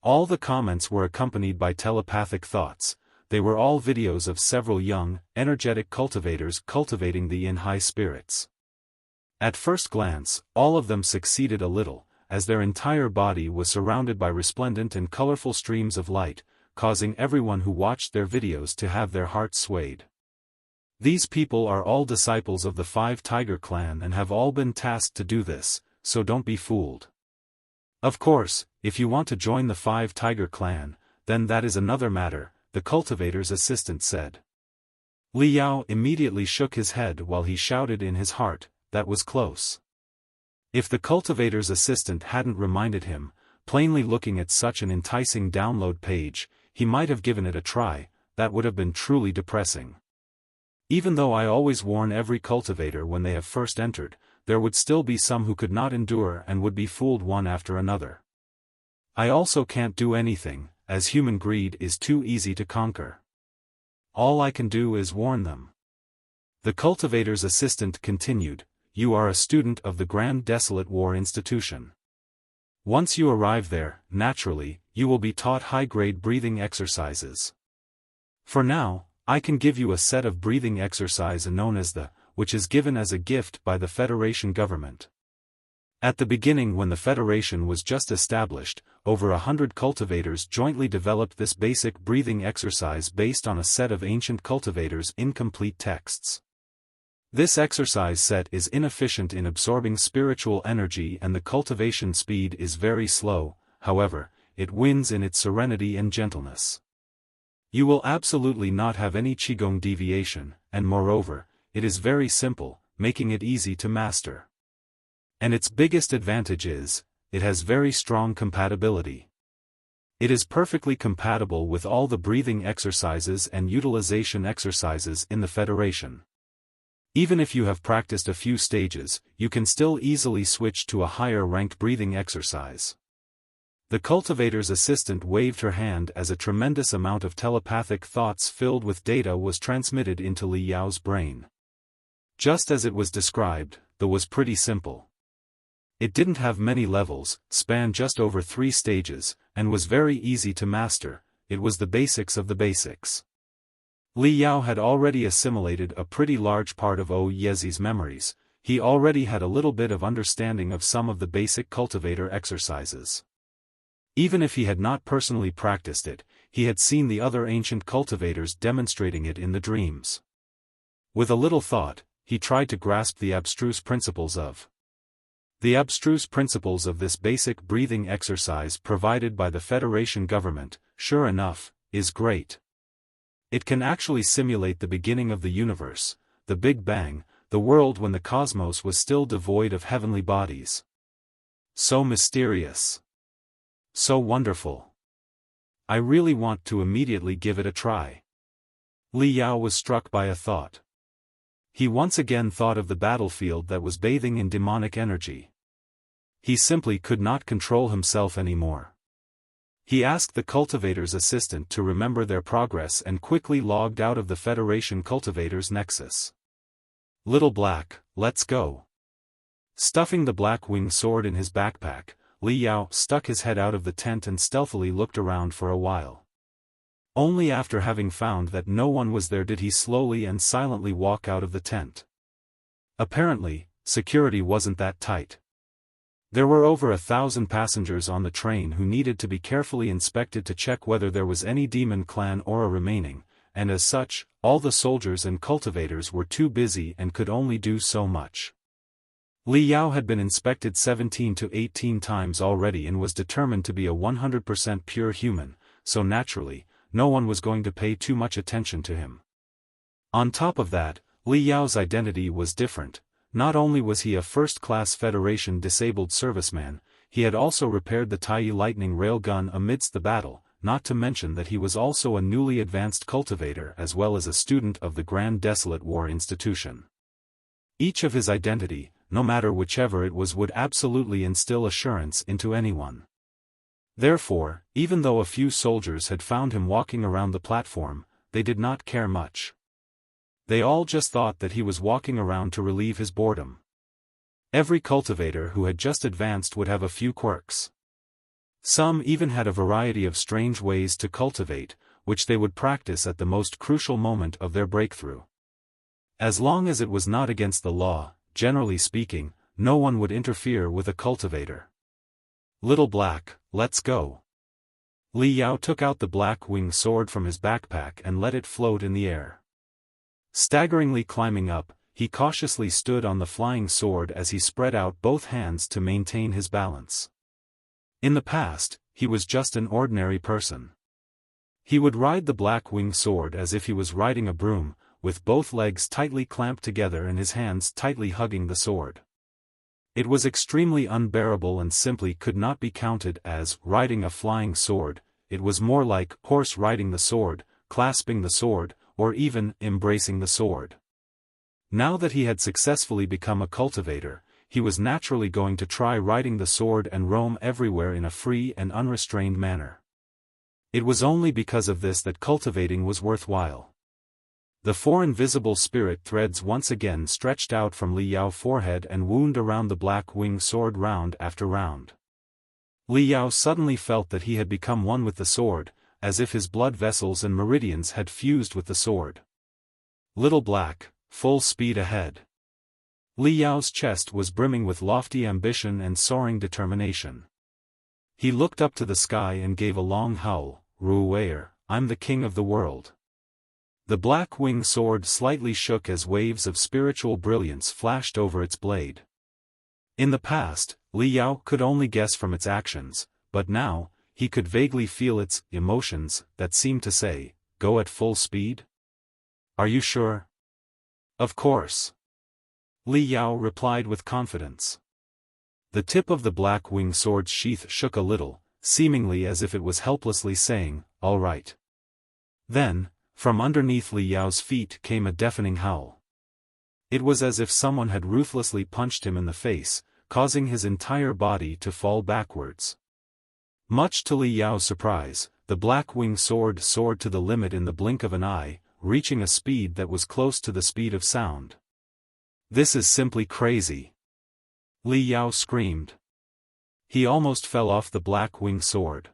All the comments were accompanied by telepathic thoughts. They were all videos of several young, energetic cultivators cultivating the in high spirits. At first glance, all of them succeeded a little, as their entire body was surrounded by resplendent and colorful streams of light, causing everyone who watched their videos to have their hearts swayed. These people are all disciples of the Five Tiger clan and have all been tasked to do this, so don't be fooled. Of course, if you want to join the Five Tiger clan, then that is another matter, the cultivator's assistant said. Li Yao immediately shook his head while he shouted in his heart, that was close. If the cultivator's assistant hadn't reminded him, plainly looking at such an enticing download page, he might have given it a try. That would have been truly depressing. Even though I always warn every cultivator when they have first entered, there would still be some who could not endure and would be fooled one after another. I also can't do anything, as human greed is too easy to conquer. All I can do is warn them. The cultivator's assistant continued, you are a student of the Grand Desolate War Institution. Once you arrive there, naturally, you will be taught high-grade breathing exercises. For now, I can give you a set of breathing exercise known as the, which is given as a gift by the Federation government. At the beginning when the Federation was just established, over 100 cultivators jointly developed this basic breathing exercise based on a set of ancient cultivators' incomplete texts. This exercise set is inefficient in absorbing spiritual energy and the cultivation speed is very slow, however, it wins in its serenity and gentleness. You will absolutely not have any qigong deviation, and moreover, it is very simple, making it easy to master. And its biggest advantage is, it has very strong compatibility. It is perfectly compatible with all the breathing exercises and utilization exercises in the Federation. Even if you have practiced a few stages, you can still easily switch to a higher-ranked breathing exercise. The cultivator's assistant waved her hand as a tremendous amount of telepathic thoughts filled with data was transmitted into Li Yao's brain. Just as it was described, the was pretty simple. It didn't have many levels, spanned just over 3 stages, and was very easy to master. It was the basics of the basics. Li Yao had already assimilated a pretty large part of O Yezi's memories. He already had a little bit of understanding of some of the basic cultivator exercises. Even if he had not personally practiced it, he had seen the other ancient cultivators demonstrating it in the dreams. With a little thought, he tried to grasp the abstruse principles of this basic breathing exercise provided by the Federation government. Sure enough, is great. It can actually simulate the beginning of the universe, the Big Bang, the world when the cosmos was still devoid of heavenly bodies. So mysterious. So wonderful. I really want to immediately give it a try. Li Yao was struck by a thought. He once again thought of the battlefield that was bathing in demonic energy. He simply could not control himself anymore. He asked the cultivator's assistant to remember their progress and quickly logged out of the Federation Cultivators Nexus. Little Black, let's go. Stuffing the black-winged sword in his backpack, Li Yao stuck his head out of the tent and stealthily looked around for a while. Only after having found that no one was there did he slowly and silently walk out of the tent. Apparently, security wasn't that tight. There were over 1,000 passengers on the train who needed to be carefully inspected to check whether there was any demon clan aura remaining, and as such, all the soldiers and cultivators were too busy and could only do so much. Li Yao had been inspected 17 to 18 times already and was determined to be a 100% pure human, so naturally, no one was going to pay too much attention to him. On top of that, Li Yao's identity was different. Not only was he a first-class Federation disabled serviceman, he had also repaired the Tai'e lightning railgun amidst the battle, not to mention that he was also a newly advanced cultivator as well as a student of the Grand Desolate War Institution. Each of his identity, no matter whichever it was, would absolutely instill assurance into anyone. Therefore, even though a few soldiers had found him walking around the platform, they did not care much. They all just thought that he was walking around to relieve his boredom. Every cultivator who had just advanced would have a few quirks. Some even had a variety of strange ways to cultivate, which they would practice at the most crucial moment of their breakthrough. As long as it was not against the law, generally speaking, no one would interfere with a cultivator. Little Black, let's go. Li Yao took out the black wing sword from his backpack and let it float in the air. Staggeringly climbing up, he cautiously stood on the flying sword as he spread out both hands to maintain his balance. In the past, he was just an ordinary person. He would ride the black wing sword as if he was riding a broom, with both legs tightly clamped together and his hands tightly hugging the sword. It was extremely unbearable and simply could not be counted as riding a flying sword. It was more like horse riding the sword, clasping the sword, or even embracing the sword. Now that he had successfully become a cultivator, he was naturally going to try riding the sword and roam everywhere in a free and unrestrained manner. It was only because of this that cultivating was worthwhile. The 4 invisible spirit threads once again stretched out from Li Yao's forehead and wound around the black wing sword round after round. Li Yao suddenly felt that he had become one with the sword, as if his blood vessels and meridians had fused with the sword. Little Black, full speed ahead. Li Yao's chest was brimming with lofty ambition and soaring determination. He looked up to the sky and gave a long howl, "Ru'er, I'm the king of the world." The black wing sword slightly shook as waves of spiritual brilliance flashed over its blade. In the past, Li Yao could only guess from its actions, but now, he could vaguely feel its emotions that seemed to say, "Go at full speed? Are you sure?" "Of course." Li Yao replied with confidence. The tip of the black wing sword's sheath shook a little, seemingly as if it was helplessly saying, "All right." Then, from underneath Li Yao's feet came a deafening howl. It was as if someone had ruthlessly punched him in the face, causing his entire body to fall backwards. Much to Li Yao's surprise, the black wing sword soared to the limit in the blink of an eye, reaching a speed that was close to the speed of sound. "This is simply crazy!" Li Yao screamed. He almost fell off the black wing sword.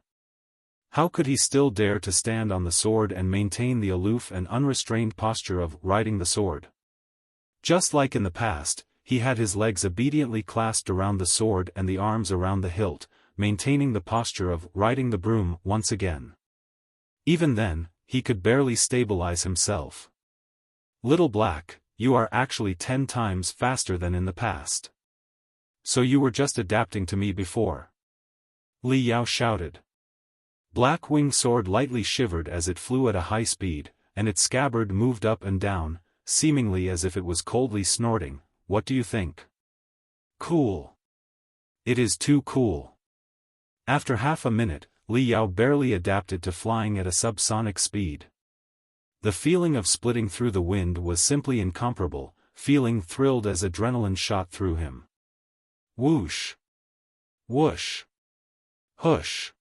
How could he still dare to stand on the sword and maintain the aloof and unrestrained posture of riding the sword? Just like in the past, he had his legs obediently clasped around the sword and the arms around the hilt, maintaining the posture of riding the broom once again. Even then, he could barely stabilize himself. "Little Black, you are actually 10 times faster than in the past. So you were just adapting to me before?" Li Yao shouted. Black wing sword lightly shivered as it flew at a high speed, and its scabbard moved up and down, seemingly as if it was coldly snorting. "What do you think?" "Cool. It is too cool." After half a minute, Li Yao barely adapted to flying at a subsonic speed. The feeling of splitting through the wind was simply incomparable, feeling thrilled as adrenaline shot through him. Whoosh! Whoosh! Hush!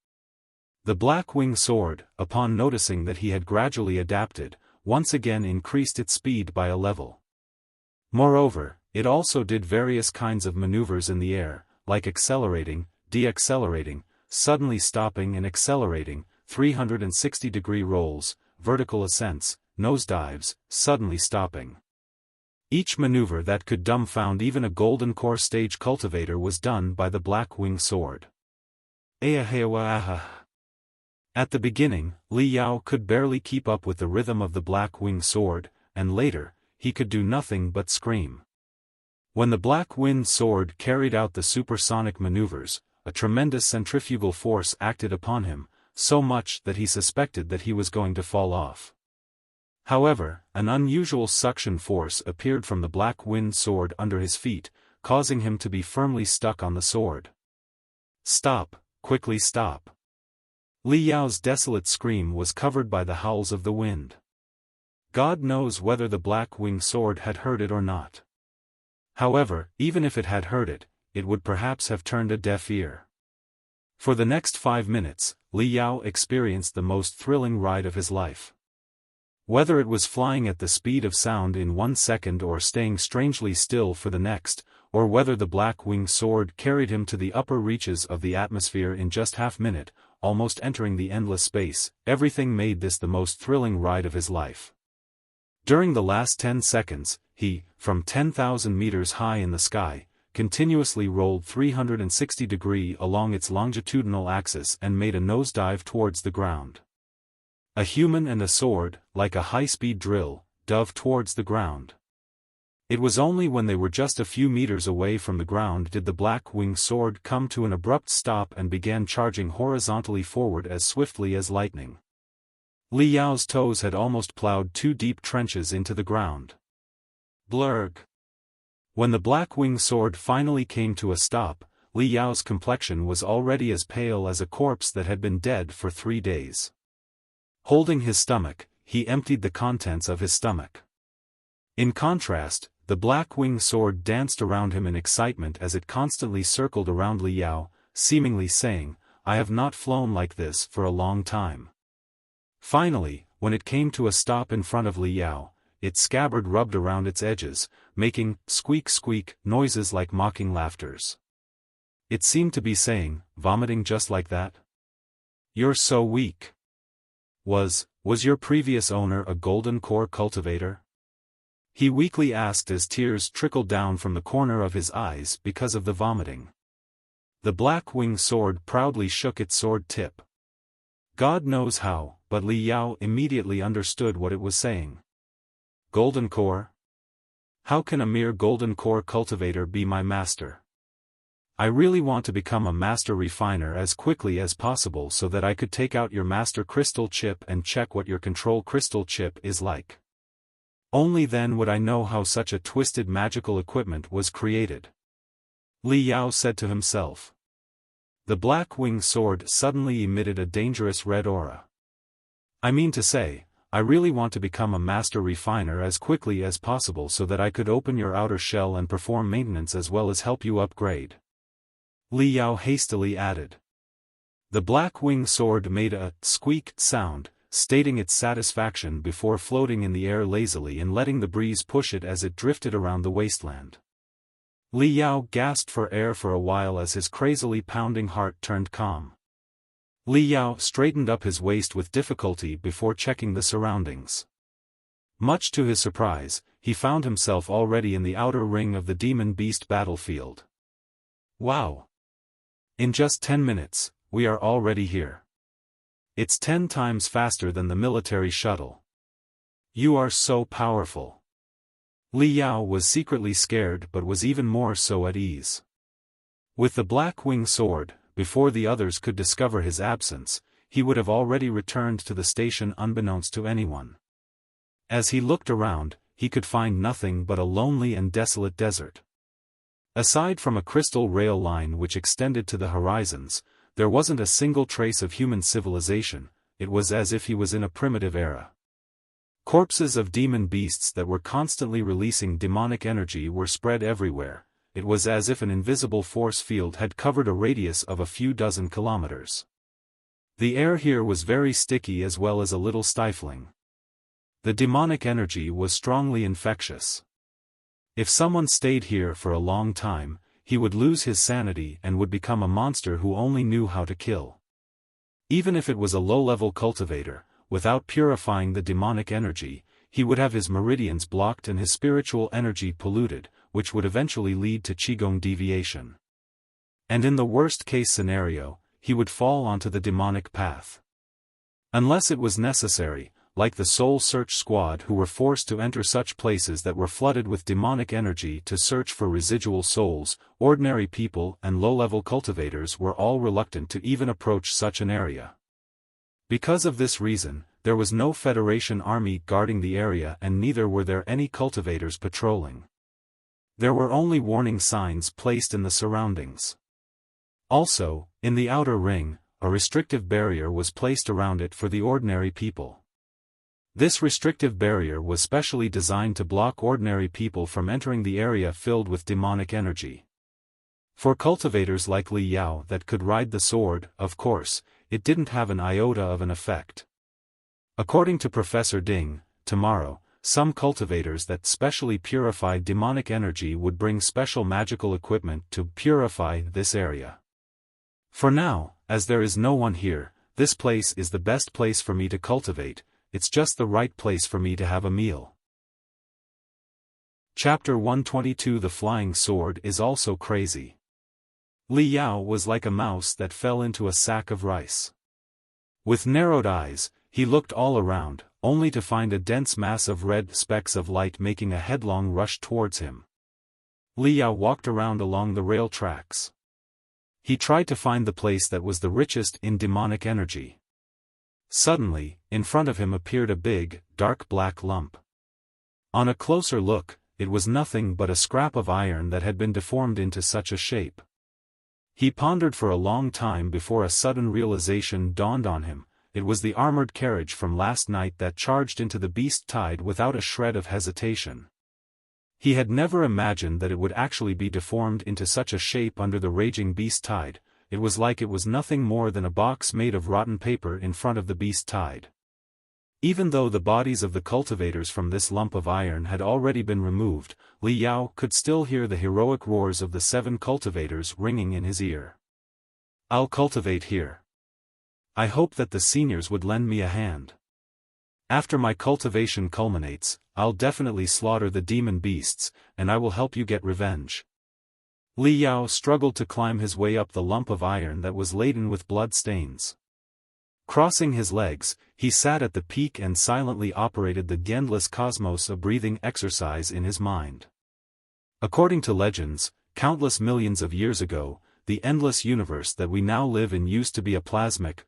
The black wing sword, upon noticing that he had gradually adapted, once again increased its speed by a level. Moreover, it also did various kinds of maneuvers in the air, like accelerating, deaccelerating, suddenly stopping and accelerating, 360-degree rolls, vertical ascents, nosedives, suddenly stopping. Each maneuver that could dumbfound even a golden core stage cultivator was done by the black wing sword. At the beginning, Li Yao could barely keep up with the rhythm of the black wing sword, and later, he could do nothing but scream. When the black wing sword carried out the supersonic maneuvers, a tremendous centrifugal force acted upon him, so much that he suspected that he was going to fall off. However, an unusual suction force appeared from the black wing sword under his feet, causing him to be firmly stuck on the sword. "Stop, quickly stop." Li Yao's desolate scream was covered by the howls of the wind. God knows whether the black wing sword had heard it or not. However, even if it had heard it, it would perhaps have turned a deaf ear. For the next 5 minutes, Li Yao experienced the most thrilling ride of his life. Whether it was flying at the speed of sound in 1 second or staying strangely still for the next, or whether the black-winged sword carried him to the upper reaches of the atmosphere in just half-minute, almost entering the endless space, everything made this the most thrilling ride of his life. During the last 10 seconds, he, from 10,000 meters high in the sky, continuously rolled 360 degrees along its longitudinal axis and made a nosedive towards the ground. A human and a sword, like a high-speed drill, dove towards the ground. It was only when they were just a few meters away from the ground did the black-winged sword come to an abrupt stop and began charging horizontally forward as swiftly as lightning. Li Yao's toes had almost plowed 2 deep trenches into the ground. Blurg. When the black-winged sword finally came to a stop, Li Yao's complexion was already as pale as a corpse that had been dead for 3 days. Holding his stomach, he emptied the contents of his stomach. In contrast, the black-winged sword danced around him in excitement as it constantly circled around Li Yao, seemingly saying, "I have not flown like this for a long time." Finally, when it came to a stop in front of Li Yao, its scabbard rubbed around its edges, making squeak-squeak noises like mocking laughters. It seemed to be saying, "Vomiting just like that? You're so weak. Was your previous owner a golden core cultivator?" He weakly asked as tears trickled down from the corner of his eyes because of the vomiting. The black-winged sword proudly shook its sword tip. God knows how, but Li Yao immediately understood what it was saying. Golden core? How can a mere golden core cultivator be my master? I really want to become a master refiner as quickly as possible so that I could take out your master crystal chip and check what your control crystal chip is like. Only then would I know how such a twisted magical equipment was created. Li Yao said to himself. The black-winged sword suddenly emitted a dangerous red aura. I mean to say, I really want to become a master refiner as quickly as possible so that I could open your outer shell and perform maintenance as well as help you upgrade. Li Yao hastily added. The black-winged sword made a squeak sound, stating its satisfaction before floating in the air lazily and letting the breeze push it as it drifted around the wasteland. Li Yao gasped for air for a while as his crazily pounding heart turned calm. Li Yao straightened up his waist with difficulty before checking the surroundings. Much to his surprise, he found himself already in the outer ring of the demon beast battlefield. Wow! In just 10 minutes, we are already here. It's 10 times faster than the military shuttle. You are so powerful. Li Yao was secretly scared but was even more so at ease. With the black-winged sword, before the others could discover his absence, he would have already returned to the station unbeknownst to anyone. As he looked around, he could find nothing but a lonely and desolate desert. Aside from a crystal rail line which extended to the horizons, there wasn't a single trace of human civilization. It was as if he was in a primitive era. Corpses of demon beasts that were constantly releasing demonic energy were spread everywhere. It was as if an invisible force field had covered a radius of a few dozen kilometers. The air here was very sticky as well as a little stifling. The demonic energy was strongly infectious. If someone stayed here for a long time, he would lose his sanity and would become a monster who only knew how to kill. Even if it was a low-level cultivator, without purifying the demonic energy, he would have his meridians blocked and his spiritual energy polluted, which would eventually lead to qigong deviation. And in the worst-case scenario, he would fall onto the demonic path. Unless it was necessary, like the Soul Search Squad who were forced to enter such places that were flooded with demonic energy to search for residual souls, ordinary people and low-level cultivators were all reluctant to even approach such an area. Because of this reason, there was no Federation army guarding the area and neither were there any cultivators patrolling. There were only warning signs placed in the surroundings. Also, in the outer ring, a restrictive barrier was placed around it for the ordinary people. This restrictive barrier was specially designed to block ordinary people from entering the area filled with demonic energy. For cultivators like Li Yao that could ride the sword, of course, it didn't have an iota of an effect. According to Professor Ding, tomorrow, some cultivators that specially purified demonic energy would bring special magical equipment to purify this area. For now, as there is no one here, this place is the best place for me to cultivate, it's just the right place for me to have a meal. Chapter 122 The Flying Sword is also crazy. Li Yao was like a mouse that fell into a sack of rice. With narrowed eyes, he looked all around, only to find a dense mass of red specks of light making a headlong rush towards him. Li Yao walked around along the rail tracks. He tried to find the place that was the richest in demonic energy. Suddenly, in front of him appeared a big, dark black lump. On a closer look, it was nothing but a scrap of iron that had been deformed into such a shape. He pondered for a long time before a sudden realization dawned on him. It was the armored carriage from last night that charged into the beast tide without a shred of hesitation. He had never imagined that it would actually be deformed into such a shape under the raging beast tide. It was like it was nothing more than a box made of rotten paper in front of the beast tide. Even though the bodies of the cultivators from this lump of iron had already been removed, Li Yao could still hear the heroic roars of the 7 cultivators ringing in his ear. "I'll cultivate here. I hope that the seniors would lend me a hand. After my cultivation culminates, I'll definitely slaughter the demon beasts, and I will help you get revenge." Li Yao struggled to climb his way up the lump of iron that was laden with blood stains. Crossing his legs, he sat at the peak and silently operated the endless cosmos, a breathing exercise in his mind. According to legends, countless millions of years ago, the endless universe that we now live in used to be a plasmic,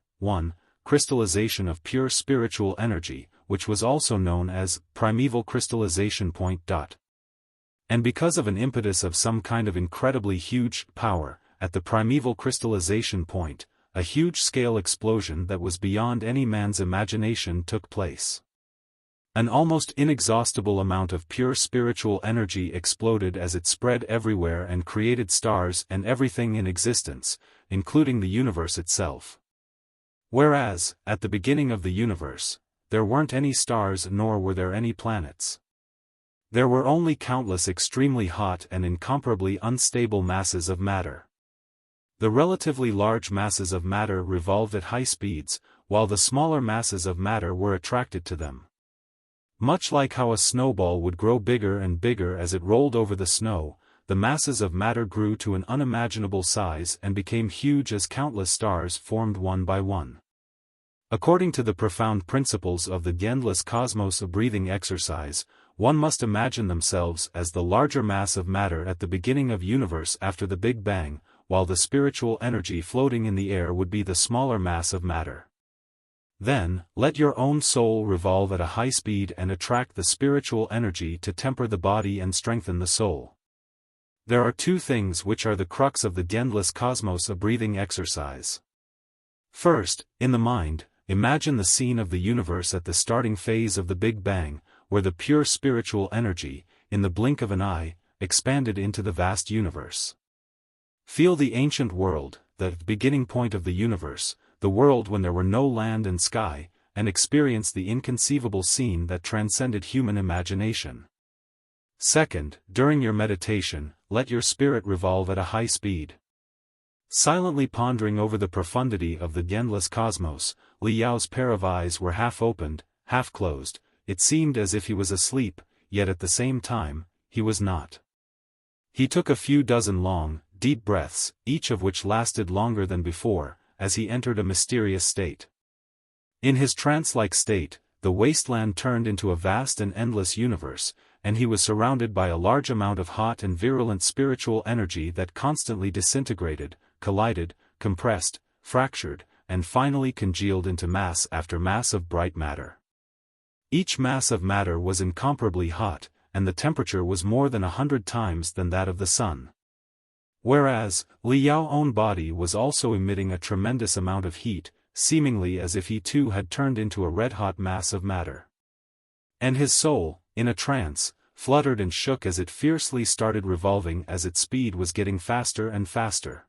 crystallization of pure spiritual energy, which was also known as primeval crystallization point. And because of an impetus of some kind of incredibly huge power, at the primeval crystallization point, a huge-scale explosion that was beyond any man's imagination took place. An almost inexhaustible amount of pure spiritual energy exploded as it spread everywhere and created stars and everything in existence, including the universe itself. Whereas, at the beginning of the universe, there weren't any stars nor were there any planets. There were only countless extremely hot and incomparably unstable masses of matter. The relatively large masses of matter revolved at high speeds, while the smaller masses of matter were attracted to them. Much like how a snowball would grow bigger and bigger as it rolled over the snow, the masses of matter grew to an unimaginable size and became huge as countless stars formed one by one. According to the profound principles of the endless cosmos, a breathing exercise, one must imagine themselves as the larger mass of matter at the beginning of universe after the Big Bang, while the spiritual energy floating in the air would be the smaller mass of matter. Then, let your own soul revolve at a high speed and attract the spiritual energy to temper the body and strengthen the soul. There are 2 things which are the crux of the endless cosmos, a breathing exercise. First, in the mind, imagine the scene of the universe at the starting phase of the Big Bang, where the pure spiritual energy, in the blink of an eye, expanded into the vast universe. Feel the ancient world, the beginning point of the universe, the world when there were no land and sky, and experience the inconceivable scene that transcended human imagination. Second, during your meditation, let your spirit revolve at a high speed. Silently pondering over the profundity of the endless cosmos, Li Yao's pair of eyes were half opened, half closed. It seemed as if he was asleep, yet at the same time, he was not. He took a few dozen long, deep breaths, each of which lasted longer than before, as he entered a mysterious state. In his trance-like state, the wasteland turned into a vast and endless universe, and he was surrounded by a large amount of hot and virulent spiritual energy that constantly disintegrated, collided, compressed, fractured, and finally congealed into mass after mass of bright matter. Each mass of matter was incomparably hot, and the temperature was more than 100 times than that of the sun. Whereas, Li Yao's own body was also emitting a tremendous amount of heat, seemingly as if he too had turned into a red-hot mass of matter. And his soul, in a trance, fluttered and shook as it fiercely started revolving as its speed was getting faster and faster.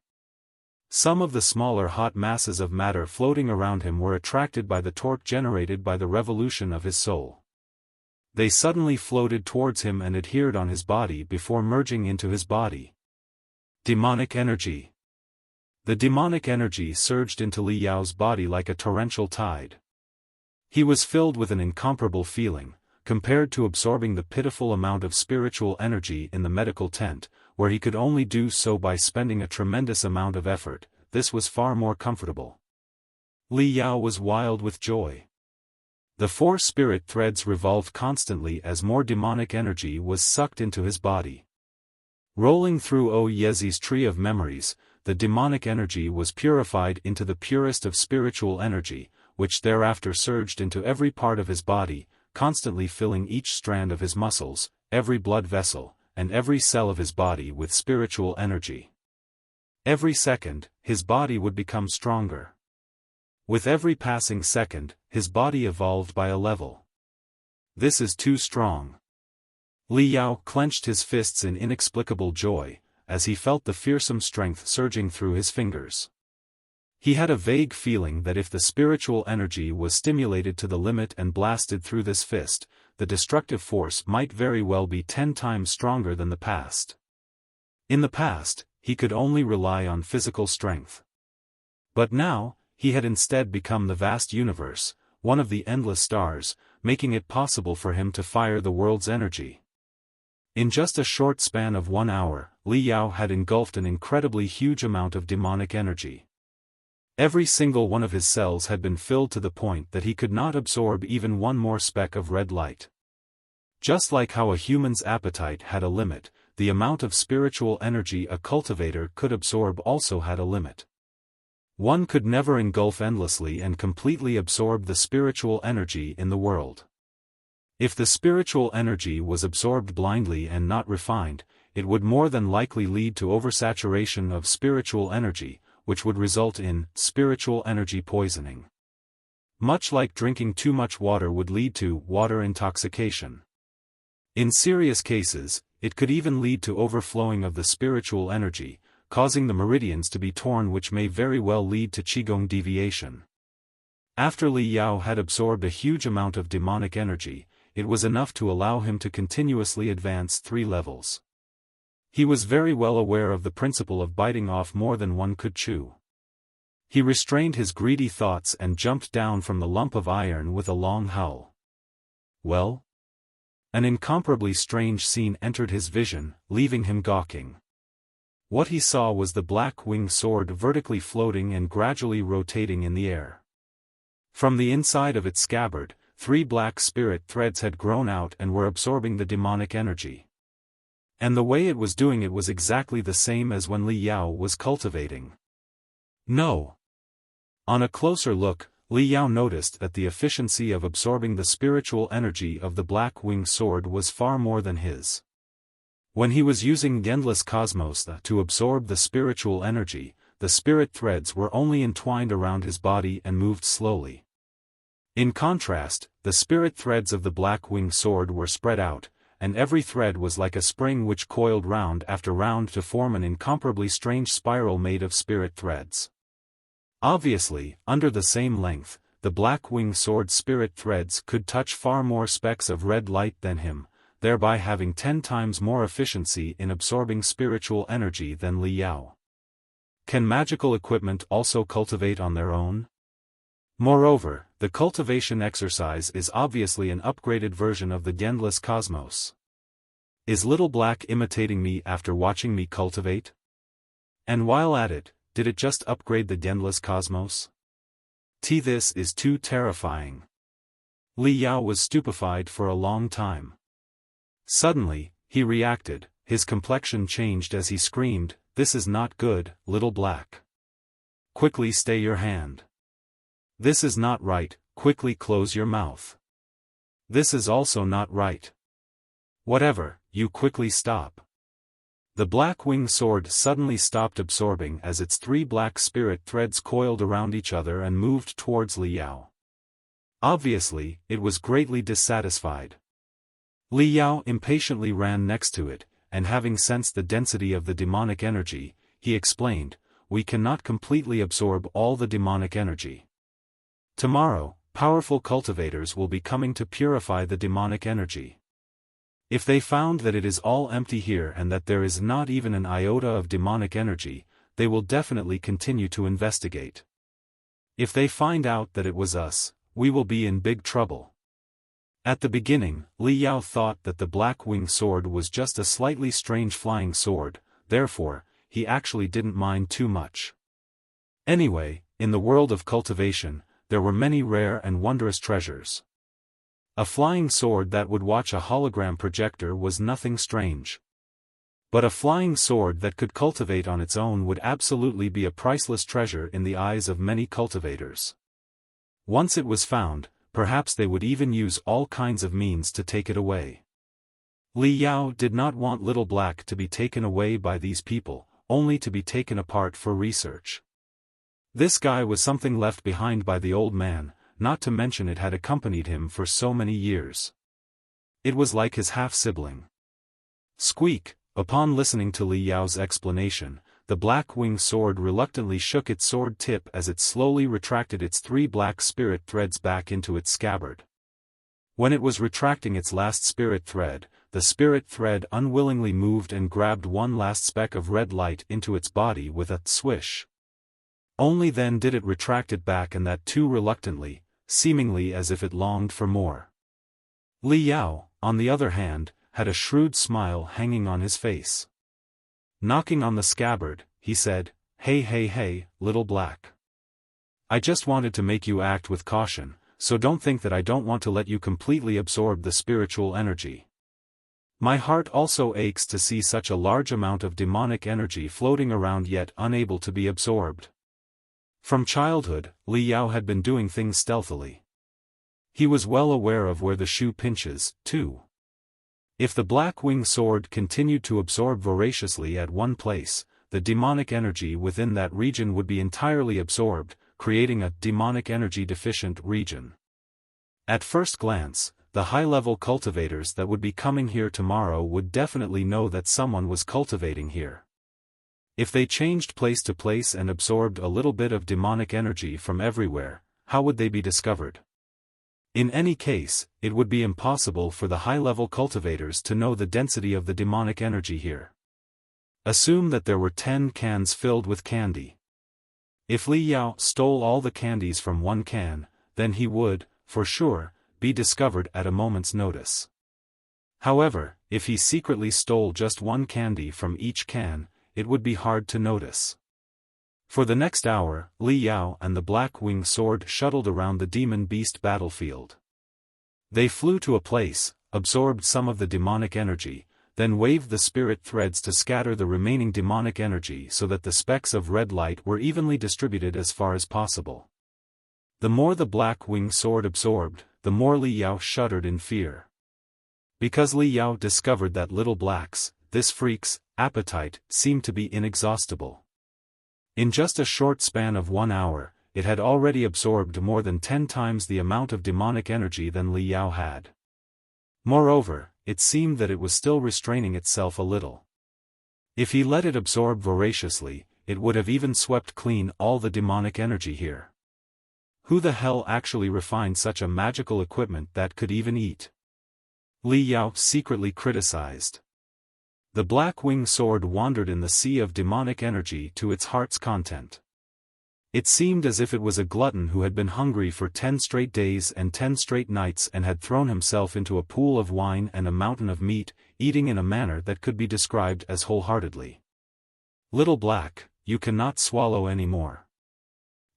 Some of the smaller hot masses of matter floating around him were attracted by the torque generated by the revolution of his soul. They suddenly floated towards him and adhered on his body before merging into his body. Demonic energy. The demonic energy surged into Li Yao's body like a torrential tide. He was filled with an incomparable feeling, compared to absorbing the pitiful amount of spiritual energy in the medical tent, where he could only do so by spending a tremendous amount of effort. This was far more comfortable. Li Yao was wild with joy. The 4 spirit threads revolved constantly as more demonic energy was sucked into his body. Rolling through Yezi's tree of memories, the demonic energy was purified into the purest of spiritual energy, which thereafter surged into every part of his body, constantly filling each strand of his muscles, every blood vessel, and every cell of his body with spiritual energy. Every second, his body would become stronger. With every passing second, his body evolved by a level. This is too strong. Li Yao clenched his fists in inexplicable joy, as he felt the fearsome strength surging through his fingers. He had a vague feeling that if the spiritual energy was stimulated to the limit and blasted through this fist, the destructive force might very well be 10 times stronger than the past. In the past, he could only rely on physical strength. But now, he had instead become the vast universe, one of the endless stars, making it possible for him to fire the world's energy. In just a short span of 1 hour, Li Yao had engulfed an incredibly huge amount of demonic energy. Every single one of his cells had been filled to the point that he could not absorb even one more speck of red light. Just like how a human's appetite had a limit, the amount of spiritual energy a cultivator could absorb also had a limit. One could never engulf endlessly and completely absorb the spiritual energy in the world. If the spiritual energy was absorbed blindly and not refined, it would more than likely lead to oversaturation of spiritual energy, which would result in spiritual energy poisoning. Much like drinking too much water would lead to water intoxication. In serious cases, it could even lead to overflowing of the spiritual energy, causing the meridians to be torn, which may very well lead to qigong deviation. After Li Yao had absorbed a huge amount of demonic energy, it was enough to allow him to continuously advance 3 levels. He was very well aware of the principle of biting off more than one could chew. He restrained his greedy thoughts and jumped down from the lump of iron with a long howl. Well? An incomparably strange scene entered his vision, leaving him gawking. What he saw was the black winged sword vertically floating and gradually rotating in the air. From the inside of its scabbard, 3 black spirit threads had grown out and were absorbing the demonic energy. And the way it was doing it was exactly the same as when Li Yao was cultivating. No. On a closer look, Li Yao noticed that the efficiency of absorbing the spiritual energy of the black winged sword was far more than his. When he was using Endless Cosmos to absorb the spiritual energy, the spirit threads were only entwined around his body and moved slowly. In contrast, the spirit threads of the black winged sword were spread out, and every thread was like a spring which coiled round after round to form an incomparably strange spiral made of spirit threads. Obviously, under the same length, the black winged sword spirit threads could touch far more specks of red light than him, thereby having 10 times more efficiency in absorbing spiritual energy than Li Yao. Can magical equipment also cultivate on their own? Moreover, the cultivation exercise is obviously an upgraded version of the Endless Cosmos. Is Little Black imitating me after watching me cultivate? And while at it, did it just upgrade the Endless Cosmos? This is too terrifying. Li Yao was stupefied for a long time. Suddenly, he reacted, his complexion changed as he screamed, "This is not good, Little Black. Quickly stay your hand. This is not right, quickly close your mouth. This is also not right. Whatever, you quickly stop." The black winged sword suddenly stopped absorbing as its 3 black spirit threads coiled around each other and moved towards Li Yao. Obviously, it was greatly dissatisfied. Li Yao impatiently ran next to it, and having sensed the density of the demonic energy, he explained, "We cannot completely absorb all the demonic energy. Tomorrow, powerful cultivators will be coming to purify the demonic energy. If they found that it is all empty here and that there is not even an iota of demonic energy, they will definitely continue to investigate. If they find out that it was us, we will be in big trouble. At the beginning, Li Yao thought that the black wing sword was just a slightly strange flying sword, therefore, he actually didn't mind too much. Anyway, in the world of cultivation, there were many rare and wondrous treasures. A flying sword that would watch a hologram projector was nothing strange. But a flying sword that could cultivate on its own would absolutely be a priceless treasure in the eyes of many cultivators. Once it was found, perhaps they would even use all kinds of means to take it away. Li Yao did not want Little Black to be taken away by these people, only to be taken apart for research. This guy was something left behind by the old man, not to mention it had accompanied him for so many years. It was like his half-sibling. Squeak! Upon listening to Li Yao's explanation, the black wing sword reluctantly shook its sword tip as it slowly retracted its 3 black spirit threads back into its scabbard. When it was retracting its last spirit thread, the spirit thread unwillingly moved and grabbed one last speck of red light into its body with a swish. Only then did it retract it back, and that too reluctantly, seemingly as if it longed for more. Li Yao, on the other hand, had a shrewd smile hanging on his face. Knocking on the scabbard, he said, Hey, Little Black. I just wanted to make you act with caution, so don't think that I don't want to let you completely absorb the spiritual energy. My heart also aches to see such a large amount of demonic energy floating around yet unable to be absorbed. From childhood, Li Yao had been doing things stealthily. He was well aware of where the shoe pinches, too. If the black wing sword continued to absorb voraciously at one place, the demonic energy within that region would be entirely absorbed, creating a demonic energy deficient region. At first glance, the high-level cultivators that would be coming here tomorrow would definitely know that someone was cultivating here. If they changed place to place and absorbed a little bit of demonic energy from everywhere, how would they be discovered? In any case, it would be impossible for the high-level cultivators to know the density of the demonic energy here. Assume that there were 10 cans filled with candy. If Li Yao stole all the candies from one can, then he would, for sure, be discovered at a moment's notice. However, if he secretly stole just one candy from each can, it would be hard to notice. For the next hour, Li Yao and the black wing sword shuttled around the demon beast battlefield. They flew to a place, absorbed some of the demonic energy, then waved the spirit threads to scatter the remaining demonic energy so that the specks of red light were evenly distributed as far as possible. The more the black wing sword absorbed, the more Li Yao shuddered in fear. Because Li Yao discovered that Little Black's, this freak's, appetite seemed to be inexhaustible. In just a short span of 1 hour, it had already absorbed more than 10 times the amount of demonic energy than Li Yao had. Moreover, it seemed that it was still restraining itself a little. If he let it absorb voraciously, it would have even swept clean all the demonic energy here. Who the hell actually refined such a magical equipment that could even eat? Li Yao secretly criticized. The black wing sword wandered in the sea of demonic energy to its heart's content. It seemed as if it was a glutton who had been hungry for 10 straight days and 10 straight nights and had thrown himself into a pool of wine and a mountain of meat, eating in a manner that could be described as wholeheartedly. Little Black, you cannot swallow any more.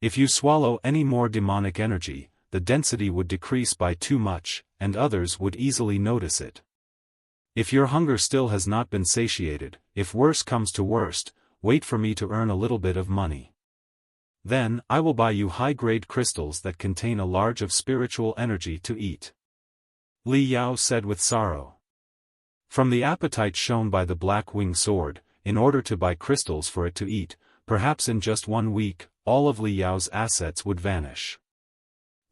If you swallow any more demonic energy, the density would decrease by too much, and others would easily notice it. If your hunger still has not been satiated, if worse comes to worst, wait for me to earn a little bit of money. Then, I will buy you high-grade crystals that contain a large of spiritual energy to eat. Li Yao said with sorrow. From the appetite shown by the black wing sword, in order to buy crystals for it to eat, perhaps in just 1 week, all of Li Yao's assets would vanish.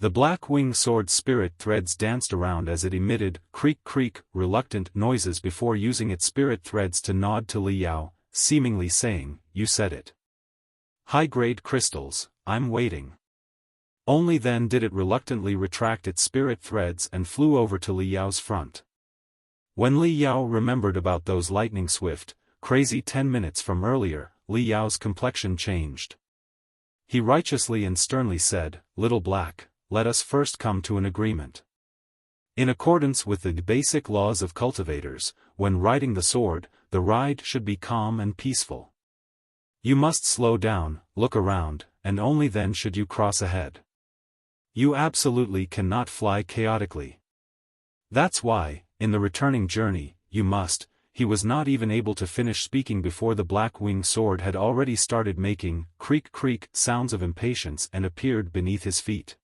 The black wing sword's spirit threads danced around as it emitted creak, reluctant noises before using its spirit threads to nod to Li Yao, seemingly saying, "You said it. High-grade crystals, I'm waiting." Only then did it reluctantly retract its spirit threads and flew over to Li Yao's front. When Li Yao remembered about those lightning-swift, crazy 10 minutes from earlier, Li Yao's complexion changed. He righteously and sternly said, "Little Black, let us first come to an agreement. In accordance with the basic laws of cultivators, when riding the sword, the ride should be calm and peaceful. You must slow down, look around, and only then should you cross ahead. You absolutely cannot fly chaotically. That's why, in the returning journey, you must." He was not even able to finish speaking before the black-winged sword had already started making creak-creak sounds of impatience and appeared beneath his feet.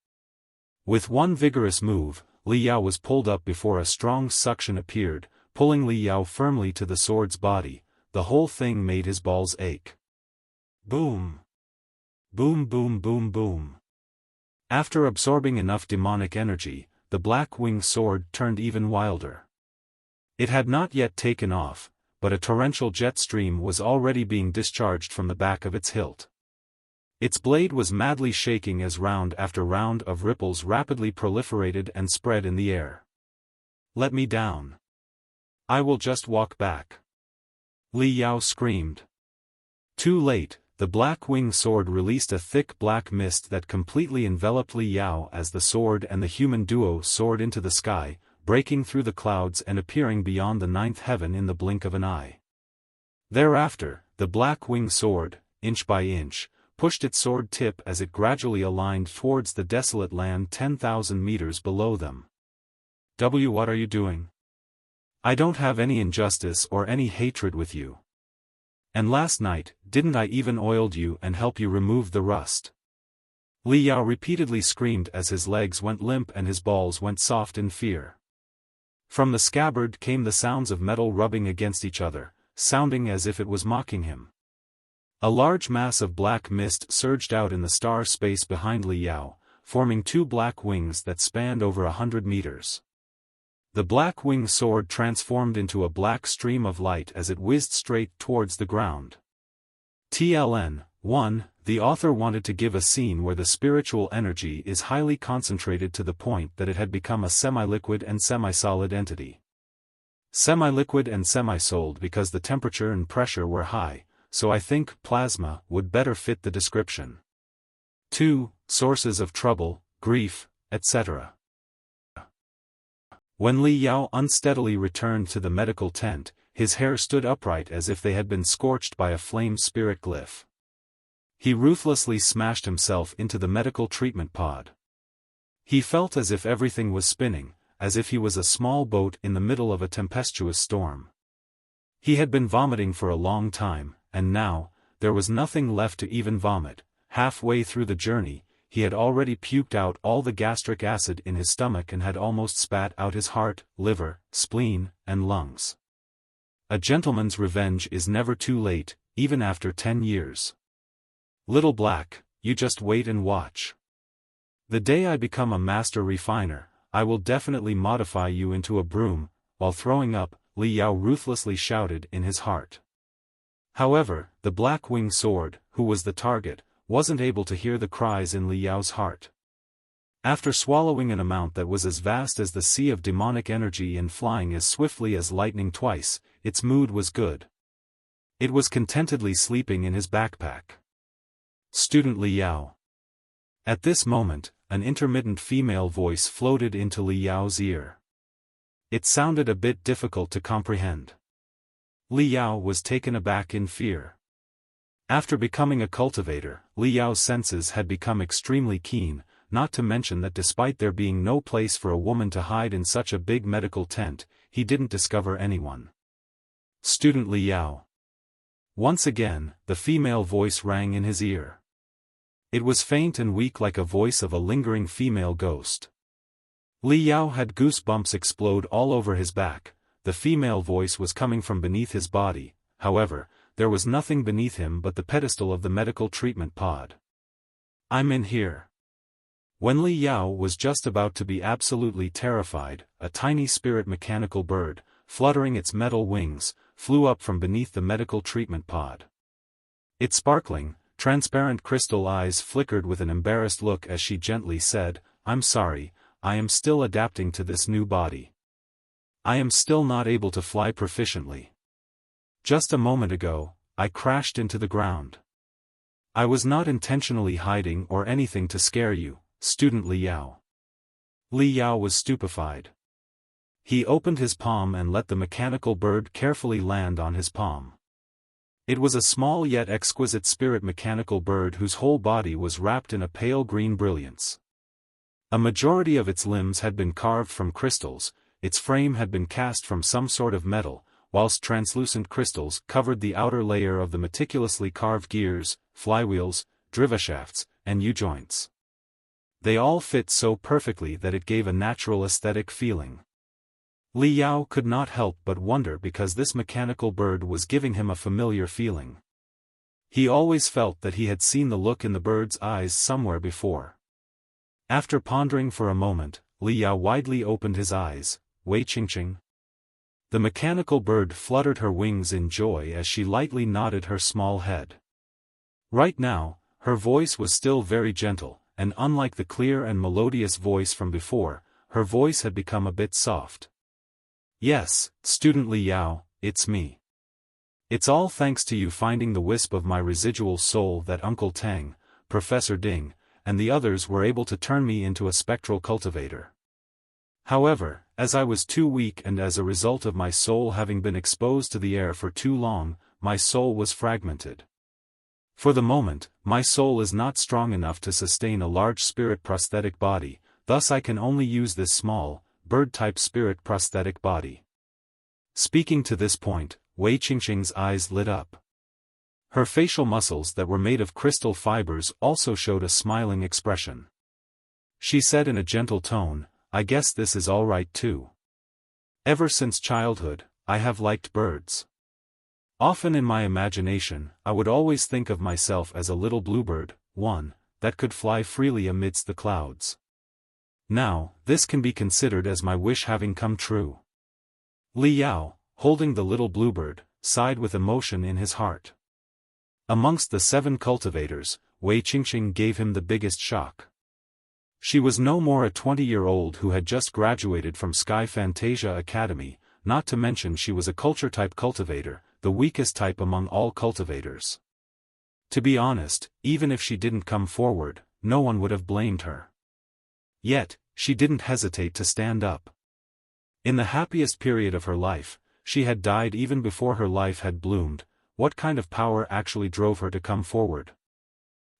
With one vigorous move, Li Yao was pulled up before a strong suction appeared, pulling Li Yao firmly to the sword's body. The whole thing made his balls ache. Boom! Boom boom boom boom. After absorbing enough demonic energy, the black-winged sword turned even wilder. It had not yet taken off, but a torrential jet stream was already being discharged from the back of its hilt. Its blade was madly shaking as round after round of ripples rapidly proliferated and spread in the air. "Let me down. I will just walk back," Li Yao screamed. Too late, the black-winged sword released a thick black mist that completely enveloped Li Yao as the sword and the human duo soared into the sky, breaking through the clouds and appearing beyond the ninth heaven in the blink of an eye. Thereafter, the black-winged sword, inch by inch, pushed its sword tip as it gradually aligned towards the desolate land 10,000 meters below them. What are you doing? I don't have any injustice or any hatred with you. And last night, didn't I even oiled you and help you remove the rust? Li Yao repeatedly screamed as his legs went limp and his balls went soft in fear. From the scabbard came the sounds of metal rubbing against each other, sounding as if it was mocking him. A large mass of black mist surged out in the star space behind Li Yao, forming two black wings that spanned over 100 meters. The black-winged sword transformed into a black stream of light as it whizzed straight towards the ground. TLN 1. The author wanted to give a scene where the spiritual energy is highly concentrated to the point that it had become a semi-liquid and semi-solid entity. Semi-liquid and semi-solid because the temperature and pressure were high, so I think plasma would better fit the description. 2. Sources of trouble, grief, etc. When Li Yao unsteadily returned to the medical tent, his hair stood upright as if they had been scorched by a flame spirit glyph. He ruthlessly smashed himself into the medical treatment pod. He felt as if everything was spinning, as if he was a small boat in the middle of a tempestuous storm. He had been vomiting for a long time, and now, there was nothing left to even vomit. Halfway through the journey, he had already puked out all the gastric acid in his stomach and had almost spat out his heart, liver, spleen, and lungs. A gentleman's revenge is never too late, even after 10 years. Little Black, you just wait and watch. The day I become a master refiner, I will definitely modify you into a broom. While throwing up, Li Yao ruthlessly shouted in his heart. However, the black-winged sword, who was the target, wasn't able to hear the cries in Li Yao's heart. After swallowing an amount that was as vast as the sea of demonic energy and flying as swiftly as lightning twice, its mood was good. It was contentedly sleeping in his backpack. Student Li Yao. At this moment, an intermittent female voice floated into Li Yao's ear. It sounded a bit difficult to comprehend. Li Yao was taken aback in fear. After becoming a cultivator, Li Yao's senses had become extremely keen, not to mention that despite there being no place for a woman to hide in such a big medical tent, he didn't discover anyone. Student Li Yao. Once again, the female voice rang in his ear. It was faint and weak like a voice of a lingering female ghost. Li Yao had goosebumps explode all over his back. The female voice was coming from beneath his body. However, there was nothing beneath him but the pedestal of the medical treatment pod. I'm in here. When Li Yao was just about to be absolutely terrified, a tiny spirit mechanical bird, fluttering its metal wings, flew up from beneath the medical treatment pod. Its sparkling, transparent crystal eyes flickered with an embarrassed look as she gently said, "I'm sorry, I am still adapting to this new body. I am still not able to fly proficiently. Just a moment ago, I crashed into the ground. I was not intentionally hiding or anything to scare you, Student Li Yao." Li Yao was stupefied. He opened his palm and let the mechanical bird carefully land on his palm. It was a small yet exquisite spirit mechanical bird whose whole body was wrapped in a pale green brilliance. A majority of its limbs had been carved from crystals, its frame had been cast from some sort of metal, whilst translucent crystals covered the outer layer of the meticulously carved gears, flywheels, driveshafts, and U-joints. They all fit so perfectly that it gave a natural aesthetic feeling. Li Yao could not help but wonder because this mechanical bird was giving him a familiar feeling. He always felt that he had seen the look in the bird's eyes somewhere before. After pondering for a moment, Li Yao widely opened his eyes. "Wei Qingqing." The mechanical bird fluttered her wings in joy as she lightly nodded her small head. Right now, her voice was still very gentle, and unlike the clear and melodious voice from before, her voice had become a bit soft. "Yes, Student Li Yao, it's me. It's all thanks to you finding the wisp of my residual soul that Uncle Tang, Professor Ding, and the others were able to turn me into a spectral cultivator. However, as I was too weak and as a result of my soul having been exposed to the air for too long, my soul was fragmented. For the moment, my soul is not strong enough to sustain a large spirit prosthetic body, thus I can only use this small, bird-type spirit prosthetic body." Speaking to this point, Wei Qingqing's eyes lit up. Her facial muscles that were made of crystal fibers also showed a smiling expression. She said in a gentle tone, "I guess this is all right too. Ever since childhood, I have liked birds. Often in my imagination, I would always think of myself as a little bluebird, one that could fly freely amidst the clouds. Now, this can be considered as my wish having come true." Li Yao, holding the little bluebird, sighed with emotion in his heart. Amongst the 7 cultivators, Wei Qingqing gave him the biggest shock. She was no more a 20-year-old who had just graduated from Sky Fantasia Academy, not to mention she was a culture-type cultivator, the weakest type among all cultivators. To be honest, even if she didn't come forward, no one would have blamed her. Yet, she didn't hesitate to stand up. In the happiest period of her life, she had died even before her life had bloomed. What kind of power actually drove her to come forward?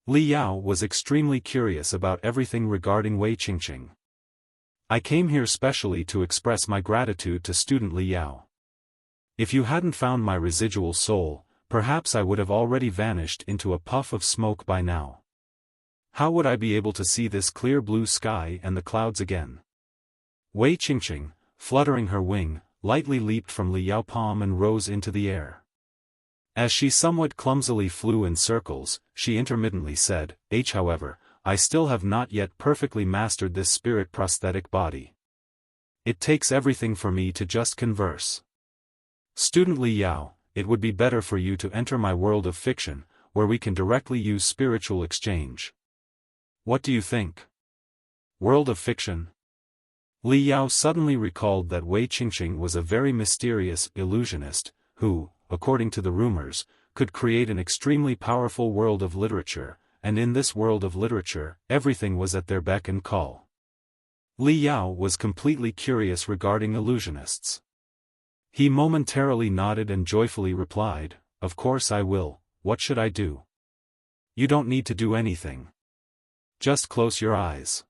Li Yao was extremely curious about everything regarding Wei Qingqing. "I came here specially to express my gratitude to Student Li Yao. If you hadn't found my residual soul, perhaps I would have already vanished into a puff of smoke by now. How would I be able to see this clear blue sky and the clouds again?" Wei Qingqing, fluttering her wing, lightly leaped from Li Yao palm and rose into the air. As she somewhat clumsily flew in circles, she intermittently said, However, I still have not yet perfectly mastered this spirit prosthetic body. It takes everything for me to just converse. Student Li Yao, it would be better for you to enter my world of fiction, where we can directly use spiritual exchange. What do you think? World of fiction? Li Yao suddenly recalled that Wei Qingqing was a very mysterious illusionist, who, according to the rumors, could create an extremely powerful world of literature, and in this world of literature, everything was at their beck and call. Li Yao was completely curious regarding illusionists. He momentarily nodded and joyfully replied, Of course I will, what should I do? You don't need to do anything. Just close your eyes.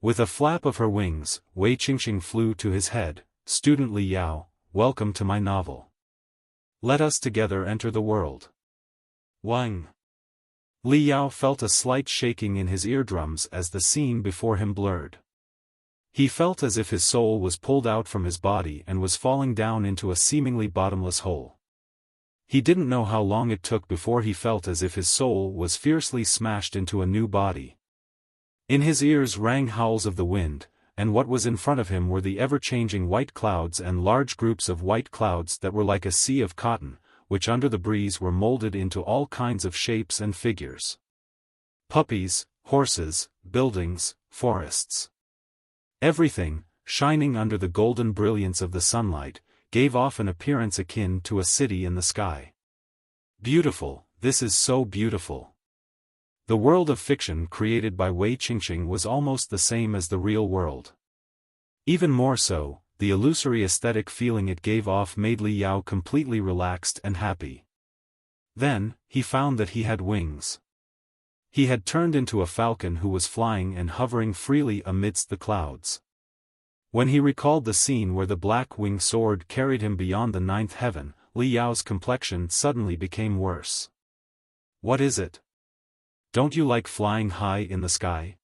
With a flap of her wings, Wei Qingqing flew to his head, Student Li Yao, welcome to my novel. Let us together enter the world. Wang. Li Yao felt a slight shaking in his eardrums as the scene before him blurred. He felt as if his soul was pulled out from his body and was falling down into a seemingly bottomless hole. He didn't know how long it took before he felt as if his soul was fiercely smashed into a new body. In his ears rang howls of the wind, and what was in front of him were the ever-changing white clouds and large groups of white clouds that were like a sea of cotton, which under the breeze were molded into all kinds of shapes and figures. Puppies, horses, buildings, forests. Everything, shining under the golden brilliance of the sunlight, gave off an appearance akin to a city in the sky. Beautiful, this is so beautiful. The world of fiction created by Wei Qingqing was almost the same as the real world. Even more so, the illusory aesthetic feeling it gave off made Li Yao completely relaxed and happy. Then, he found that he had wings. He had turned into a falcon who was flying and hovering freely amidst the clouds. When he recalled the scene where the black-winged sword carried him beyond the ninth heaven, Li Yao's complexion suddenly became worse. What is it? Don't you like flying high in the sky?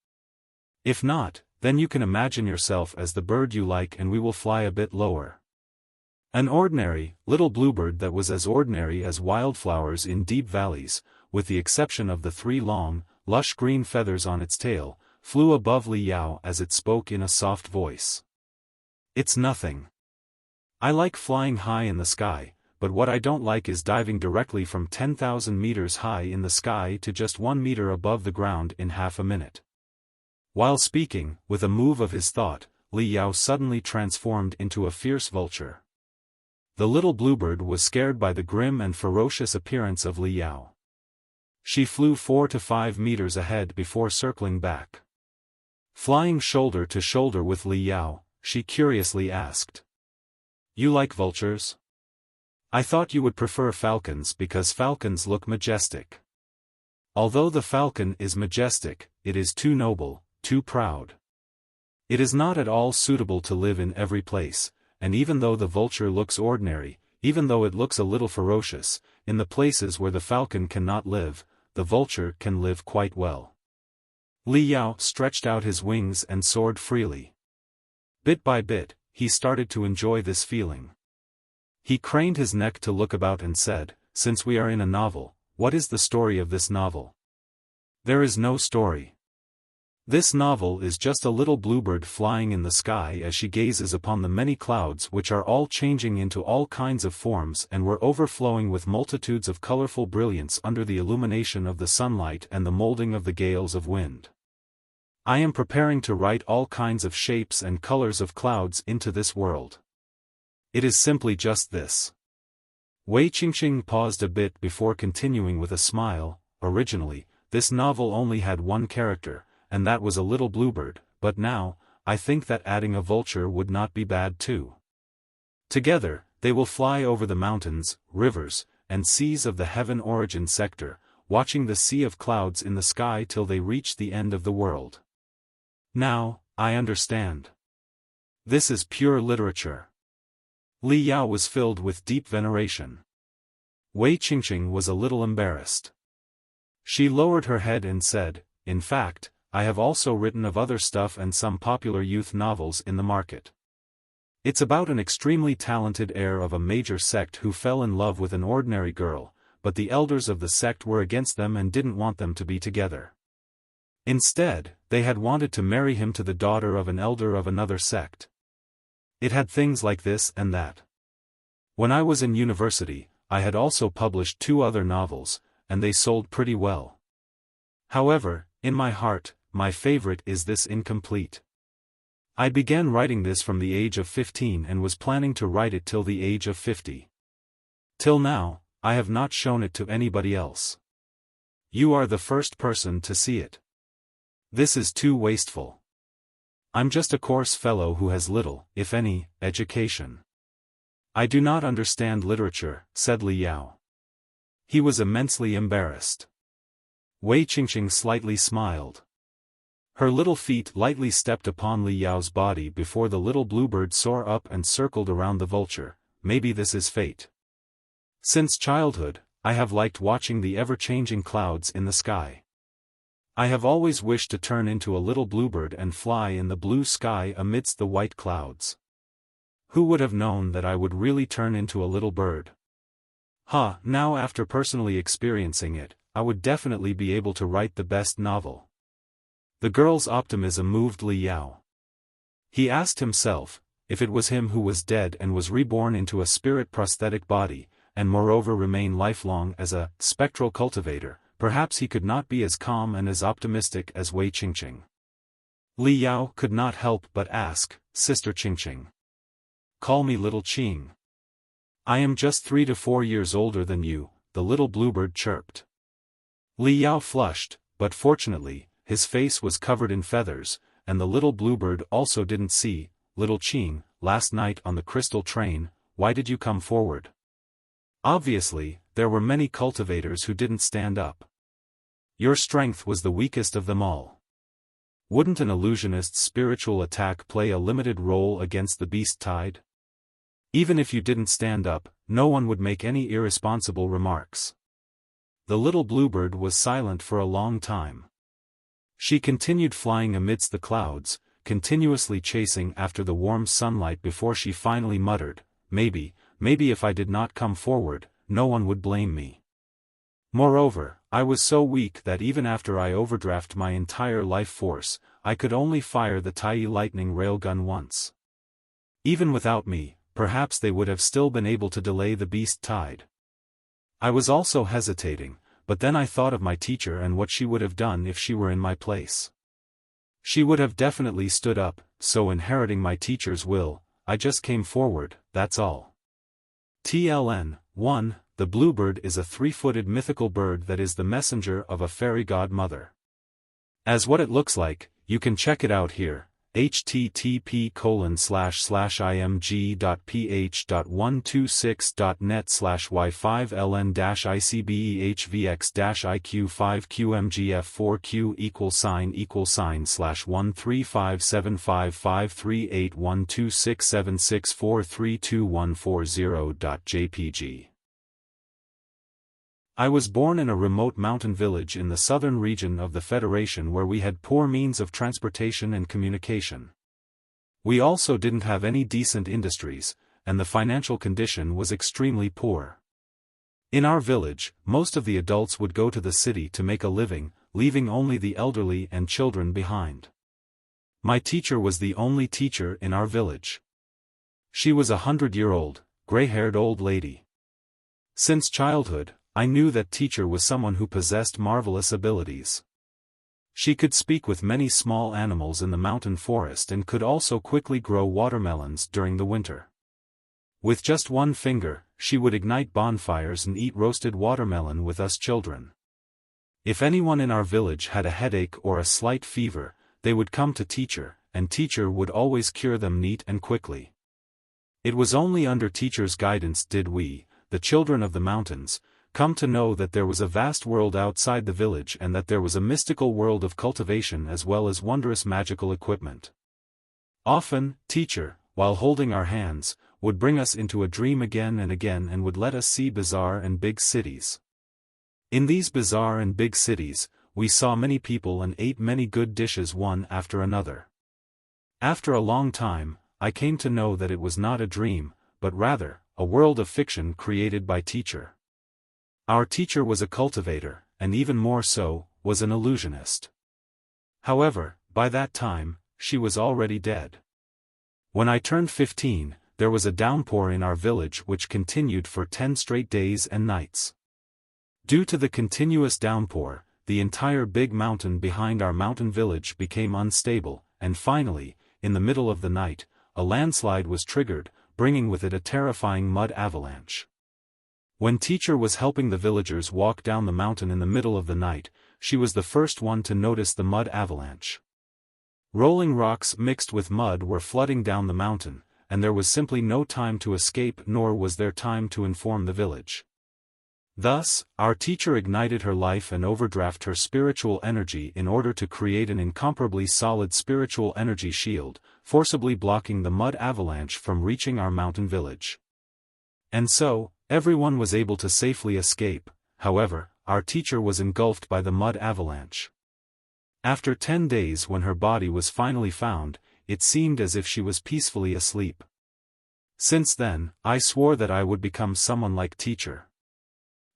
If not, then you can imagine yourself as the bird you like and we will fly a bit lower. An ordinary, little bluebird that was as ordinary as wildflowers in deep valleys, with the exception of the 3 long, lush green feathers on its tail, flew above Li Yao as it spoke in a soft voice. It's nothing. I like flying high in the sky, but what I don't like is diving directly from 10,000 meters high in the sky to just 1 meter above the ground in half a minute. While speaking, with a move of his thought, Li Yao suddenly transformed into a fierce vulture. The little bluebird was scared by the grim and ferocious appearance of Li Yao. She flew 4 to 5 meters ahead before circling back. Flying shoulder to shoulder with Li Yao, she curiously asked, "You like vultures? I thought you would prefer falcons because falcons look majestic. Although the falcon is majestic, it is too noble, too proud. It is not at all suitable to live in every place, and even though the vulture looks ordinary, even though it looks a little ferocious, in the places where the falcon cannot live, the vulture can live quite well." Li Yao stretched out his wings and soared freely. Bit by bit, he started to enjoy this feeling. He craned his neck to look about and said, "Since we are in a novel, what is the story of this novel?" "There is no story. This novel is just a little bluebird flying in the sky as she gazes upon the many clouds which are all changing into all kinds of forms and were overflowing with multitudes of colorful brilliance under the illumination of the sunlight and the molding of the gales of wind. I am preparing to write all kinds of shapes and colors of clouds into this world. It is simply just this." Wei Qingqing paused a bit before continuing with a smile. Originally, this novel only had one character, and that was a little bluebird, but now, I think that adding a vulture would not be bad too. Together, they will fly over the mountains, rivers, and seas of the heaven origin sector, watching the sea of clouds in the sky till they reach the end of the world. Now, I understand. This is pure literature. Li Yao was filled with deep veneration. Wei Qingqing was a little embarrassed. She lowered her head and said, "In fact, I have also written of other stuff and some popular youth novels in the market. It's about an extremely talented heir of a major sect who fell in love with an ordinary girl, but the elders of the sect were against them and didn't want them to be together. Instead, they had wanted to marry him to the daughter of an elder of another sect. It had things like this and that. When I was in university, I had also published 2 other novels, and they sold pretty well. However, in my heart, my favorite is this incomplete. I began writing this from the age of 15 and was planning to write it till the age of 50. Till now, I have not shown it to anybody else. You are the first person to see it. This is too wasteful. I'm just a coarse fellow who has little, if any, education. I do not understand literature," said Li Yao. He was immensely embarrassed. Wei Qingqing slightly smiled. Her little feet lightly stepped upon Li Yao's body before the little bluebird soared up and circled around the vulture. Maybe this is fate. Since childhood, I have liked watching the ever-changing clouds in the sky. I have always wished to turn into a little bluebird and fly in the blue sky amidst the white clouds. Who would have known that I would really turn into a little bird? Now after personally experiencing it, I would definitely be able to write the best novel. The girl's optimism moved Li Yao. He asked himself, if it was him who was dead and was reborn into a spirit prosthetic body, and moreover remain lifelong as a spectral cultivator, perhaps he could not be as calm and as optimistic as Wei Qingqing. Li Yao could not help but ask, Sister Qingqing. Call me Little Qing. I am just 3 to 4 years older than you, the little bluebird chirped. Li Yao flushed, but fortunately, his face was covered in feathers, and the little bluebird also didn't see. Little Qing, last night on the crystal train, why did you come forward? Obviously, there were many cultivators who didn't stand up. Your strength was the weakest of them all. Wouldn't an illusionist's spiritual attack play a limited role against the beast tide? Even if you didn't stand up, no one would make any irresponsible remarks. The little bluebird was silent for a long time. She continued flying amidst the clouds, continuously chasing after the warm sunlight before she finally muttered, maybe if I did not come forward, no one would blame me. Moreover, I was so weak that even after I overdraft my entire life force, I could only fire the Tai'e lightning railgun once. Even without me, perhaps they would have still been able to delay the beast tide. I was also hesitating, but then I thought of my teacher and what she would have done if she were in my place. She would have definitely stood up, so inheriting my teacher's will, I just came forward, that's all. TLN 1. The bluebird is a 3-footed mythical bird that is the messenger of a fairy godmother. As what it looks like, you can check it out here. http://img.ph.126.net/y5ln-icbeh-vx-iq5qmgf4q==1357553812676432140.jpg. I was born in a remote mountain village in the southern region of the Federation where we had poor means of transportation and communication. We also didn't have any decent industries, and the financial condition was extremely poor. In our village, most of the adults would go to the city to make a living, leaving only the elderly and children behind. My teacher was the only teacher in our village. She was a 100-year-old, gray-haired old lady. Since childhood, I knew that teacher was someone who possessed marvelous abilities. She could speak with many small animals in the mountain forest and could also quickly grow watermelons during the winter. With just one finger, she would ignite bonfires and eat roasted watermelon with us children. If anyone in our village had a headache or a slight fever, they would come to teacher, and teacher would always cure them neat and quickly. It was only under teacher's guidance did we, the children of the mountains, come to know that there was a vast world outside the village and that there was a mystical world of cultivation as well as wondrous magical equipment. Often, teacher, while holding our hands, would bring us into a dream again and would let us see bizarre and big cities. In these bizarre and big cities, we saw many people and ate many good dishes one after another. After a long time, I came to know that it was not a dream, but rather, a world of fiction created by teacher. Our teacher was a cultivator, and even more so, was an illusionist. However, by that time, she was already dead. When I turned 15, there was a downpour in our village which continued for 10 straight days and nights. Due to the continuous downpour, the entire big mountain behind our mountain village became unstable, and finally, in the middle of the night, a landslide was triggered, bringing with it a terrifying mud avalanche. When teacher was helping the villagers walk down the mountain in the middle of the night, she was the first one to notice the mud avalanche. Rolling rocks mixed with mud were flooding down the mountain, and there was simply no time to escape nor was there time to inform the village. Thus, our teacher ignited her life and overdraft her spiritual energy in order to create an incomparably solid spiritual energy shield, forcibly blocking the mud avalanche from reaching our mountain village. And so, everyone was able to safely escape. However, our teacher was engulfed by the mud avalanche. After 10 days when her body was finally found, it seemed as if she was peacefully asleep. Since then, I swore that I would become someone like teacher.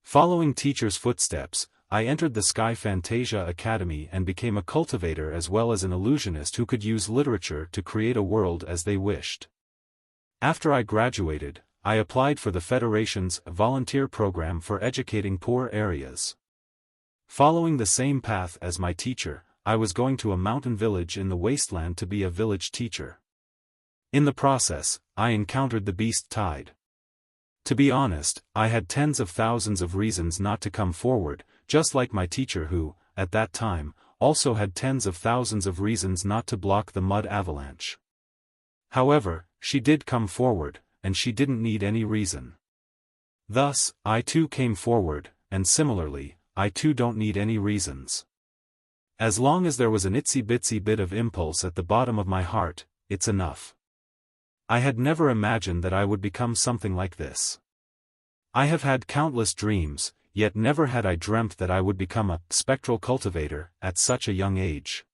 Following teacher's footsteps, I entered the Sky Fantasia Academy and became a cultivator as well as an illusionist who could use literature to create a world as they wished. After I graduated, I applied for the Federation's volunteer program for educating poor areas. Following the same path as my teacher, I was going to a mountain village in the Wasteland to be a village teacher. In the process, I encountered the beast Tai'e. To be honest, I had tens of thousands of reasons not to come forward, just like my teacher who, at that time, also had tens of thousands of reasons not to block the mud avalanche. However, she did come forward, and she didn't need any reason. Thus, I too came forward, and similarly, I too don't need any reasons. As long as there was an itsy-bitsy bit of impulse at the bottom of my heart, it's enough. I had never imagined that I would become something like this. I have had countless dreams, yet never had I dreamt that I would become a spectral cultivator at such a young age.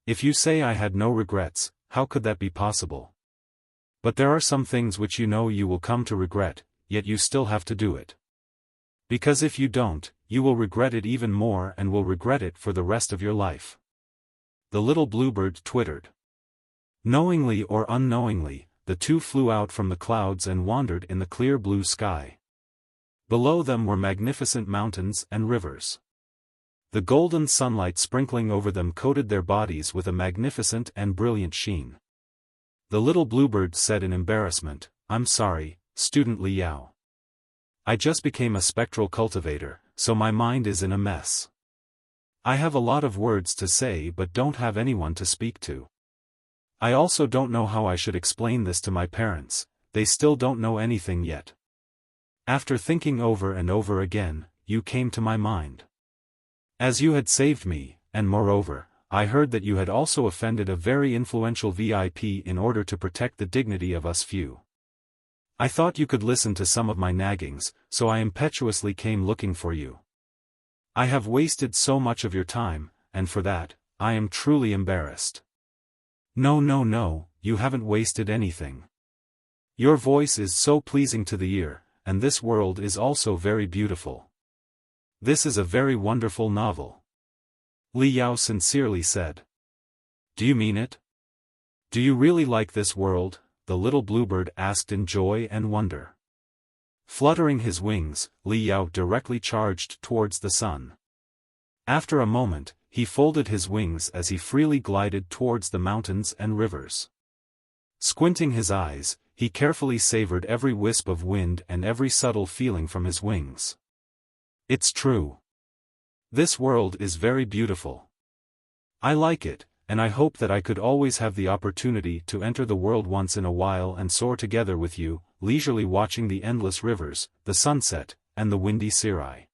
If you say I had no regrets, how could that be possible? But there are some things which you know you will come to regret, yet you still have to do it. Because if you don't, you will regret it even more and will regret it for the rest of your life. The little bluebird twittered. Knowingly or unknowingly, the two flew out from the clouds and wandered in the clear blue sky. Below them were magnificent mountains and rivers. The golden sunlight sprinkling over them coated their bodies with a magnificent and brilliant sheen. The little bluebird said in embarrassment, "I'm sorry, Student Liao. I just became a spectral cultivator, so my mind is in a mess. I have a lot of words to say but don't have anyone to speak to. I also don't know how I should explain this to my parents, they still don't know anything yet. After thinking over and over again, you came to my mind. As you had saved me, and moreover, I heard that you had also offended a very influential VIP in order to protect the dignity of us few. I thought you could listen to some of my naggings, so I impetuously came looking for you. I have wasted so much of your time, and for that, I am truly embarrassed." No, you haven't wasted anything. Your voice is so pleasing to the ear, and this world is also very beautiful. This is a very wonderful novel. Li Yao sincerely said. "Do you mean it? Do you really like this world?" the little bluebird asked in joy and wonder. Fluttering his wings, Li Yao directly charged towards the sun. After a moment, he folded his wings as he freely glided towards the mountains and rivers. Squinting his eyes, he carefully savored every wisp of wind and every subtle feeling from his wings. It's true. This world is very beautiful. I like it, and I hope that I could always have the opportunity to enter the world once in a while and soar together with you, leisurely watching the endless rivers, the sunset, and the windy Sirai.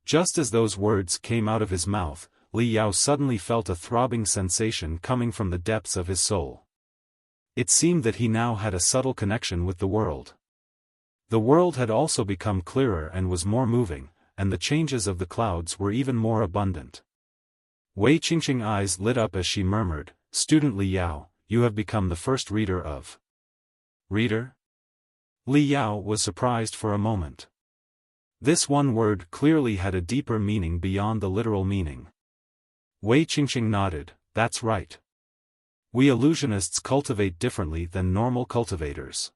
Just as those words came out of his mouth, Li Yao suddenly felt a throbbing sensation coming from the depths of his soul. It seemed that he now had a subtle connection with the world. The world had also become clearer and was more moving, and the changes of the clouds were even more abundant. Wei Qingqing eyes lit up as she murmured, "Student Li Yao, you have become the first reader of..." Reader? Li Yao was surprised for a moment. This one word clearly had a deeper meaning beyond the literal meaning. Wei Qingqing nodded, "That's right. We illusionists cultivate differently than normal cultivators.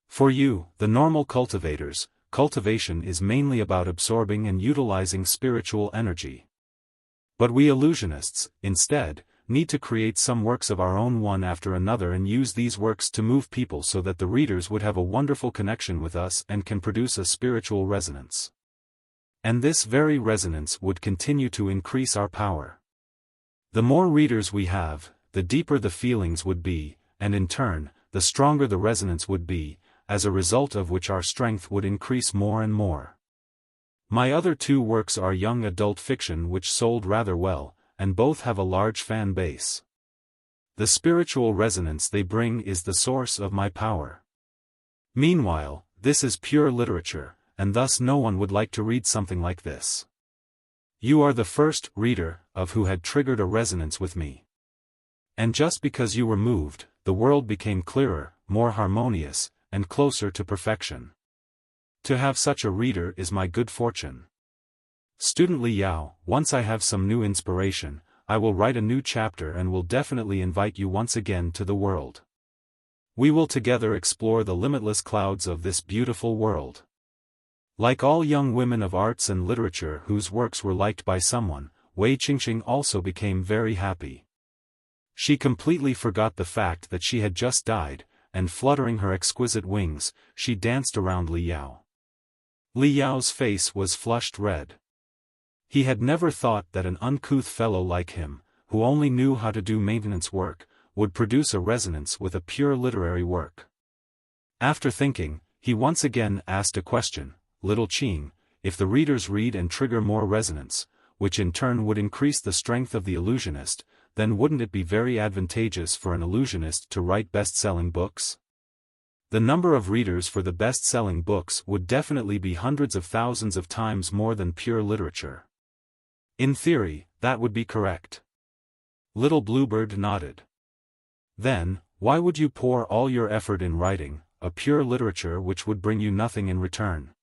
For you, the normal cultivators, cultivation is mainly about absorbing and utilizing spiritual energy. But we illusionists, instead, need to create some works of our own one after another and use these works to move people so that the readers would have a wonderful connection with us and can produce a spiritual resonance. And this very resonance would continue to increase our power. The more readers we have, the deeper the feelings would be, and in turn, the stronger the resonance would be, as a result of which our strength would increase more and more. My other two works are young adult fiction which sold rather well, and both have a large fan base. The spiritual resonance they bring is the source of my power. Meanwhile, this is pure literature, and thus no one would like to read something like this. You are the first reader of who had triggered a resonance with me. And just because you were moved, the world became clearer, more harmonious, and closer to perfection. To have such a reader is my good fortune. Student Li Yao, once I have some new inspiration, I will write a new chapter and will definitely invite you once again to the world. We will together explore the limitless clouds of this beautiful world. Like all young women of arts and literature whose works were liked by someone, Wei Qingqing also became very happy. She completely forgot the fact that she had just died, and fluttering her exquisite wings, she danced around Li Yao. Li Yao's face was flushed red. He had never thought that an uncouth fellow like him, who only knew how to do maintenance work, would produce a resonance with a pure literary work. After thinking, he once again asked a question, "Little Qing, if the readers read and trigger more resonance, which in turn would increase the strength of the illusionist, then wouldn't it be very advantageous for an illusionist to write best-selling books? The number of readers for the best-selling books would definitely be hundreds of thousands of times more than pure literature." In theory, that would be correct. Little Bluebird nodded. Then, why would you pour all your effort in writing a pure literature which would bring you nothing in return?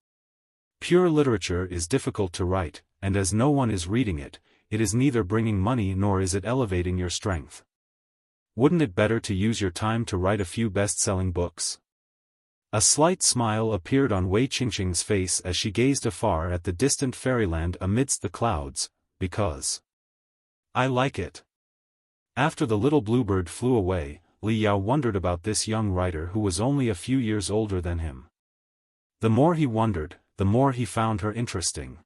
Pure literature is difficult to write, and as no one is reading it, it is neither bringing money nor is it elevating your strength. Wouldn't it better to use your time to write a few best-selling books? A slight smile appeared on Wei Qingqing's face as she gazed afar at the distant fairyland amidst the clouds, because I like it. After the little Bluebird flew away, Li Yao wondered about this young writer who was only a few years older than him. The more he wondered, the more he found her interesting.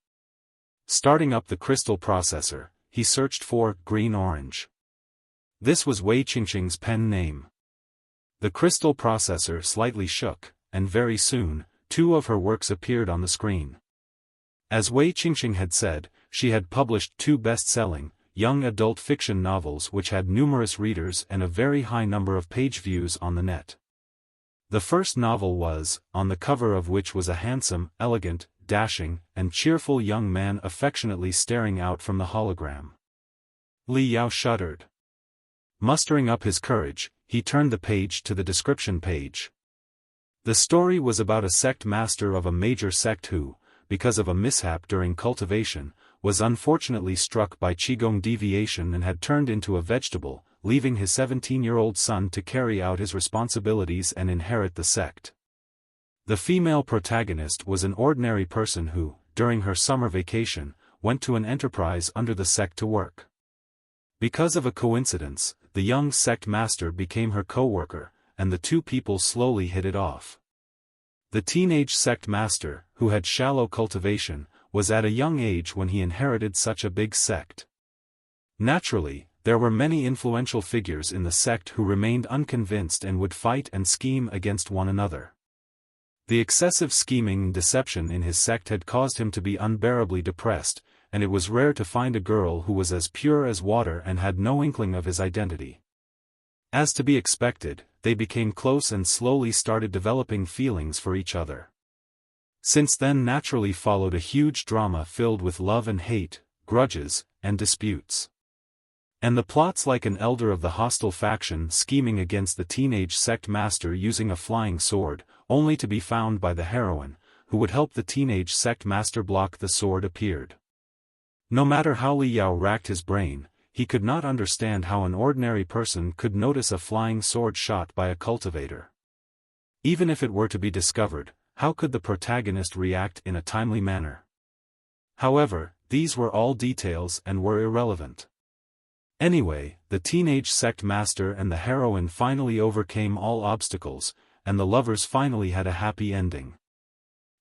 Starting up the crystal processor, he searched for green-orange. This was Wei Qingqing's pen name. The crystal processor slightly shook, and very soon, 2 of her works appeared on the screen. As Wei Qingqing had said, she had published 2 best-selling, young adult fiction novels which had numerous readers and a very high number of page views on the net. The first novel was, on the cover of which was a handsome, elegant, dashing, and cheerful young man affectionately staring out from the hologram. Li Yao shuddered. Mustering up his courage, he turned the page to the description page. The story was about a sect master of a major sect who, because of a mishap during cultivation, was unfortunately struck by Qigong deviation and had turned into a vegetable, leaving his 17-year-old son to carry out his responsibilities and inherit the sect. The female protagonist was an ordinary person who, during her summer vacation, went to an enterprise under the sect to work. Because of a coincidence, the young sect master became her co-worker, and the 2 people slowly hit it off. The teenage sect master, who had shallow cultivation, was at a young age when he inherited such a big sect. Naturally, there were many influential figures in the sect who remained unconvinced and would fight and scheme against one another. The excessive scheming and deception in his sect had caused him to be unbearably depressed, and it was rare to find a girl who was as pure as water and had no inkling of his identity. As to be expected, they became close and slowly started developing feelings for each other. Since then naturally followed a huge drama filled with love and hate, grudges, and disputes. And the plots like an elder of the hostile faction scheming against the teenage sect master using a flying sword, only to be found by the heroine, who would help the teenage sect master block the sword appeared. No matter how Li Yao racked his brain, he could not understand how an ordinary person could notice a flying sword shot by a cultivator. Even if it were to be discovered, how could the protagonist react in a timely manner? However, these were all details and were irrelevant. Anyway, the teenage sect master and the heroine finally overcame all obstacles, and the lovers finally had a happy ending.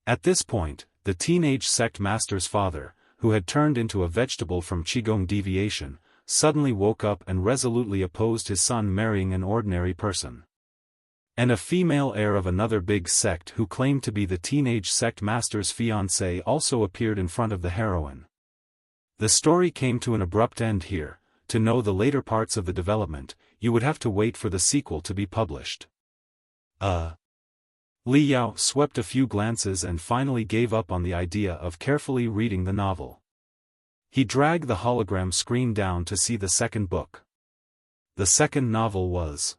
At this point, the teenage sect master's father, who had turned into a vegetable from Qigong deviation, suddenly woke up and resolutely opposed his son marrying an ordinary person. And a female heir of another big sect who claimed to be the teenage sect master's fiancée also appeared in front of the heroine. The story came to an abrupt end here. To know the later parts of the development, you would have to wait for the sequel to be published. Li Yao swept a few glances and finally gave up on the idea of carefully reading the novel. He dragged the hologram screen down to see the second book. The second novel was.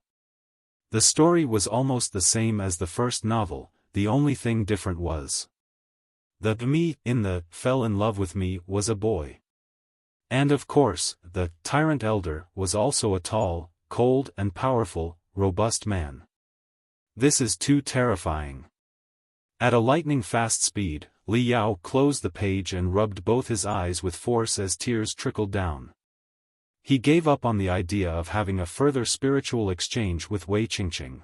The story was almost the same as the first novel, the only thing different was the me in the fell in love with me was a boy. And of course, the tyrant elder was also a tall, cold and powerful, robust man. This is too terrifying. At a lightning-fast speed, Li Yao closed the page and rubbed both his eyes with force as tears trickled down. He gave up on the idea of having a further spiritual exchange with Wei Qingqing.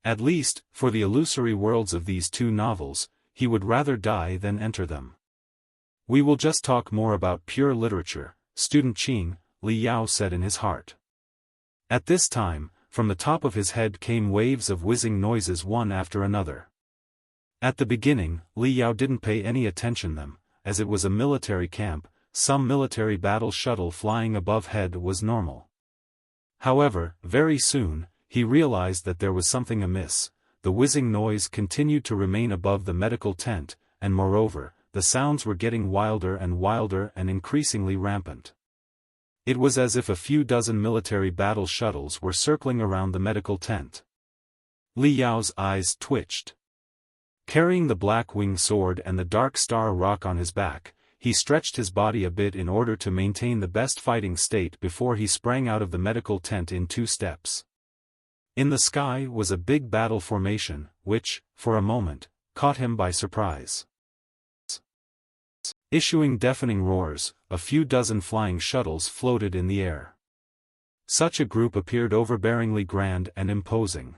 At least, for the illusory worlds of these two novels, he would rather die than enter them. We will just talk more about pure literature, student Qing, Li Yao said in his heart. At this time, from the top of his head came waves of whizzing noises one after another. At the beginning, Li Yao didn't pay any attention to them, as it was a military camp. Some military battle shuttle flying above head was normal. However, very soon, he realized that there was something amiss. The whizzing noise continued to remain above the medical tent, and moreover, the sounds were getting wilder and increasingly rampant. It was as if a few dozen military battle shuttles were circling around the medical tent. Li Yao's eyes twitched. Carrying the black wing sword and the dark star rock on his back, he stretched his body a bit in order to maintain the best fighting state before he sprang out of the medical tent in 2 steps. In the sky was a big battle formation, which, for a moment, caught him by surprise. Issuing deafening roars, a few dozen flying shuttles floated in the air. Such a group appeared overbearingly grand and imposing.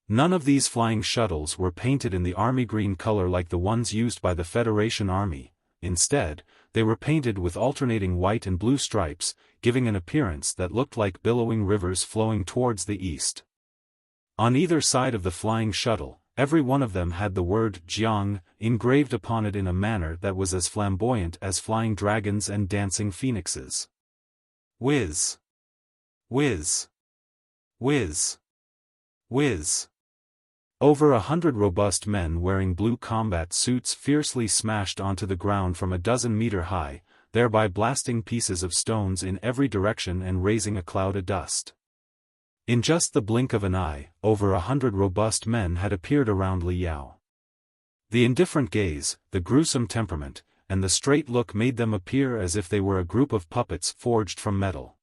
None of these flying shuttles were painted in the army green color like the ones used by the Federation Army. Instead, they were painted with alternating white and blue stripes, giving an appearance that looked like billowing rivers flowing towards the east. On either side of the flying shuttle, every one of them had the word Jiang engraved upon it in a manner that was as flamboyant as flying dragons and dancing phoenixes. Whiz! Whiz! Whiz! Whiz! Over 100 robust men wearing blue combat suits fiercely smashed onto the ground from a dozen meter high, thereby blasting pieces of stones in every direction and raising a cloud of dust. In just the blink of an eye, over 100 robust men had appeared around Li Yao. The indifferent gaze, the gruesome temperament, and the straight look made them appear as if they were a group of puppets forged from metal.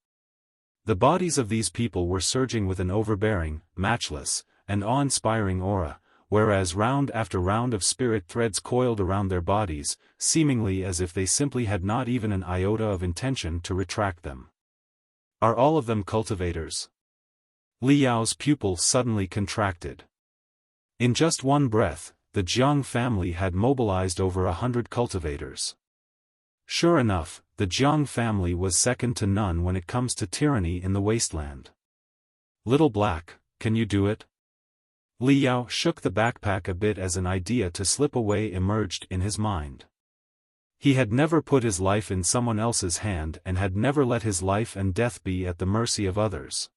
The bodies of these people were surging with an overbearing, matchless, and awe-inspiring aura, whereas round after round of spirit threads coiled around their bodies, seemingly as if they simply had not even an iota of intention to retract them. Are all of them cultivators? Li Yao's pupil suddenly contracted. In just one breath, the Jiang family had mobilized over 100 cultivators. Sure enough, the Jiang family was second to none when it comes to tyranny in the Wasteland. Little Black, can you do it? Li Yao shook the backpack a bit as an idea to slip away emerged in his mind. He had never put his life in someone else's hand and had never let his life and death be at the mercy of others.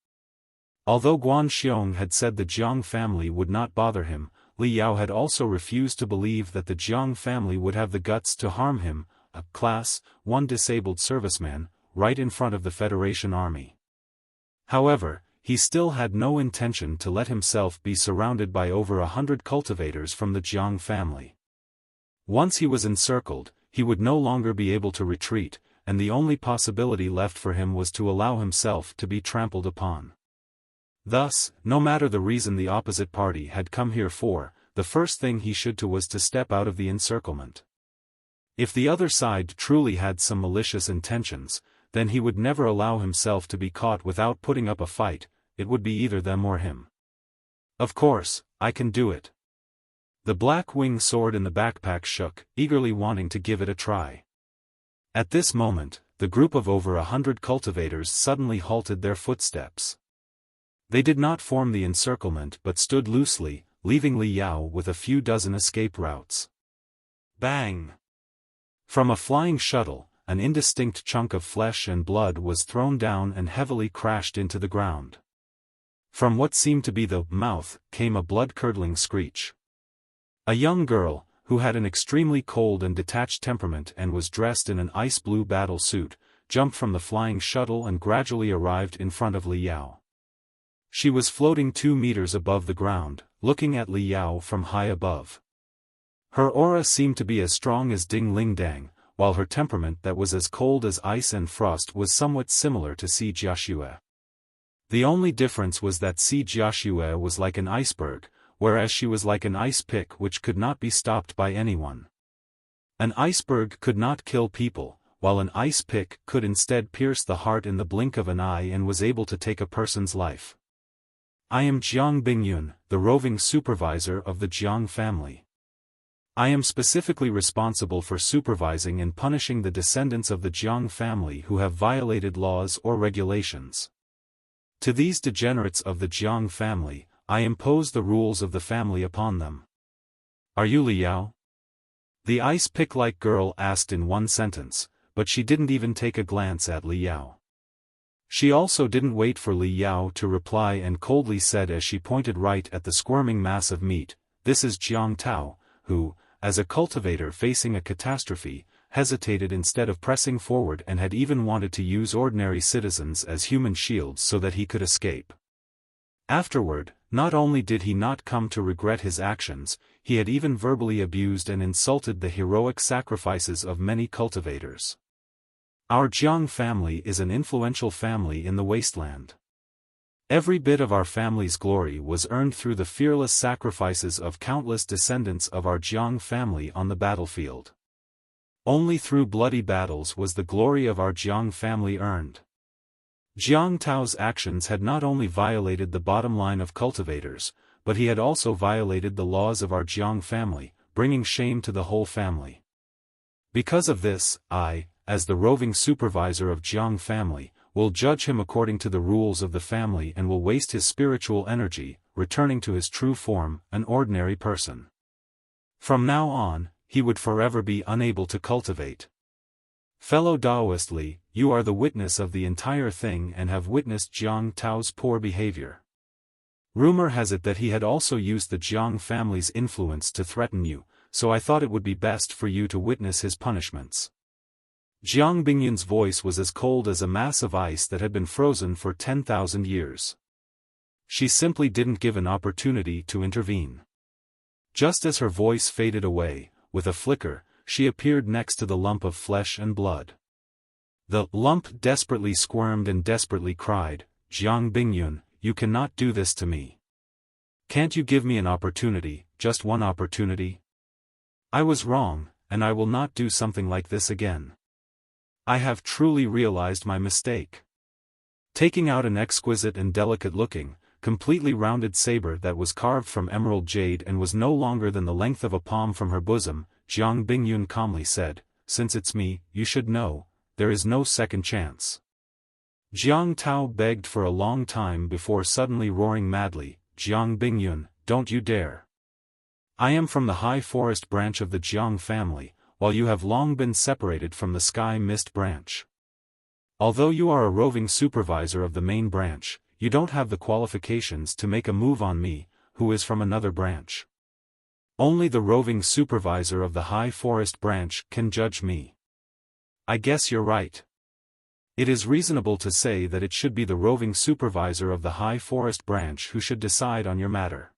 Although Guan Xiong had said the Jiang family would not bother him, Li Yao had also refused to believe that the Jiang family would have the guts to harm him, a Class 1 disabled serviceman, right in front of the Federation Army. However, he still had no intention to let himself be surrounded by over 100 cultivators from the Jiang family. Once he was encircled, he would no longer be able to retreat, and the only possibility left for him was to allow himself to be trampled upon. Thus, no matter the reason the opposite party had come here for, the first thing he should do was to step out of the encirclement. If the other side truly had some malicious intentions, then he would never allow himself to be caught without putting up a fight. It would be either them or him. Of course, I can do it. The black wing sword in the backpack shook, eagerly wanting to give it a try. At this moment, the group of over 100 cultivators suddenly halted their footsteps. They did not form the encirclement but stood loosely, leaving Li Yao with a few dozen escape routes. Bang! From a flying shuttle, an indistinct chunk of flesh and blood was thrown down and heavily crashed into the ground. From what seemed to be the mouth came a blood-curdling screech. A young girl, who had an extremely cold and detached temperament and was dressed in an ice-blue battle suit, jumped from the flying shuttle and gradually arrived in front of Li Yao. She was floating 2 meters above the ground, looking at Li Yao from high above. Her aura seemed to be as strong as Ding Ling Dang, while her temperament that was as cold as ice and frost was somewhat similar to Si Jiaxue. The only difference was that Si Jiaxue was like an iceberg, whereas she was like an ice pick which could not be stopped by anyone. An iceberg could not kill people, while an ice pick could instead pierce the heart in the blink of an eye and was able to take a person's life. I am Jiang Bingyun, the roving supervisor of the Jiang family. I am specifically responsible for supervising and punishing the descendants of the Jiang family who have violated laws or regulations. To these degenerates of the Jiang family, I impose the rules of the family upon them. Are you Li Yao? The ice pick-like girl asked in one sentence, but she didn't even take a glance at Li Yao. She also didn't wait for Li Yao to reply and coldly said as she pointed right at the squirming mass of meat, "This is Jiang Tao, who, as a cultivator facing a catastrophe, hesitated instead of pressing forward and had even wanted to use ordinary citizens as human shields so that he could escape." Afterward, not only did he not come to regret his actions, he had even verbally abused and insulted the heroic sacrifices of many cultivators. Our Jiang family is an influential family in the Wasteland. Every bit of our family's glory was earned through the fearless sacrifices of countless descendants of our Jiang family on the battlefield. Only through bloody battles was the glory of our Jiang family earned. Jiang Tao's actions had not only violated the bottom line of cultivators, but he had also violated the laws of our Jiang family, bringing shame to the whole family. Because of this, I, as the roving supervisor of Jiang family, will judge him according to the rules of the family and will waste his spiritual energy, returning to his true form, an ordinary person. From now on, he would forever be unable to cultivate. Fellow Taoist Li, you are the witness of the entire thing and have witnessed Jiang Tao's poor behavior. Rumor has it that he had also used the Jiang family's influence to threaten you, so I thought it would be best for you to witness his punishments. Jiang Bingyun's voice was as cold as a mass of ice that had been frozen for 10,000 years. She simply didn't give an opportunity to intervene. Just as her voice faded away, with a flicker, she appeared next to the lump of flesh and blood. The lump desperately squirmed and desperately cried, "Jiang Bingyun, you cannot do this to me. Can't you give me an opportunity, just one opportunity? I was wrong, and I will not do something like this again. I have truly realized my mistake." Taking out an exquisite and delicate-looking, completely rounded saber that was carved from emerald jade and was no longer than the length of a palm from her bosom, Jiang Bingyun calmly said, "Since it's me, you should know, there is no second chance." Jiang Tao begged for a long time before suddenly roaring madly, "Jiang Bingyun, don't you dare. I am from the high forest branch of the Jiang family, while you have long been separated from the sky mist branch. Although you are a roving supervisor of the main branch, you don't have the qualifications to make a move on me, who is from another branch. Only the roving supervisor of the high forest branch can judge me. I guess you're right. It is reasonable to say that it should be the roving supervisor of the high forest branch who should decide on your matter.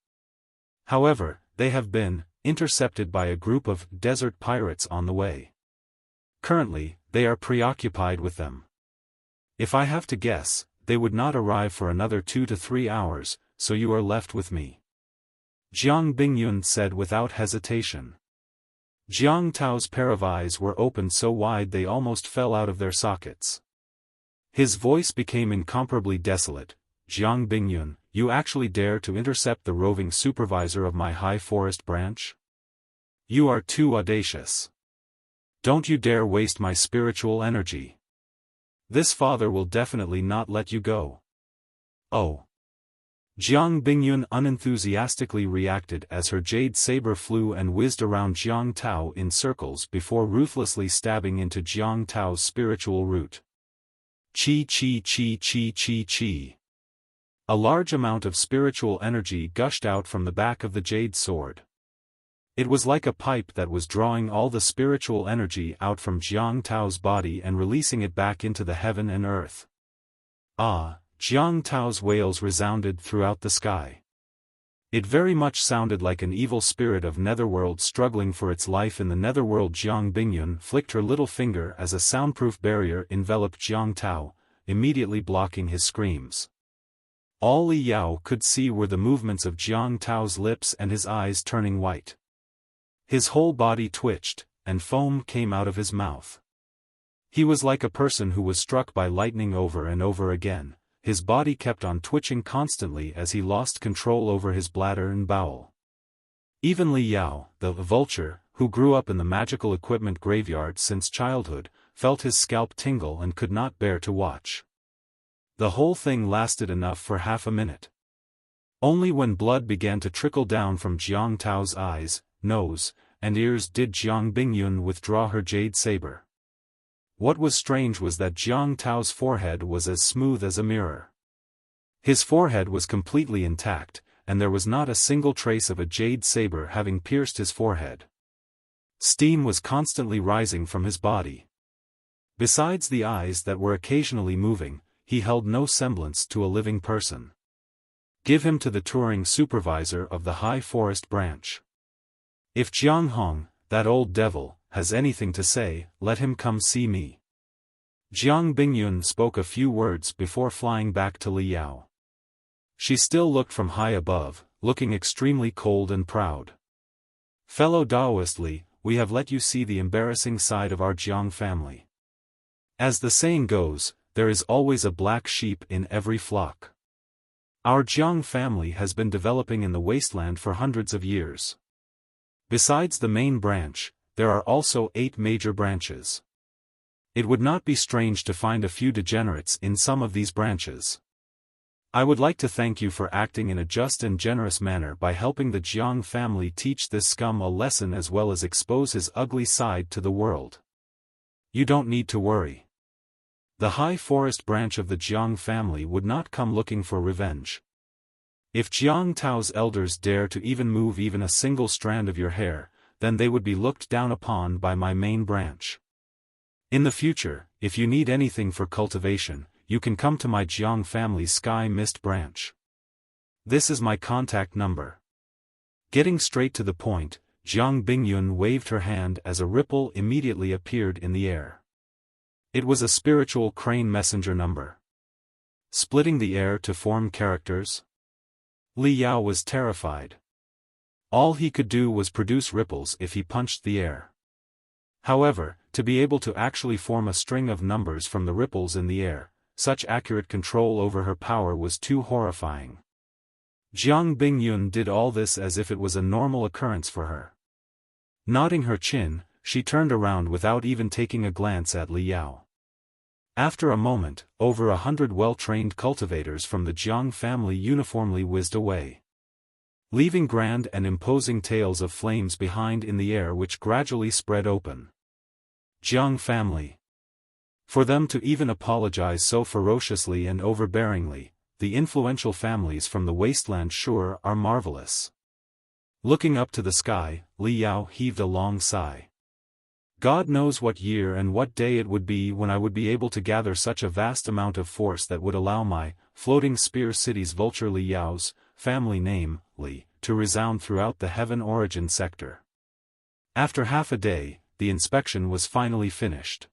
However, they have been intercepted by a group of desert pirates on the way. Currently, they are preoccupied with them. If I have to guess, they would not arrive for another 2 to 3 hours, so you are left with me," Jiang Bingyun said without hesitation. Jiang Tao's pair of eyes were opened so wide they almost fell out of their sockets. His voice became incomparably desolate. "Jiang Bingyun, you actually dare to intercept the roving supervisor of my high forest branch? You are too audacious. Don't you dare waste my spiritual energy. This father will definitely not let you go." "Oh." Jiang Bingyun unenthusiastically reacted as her jade saber flew and whizzed around Jiang Tao in circles before ruthlessly stabbing into Jiang Tao's spiritual root. Chi chi chi chi chi chi. A large amount of spiritual energy gushed out from the back of the jade sword. It was like a pipe that was drawing all the spiritual energy out from Jiang Tao's body and releasing it back into the heaven and earth. Ah, Jiang Tao's wails resounded throughout the sky. It very much sounded like an evil spirit of Netherworld struggling for its life in the Netherworld. Jiang Bingyun flicked her little finger as a soundproof barrier enveloped Jiang Tao, immediately blocking his screams. All Li Yao could see were the movements of Jiang Tao's lips and his eyes turning white. His whole body twitched, and foam came out of his mouth. He was like a person who was struck by lightning over and over again. His body kept on twitching constantly as he lost control over his bladder and bowel. Even Li Yao, the vulture, who grew up in the magical equipment graveyard since childhood, felt his scalp tingle and could not bear to watch. The whole thing lasted enough for half a minute. Only when blood began to trickle down from Jiang Tao's eyes, nose, and ears did Jiang Bingyun withdraw her jade saber. What was strange was that Jiang Tao's forehead was as smooth as a mirror. His forehead was completely intact, and there was not a single trace of a jade saber having pierced his forehead. Steam was constantly rising from his body. Besides the eyes that were occasionally moving, he held no semblance to a living person. Give him to the touring supervisor of the High Forest branch. If Jiang Hong, that old devil, has anything to say, let him come see me. Jiang Bingyun spoke a few words before flying back to Li Yao. She still looked from high above, looking extremely cold and proud. Fellow Daoist Li, we have let you see the embarrassing side of our Jiang family. As the saying goes, there is always a black sheep in every flock. Our Jiang family has been developing in the Wasteland for hundreds of years. Besides the main branch, there are also 8 major branches. It would not be strange to find a few degenerates in some of these branches. I would like to thank you for acting in a just and generous manner by helping the Jiang family teach this scum a lesson as well as expose his ugly side to the world. You don't need to worry. The High Forest branch of the Jiang family would not come looking for revenge. If Jiang Tao's elders dare to even move even a single strand of your hair, then they would be looked down upon by my main branch. In the future, if you need anything for cultivation, you can come to my Jiang family's Sky Mist branch. This is my contact number. Getting straight to the point, Jiang Bingyun waved her hand as a ripple immediately appeared in the air. It was a spiritual crane messenger number. Splitting the air to form characters? Li Yao was terrified. All he could do was produce ripples if he punched the air. However, to be able to actually form a string of numbers from the ripples in the air, such accurate control over her power was too horrifying. Jiang Bingyun did all this as if it was a normal occurrence for her. Nodding her chin, she turned around without even taking a glance at Li Yao. After a moment, over 100 well-trained cultivators from the Jiang family uniformly whizzed away, leaving grand and imposing tails of flames behind in the air which gradually spread open. Jiang family. For them to even apologize so ferociously and overbearingly, the influential families from the Wasteland sure are marvelous. Looking up to the sky, Li Yao heaved a long sigh. God knows what year and what day it would be when I would be able to gather such a vast amount of force that would allow my floating spear city's vulture Li Yao's family name, Li, to resound throughout the heaven origin sector. After half a day, the inspection was finally finished.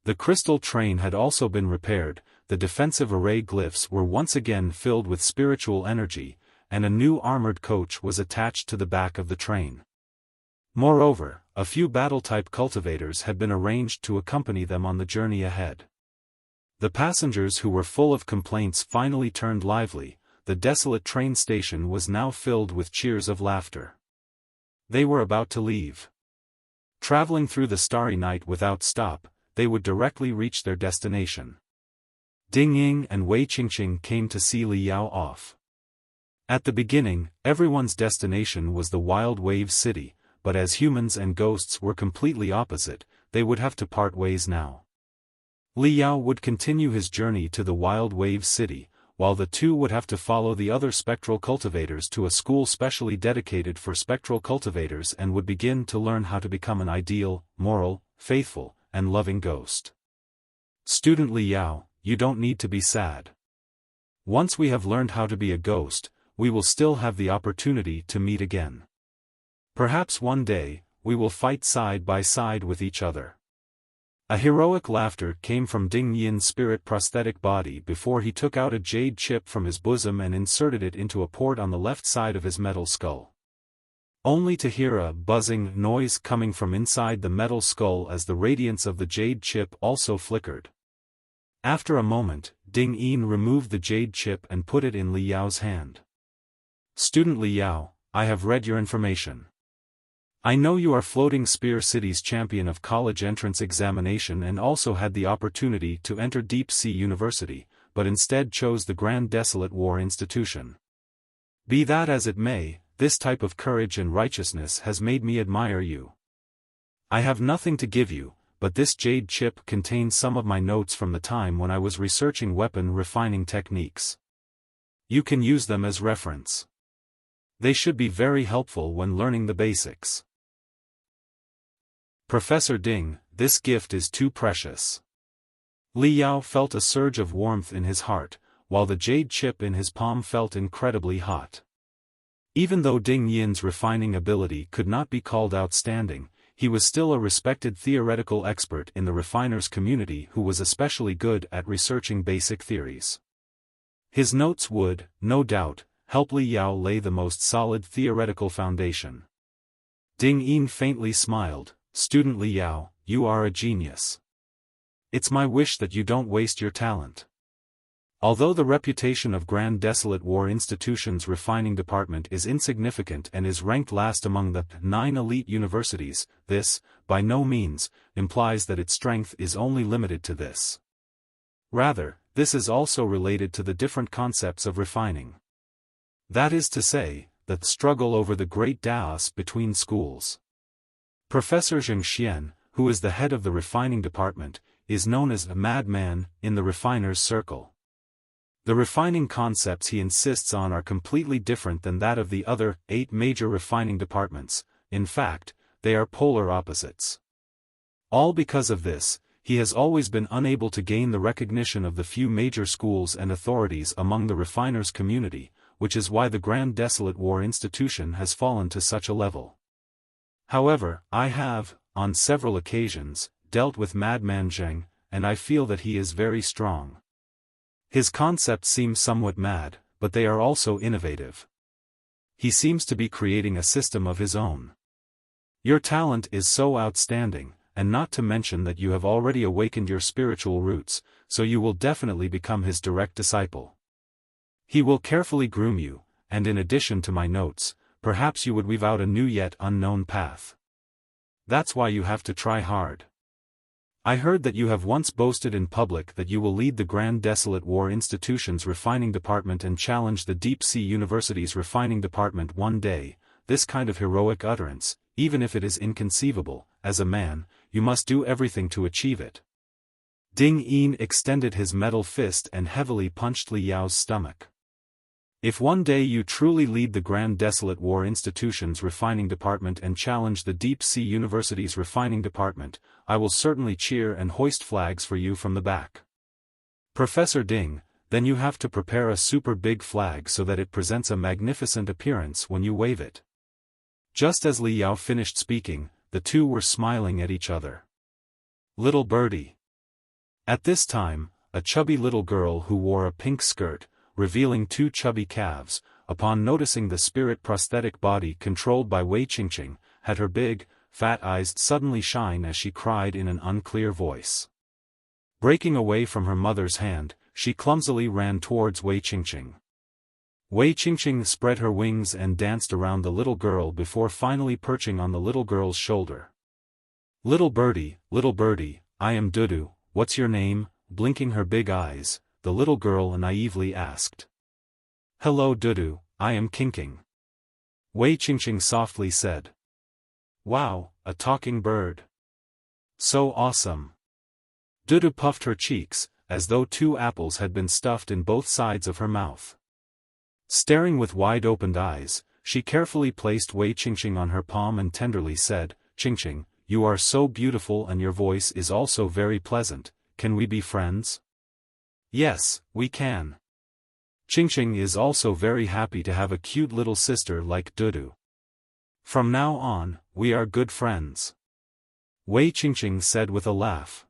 The crystal train had also been repaired, the defensive array glyphs were once again filled with spiritual energy, and a new armored coach was attached to the back of the train. Moreover, a few battle-type cultivators had been arranged to accompany them on the journey ahead. The passengers who were full of complaints finally turned lively. The desolate train station was now filled with cheers of laughter. They were about to leave. Traveling through the starry night without stop, they would directly reach their destination. Ding Ying and Wei Qingqing came to see Li Yao off. At the beginning, everyone's destination was the Wild Wave City, but as humans and ghosts were completely opposite, they would have to part ways now. Li Yao would continue his journey to the Wild Wave City, while the two would have to follow the other spectral cultivators to a school specially dedicated for spectral cultivators and would begin to learn how to become an ideal, moral, faithful, and loving ghost. Student Li Yao, you don't need to be sad. Once we have learned how to be a ghost, we will still have the opportunity to meet again. Perhaps one day, we will fight side by side with each other. A heroic laughter came from Ding Yin's spirit prosthetic body before he took out a jade chip from his bosom and inserted it into a port on the left side of his metal skull. Only to hear a buzzing noise coming from inside the metal skull as the radiance of the jade chip also flickered. After a moment, Ding Yin removed the jade chip and put it in Li Yao's hand. "Student Li Yao, I have read your information. I know you are Floating Spear City's champion of college entrance examination and also had the opportunity to enter Deep Sea University, but instead chose the Grand Desolate War Institution. Be that as it may, this type of courage and righteousness has made me admire you. I have nothing to give you, but this jade chip contains some of my notes from the time when I was researching weapon refining techniques. You can use them as reference. They should be very helpful when learning the basics." "Professor Ding, this gift is too precious." Li Yao felt a surge of warmth in his heart, while the jade chip in his palm felt incredibly hot. Even though Ding Yin's refining ability could not be called outstanding, he was still a respected theoretical expert in the refiners community who was especially good at researching basic theories. His notes would, no doubt, help Li Yao lay the most solid theoretical foundation. Ding Yin faintly smiled. "Student Li Yao, you are a genius. It's my wish that you don't waste your talent." Although the reputation of Grand Desolate War Institution's refining department is insignificant and is ranked last among the 9 elite universities, this, by no means, implies that its strength is only limited to this. Rather, this is also related to the different concepts of refining. That is to say, the struggle over the great dais between schools. Professor Zheng Xian, who is the head of the refining department, is known as a madman in the refiners' circle. The refining concepts he insists on are completely different than that of the other 8 major refining departments. In fact, they are polar opposites. All because of this, he has always been unable to gain the recognition of the few major schools and authorities among the refiners' community, which is why the Grand Desolate War Institution has fallen to such a level. However, I have, on several occasions, dealt with Madman Zheng, and I feel that he is very strong. His concepts seem somewhat mad, but they are also innovative. He seems to be creating a system of his own. Your talent is so outstanding, and not to mention that you have already awakened your spiritual roots, so you will definitely become his direct disciple. He will carefully groom you, and in addition to my notes, perhaps you would weave out a new yet unknown path. That's why you have to try hard. I heard that you have once boasted in public that you will lead the Grand Desolate War Institution's refining department and challenge the Deep Sea University's refining department one day. This kind of heroic utterance, even if it is inconceivable, as a man, you must do everything to achieve it. Ding Yin extended his metal fist and heavily punched Li Yao's stomach. If one day you truly lead the Grand Desolate War Institution's refining department and challenge the Deep Sea University's refining department, I will certainly cheer and hoist flags for you from the back. Professor Ding, then you have to prepare a super big flag so that it presents a magnificent appearance when you wave it. Just as Li Yao finished speaking, the two were smiling at each other. Little birdie. At this time, a chubby little girl who wore a pink skirt, revealing 2 chubby calves, upon noticing the spirit prosthetic body controlled by Wei Qingqing, had her big, fat eyes suddenly shine as she cried in an unclear voice. Breaking away from her mother's hand, she clumsily ran towards Wei Qingqing. Wei Qingqing spread her wings and danced around the little girl before finally perching on the little girl's shoulder. Little birdie, I am Dudu, what's your name?" Blinking her big eyes, the little girl naively asked. "Hello Dudu, I am Qingqing." Wei Qingqing softly said. "Wow, a talking bird. So awesome." Dudu puffed her cheeks, as though 2 apples had been stuffed in both sides of her mouth. Staring with wide-opened eyes, she carefully placed Wei Qingqing on her palm and tenderly said, "Qingqing, you are so beautiful and your voice is also very pleasant, can we be friends?" "Yes, we can." Qingqing is also very happy to have a cute little sister like Dudu. "From now on, we are good friends," Wei Qingqing said with a laugh.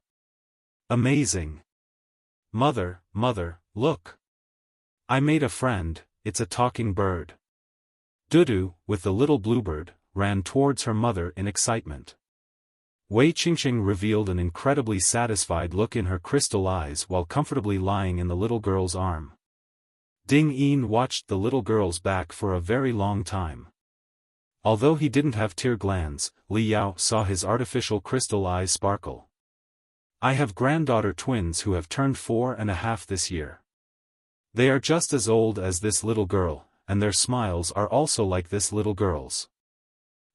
Amazing! Mother, look! I made a friend, it's a talking bird. Dudu, with the little Bluebird, ran towards her mother in excitement. Wei Qingqing revealed an incredibly satisfied look in her crystal eyes while comfortably lying in the little girl's arm. Ding Yin watched the little girl's back for a very long time. Although he didn't have tear glands, Li Yao saw his artificial crystal eyes sparkle. I have granddaughter twins who have turned 4.5 this year. They are just as old as this little girl, and their smiles are also like this little girl's.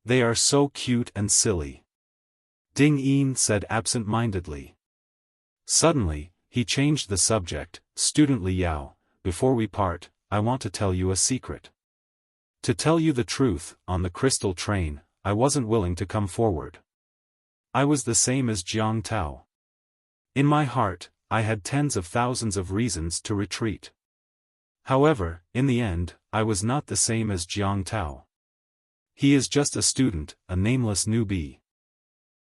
They are so cute and silly. Ding Yin said absent-mindedly. Suddenly, he changed the subject. Student Li Yao, before we part, I want to tell you a secret. To tell you the truth, on the crystal train, I wasn't willing to come forward. I was the same as Jiang Tao. In my heart, I had tens of thousands of reasons to retreat. However, in the end, I was not the same as Jiang Tao. He is just a student, a nameless newbie.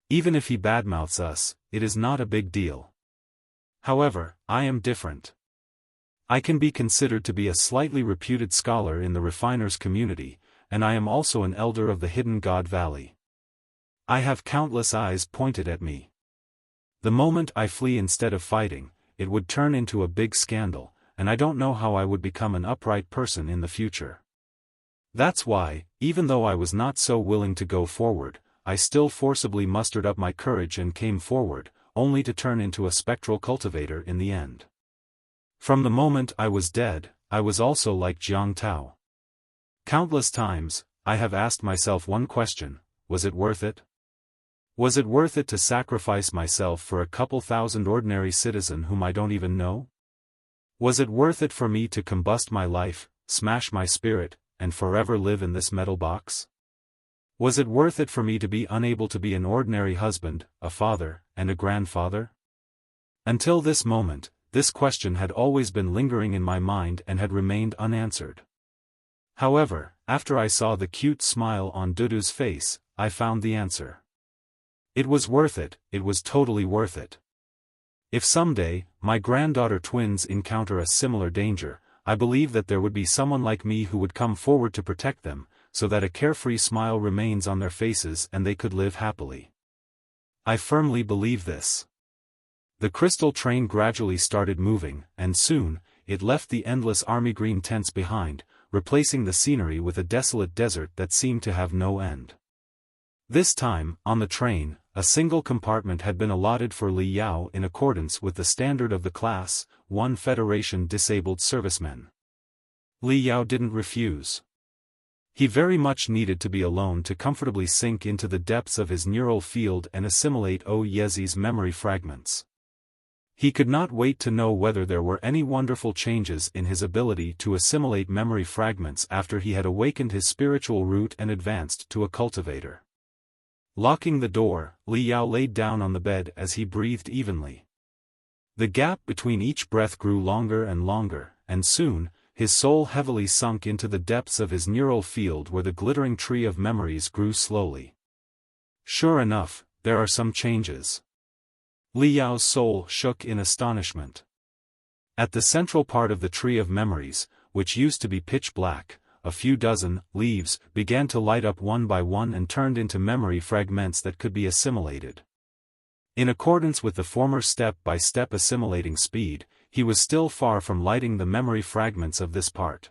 Even if he badmouths us, it is not a big deal. However, I am different. I can be considered to be a slightly reputed scholar in the refiners' community, and I am also an elder of the Hidden God Valley. I have countless eyes pointed at me. The moment I flee instead of fighting, it would turn into a big scandal, and I don't know how I would become an upright person in the future. That's why, even though I was not so willing to go forward, I still forcibly mustered up my courage and came forward, only to turn into a spectral cultivator in the end. From the moment I was dead, I was also like Jiang Tao. Countless times, I have asked myself one question: was it worth it? Was it worth it to sacrifice myself for a couple thousand ordinary citizen whom I don't even know? Was it worth it for me to combust my life, smash my spirit, and forever live in this metal box? Was it worth it for me to be unable to be an ordinary husband, a father, and a grandfather? Until this moment, this question had always been lingering in my mind and had remained unanswered. However, after I saw the cute smile on Dudu's face, I found the answer. It was worth it, it was totally worth it. If someday, my granddaughter twins encounter a similar danger, I believe that there would be someone like me who would come forward to protect them, so that a carefree smile remains on their faces and they could live happily. I firmly believe this. The crystal train gradually started moving, and soon, it left the endless army green tents behind, replacing the scenery with a desolate desert that seemed to have no end. This time, on the train, a single compartment had been allotted for Li Yao in accordance with the standard of the class, 1 Federation Disabled Servicemen. Li Yao didn't refuse. He very much needed to be alone to comfortably sink into the depths of his neural field and assimilate Yezi's memory fragments. He could not wait to know whether there were any wonderful changes in his ability to assimilate memory fragments after he had awakened his spiritual root and advanced to a cultivator. Locking the door, Li Yao laid down on the bed as he breathed evenly. The gap between each breath grew longer and longer, and soon, his soul heavily sunk into the depths of his neural field where the glittering tree of memories grew slowly. Sure enough, there are some changes. Li Yao's soul shook in astonishment. At the central part of the tree of memories, which used to be pitch black, a few dozen leaves began to light up one by one and turned into memory fragments that could be assimilated. In accordance with the former step-by-step assimilating speed, he was still far from lighting the memory fragments of this part.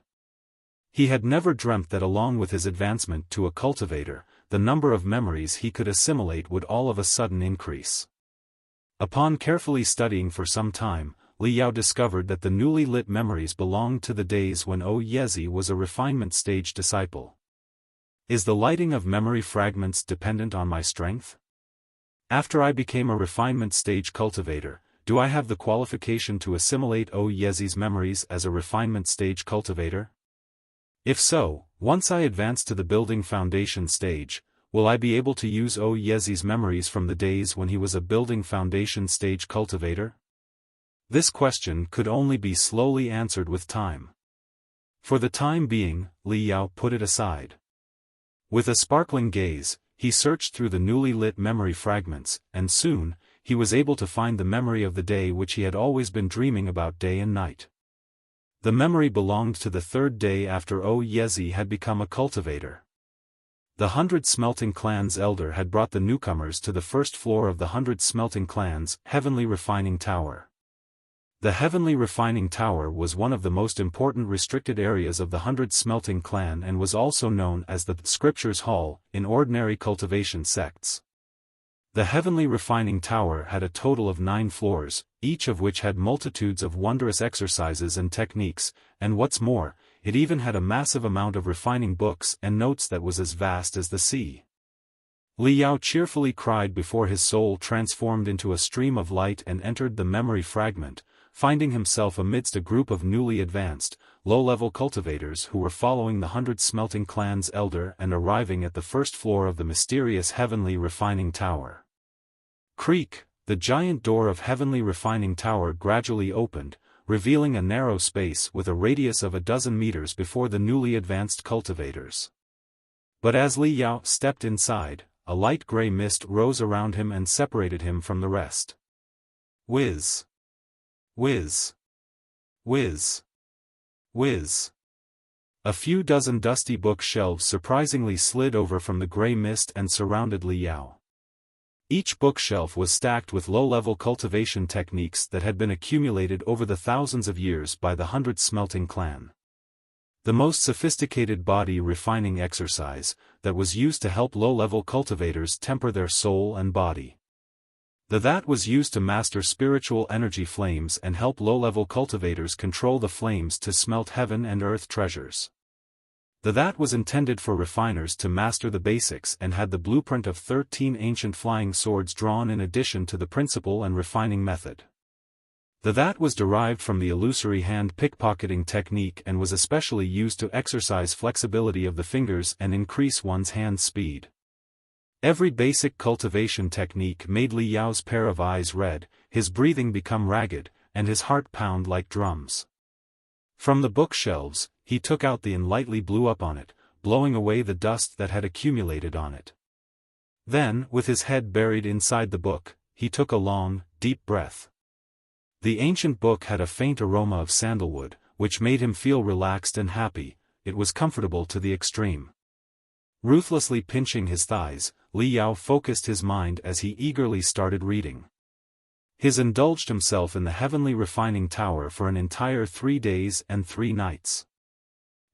He had never dreamt that along with his advancement to a cultivator, the number of memories he could assimilate would all of a sudden increase. Upon carefully studying for some time, Li Yao discovered that the newly lit memories belonged to the days when Yezi was a refinement stage disciple. Is the lighting of memory fragments dependent on my strength? After I became a refinement stage cultivator, do I have the qualification to assimilate Yezi's memories as a refinement stage cultivator? If so, once I advance to the building foundation stage, will I be able to use Yezi's memories from the days when he was a building foundation stage cultivator? This question could only be slowly answered with time. For the time being, Li Yao put it aside. With a sparkling gaze, he searched through the newly lit memory fragments, and soon, he was able to find the memory of the day which he had always been dreaming about day and night. The memory belonged to the third day after Yezi had become a cultivator. The 100 Smelting Clan's elder had brought the newcomers to the first floor of the 100 Smelting Clan's Heavenly Refining Tower. The Heavenly Refining Tower was one of the most important restricted areas of the 100 Smelting Clan and was also known as the Scriptures Hall in ordinary cultivation sects. The Heavenly Refining Tower had a total of 9 floors, each of which had multitudes of wondrous exercises and techniques, and what's more, it even had a massive amount of refining books and notes that was as vast as the sea. Li Yao cheerfully cried before his soul transformed into a stream of light and entered the memory fragment, finding himself amidst a group of newly advanced, low-level cultivators who were following the 100 Smelting Clan's elder and arriving at the first floor of the mysterious Heavenly Refining Tower. Creak, the giant door of Heavenly Refining Tower gradually opened, revealing a narrow space with a radius of 12 meters before the newly advanced cultivators. But as Li Yao stepped inside, a light gray mist rose around him and separated him from the rest. Whiz. Whiz. Whiz. Whiz. A few dozen dusty bookshelves surprisingly slid over from the gray mist and surrounded Li Yao. Each bookshelf was stacked with low-level cultivation techniques that had been accumulated over the thousands of years by the 100 Smelting Clan. The most sophisticated body refining exercise that was used to help low-level cultivators temper their soul and body. The that was used to master spiritual energy flames and help low-level cultivators control the flames to smelt heaven and earth treasures. The that was intended for refiners to master the basics and had the blueprint of 13 ancient flying swords drawn in addition to the principle and refining method. The that was derived from the illusory hand pickpocketing technique and was especially used to exercise flexibility of the fingers and increase one's hand speed. Every basic cultivation technique made Li Yao's pair of eyes red, his breathing become ragged, and his heart pound like drums. From the bookshelves, he took out and lightly blew up on it, blowing away the dust that had accumulated on it. Then, with his head buried inside the book, he took a long, deep breath. The ancient book had a faint aroma of sandalwood, which made him feel relaxed and happy. It was comfortable to the extreme. Ruthlessly pinching his thighs, Li Yao focused his mind as he eagerly started reading. He indulged himself in the Heavenly Refining Tower for an entire 3 days and 3 nights.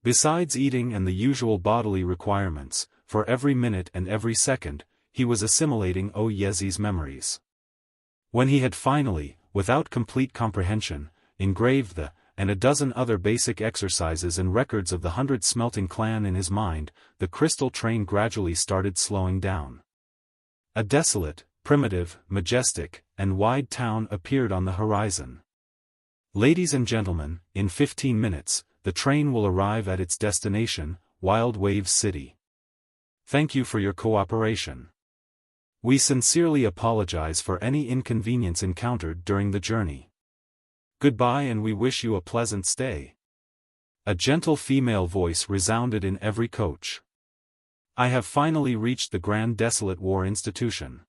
Besides eating and the usual bodily requirements, for every minute and every second, he was assimilating Yezi's memories. When he had finally, without complete comprehension, engraved the, and a dozen other basic exercises and records of the 100 Smelting Clan in his mind, the crystal train gradually started slowing down. A desolate, primitive, majestic, and wide town appeared on the horizon. Ladies and gentlemen, in 15 minutes, the train will arrive at its destination, Wild Waves City. Thank you for your cooperation. We sincerely apologize for any inconvenience encountered during the journey. Goodbye and we wish you a pleasant stay. A gentle female voice resounded in every coach. I have finally reached the Grand Desolate War Institution.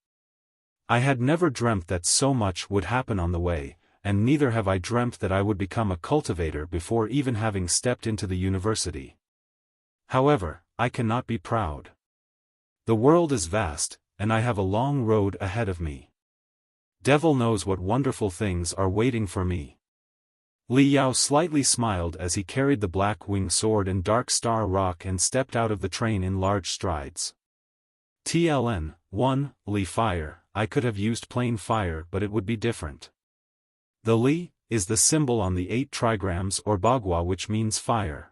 I had never dreamt that so much would happen on the way, and neither have I dreamt that I would become a cultivator before even having stepped into the university. However, I cannot be proud. The world is vast, and I have a long road ahead of me. Devil knows what wonderful things are waiting for me. Li Yao slightly smiled as he carried the black wing sword and dark star rock and stepped out of the train in large strides. TLN, 1, Li fire. I could have used plain fire but it would be different. The Li is the symbol on the 8 trigrams or bagua which means fire.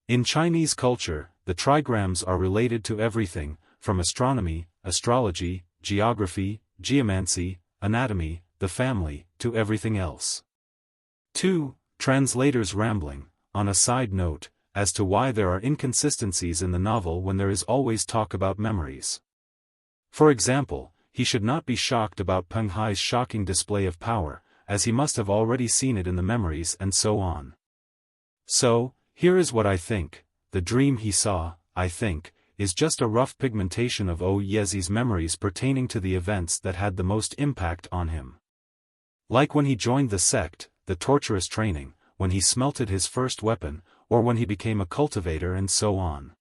In Chinese culture, the trigrams are related to everything, from astronomy, astrology, geography, geomancy, anatomy, the family, to everything else. 2. Translators rambling, on a side note, as to why there are inconsistencies in the novel when there is always talk about memories. For example, he should not be shocked about Peng Hai's shocking display of power, as he must have already seen it in the memories and so on. So, here is what I think: the dream he saw, I think, is just a rough pigmentation of Oyezi's memories pertaining to the events that had the most impact on him. Like when he joined the sect, the torturous training, when he smelted his first weapon, or when he became a cultivator and so on.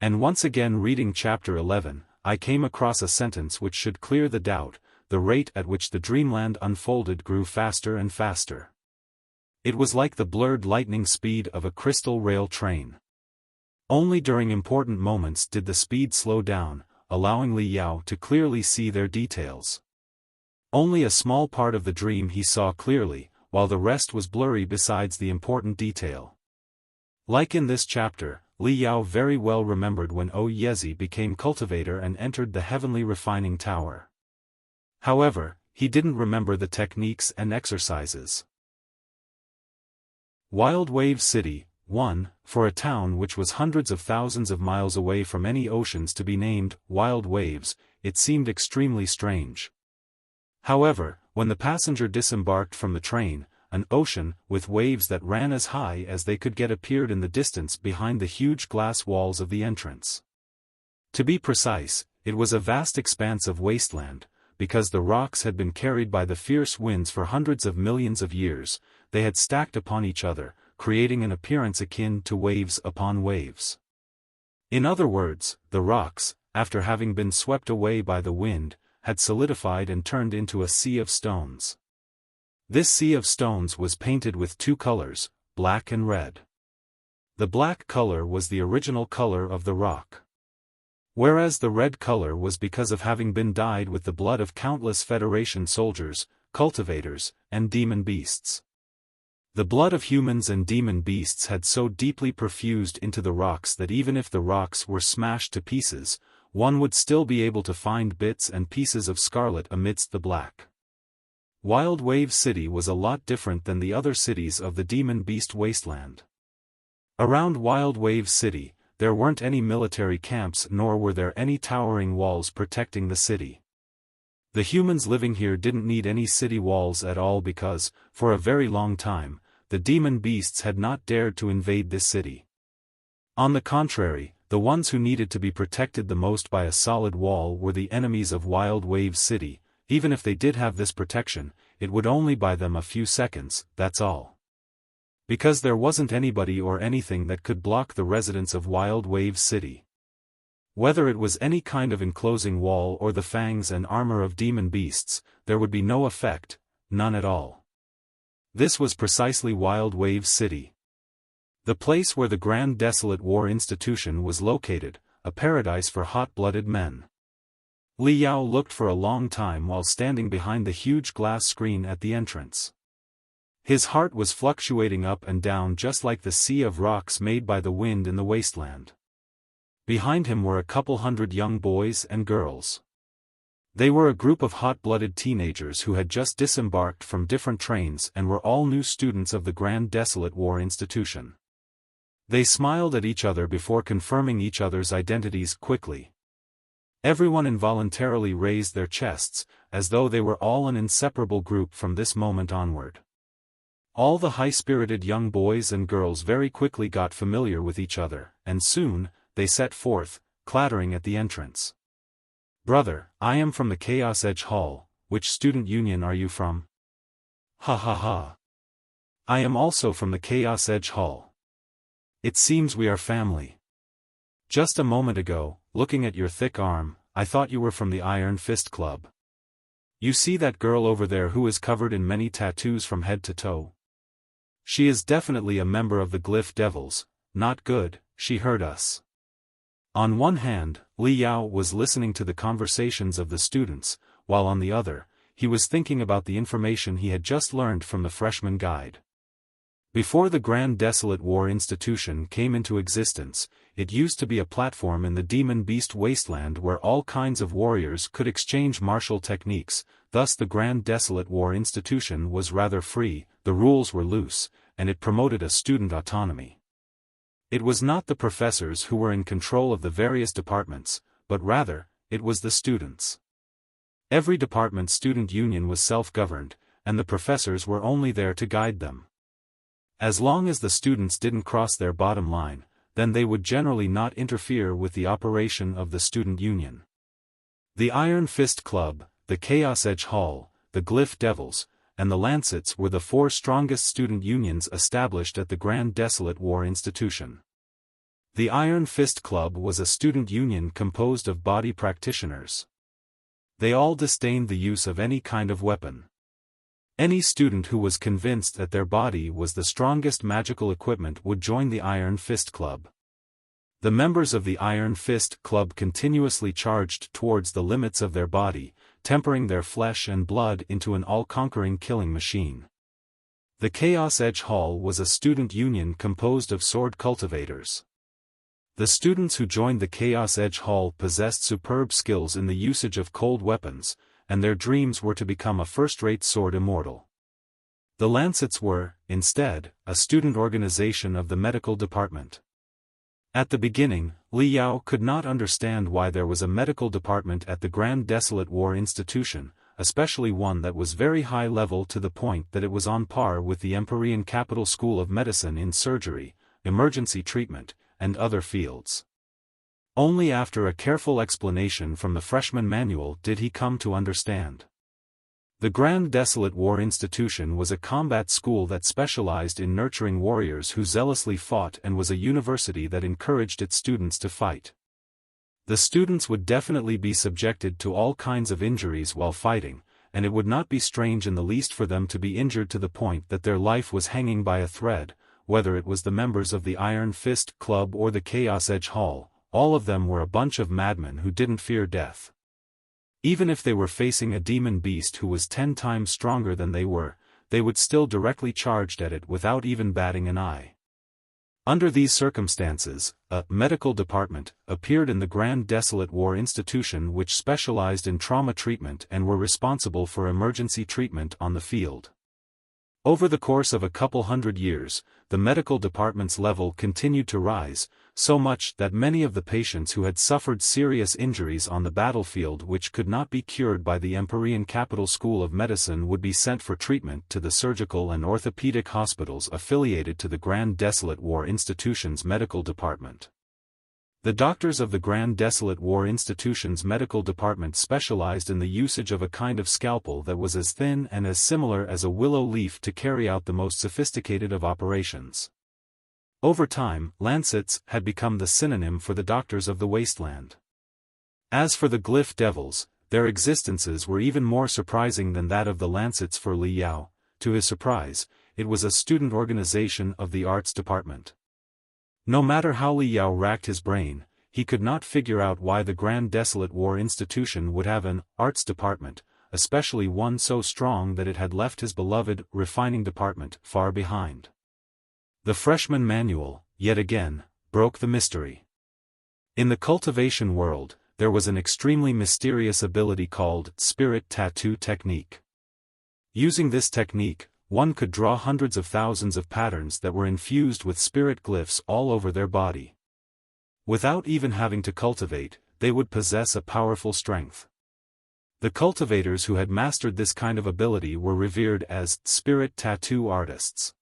And once again reading chapter 11, I came across a sentence which should clear the doubt: the rate at which the dreamland unfolded grew faster and faster. It was like the blurred lightning speed of a crystal rail train. Only during important moments did the speed slow down, allowing Li Yao to clearly see their details. Only a small part of the dream he saw clearly, while the rest was blurry besides the important detail. Like in this chapter, Li Yao very well remembered when Oyezi became cultivator and entered the heavenly refining tower. However, he didn't remember the techniques and exercises. Wild Wave City, 1, for a town which was hundreds of thousands of miles away from any oceans to be named Wild Waves, it seemed extremely strange. However, when the passenger disembarked from the train, an ocean, with waves that ran as high as they could get, appeared in the distance behind the huge glass walls of the entrance. To be precise, it was a vast expanse of wasteland, because the rocks had been carried by the fierce winds for hundreds of millions of years. They had stacked upon each other, creating an appearance akin to waves upon waves. In other words, the rocks, after having been swept away by the wind, had solidified and turned into a sea of stones. This sea of stones was painted with two colors, black and red. The black color was the original color of the rock, whereas the red color was because of having been dyed with the blood of countless Federation soldiers, cultivators, and demon beasts. The blood of humans and demon beasts had so deeply perfused into the rocks that even if the rocks were smashed to pieces, one would still be able to find bits and pieces of scarlet amidst the black. Wild Wave City was a lot different than the other cities of the demon beast wasteland. Around Wild Wave City, there weren't any military camps, nor were there any towering walls protecting the city. The humans living here didn't need any city walls at all because, for a very long time, the demon beasts had not dared to invade this city. On the contrary, the ones who needed to be protected the most by a solid wall were the enemies of Wild Wave City. Even if they did have this protection, it would only buy them a few seconds, that's all. Because there wasn't anybody or anything that could block the residents of Wild Wave City. Whether it was any kind of enclosing wall or the fangs and armor of demon beasts, there would be no effect, none at all. This was precisely Wild Wave City. The place where the Grand Desolate War Institution was located, a paradise for hot-blooded men. Li Yao looked for a long time while standing behind the huge glass screen at the entrance. His heart was fluctuating up and down just like the sea of rocks made by the wind in the wasteland. Behind him were a couple hundred young boys and girls. They were a group of hot-blooded teenagers who had just disembarked from different trains and were all new students of the Grand Desolate War Institution. They smiled at each other before confirming each other's identities quickly. Everyone involuntarily raised their chests, as though they were all an inseparable group from this moment onward. All the high-spirited young boys and girls very quickly got familiar with each other, and soon, they set forth, clattering at the entrance. "Brother, I am from the Chaos Edge Hall. Which student union are you from?" "Ha ha ha. I am also from the Chaos Edge Hall. It seems we are family. Just a moment ago, looking at your thick arm, I thought you were from the Iron Fist Club. You see that girl over there who is covered in many tattoos from head to toe? She is definitely a member of the Glyph Devils. Not good, she heard us." On one hand, Li Yao was listening to the conversations of the students, while on the other, he was thinking about the information he had just learned from the freshman guide. Before the Grand Desolate War Institution came into existence, it used to be a platform in the Demon Beast Wasteland where all kinds of warriors could exchange martial techniques. Thus the Grand Desolate War Institution was rather free, the rules were loose, and it promoted a student autonomy. It was not the professors who were in control of the various departments, but rather, it was the students. Every department's student union was self-governed, and the professors were only there to guide them. As long as the students didn't cross their bottom line, then they would generally not interfere with the operation of the student union. The Iron Fist Club, the Chaos Edge Hall, the Glyph Devils, and the Lancets were the four strongest student unions established at the Grand Desolate War Institution. The Iron Fist Club was a student union composed of body practitioners. They all disdained the use of any kind of weapon. Any student who was convinced that their body was the strongest magical equipment would join the Iron Fist Club. The members of the Iron Fist Club continuously charged towards the limits of their body, tempering their flesh and blood into an all-conquering killing machine. The Chaos Edge Hall was a student union composed of sword cultivators. The students who joined the Chaos Edge Hall possessed superb skills in the usage of cold weapons, and their dreams were to become a first-rate sword immortal. The Lancets were, instead, a student organization of the medical department. At the beginning, Li Yao could not understand why there was a medical department at the Grand Desolate War Institution, especially one that was very high level to the point that it was on par with the Empyrean Capital School of Medicine in surgery, emergency treatment, and other fields. Only after a careful explanation from the freshman manual did he come to understand. The Grand Desolate War Institution was a combat school that specialized in nurturing warriors who zealously fought and was a university that encouraged its students to fight. The students would definitely be subjected to all kinds of injuries while fighting, and it would not be strange in the least for them to be injured to the point that their life was hanging by a thread, whether it was the members of the Iron Fist Club or the Chaos Edge Hall. All of them were a bunch of madmen who didn't fear death. Even if they were facing a demon beast who was 10 times stronger than they would still directly charge at it without even batting an eye. Under these circumstances, a medical department appeared in the Grand Desolate War Institution which specialized in trauma treatment and were responsible for emergency treatment on the field. Over the course of a couple hundred years, the medical department's level continued to rise, so much that many of the patients who had suffered serious injuries on the battlefield which could not be cured by the Empyrean Capital School of Medicine would be sent for treatment to the surgical and orthopedic hospitals affiliated to the Grand Desolate War Institution's medical department. The doctors of the Grand Desolate War Institution's medical department specialized in the usage of a kind of scalpel that was as thin and as similar as a willow leaf to carry out the most sophisticated of operations. Over time, Lancets had become the synonym for the doctors of the Wasteland. As for the Glyph Devils, their existences were even more surprising than that of the Lancets for Li Yao. To his surprise, it was a student organization of the arts department. No matter how Li Yao racked his brain, he could not figure out why the Grand Desolate War Institution would have an arts department, especially one so strong that it had left his beloved refining department far behind. The freshman manual, yet again, broke the mystery. In the cultivation world, there was an extremely mysterious ability called Spirit Tattoo Technique. Using this technique, one could draw hundreds of thousands of patterns that were infused with spirit glyphs all over their body. Without even having to cultivate, they would possess a powerful strength. The cultivators who had mastered this kind of ability were revered as spirit tattoo artists.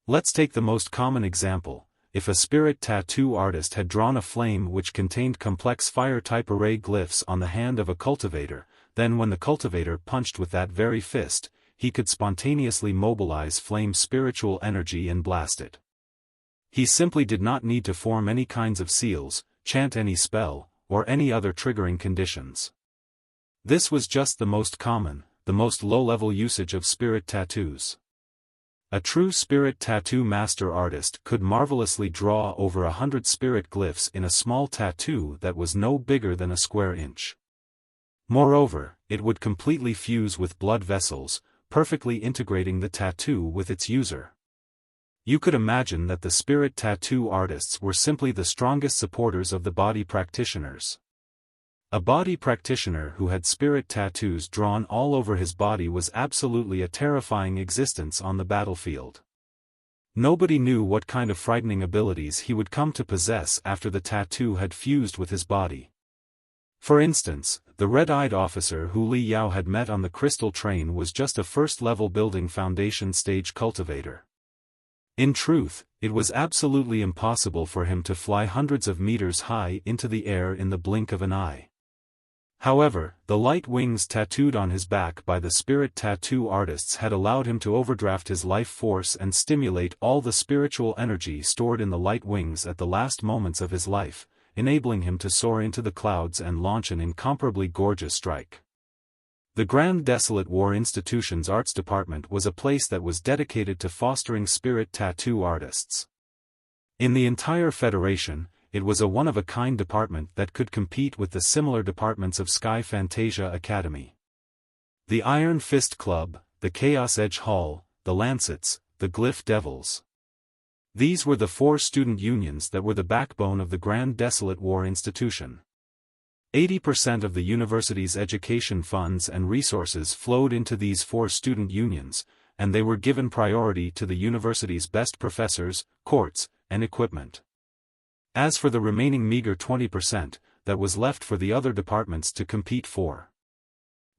Let's take the most common example. If a spirit tattoo artist had drawn a flame which contained complex fire-type array glyphs on the hand of a cultivator, then when the cultivator punched with that very fist, he could spontaneously mobilize flame spiritual energy and blast it. He simply did not need to form any kinds of seals, chant any spell, or any other triggering conditions. This was just the most common, the most low-level usage of spirit tattoos. A true spirit tattoo master artist could marvelously draw over 100 spirit glyphs in a small tattoo that was no bigger than a square inch. Moreover, it would completely fuse with blood vessels, perfectly integrating the tattoo with its user. You could imagine that the spirit tattoo artists were simply the strongest supporters of the body practitioners. A body practitioner who had spirit tattoos drawn all over his body was absolutely a terrifying existence on the battlefield. Nobody knew what kind of frightening abilities he would come to possess after the tattoo had fused with his body. For instance, the red-eyed officer who Li Yao had met on the crystal train was just a first-level building foundation stage cultivator. In truth, it was absolutely impossible for him to fly hundreds of meters high into the air in the blink of an eye. However, the light wings tattooed on his back by the spirit tattoo artists had allowed him to overdraft his life force and stimulate all the spiritual energy stored in the light wings at the last moments of his life, enabling him to soar into the clouds and launch an incomparably gorgeous strike. The Grand Desolate War Institution's arts department was a place that was dedicated to fostering spirit tattoo artists. In the entire Federation, it was a one-of-a-kind department that could compete with the similar departments of Sky Fantasia Academy. The Iron Fist Club, the Chaos Edge Hall, the Lancets, the Glyph Devils. These were the 4 student unions that were the backbone of the Grand Desolate War Institution. 80% of the university's education funds and resources flowed into these 4 student unions, and they were given priority to the university's best professors, courts, and equipment. As for the remaining meager 20%, that was left for the other departments to compete for.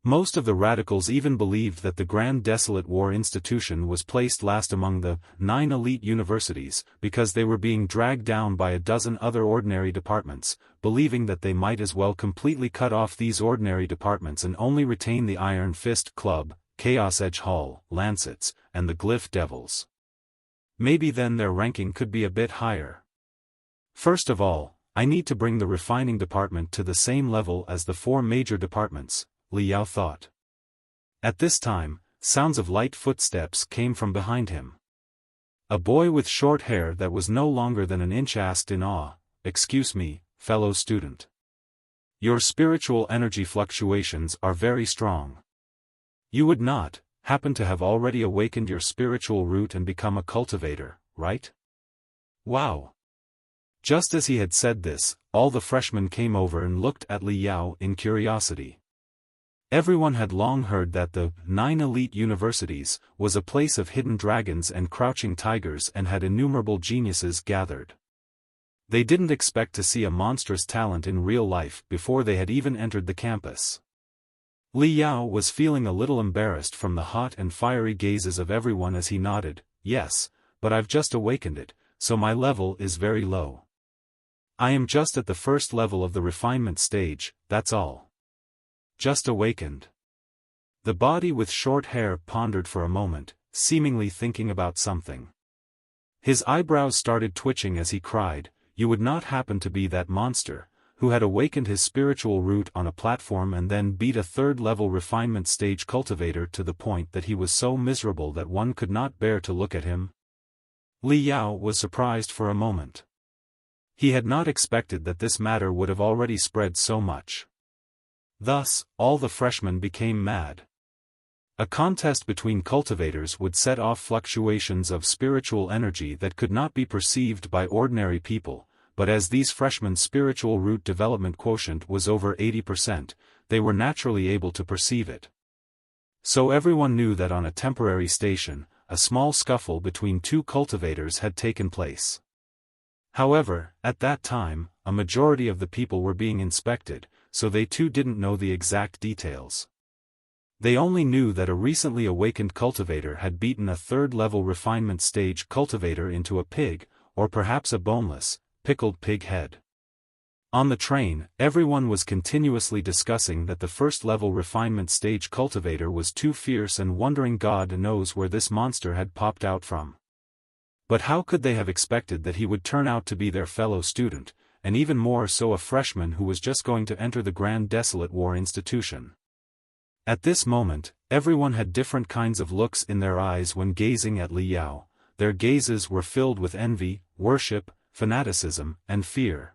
Most of the radicals even believed that the Grand Desolate War Institution was placed last among the 9 elite universities because they were being dragged down by a dozen other ordinary departments, believing that they might as well completely cut off these ordinary departments and only retain the Iron Fist Club, Chaos Edge Hall, Lancets, and the Glyph Devils. Maybe then their ranking could be a bit higher. First of all, I need to bring the refining department to the same level as the 4 major departments, Li Yao thought. At this time, sounds of light footsteps came from behind him. A boy with short hair that was no longer than an inch asked in awe, "Excuse me, fellow student. Your spiritual energy fluctuations are very strong. You would not happen to have already awakened your spiritual root and become a cultivator, right?" Wow! Just as he had said this, all the freshmen came over and looked at Li Yao in curiosity. Everyone had long heard that the 9 elite universities was a place of hidden dragons and crouching tigers and had innumerable geniuses gathered. They didn't expect to see a monstrous talent in real life before they had even entered the campus. Li Yao was feeling a little embarrassed from the hot and fiery gazes of everyone as he nodded, "Yes, but I've just awakened it, so my level is very low. I am just at the first level of the refinement stage, that's all. Just awakened." The body with short hair pondered for a moment, seemingly thinking about something. His eyebrows started twitching as he cried, "You would not happen to be that monster, who had awakened his spiritual root on a platform and then beat a 3rd-level refinement stage cultivator to the point that he was so miserable that one could not bear to look at him?" Li Yao was surprised for a moment. He had not expected that this matter would have already spread so much. Thus, all the freshmen became mad. A contest between cultivators would set off fluctuations of spiritual energy that could not be perceived by ordinary people, but as these freshmen' spiritual root development quotient was over 80%, they were naturally able to perceive it. So everyone knew that on a temporary station, a small scuffle between 2 cultivators had taken place. However, at that time, a majority of the people were being inspected, so they too didn't know the exact details. They only knew that a recently awakened cultivator had beaten a 3rd-level refinement stage cultivator into a pig, or perhaps a boneless, pickled pig head. On the train, everyone was continuously discussing that the 1st-level refinement stage cultivator was too fierce and wondering God knows where this monster had popped out from. But how could they have expected that he would turn out to be their fellow student, and even more so a freshman who was just going to enter the Grand Desolate War Institution? At this moment, everyone had different kinds of looks in their eyes when gazing at Li Yao. Their gazes were filled with envy, worship, fanaticism, and fear.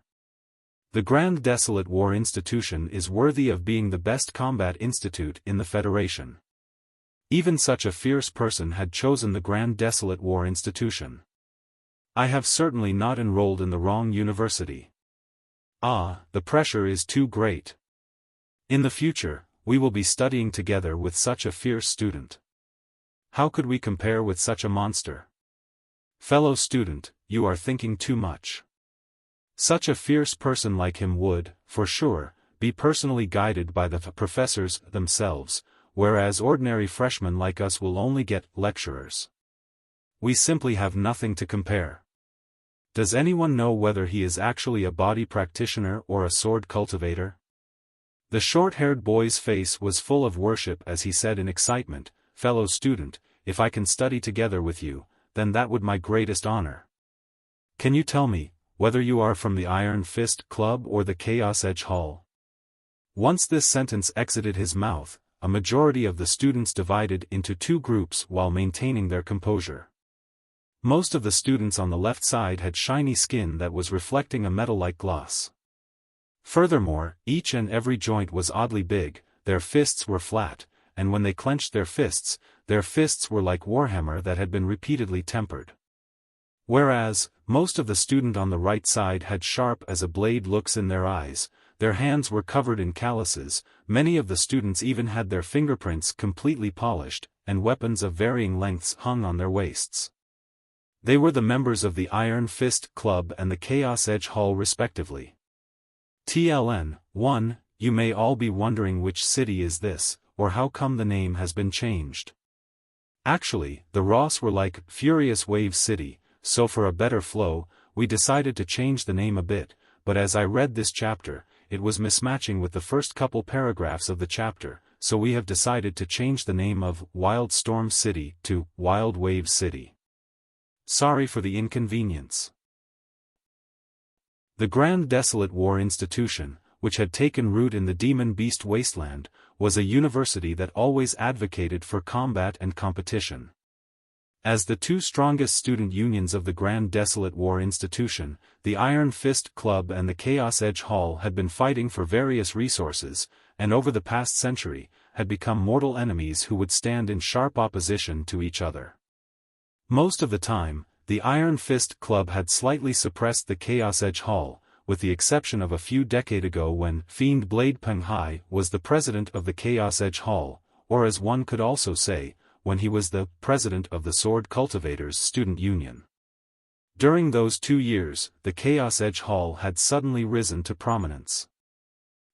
The Grand Desolate War Institution is worthy of being the best combat institute in the Federation. Even such a fierce person had chosen the Grand Desolate War Institution. I have certainly not enrolled in the wrong university. Ah, the pressure is too great. In the future, we will be studying together with such a fierce student. How could we compare with such a monster? Fellow student, you are thinking too much. Such a fierce person like him would, for sure, be personally guided by the professors themselves, whereas ordinary freshmen like us will only get lecturers. We simply have nothing to compare. Does anyone know whether he is actually a body practitioner or a sword cultivator? The short-haired boy's face was full of worship as he said in excitement, "Fellow student, if I can study together with you, then that would my greatest honor. Can you tell me, whether you are from the Iron Fist Club or the Chaos Edge Hall?" Once this sentence exited his mouth, a majority of the students divided into two groups while maintaining their composure. Most of the students on the left side had shiny skin that was reflecting a metal-like gloss. Furthermore, each and every joint was oddly big, their fists were flat, and when they clenched their fists were like warhammer that had been repeatedly tempered. Whereas, most of the student on the right side had sharp as a blade looks in their eyes, their hands were covered in calluses, many of the students even had their fingerprints completely polished, and weapons of varying lengths hung on their waists. They were the members of the Iron Fist Club and the Chaos Edge Hall respectively. TLN, 1, you may all be wondering which city is this, or how come the name has been changed. Actually, the Ross were like Furious Wave City, so for a better flow, we decided to change the name a bit, but as I read this chapter, it was mismatching with the first couple paragraphs of the chapter, so we have decided to change the name of Wild Storm City to Wild Wave City. Sorry for the inconvenience. The Grand Desolate War Institution, which had taken root in the Demon Beast Wasteland, was a university that always advocated for combat and competition. As the two strongest student unions of the Grand Desolate War Institution, the Iron Fist Club and the Chaos Edge Hall had been fighting for various resources, and over the past century, had become mortal enemies who would stand in sharp opposition to each other. Most of the time, the Iron Fist Club had slightly suppressed the Chaos Edge Hall, with the exception of a few decades ago when Fiend Blade Penghai was the president of the Chaos Edge Hall, or as one could also say, when he was the president of the Sword Cultivators Student Union. During those 2 years, the Chaos Edge Hall had suddenly risen to prominence.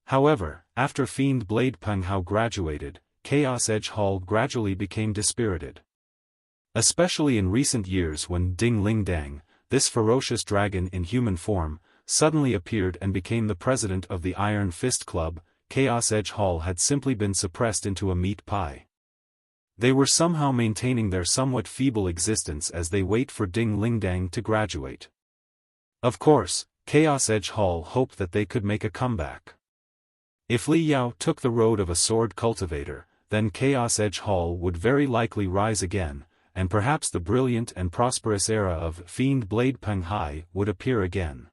However, after Fiend Blade Penghai graduated, Chaos Edge Hall gradually became dispirited. Especially in recent years when Ding Ling Dang, this ferocious dragon in human form, suddenly appeared and became the president of the Iron Fist Club, Chaos Edge Hall had simply been suppressed into a meat pie. They were somehow maintaining their somewhat feeble existence as they wait for Ding Ling Dang to graduate. Of course, Chaos Edge Hall hoped that they could make a comeback. If Li Yao took the road of a sword cultivator, then Chaos Edge Hall would very likely rise again, and perhaps the brilliant and prosperous era of Fiend Blade Penghai would appear again.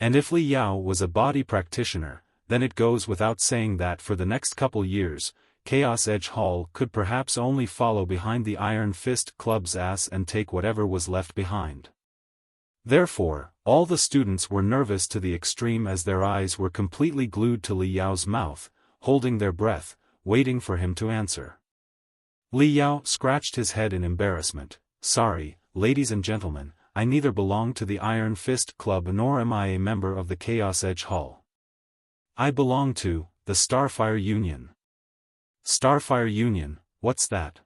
And if Li Yao was a body practitioner, then it goes without saying that for the next couple years, Chaos Edge Hall could perhaps only follow behind the Iron Fist Club's ass and take whatever was left behind. Therefore, all the students were nervous to the extreme as their eyes were completely glued to Li Yao's mouth, holding their breath, waiting for him to answer. Li Yao scratched his head in embarrassment. "Sorry, ladies and gentlemen, I neither belong to the Iron Fist Club nor am I a member of the Chaos Edge Hall. I belong to the Starfire Union." Starfire Union, what's that?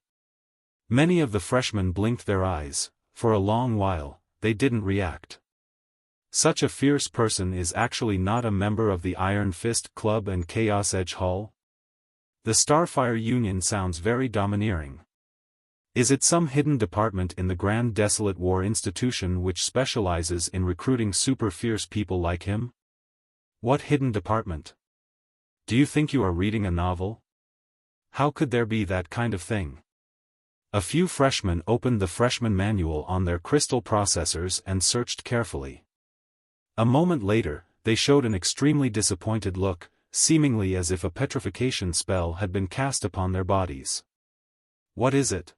Many of the freshmen blinked their eyes. For a long while, they didn't react. Such a fierce person is actually not a member of the Iron Fist Club and Chaos Edge Hall? The Starfire Union sounds very domineering. Is it some hidden department in the Grand Desolate War Institution which specializes in recruiting super fierce people like him? What hidden department? Do you think you are reading a novel? How could there be that kind of thing? A few freshmen opened the freshman manual on their crystal processors and searched carefully. A moment later, they showed an extremely disappointed look, seemingly as if a petrification spell had been cast upon their bodies. What is it?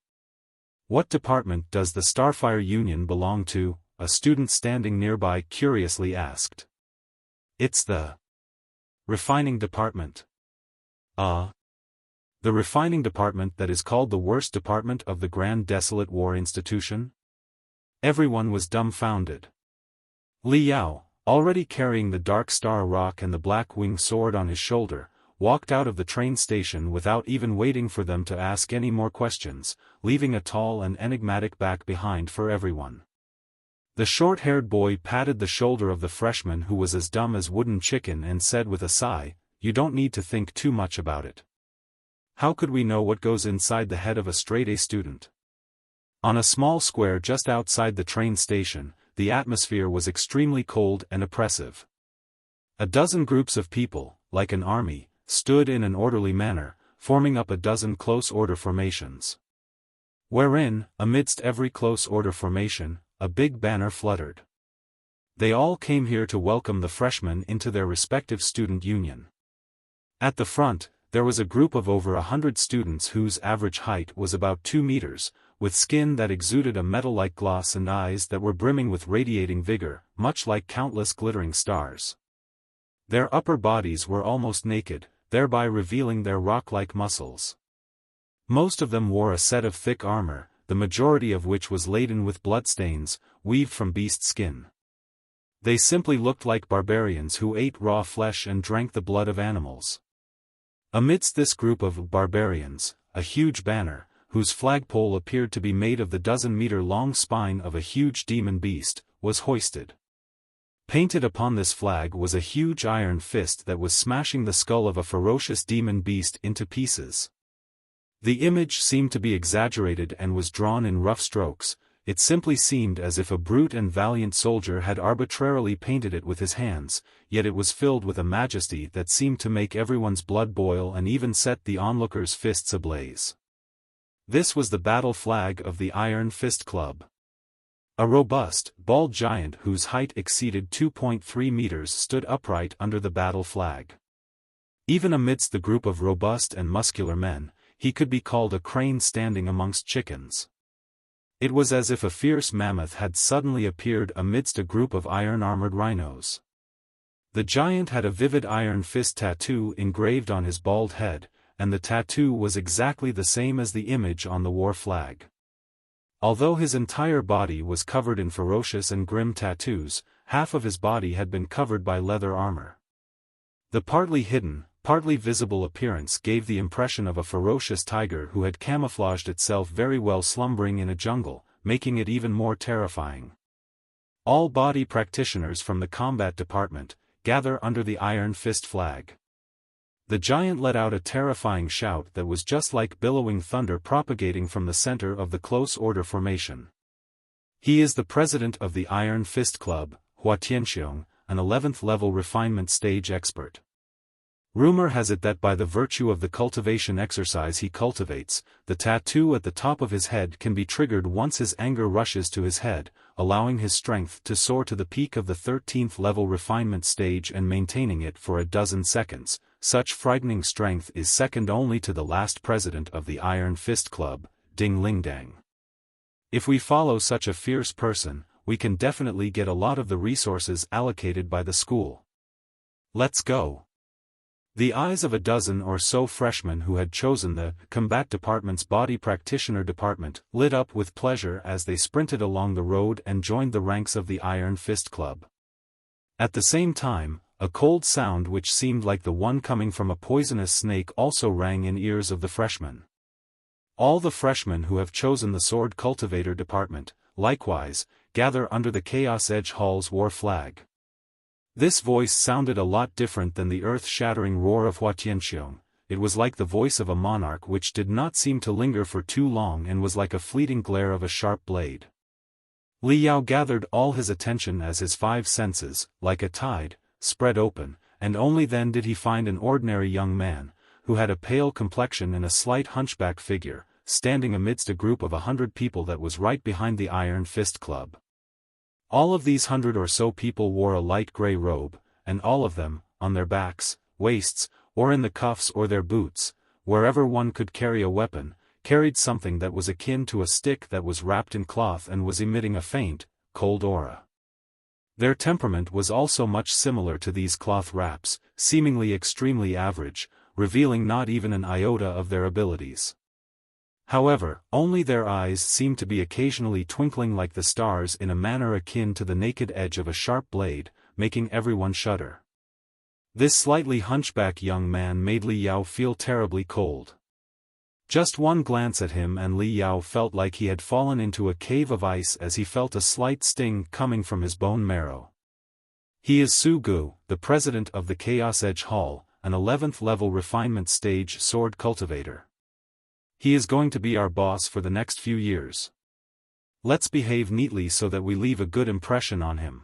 What department does the Starfire Union belong to? A student standing nearby curiously asked. It's the refining department. The refining department that is called the worst department of the Grand Desolate War Institution? Everyone was dumbfounded. Li Yao, already carrying the Dark Star Rock and the Black Wing Sword on his shoulder, walked out of the train station without even waiting for them to ask any more questions, leaving a tall and enigmatic back behind for everyone. The short-haired boy patted the shoulder of the freshman who was as dumb as wooden chicken and said with a sigh, "You don't need to think too much about it. How could we know what goes inside the head of a straight-A student?" On a small square just outside the train station, the atmosphere was extremely cold and oppressive. A dozen groups of people, like an army, stood in an orderly manner, forming up a dozen close-order formations. Wherein, amidst every close-order formation, a big banner fluttered. They all came here to welcome the freshmen into their respective student union. At the front, there was a group of over 100 students whose average height was about 2 meters, with skin that exuded a metal-like gloss and eyes that were brimming with radiating vigor, much like countless glittering stars. Their upper bodies were almost naked, thereby revealing their rock-like muscles. Most of them wore a set of thick armor, the majority of which was laden with bloodstains, weaved from beast skin. They simply looked like barbarians who ate raw flesh and drank the blood of animals. Amidst this group of barbarians, a huge banner, whose flagpole appeared to be made of the dozen-meter-long spine of a huge demon beast, was hoisted. Painted upon this flag was a huge iron fist that was smashing the skull of a ferocious demon beast into pieces. The image seemed to be exaggerated and was drawn in rough strokes. It simply seemed as if a brute and valiant soldier had arbitrarily painted it with his hands, yet it was filled with a majesty that seemed to make everyone's blood boil and even set the onlookers' fists ablaze. This was the battle flag of the Iron Fist Club. A robust, bald giant whose height exceeded 2.3 meters stood upright under the battle flag. Even amidst the group of robust and muscular men, he could be called a crane standing amongst chickens. It was as if a fierce mammoth had suddenly appeared amidst a group of iron-armored rhinos. The giant had a vivid iron fist tattoo engraved on his bald head, and the tattoo was exactly the same as the image on the war flag. Although his entire body was covered in ferocious and grim tattoos, half of his body had been covered by leather armor. The partly hidden, partly visible appearance gave the impression of a ferocious tiger who had camouflaged itself very well slumbering in a jungle, making it even more terrifying. All body practitioners from the combat department gather under the Iron Fist flag. The giant let out a terrifying shout that was just like billowing thunder propagating from the center of the close order formation. He is the president of the Iron Fist Club, Hua Tianxiong, an 11th level refinement stage expert. Rumor has it that by the virtue of the cultivation exercise he cultivates, the tattoo at the top of his head can be triggered once his anger rushes to his head, allowing his strength to soar to the peak of the 13th level refinement stage and maintaining it for a dozen seconds. Such frightening strength is second only to the last president of the Iron Fist Club, Ding Lingdang. If we follow such a fierce person, we can definitely get a lot of the resources allocated by the school. Let's go. The eyes of a dozen or so freshmen who had chosen the combat department's body practitioner department lit up with pleasure as they sprinted along the road and joined the ranks of the Iron Fist Club. At the same time, a cold sound which seemed like the one coming from a poisonous snake also rang in ears of the freshmen. All the freshmen who have chosen the Sword Cultivator department, likewise, gather under the Chaos Edge Hall's war flag. This voice sounded a lot different than the earth-shattering roar of Hua Tianxiong. It was like the voice of a monarch which did not seem to linger for too long and was like a fleeting glare of a sharp blade. Li Yao gathered all his attention as his 5 senses, like a tide, spread open, and only then did he find an ordinary young man, who had a pale complexion and a slight hunchback figure, standing amidst a group of 100 people that was right behind the Iron Fist Club. All of these 100 or so people wore a light gray robe, and all of them, on their backs, waists, or in the cuffs or their boots, wherever one could carry a weapon, carried something that was akin to a stick that was wrapped in cloth and was emitting a faint, cold aura. Their temperament was also much similar to these cloth wraps, seemingly extremely average, revealing not even an iota of their abilities. However, only their eyes seemed to be occasionally twinkling like the stars in a manner akin to the naked edge of a sharp blade, making everyone shudder. This slightly hunchback young man made Li Yao feel terribly cold. Just one glance at him and Li Yao felt like he had fallen into a cave of ice as he felt a slight sting coming from his bone marrow. He is Su Gu, the president of the Chaos Edge Hall, an 11th level refinement stage sword cultivator. He is going to be our boss for the next few years. Let's behave neatly so that we leave a good impression on him.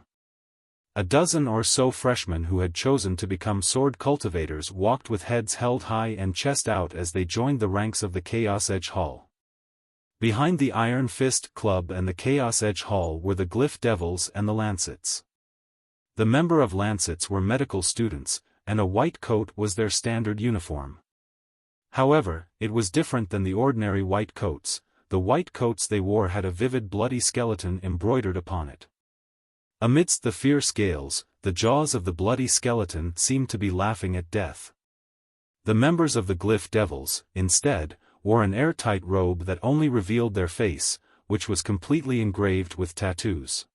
A dozen or so freshmen who had chosen to become sword cultivators walked with heads held high and chest out as they joined the ranks of the Chaos Edge Hall. Behind the Iron Fist Club and the Chaos Edge Hall were the Glyph Devils and the Lancets. The member of Lancets were medical students, and a white coat was their standard uniform. However, it was different than the ordinary white coats. The white coats they wore had a vivid bloody skeleton embroidered upon it. Amidst the fierce gales, the jaws of the bloody skeleton seemed to be laughing at death. The members of the Glyph Devils, instead, wore an airtight robe that only revealed their face, which was completely engraved with tattoos.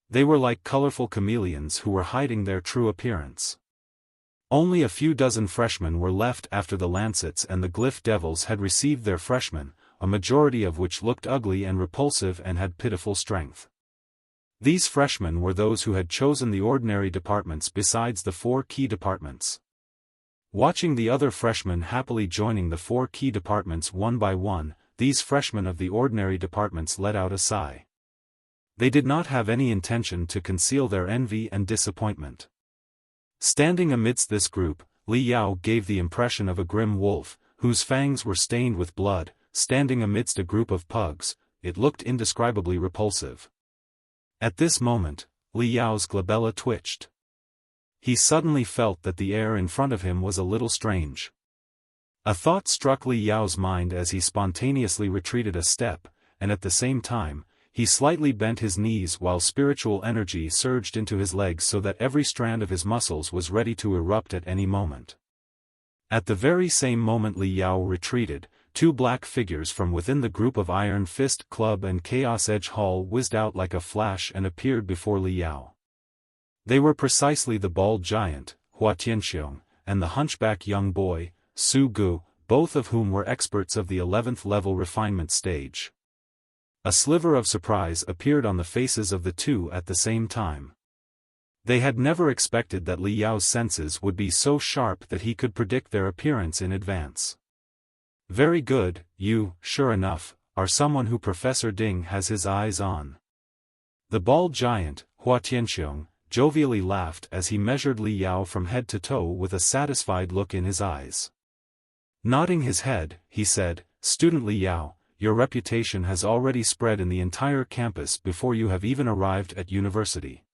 They were like colorful chameleons who were hiding their true appearance. Only a few dozen freshmen were left after the Lancets and the Glyph Devils had received their freshmen, a majority of which looked ugly and repulsive and had pitiful strength. These freshmen were those who had chosen the ordinary departments besides the 4 key departments. Watching the other freshmen happily joining the 4 key departments one by one, these freshmen of the ordinary departments let out a sigh. They did not have any intention to conceal their envy and disappointment. Standing amidst this group, Li Yao gave the impression of a grim wolf, whose fangs were stained with blood. Standing amidst a group of pugs, it looked indescribably repulsive. At this moment, Li Yao's glabella twitched. He suddenly felt that the air in front of him was a little strange. A thought struck Li Yao's mind as he spontaneously retreated a step, and at the same time, he slightly bent his knees while spiritual energy surged into his legs so that every strand of his muscles was ready to erupt at any moment. At the very same moment Li Yao retreated, 2 black figures from within the group of Iron Fist Club and Chaos Edge Hall whizzed out like a flash and appeared before Li Yao. They were precisely the bald giant, Hua Tianxiong, and the hunchback young boy, Su Gu, both of whom were experts of the 11th level refinement stage. A sliver of surprise appeared on the faces of the two at the same time. They had never expected that Li Yao's senses would be so sharp that he could predict their appearance in advance. Very good, you, sure enough, are someone who Professor Ding has his eyes on. The bald giant, Hua Tianxiong, jovially laughed as he measured Li Yao from head to toe with a satisfied look in his eyes. Nodding his head, he said, "Student Li Yao, your reputation has already spread in the entire campus before you have even arrived at university.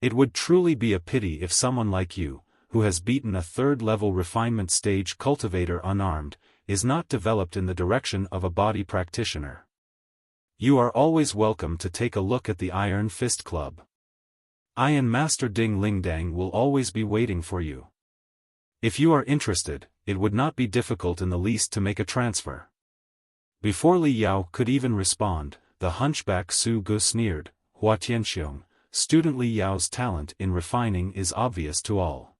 It would truly be a pity if someone like you, who has beaten a 3rd-level refinement stage cultivator unarmed, is not developed in the direction of a body practitioner. You are always welcome to take a look at the Iron Fist Club. I and Master Ding Lingdang will always be waiting for you. If you are interested, it would not be difficult in the least to make a transfer." Before Li Yao could even respond, the hunchback Su Gu sneered, "Hua Tianxiong, student Li Yao's talent in refining is obvious to all.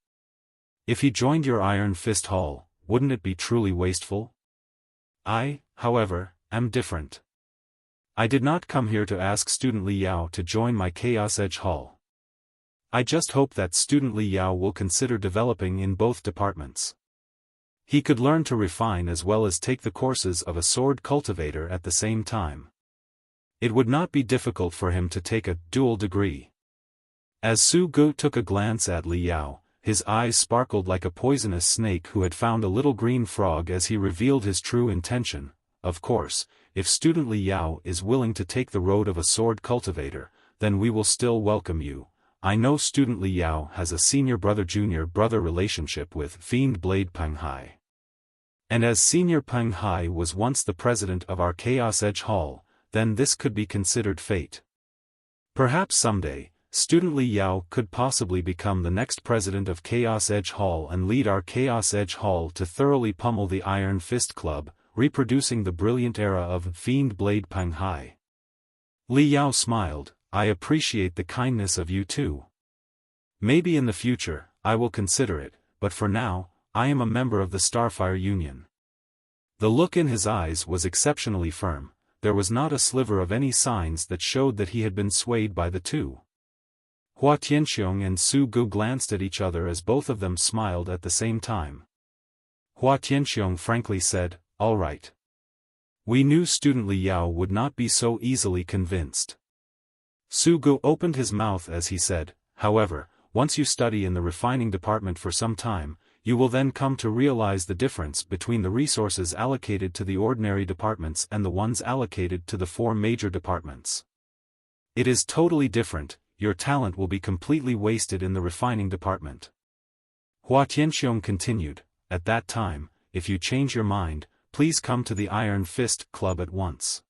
If he joined your Iron Fist Hall, wouldn't it be truly wasteful? I, however, am different. I did not come here to ask student Li Yao to join my Chaos Edge Hall. I just hope that student Li Yao will consider developing in both departments. He could learn to refine as well as take the courses of a sword cultivator at the same time. It would not be difficult for him to take a dual degree." As Su Gu took a glance at Li Yao, his eyes sparkled like a poisonous snake who had found a little green frog as he revealed his true intention. "Of course, if student Li Yao is willing to take the road of a sword cultivator, then we will still welcome you. I know student Li Yao has a senior brother-junior brother relationship with Fiend Blade Peng Hai. And as Senior Peng Hai was once the president of our Chaos Edge Hall, then this could be considered fate. Perhaps someday, student Li Yao could possibly become the next president of Chaos Edge Hall and lead our Chaos Edge Hall to thoroughly pummel the Iron Fist Club, reproducing the brilliant era of Fiend Blade Peng Hai." Li Yao smiled, "I appreciate the kindness of you too. Maybe in the future, I will consider it, but for now, I am a member of the Starfire Union. The look in his eyes was exceptionally firm, there was not a sliver of any signs that showed that he had been swayed by the two. Hua Tianxiong and Su Gu glanced at each other as both of them smiled at the same time. Hua Tianxiong frankly said, "All right." We knew student Li Yao would not be so easily convinced. Su Gu opened his mouth as he said, "However, once you study in the refining department for some time, you will then come to realize the difference between the resources allocated to the ordinary departments and the ones allocated to the 4 major departments. It is totally different, your talent will be completely wasted in the refining department." Hua Tianxiong continued, "At that time, if you change your mind, please come to the Iron Fist Club at once.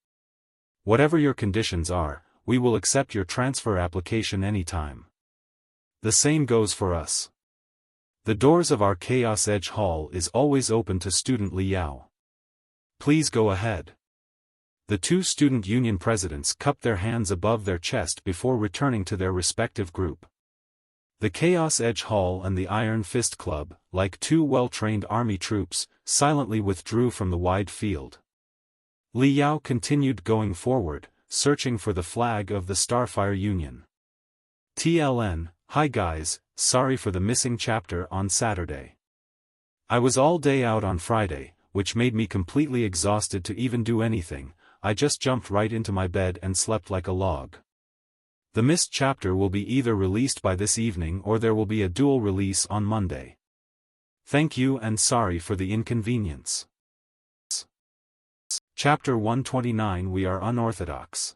Whatever your conditions are, we will accept your transfer application anytime. The same goes for us. The doors of our Chaos Edge Hall is always open to student Li Yao. Please go ahead." The 2 student union presidents cupped their hands above their chest before returning to their respective group. The Chaos Edge Hall and the Iron Fist Club, like 2 well-trained army troops, silently withdrew from the wide field. Li Yao continued going forward, searching for the flag of the Starfire Union. TLN, "Hi guys, sorry for the missing chapter on Saturday. I was all day out on Friday, which made me completely exhausted to even do anything. I just jumped right into my bed and slept like a log. The missed chapter will be either released by this evening or there will be a dual release on Monday. Thank you and sorry for the inconvenience." Chapter 129 We Are Unorthodox.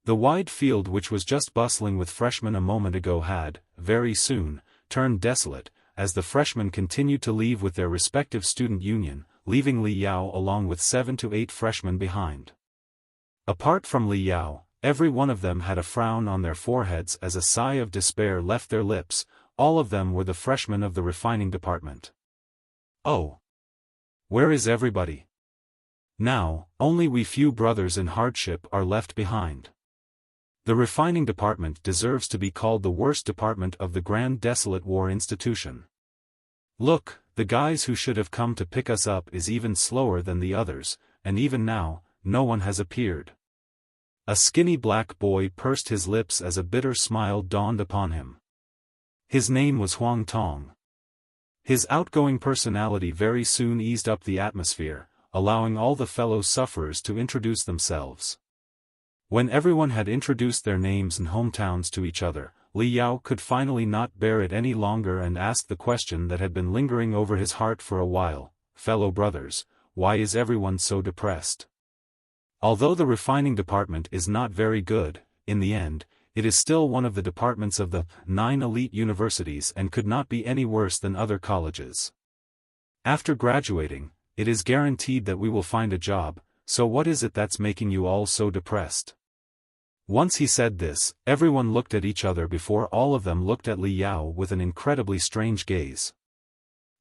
The wide field which was just bustling with freshmen a moment ago had, very soon, turned desolate, as the freshmen continued to leave with their respective student union, leaving Li Yao along with 7 to 8 freshmen behind. Apart from Li Yao, every one of them had a frown on their foreheads as a sigh of despair left their lips. All of them were the freshmen of the refining department. Oh! Where is everybody? Now, only we few brothers in hardship are left behind. The refining department deserves to be called the worst department of the Grand Desolate War Institution. Look, the guys who should have come to pick us up is even slower than the others, and even now, no one has appeared. A skinny black boy pursed his lips as a bitter smile dawned upon him. His name was Huang Tong. His outgoing personality very soon eased up the atmosphere, allowing all the fellow sufferers to introduce themselves. When everyone had introduced their names and hometowns to each other, Li Yao could finally not bear it any longer and asked the question that had been lingering over his heart for a while, "Fellow brothers, why is everyone so depressed?" Although the refining department is not very good, in the end, it is still one of the departments of the 9 elite universities and could not be any worse than other colleges. After graduating, it is guaranteed that we will find a job, so what is it that's making you all so depressed? Once he said this, everyone looked at each other before all of them looked at Li Yao with an incredibly strange gaze.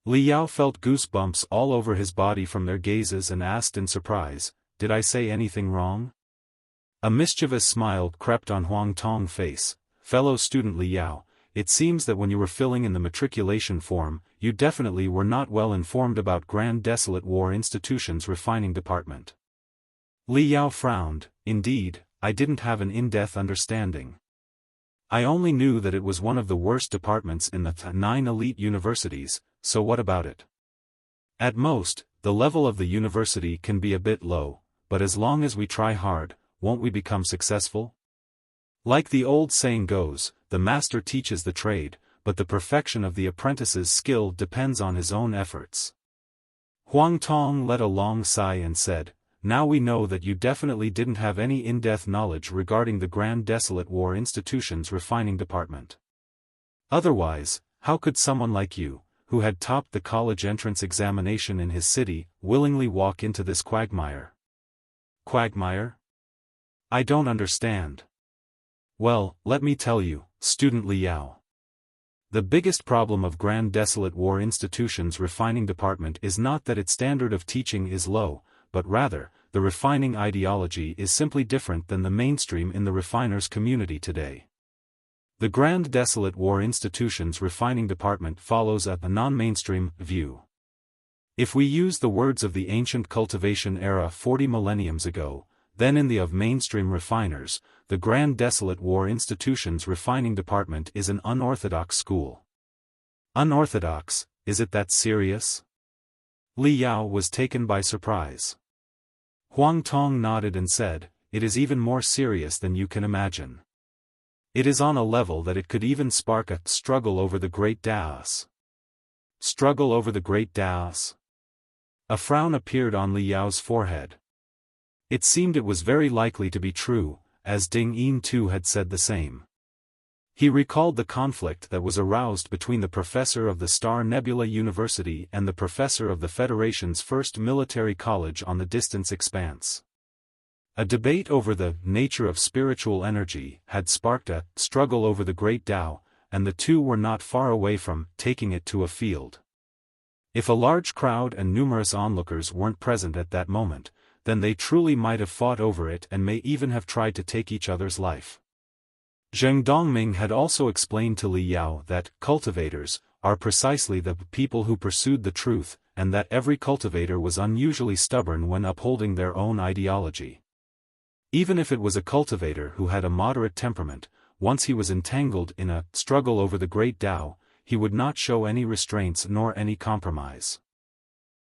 Li Yao felt goosebumps all over his body from their gazes and asked in surprise, "Did I say anything wrong?" A mischievous smile crept on Huang Tong's face. "Fellow student Li Yao, it seems that when you were filling in the matriculation form, you definitely were not well informed about Grand Desolate War Institution's refining department." Li Yao frowned. "Indeed, I didn't have an in-depth understanding. I only knew that it was one of the worst departments in the 9 elite universities, so what about it? At most, the level of the university can be a bit low, but as long as we try hard, won't we become successful? Like the old saying goes, the master teaches the trade, but the perfection of the apprentice's skill depends on his own efforts." Huang Tong let a long sigh and said, "Now we know that you definitely didn't have any in-depth knowledge regarding the Grand Desolate War Institution's refining department. Otherwise, how could someone like you, who had topped the college entrance examination in his city, willingly walk into this quagmire?" "Quagmire? I don't understand." "Well, let me tell you, student Li Yao. The biggest problem of Grand Desolate War Institution's refining department is not that its standard of teaching is low, but rather, the refining ideology is simply different than the mainstream in the refiners' community today. The Grand Desolate War Institution's refining department follows a non-mainstream view. If we use the words of the ancient cultivation era 40 millenniums ago, then in the of mainstream refiners, the Grand Desolate War Institution's refining department is an unorthodox school. Unorthodox, is it that serious? Li Yao was taken by surprise. Huang Tong nodded and said, "It is even more serious than you can imagine. It is on a level that it could even spark a struggle over the Great Daos." Struggle over the Great Daos? A frown appeared on Li Yao's forehead. It seemed it was very likely to be true, as Ding Yin too had said the same. He recalled the conflict that was aroused between the professor of the Star Nebula University and the professor of the Federation's first military college on the distant expanse. A debate over the nature of spiritual energy had sparked a struggle over the Great Tao, and the two were not far away from taking it to a field. If a large crowd and numerous onlookers weren't present at that moment, then they truly might have fought over it and may even have tried to take each other's life. Zheng Dongming had also explained to Li Yao that cultivators are precisely the people who pursued the truth, and that every cultivator was unusually stubborn when upholding their own ideology. Even if it was a cultivator who had a moderate temperament, once he was entangled in a struggle over the Great Tao, he would not show any restraints nor any compromise.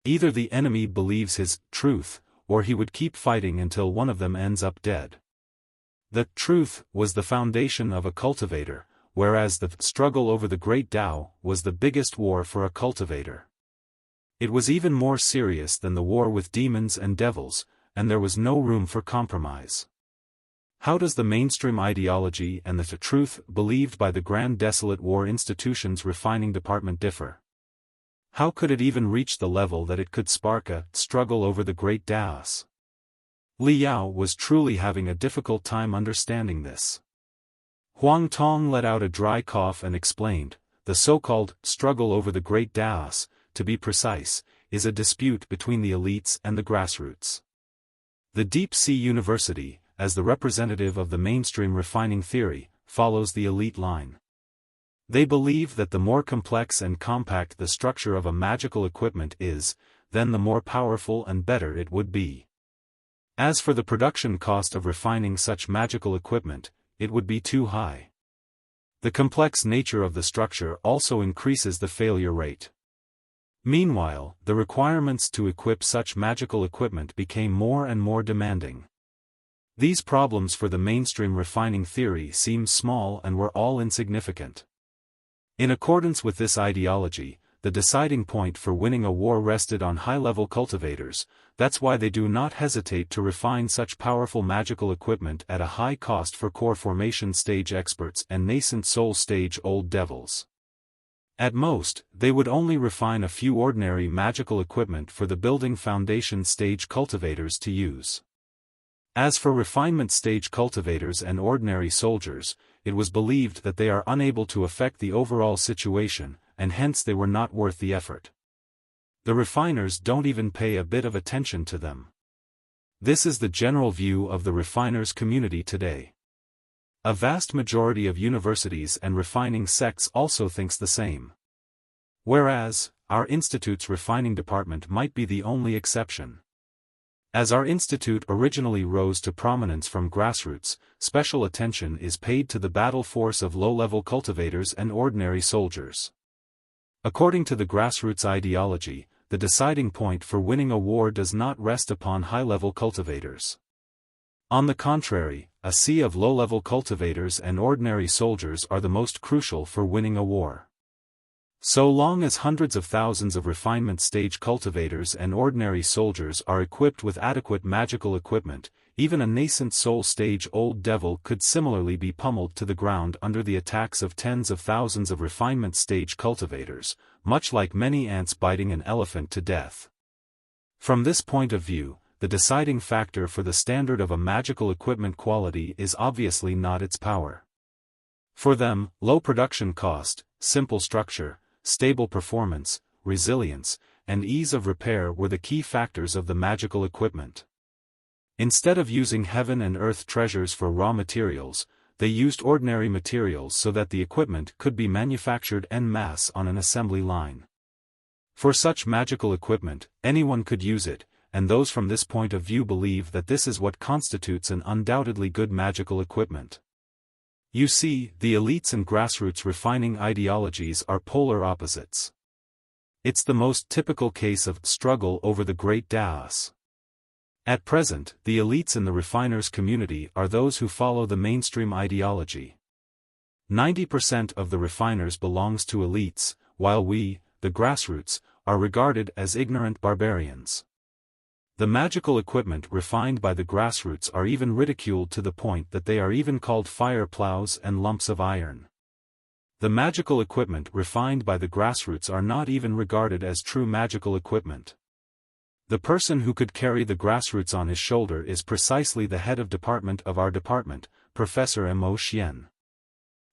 Either the enemy believes his truth, or he would keep fighting until one of them ends up dead. The truth was the foundation of a cultivator, whereas the struggle over the Great Tao was the biggest war for a cultivator. It was even more serious than the war with demons and devils, and there was no room for compromise. How does the mainstream ideology and the truth believed by the Grand Desolate War Institution's refining department differ? How could it even reach the level that it could spark a struggle over the Great Daos? Li Yao was truly having a difficult time understanding this. Huang Tong let out a dry cough and explained, the so-called struggle over the Great Daos, to be precise, is a dispute between the elites and the grassroots. The Deep Sea University, as the representative of the mainstream refining theory, follows the elite line. They believe that the more complex and compact the structure of a magical equipment is, then the more powerful and better it would be. As for the production cost of refining such magical equipment, it would be too high. The complex nature of the structure also increases the failure rate. Meanwhile, the requirements to equip such magical equipment became more and more demanding. These problems for the mainstream refining theory seemed small and were all insignificant. In accordance with this ideology, the deciding point for winning a war rested on high-level cultivators. That's why they do not hesitate to refine such powerful magical equipment at a high cost for core formation stage experts and nascent soul stage old devils. At most, they would only refine a few ordinary magical equipment for the building foundation stage cultivators to use. As for refinement stage cultivators and ordinary soldiers, it was believed that they are unable to affect the overall situation, and hence they were not worth the effort. The refiners don't even pay a bit of attention to them. This is the general view of the refiners community today. A vast majority of universities and refining sects also thinks the same. Whereas, our institute's refining department might be the only exception. As our institute originally rose to prominence from grassroots, special attention is paid to the battle force of low-level cultivators and ordinary soldiers. According to the grassroots ideology, the deciding point for winning a war does not rest upon high-level cultivators. On the contrary, a sea of low-level cultivators and ordinary soldiers are the most crucial for winning a war. So long as hundreds of thousands of refinement stage cultivators and ordinary soldiers are equipped with adequate magical equipment, even a nascent soul stage old devil could similarly be pummeled to the ground under the attacks of tens of thousands of refinement stage cultivators, much like many ants biting an elephant to death. From this point of view, the deciding factor for the standard of a magical equipment quality is obviously not its power. For them, low production cost, simple structure, stable performance, resilience, and ease of repair were the key factors of the magical equipment. Instead of using heaven and earth treasures for raw materials, they used ordinary materials so that the equipment could be manufactured en masse on an assembly line. For such magical equipment, anyone could use it, and those from this point of view believe that this is what constitutes an undoubtedly good magical equipment. You see, the elites and grassroots refining ideologies are polar opposites. It's the most typical case of struggle over the great Tai'e. At present, the elites in the refiners' community are those who follow the mainstream ideology. 90% of the refiners belongs to elites, while we, the grassroots, are regarded as ignorant barbarians. The magical equipment refined by the grassroots are even ridiculed to the point that they are even called fire plows and lumps of iron. The magical equipment refined by the grassroots are not even regarded as true magical equipment. The person who could carry the grassroots on his shoulder is precisely the head of department of our department, Professor Mo Xian.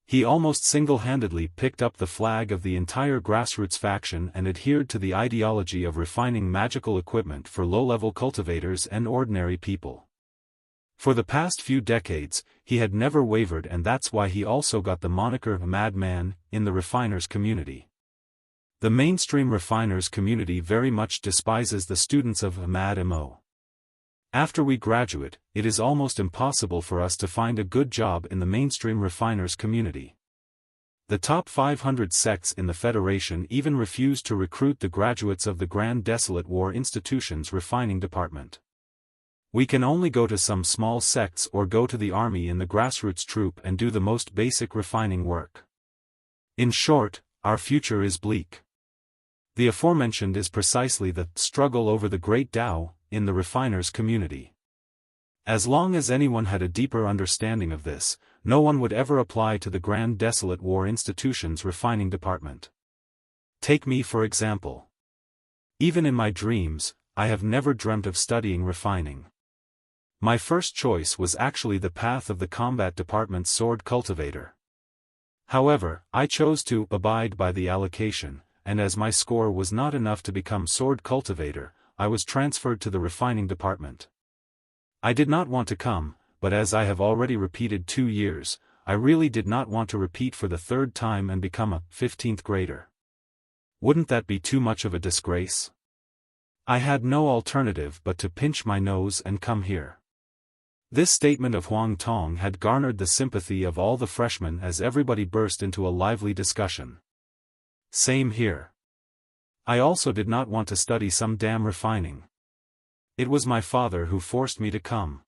He almost single-handedly picked up the flag of the entire grassroots faction and adhered to the ideology of refining magical equipment for low-level cultivators and ordinary people. For the past few decades, he had never wavered, and that's why he also got the moniker Madman in the refiners' community. The mainstream refiners community very much despises the students of Mo. After we graduate, it is almost impossible for us to find a good job in the mainstream refiners community. The top 500 sects in the Federation even refuse to recruit the graduates of the Grand Desolate War Institution's refining department. We can only go to some small sects or go to the army in the grassroots troop and do the most basic refining work. In short, our future is bleak. The aforementioned is precisely the struggle over the great Tao in the refiners' community. As long as anyone had a deeper understanding of this, no one would ever apply to the Grand Desolate War Institution's refining department. Take me for example. Even in my dreams, I have never dreamt of studying refining. My first choice was actually the path of the combat department's sword cultivator. However, I chose to abide by the allocation, and as my score was not enough to become sword cultivator, I was transferred to the refining department. I did not want to come, but as I have already repeated 2 years, I really did not want to repeat for the 3rd time and become a 15th grader. Wouldn't that be too much of a disgrace? I had no alternative but to pinch my nose and come here. This statement of Huang Tong had garnered the sympathy of all the freshmen as everybody burst into a lively discussion. Same here. I also did not want to study some damn refining. It was my father who forced me to come.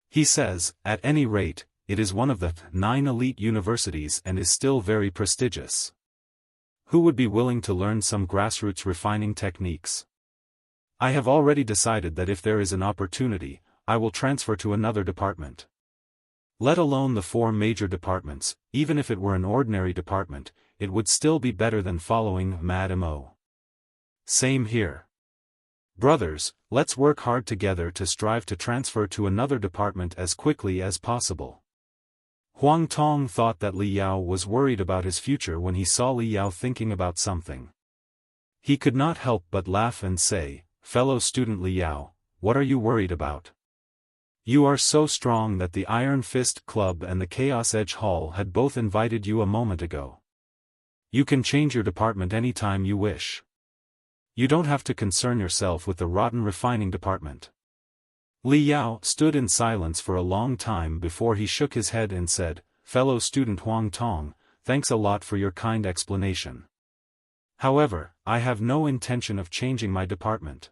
He says, at any rate, it is one of the 9 elite universities and is still very prestigious. Who would be willing to learn some grassroots refining techniques? I have already decided that if there is an opportunity, I will transfer to another department. Let alone the 4 major departments, even if it were an ordinary department, it would still be better than following Mo. Same here. Brothers, let's work hard together to strive to transfer to another department as quickly as possible. Huang Tong thought that Li Yao was worried about his future when he saw Li Yao thinking about something. He could not help but laugh and say, fellow student Li Yao, what are you worried about? You are so strong that the Iron Fist Club and the Chaos Edge Hall had both invited you a moment ago. You can change your department anytime you wish. You don't have to concern yourself with the rotten refining department. Li Yao stood in silence for a long time before he shook his head and said, fellow student Huang Tong, thanks a lot for your kind explanation. However, I have no intention of changing my department.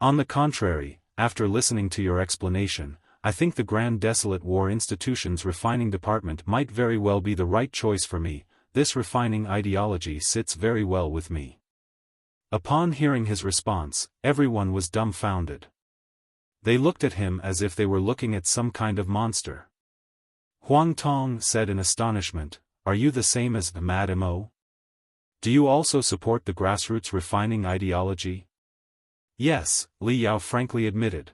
On the contrary, after listening to your explanation, I think the Grand Desolate War Institution's refining department might very well be the right choice for me. This refining ideology sits very well with me. Upon hearing his response, everyone was dumbfounded. They looked at him as if they were looking at some kind of monster. Huang Tong said in astonishment, are you the same as Mo? Do you also support the grassroots refining ideology? Yes, Li Yao frankly admitted.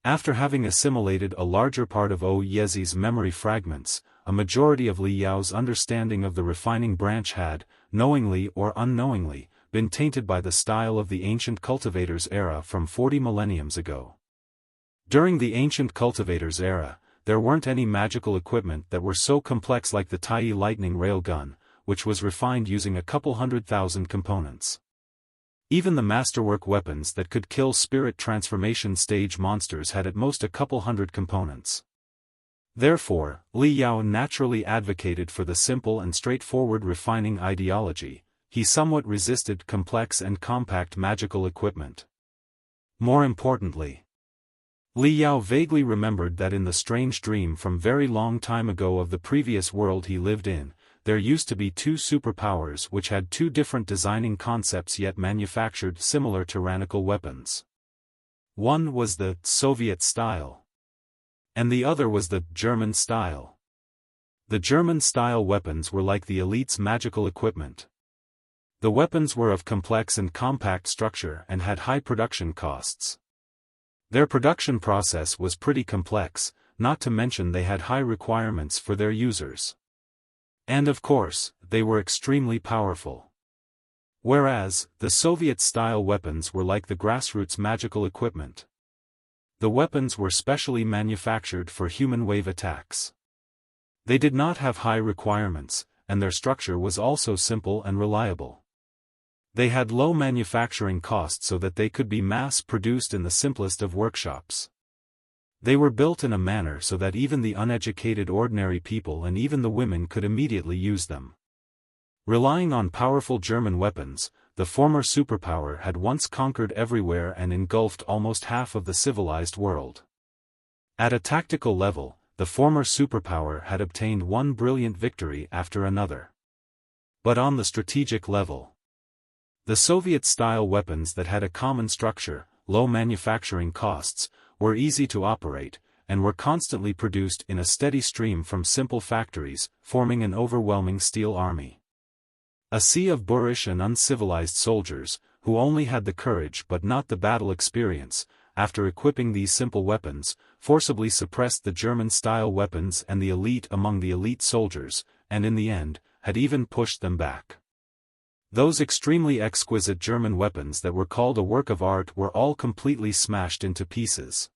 After having assimilated a larger part of Yezi's memory fragments, a majority of Li Yao's understanding of the refining branch had, knowingly or unknowingly, been tainted by the style of the ancient cultivators era from 40 millenniums ago. During the ancient cultivators era, there weren't any magical equipment that were so complex like the Tai'e lightning railgun, which was refined using a couple 100,000 components. Even the masterwork weapons that could kill spirit transformation stage monsters had at most a couple hundred components. Therefore, Li Yao naturally advocated for the simple and straightforward refining ideology. He somewhat resisted complex and compact magical equipment. More importantly, Li Yao vaguely remembered that in the strange dream from very long time ago of the previous world he lived in, there used to be two superpowers which had two different designing concepts yet manufactured similar tyrannical weapons. One was the Soviet style, and the other was the German style. The German style weapons were like the elite's magical equipment. The weapons were of complex and compact structure and had high production costs. Their production process was pretty complex, not to mention they had high requirements for their users. And of course, they were extremely powerful. Whereas, the Soviet-style weapons were like the grassroots magical equipment. The weapons were specially manufactured for human wave attacks. They did not have high requirements, and their structure was also simple and reliable. They had low manufacturing costs so that they could be mass-produced in the simplest of workshops. They were built in a manner so that even the uneducated ordinary people and even the women could immediately use them. Relying on powerful German weapons, the former superpower had once conquered everywhere and engulfed almost half of the civilized world. At a tactical level, the former superpower had obtained one brilliant victory after another. But on the strategic level, the Soviet-style weapons that had a common structure, low manufacturing costs, were easy to operate, and were constantly produced in a steady stream from simple factories, forming an overwhelming steel army. A sea of boorish and uncivilized soldiers, who only had the courage but not the battle experience, after equipping these simple weapons, forcibly suppressed the German-style weapons and the elite among the elite soldiers, and in the end, had even pushed them back. Those extremely exquisite German weapons that were called a work of art were all completely smashed into pieces.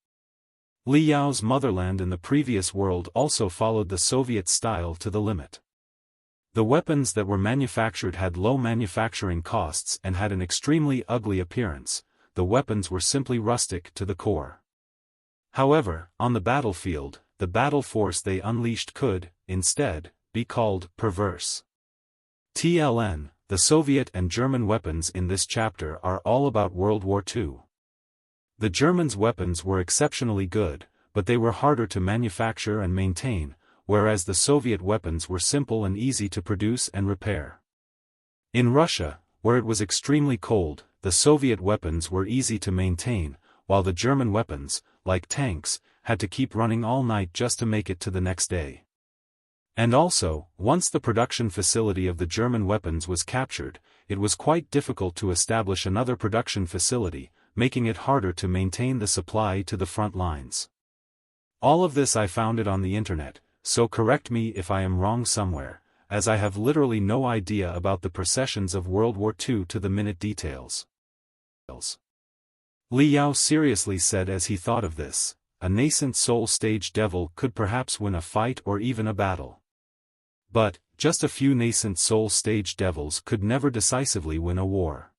Li Yao's motherland in the previous world also followed the Soviet style to the limit. The weapons that were manufactured had low manufacturing costs and had an extremely ugly appearance. The weapons were simply rustic to the core. However, on the battlefield, the battle force they unleashed could, instead, be called perverse. TLN. The Soviet and German weapons in this chapter are all about World War II. The Germans' weapons were exceptionally good, but they were harder to manufacture and maintain, whereas the Soviet weapons were simple and easy to produce and repair. In Russia, where it was extremely cold, the Soviet weapons were easy to maintain, while the German weapons, like tanks, had to keep running all night just to make it to the next day. And also, once the production facility of the German weapons was captured, it was quite difficult to establish another production facility, making it harder to maintain the supply to the front lines. All of this I found it on the internet, so correct me if I am wrong somewhere, as I have literally no idea about the processions of World War II to the minute details. Li Yao seriously said as he thought of this, a nascent soul stage devil could perhaps win a fight or even a battle. But, just a few nascent soul stage devils could never decisively win a war.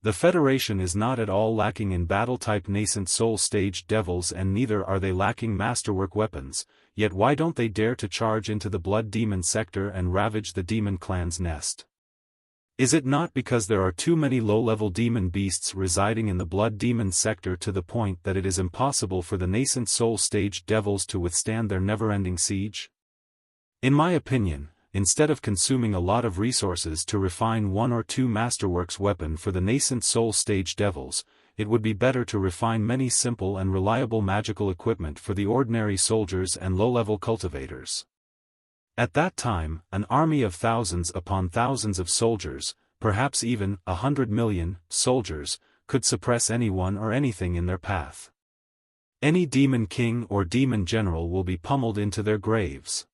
The Federation is not at all lacking in battle-type nascent soul stage devils and neither are they lacking masterwork weapons, yet why don't they dare to charge into the Blood Demon sector and ravage the demon clan's nest? Is it not because there are too many low-level demon beasts residing in the Blood Demon sector to the point that it is impossible for the nascent soul stage devils to withstand their never-ending siege? In my opinion, instead of consuming a lot of resources to refine one or two masterworks weapon for the nascent soul stage devils, it would be better to refine many simple and reliable magical equipment for the ordinary soldiers and low-level cultivators. At that time, an army of thousands upon thousands of soldiers, perhaps even 100 million soldiers, could suppress anyone or anything in their path. Any demon king or demon general will be pummeled into their graves.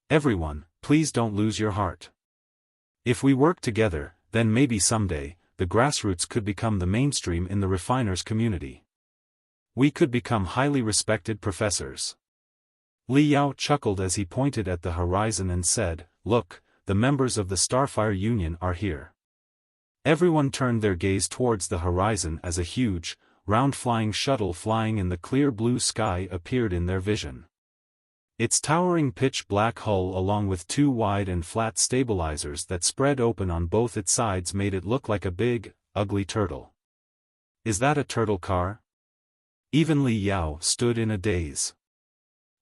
Everyone, please don't lose your heart. If we work together, then maybe someday, the grassroots could become the mainstream in the refiners' community. We could become highly respected professors. Li Yao chuckled as he pointed at the horizon and said, "Look, the members of the Starfire Union are here." Everyone turned their gaze towards the horizon as a huge, round flying shuttle flying in the clear blue sky appeared in their vision. Its towering pitch-black hull along with two wide and flat stabilizers that spread open on both its sides made it look like a big, ugly turtle. "Is that a turtle car?" Even Li Yao stood in a daze.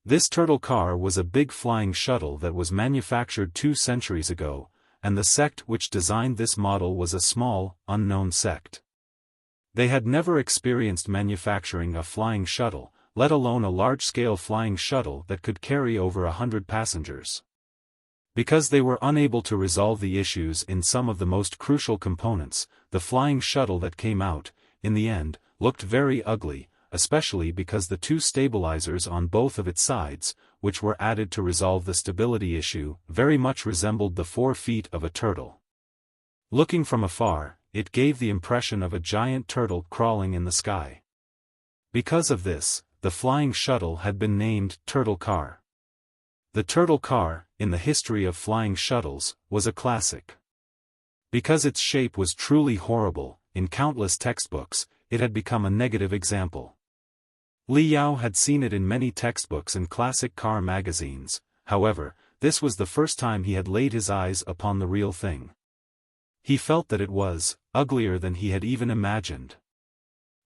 This turtle car was a big flying shuttle that was manufactured 2 centuries ago, and the sect which designed this model was a small, unknown sect. They had never experienced manufacturing a flying shuttle, let alone a large-scale flying shuttle that could carry over 100 passengers. Because they were unable to resolve the issues in some of the most crucial components, the flying shuttle that came out, in the end, looked very ugly, especially because the 2 stabilizers on both of its sides, which were added to resolve the stability issue, very much resembled the 4 feet of a turtle. Looking from afar, it gave the impression of a giant turtle crawling in the sky. Because of this, the flying shuttle had been named Turtle Car. The Turtle Car, in the history of flying shuttles, was a classic. Because its shape was truly horrible, in countless textbooks, it had become a negative example. Li Yao had seen it in many textbooks and classic car magazines, however, this was the first time he had laid his eyes upon the real thing. He felt that it was uglier than he had even imagined.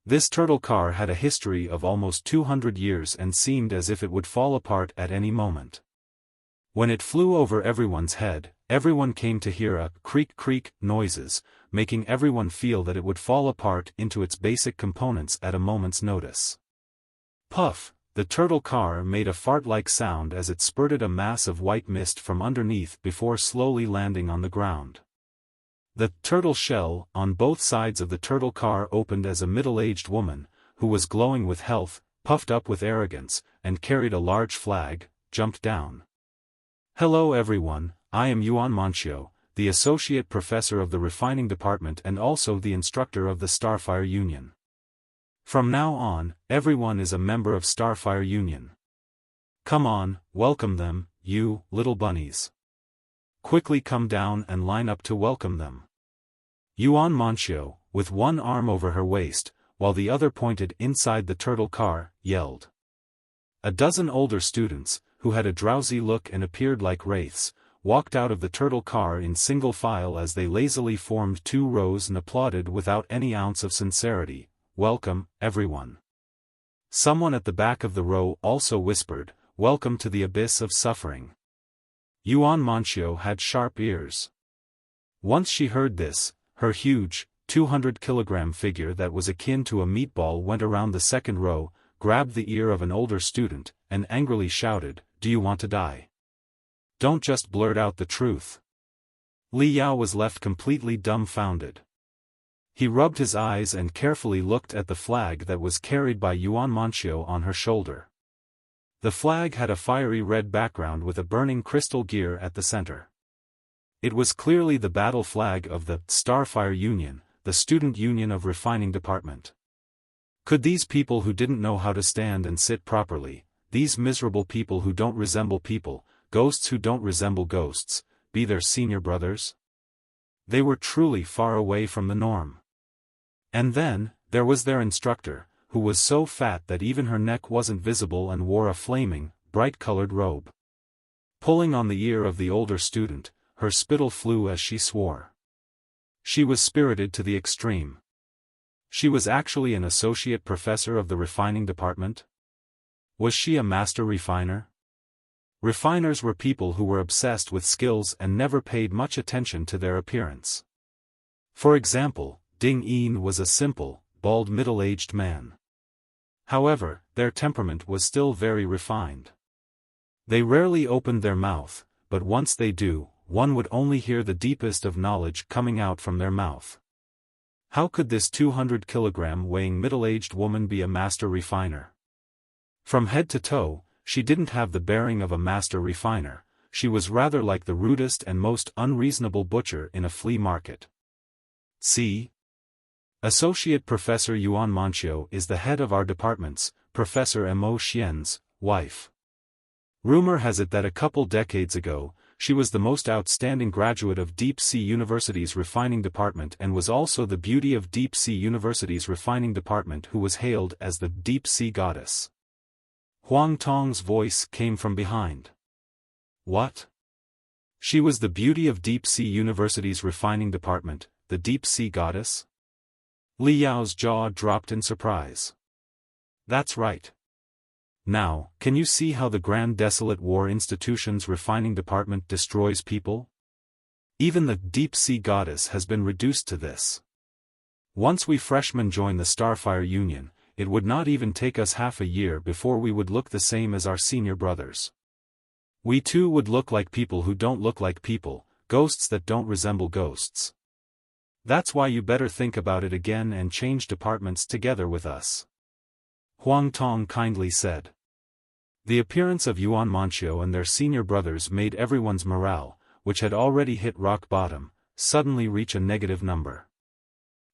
This turtle car had a history of almost 200 years and seemed as if it would fall apart at any moment. When it flew over everyone's head, everyone came to hear a creak-creak noises, making everyone feel that it would fall apart into its basic components at a moment's notice. Puff! The turtle car made a fart-like sound as it spurted a mass of white mist from underneath before slowly landing on the ground. The turtle shell on both sides of the turtle car opened as a middle-aged woman, who was glowing with health, puffed up with arrogance, and carried a large flag, jumped down. "Hello everyone, I am Yuan Manchio, the Associate Professor of the Refining Department and also the instructor of the Starfire Union. From now on, everyone is a member of Starfire Union. Come on, welcome them, you little bunnies. Quickly come down and line up to welcome them." Yuan Manchio, with one arm over her waist, while the other pointed inside the turtle car, yelled. A dozen older students, who had a drowsy look and appeared like wraiths, walked out of the turtle car in single file as they lazily formed 2 rows and applauded without any ounce of sincerity, "Welcome, everyone." Someone at the back of the row also whispered, "Welcome to the abyss of suffering." Yuan Manchio had sharp ears. Once she heard this, her huge, 200-kilogram figure that was akin to a meatball went around the second row, grabbed the ear of an older student, and angrily shouted, "Do you want to die? Don't just blurt out the truth." Li Yao was left completely dumbfounded. He rubbed his eyes and carefully looked at the flag that was carried by Yuan Manchio on her shoulder. The flag had a fiery red background with a burning crystal gear at the center. It was clearly the battle flag of the Starfire Union, the student union of refining department. Could these people who didn't know how to stand and sit properly, these miserable people who don't resemble people, ghosts who don't resemble ghosts, be their senior brothers? They were truly far away from the norm. And then, there was their instructor, who was so fat that even her neck wasn't visible and wore a flaming, bright-colored robe. Pulling on the ear of the older student, her spittle flew as she swore. She was spirited to the extreme. She was actually an associate professor of the refining department? Was she a master refiner? Refiners were people who were obsessed with skills and never paid much attention to their appearance. For example, Ding Yin was a simple, bald middle-aged man. However, their temperament was still very refined. They rarely opened their mouth, but once they do, one would only hear the deepest of knowledge coming out from their mouth. How could this 200-kilogram weighing middle-aged woman be a master refiner? From head to toe, she didn't have the bearing of a master refiner, she was rather like the rudest and most unreasonable butcher in a flea market. See? Associate Professor Yuan Manchio is the head of our departments, Professor Mo Xian's wife. Rumor has it that a couple decades ago, she was the most outstanding graduate of Deep Sea University's refining department and was also the beauty of Deep Sea University's refining department, who was hailed as the Deep Sea Goddess. Huang Tong's voice came from behind. What? She was the beauty of Deep Sea University's refining department, the Deep Sea Goddess? Li Yao's jaw dropped in surprise. That's right. Now, can you see how the Grand Desolate War Institution's refining department destroys people? Even the Deep Sea Goddess has been reduced to this. Once we freshmen join the Starfire Union, it would not even take us half a year before we would look the same as our senior brothers. We too would look like people who don't look like people, ghosts that don't resemble ghosts. That's why you better think about it again and change departments together with us. Huang Tong kindly said. The appearance of Yuan Manchio and their senior brothers made everyone's morale, which had already hit rock bottom, suddenly reach a negative number.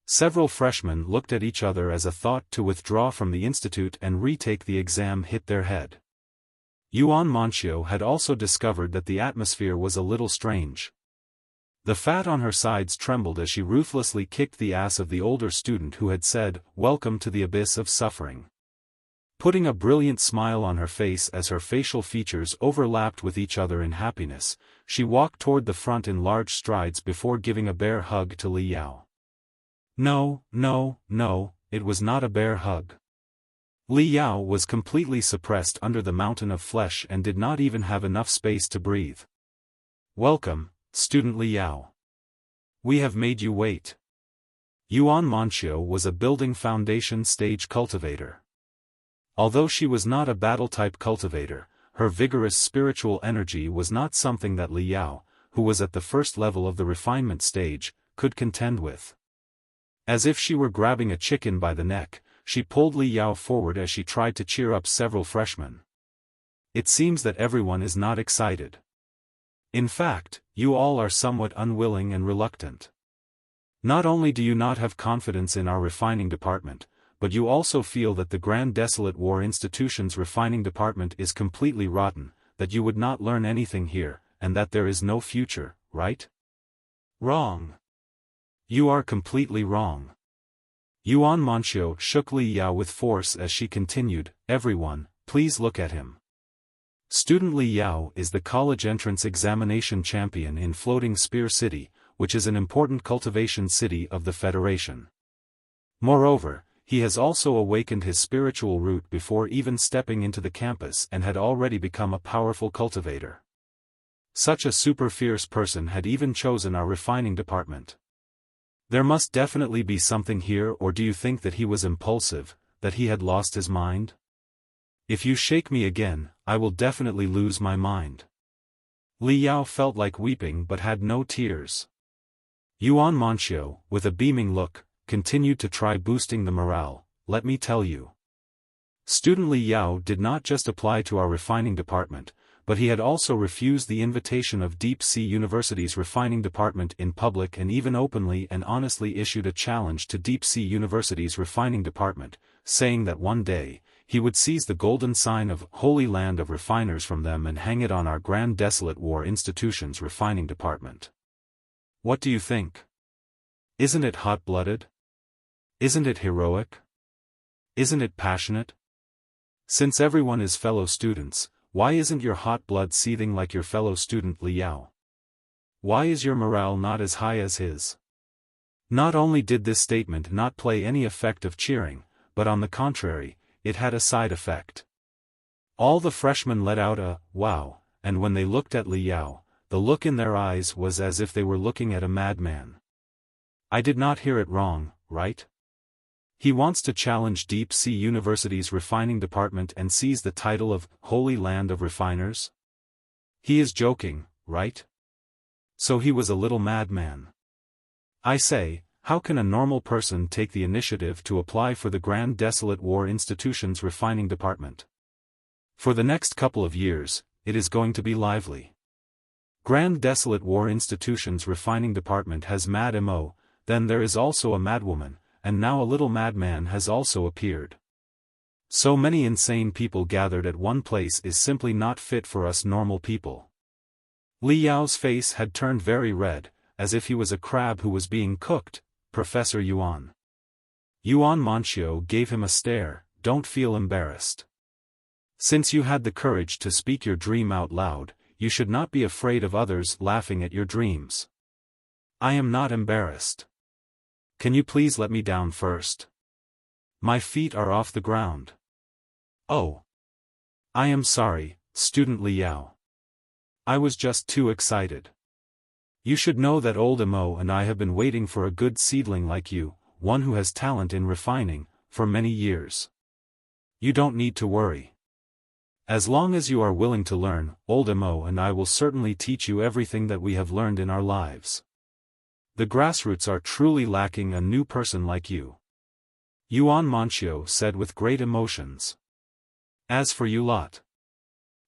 Several freshmen looked at each other as a thought to withdraw from the institute and retake the exam hit their head. Yuan Manchio had also discovered that the atmosphere was a little strange. The fat on her sides trembled as she ruthlessly kicked the ass of the older student who had said, "Welcome to the abyss of suffering." Putting a brilliant smile on her face as her facial features overlapped with each other in happiness, she walked toward the front in large strides before giving a bear hug to Li Yao. No, it was not a bear hug. Li Yao was completely suppressed under the mountain of flesh and did not even have enough space to breathe. Welcome, student Li Yao. We have made you wait. Yuan Manchio was a building foundation stage cultivator. Although she was not a battle-type cultivator, her vigorous spiritual energy was not something that Li Yao, who was at the first level of the refinement stage, could contend with. As if she were grabbing a chicken by the neck, she pulled Li Yao forward as she tried to cheer up several freshmen. It seems that everyone is not excited. In fact, you all are somewhat unwilling and reluctant. Not only do you not have confidence in our refining department, but you also feel that the Grand Desolate War Institution's refining department is completely rotten, that you would not learn anything here, and that there is no future, right? Wrong. You are completely wrong. Yuan Manchio shook Li Yao with force as she continued, "Everyone, please look at him. Student Li Yao is the college entrance examination champion in Floating Spear City, which is an important cultivation city of the Federation. Moreover, he has also awakened his spiritual root before even stepping into the campus and had already become a powerful cultivator. Such a super fierce person had even chosen our refining department. There must definitely be something here, or do you think that he was impulsive, that he had lost his mind? If you shake me again, I will definitely lose my mind." Li Yao felt like weeping but had no tears. Yuan Manchio, with a beaming look, continued to try boosting the morale. "Let me tell you. Student Li Yao did not just apply to our refining department, but he had also refused the invitation of Deep Sea University's refining department in public and even openly and honestly issued a challenge to Deep Sea University's refining department, saying that one day, he would seize the golden sign of Holy Land of Refiners from them and hang it on our Grand Desolate War Institution's refining department. What do you think? Isn't it hot-blooded? Isn't it heroic? Isn't it passionate? Since everyone is fellow students, why isn't your hot blood seething like your fellow student Li Yao? Why is your morale not as high as his?" Not only did this statement not play any effect of cheering, but on the contrary, it had a side effect. All the freshmen let out a "wow," and when they looked at Li Yao, the look in their eyes was as if they were looking at a madman. I did not hear it wrong, right? He wants to challenge Deep Sea University's refining department and seize the title of Holy Land of Refiners? He is joking, right? So he was a little madman. I say, how can a normal person take the initiative to apply for the Grand Desolate War Institution's refining department? For the next couple of years, it is going to be lively. Grand Desolate War Institution's refining department has Mad Mo, then there is also a madwoman, and now a little madman has also appeared. So many insane people gathered at one place is simply not fit for us normal people. Li Yao's face had turned very red, as if he was a crab who was being cooked. Professor Yuan. Yuan Manshio gave him a stare. Don't feel embarrassed. Since you had the courage to speak your dream out loud, you should not be afraid of others laughing at your dreams. I am not embarrassed. Can you please let me down first? My feet are off the ground. Oh. I am sorry, Student Li Yao. I was just too excited. You should know that old Imo and I have been waiting for a good seedling like you, one who has talent in refining, for many years. You don't need to worry. As long as you are willing to learn, old Imo and I will certainly teach you everything that we have learned in our lives. The grassroots are truly lacking a new person like you. Yuan Manshio said with great emotions. As for you lot.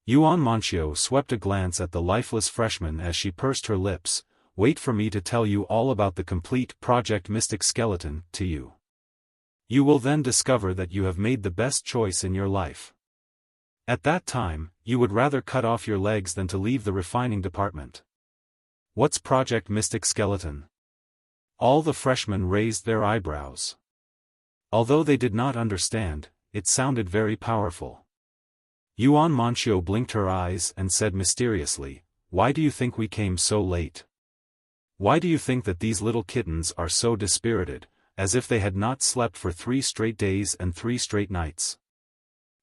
Yuan Manshio swept a glance at the lifeless freshman as she pursed her lips. Wait for me to tell you all about the complete Project Mystic Skeleton to you. You will then discover that you have made the best choice in your life. At that time, you would rather cut off your legs than to leave the refining department. What's Project Mystic Skeleton? All the freshmen raised their eyebrows. Although they did not understand, it sounded very powerful. Yuan Manshio blinked her eyes and said mysteriously, why do you think we came so late? Why do you think that these little kittens are so dispirited, as if they had not slept for 3 straight days and 3 straight nights?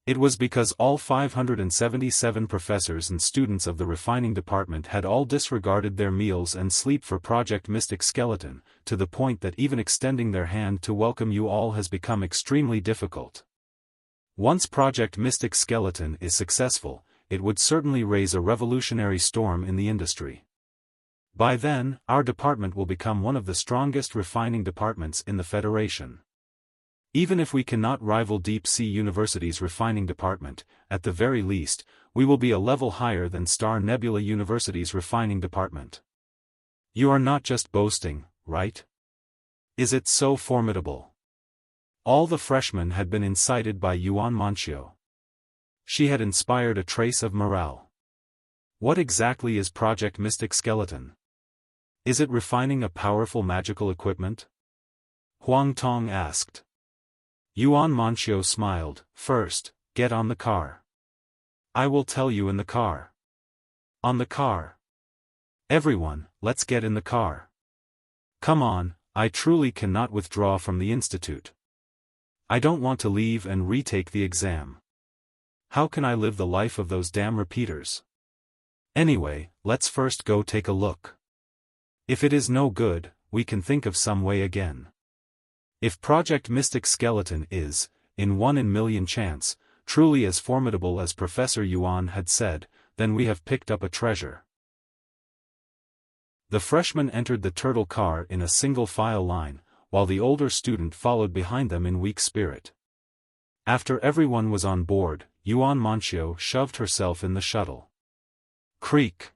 It was because all 577 professors and students of the refining department had all disregarded their meals and sleep for Project Mystic Skeleton, to the point that even extending their hand to welcome you all has become extremely difficult. Once Project Mystic Skeleton is successful, it would certainly raise a revolutionary storm in the industry. By then, our department will become one of the strongest refining departments in the Federation. Even if we cannot rival Deep Sea University's refining department, at the very least, we will be a level higher than Star Nebula University's refining department. You are not just boasting, right? Is it so formidable? All the freshmen had been incited by Yuan Manshio. She had inspired a trace of morale. What exactly is Project Mystic Skeleton? Is it refining a powerful magical equipment? Huang Tong asked. Yuan Manshio smiled. First, get on the car. I will tell you in the car. On the car. Everyone, let's get in the car. Come on, I truly cannot withdraw from the institute. I don't want to leave and retake the exam. How can I live the life of those damn repeaters? Anyway, let's first go take a look. If it is no good, we can think of some way again. If Project Mystic Skeleton is, in 1 in million chance, truly as formidable as Professor Yuan had said, then we have picked up a treasure. The freshmen entered the turtle car in a single file line, while the older student followed behind them in weak spirit. After everyone was on board, Yuan Manshio shoved herself in the shuttle. Creak.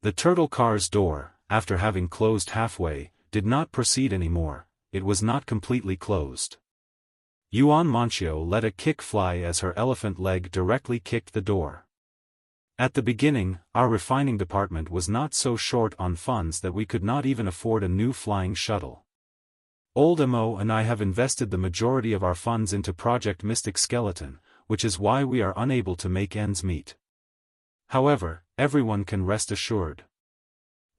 The turtle car's door, after having closed halfway, did not proceed anymore. It was not completely closed. Yuan Manshio let a kick fly as her elephant leg directly kicked the door. At the beginning, our refining department was not so short on funds that we could not even afford a new flying shuttle. Old Imo and I have invested the majority of our funds into Project Mystic Skeleton, which is why we are unable to make ends meet. However, everyone can rest assured.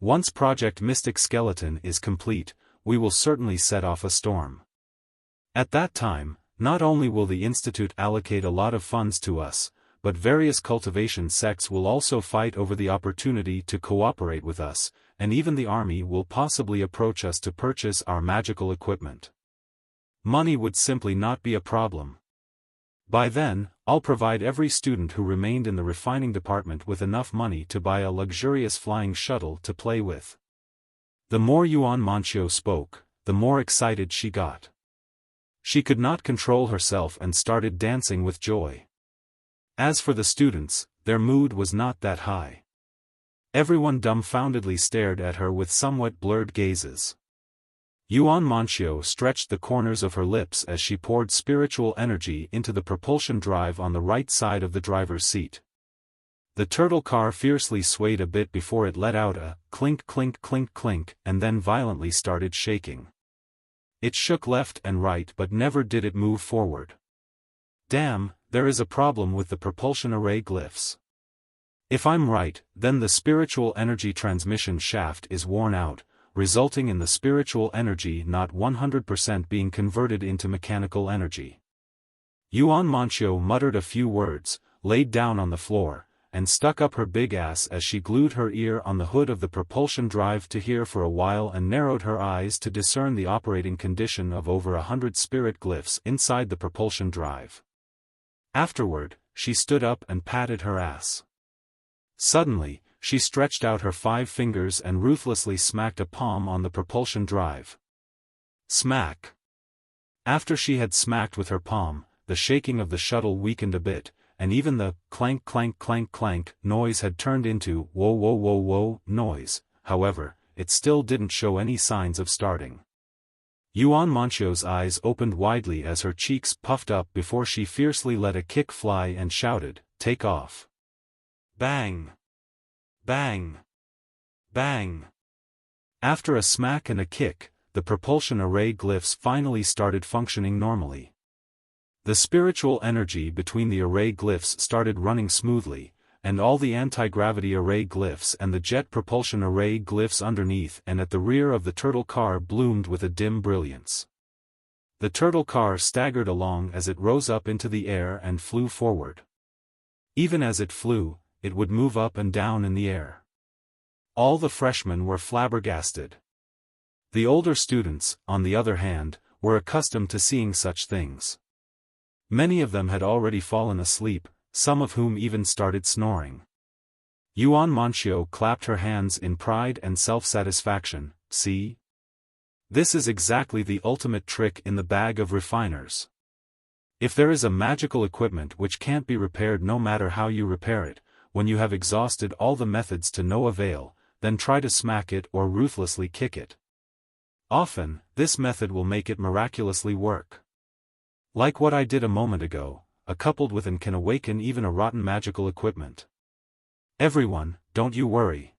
Once Project Mystic Skeleton is complete, we will certainly set off a storm. At that time, not only will the Institute allocate a lot of funds to us, but various cultivation sects will also fight over the opportunity to cooperate with us, and even the army will possibly approach us to purchase our magical equipment. Money would simply not be a problem. By then, I'll provide every student who remained in the refining department with enough money to buy a luxurious flying shuttle to play with. The more Yuan Manshio spoke, the more excited she got. She could not control herself and started dancing with joy. As for the students, their mood was not that high. Everyone dumbfoundedly stared at her with somewhat blurred gazes. Yuan Manxio stretched the corners of her lips as she poured spiritual energy into the propulsion drive on the right side of the driver's seat. The turtle car fiercely swayed a bit before it let out a clink clink clink clink and then violently started shaking. It shook left and right but never did it move forward. Damn, there is a problem with the propulsion array glyphs. If I'm right, then the spiritual energy transmission shaft is worn out, resulting in the spiritual energy not 100% being converted into mechanical energy. Yuan Manxio muttered a few words, laid down on the floor, and stuck up her big ass as she glued her ear on the hood of the propulsion drive to hear for a while and narrowed her eyes to discern the operating condition of over 100 spirit glyphs inside the propulsion drive. Afterward, she stood up and patted her ass. Suddenly, she stretched out her 5 fingers and ruthlessly smacked a palm on the propulsion drive. Smack! After she had smacked with her palm, the shaking of the shuttle weakened a bit, and even the clank clank clank clank noise had turned into whoa whoa whoa whoa noise. However, it still didn't show any signs of starting. Yuan Manxio's eyes opened widely as her cheeks puffed up before she fiercely let a kick fly and shouted, "Take off!" Bang! Bang! Bang! After a smack and a kick, the propulsion array glyphs finally started functioning normally. The spiritual energy between the array glyphs started running smoothly, and all the anti-gravity array glyphs and the jet propulsion array glyphs underneath and at the rear of the turtle car bloomed with a dim brilliance. The turtle car staggered along as it rose up into the air and flew forward. Even as it flew, it would move up and down in the air. All the freshmen were flabbergasted. The older students, on the other hand, were accustomed to seeing such things. Many of them had already fallen asleep, some of whom even started snoring. Yuan Manxio clapped her hands in pride and self-satisfaction. See? This is exactly the ultimate trick in the bag of refiners. If there is a magical equipment which can't be repaired no matter how you repair it, when you have exhausted all the methods to no avail, then try to smack it or ruthlessly kick it. Often, this method will make it miraculously work. Like what I did a moment ago, coupled with and can awaken even a rotten magical equipment. Everyone, don't you worry.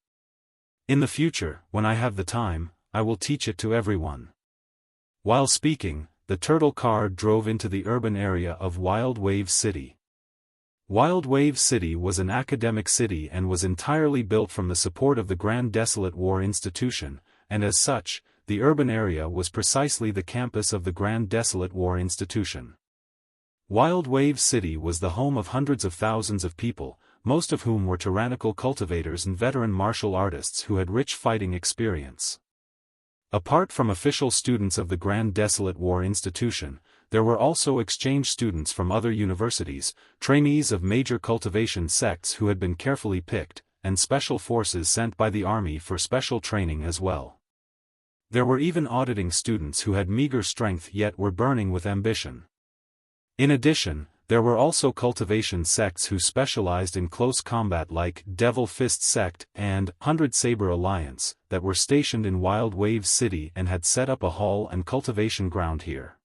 In the future, when I have the time, I will teach it to everyone. While speaking, the turtle car drove into the urban area of Wild Wave City. Wild Wave City was an academic city and was entirely built from the support of the Grand Desolate War Institution, and as such, the urban area was precisely the campus of the Grand Desolate War Institution. Wild Wave City was the home of hundreds of thousands of people, most of whom were tyrannical cultivators and veteran martial artists who had rich fighting experience. Apart from official students of the Grand Desolate War Institution, there were also exchange students from other universities, trainees of major cultivation sects who had been carefully picked, and special forces sent by the army for special training as well. There were even auditing students who had meager strength yet were burning with ambition. In addition, there were also cultivation sects who specialized in close combat like Devil Fist Sect and 100 Saber Alliance, that were stationed in Wild Wave City and had set up a hall and cultivation ground here.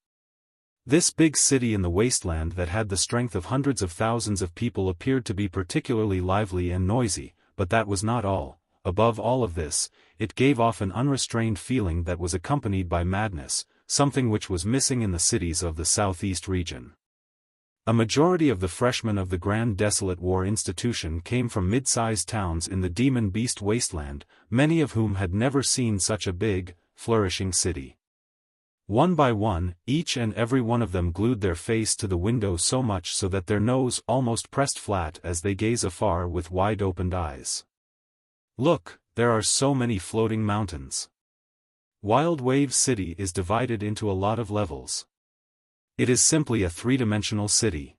This big city in the wasteland that had the strength of hundreds of thousands of people appeared to be particularly lively and noisy, but that was not all. Above all of this, it gave off an unrestrained feeling that was accompanied by madness, something which was missing in the cities of the southeast region. A majority of the freshmen of the Grand Desolate War Institution came from mid-sized towns in the Demon Beast Wasteland, many of whom had never seen such a big, flourishing city. One by one, each and every one of them glued their face to the window so much so that their nose almost pressed flat as they gaze afar with wide-opened eyes. Look, there are so many floating mountains. Wild Wave City is divided into a lot of levels. It is simply a three-dimensional city.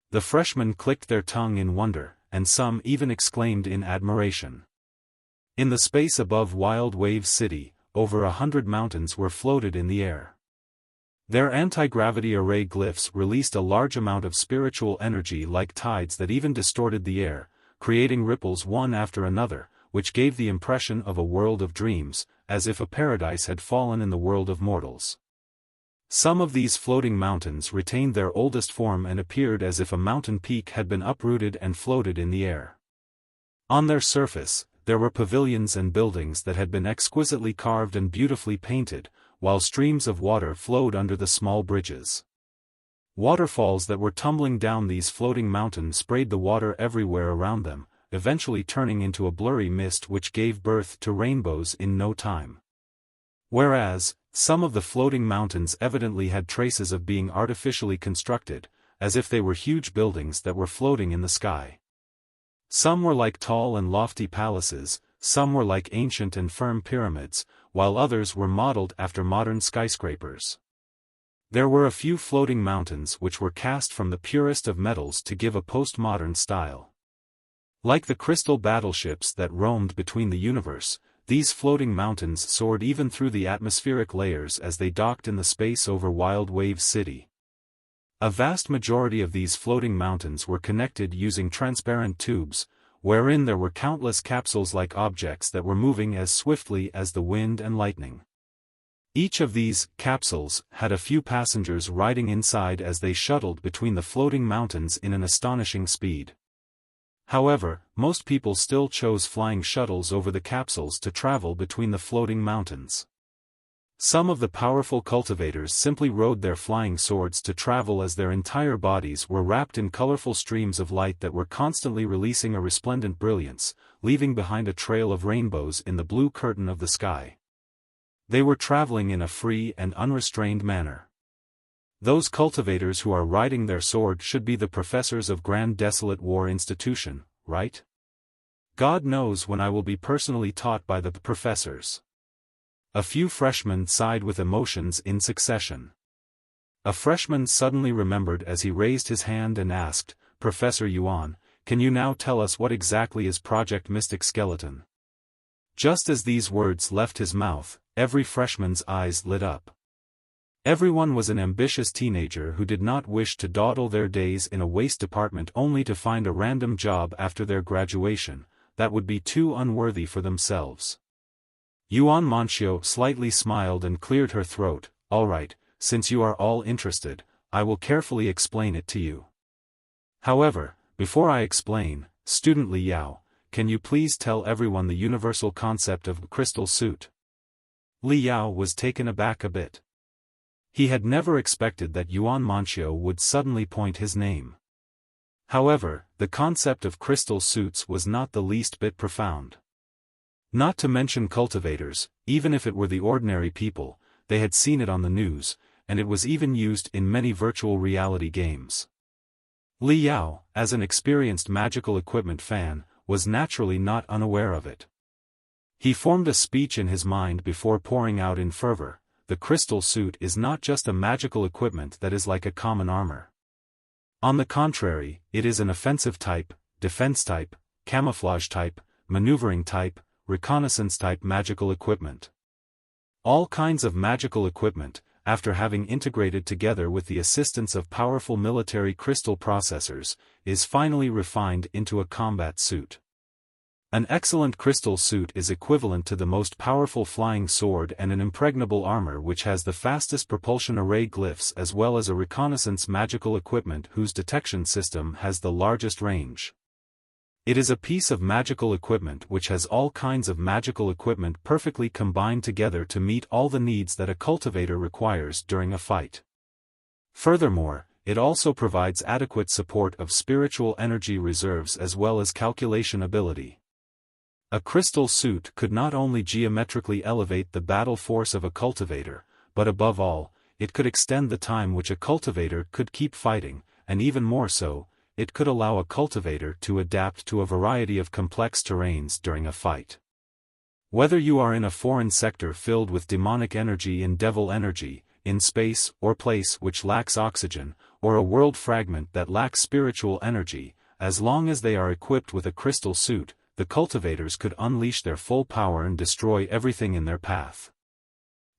The freshmen clicked their tongue in wonder, and some even exclaimed in admiration. In the space above Wild Wave City, over 100 mountains were floated in the air. Their anti-gravity array glyphs released a large amount of spiritual energy like tides that even distorted the air, creating ripples one after another, which gave the impression of a world of dreams, as if a paradise had fallen in the world of mortals. Some of these floating mountains retained their oldest form and appeared as if a mountain peak had been uprooted and floated in the air. On their surface, there were pavilions and buildings that had been exquisitely carved and beautifully painted, while streams of water flowed under the small bridges. Waterfalls that were tumbling down these floating mountains sprayed the water everywhere around them, eventually turning into a blurry mist which gave birth to rainbows in no time. Whereas, some of the floating mountains evidently had traces of being artificially constructed, as if they were huge buildings that were floating in the sky. Some were like tall and lofty palaces, some were like ancient and firm pyramids, while others were modeled after modern skyscrapers. There were a few floating mountains which were cast from the purest of metals to give a postmodern style. Like the crystal battleships that roamed between the universe, these floating mountains soared even through the atmospheric layers as they docked in the space over Wild Wave City. A vast majority of these floating mountains were connected using transparent tubes, wherein there were countless capsules-like objects that were moving as swiftly as the wind and lightning. Each of these capsules had a few passengers riding inside as they shuttled between the floating mountains in an astonishing speed. However, most people still chose flying shuttles over the capsules to travel between the floating mountains. Some of the powerful cultivators simply rode their flying swords to travel as their entire bodies were wrapped in colorful streams of light that were constantly releasing a resplendent brilliance, leaving behind a trail of rainbows in the blue curtain of the sky. They were traveling in a free and unrestrained manner. Those cultivators who are riding their sword should be the professors of Grand Desolate War Institution, right? God knows when I will be personally taught by the professors. A few freshmen sighed with emotions in succession. A freshman suddenly remembered as he raised his hand and asked, "Professor Yuan, can you now tell us what exactly is Project Mystic Skeleton?" Just as these words left his mouth, every freshman's eyes lit up. Everyone was an ambitious teenager who did not wish to dawdle their days in a waste department only to find a random job after their graduation. That would be too unworthy for themselves. Yuan Manshio slightly smiled and cleared her throat. "All right, since you are all interested, I will carefully explain it to you. However, before I explain, Student Li Yao, can you please tell everyone the universal concept of crystal suit?" Li Yao was taken aback a bit. He had never expected that Yuan Manshio would suddenly point his name. However, the concept of crystal suits was not the least bit profound. Not to mention cultivators, even if it were the ordinary people, they had seen it on the news, and it was even used in many virtual reality games. Li Yao, as an experienced magical equipment fan, was naturally not unaware of it. He formed a speech in his mind before pouring out in fervor. The crystal suit is not just a magical equipment that is like a common armor. On the contrary, it is an offensive type, defense type, camouflage type, maneuvering type, reconnaissance type magical equipment. All kinds of magical equipment, after having integrated together with the assistance of powerful military crystal processors, is finally refined into a combat suit. An excellent crystal suit is equivalent to the most powerful flying sword and an impregnable armor which has the fastest propulsion array glyphs as well as a reconnaissance magical equipment whose detection system has the largest range. It is a piece of magical equipment which has all kinds of magical equipment perfectly combined together to meet all the needs that a cultivator requires during a fight. Furthermore, it also provides adequate support of spiritual energy reserves as well as calculation ability. A crystal suit could not only geometrically elevate the battle force of a cultivator, but above all, it could extend the time which a cultivator could keep fighting, and even more so, it could allow a cultivator to adapt to a variety of complex terrains during a fight. Whether you are in a foreign sector filled with demonic energy and devil energy, in space or place which lacks oxygen, or a world fragment that lacks spiritual energy, as long as they are equipped with a crystal suit, the cultivators could unleash their full power and destroy everything in their path.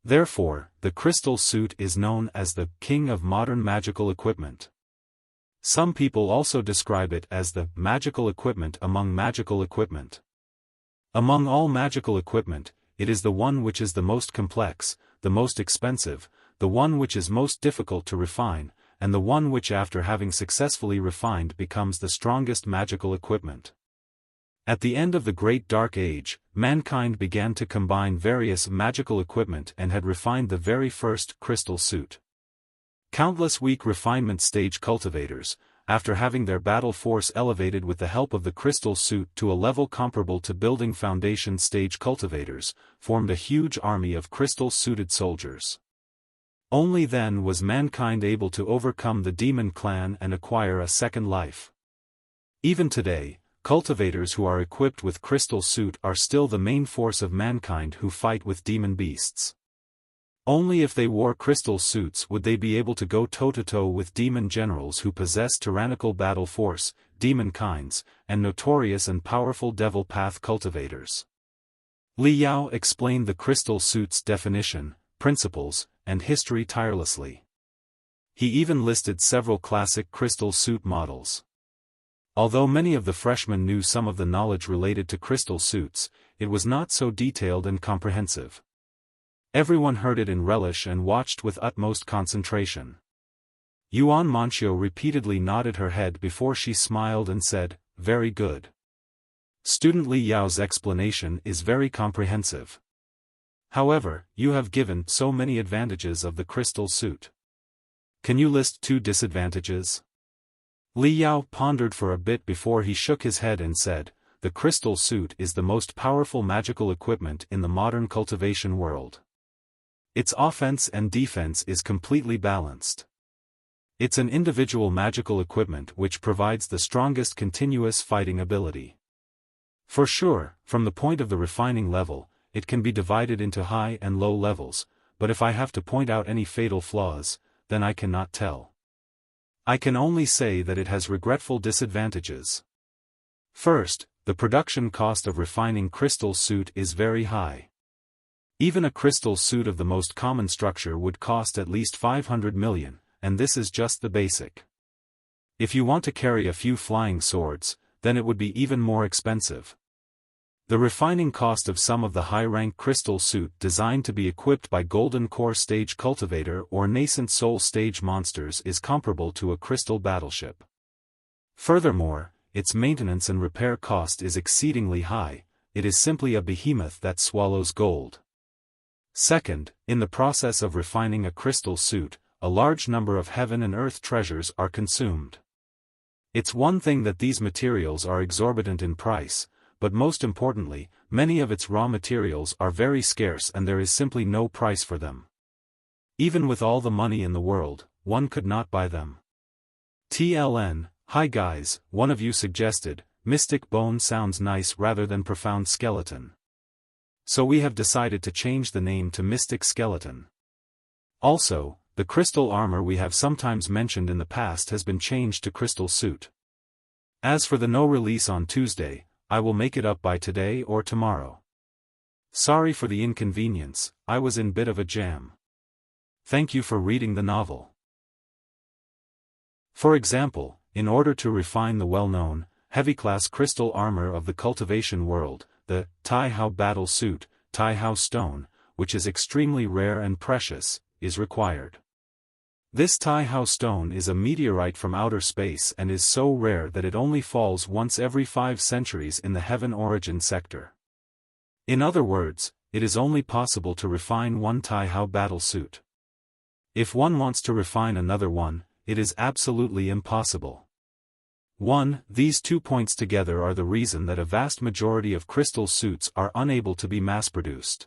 Therefore, the crystal suit is known as the king of modern magical equipment. Some people also describe it as the magical equipment among magical equipment. Among all magical equipment, it is the one which is the most complex, the most expensive, the one which is most difficult to refine, and the one which after having successfully refined becomes the strongest magical equipment. At the end of the Great Dark Age, mankind began to combine various magical equipment and had refined the very first crystal suit. Countless weak refinement stage cultivators, after having their battle force elevated with the help of the crystal suit to a level comparable to building foundation stage cultivators, formed a huge army of crystal-suited soldiers. Only then was mankind able to overcome the demon clan and acquire a second life. Even today, cultivators who are equipped with crystal suit are still the main force of mankind who fight with demon beasts. Only if they wore crystal suits would they be able to go toe-to-toe with demon generals who possess tyrannical battle force, demon kinds, and notorious and powerful devil path cultivators. Li Yao explained the crystal suit's definition, principles, and history tirelessly. He even listed several classic crystal suit models. Although many of the freshmen knew some of the knowledge related to crystal suits, it was not so detailed and comprehensive. Everyone heard it in relish and watched with utmost concentration. Yuan Manxiu repeatedly nodded her head before she smiled and said, "Very good." Student Li Yao's explanation is very comprehensive. However, you have given so many advantages of the crystal suit. Can you list 2 disadvantages? Li Yao pondered for a bit before he shook his head and said, "The crystal suit is the most powerful magical equipment in the modern cultivation world. Its offense and defense is completely balanced. It's an individual magical equipment which provides the strongest continuous fighting ability. For sure, from the point of the refining level, it can be divided into high and low levels, but if I have to point out any fatal flaws, then I cannot tell. I can only say that it has regretful disadvantages. First, the production cost of refining crystal suit is very high. Even a crystal suit of the most common structure would cost at least 500 million, and this is just the basic. If you want to carry a few flying swords, then it would be even more expensive. The refining cost of some of the high-rank crystal suit designed to be equipped by Golden Core stage cultivator or Nascent Soul stage monsters is comparable to a crystal battleship. Furthermore, its maintenance and repair cost is exceedingly high. It is simply a behemoth that swallows gold. Second, in the process of refining a crystal suit, a large number of heaven and earth treasures are consumed. It's one thing that these materials are exorbitant in price, but most importantly, many of its raw materials are very scarce and there is simply no price for them. Even with all the money in the world, one could not buy them. TLN, hi guys, one of you suggested, Mystic Bone sounds nice rather than Profound Skeleton. So we have decided to change the name to Mystic Skeleton. Also, the crystal armor we have sometimes mentioned in the past has been changed to crystal suit. As for the no release on Tuesday, I will make it up by today or tomorrow. Sorry for the inconvenience, I was in bit of a jam. Thank you for reading the novel. For example, in order to refine the well-known, heavy-class crystal armor of the cultivation world, the Tai'e battle suit, Tai'e stone, which is extremely rare and precious, is required. This Tai'e stone is a meteorite from outer space and is so rare that it only falls once every 5 centuries in the heaven origin sector. In other words, it is only possible to refine one Tai'e battle suit. If one wants to refine another one, it is absolutely impossible. 1. These 2 points together are the reason that a vast majority of crystal suits are unable to be mass-produced.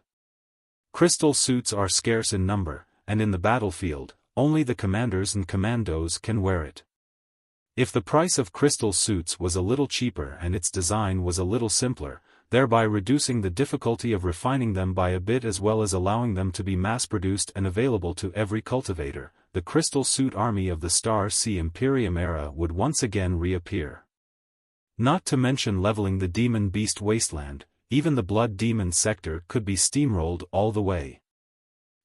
Crystal suits are scarce in number, and in the battlefield, only the commanders and commandos can wear it. If the price of crystal suits was a little cheaper and its design was a little simpler, thereby reducing the difficulty of refining them by a bit as well as allowing them to be mass-produced and available to every cultivator, the crystal suit army of the Star Sea Imperium era would once again reappear. Not to mention leveling the demon beast Wasteland, even the blood demon sector could be steamrolled all the way.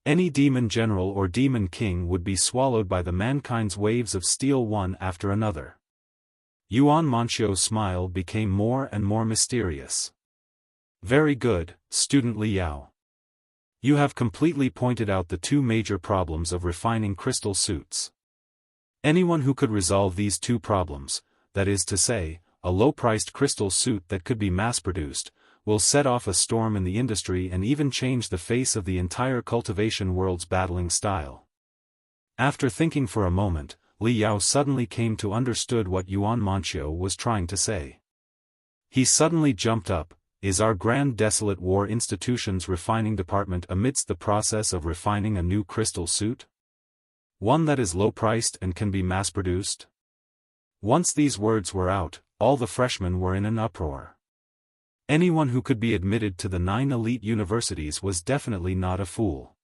Any demon general or demon king would be swallowed by the mankind's waves of steel one after another. Yuan Manxiu's smile became more and more mysterious. Very good, Student Li Yao. You have completely pointed out the two major problems of refining crystal suits. Anyone who could resolve these two problems, that is to say, a low-priced crystal suit that could be mass-produced, will set off a storm in the industry and even change the face of the entire cultivation world's battling style. After thinking for a moment, Li Yao suddenly came to understood what Yuan Manchio was trying to say. He suddenly jumped up. Is our Grand Desolate War Institution's refining department amidst the process of refining a new crystal suit? One that is low-priced and can be mass-produced? Once these words were out, all the freshmen were in an uproar. Anyone who could be admitted to the 9 elite universities was definitely not a fool.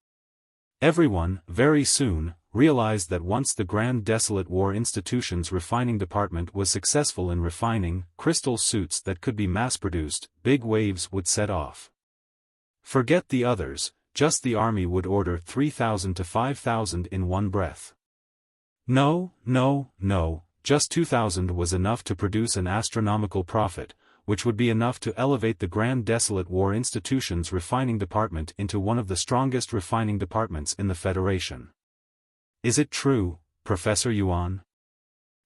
Everyone, very soon, realized that once the Grand Desolate War Institution's refining department was successful in refining crystal suits that could be mass-produced, big waves would set off. Forget the others, just the army would order 3,000 to 5,000 in one breath. No, just 2,000 was enough to produce an astronomical profit, which would be enough to elevate the Grand Desolate War Institution's refining department into one of the strongest refining departments in the Federation. Is it true, Professor Yuan?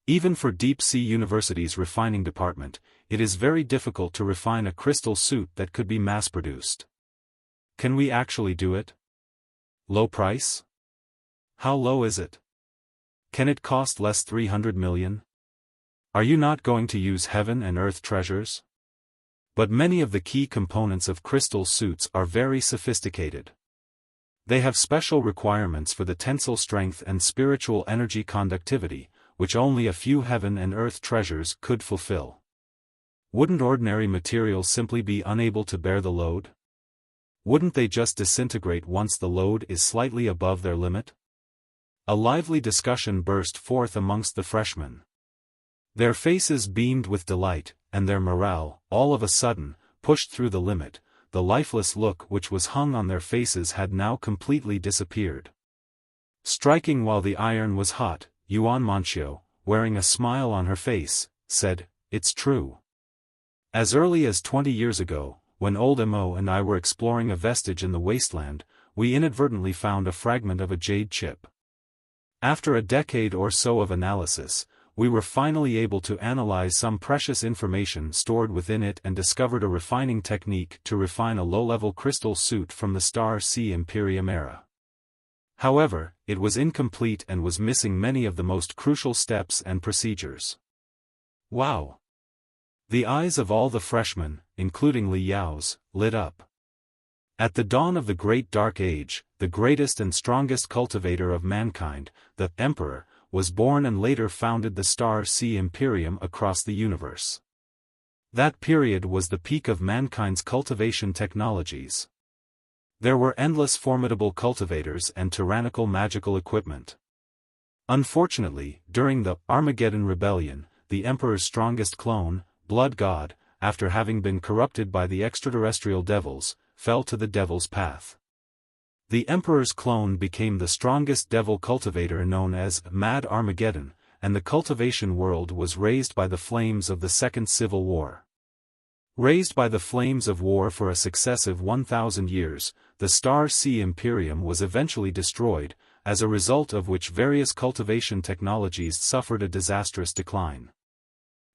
Even for Deep Sea University's refining department, it is very difficult to refine a crystal suit that could be mass-produced. Can we actually do it? Low price? How low is it? Can it cost less 300 million? Are you not going to use heaven and earth treasures? But many of the key components of crystal suits are very sophisticated. They have special requirements for the tensile strength and spiritual energy conductivity, which only a few heaven and earth treasures could fulfill. Wouldn't ordinary materials simply be unable to bear the load? Wouldn't they just disintegrate once the load is slightly above their limit? A lively discussion burst forth amongst the freshmen. Their faces beamed with delight, and their morale, all of a sudden, pushed through the limit. The lifeless look which was hung on their faces had now completely disappeared. Striking while the iron was hot, Yuan Manchio, wearing a smile on her face, said, "It's true. As early as 20 years ago, when old Mo and I were exploring a vestige in the Wasteland, we inadvertently found a fragment of a jade chip. After a decade or so of analysis, we were finally able to analyze some precious information stored within it and discovered a refining technique to refine a low-level crystal suit from the Star C Imperium era. However, it was incomplete and was missing many of the most crucial steps and procedures." Wow! The eyes of all the freshmen, including Li Yao's, lit up. At the dawn of the Great Dark Age, the greatest and strongest cultivator of mankind, the Emperor, was born and later founded the Star C Imperium across the universe. That period was the peak of mankind's cultivation technologies. There were endless formidable cultivators and tyrannical magical equipment. Unfortunately, during the Armageddon Rebellion, the Emperor's strongest clone, Blood God, after having been corrupted by the extraterrestrial devils, fell to the devil's path. The Emperor's clone became the strongest devil cultivator known as Mad Armageddon, and the cultivation world was raised by the flames of the Second Civil War. Raised by the flames of war for a successive 1,000 years, the Star C Imperium was eventually destroyed, as a result of which various cultivation technologies suffered a disastrous decline.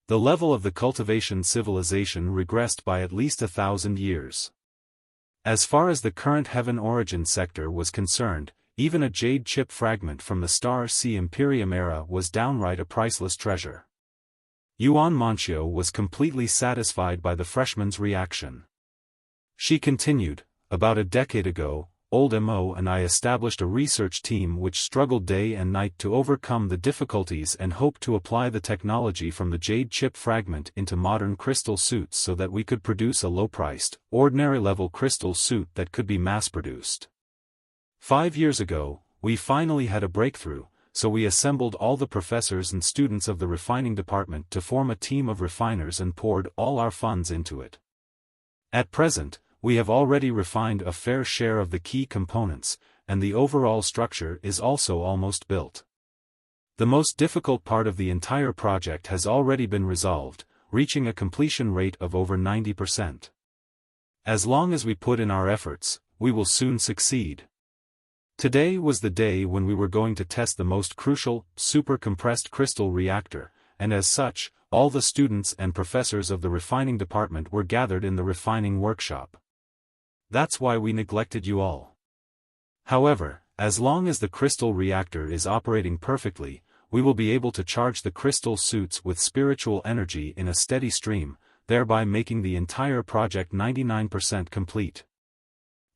The level of the cultivation civilization regressed by at least 1,000 years. As far as the current Heaven Origin sector was concerned, even a jade chip fragment from the Star C Imperium era was downright a priceless treasure. Yuan Manchio was completely satisfied by the freshman's reaction. She continued, "About a decade ago, old Mo and I established a research team which struggled day and night to overcome the difficulties and hoped to apply the technology from the jade chip fragment into modern crystal suits so that we could produce a low-priced, ordinary-level crystal suit that could be mass-produced. 5 years ago, we finally had a breakthrough, so we assembled all the professors and students of the refining department to form a team of refiners and poured all our funds into it. At present, we have already refined a fair share of the key components, and the overall structure is also almost built. The most difficult part of the entire project has already been resolved, reaching a completion rate of over 90%. As long as we put in our efforts, we will soon succeed. Today was the day when we were going to test the most crucial, super-compressed crystal reactor, and as such, all the students and professors of the refining department were gathered in the refining workshop. That's why we neglected you all. However, as long as the crystal reactor is operating perfectly, we will be able to charge the crystal suits with spiritual energy in a steady stream, thereby making the entire project 99% complete.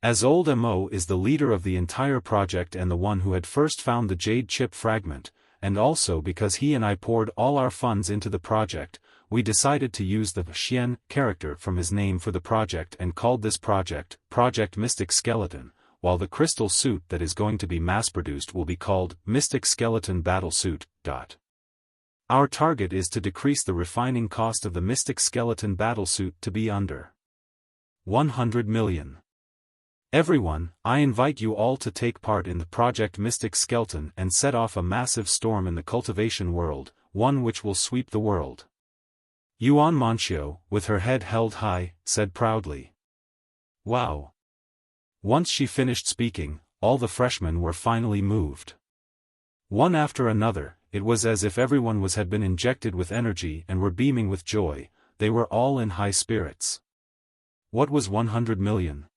As Old Mo is the leader of the entire project and the one who had first found the jade chip fragment, and also because he and I poured all our funds into the project, we decided to use the Xian character from his name for the project and called this project Project Mystic Skeleton, while the crystal suit that is going to be mass-produced will be called Mystic Skeleton Battle Suit. Our target is to decrease the refining cost of the Mystic Skeleton Battle Suit to be under 100 million. Everyone, I invite you all to take part in the Project Mystic Skeleton and set off a massive storm in the cultivation world, one which will sweep the world. Yuan Manxiu, with her head held high, said proudly. Wow! Once she finished speaking, all the freshmen were finally moved. One after another, it was as if everyone had been injected with energy and were beaming with joy. They were all in high spirits. What was 100 million?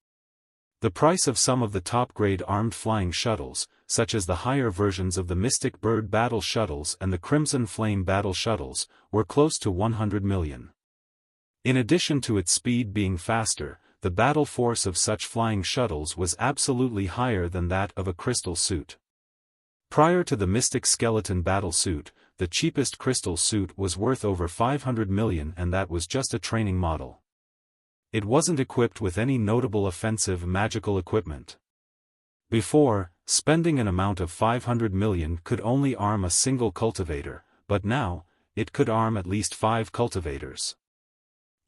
The price of some of the top-grade armed flying shuttles, such as the higher versions of the Mystic Bird battle shuttles and the Crimson Flame battle shuttles, were close to 100 million. In addition to its speed being faster, the battle force of such flying shuttles was absolutely higher than that of a crystal suit. Prior to the Mystic Skeleton battle suit, the cheapest crystal suit was worth over 500 million, and that was just a training model. It wasn't equipped with any notable offensive magical equipment. Before, spending an amount of 500 million could only arm a single cultivator, but now, it could arm at least 5 cultivators.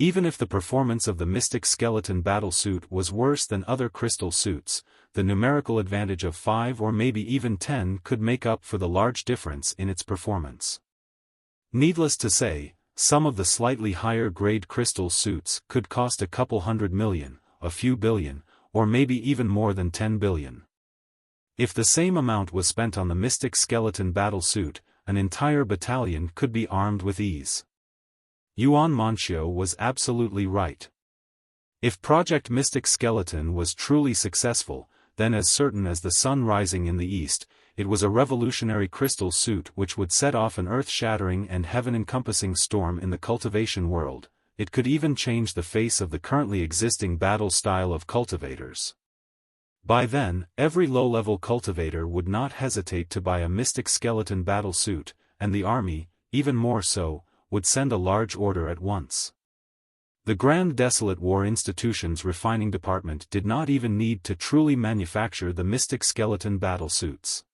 Even if the performance of the Mystic Skeleton battle suit was worse than other crystal suits, the numerical advantage of 5 or maybe even 10 could make up for the large difference in its performance. Needless to say, some of the slightly higher-grade crystal suits could cost a couple hundred million, a few billion, or maybe even more than 10 billion. If the same amount was spent on the Mystic Skeleton battle suit, an entire battalion could be armed with ease. Yuan Manxiu was absolutely right. If Project Mystic Skeleton was truly successful, then as certain as the sun rising in the east, it was a revolutionary crystal suit which would set off an earth-shattering and heaven-encompassing storm in the cultivation world. It could even change the face of the currently existing battle style of cultivators. By then, every low-level cultivator would not hesitate to buy a Mystic Skeleton battle suit, and the army, even more so, would send a large order at once. The Grand Desolate War Institution's refining department did not even need to truly manufacture the Mystic Skeleton battle suits.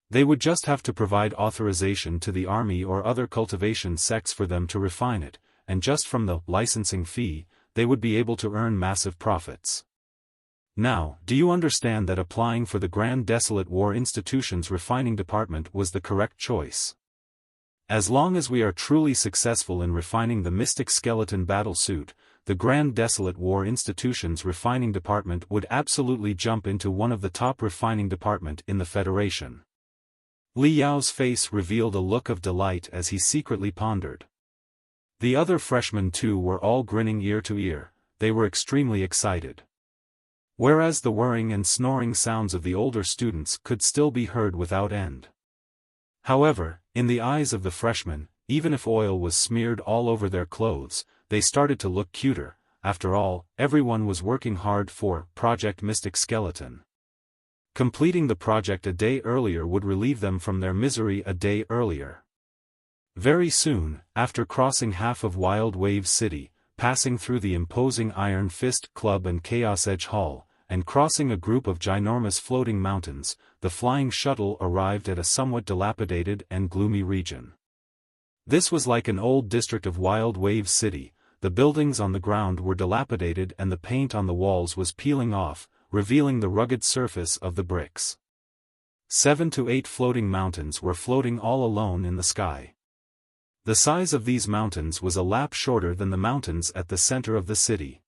They would just have to provide authorization to the army or other cultivation sects for them to refine it, and just from the licensing fee, they would be able to earn massive profits. Now, do you understand that applying for the Grand Desolate War Institution's refining department was the correct choice? As long as we are truly successful in refining the Mystic Skeleton battle suit, the Grand Desolate War Institution's refining department would absolutely jump into one of the top refining department in the Federation. Li Yao's face revealed a look of delight as he secretly pondered. The other freshmen too were all grinning ear to ear, they were extremely excited. Whereas the whirring and snoring sounds of the older students could still be heard without end. However, in the eyes of the freshmen, even if oil was smeared all over their clothes, they started to look cuter. After all, everyone was working hard for Project Mystic Skeleton. Completing the project a day earlier would relieve them from their misery a day earlier. Very soon, after crossing half of Wild Wave City, passing through the imposing Iron Fist Club and Chaos Edge Hall, and crossing a group of ginormous floating mountains, the flying shuttle arrived at a somewhat dilapidated and gloomy region. This was like an old district of Wild Wave City. The buildings on the ground were dilapidated and the paint on the walls was peeling off, revealing the rugged surface of the bricks. 7 to 8 floating mountains were floating all alone in the sky. The size of these mountains was a lap shorter than the mountains at the center of the city.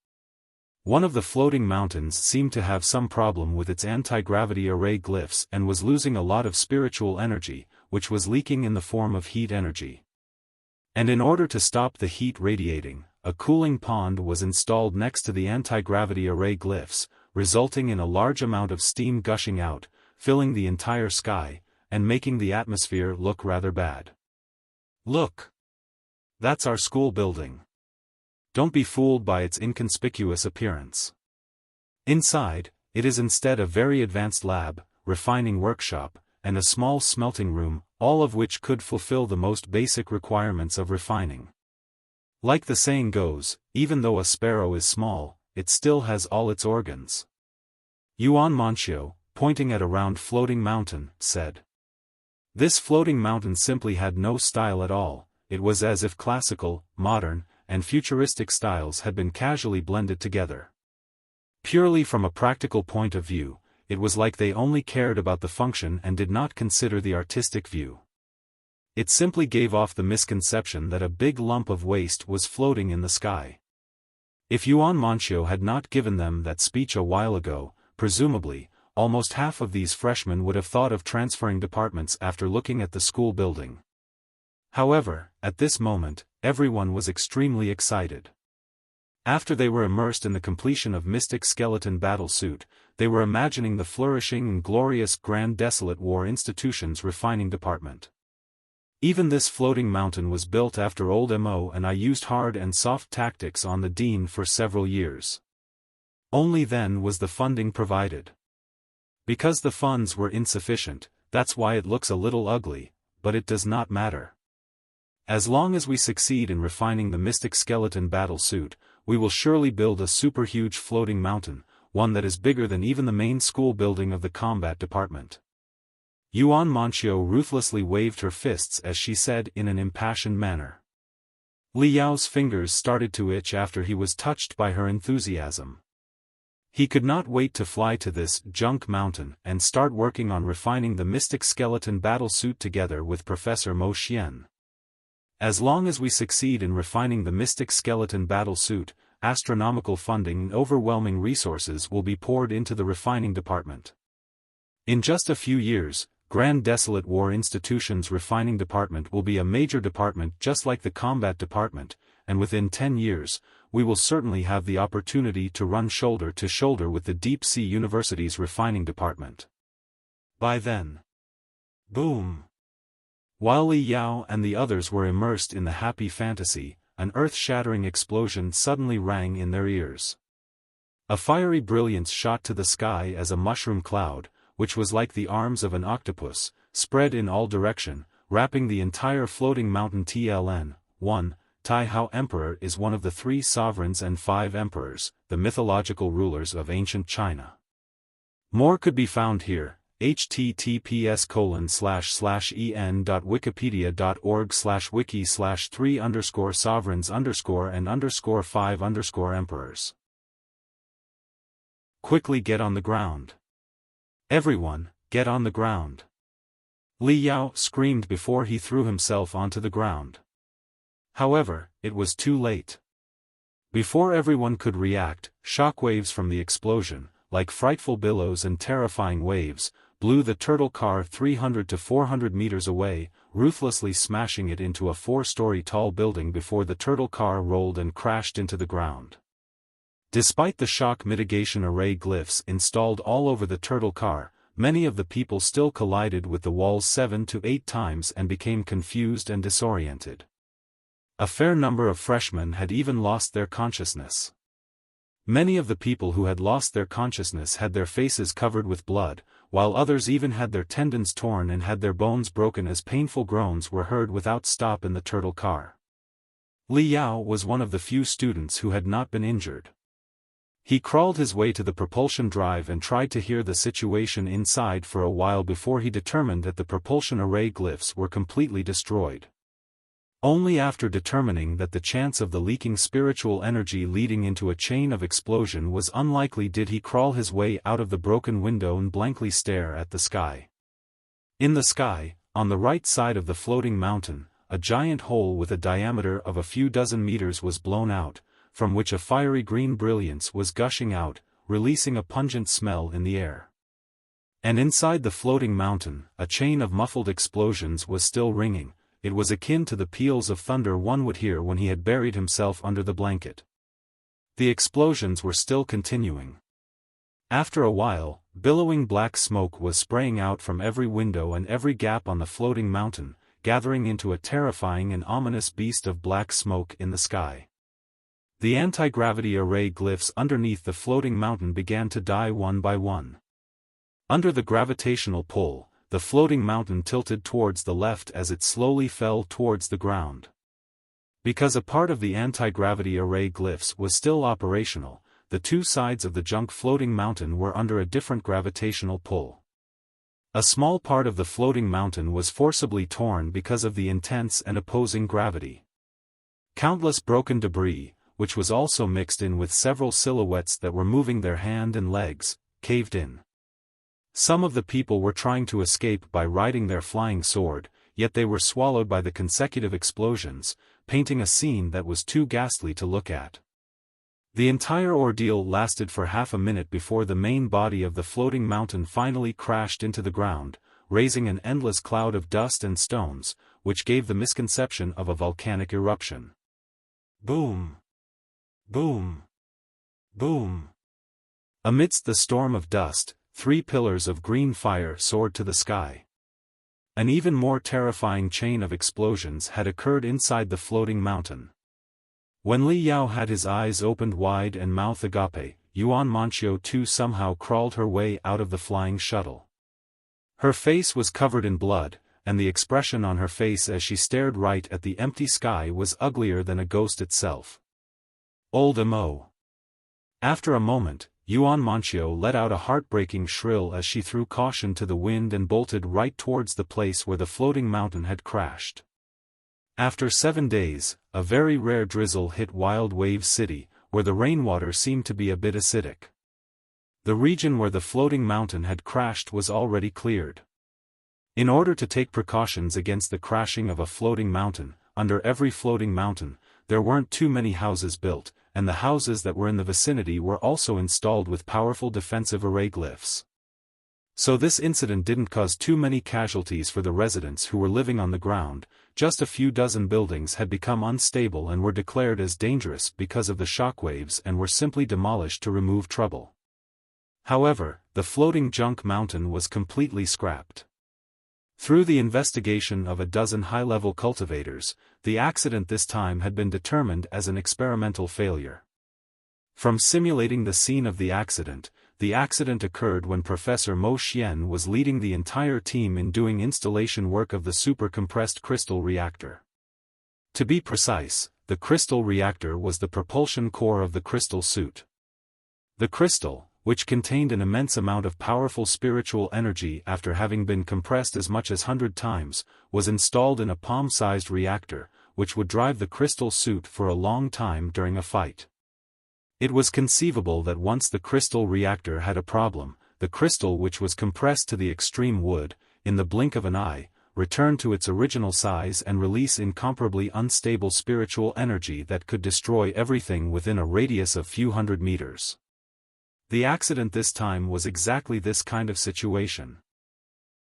One of the floating mountains seemed to have some problem with its anti-gravity array glyphs and was losing a lot of spiritual energy, which was leaking in the form of heat energy. And in order to stop the heat radiating, a cooling pond was installed next to the anti-gravity array glyphs, resulting in a large amount of steam gushing out, filling the entire sky, and making the atmosphere look rather bad. Look! That's our school building. Don't be fooled by its inconspicuous appearance. Inside, it is instead a very advanced lab, refining workshop, and a small smelting room, all of which could fulfill the most basic requirements of refining. Like the saying goes, even though a sparrow is small, it still has all its organs. Yuan Manchio, pointing at a round floating mountain, said. This floating mountain simply had no style at all. It was as if classical, modern, and futuristic styles had been casually blended together. Purely from a practical point of view, it was like they only cared about the function and did not consider the artistic view. It simply gave off the misconception that a big lump of waste was floating in the sky. If Yuan Manchio had not given them that speech a while ago, presumably, almost half of these freshmen would have thought of transferring departments after looking at the school building. However, at this moment, everyone was extremely excited. After they were immersed in the completion of Mystic Skeleton Battle Suit, they were imagining the flourishing and glorious Grand Desolate War Institution's refining department. Even this floating mountain was built after old MO, and I used hard and soft tactics on the dean for several years. Only then was the funding provided. Because the funds were insufficient, that's why it looks a little ugly, but it does not matter. As long as we succeed in refining the Mystic Skeleton Battle Suit, we will surely build a super huge floating mountain, one that is bigger than even the main school building of the combat department. Yuan Manchio ruthlessly waved her fists as she said in an impassioned manner. Li Yao's fingers started to itch after he was touched by her enthusiasm. He could not wait to fly to this junk mountain and start working on refining the Mystic Skeleton Battle Suit together with Professor Mo Xian. As long as we succeed in refining the Mystic Skeleton Battle Suit, astronomical funding and overwhelming resources will be poured into the refining department. In just a few years, Grand Desolate War Institution's refining department will be a major department just like the combat department, and within 10 years, we will certainly have the opportunity to run shoulder to shoulder with the Deep Sea University's refining department. By then. Boom! While Li Yao and the others were immersed in the happy fantasy, an earth-shattering explosion suddenly rang in their ears. A fiery brilliance shot to the sky as a mushroom cloud, which was like the arms of an octopus, spread in all direction, wrapping the entire floating mountain. TLN 1. Tai'e Emperor is one of the 3 sovereigns and 5 emperors, the mythological rulers of ancient China. More could be found here. https://en.wiki/3_sovereigns_and_5_emperors. Quickly get on the ground. Everyone, get on the ground. Li Yao screamed before he threw himself onto the ground. However, it was too late. Before everyone could react, shockwaves from the explosion, like frightful billows and terrifying waves, blew the turtle car 300 to 400 meters away, ruthlessly smashing it into a 4-story tall building before the turtle car rolled and crashed into the ground. Despite the shock mitigation array glyphs installed all over the turtle car, many of the people still collided with the walls 7 to 8 times and became confused and disoriented. A fair number of freshmen had even lost their consciousness. Many of the people who had lost their consciousness had their faces covered with blood, while others even had their tendons torn and had their bones broken as painful groans were heard without stop in the turtle car. Li Yao was one of the few students who had not been injured. He crawled his way to the propulsion drive and tried to hear the situation inside for a while before he determined that the propulsion array glyphs were completely destroyed. Only after determining that the chance of the leaking spiritual energy leading into a chain of explosion was unlikely did he crawl his way out of the broken window and blankly stare at the sky. In the sky, on the right side of the floating mountain, a giant hole with a diameter of a few dozen meters was blown out, from which a fiery green brilliance was gushing out, releasing a pungent smell in the air. And inside the floating mountain, a chain of muffled explosions was still ringing. It was akin to the peals of thunder one would hear when he had buried himself under the blanket. The explosions were still continuing. After a while, billowing black smoke was spraying out from every window and every gap on the floating mountain, gathering into a terrifying and ominous beast of black smoke in the sky. The anti-gravity array glyphs underneath the floating mountain began to die one by one. Under the gravitational pull, the floating mountain tilted towards the left as it slowly fell towards the ground. Because a part of the anti-gravity array glyphs was still operational, the two sides of the junk floating mountain were under a different gravitational pull. A small part of the floating mountain was forcibly torn because of the intense and opposing gravity. Countless broken debris, which was also mixed in with several silhouettes that were moving their hand and legs, caved in. Some of the people were trying to escape by riding their flying sword, yet they were swallowed by the consecutive explosions, painting a scene that was too ghastly to look at. The entire ordeal lasted for half a minute before the main body of the floating mountain finally crashed into the ground, raising an endless cloud of dust and stones, which gave the misconception of a volcanic eruption. Boom! Boom! Boom! Amidst the storm of dust, 3 pillars of green fire soared to the sky. An even more terrifying chain of explosions had occurred inside the floating mountain. When Li Yao had his eyes opened wide and mouth agape, Yuan Manchio too somehow crawled her way out of the flying shuttle. Her face was covered in blood, and the expression on her face as she stared right at the empty sky was uglier than a ghost itself. Old Mo. After a moment, Yuan Manchio let out a heartbreaking shrill as she threw caution to the wind and bolted right towards the place where the floating mountain had crashed. After 7 days, a very rare drizzle hit Wild Wave City, where the rainwater seemed to be a bit acidic. The region where the floating mountain had crashed was already cleared. In order to take precautions against the crashing of a floating mountain, under every floating mountain, there weren't too many houses built, and the houses that were in the vicinity were also installed with powerful defensive array glyphs. So this incident didn't cause too many casualties for the residents who were living on the ground. Just a few dozen buildings had become unstable and were declared as dangerous because of the shockwaves and were simply demolished to remove trouble. However, the floating junk mountain was completely scrapped. Through the investigation of a dozen high-level cultivators, the accident this time had been determined as an experimental failure. From simulating the scene of the accident occurred when Professor Mo Xian was leading the entire team in doing installation work of the super-compressed crystal reactor. To be precise, the crystal reactor was the propulsion core of the crystal suit. The crystal, which contained an immense amount of powerful spiritual energy after having been compressed as much as 100 times, was installed in a palm-sized reactor, which would drive the crystal suit for a long time during a fight. It was conceivable that once the crystal reactor had a problem, the crystal which was compressed to the extreme would, in the blink of an eye, return to its original size and release incomparably unstable spiritual energy that could destroy everything within a radius of few hundred meters. The accident this time was exactly this kind of situation.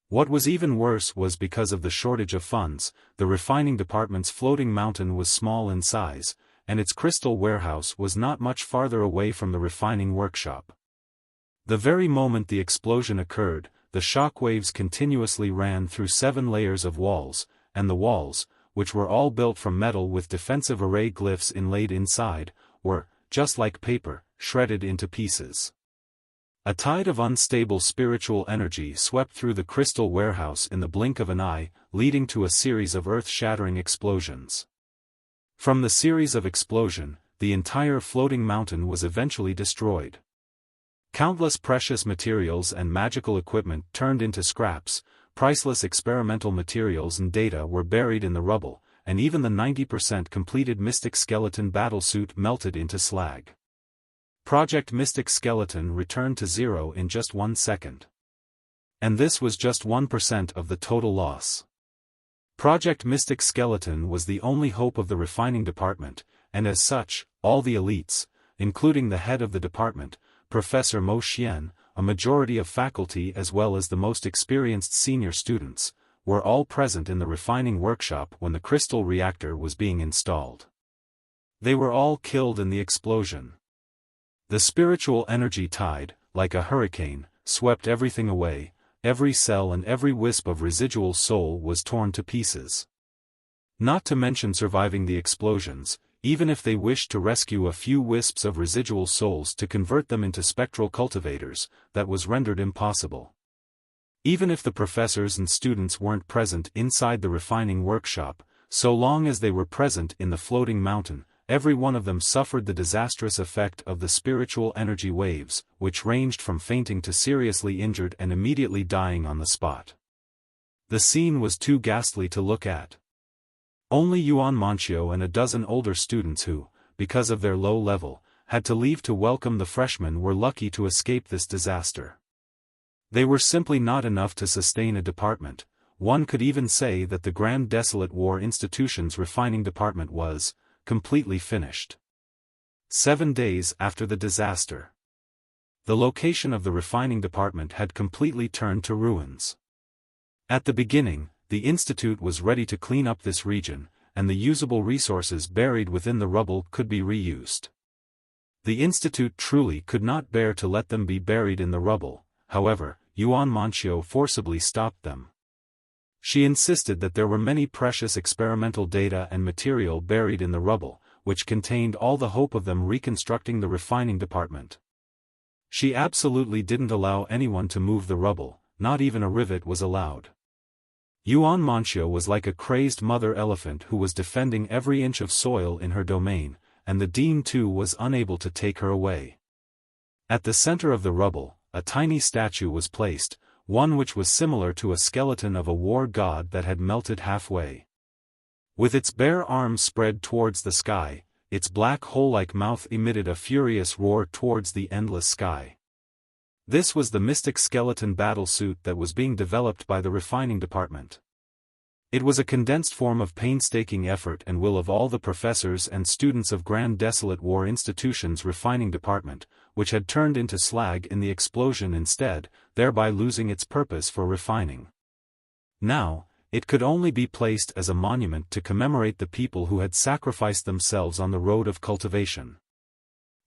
What was even worse was because of the shortage of funds, the refining department's floating mountain was small in size, and its crystal warehouse was not much farther away from the refining workshop. The very moment the explosion occurred, the shock waves continuously ran through 7 layers of walls, and the walls, which were all built from metal with defensive array glyphs inlaid inside, were, just like paper, shredded into pieces. A tide of unstable spiritual energy swept through the crystal warehouse in the blink of an eye, leading to a series of earth-shattering explosions. From the series of explosions, the entire floating mountain was eventually destroyed. Countless precious materials and magical equipment turned into scraps, priceless experimental materials and data were buried in the rubble, and even the 90% completed Mystic Skeleton battlesuit melted into slag. Project Mystic Skeleton returned to 0 in just 1 second. And this was just 1% of the total loss. Project Mystic Skeleton was the only hope of the refining department, and as such, all the elites, including the head of the department, Professor Mo Xian, a majority of faculty as well as the most experienced senior students, were all present in the refining workshop when the crystal reactor was being installed. They were all killed in the explosion. The spiritual energy tide, like a hurricane, swept everything away. Every cell and every wisp of residual soul was torn to pieces. Not to mention surviving the explosions, even if they wished to rescue a few wisps of residual souls to convert them into spectral cultivators, that was rendered impossible. Even if the professors and students weren't present inside the refining workshop, so long as they were present in the floating mountain, every one of them suffered the disastrous effect of the spiritual energy waves, which ranged from fainting to seriously injured and immediately dying on the spot. The scene was too ghastly to look at. Only Yuan Manchio and a dozen older students who, because of their low level, had to leave to welcome the freshmen were lucky to escape this disaster. They were simply not enough to sustain a department. One could even say that the Grand Desolate War Institution's refining department was completely finished. 7 days after the disaster, the location of the refining department had completely turned to ruins. At the beginning, the institute was ready to clean up this region, and the usable resources buried within the rubble could be reused. The institute truly could not bear to let them be buried in the rubble. However, Yuan Manchio forcibly stopped them. She insisted that there were many precious experimental data and material buried in the rubble, which contained all the hope of them reconstructing the refining department. She absolutely didn't allow anyone to move the rubble, not even a rivet was allowed. Yuan Manchio was like a crazed mother elephant who was defending every inch of soil in her domain, and the Dean too was unable to take her away. At the center of the rubble, a tiny statue was placed, one which was similar to a skeleton of a war god that had melted halfway. With its bare arms spread towards the sky, its black hole-like mouth emitted a furious roar towards the endless sky. This was the mystic skeleton battle suit that was being developed by the refining department. It was a condensed form of painstaking effort and will of all the professors and students of Grand Desolate War Institution's refining department, which had turned into slag in the explosion instead, thereby losing its purpose for refining. Now, it could only be placed as a monument to commemorate the people who had sacrificed themselves on the road of cultivation.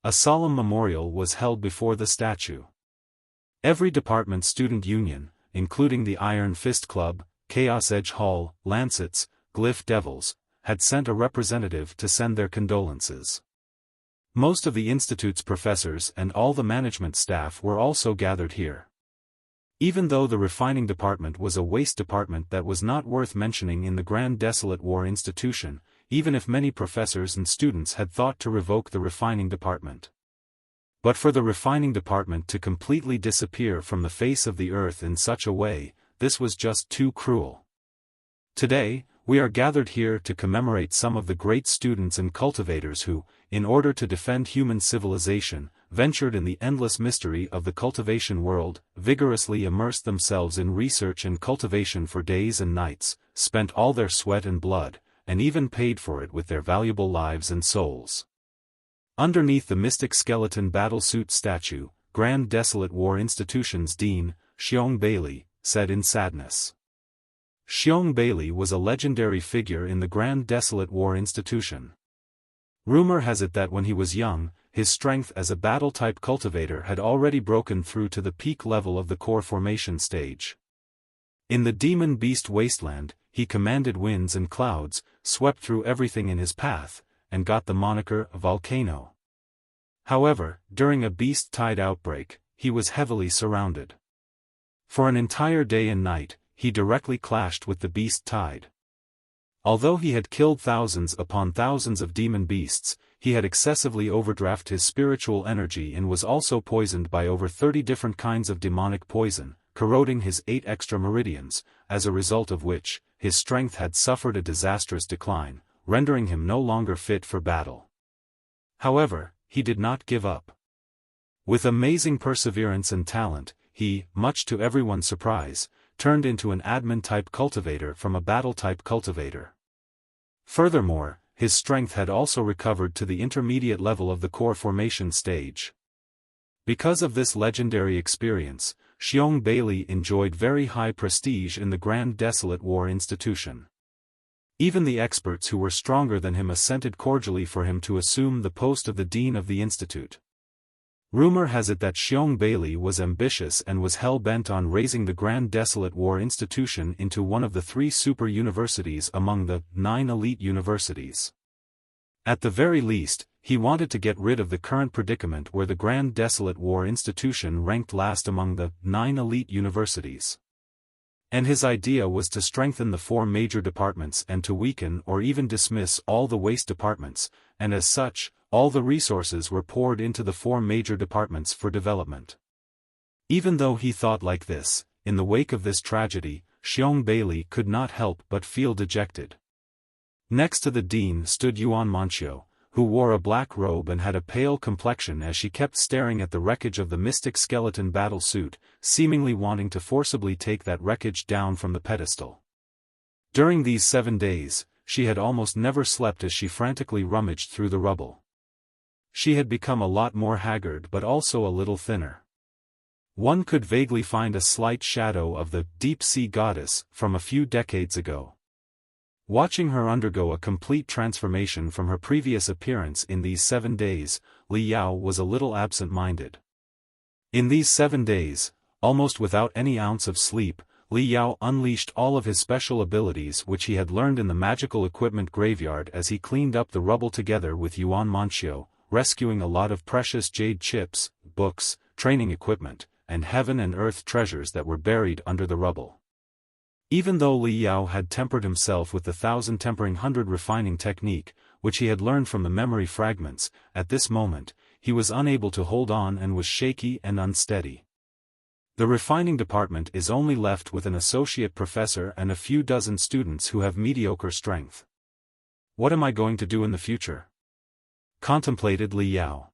A solemn memorial was held before the statue. Every department student union, including the Iron Fist Club, Chaos Edge Hall, Lancets, Glyph Devils, had sent a representative to send their condolences. Most of the institute's professors and all the management staff were also gathered here. Even though the refining department was a waste department that was not worth mentioning in the Grand Desolate War Institution, even if many professors and students had thought to revoke the refining department. But for the refining department to completely disappear from the face of the earth in such a way, this was just too cruel. Today, we are gathered here to commemorate some of the great students and cultivators who, in order to defend human civilization, ventured in the endless mystery of the cultivation world, vigorously immersed themselves in research and cultivation for days and nights, spent all their sweat and blood, and even paid for it with their valuable lives and souls. Underneath the mystic skeleton battlesuit statue, Grand Desolate War Institution's Dean, Xiong Bailey, said in sadness. Xiong Bailey was a legendary figure in the Grand Desolate War Institution. Rumor has it that when he was young, his strength as a battle-type cultivator had already broken through to the peak level of the core formation stage. In the Demon Beast Wasteland, he commanded winds and clouds, swept through everything in his path, and got the moniker Volcano. However, during a beast tide outbreak, he was heavily surrounded. For an entire day and night, he directly clashed with the beast tide. Although he had killed thousands upon thousands of demon beasts, he had excessively overdrafted his spiritual energy and was also poisoned by over 30 different kinds of demonic poison, corroding his 8 extra meridians, as a result of which, his strength had suffered a disastrous decline, rendering him no longer fit for battle. However, he did not give up. With amazing perseverance and talent, he, much to everyone's surprise, turned into an admin-type cultivator from a battle-type cultivator. Furthermore, his strength had also recovered to the intermediate level of the core formation stage. Because of this legendary experience, Xiong Bailey enjoyed very high prestige in the Grand Desolate War Institution. Even the experts who were stronger than him assented cordially for him to assume the post of the Dean of the Institute. Rumor has it that Xiong Bailey was ambitious and was hell-bent on raising the Grand Desolate War Institution into one of the 3 super universities among the 9 elite universities. At the very least, he wanted to get rid of the current predicament where the Grand Desolate War Institution ranked last among the 9 elite universities. And his idea was to strengthen the 4 major departments and to weaken or even dismiss all the waste departments, and as such, all the resources were poured into the 4 major departments for development. Even though he thought like this, in the wake of this tragedy, Xiong Bailey could not help but feel dejected. Next to the dean stood Yuan Manqiu, who wore a black robe and had a pale complexion as she kept staring at the wreckage of the mystic skeleton battle suit, seemingly wanting to forcibly take that wreckage down from the pedestal. During these 7 days, she had almost never slept as she frantically rummaged through the rubble. She had become a lot more haggard but also a little thinner. One could vaguely find a slight shadow of the deep-sea goddess from a few decades ago. Watching her undergo a complete transformation from her previous appearance in these 7 days, Li Yao was a little absent-minded. In these 7 days, almost without any ounce of sleep, Li Yao unleashed all of his special abilities which he had learned in the magical equipment graveyard as he cleaned up the rubble together with Yuan Manqiu, rescuing a lot of precious jade chips, books, training equipment, and heaven and earth treasures that were buried under the rubble. Even though Li Yao had tempered himself with the 1000 tempering 100 refining technique, which he had learned from the memory fragments, at this moment, he was unable to hold on and was shaky and unsteady. The refining department is only left with an associate professor and a few dozen students who have mediocre strength. What am I going to do in the future? Contemplated Li Yao.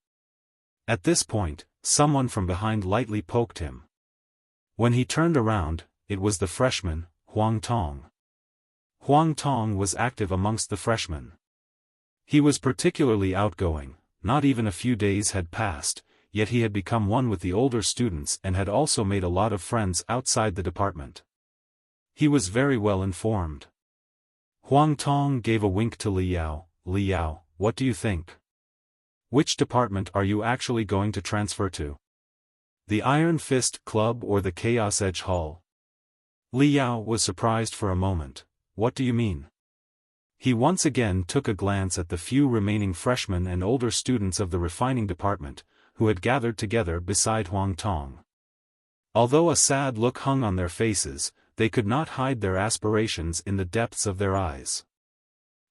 At this point, someone from behind lightly poked him. When he turned around, it was the freshman, Huang Tong. Huang Tong was active amongst the freshmen. He was particularly outgoing, not even a few days had passed, yet he had become one with the older students and had also made a lot of friends outside the department. He was very well informed. Huang Tong gave a wink to Li Yao. Li Yao, what do you think? Which department are you actually going to transfer to? The Iron Fist Club or the Chaos Edge Hall? Li Yao was surprised for a moment. What do you mean? He once again took a glance at the few remaining freshmen and older students of the refining department, who had gathered together beside Huang Tong. Although a sad look hung on their faces, they could not hide their aspirations in the depths of their eyes.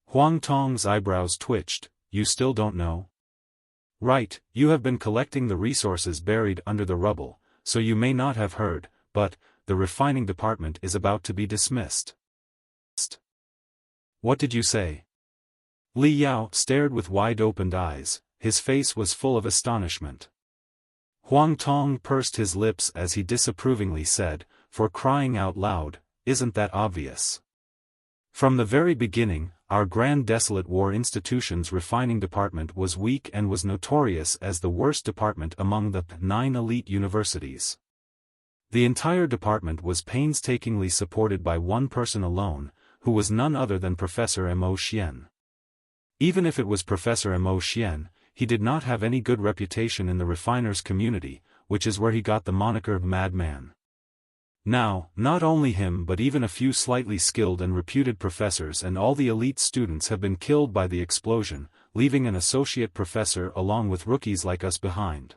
Huang Tong's eyebrows twitched. You still don't know? Right, you have been collecting the resources buried under the rubble, so you may not have heard, but the refining department is about to be dismissed. What did you say? Li Yao stared with wide-opened eyes, his face was full of astonishment. Huang Tong pursed his lips as he disapprovingly said, for crying out loud, isn't that obvious? From the very beginning, our Grand Desolate War Institution's refining department was weak and was notorious as the worst department among the 9 elite universities. The entire department was painstakingly supported by one person alone, who was none other than Professor Mo Xian. Even if it was Professor Mo Xian, he did not have any good reputation in the refiners' community, which is where he got the moniker Madman. Now, not only him but even a few slightly skilled and reputed professors and all the elite students have been killed by the explosion, leaving an associate professor along with rookies like us behind.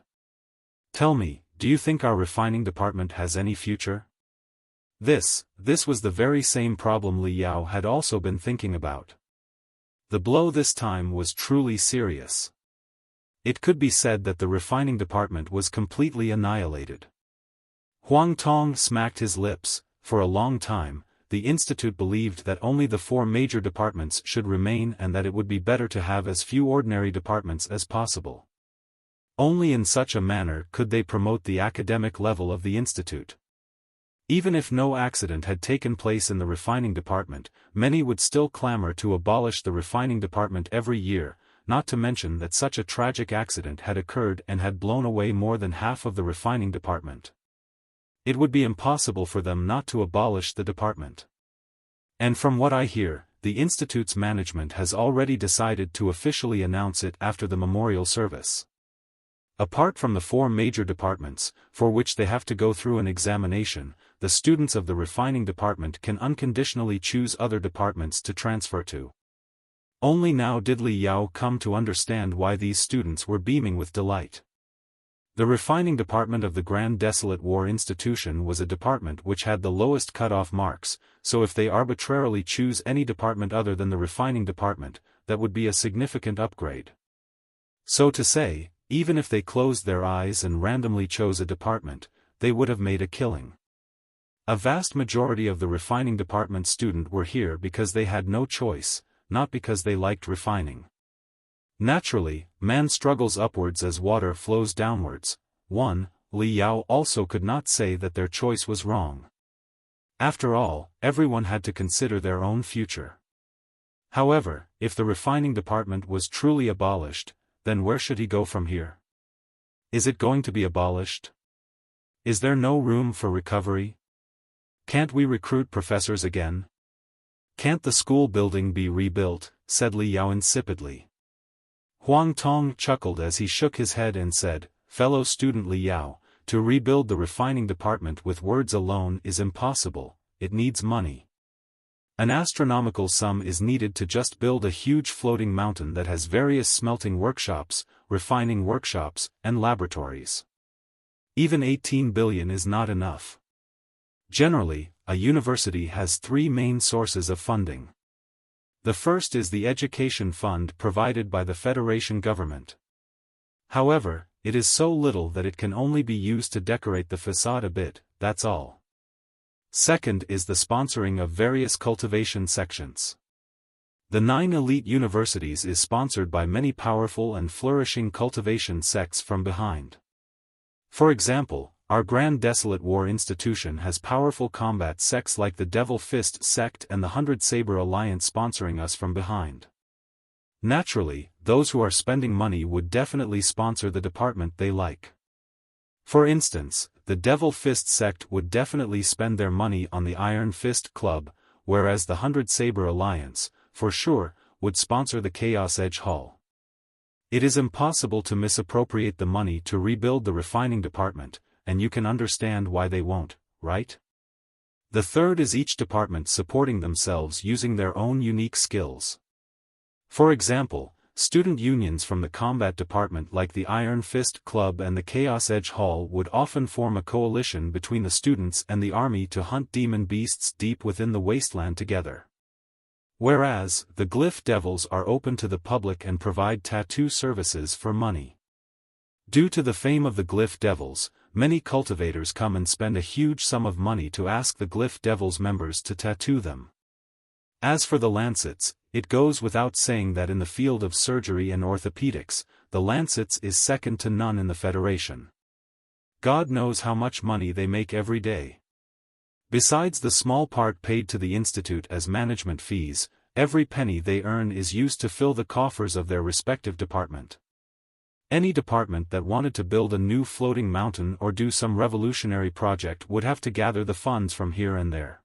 Tell me, do you think our refining department has any future? This was the very same problem Li Yao had also been thinking about. The blow this time was truly serious. It could be said that the refining department was completely annihilated. Huang Tong smacked his lips. For a long time, the institute believed that only the 4 major departments should remain and that it would be better to have as few ordinary departments as possible. Only in such a manner could they promote the academic level of the institute. Even if no accident had taken place in the refining department, many would still clamor to abolish the refining department every year, not to mention that such a tragic accident had occurred and had blown away more than half of the refining department. It would be impossible for them not to abolish the department. And from what I hear, the Institute's management has already decided to officially announce it after the memorial service. Apart from the 4 major departments, for which they have to go through an examination, the students of the refining department can unconditionally choose other departments to transfer to. Only now did Li Yao come to understand why these students were beaming with delight. The refining department of the Grand Desolate War Institution was a department which had the lowest cutoff marks, so if they arbitrarily choose any department other than the refining department, that would be a significant upgrade. So to say, even if they closed their eyes and randomly chose a department, they would have made a killing. A vast majority of the refining department student were here because they had no choice, not because they liked refining. Naturally, man struggles upwards as water flows downwards. Li Yao also could not say that their choice was wrong. After all, everyone had to consider their own future. However, if the refining department was truly abolished, then where should he go from here? Is it going to be abolished? Is there no room for recovery? Can't we recruit professors again? Can't the school building be rebuilt? Said Li Yao insipidly. Huang Tong chuckled as he shook his head and said, "Fellow student Li Yao, to rebuild the refining department with words alone is impossible, it needs money. An astronomical sum is needed to just build a huge floating mountain that has various smelting workshops, refining workshops, and laboratories. Even 18 billion is not enough. Generally, a university has 3 main sources of funding. The first is the education fund provided by the Federation government. However, it is so little that it can only be used to decorate the facade a bit, that's all. Second is the sponsoring of various cultivation sections. The 9 elite universities is sponsored by many powerful and flourishing cultivation sects from behind. For example, our Grand Desolate War Institution has powerful combat sects like the Devil Fist sect and the 100 Saber Alliance sponsoring us from behind. Naturally, those who are spending money would definitely sponsor the department they like. For instance, the Devil Fist sect would definitely spend their money on the Iron Fist Club, whereas the 100 Saber Alliance, for sure, would sponsor the Chaos Edge Hall. It is impossible to misappropriate the money to rebuild the refining department, and you can understand why they won't, right? The third is each department supporting themselves using their own unique skills. For example, student unions from the combat department like the Iron Fist Club and the Chaos Edge Hall would often form a coalition between the students and the army to hunt demon beasts deep within the Wasteland together. Whereas, the Glyph Devils are open to the public and provide tattoo services for money. Due to the fame of the Glyph Devils, many cultivators come and spend a huge sum of money to ask the Glyph Devils members to tattoo them. As for the Lancets, it goes without saying that in the field of surgery and orthopedics, the Lancets is second to none in the Federation. God knows how much money they make every day. Besides the small part paid to the Institute as management fees, every penny they earn is used to fill the coffers of their respective department. Any department that wanted to build a new floating mountain or do some revolutionary project would have to gather the funds from here and there.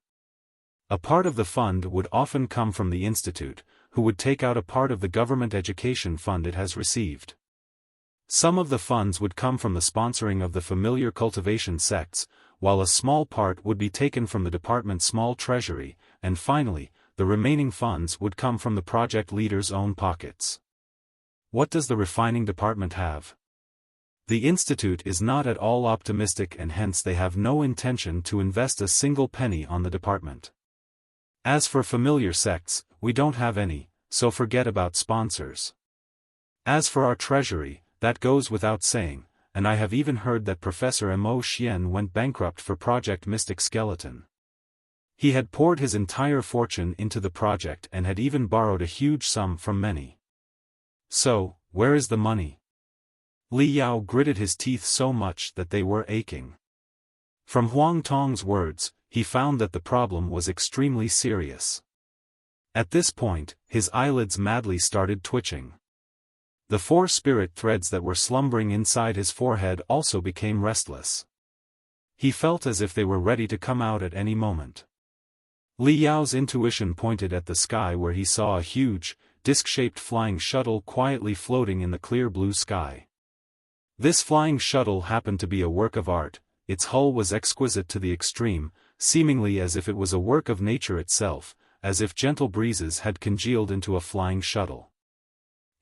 A part of the fund would often come from the Institute, who would take out a part of the government education fund it has received. Some of the funds would come from the sponsoring of the familiar cultivation sects, while a small part would be taken from the department's small treasury, and finally, the remaining funds would come from the project leader's own pockets. What does the refining department have? The Institute is not at all optimistic and hence they have no intention to invest a single penny on the department. As for familiar sects, we don't have any, so forget about sponsors. As for our treasury, that goes without saying, and I have even heard that Professor Mo Xian went bankrupt for Project Mystic Skeleton. He had poured his entire fortune into the project and had even borrowed a huge sum from many. So, where is the money? Li Yao gritted his teeth so much that they were aching. From Huang Tong's words, he found that the problem was extremely serious. At this point, his eyelids madly started twitching. The 4 spirit threads that were slumbering inside his forehead also became restless. He felt as if they were ready to come out at any moment. Li Yao's intuition pointed at the sky where he saw a huge, disc-shaped flying shuttle quietly floating in the clear blue sky. This flying shuttle happened to be a work of art. Its hull was exquisite to the extreme, seemingly as if it was a work of nature itself, as if gentle breezes had congealed into a flying shuttle.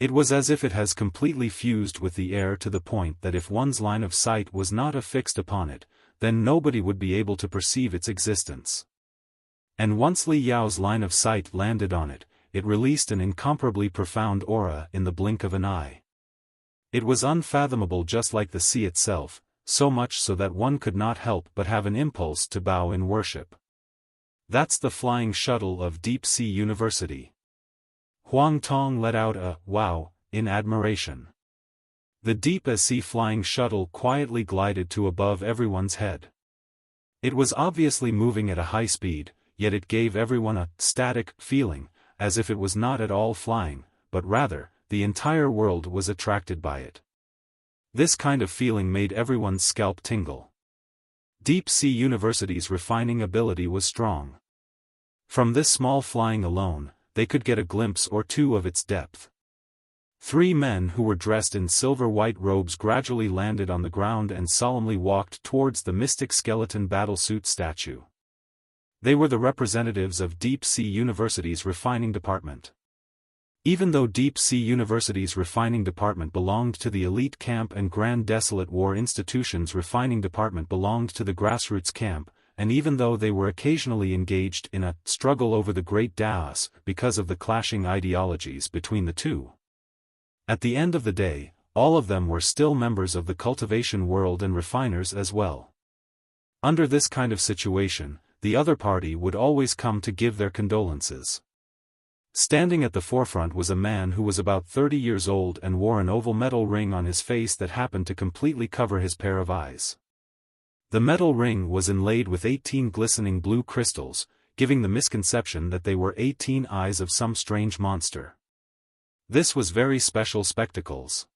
It was as if it has completely fused with the air to the point that if one's line of sight was not affixed upon it, then nobody would be able to perceive its existence. And once Li Yao's line of sight landed on it, it released an incomparably profound aura in the blink of an eye. It was unfathomable, just like the sea itself, so much so that one could not help but have an impulse to bow in worship. That's the flying shuttle of Deep Sea University. Huang Tong let out a wow in admiration. The deep-as-sea flying shuttle quietly glided to above everyone's head. It was obviously moving at a high speed, yet it gave everyone a static feeling, as if it was not at all flying, but rather, the entire world was attracted by it. This kind of feeling made everyone's scalp tingle. Deep Sea University's refining ability was strong. From this small flying alone, they could get a glimpse or two of its depth. 3 men who were dressed in silver-white robes gradually landed on the ground and solemnly walked towards the mystic skeleton battlesuit statue. They were the representatives of Deep Sea University's refining department. Even though Deep Sea University's refining department belonged to the elite camp and Grand Desolate War Institution's refining department belonged to the grassroots camp, and even though they were occasionally engaged in a struggle over the Great Tao's because of the clashing ideologies between the two, at the end of the day, all of them were still members of the cultivation world and refiners as well. Under this kind of situation, the other party would always come to give their condolences. Standing at the forefront was a man who was about 30 years old and wore an oval metal ring on his face that happened to completely cover his pair of eyes. The metal ring was inlaid with 18 glistening blue crystals, giving the misconception that they were 18 eyes of some strange monster. This was very special spectacles.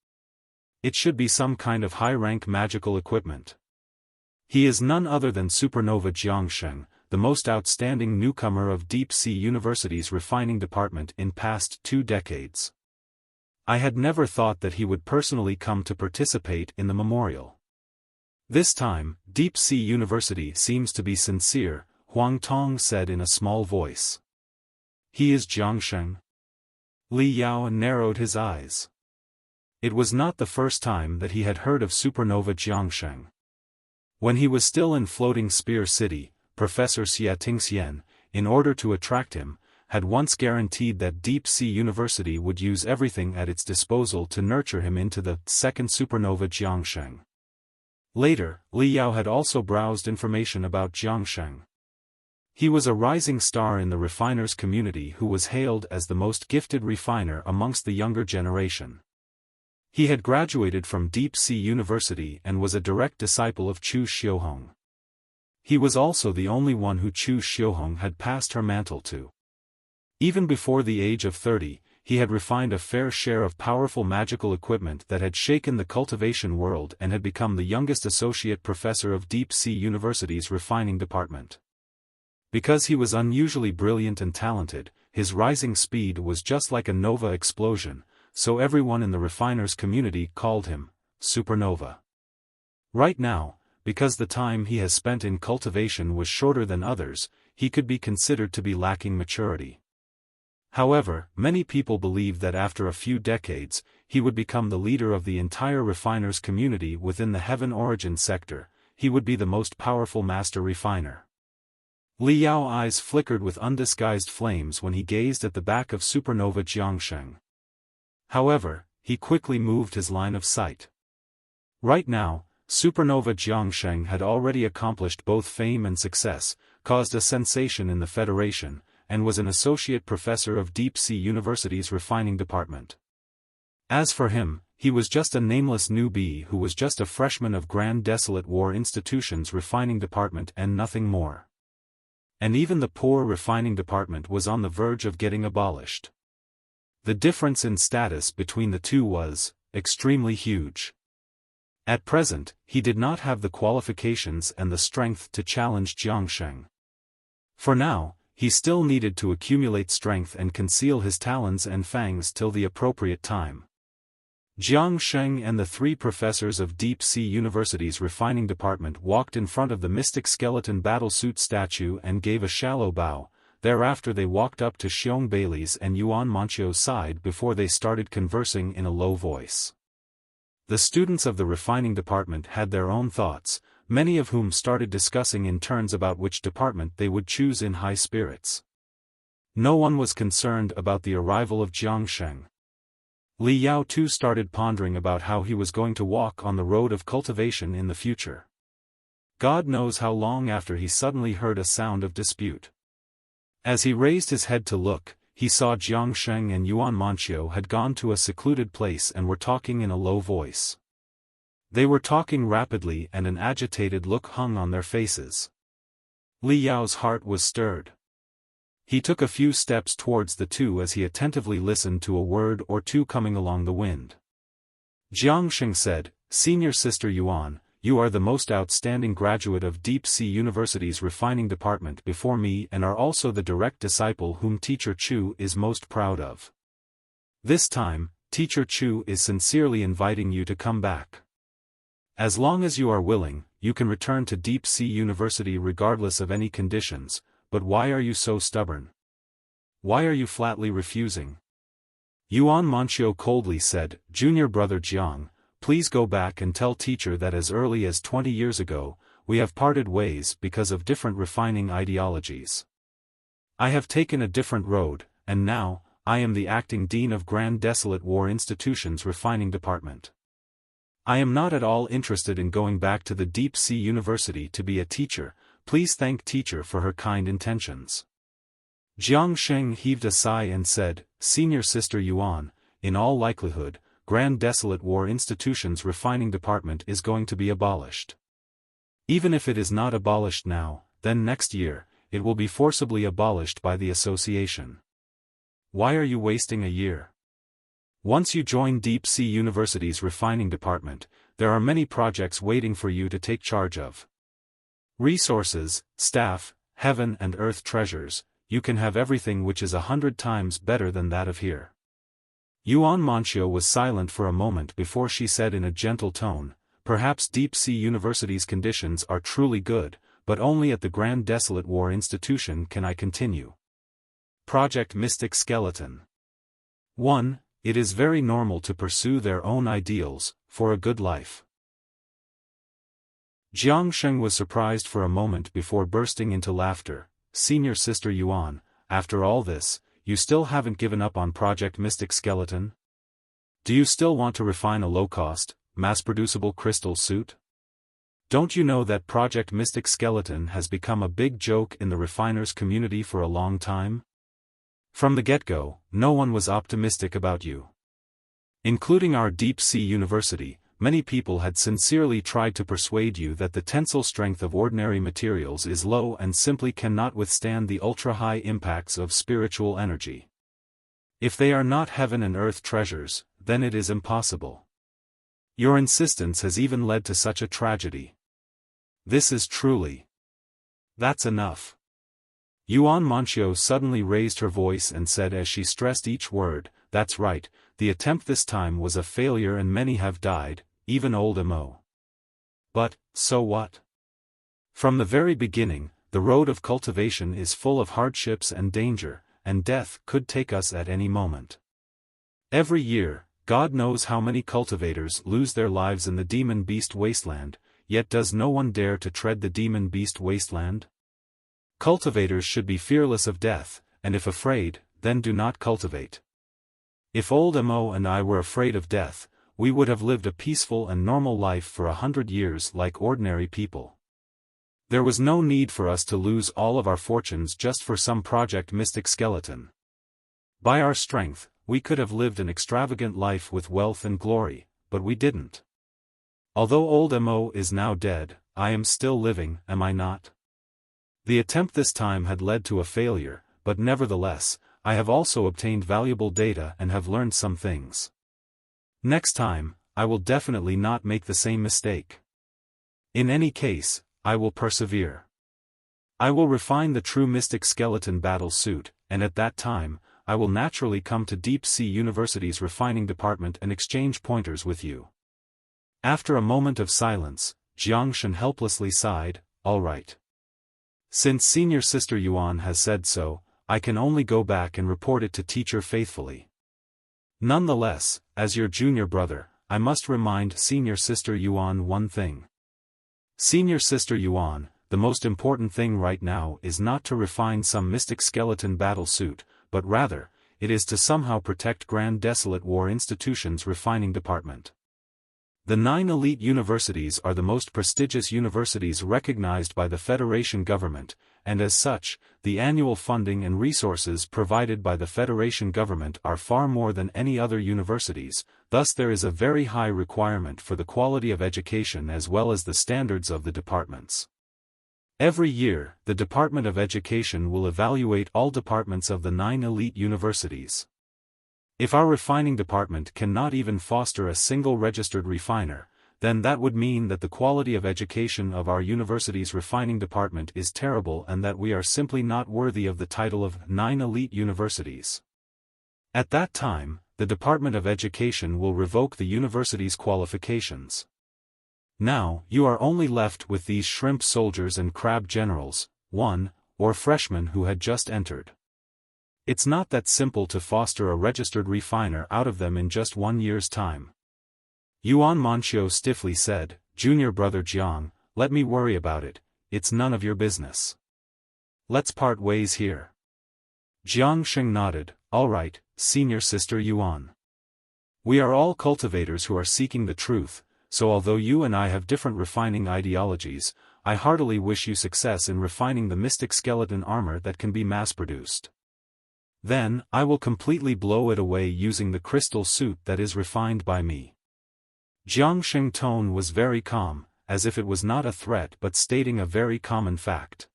It should be some kind of high-rank magical equipment. He is none other than Supernova Jiangsheng, the most outstanding newcomer of Deep Sea University's refining department in past 2 decades. I had never thought that he would personally come to participate in the memorial. This time, Deep Sea University seems to be sincere, Huang Tong said in a small voice. He is Jiangsheng? Li Yao narrowed his eyes. It was not the first time that he had heard of Supernova Jiangsheng. When he was still in Floating Spear City, Professor Xia Tingxian, in order to attract him, had once guaranteed that Deep Sea University would use everything at its disposal to nurture him into the second Supernova Jiangsheng. Later, Li Yao had also browsed information about Jiangsheng. He was a rising star in the refiners' community who was hailed as the most gifted refiner amongst the younger generation. He had graduated from Deep Sea University and was a direct disciple of Chu Xiuhong. He was also the only one who Chu Xiuhong had passed her mantle to. Even before the age of 30, he had refined a fair share of powerful magical equipment that had shaken the cultivation world and had become the youngest associate professor of Deep Sea University's refining department. Because he was unusually brilliant and talented, his rising speed was just like a nova explosion, so everyone in the refiners' community called him Supernova. Right now, because the time he has spent in cultivation was shorter than others, he could be considered to be lacking maturity. However, many people believed that after a few decades, he would become the leader of the entire refiners' community within the Heaven Origin sector. He would be the most powerful master refiner. Li Yao's eyes flickered with undisguised flames when he gazed at the back of Supernova Jiangsheng. However, he quickly moved his line of sight. Right now, Supernova Jiangsheng had already accomplished both fame and success, caused a sensation in the Federation, and was an associate professor of Deep Sea University's refining department. As for him, he was just a nameless newbie who was just a freshman of Grand Desolate War Institution's refining department and nothing more. And even the poor refining department was on the verge of getting abolished. The difference in status between the two was extremely huge. At present, he did not have the qualifications and the strength to challenge Jiangsheng. For now, he still needed to accumulate strength and conceal his talons and fangs till the appropriate time. Jiangsheng and the 3 professors of Deep Sea University's refining department walked in front of the mystic skeleton battlesuit statue and gave a shallow bow. Thereafter they walked up to Xiong Bailey's and Yuan Manchio's side before they started conversing in a low voice. The students of the refining department had their own thoughts, many of whom started discussing in turns about which department they would choose in high spirits. No one was concerned about the arrival of Jiangsheng. Li Yao too started pondering about how he was going to walk on the road of cultivation in the future. God knows how long after he suddenly heard a sound of dispute. As he raised his head to look, he saw Jiangsheng and Yuan Manchio had gone to a secluded place and were talking in a low voice. They were talking rapidly and an agitated look hung on their faces. Li Yao's heart was stirred. He took a few steps towards the two as he attentively listened to a word or two coming along the wind. Jiangsheng said, "Senior Sister Yuan, you are the most outstanding graduate of Deep Sea University's refining department before me and are also the direct disciple whom Teacher Chu is most proud of. This time, Teacher Chu is sincerely inviting you to come back. As long as you are willing, you can return to Deep Sea University regardless of any conditions, but why are you so stubborn? Why are you flatly refusing?" Yuan Manchio coldly said, "Junior brother Jiang, please go back and tell teacher that as early as 20 years ago, we have parted ways because of different refining ideologies. I have taken a different road, and now, I am the acting dean of Grand Desolate War Institution's refining department. I am not at all interested in going back to the Deep Sea University to be a teacher. Please thank teacher for her kind intentions." Jiangsheng heaved a sigh and said, "Senior Sister Yuan, in all likelihood, Grand Desolate War Institution's refining department is going to be abolished. Even if it is not abolished now, then next year, it will be forcibly abolished by the association. Why are you wasting a year? Once you join Deep Sea University's refining department, there are many projects waiting for you to take charge of. Resources, staff, heaven and earth treasures, you can have everything which is 100 times better than that of here." Yuan Manchio was silent for a moment before she said in a gentle tone, "Perhaps Deep Sea University's conditions are truly good, but only at the Grand Desolate War Institution can I continue." Project Mystic Skeleton. 1. It is very normal to pursue their own ideals, for a good life. Jiangsheng was surprised for a moment before bursting into laughter. "Senior Sister Yuan, after all this, you still haven't given up on Project Mystic Skeleton? Do you still want to refine a low-cost, mass-producible crystal suit? Don't you know that Project Mystic Skeleton has become a big joke in the refiners' community for a long time? From the get-go, no one was optimistic about you. Including our Deep Sea University, many people had sincerely tried to persuade you that the tensile strength of ordinary materials is low and simply cannot withstand the ultra-high impacts of spiritual energy. If they are not heaven and earth treasures, then it is impossible. Your insistence has even led to such a tragedy. This is truly... That's enough." Yuan Manchio suddenly raised her voice and said as she stressed each word, "That's right, the attempt this time was a failure and many have died, even old Mo. But, so what? From the very beginning, the road of cultivation is full of hardships and danger, and death could take us at any moment. Every year, God knows how many cultivators lose their lives in the demon beast wasteland, yet does no one dare to tread the demon beast wasteland? Cultivators should be fearless of death, and if afraid, then do not cultivate. If old Mo and I were afraid of death, we would have lived a peaceful and normal life for 100 years like ordinary people. There was no need for us to lose all of our fortunes just for some Project Mystic Skeleton. By our strength, we could have lived an extravagant life with wealth and glory, but we didn't. Although old Mo is now dead, I am still living, am I not? The attempt this time had led to a failure, but nevertheless, I have also obtained valuable data and have learned some things. Next time, I will definitely not make the same mistake. In any case, I will persevere. I will refine the true mystic skeleton battle suit, and at that time, I will naturally come to Deep Sea University's refining department and exchange pointers with you. After a moment of silence, Jiangshen helplessly sighed, all right. Since Senior Sister Yuan has said so, I can only go back and report it to teacher faithfully. Nonetheless, as your junior brother, I must remind Senior Sister Yuan one thing. Senior Sister Yuan, the most important thing right now is not to refine some mystic skeleton battle suit, but rather, it is to somehow protect Grand Desolate War Institution's refining department. The 9 elite universities are the most prestigious universities recognized by the Federation government, and as such, the annual funding and resources provided by the Federation government are far more than any other universities, thus there is a very high requirement for the quality of education as well as the standards of the departments. Every year, the Department of Education will evaluate all departments of the 9 elite universities. If our refining department cannot even foster a single registered refiner, then that would mean that the quality of education of our university's refining department is terrible and that we are simply not worthy of the title of 9 elite universities. At that time, the Department of Education will revoke the university's qualifications. Now, you are only left with these shrimp soldiers and crab generals, or freshmen who had just entered. It's not that simple to foster a registered refiner out of them in just 1 year's time. Yuan Manqiu stiffly said, Junior brother Jiang, let me worry about it, it's none of your business. Let's part ways here. Jiang Sheng nodded, all right, Senior Sister Yuan. We are all cultivators who are seeking the truth, so although you and I have different refining ideologies, I heartily wish you success in refining the mystic skeleton armor that can be mass-produced. Then, I will completely blow it away using the crystal suit that is refined by me. Jiang Sheng's tone was very calm, as if it was not a threat but stating a very common fact.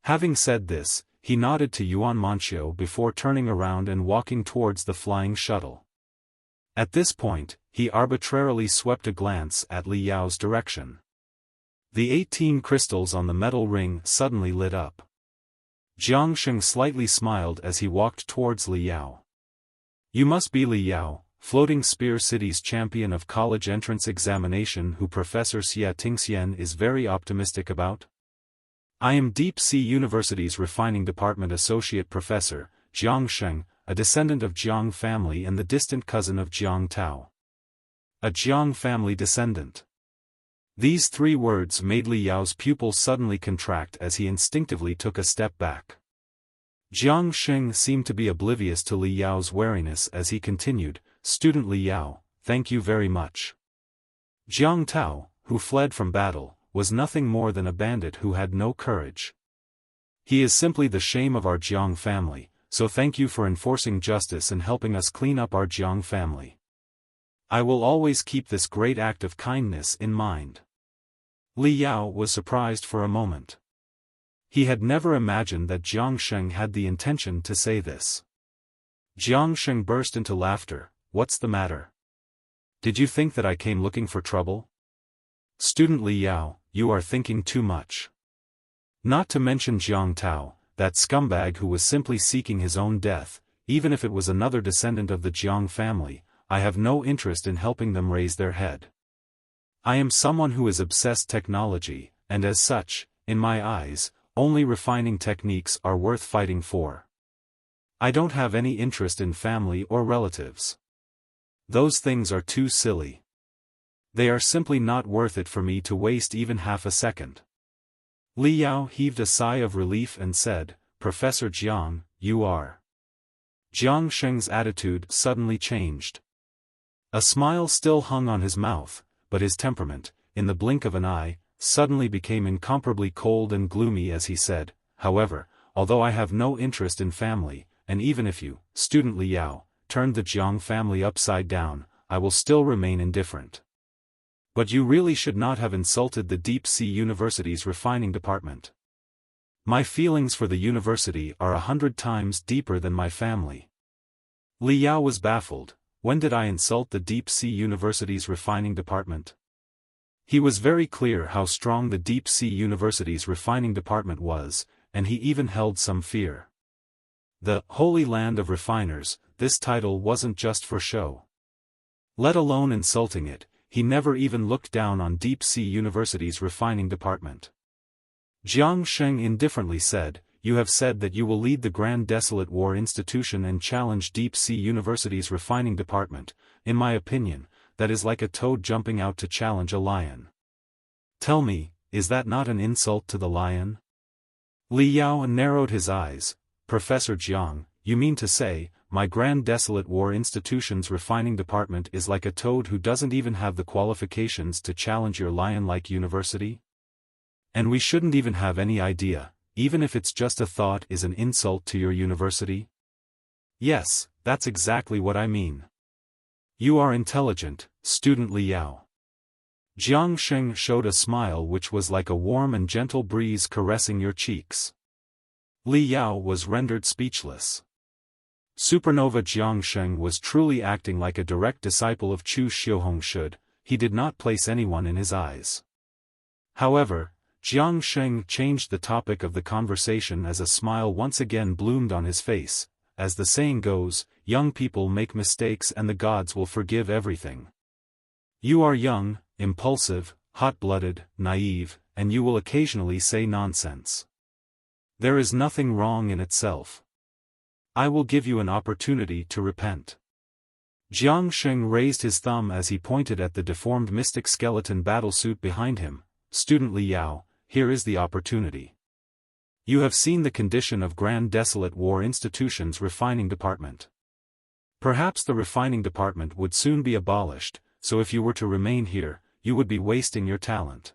Having said this, he nodded to Yuan Manqiu before turning around and walking towards the flying shuttle. At this point, he arbitrarily swept a glance at Li Yao's direction. The 18 crystals on the metal ring suddenly lit up. Jiang Sheng slightly smiled as he walked towards Li Yao. You must be Li Yao, Floating Spear City's champion of college entrance examination who Professor Xia Tingxian is very optimistic about? I am Deep Sea University's Refining Department Associate Professor, Jiang Sheng, a descendant of Jiang family and the distant cousin of Jiang Tao. A Jiang family descendant. These 3 words made Li Yao's pupils suddenly contract as he instinctively took a step back. Jiang Sheng seemed to be oblivious to Li Yao's wariness as he continued, Student Li Yao, thank you very much. Jiang Tao, who fled from battle, was nothing more than a bandit who had no courage. He is simply the shame of our Jiang family, so thank you for enforcing justice and helping us clean up our Jiang family. I will always keep this great act of kindness in mind. Li Yao was surprised for a moment. He had never imagined that Jiang Sheng had the intention to say this. Jiang Sheng burst into laughter, what's the matter? Did you think that I came looking for trouble? Student Li Yao, you are thinking too much. Not to mention Jiang Tao, that scumbag who was simply seeking his own death, even if it was another descendant of the Jiang family, I have no interest in helping them raise their head. I am someone who is obsessed technology, and as such, in my eyes, only refining techniques are worth fighting for. I don't have any interest in family or relatives. Those things are too silly. They are simply not worth it for me to waste even half a second. Li Yao heaved a sigh of relief and said, Professor Jiang, you are. Jiang Sheng's attitude suddenly changed. A smile still hung on his mouth, but his temperament, in the blink of an eye, suddenly became incomparably cold and gloomy as he said, however, although I have no interest in family, and even if you, Student Li Yao, turned the Jiang family upside down, I will still remain indifferent. But you really should not have insulted the Deep Sea University's refining department. My feelings for the university are 100 times deeper than my family. Li Yao was baffled. When did I insult the Deep Sea University's refining department? He was very clear how strong the Deep Sea University's refining department was, and he even held some fear. The Holy Land of Refiners, this title wasn't just for show. Let alone insulting it, he never even looked down on Deep Sea University's refining department. Jiang Sheng indifferently said, "You have said that you will lead the Grand Desolate War Institution and challenge Deep Sea University's refining department. In my opinion, that is like a toad jumping out to challenge a lion. Tell me, is that not an insult to the lion?" Li Yao narrowed his eyes. "Professor Jiang, you mean to say, my Grand Desolate War Institution's refining department is like a toad who doesn't even have the qualifications to challenge your lion-like university? And we shouldn't even have any idea, even if it's just a thought, is an insult to your university?" "Yes, that's exactly what I mean. You are intelligent, student Li Yao." Jiang Sheng showed a smile which was like a warm and gentle breeze caressing your cheeks. Li Yao was rendered speechless. Supernova Jiang Sheng was truly acting like a direct disciple of Chu Xiuhong should. He did not place anyone in his eyes. However, Jiang Sheng changed the topic of the conversation as a smile once again bloomed on his face. As the saying goes, young people make mistakes and the gods will forgive everything. You are young, impulsive, hot-blooded, naive, and you will occasionally say nonsense. There is nothing wrong in itself. I will give you an opportunity to repent. Jiang Sheng raised his thumb as he pointed at the deformed mystic skeleton battlesuit behind him. "Student Li Yao, here is the opportunity. You have seen the condition of Grand Desolate War Institution's refining department. Perhaps the refining department would soon be abolished, so if you were to remain here, you would be wasting your talent.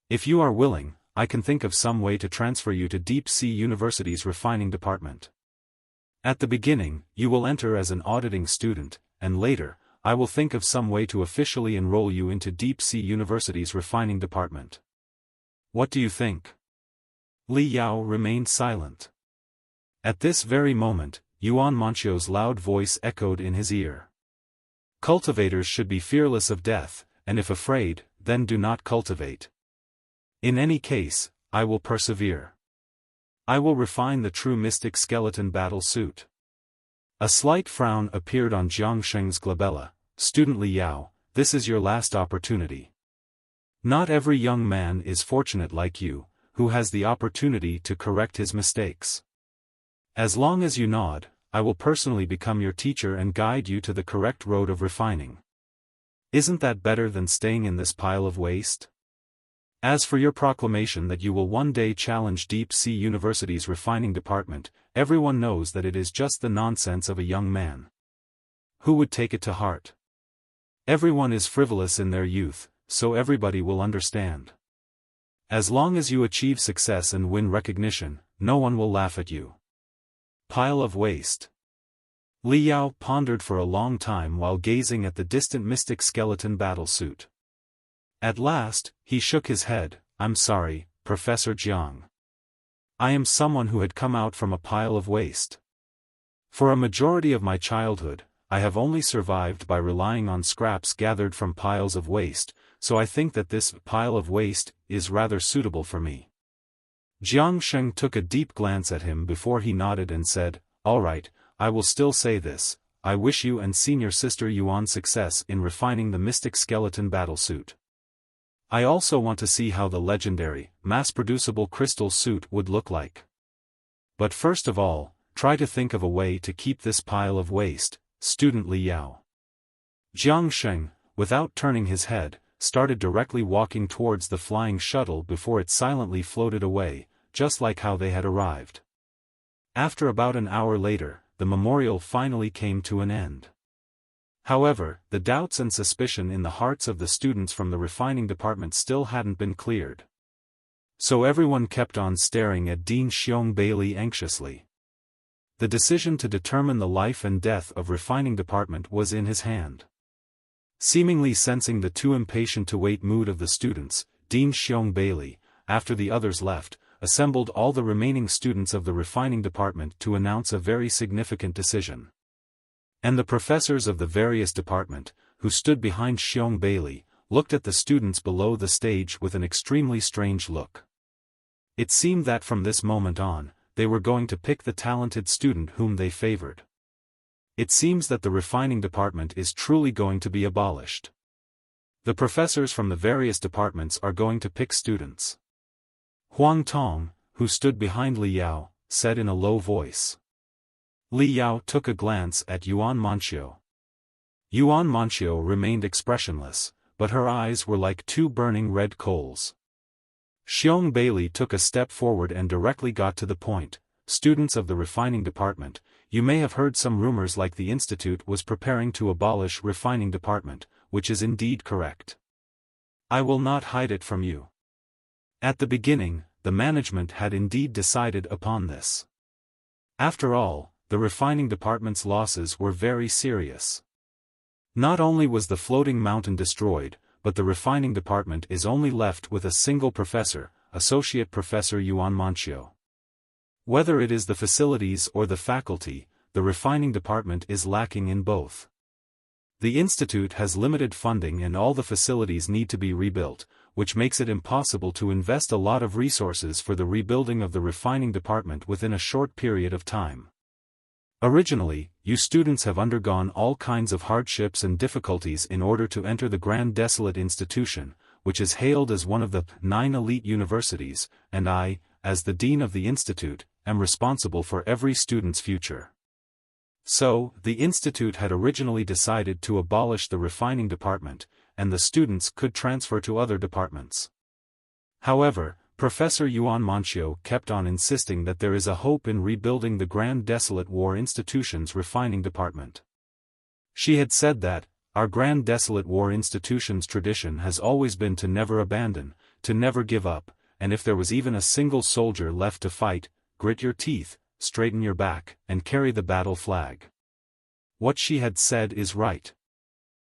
If you are willing, I can think of some way to transfer you to Deep Sea University's refining department. At the beginning, you will enter as an auditing student, and later, I will think of some way to officially enroll you into Deep Sea University's refining department. What do you think?" Li Yao remained silent. At this very moment, Yuan Manchio's loud voice echoed in his ear. "Cultivators should be fearless of death, and if afraid, then do not cultivate. In any case, I will persevere. I will refine the true mystic skeleton battle suit." A slight frown appeared on Jiang Sheng's glabella. "Student Li Yao, this is your last opportunity. Not every young man is fortunate like you, who has the opportunity to correct his mistakes. As long as you nod, I will personally become your teacher and guide you to the correct road of refining. Isn't that better than staying in this pile of waste? As for your proclamation that you will one day challenge Deep Sea University's refining department, everyone knows that it is just the nonsense of a young man. Who would take it to heart? Everyone is frivolous in their youth, so everybody will understand. As long as you achieve success and win recognition, no one will laugh at you. Pile of waste." Li Yao pondered for a long time while gazing at the distant mystic skeleton battlesuit. At last, he shook his head. "I'm sorry, Professor Jiang. I am someone who had come out from a pile of waste. For a majority of my childhood, I have only survived by relying on scraps gathered from piles of waste, so I think that this pile of waste is rather suitable for me." Jiang Sheng took a deep glance at him before he nodded and said, "All right, I will still say this. I wish you and senior sister Yuan success in refining the mystic skeleton battlesuit. I also want to see how the legendary, mass-producible crystal suit would look like. But first of all, try to think of a way to keep this pile of waste, student Li Yao." Jiang Sheng, without turning his head, started directly walking towards the flying shuttle before it silently floated away, just like how they had arrived. After about an hour later, the memorial finally came to an end. However, the doubts and suspicion in the hearts of the students from the refining department still hadn't been cleared. So everyone kept on staring at Dean Xiong Bailey anxiously. The decision to determine the life and death of refining department was in his hand. Seemingly sensing the too impatient to wait mood of the students, Dean Xiong Bailey, after the others left, assembled all the remaining students of the refining department to announce a very significant decision. And the professors of the various department, who stood behind Xiong Bailey, looked at the students below the stage with an extremely strange look. It seemed that from this moment on, they were going to pick the talented student whom they favored. It seems that the refining department is truly going to be abolished. The professors from the various departments are going to pick students. Huang Tong, who stood behind Li Yao, said in a low voice. Li Yao took a glance at Yuan Manxiu. Yuan Manxiu remained expressionless, but her eyes were like two burning red coals. Xiong Bailey took a step forward and directly got to the point. Students of the refining department, you may have heard some rumors like the institute was preparing to abolish refining department, which is indeed correct. I will not hide it from you. At the beginning, the management had indeed decided upon this. After all, the refining department's losses were very serious. Not only was the floating mountain destroyed, but the refining department is only left with a single professor, Associate Professor Yuan Manxiu. Whether it is the facilities or the faculty, the refining department is lacking in both. The institute has limited funding and all the facilities need to be rebuilt, which makes it impossible to invest a lot of resources for the rebuilding of the refining department within a short period of time. Originally, you students have undergone all kinds of hardships and difficulties in order to enter the Grand Desolate institution, which is hailed as one of the 9 elite universities, and I, as the dean of the institute, am responsible for every student's future. So, the institute had originally decided to abolish the refining department, and the students could transfer to other departments. However, Professor Yuan Manxiu kept on insisting that there is a hope in rebuilding the Grand Desolate War Institution's refining department. She had said that, our Grand Desolate War Institution's tradition has always been to never abandon, to never give up, and if there was even a single soldier left to fight, grit your teeth, straighten your back, and carry the battle flag. What she had said is right.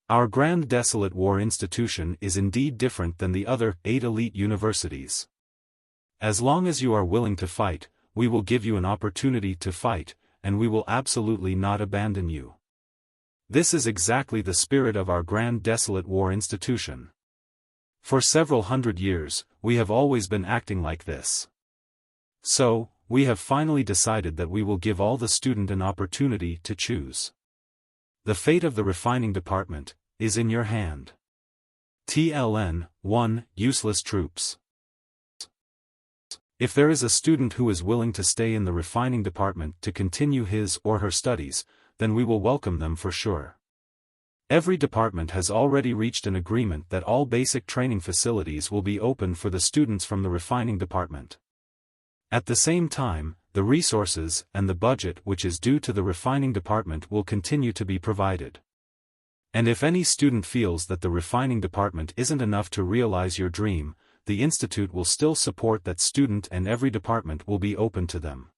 Our Grand Desolate War Institution is indeed different than the other 8 elite universities. As long as you are willing to fight, we will give you an opportunity to fight, and we will absolutely not abandon you. This is exactly the spirit of our Grand Desolate War Institution. For several hundred years, we have always been acting like this. So, we have finally decided that we will give all the student an opportunity to choose. The fate of the refining department is in your hand. TLN 1 Useless troops. If there is a student who is willing to stay in the refining department to continue his or her studies, then we will welcome them for sure. Every department has already reached an agreement that all basic training facilities will be open for the students from the refining department. At the same time, the resources and the budget which is due to the refining department will continue to be provided. And if any student feels that the refining department isn't enough to realize your dream, the institute will still support that student and every department will be open to them.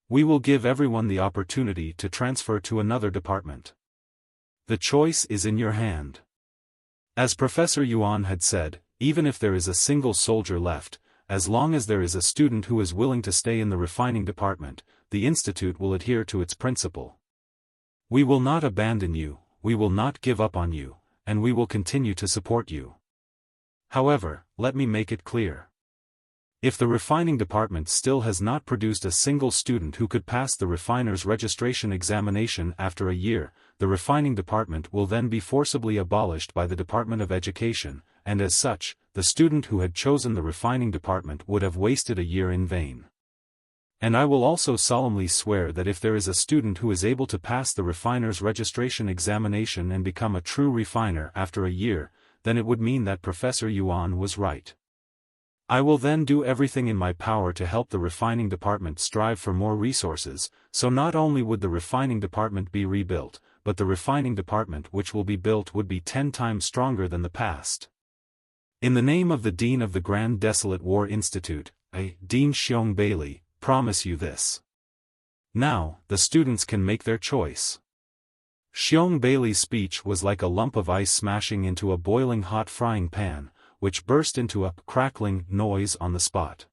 We will give everyone the opportunity to transfer to another department. The choice is in your hand. As Professor Yuan had said, even if there is a single soldier left, as long as there is a student who is willing to stay in the refining department, the institute will adhere to its principle. We will not abandon you, we will not give up on you, and we will continue to support you. However, let me make it clear. If the refining department still has not produced a single student who could pass the refiner's registration examination after a year, the refining department will then be forcibly abolished by the Department of Education, and as such, the student who had chosen the refining department would have wasted a year in vain. And I will also solemnly swear that if there is a student who is able to pass the refiner's registration examination and become a true refiner after a year, then it would mean that Professor Yuan was right. I will then do everything in my power to help the refining department strive for more resources, so not only would the refining department be rebuilt, but the refining department which will be built would be 10 times stronger than the past. In the name of the Dean of the Grand Desolate War Institute, I, Dean Xiong Bailey, promise you this. Now, the students can make their choice. Xiong Bailey's speech was like a lump of ice smashing into a boiling hot frying pan, which burst into a crackling noise on the spot.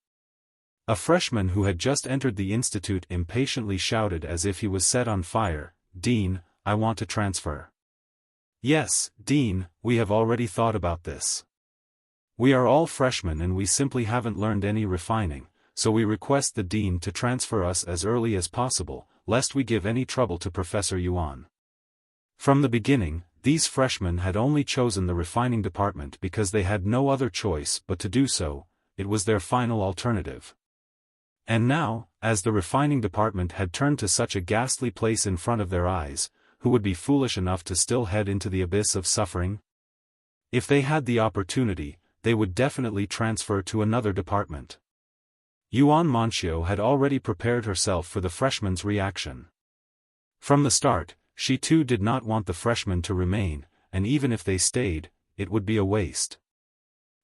A freshman who had just entered the institute impatiently shouted as if he was set on fire, "Dean, I want to transfer." "Yes, Dean, we have already thought about this. We are all freshmen and we simply haven't learned any refining, so we request the Dean to transfer us as early as possible, lest we give any trouble to Professor Yuan." From the beginning, these freshmen had only chosen the refining department because they had no other choice but to do so. It was their final alternative. And now, as the refining department had turned to such a ghastly place in front of their eyes, who would be foolish enough to still head into the abyss of suffering? If they had the opportunity, they would definitely transfer to another department. Yuan Manchio had already prepared herself for the freshmen's reaction. From the start, she too did not want the freshmen to remain, and even if they stayed, it would be a waste.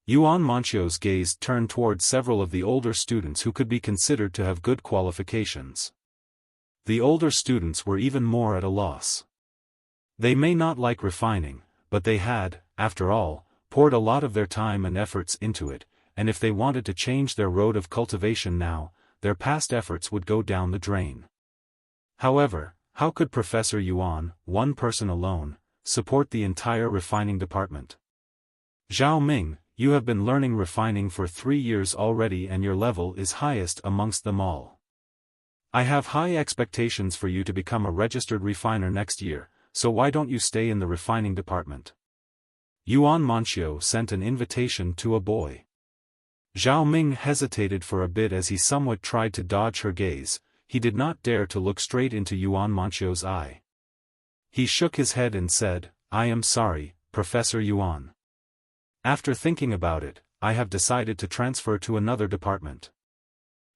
Yuan Manchio's gaze turned towards several of the older students who could be considered to have good qualifications. The older students were even more at a loss. They may not like refining, but they had, after all, poured a lot of their time and efforts into it, and if they wanted to change their road of cultivation now, their past efforts would go down the drain. However, how could Professor Yuan, one person alone, support the entire refining department? "Zhao Ming, you have been learning refining for 3 years already and your level is highest amongst them all. I have high expectations for you to become a registered refiner next year, so why don't you stay in the refining department?" Yuan Manchio sent an invitation to a boy. Zhao Ming hesitated for a bit as he somewhat tried to dodge her gaze. He did not dare to look straight into Yuan Manchio's eye. He shook his head and said, "I am sorry, Professor Yuan. After thinking about it, I have decided to transfer to another department."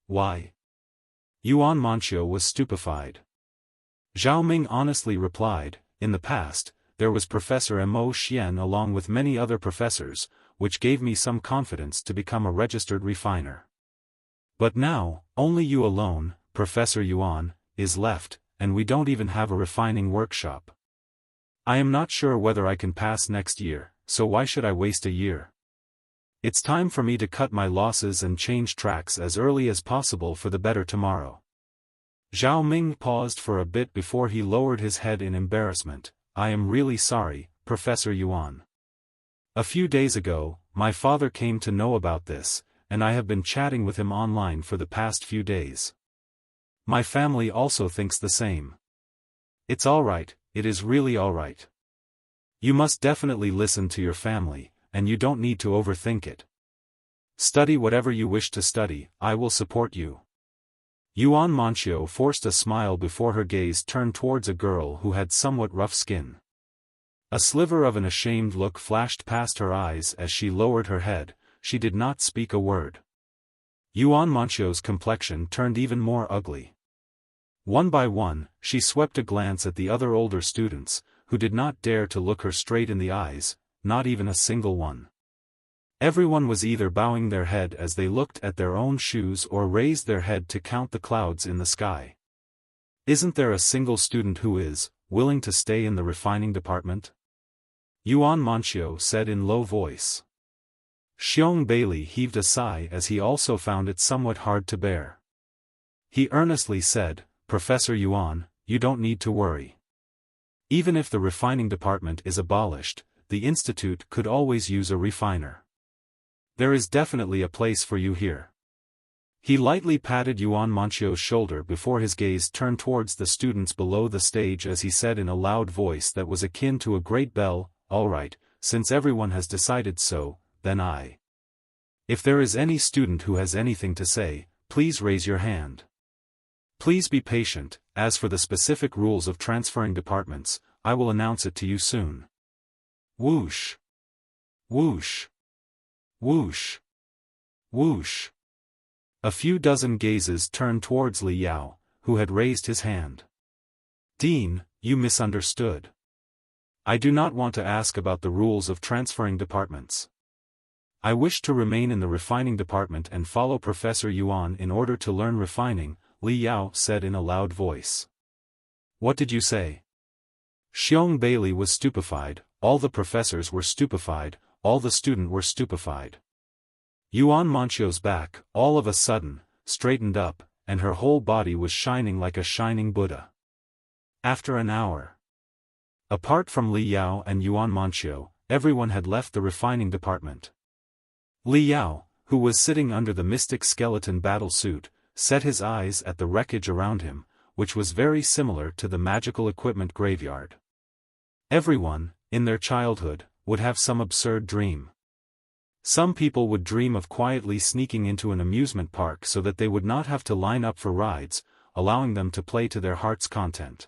"Why?" Yuan Manchio was stupefied. Zhao Ming honestly replied, "In the past, there was Professor Mo Xian along with many other professors, which gave me some confidence to become a registered refiner. But now, only you alone, Professor Yuan, is left, and we don't even have a refining workshop. I am not sure whether I can pass next year, so why should I waste a year? It's time for me to cut my losses and change tracks as early as possible for the better tomorrow." Zhao Ming paused for a bit before he lowered his head in embarrassment. "I am really sorry, Professor Yuan. A few days ago, my father came to know about this, and I have been chatting with him online for the past few days. My family also thinks the same. It's alright, it is really alright. You must definitely listen to your family, and you don't need to overthink it. Study whatever you wish to study, I will support you." Yuan Manchio forced a smile before her gaze turned towards a girl who had somewhat rough skin. A sliver of an ashamed look flashed past her eyes as she lowered her head. She did not speak a word. Yuan Manchio's complexion turned even more ugly. One by one, she swept a glance at the other older students, who did not dare to look her straight in the eyes, not even a single one. Everyone was either bowing their head as they looked at their own shoes or raised their head to count the clouds in the sky. "Isn't there a single student who is willing to stay in the refining department?" Yuan Manchio said in low voice. Xiong Bailey heaved a sigh as he also found it somewhat hard to bear. He earnestly said, "Professor Yuan, you don't need to worry. Even if the refining department is abolished, the institute could always use a refiner. There is definitely a place for you here." He lightly patted Yuan Manchio's shoulder before his gaze turned towards the students below the stage as he said in a loud voice that was akin to a great bell, "Alright, since everyone has decided so, then if there is any student who has anything to say, please raise your hand. Please be patient, as for the specific rules of transferring departments, I will announce it to you soon." Whoosh! Whoosh! Whoosh! Whoosh! A few dozen gazes turned towards Li Yao, who had raised his hand. "Dean, you misunderstood. I do not want to ask about the rules of transferring departments. I wish to remain in the refining department and follow Professor Yuan in order to learn refining," Li Yao said in a loud voice. "What did you say?" Xiong Bailey was stupefied, all the professors were stupefied, all the students were stupefied. Yuan Manchio's back, all of a sudden, straightened up, and her whole body was shining like a shining Buddha. After an hour. Apart from Li Yao and Yuan Manxiu, everyone had left the refining department. Li Yao, who was sitting under the mystic skeleton battle suit, set his eyes at the wreckage around him, which was very similar to the magical equipment graveyard. Everyone, in their childhood, would have some absurd dream. Some people would dream of quietly sneaking into an amusement park so that they would not have to line up for rides, allowing them to play to their heart's content.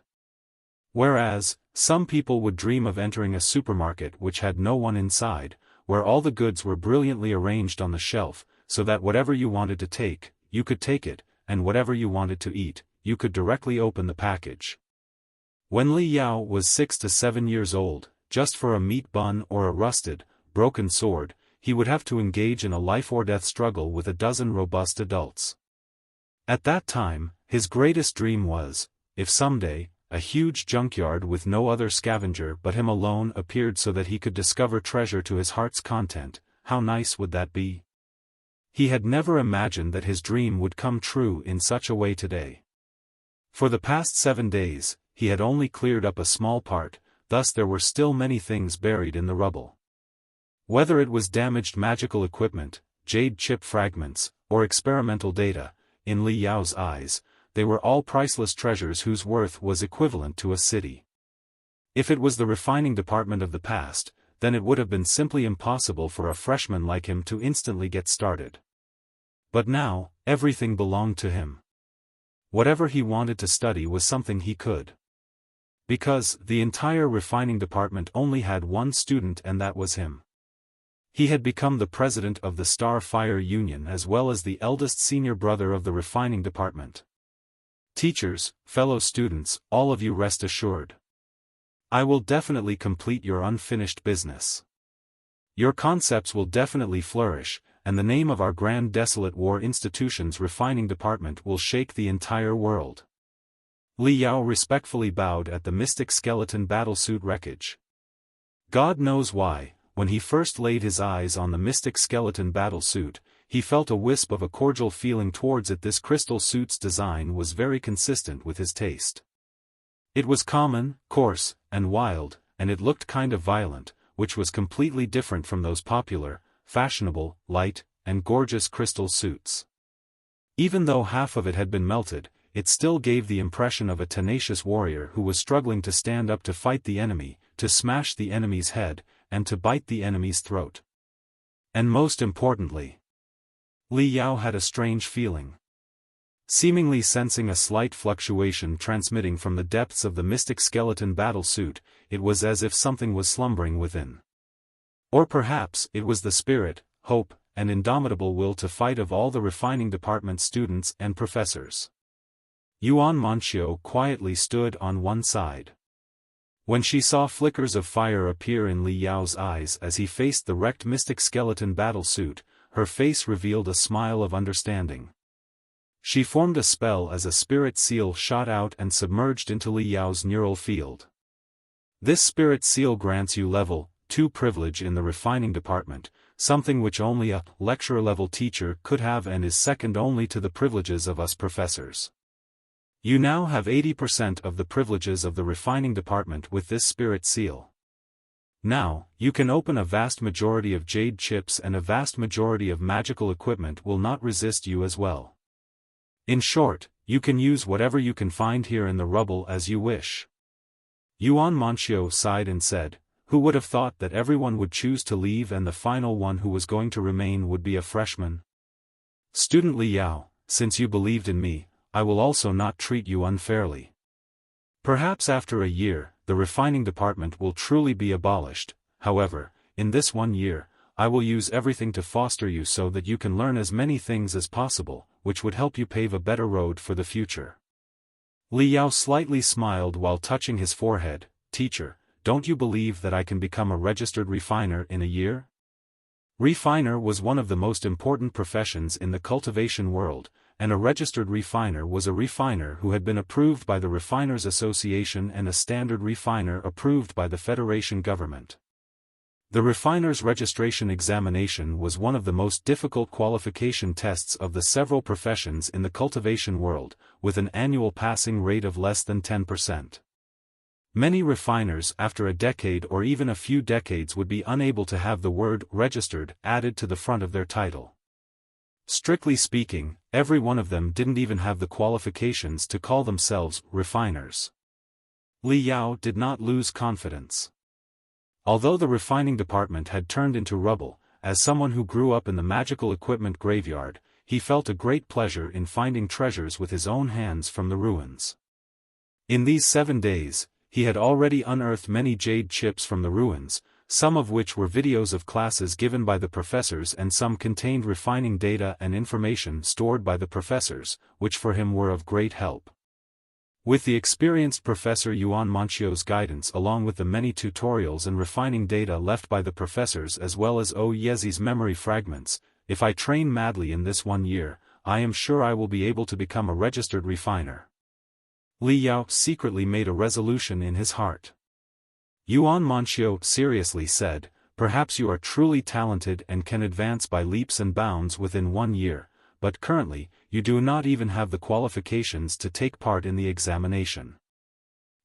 Whereas, some people would dream of entering a supermarket which had no one inside, where all the goods were brilliantly arranged on the shelf, so that whatever you wanted to take, you could take it, and whatever you wanted to eat, you could directly open the package. When Li Yao was 6 to 7 years old, just for a meat bun or a rusted, broken sword, he would have to engage in a life-or-death struggle with a dozen robust adults. At that time, his greatest dream was, if someday, a huge junkyard with no other scavenger but him alone appeared so that he could discover treasure to his heart's content, how nice would that be? He had never imagined that his dream would come true in such a way today. For the past 7 days, he had only cleared up a small part, thus there were still many things buried in the rubble. Whether it was damaged magical equipment, jade chip fragments, or experimental data, in Li Yao's eyes, they were all priceless treasures whose worth was equivalent to a city. If it was the refining department of the past, then it would have been simply impossible for a freshman like him to instantly get started. But now, everything belonged to him. Whatever he wanted to study was something he could. Because the entire refining department only had one student, and that was him. He had become the president of the Star Fire Union as well as the eldest senior brother of the refining department. Teachers, fellow students, all of you rest assured. I will definitely complete your unfinished business. Your concepts will definitely flourish, and the name of our Grand Desolate War Institution's refining department will shake the entire world. Li Yao respectfully bowed at the mystic skeleton battlesuit wreckage. God knows why, when he first laid his eyes on the mystic skeleton battlesuit, he felt a wisp of a cordial feeling towards it. This crystal suit's design was very consistent with his taste. It was common, coarse, and wild, and it looked kind of violent, which was completely different from those popular, fashionable, light, and gorgeous crystal suits. Even though half of it had been melted, it still gave the impression of a tenacious warrior who was struggling to stand up to fight the enemy, to smash the enemy's head, and to bite the enemy's throat. And most importantly, Li Yao had a strange feeling. Seemingly sensing a slight fluctuation transmitting from the depths of the mystic skeleton battlesuit, it was as if something was slumbering within. Or perhaps it was the spirit, hope, and indomitable will to fight of all the refining department students and professors. Yuan Manxiu quietly stood on one side. When she saw flickers of fire appear in Li Yao's eyes as he faced the wrecked mystic skeleton battlesuit, her face revealed a smile of understanding. She formed a spell as a spirit seal shot out and submerged into Li Yao's neural field. This spirit seal grants you level 2 privilege in the refining department, something which only a lecturer-level teacher could have and is second only to the privileges of us professors. You now have 80% of the privileges of the refining department with this spirit seal. Now, you can open a vast majority of jade chips, and a vast majority of magical equipment will not resist you as well. In short, you can use whatever you can find here in the rubble as you wish. Yuan Manxiu sighed and said, who would have thought that everyone would choose to leave and the final one who was going to remain would be a freshman? Student Li Yao, since you believed in me, I will also not treat you unfairly. Perhaps after a year, the refining department will truly be abolished. However, in this 1 year, I will use everything to foster you so that you can learn as many things as possible, which would help you pave a better road for the future. Li Yao slightly smiled while touching his forehead. Teacher, don't you believe that I can become a registered refiner in a year? Refiner was one of the most important professions in the cultivation world, and a registered refiner was a refiner who had been approved by the Refiners Association and a standard refiner approved by the Federation government. The refiner's registration examination was one of the most difficult qualification tests of the several professions in the cultivation world, with an annual passing rate of less than 10%. Many refiners after a decade or even a few decades would be unable to have the word registered added to the front of their title. Strictly speaking, every one of them didn't even have the qualifications to call themselves refiners. Li Yao did not lose confidence. Although the refining department had turned into rubble, as someone who grew up in the magical equipment graveyard, he felt a great pleasure in finding treasures with his own hands from the ruins. In these 7 days, he had already unearthed many jade chips from the ruins, some of which were videos of classes given by the professors and some contained refining data and information stored by the professors, which for him were of great help. With the experienced Professor Yuan Manchio's guidance along with the many tutorials and refining data left by the professors as well as O Yezi's memory fragments, if I train madly in this 1 year, I am sure I will be able to become a registered refiner. Li Yao secretly made a resolution in his heart. Yuan Manchio seriously said, "Perhaps you are truly talented and can advance by leaps and bounds within 1 year, but currently, you do not even have the qualifications to take part in the examination."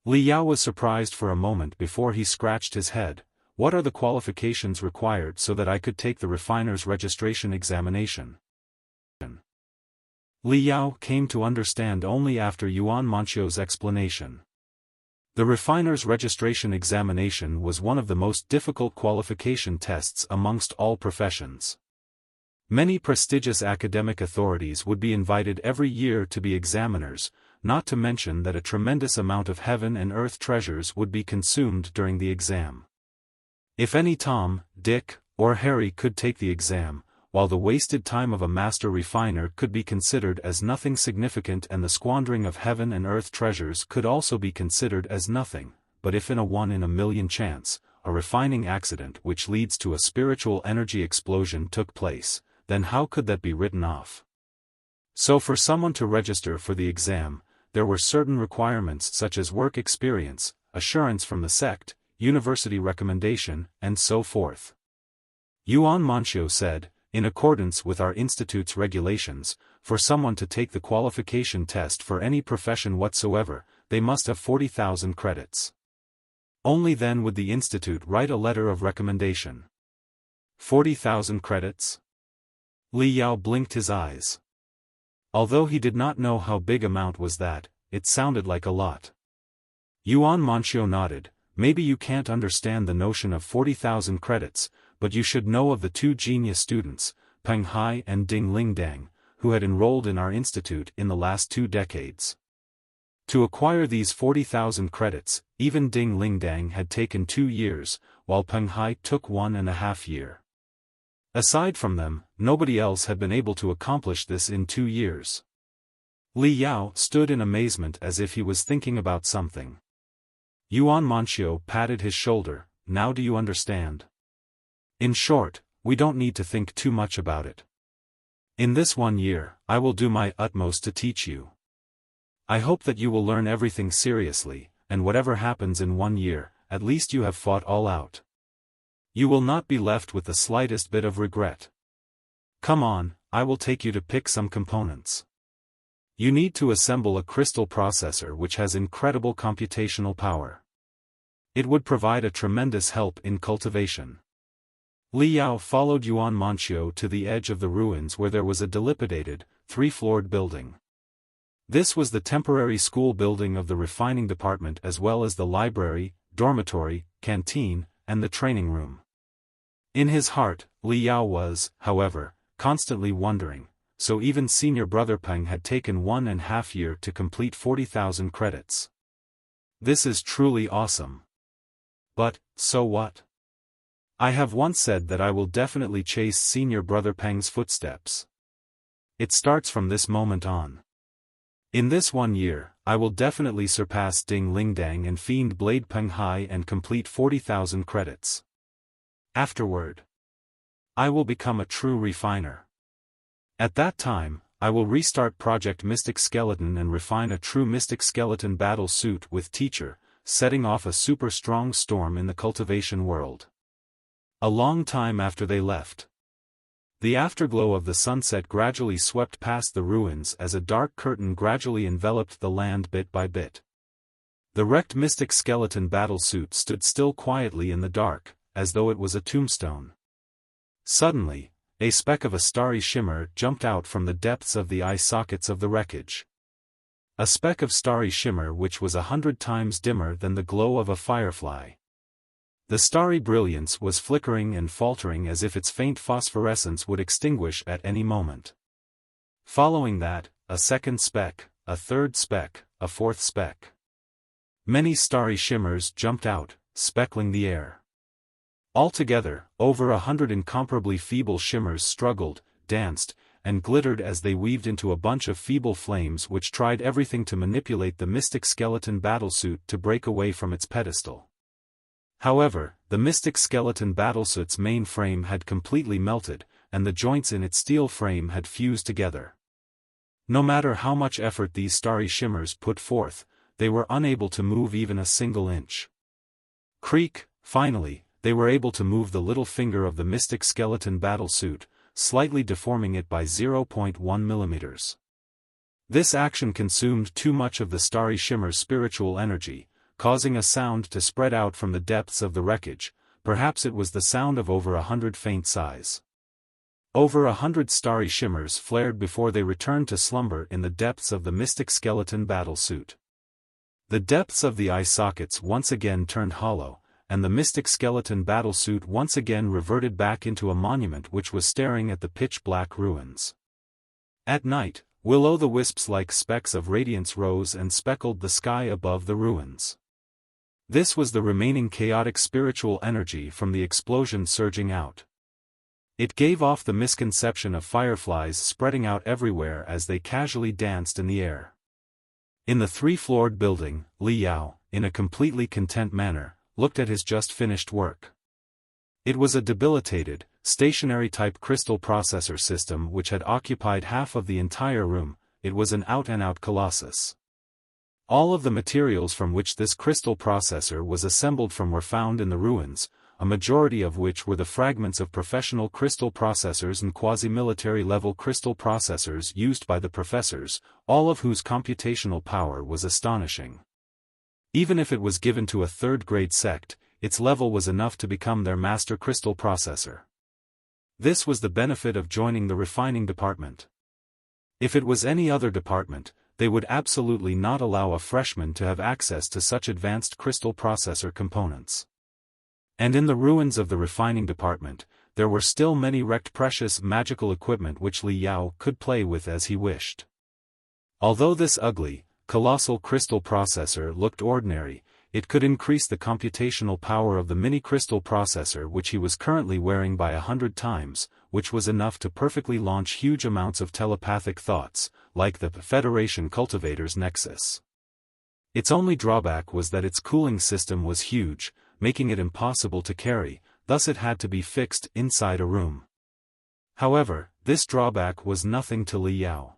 Li Yao was surprised for a moment before he scratched his head. What are the qualifications required so that I could take the refiner's registration examination? Li Yao came to understand only after Yuan Manchio's explanation. The refiner's registration examination was one of the most difficult qualification tests amongst all professions. Many prestigious academic authorities would be invited every year to be examiners, not to mention that a tremendous amount of heaven and earth treasures would be consumed during the exam. If any Tom, Dick, or Harry could take the exam, while the wasted time of a master refiner could be considered as nothing significant and the squandering of heaven and earth treasures could also be considered as nothing, but if in a 1 in a million chance, a refining accident which leads to a spiritual energy explosion took place, then how could that be written off? So for someone to register for the exam, there were certain requirements such as work experience, assurance from the sect, university recommendation, and so forth. Yuan Manchio said, "In accordance with our institute's regulations, for someone to take the qualification test for any profession whatsoever, they must have 40,000 credits. Only then would the institute write a letter of recommendation." 40,000 credits? Li Yao blinked his eyes. Although he did not know how big amount was that, it sounded like a lot. Yuan Manchio nodded. "Maybe you can't understand the notion of 40,000 credits, but you should know of the 2 genius students, Peng Hai and Ding Lingdang, who had enrolled in our institute in the last 2 decades. To acquire these 40,000 credits, even Ding Lingdang had taken 2 years, while Peng Hai took 1.5 years. Aside from them, nobody else had been able to accomplish this in 2 years. Li Yao stood in amazement as if he was thinking about something. Yuan Manchio patted his shoulder. "Now do you understand? In short, we don't need to think too much about it. In this 1 year, I will do my utmost to teach you. I hope that you will learn everything seriously, and whatever happens in 1 year, at least you have fought all out. You will not be left with the slightest bit of regret. Come on, I will take you to pick some components. You need to assemble a crystal processor which has incredible computational power. It would provide a tremendous help in cultivation." Li Yao followed Yuan Manchio to the edge of the ruins where there was a dilapidated, 3-floored building. This was the temporary school building of the refining department as well as the library, dormitory, canteen, and the training room. In his heart, Li Yao was, however, constantly wondering, so even senior brother Peng had taken 1.5 years to complete 40,000 credits. This is truly awesome. But, so what? I have once said that I will definitely chase senior brother Peng's footsteps. It starts from this moment on. In this 1 year, I will definitely surpass Ding Lingdang and Fiend Blade Peng Hai and complete 40,000 credits. Afterward, I will become a true refiner. At that time, I will restart Project Mystic Skeleton and refine a true Mystic Skeleton battle suit with Teacher, setting off a super strong storm in the cultivation world. A long time after they left. The afterglow of the sunset gradually swept past the ruins as a dark curtain gradually enveloped the land bit by bit. The wrecked mystic skeleton battlesuit stood still quietly in the dark, as though it was a tombstone. Suddenly, a speck of a starry shimmer jumped out from the depths of the eye sockets of the wreckage. A speck of starry shimmer which was 100 times dimmer than the glow of a firefly. The starry brilliance was flickering and faltering as if its faint phosphorescence would extinguish at any moment. Following that, a second speck, a third speck, a fourth speck. Many starry shimmers jumped out, speckling the air. Altogether, over 100 incomparably feeble shimmers struggled, danced, and glittered as they weaved into a bunch of feeble flames which tried everything to manipulate the mystic skeleton battlesuit to break away from its pedestal. However, the mystic skeleton battlesuit's main frame had completely melted, and the joints in its steel frame had fused together. No matter how much effort these starry shimmers put forth, they were unable to move even a single inch. Creak, finally, they were able to move the little finger of the mystic skeleton battlesuit, slightly deforming it by 0.1 millimeters. This action consumed too much of the starry shimmer's spiritual energy, causing a sound to spread out from the depths of the wreckage. Perhaps it was the sound of over 100 faint sighs. Over 100 starry shimmers flared before they returned to slumber in the depths of the mystic skeleton battlesuit. The depths of the eye sockets once again turned hollow, and the mystic skeleton battlesuit once again reverted back into a monument which was staring at the pitch-black ruins. At night, will-o'-the-wisps-like specks of radiance rose and speckled the sky above the ruins. This was the remaining chaotic spiritual energy from the explosion surging out. It gave off the misconception of fireflies spreading out everywhere as they casually danced in the air. In the three-floored building, Li Yao, in a completely content manner, looked at his just-finished work. It was a debilitated, stationary-type crystal processor system which had occupied half of the entire room. It was an out-and-out colossus. All of the materials from which this crystal processor was assembled from were found in the ruins, a majority of which were the fragments of professional crystal processors and quasi-military level crystal processors used by the professors, all of whose computational power was astonishing. Even if it was given to a third-grade sect, its level was enough to become their master crystal processor. This was the benefit of joining the refining department. If it was any other department, they would absolutely not allow a freshman to have access to such advanced crystal processor components. And in the ruins of the refining department, there were still many wrecked precious magical equipment which Li Yao could play with as he wished. Although this ugly, colossal crystal processor looked ordinary, it could increase the computational power of the mini-crystal processor which he was currently wearing by 100 times, which was enough to perfectly launch huge amounts of telepathic thoughts, like the Federation Cultivators Nexus. Its only drawback was that its cooling system was huge, making it impossible to carry, thus it had to be fixed inside a room. However, this drawback was nothing to Li Yao.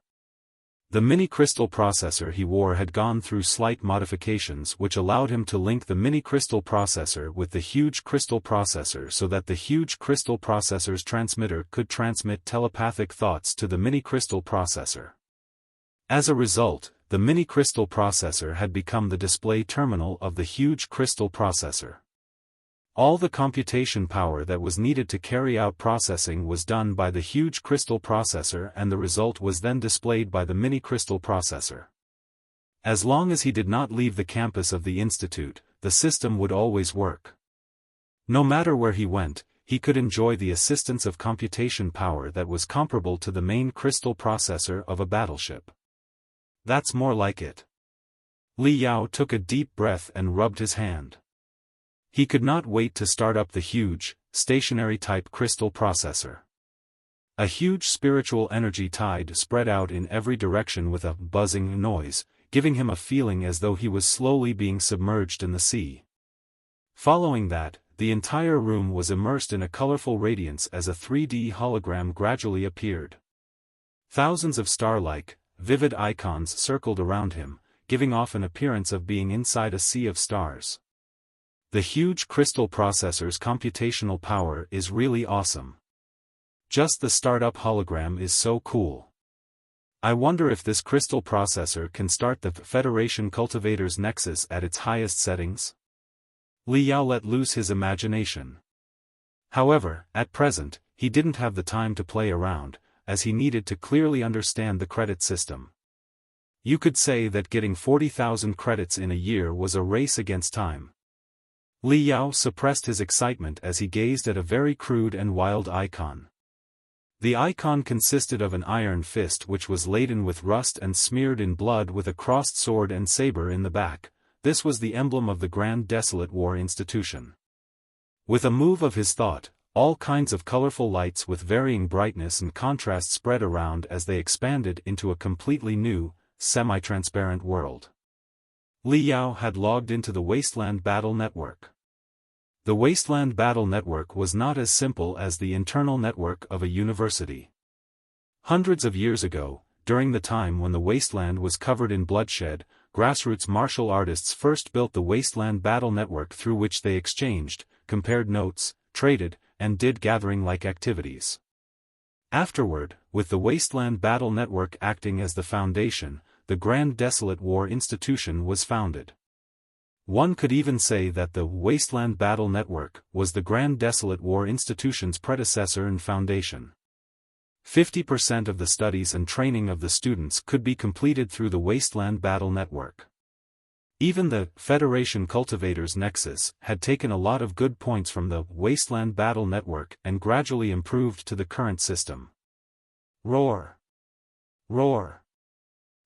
The mini-crystal processor he wore had gone through slight modifications which allowed him to link the mini-crystal processor with the huge crystal processor so that the huge crystal processor's transmitter could transmit telepathic thoughts to the mini-crystal processor. As a result, the mini-crystal processor had become the display terminal of the huge crystal processor. All the computation power that was needed to carry out processing was done by the huge crystal processor, and the result was then displayed by the mini-crystal processor. As long as he did not leave the campus of the institute, the system would always work. No matter where he went, he could enjoy the assistance of computation power that was comparable to the main crystal processor of a battleship. That's more like it. Li Yao took a deep breath and rubbed his hand. He could not wait to start up the huge, stationary-type crystal processor. A huge spiritual energy tide spread out in every direction with a buzzing noise, giving him a feeling as though he was slowly being submerged in the sea. Following that, the entire room was immersed in a colorful radiance as a 3D hologram gradually appeared. Thousands of star-like, vivid icons circled around him, giving off an appearance of being inside a sea of stars. The huge crystal processor's computational power is really awesome. Just the startup hologram is so cool. I wonder if this crystal processor can start the Federation Cultivators Nexus at its highest settings? Li Yao let loose his imagination. However, at present, he didn't have the time to play around, as he needed to clearly understand the credit system. You could say that getting 40,000 credits in a year was a race against time. Li Yao suppressed his excitement as he gazed at a very crude and wild icon. The icon consisted of an iron fist which was laden with rust and smeared in blood with a crossed sword and saber in the back. This was the emblem of the Grand Desolate War Institution. With a move of his thought, all kinds of colorful lights with varying brightness and contrast spread around as they expanded into a completely new, semi-transparent world. Li Yao had logged into the Wasteland Battle Network. The Wasteland Battle Network was not as simple as the internal network of a university. Hundreds of years ago, during the time when the Wasteland was covered in bloodshed, grassroots martial artists first built the Wasteland Battle Network through which they exchanged, compared notes, traded, and did gathering-like activities. Afterward, with the Wasteland Battle Network acting as the foundation, the Grand Desolate War Institution was founded. One could even say that the Wasteland Battle Network was the Grand Desolate War Institution's predecessor and foundation. 50% of the studies and training of the students could be completed through the Wasteland Battle Network. Even the Federation Cultivators Nexus had taken a lot of good points from the Wasteland Battle Network and gradually improved to the current system. Roar! Roar!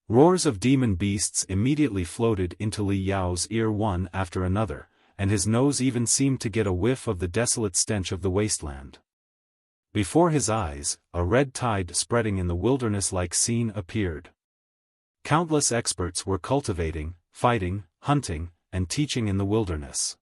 Roars of demon beasts immediately floated into Li Yao's ear one after another, and his nose even seemed to get a whiff of the desolate stench of the wasteland. Before his eyes, a red tide spreading in the wilderness-like scene appeared. Countless experts were cultivating, fighting, hunting, and teaching in the wilderness.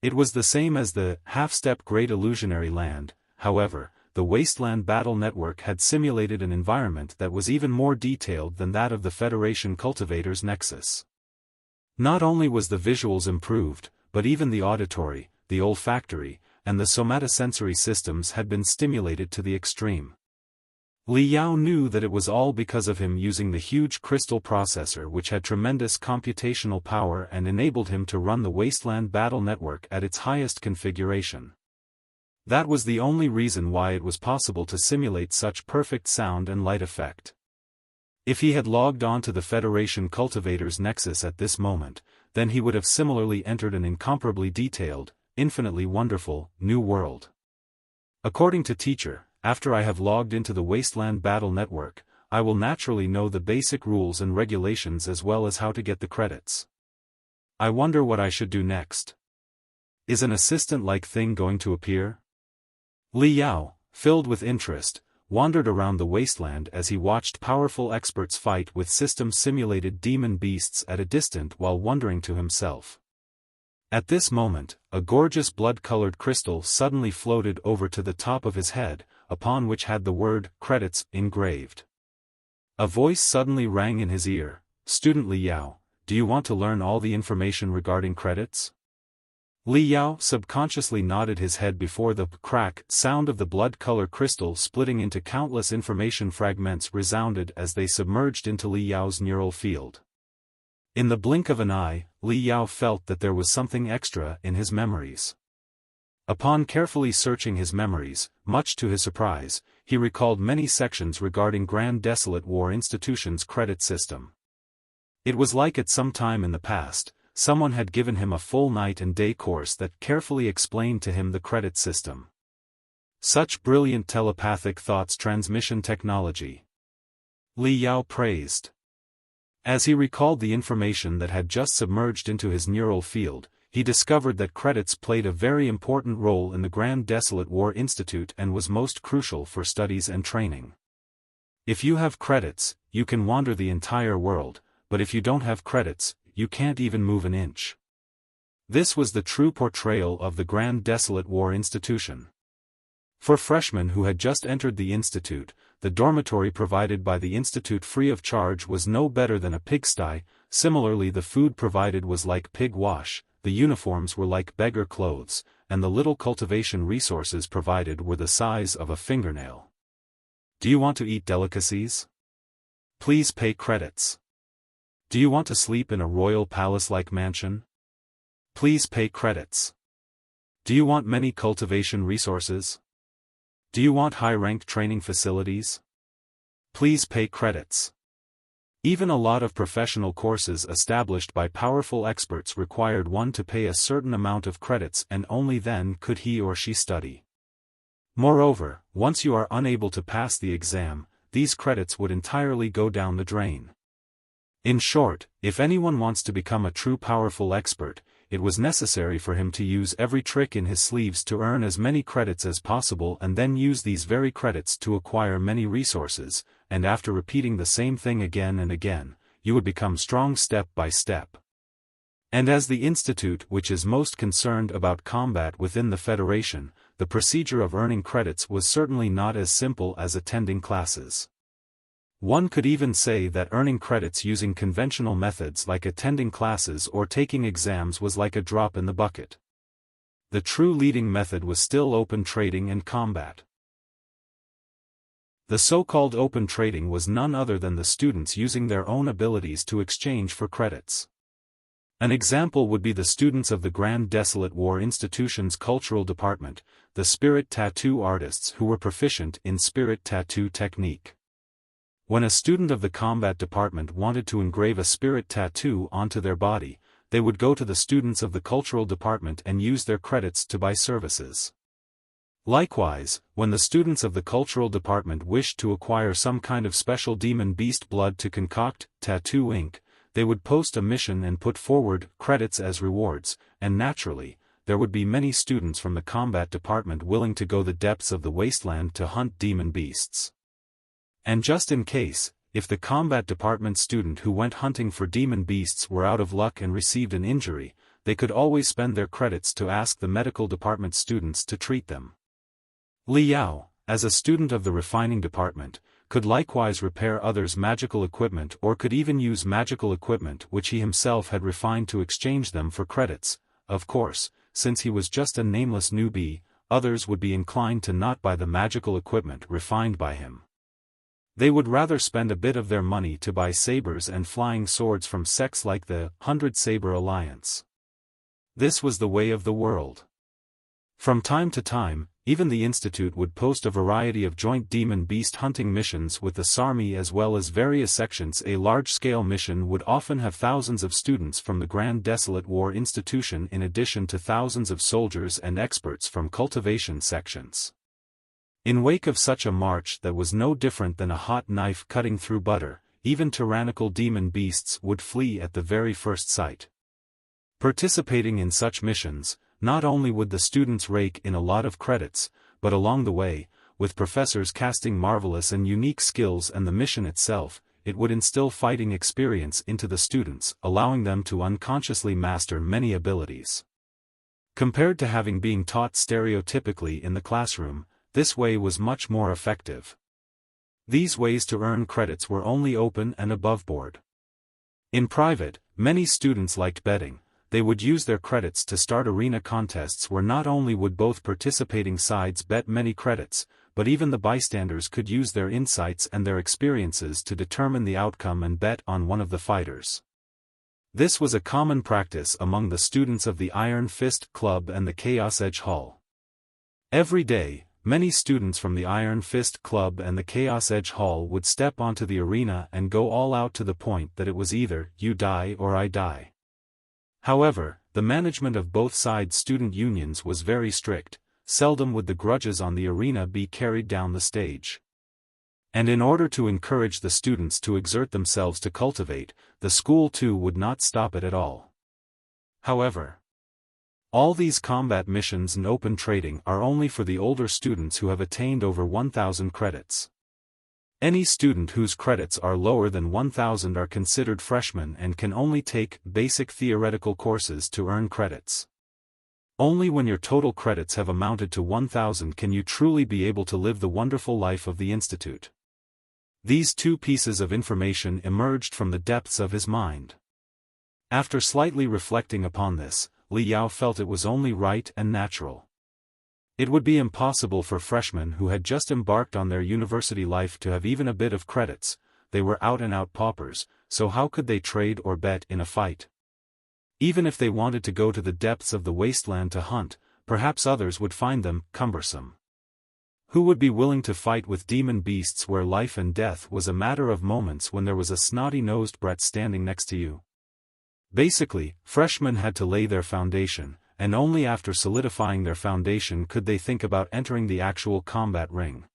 It was the same as the half-step Great Illusionary Land. However, the Wasteland Battle Network had simulated an environment that was even more detailed than that of the Federation Cultivators Nexus. Not only was the visuals improved, but even the auditory, the olfactory, and the somatosensory systems had been stimulated to the extreme. Li Yao knew that it was all because of him using the huge crystal processor which had tremendous computational power and enabled him to run the Wasteland Battle Network at its highest configuration. That was the only reason why it was possible to simulate such perfect sound and light effect. If he had logged on to the Federation Cultivators Nexus at this moment, then he would have similarly entered an incomparably detailed, infinitely wonderful, new world. According to teacher, after I have logged into the Wasteland Battle Network, I will naturally know the basic rules and regulations as well as how to get the credits. I wonder what I should do next. Is an assistant-like thing going to appear? Li Yao, filled with interest, wandered around the wasteland as he watched powerful experts fight with system-simulated demon beasts at a distance while wondering to himself. At this moment, a gorgeous blood-colored crystal suddenly floated over to the top of his head, upon which had the word, credits, engraved. A voice suddenly rang in his ear, "Student Li Yao, do you want to learn all the information regarding credits?" Li Yao subconsciously nodded his head before the crack sound of the blood-color crystal splitting into countless information fragments resounded as they submerged into Li Yao's neural field. In the blink of an eye, Li Yao felt that there was something extra in his memories. Upon carefully searching his memories, much to his surprise, he recalled many sections regarding Grand Desolate War Institution's credit system. It was like at some time in the past, someone had given him a full night and day course that carefully explained to him the credit system. Such brilliant telepathic thoughts transmission technology. Li Yao praised. As he recalled the information that had just submerged into his neural field, he discovered that credits played a very important role in the Grand Desolate War Institute and was most crucial for studies and training. If you have credits, you can wander the entire world, but if you don't have credits, you can't even move an inch. This was the true portrayal of the Grand Desolate War Institution. For freshmen who had just entered the institute, the dormitory provided by the institute free of charge was no better than a pigsty. Similarly, the food provided was like pig wash. the uniforms were like beggar clothes, and the little cultivation resources provided were the size of a fingernail. Do you want to eat delicacies? Please pay credits. Do you want to sleep in a royal palace-like mansion? Please pay credits. Do you want many cultivation resources? Do you want high-ranked training facilities? Please pay credits. Even a lot of professional courses established by powerful experts required one to pay a certain amount of credits, and only then could he or she study. Moreover, once you are unable to pass the exam, these credits would entirely go down the drain. In short, if anyone wants to become a true powerful expert, it was necessary for him to use every trick in his sleeves to earn as many credits as possible, and then use these very credits to acquire many resources, and after repeating the same thing again and again, you would become strong step by step. And as the institute which is most concerned about combat within the Federation, the procedure of earning credits was certainly not as simple as attending classes. One could even say that earning credits using conventional methods like attending classes or taking exams was like a drop in the bucket. The true leading method was still open trading and combat. The so-called open trading was none other than the students using their own abilities to exchange for credits. An example would be the students of the Grand Desolate War Institution's cultural department, the spirit tattoo artists who were proficient in spirit tattoo technique. When a student of the combat department wanted to engrave a spirit tattoo onto their body, they would go to the students of the cultural department and use their credits to buy services. Likewise, when the students of the cultural department wished to acquire some kind of special demon beast blood to concoct tattoo ink, they would post a mission and put forward credits as rewards, and naturally, there would be many students from the combat department willing to go the depths of the wasteland to hunt demon beasts. And just in case, if the combat department student who went hunting for demon beasts were out of luck and received an injury, they could always spend their credits to ask the medical department students to treat them. Li Yao, as a student of the refining department, could likewise repair others' magical equipment, or could even use magical equipment which he himself had refined to exchange them for credits. Of course, since he was just a nameless newbie, others would be inclined to not buy the magical equipment refined by him. They would rather spend a bit of their money to buy sabers and flying swords from sects like the 100 Saber Alliance. This was the way of the world. From time to time, even the Institute would post a variety of joint demon beast hunting missions with the SARMI as well as various sections. A large-scale mission would often have thousands of students from the Grand Desolate War Institution in addition to thousands of soldiers and experts from cultivation sections. In wake of such a march that was no different than a hot knife cutting through butter, even tyrannical demon beasts would flee at the very first sight. Participating in such missions, not only would the students rake in a lot of credits, but along the way, with professors casting marvelous and unique skills and the mission itself, it would instill fighting experience into the students, allowing them to unconsciously master many abilities. Compared to having been taught stereotypically in the classroom, this way was much more effective. These ways to earn credits were only open and above board. In private, many students liked betting. They would use their credits to start arena contests where not only would both participating sides bet many credits, but even the bystanders could use their insights and their experiences to determine the outcome and bet on one of the fighters. This was a common practice among the students of the Iron Fist Club and the Chaos Edge Hall. Every day, many students from the Iron Fist Club and the Chaos Edge Hall would step onto the arena and go all out to the point that it was either you die or I die. However, the management of both sides' student unions was very strict. Seldom would the grudges on the arena be carried down the stage. And in order to encourage the students to exert themselves to cultivate, the school too would not stop it at all. However, all these combat missions and open trading are only for the older students who have attained over 1,000 credits. Any student whose credits are lower than 1,000 are considered freshmen and can only take basic theoretical courses to earn credits. Only when your total credits have amounted to 1,000 can you truly be able to live the wonderful life of the Institute. These two pieces of information emerged from the depths of his mind. After slightly reflecting upon this, Li Yao felt it was only right and natural. It would be impossible for freshmen who had just embarked on their university life to have even a bit of credits. They were out-and-out paupers, so how could they trade or bet in a fight? Even if they wanted to go to the depths of the wasteland to hunt, perhaps others would find them cumbersome. Who would be willing to fight with demon beasts where life and death was a matter of moments when there was a snotty-nosed brat standing next to you? Basically, freshmen had to lay their foundation, and only after solidifying their foundation could they think about entering the actual combat ring.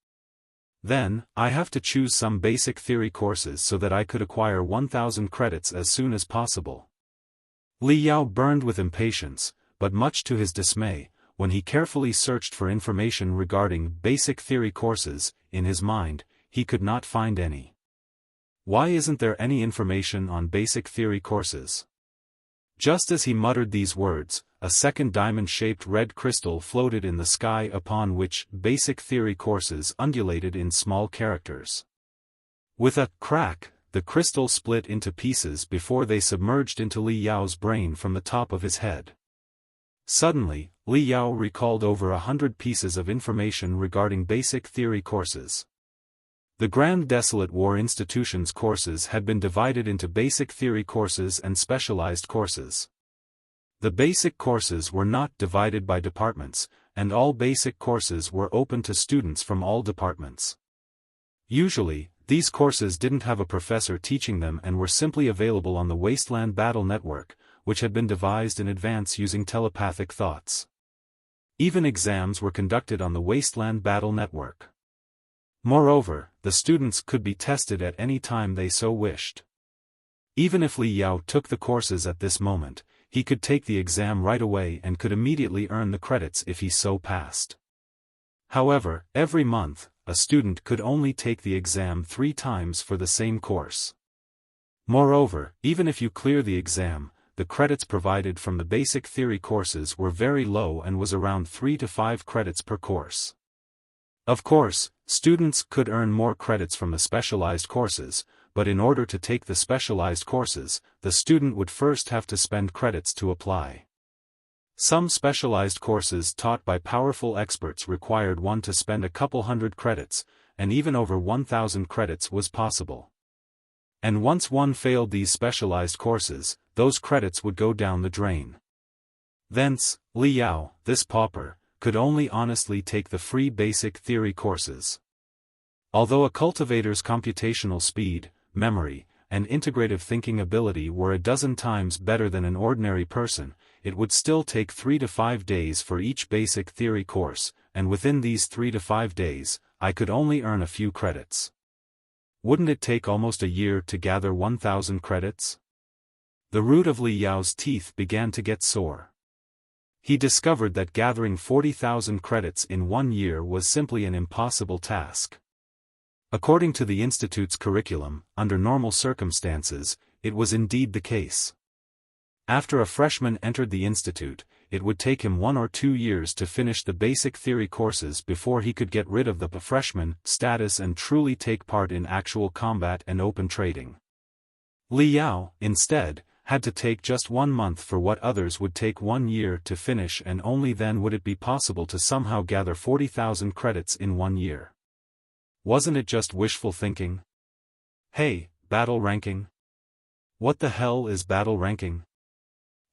Then, I have to choose some basic theory courses so that I could acquire 1,000 credits as soon as possible. Li Yao burned with impatience, but much to his dismay, when he carefully searched for information regarding basic theory courses, in his mind, he could not find any. Why isn't there any information on basic theory courses? Just as he muttered these words, a second diamond-shaped red crystal floated in the sky upon which basic theory courses undulated in small characters. With a crack, the crystal split into pieces before they submerged into Li Yao's brain from the top of his head. Suddenly, Li Yao recalled over 100 pieces of information regarding basic theory courses. The Grand Desolate War Institution's courses had been divided into basic theory courses and specialized courses. The basic courses were not divided by departments, and all basic courses were open to students from all departments. Usually, these courses didn't have a professor teaching them and were simply available on the Wasteland Battle Network, which had been devised in advance using telepathic thoughts. Even exams were conducted on the Wasteland Battle Network. Moreover, the students could be tested at any time they so wished. Even if Li Yao took the courses at this moment, he could take the exam right away and could immediately earn the credits if he so passed. However, every month, a student could only take the exam 3 times for the same course. Moreover, even if you clear the exam, the credits provided from the basic theory courses were very low and was around 3 to 5 credits per course. Of course, students could earn more credits from the specialized courses, but in order to take the specialized courses, the student would first have to spend credits to apply. Some specialized courses taught by powerful experts required one to spend a couple hundred credits, and even over 1,000 credits was possible. And once one failed these specialized courses, those credits would go down the drain. Thence, Li Yao, this pauper, could only honestly take the free basic theory courses. Although a cultivator's computational speed, memory, and integrative thinking ability were a dozen times better than an ordinary person, it would still take 3 to 5 days for each basic theory course, and within these 3 to 5 days, I could only earn a few credits. Wouldn't it take almost a year to gather 1,000 credits? The root of Li Yao's teeth began to get sore. He discovered that gathering 40,000 credits in 1 year was simply an impossible task. According to the Institute's curriculum, under normal circumstances, it was indeed the case. After a freshman entered the Institute, it would take him 1 or 2 years to finish the basic theory courses before he could get rid of the freshman status and truly take part in actual combat and open trading. Li Yao, instead, had to take just 1 month for what others would take 1 year to finish, and only then would it be possible to somehow gather 40,000 credits in 1 year. Wasn't it just wishful thinking? Hey, battle ranking? What the hell is battle ranking?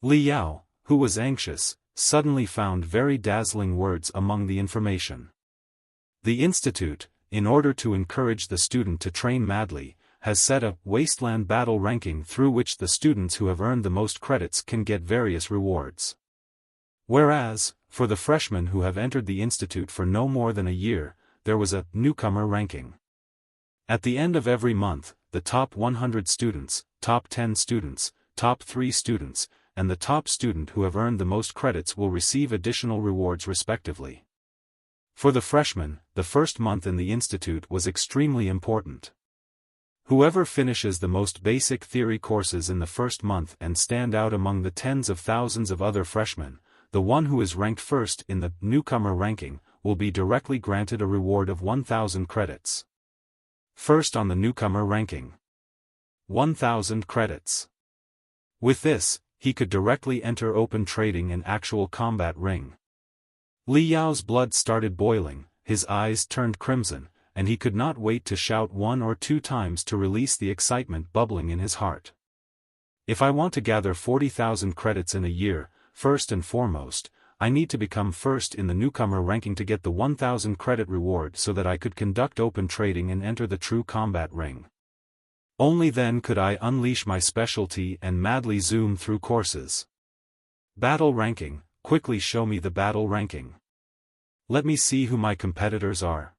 Li Yao, who was anxious, suddenly found very dazzling words among the information. The Institute, in order to encourage the student to train madly, has set up Wasteland battle ranking through which the students who have earned the most credits can get various rewards. Whereas, for the freshmen who have entered the Institute for no more than a year, there was a newcomer ranking. At the end of every month, the top 100 students, top 10 students, top 3 students, and the top student who have earned the most credits will receive additional rewards respectively. For the freshmen, the first month in the Institute was extremely important. Whoever finishes the most basic theory courses in the first month and stand out among the tens of thousands of other freshmen, the one who is ranked first in the newcomer ranking, will be directly granted a reward of 1,000 credits. First on the newcomer ranking. 1,000 credits. With this, he could directly enter open trading and actual combat ring. Li Yao's blood started boiling, his eyes turned crimson, and he could not wait to shout 1 or 2 times to release the excitement bubbling in his heart. If I want to gather 40,000 credits in a year, first and foremost, I need to become first in the newcomer ranking to get the 1,000 credit reward so that I could conduct open trading and enter the true combat ring. Only then could I unleash my specialty and madly zoom through courses. Battle ranking, quickly show me the battle ranking. Let me see who my competitors are.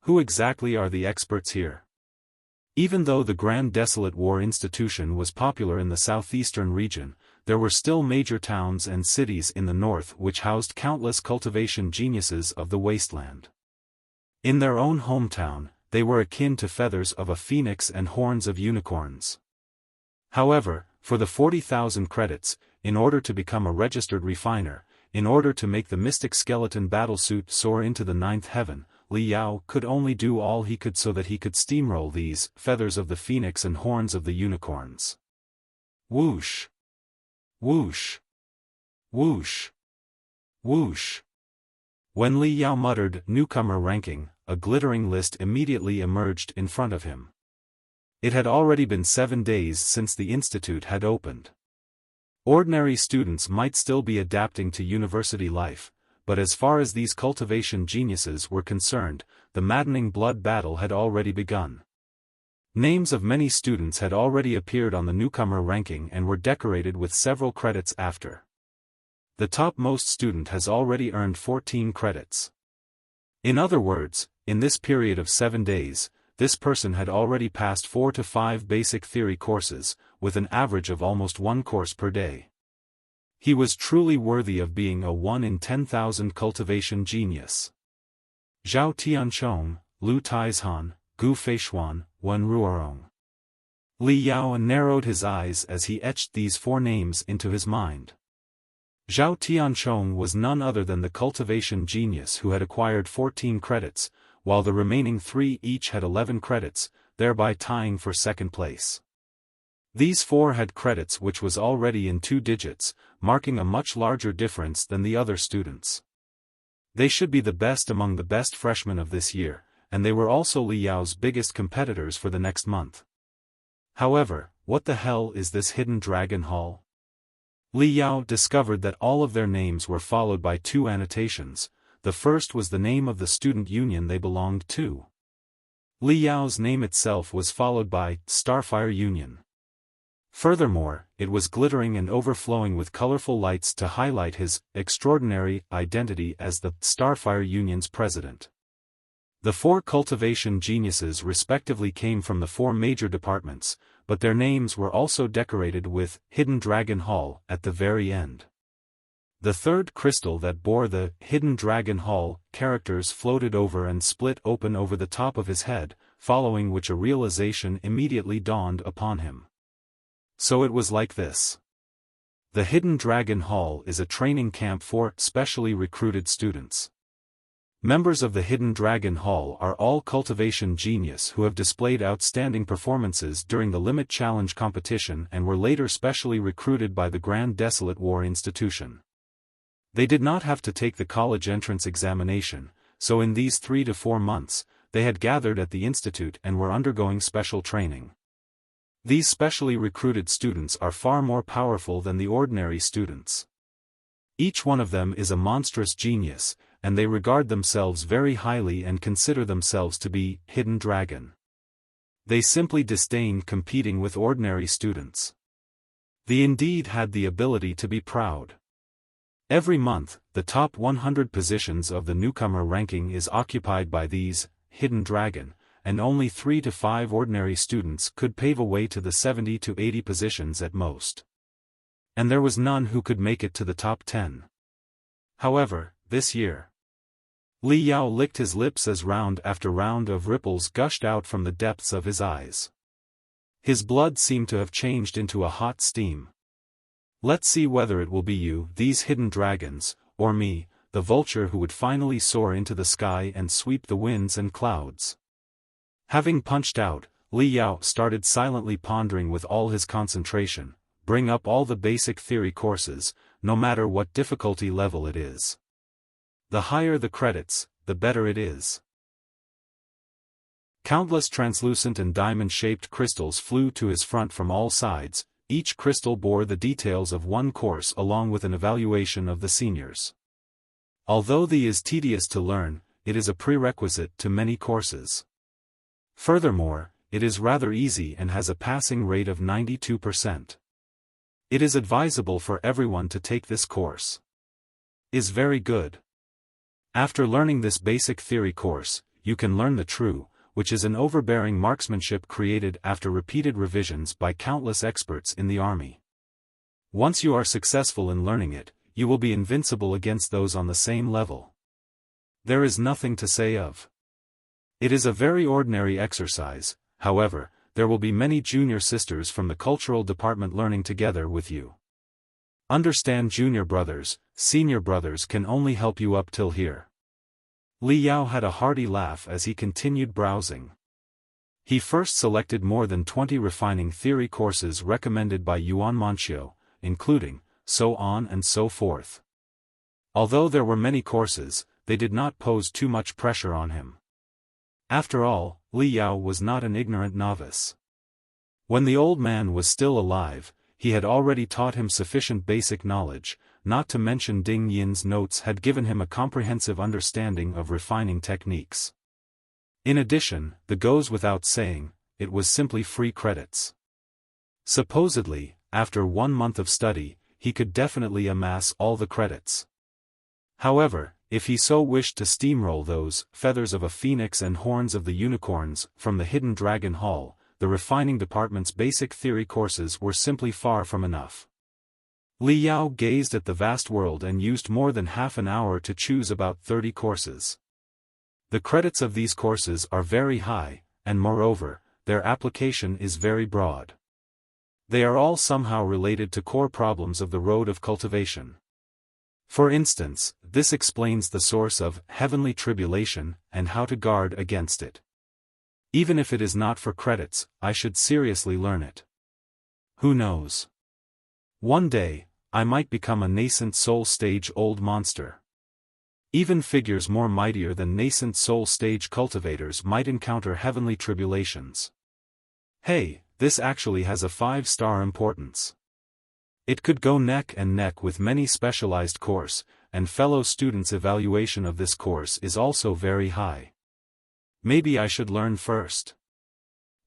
Who exactly are the experts here? Even though the Grand Desolate War institution was popular in the southeastern region, there were still major towns and cities in the north which housed countless cultivation geniuses of the Wasteland. In their own hometown, they were akin to feathers of a phoenix and horns of unicorns. However, for the 40,000 credits, in order to become a registered refiner, in order to make the mystic skeleton battlesuit soar into the 9th heaven, Li Yao could only do all he could so that he could steamroll these feathers of the phoenix and horns of the unicorns. Whoosh! Whoosh! Whoosh! Whoosh! When Li Yao muttered newcomer ranking, a glittering list immediately emerged in front of him. It had already been 7 days since the institute had opened. Ordinary students might still be adapting to university life, but as far as these cultivation geniuses were concerned, the maddening blood battle had already begun. Names of many students had already appeared on the newcomer ranking and were decorated with several credits after. The topmost student has already earned 14 credits. In other words, in this period of 7 days, this person had already passed 4 to 5 basic theory courses, with an average of almost 1 course per day. He was truly worthy of being a 1 in 10,000 cultivation genius. Zhao Tianchong, Lu Taizhan, Gu Feishuan, Wen Ruorong. Li Yao narrowed his eyes as he etched these 4 names into his mind. Zhao Tianchong was none other than the cultivation genius who had acquired 14 credits, while the remaining 3 each had 11 credits, thereby tying for second place. These 4 had credits which was already in 2 digits, marking a much larger difference than the other students. They should be the best among the best freshmen of this year, and they were also Li Yao's biggest competitors for the next month. However, what the hell is this hidden dragon hall? Li Yao discovered that all of their names were followed by 2 annotations. The first was the name of the student union they belonged to. Li Yao's name itself was followed by Starfire Union. Furthermore, it was glittering and overflowing with colorful lights to highlight his extraordinary identity as the Starfire Union's president. The 4 cultivation geniuses respectively came from the 4 major departments, but their names were also decorated with Hidden Dragon Hall at the very end. The third crystal that bore the Hidden Dragon Hall characters floated over and split open over the top of his head, following which a realization immediately dawned upon him. So it was like this. The Hidden Dragon Hall is a training camp for specially recruited students. Members of the Hidden Dragon Hall are all cultivation genius who have displayed outstanding performances during the Limit Challenge competition and were later specially recruited by the Grand Desolate War institution. They did not have to take the college entrance examination, so in these 3 to 4 months, they had gathered at the institute and were undergoing special training. These specially recruited students are far more powerful than the ordinary students. Each one of them is a monstrous genius, and they regard themselves very highly and consider themselves to be hidden dragon. They simply disdain competing with ordinary students. They indeed had the ability to be proud. Every month, the top 100 positions of the newcomer ranking is occupied by these hidden dragon, and only 3 to 5 ordinary students could pave a way to the 70 to 80 positions at most. And there was none who could make it to the top 10. However, this year, Li Yao licked his lips as round after round of ripples gushed out from the depths of his eyes. His blood seemed to have changed into a hot steam. Let's see whether it will be you, these hidden dragons, or me, the vulture who would finally soar into the sky and sweep the winds and clouds. Having punched out, Li Yao started silently pondering with all his concentration, bring up all the basic theory courses, no matter what difficulty level it is. The higher the credits, the better it is. Countless translucent and diamond-shaped crystals flew to his front from all sides. Each crystal bore the details of one course along with an evaluation of the seniors. Although the is tedious to learn, it is a prerequisite to many courses. Furthermore, it is rather easy and has a passing rate of 92%. It is advisable for everyone to take this course. Is very good. After learning this basic theory course, you can learn the true, which is an overbearing marksmanship created after repeated revisions by countless experts in the army. Once you are successful in learning it, you will be invincible against those on the same level. There is nothing to say of. It is a very ordinary exercise. However, there will be many junior sisters from the cultural department learning together with you. Understand, junior brothers, senior brothers can only help you up till here. Li Yao had a hearty laugh as he continued browsing. He first selected more than 20 refining theory courses recommended by Yuan Manqiu, including, so on and so forth. Although there were many courses, they did not pose too much pressure on him. After all, Li Yao was not an ignorant novice. When the old man was still alive, he had already taught him sufficient basic knowledge, not to mention Ding Yin's notes had given him a comprehensive understanding of refining techniques. In addition, the goes without saying, it was simply free credits. Supposedly, after 1 month of study, he could definitely amass all the credits. However, if he so wished to steamroll those feathers of a phoenix and horns of the unicorns from the hidden dragon hall, the refining department's basic theory courses were simply far from enough. Li Yao gazed at the vast world and used more than half an hour to choose about 30 courses. The credits of these courses are very high, and moreover, their application is very broad. They are all somehow related to core problems of the road of cultivation. For instance, this explains the source of heavenly tribulation and how to guard against it. Even if it is not for credits, I should seriously learn it. Who knows? One day, I might become a nascent soul stage old monster. Even figures more mightier than nascent soul stage cultivators might encounter heavenly tribulations. Hey, this actually has a 5-star importance. It could go neck and neck with many specialized course, and fellow students' evaluation of this course is also very high. Maybe I should learn first.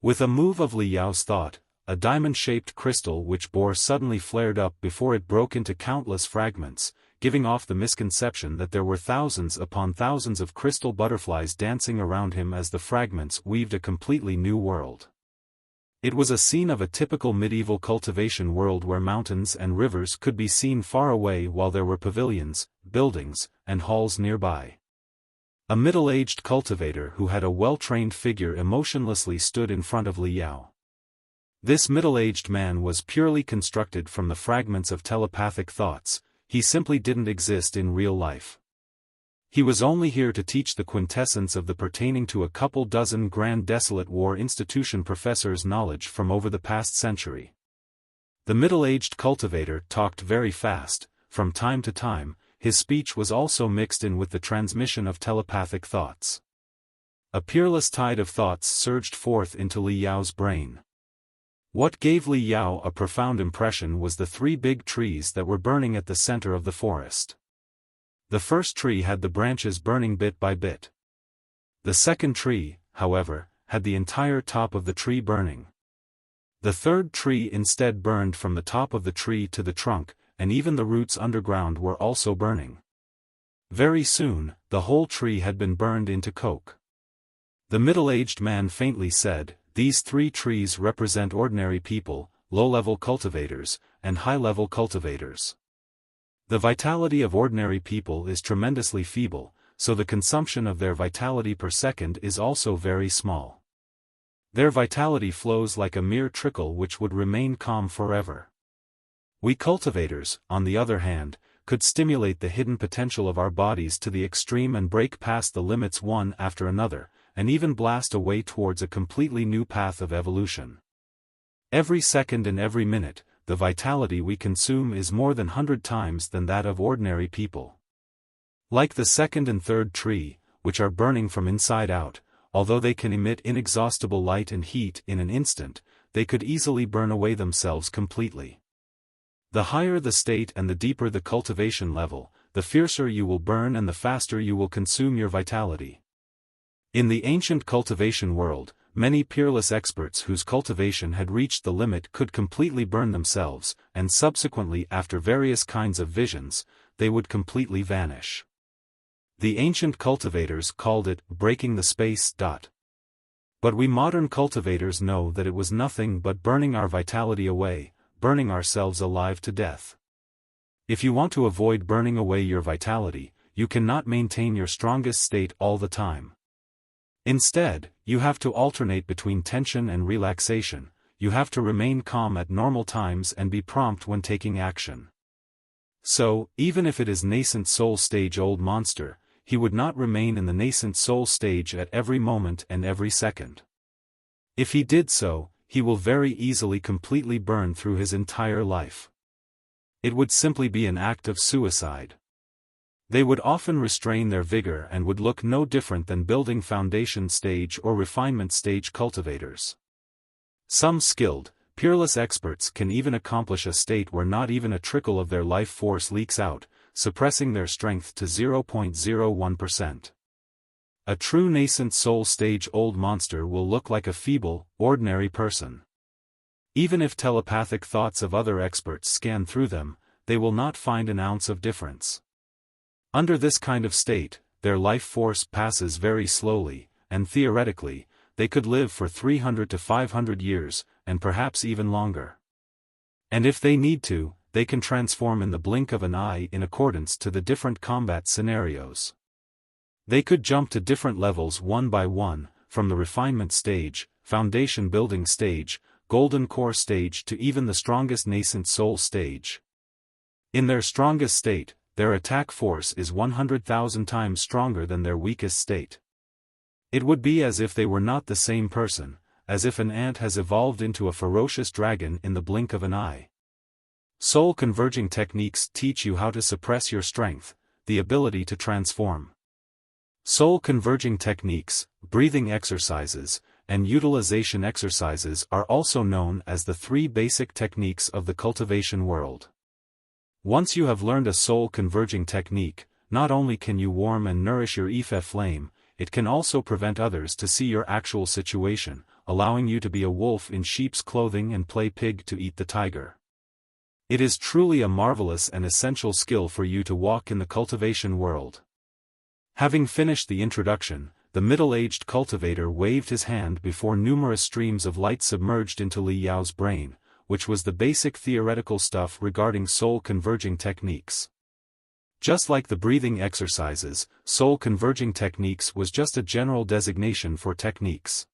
With a move of Li Yao's thought, a diamond-shaped crystal which bore suddenly flared up before it broke into countless fragments, giving off the misconception that there were thousands upon thousands of crystal butterflies dancing around him as the fragments weaved a completely new world. It was a scene of a typical medieval cultivation world where mountains and rivers could be seen far away while there were pavilions, buildings, and halls nearby. A middle-aged cultivator who had a well-trained figure emotionlessly stood in front of Li Yao. This middle-aged man was purely constructed from the fragments of telepathic thoughts. He simply didn't exist in real life. He was only here to teach the quintessence of the pertaining to a couple dozen Grand Desolate War Institution professors' knowledge from over the past century. The middle-aged cultivator talked very fast. From time to time, his speech was also mixed in with the transmission of telepathic thoughts. A peerless tide of thoughts surged forth into Li Yao's brain. What gave Li Yao a profound impression was the 3 big trees that were burning at the center of the forest. The first tree had the branches burning bit by bit. The second tree, however, had the entire top of the tree burning. The third tree instead burned from the top of the tree to the trunk, and even the roots underground were also burning. Very soon, the whole tree had been burned into coke. The middle-aged man faintly said, "These 3 trees represent ordinary people, low-level cultivators, and high-level cultivators. The vitality of ordinary people is tremendously feeble, so the consumption of their vitality per second is also very small. Their vitality flows like a mere trickle which would remain calm forever. We cultivators, on the other hand, could stimulate the hidden potential of our bodies to the extreme and break past the limits one after another, and even blast away towards a completely new path of evolution. Every second and every minute, the vitality we consume is more than 100 times than that of ordinary people. Like the second and third tree, which are burning from inside out, although they can emit inexhaustible light and heat in an instant, they could easily burn away themselves completely. The higher the state and the deeper the cultivation level, the fiercer you will burn and the faster you will consume your vitality. In the ancient cultivation world, many peerless experts whose cultivation had reached the limit could completely burn themselves, and subsequently after various kinds of visions, they would completely vanish. The ancient cultivators called it breaking the space. But we modern cultivators know that it was nothing but burning our vitality away, burning ourselves alive to death. If you want to avoid burning away your vitality, you cannot maintain your strongest state all the time. Instead, you have to alternate between tension and relaxation, you have to remain calm at normal times and be prompt when taking action. So, even if it is nascent soul stage old monster, he would not remain in the nascent soul stage at every moment and every second. If he did so, he will very easily completely burn through his entire life. It would simply be an act of suicide. They would often restrain their vigor and would look no different than building foundation stage or refinement stage cultivators. Some skilled, peerless experts can even accomplish a state where not even a trickle of their life force leaks out, suppressing their strength to 0.01%. A true nascent soul stage old monster will look like a feeble, ordinary person. Even if telepathic thoughts of other experts scan through them, they will not find an ounce of difference. Under this kind of state, their life force passes very slowly, and theoretically, they could live for 300 to 500 years, and perhaps even longer. And if they need to, they can transform in the blink of an eye in accordance to the different combat scenarios. They could jump to different levels one by one, from the refinement stage, foundation building stage, golden core stage to even the strongest nascent soul stage. In their strongest state, their attack force is 100,000 times stronger than their weakest state. It would be as if they were not the same person, as if an ant has evolved into a ferocious dragon in the blink of an eye. Soul converging techniques teach you how to suppress your strength, the ability to transform. Soul converging techniques, breathing exercises, and utilization exercises are also known as the 3 basic techniques of the cultivation world. Once you have learned a soul-converging technique, not only can you warm and nourish your Ife flame, it can also prevent others to see your actual situation, allowing you to be a wolf in sheep's clothing and play pig to eat the tiger. It is truly a marvelous and essential skill for you to walk in the cultivation world. Having finished the introduction, the middle-aged cultivator waved his hand before numerous streams of light submerged into Li Yao's brain, which was the basic theoretical stuff regarding soul-converging techniques. Just like the breathing exercises, soul-converging techniques was just a general designation for techniques.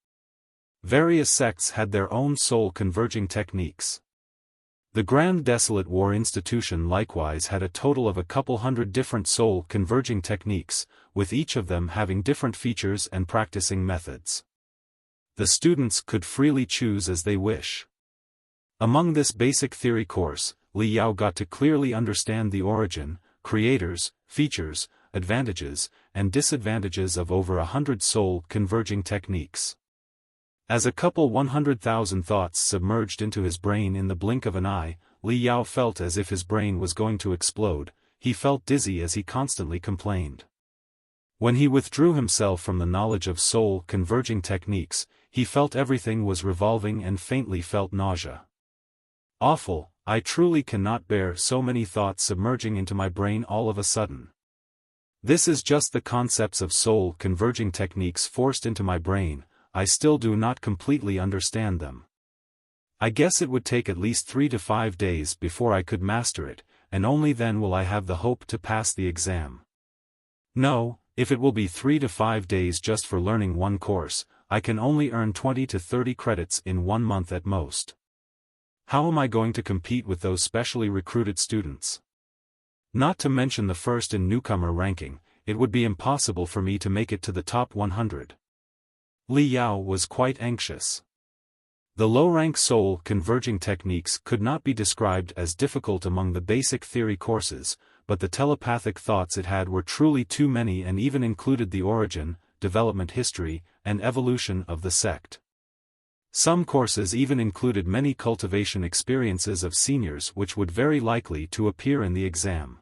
Various sects had their own soul-converging techniques. The Grand Desolate War Institution likewise had a total of a couple hundred different soul-converging techniques, with each of them having different features and practicing methods. The students could freely choose as they wish. Among this basic theory course, Li Yao got to clearly understand the origin, creators, features, advantages, and disadvantages of over 100 soul-converging techniques. As a couple 100,000 thoughts submerged into his brain in the blink of an eye, Li Yao felt as if his brain was going to explode. He felt dizzy as he constantly complained. When he withdrew himself from the knowledge of soul-converging techniques, he felt everything was revolving and faintly felt nausea. Awful, I truly cannot bear so many thoughts submerging into my brain all of a sudden. This is just the concepts of soul-converging techniques forced into my brain, I still do not completely understand them. I guess it would take at least 3 to 5 days before I could master it, and only then will I have the hope to pass the exam. No, if it will be 3 to 5 days just for learning one course, I can only earn 20 to 30 credits in 1 month at most. How am I going to compete with those specially recruited students? Not to mention the first in newcomer ranking, it would be impossible for me to make it to the top 100. Li Yao was quite anxious. The low-rank soul converging techniques could not be described as difficult among the basic theory courses, but the telepathic thoughts it had were truly too many and even included the origin, development history, and evolution of the sect. Some courses even included many cultivation experiences of seniors which would very likely to appear in the exam.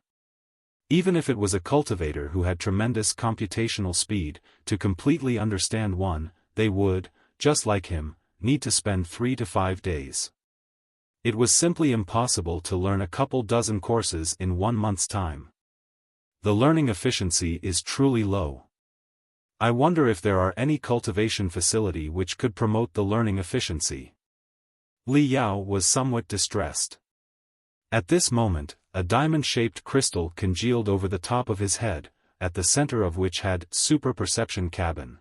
Even if it was a cultivator who had tremendous computational speed, to completely understand one, they would, just like him, need to spend 3 to 5 days. It was simply impossible to learn a couple dozen courses in 1 month's time. The learning efficiency is truly low. I wonder if there are any cultivation facility which could promote the learning efficiency. Li Yao was somewhat distressed. At this moment, a diamond-shaped crystal congealed over the top of his head, at the center of which had Super Perception Cabin.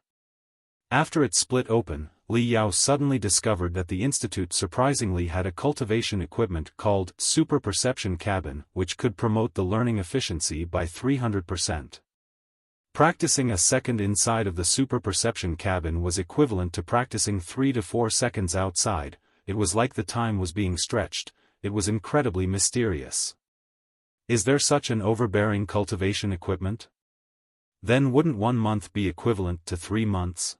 After it split open, Li Yao suddenly discovered that the institute surprisingly had a cultivation equipment called Super Perception Cabin which could promote the learning efficiency by 300%. Practicing a second inside of the Super Perception Cabin was equivalent to practicing 3 to 4 seconds outside. It was like the time was being stretched. It was incredibly mysterious. Is there such an overbearing cultivation equipment? Then wouldn't 1 month be equivalent to 3 months?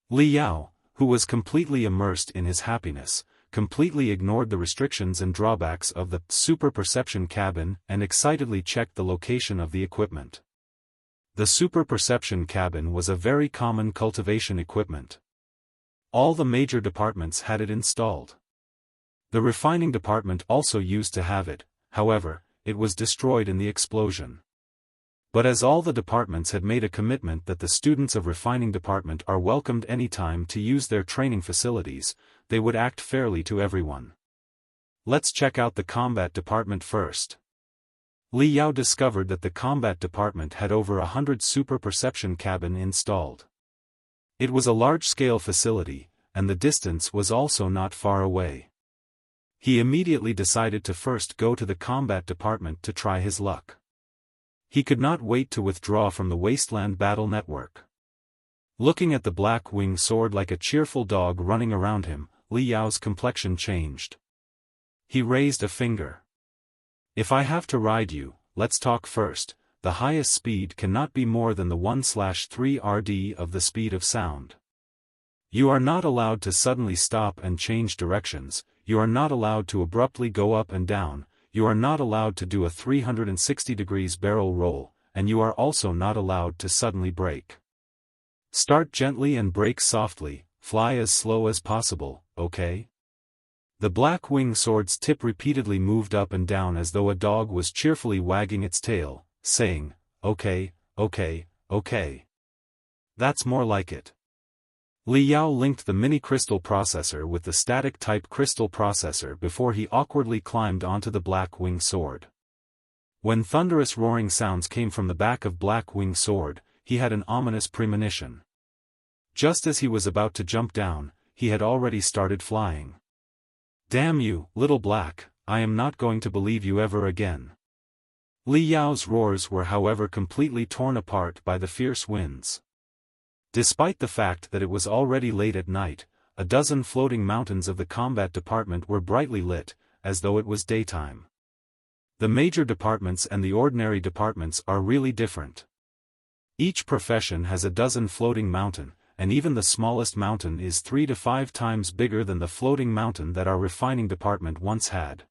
Li Yao, who was completely immersed in his happiness, completely ignored the restrictions and drawbacks of the Super Perception Cabin and excitedly checked the location of the equipment. The Super Perception Cabin was a very common cultivation equipment. All the major departments had it installed. The refining department also used to have it, however, it was destroyed in the explosion. But as all the departments had made a commitment that the students of refining department are welcomed anytime to use their training facilities, they would act fairly to everyone. Let's check out the combat department first. Li Yao discovered that the combat department had over 100 Super Perception Cabin installed. It was a large-scale facility, and the distance was also not far away. He immediately decided to first go to the combat department to try his luck. He could not wait to withdraw from the Wasteland battle network. Looking at the black wing sword like a cheerful dog running around him, Li Yao's complexion changed. He raised a finger. If I have to ride you, let's talk first. The highest speed cannot be more than the 1/3 rd of the speed of sound. You are not allowed to suddenly stop and change directions, you are not allowed to abruptly go up and down, you are not allowed to do a 360 degrees barrel roll, and you are also not allowed to suddenly brake. Start gently and brake softly, fly as slow as possible, okay? The black wing sword's tip repeatedly moved up and down as though a dog was cheerfully wagging its tail, saying, okay, okay, okay. That's more like it. Li Yao linked the mini-crystal processor with the static-type crystal processor before he awkwardly climbed onto the black wing sword. When thunderous roaring sounds came from the back of black wing sword, he had an ominous premonition. Just as he was about to jump down, he had already started flying. Damn you, little black, I am not going to believe you ever again. Li Yao's roars were however completely torn apart by the fierce winds. Despite the fact that it was already late at night, a dozen floating mountains of the combat department were brightly lit, as though it was daytime. The major departments and the ordinary departments are really different. Each profession has a dozen floating mountain, and even the smallest mountain is 3 to 5 times bigger than the floating mountain that our refining department once had.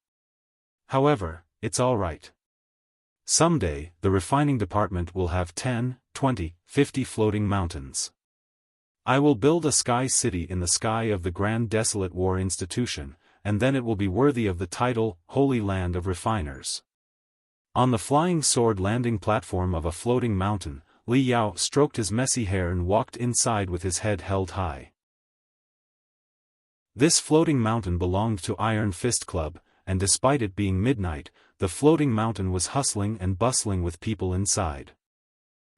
However, it's alright. Someday, the refining department will have 10, 20, 50 floating mountains. I will build a sky city in the sky of the Grand Desolate War Institution, and then it will be worthy of the title, Holy Land of Refiners. On the flying sword landing platform of a floating mountain, Li Yao stroked his messy hair and walked inside with his head held high. This floating mountain belonged to Iron Fist Club, and despite it being midnight, the floating mountain was hustling and bustling with people inside.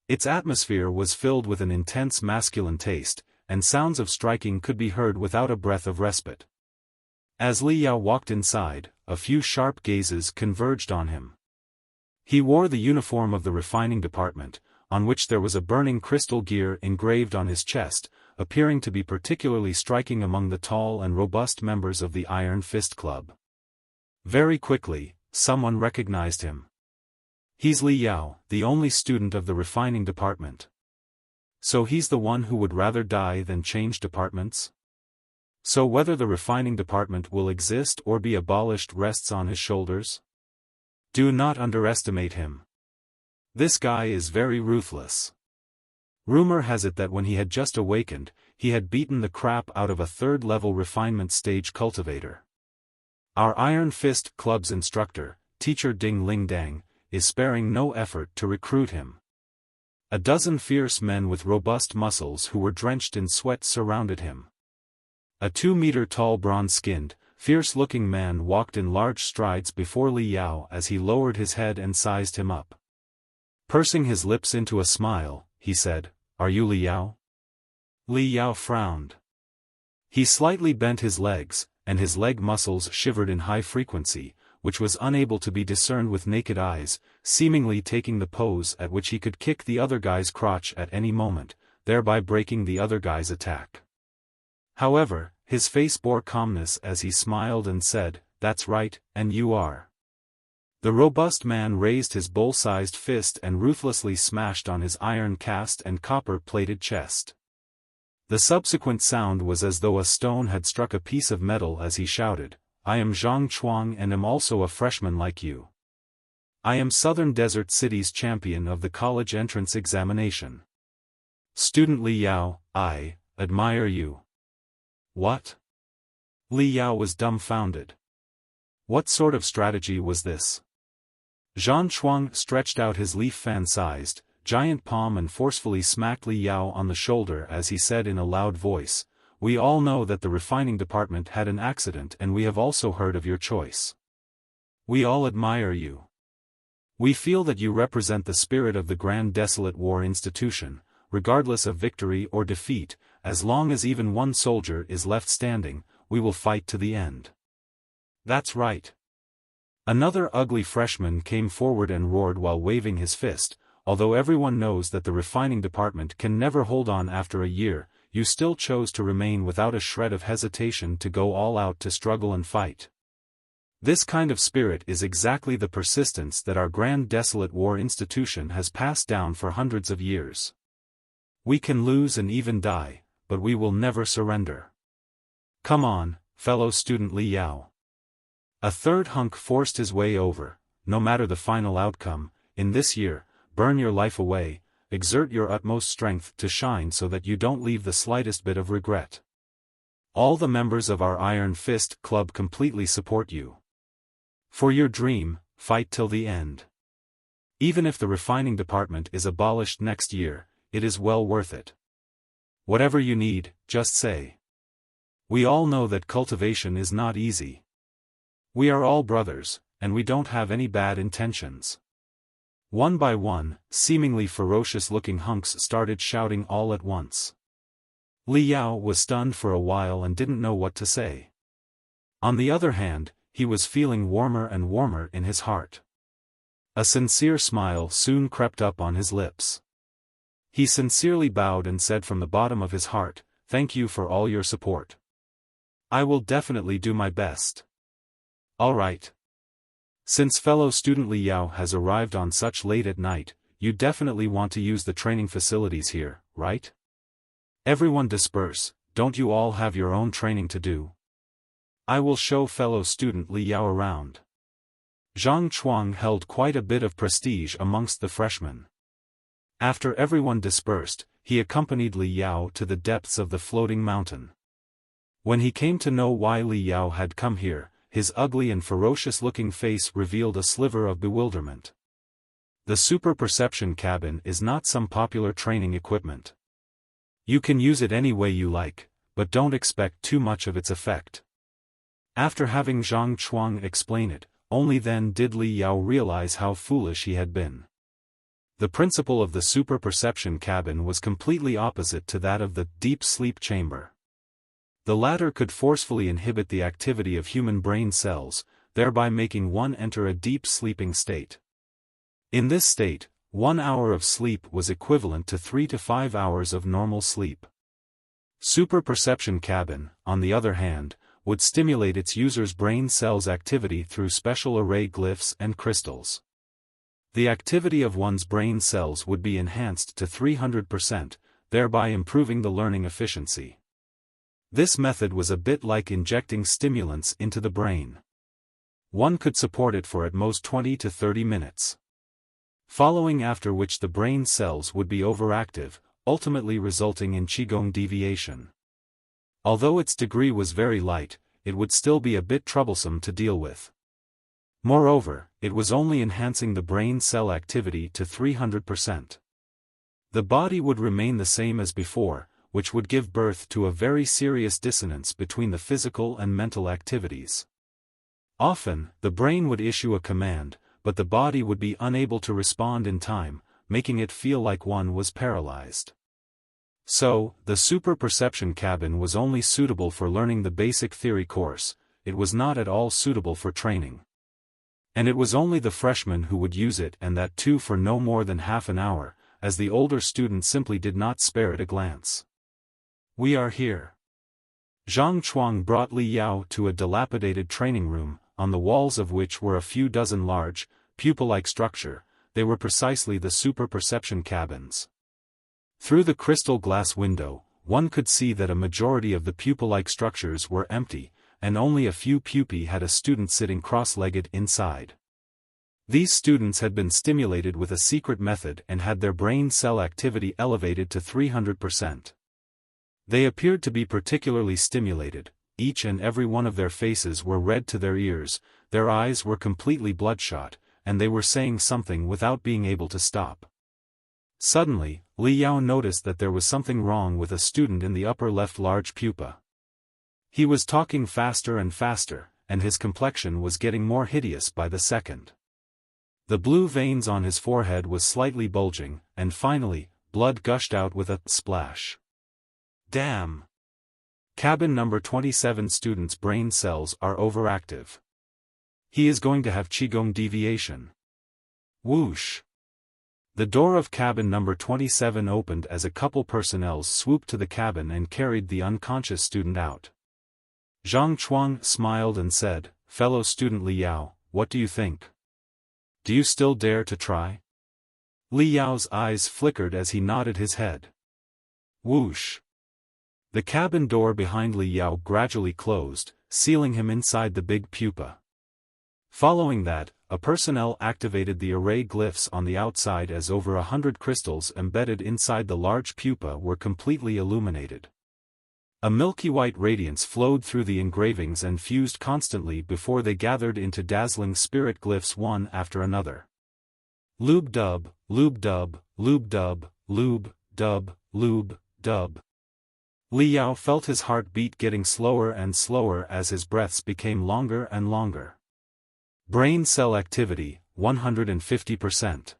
Its atmosphere was filled with an intense masculine taste, and sounds of striking could be heard without a breath of respite. As Li Yao walked inside, a few sharp gazes converged on him. He wore the uniform of the refining department, on which there was a burning crystal gear engraved on his chest, appearing to be particularly striking among the tall and robust members of the Iron Fist Club. Very quickly, someone recognized him. He's Li Yao, the only student of the refining department. So he's the one who would rather die than change departments? So whether the refining department will exist or be abolished rests on his shoulders? Do not underestimate him. This guy is very ruthless. Rumor has it that when he had just awakened, he had beaten the crap out of a third-level refinement stage cultivator. Our Iron Fist Club's instructor, Teacher Ding Ling Dang, is sparing no effort to recruit him. A dozen fierce men with robust muscles who were drenched in sweat surrounded him. A 2-meter-tall bronze-skinned, fierce-looking man walked in large strides before Li Yao as he lowered his head and sized him up. Pursing his lips into a smile, he said, "Are you Li Yao?" Li Yao frowned. He slightly bent his legs, and his leg muscles shivered in high frequency, which was unable to be discerned with naked eyes, seemingly taking the pose at which he could kick the other guy's crotch at any moment, thereby breaking the other guy's attack. However, his face bore calmness as he smiled and said, "That's right, and you are." The robust man raised his bowl-sized fist and ruthlessly smashed on his iron-cast and copper-plated chest. The subsequent sound was as though a stone had struck a piece of metal as he shouted, "I am Zhang Chuang and am also a freshman like you. I am Southern Desert City's champion of the college entrance examination. Student Li Yao, I admire you." What? Li Yao was dumbfounded. What sort of strategy was this? Zhang Chuang stretched out his leaf-fan-sized, giant palm and forcefully smacked Li Yao on the shoulder as he said in a loud voice, "We all know that the refining department had an accident and we have also heard of your choice. We all admire you. We feel that you represent the spirit of the Grand Desolate War institution, regardless of victory or defeat, as long as even one soldier is left standing, we will fight to the end." That's right. Another ugly freshman came forward and roared while waving his fist, "Although everyone knows that the refining department can never hold on after a year, you still chose to remain without a shred of hesitation to go all out to struggle and fight. This kind of spirit is exactly the persistence that our Grand Desolate War institution has passed down for hundreds of years. We can lose and even die, but we will never surrender. Come on, fellow student Li Yao." A third hunk forced his way over. "No matter the final outcome, in this year, burn your life away, exert your utmost strength to shine so that you don't leave the slightest bit of regret. All the members of our Iron Fist Club completely support you. For your dream, fight till the end. Even if the refining department is abolished next year, it is well worth it. Whatever you need, just say. We all know that cultivation is not easy. We are all brothers, and we don't have any bad intentions." One by one, seemingly ferocious-looking hunks started shouting all at once. Li Yao was stunned for a while and didn't know what to say. On the other hand, he was feeling warmer and warmer in his heart. A sincere smile soon crept up on his lips. He sincerely bowed and said from the bottom of his heart, "Thank you for all your support. I will definitely do my best." All right. Since fellow student Li Yao has arrived on such late at night, you definitely want to use the training facilities here, right? Everyone disperse, don't you all have your own training to do? I will show fellow student Li Yao around. Zhang Chuang held quite a bit of prestige amongst the freshmen. After everyone dispersed, he accompanied Li Yao to the depths of the floating mountain. When he came to know why Li Yao had come here, his ugly and ferocious-looking face revealed a sliver of bewilderment. The super perception cabin is not some popular training equipment. You can use it any way you like, but don't expect too much of its effect. After having Zhang Chuang explain it, only then did Li Yao realize how foolish he had been. The principle of the super perception cabin was completely opposite to that of the deep sleep chamber. The latter could forcefully inhibit the activity of human brain cells, thereby making one enter a deep sleeping state. In this state, 1 hour of sleep was equivalent to 3 to 5 hours of normal sleep. Super Perception Cabin, on the other hand, would stimulate its users' brain cells' activity through special array glyphs and crystals. The activity of one's brain cells would be enhanced to 300%, thereby improving the learning efficiency. This method was a bit like injecting stimulants into the brain. One could support it for at most 20 to 30 minutes. Following after which the brain cells would be overactive, ultimately resulting in Qigong deviation. Although its degree was very light, it would still be a bit troublesome to deal with. Moreover, it was only enhancing the brain cell activity to 300%. The body would remain the same as before, which would give birth to a very serious dissonance between the physical and mental activities. Often, the brain would issue a command, but the body would be unable to respond in time, making it feel like one was paralyzed. So, the Super Perception Cabin was only suitable for learning the basic theory course, it was not at all suitable for training. And it was only the freshmen who would use it, and that too for no more than half an hour, as the older student simply did not spare it a glance. "We are here." Zhang Chuang brought Li Yao to a dilapidated training room, on the walls of which were a few dozen large, pupil-like structure. They were precisely the Super Perception Cabins. Through the crystal glass window, one could see that a majority of the pupil-like structures were empty, and only a few pupae had a student sitting cross-legged inside. These students had been stimulated with a secret method and had their brain cell activity elevated to 300%. They appeared to be particularly stimulated. Each and every one of their faces were red to their ears, their eyes were completely bloodshot, and they were saying something without being able to stop. Suddenly, Li Yao noticed that there was something wrong with a student in the upper left large pupa. He was talking faster and faster, and his complexion was getting more hideous by the second. The blue veins on his forehead was slightly bulging, and finally, blood gushed out with a splash. Damn! Cabin number 27 student's brain cells are overactive. He is going to have Qigong deviation. Whoosh! The door of cabin number 27 opened as a couple personnel swooped to the cabin and carried the unconscious student out. Zhang Chuang smiled and said, "Fellow student Li Yao, what do you think? Do you still dare to try?" Li Yao's eyes flickered as he nodded his head. Whoosh! The cabin door behind Li Yao gradually closed, sealing him inside the big pupa. Following that, a personnel activated the array glyphs on the outside as over 100 crystals embedded inside the large pupa were completely illuminated. A milky white radiance flowed through the engravings and fused constantly before they gathered into dazzling spirit glyphs one after another. Lube dub, lube dub, lube dub, lube, dub, lube, dub. Li Yao felt his heart beat getting slower and slower as his breaths became longer and longer. Brain cell activity, 150%.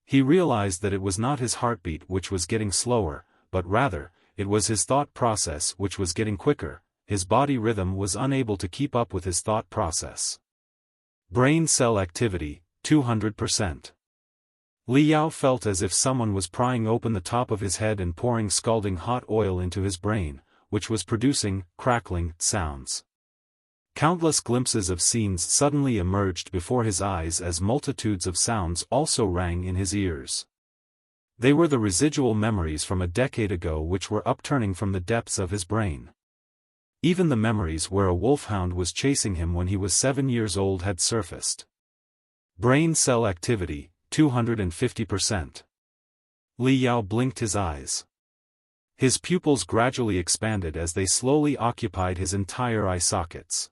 He realized that it was not his heartbeat which was getting slower, but rather, it was his thought process which was getting quicker. His body rhythm was unable to keep up with his thought process. Brain cell activity, 200%. Li Yao felt as if someone was prying open the top of his head and pouring scalding hot oil into his brain, which was producing crackling sounds. Countless glimpses of scenes suddenly emerged before his eyes as multitudes of sounds also rang in his ears. They were the residual memories from a decade ago which were upturning from the depths of his brain. Even the memories where a wolfhound was chasing him when he was 7 years old had surfaced. Brain cell activity, 250%. Li Yao blinked his eyes. His pupils gradually expanded as they slowly occupied his entire eye sockets.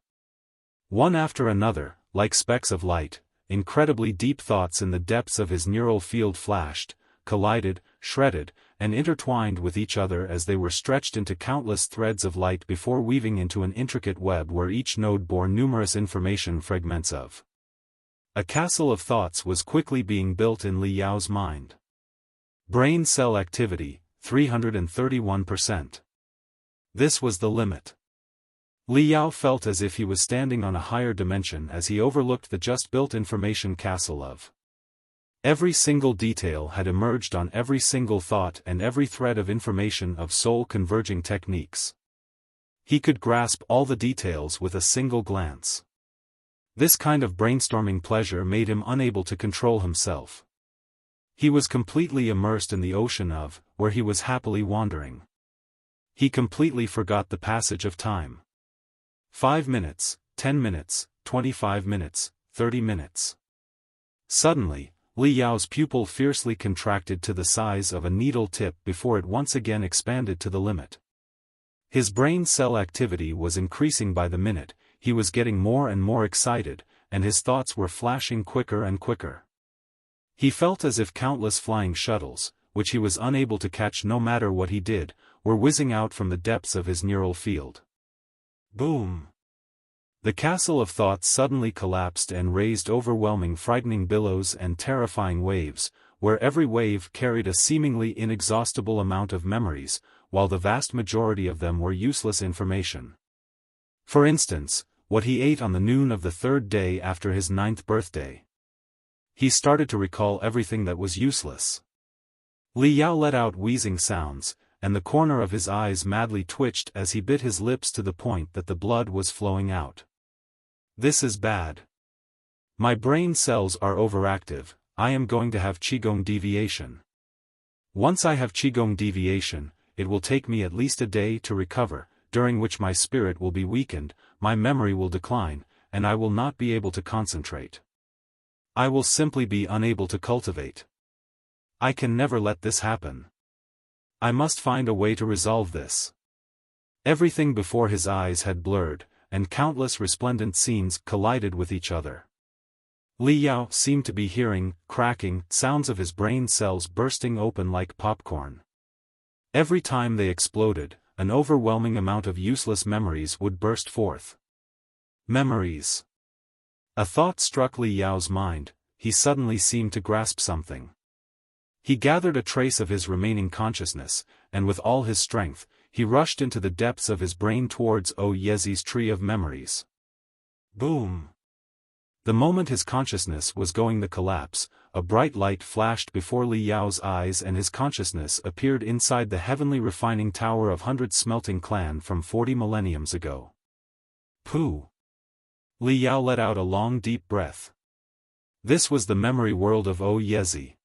One after another, like specks of light, incredibly deep thoughts in the depths of his neural field flashed, collided, shredded, and intertwined with each other as they were stretched into countless threads of light before weaving into an intricate web where each node bore numerous information fragments of. A castle of thoughts was quickly being built in Li Yao's mind. Brain cell activity, 331%. This was the limit. Li Yao felt as if he was standing on a higher dimension as he overlooked the just-built information castle of Every single detail had emerged on every single thought and every thread of information of soul-converging techniques. He could grasp all the details with a single glance. This kind of brainstorming pleasure made him unable to control himself. He was completely immersed in the ocean of, where he was happily wandering. He completely forgot the passage of time. 5 minutes, 10 minutes, 25 minutes, 30 minutes. Suddenly, Li Yao's pupil fiercely contracted to the size of a needle tip before it once again expanded to the limit. His brain cell activity was increasing by the minute, he was getting more and more excited, and his thoughts were flashing quicker and quicker. He felt as if countless flying shuttles, which he was unable to catch no matter what he did, were whizzing out from the depths of his neural field. Boom! The castle of thoughts suddenly collapsed and raised overwhelming, frightening billows and terrifying waves, where every wave carried a seemingly inexhaustible amount of memories, while the vast majority of them were useless information. For instance, what he ate on the noon of the 3rd day after his 9th birthday. He started to recall everything that was useless. Li Yao let out wheezing sounds, and the corner of his eyes madly twitched as he bit his lips to the point that the blood was flowing out. This is bad. My brain cells are overactive, I am going to have Qigong deviation. Once I have Qigong deviation, it will take me at least a day to recover, during which my spirit will be weakened, my memory will decline, and I will not be able to concentrate. I will simply be unable to cultivate. I can never let this happen. I must find a way to resolve this. Everything before his eyes had blurred, and countless resplendent scenes collided with each other. Li Yao seemed to be hearing, cracking, sounds of his brain cells bursting open like popcorn. Every time they exploded, an overwhelming amount of useless memories would burst forth. Memories. A thought struck Li Yao's mind, he suddenly seemed to grasp something. He gathered a trace of his remaining consciousness, and with all his strength, he rushed into the depths of his brain towards Yezi's tree of memories. Boom! The moment his consciousness was going to collapse, a bright light flashed before Li Yao's eyes and his consciousness appeared inside the heavenly refining tower of 100 smelting clan from 40 millenniums ago. Pooh! Li Yao let out a long deep breath. This was the memory world of Yezi.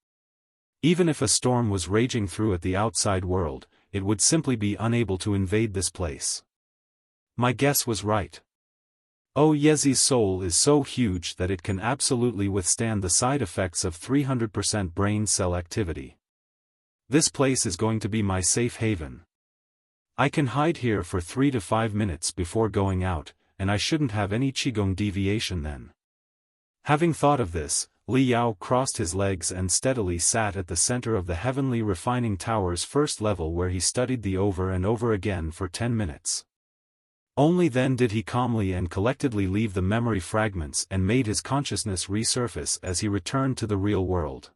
Even if a storm was raging through at the outside world, it would simply be unable to invade this place. My guess was right. Yezi's soul is so huge that it can absolutely withstand the side effects of 300% brain cell activity. This place is going to be my safe haven. I can hide here for 3 to 5 minutes before going out, and I shouldn't have any Qigong deviation then. Having thought of this, Li Yao crossed his legs and steadily sat at the center of the heavenly refining tower's first level where he studied the over and over again for 10 minutes. Only then did he calmly and collectedly leave the memory fragments and made his consciousness resurface as he returned to the real world.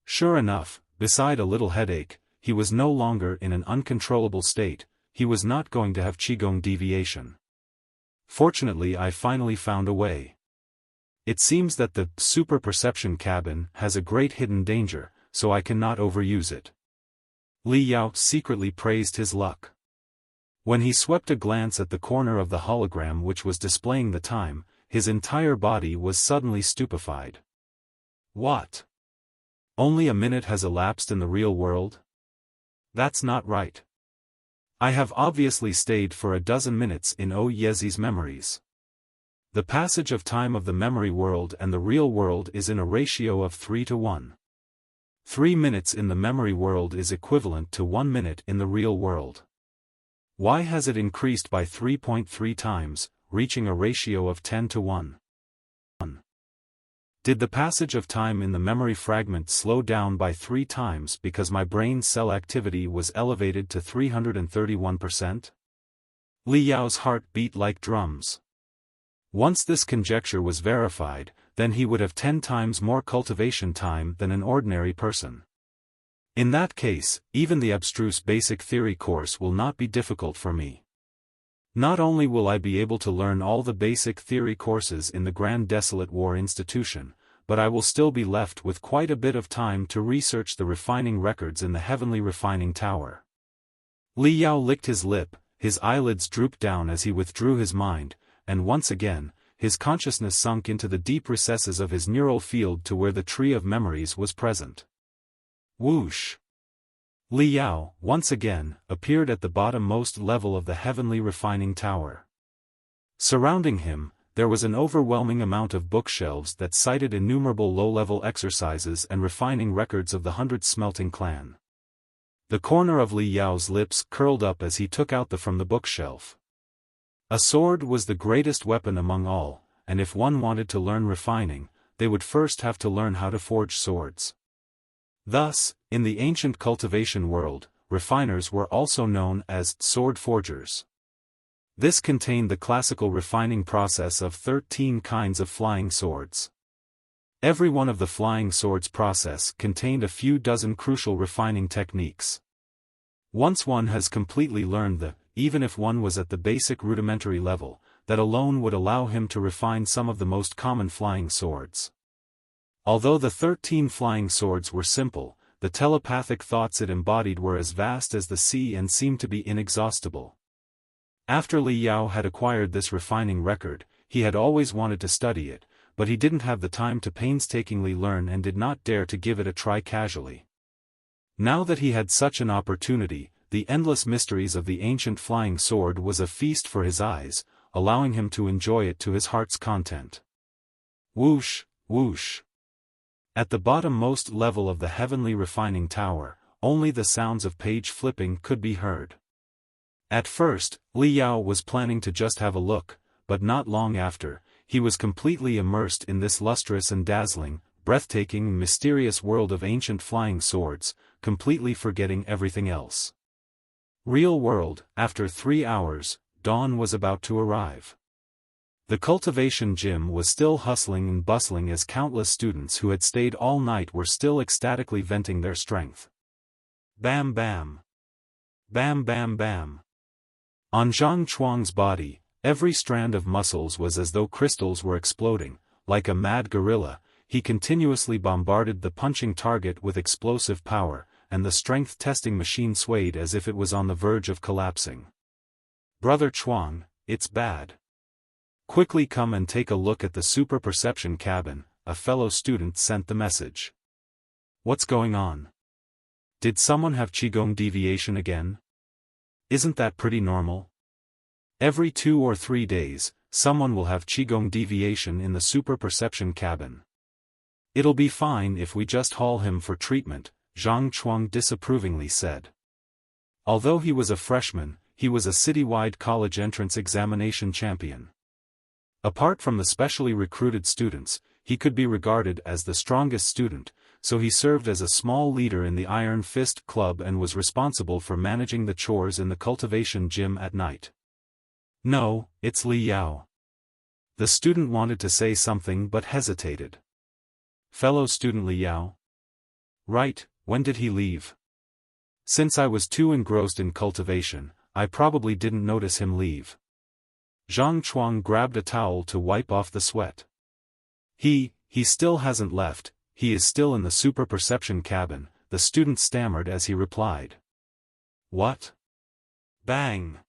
Sure enough, beside a little headache, he was no longer in an uncontrollable state, he was not going to have Qigong deviation. Fortunately, I finally found a way. It seems that the super perception cabin has a great hidden danger, so I cannot overuse it. Li Yao secretly praised his luck. When he swept a glance at the corner of the hologram which was displaying the time, his entire body was suddenly stupefied. What? Only a minute has elapsed in the real world? That's not right. I have obviously stayed for a dozen minutes in Yezi's memories. The passage of time of the memory world and the real world is in a ratio of 3 to 1. 3 minutes in the memory world is equivalent to 1 minute in the real world. Why has it increased by 3.3 times, reaching a ratio of 10 to 1? Did the passage of time in the memory fragment slow down by 3 times because my brain cell activity was elevated to 331%? Li Yao's heart beat like drums. Once this conjecture was verified, then he would have 10 times more cultivation time than an ordinary person. In that case, even the abstruse basic theory course will not be difficult for me. Not only will I be able to learn all the basic theory courses in the Grand Desolate War Institution, but I will still be left with quite a bit of time to research the refining records in the heavenly refining tower. Li Yao licked his lip, his eyelids drooped down as he withdrew his mind, and once again, his consciousness sunk into the deep recesses of his neural field to where the tree of memories was present. Whoosh! Li Yao, once again, appeared at the bottom-most level of the heavenly refining tower. Surrounding him, there was an overwhelming amount of bookshelves that cited innumerable low-level exercises and refining records of the 100 Smelting Clan. The corner of Li Yao's lips curled up as he took out from the bookshelf. A sword was the greatest weapon among all, and if one wanted to learn refining, they would first have to learn how to forge swords. Thus, in the ancient cultivation world, refiners were also known as sword forgers. This contained the classical refining process of 13 kinds of flying swords. Every one of the flying swords process contained a few dozen crucial refining techniques. Once one has completely learned even if one was at the basic rudimentary level, that alone would allow him to refine some of the most common flying swords. Although the 13 flying swords were simple, the telepathic thoughts it embodied were as vast as the sea and seemed to be inexhaustible. After Li Yao had acquired this refining record, he had always wanted to study it, but he didn't have the time to painstakingly learn and did not dare to give it a try casually. Now that he had such an opportunity, the endless mysteries of the ancient flying sword was a feast for his eyes, allowing him to enjoy it to his heart's content. Whoosh, whoosh. At the bottom-most level of the heavenly refining tower, only the sounds of page flipping could be heard. At first, Li Yao was planning to just have a look, but not long after, he was completely immersed in this lustrous and dazzling, breathtaking and mysterious world of ancient flying swords, completely forgetting everything else. Real world, after 3 hours, dawn was about to arrive. The cultivation gym was still hustling and bustling as countless students who had stayed all night were still ecstatically venting their strength. Bam bam. Bam bam bam. On Zhang Chuang's body, every strand of muscles was as though crystals were exploding. Like a mad gorilla, he continuously bombarded the punching target with explosive power, and the strength testing machine swayed as if it was on the verge of collapsing. Brother Chuang, it's bad. Quickly come and take a look at the super perception cabin, a fellow student sent the message. What's going on? Did someone have Qigong deviation again? Isn't that pretty normal? Every 2 or 3 days, someone will have Qigong deviation in the super perception cabin. It'll be fine if we just haul him for treatment, Zhang Chuang disapprovingly said. Although he was a freshman, he was a citywide college entrance examination champion. Apart from the specially recruited students, he could be regarded as the strongest student, so he served as a small leader in the Iron Fist Club and was responsible for managing the chores in the cultivation gym at night. No, it's Li Yao. The student wanted to say something but hesitated. Fellow student Li Yao? Right, when did he leave? Since I was too engrossed in cultivation, I probably didn't notice him leave. Zhang Chuang grabbed a towel to wipe off the sweat. He still hasn't left, he is still in the super perception cabin, the student stammered as he replied. What? Bang!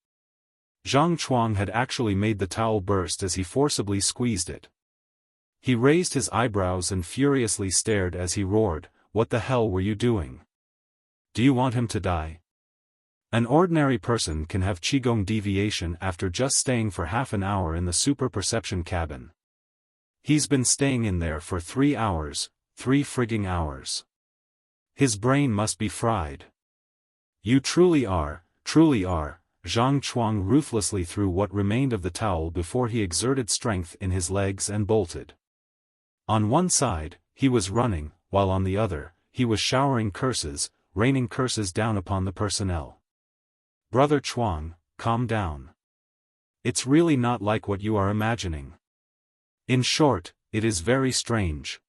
Zhang Chuang had actually made the towel burst as he forcibly squeezed it. He raised his eyebrows and furiously stared as he roared, "What the hell were you doing? Do you want him to die?" An ordinary person can have Qigong deviation after just staying for half an hour in the super perception cabin. He's been staying in there for 3 hours, 3 frigging hours. His brain must be fried. You truly are, Zhang Chuang ruthlessly threw what remained of the towel before he exerted strength in his legs and bolted. On one side, he was running, while on the other, he was showering curses, raining curses down upon the personnel. Brother Chuang, calm down. It's really not like what you are imagining. In short, it is very strange.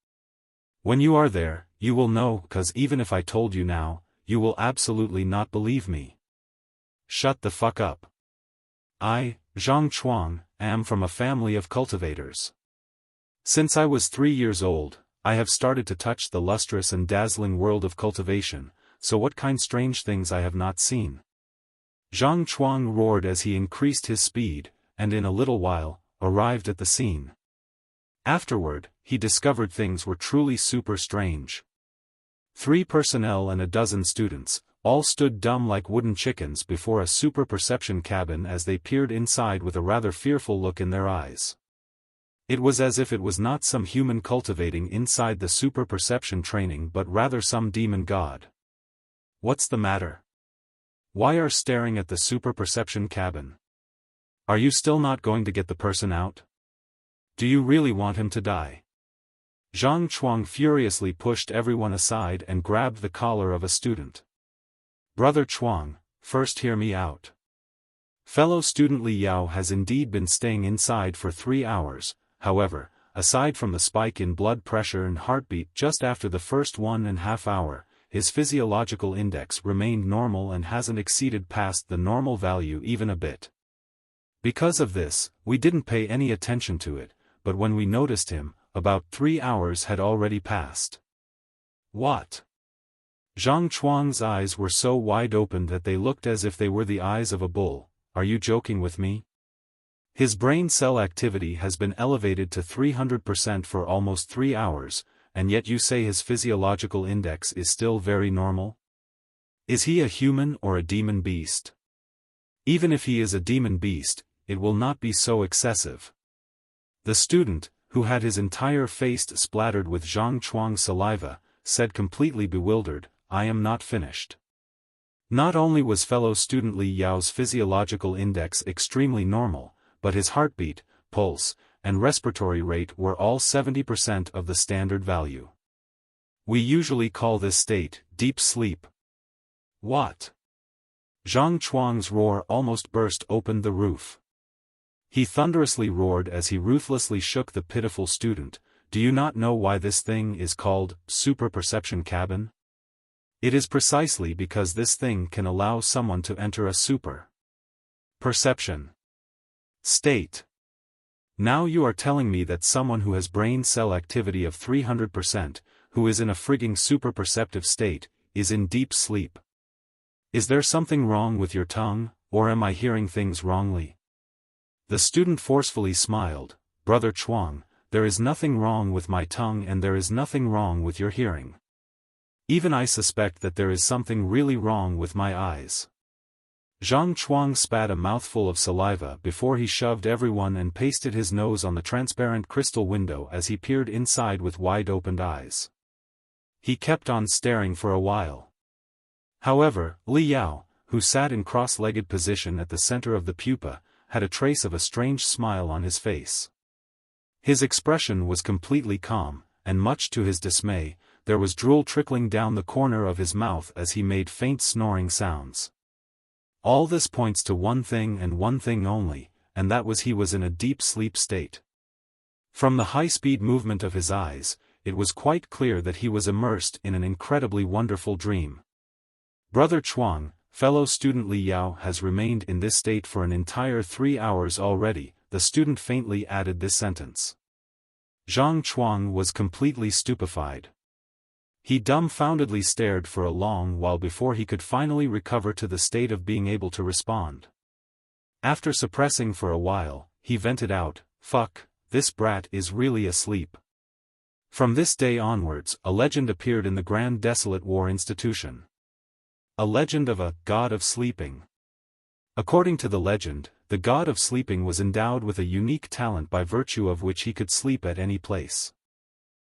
When you are there, you will know, 'cause even if I told you now, you will absolutely not believe me. Shut the fuck up. I, Zhang Chuang, am from a family of cultivators. Since I was 3 years old, I have started to touch the lustrous and dazzling world of cultivation, so what kind strange things I have not seen. Zhang Chuang roared as he increased his speed, and in a little while, arrived at the scene. Afterward, he discovered things were truly super strange. 3 personnel and a dozen students, all stood dumb like wooden chickens before a super perception cabin as they peered inside with a rather fearful look in their eyes. It was as if it was not some human cultivating inside the super perception training but rather some demon god. What's the matter? Why are staring at the super perception cabin? Are you still not going to get the person out? Do you really want him to die? Zhang Chuang furiously pushed everyone aside and grabbed the collar of a student. Brother Chuang, first hear me out. Fellow student Li Yao has indeed been staying inside for 3 hours, however, aside from the spike in blood pressure and heartbeat just after the first 1.5 hours, his physiological index remained normal and hasn't exceeded past the normal value even a bit. Because of this, we didn't pay any attention to it, but when we noticed him, about 3 hours had already passed. What? Zhang Chuang's eyes were so wide open that they looked as if they were the eyes of a bull. Are you joking with me? His brain cell activity has been elevated to 300% for almost 3 hours, and yet you say his physiological index is still very normal? Is he a human or a demon beast? Even if he is a demon beast, it will not be so excessive. The student, who had his entire face splattered with Zhang Chuang's saliva, said completely bewildered, I am not finished. Not only was fellow student Li Yao's physiological index extremely normal, but his heartbeat, pulse, and respiratory rate were all 70% of the standard value. We usually call this state deep sleep. What? Zhang Chuang's roar almost burst open the roof. He thunderously roared as he ruthlessly shook the pitiful student. Do you not know why this thing is called super perception cabin? It is precisely because this thing can allow someone to enter a super perception state. Now you are telling me that someone who has brain cell activity of 300%, who is in a frigging super perceptive state, is in deep sleep. Is there something wrong with your tongue, or am I hearing things wrongly? The student forcefully smiled, Brother Chuang, there is nothing wrong with my tongue and there is nothing wrong with your hearing. Even I suspect that there is something really wrong with my eyes. Zhang Chuang spat a mouthful of saliva before he shoved everyone and pasted his nose on the transparent crystal window as he peered inside with wide-opened eyes. He kept on staring for a while. However, Li Yao, who sat in cross-legged position at the center of the pupa, had a trace of a strange smile on his face. His expression was completely calm, and much to his dismay, there was drool trickling down the corner of his mouth as he made faint snoring sounds. All this points to one thing and one thing only, and that was he was in a deep sleep state. From the high-speed movement of his eyes, it was quite clear that he was immersed in an incredibly wonderful dream. Brother Chuang, fellow student Li Yao has remained in this state for an entire 3 hours already, the student faintly added this sentence. Zhang Chuang was completely stupefied. He dumbfoundedly stared for a long while before he could finally recover to the state of being able to respond. After suppressing for a while, he vented out, fuck, this brat is really asleep. From this day onwards, a legend appeared in the Grand Desolate War Institution. A legend of a god of sleeping. According to the legend, the god of sleeping was endowed with a unique talent by virtue of which he could sleep at any place.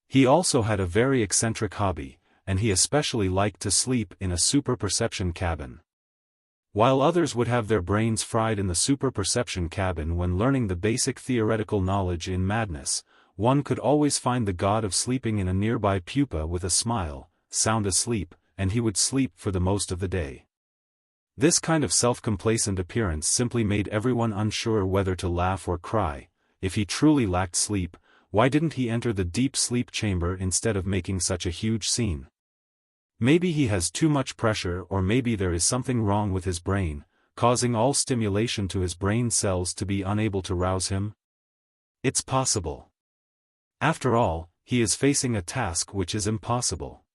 He also had a very eccentric hobby, and he especially liked to sleep in a super perception cabin. While others would have their brains fried in the super perception cabin when learning the basic theoretical knowledge in madness, one could always find the god of sleeping in a nearby pupa with a smile, sound asleep, and he would sleep for the most of the day. This kind of self-complacent appearance simply made everyone unsure whether to laugh or cry. If he truly lacked sleep, why didn't he enter the deep sleep chamber instead of making such a huge scene? Maybe he has too much pressure, or maybe there is something wrong with his brain, causing all stimulation to his brain cells to be unable to rouse him? It's possible. After all, he is facing a task which is impossible.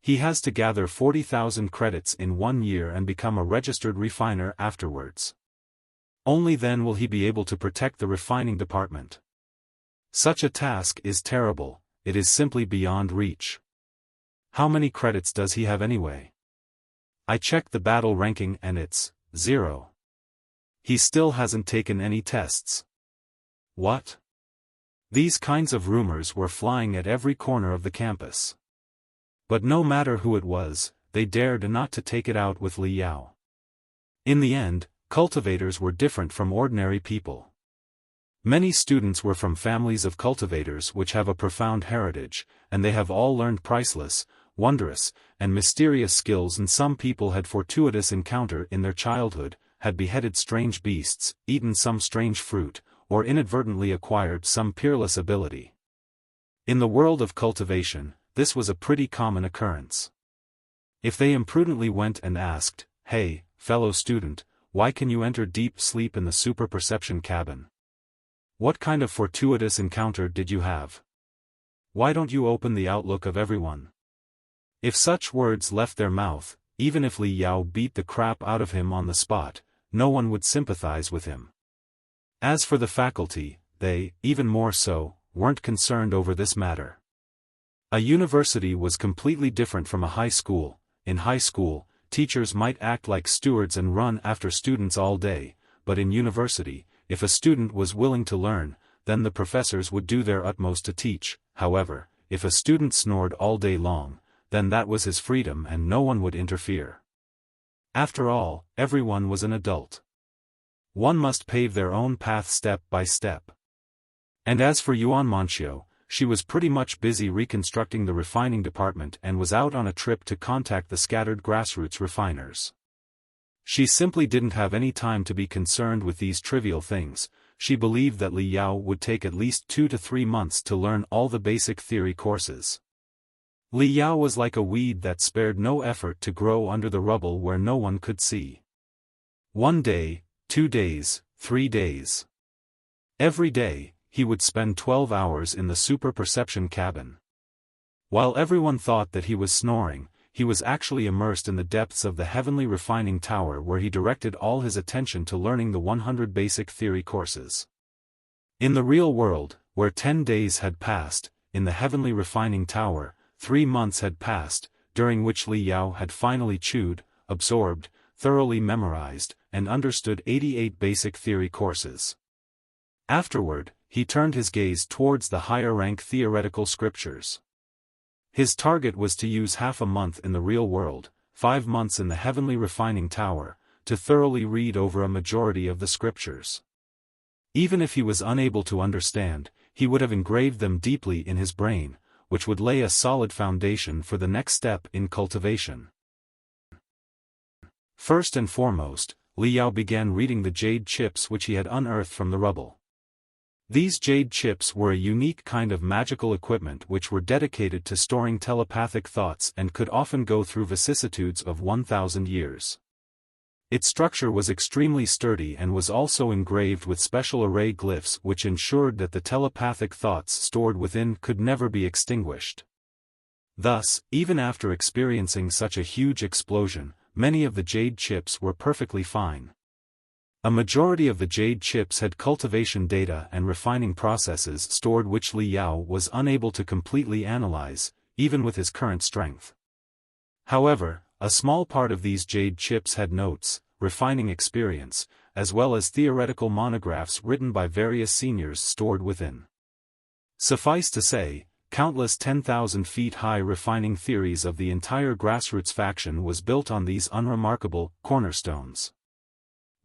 He has to gather 40,000 credits in 1 year and become a registered refiner afterwards. Only then will he be able to protect the refining department. Such a task is terrible, it is simply beyond reach. How many credits does he have anyway? I checked the battle ranking and it's 0. He still hasn't taken any tests. What? These kinds of rumors were flying at every corner of the campus. But no matter who it was, they dared not to take it out with Li Yao. In the end, cultivators were different from ordinary people. Many students were from families of cultivators which have a profound heritage, and they have all learned priceless, wondrous, and mysterious skills, and some people had fortuitous encounter in their childhood, had beheaded strange beasts, eaten some strange fruit, or inadvertently acquired some peerless ability. In the world of cultivation, this was a pretty common occurrence. If they imprudently went and asked, "Hey, fellow student, why can you enter deep sleep in the super perception cabin? What kind of fortuitous encounter did you have? Why don't you open the outlook of everyone?" If such words left their mouth, even if Li Yao beat the crap out of him on the spot, no one would sympathize with him. As for the faculty, they, even more so, weren't concerned over this matter. A university was completely different from a high school. In high school, teachers might act like stewards and run after students all day, but in university, if a student was willing to learn, then the professors would do their utmost to teach. However, if a student snored all day long, then that was his freedom and no one would interfere. After all, everyone was an adult. One must pave their own path step by step. And as for Yuan Manxiu, she was pretty much busy reconstructing the refining department and was out on a trip to contact the scattered grassroots refiners. She simply didn't have any time to be concerned with these trivial things. She believed that Li Yao would take at least 2 to 3 months to learn all the basic theory courses. Li Yao was like a weed that spared no effort to grow under the rubble where no one could see. 1 day, 2 days, 3 days. Every day, he would spend 12 hours in the super perception cabin. While everyone thought that he was snoring, he was actually immersed in the depths of the heavenly refining tower where he directed all his attention to learning the 100 basic theory courses. In the real world, where 10 days had passed, in the heavenly refining tower, 3 months had passed, during which Li Yao had finally chewed, absorbed, thoroughly memorized, and understood 88 basic theory courses. Afterward, he turned his gaze towards the higher-rank theoretical scriptures. His target was to use half a month in the real world, 5 months in the heavenly refining tower, to thoroughly read over a majority of the scriptures. Even if he was unable to understand, he would have engraved them deeply in his brain, which would lay a solid foundation for the next step in cultivation. First and foremost, Li Yao began reading the jade chips which he had unearthed from the rubble. These jade chips were a unique kind of magical equipment which were dedicated to storing telepathic thoughts and could often go through vicissitudes of 1,000 years. Its structure was extremely sturdy and was also engraved with special array glyphs which ensured that the telepathic thoughts stored within could never be extinguished. Thus, even after experiencing such a huge explosion, many of the jade chips were perfectly fine. A majority of the jade chips had cultivation data and refining processes stored which Li Yao was unable to completely analyze, even with his current strength. However, a small part of these jade chips had notes, refining experience, as well as theoretical monographs written by various seniors stored within. Suffice to say, countless 10,000 feet high refining theories of the entire grassroots faction was built on these unremarkable cornerstones.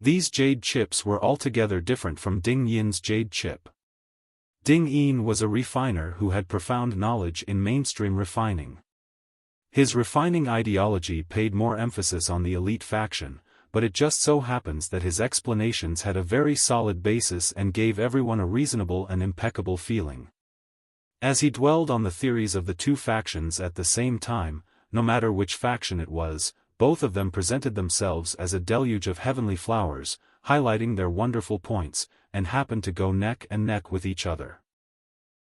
These jade chips were altogether different from Ding Yin's jade chip. Ding Yin was a refiner who had profound knowledge in mainstream refining. His refining ideology paid more emphasis on the elite faction, but it just so happens that his explanations had a very solid basis and gave everyone a reasonable and impeccable feeling. As he dwelled on the theories of the two factions at the same time, no matter which faction it was, both of them presented themselves as a deluge of heavenly flowers, highlighting their wonderful points, and happened to go neck and neck with each other.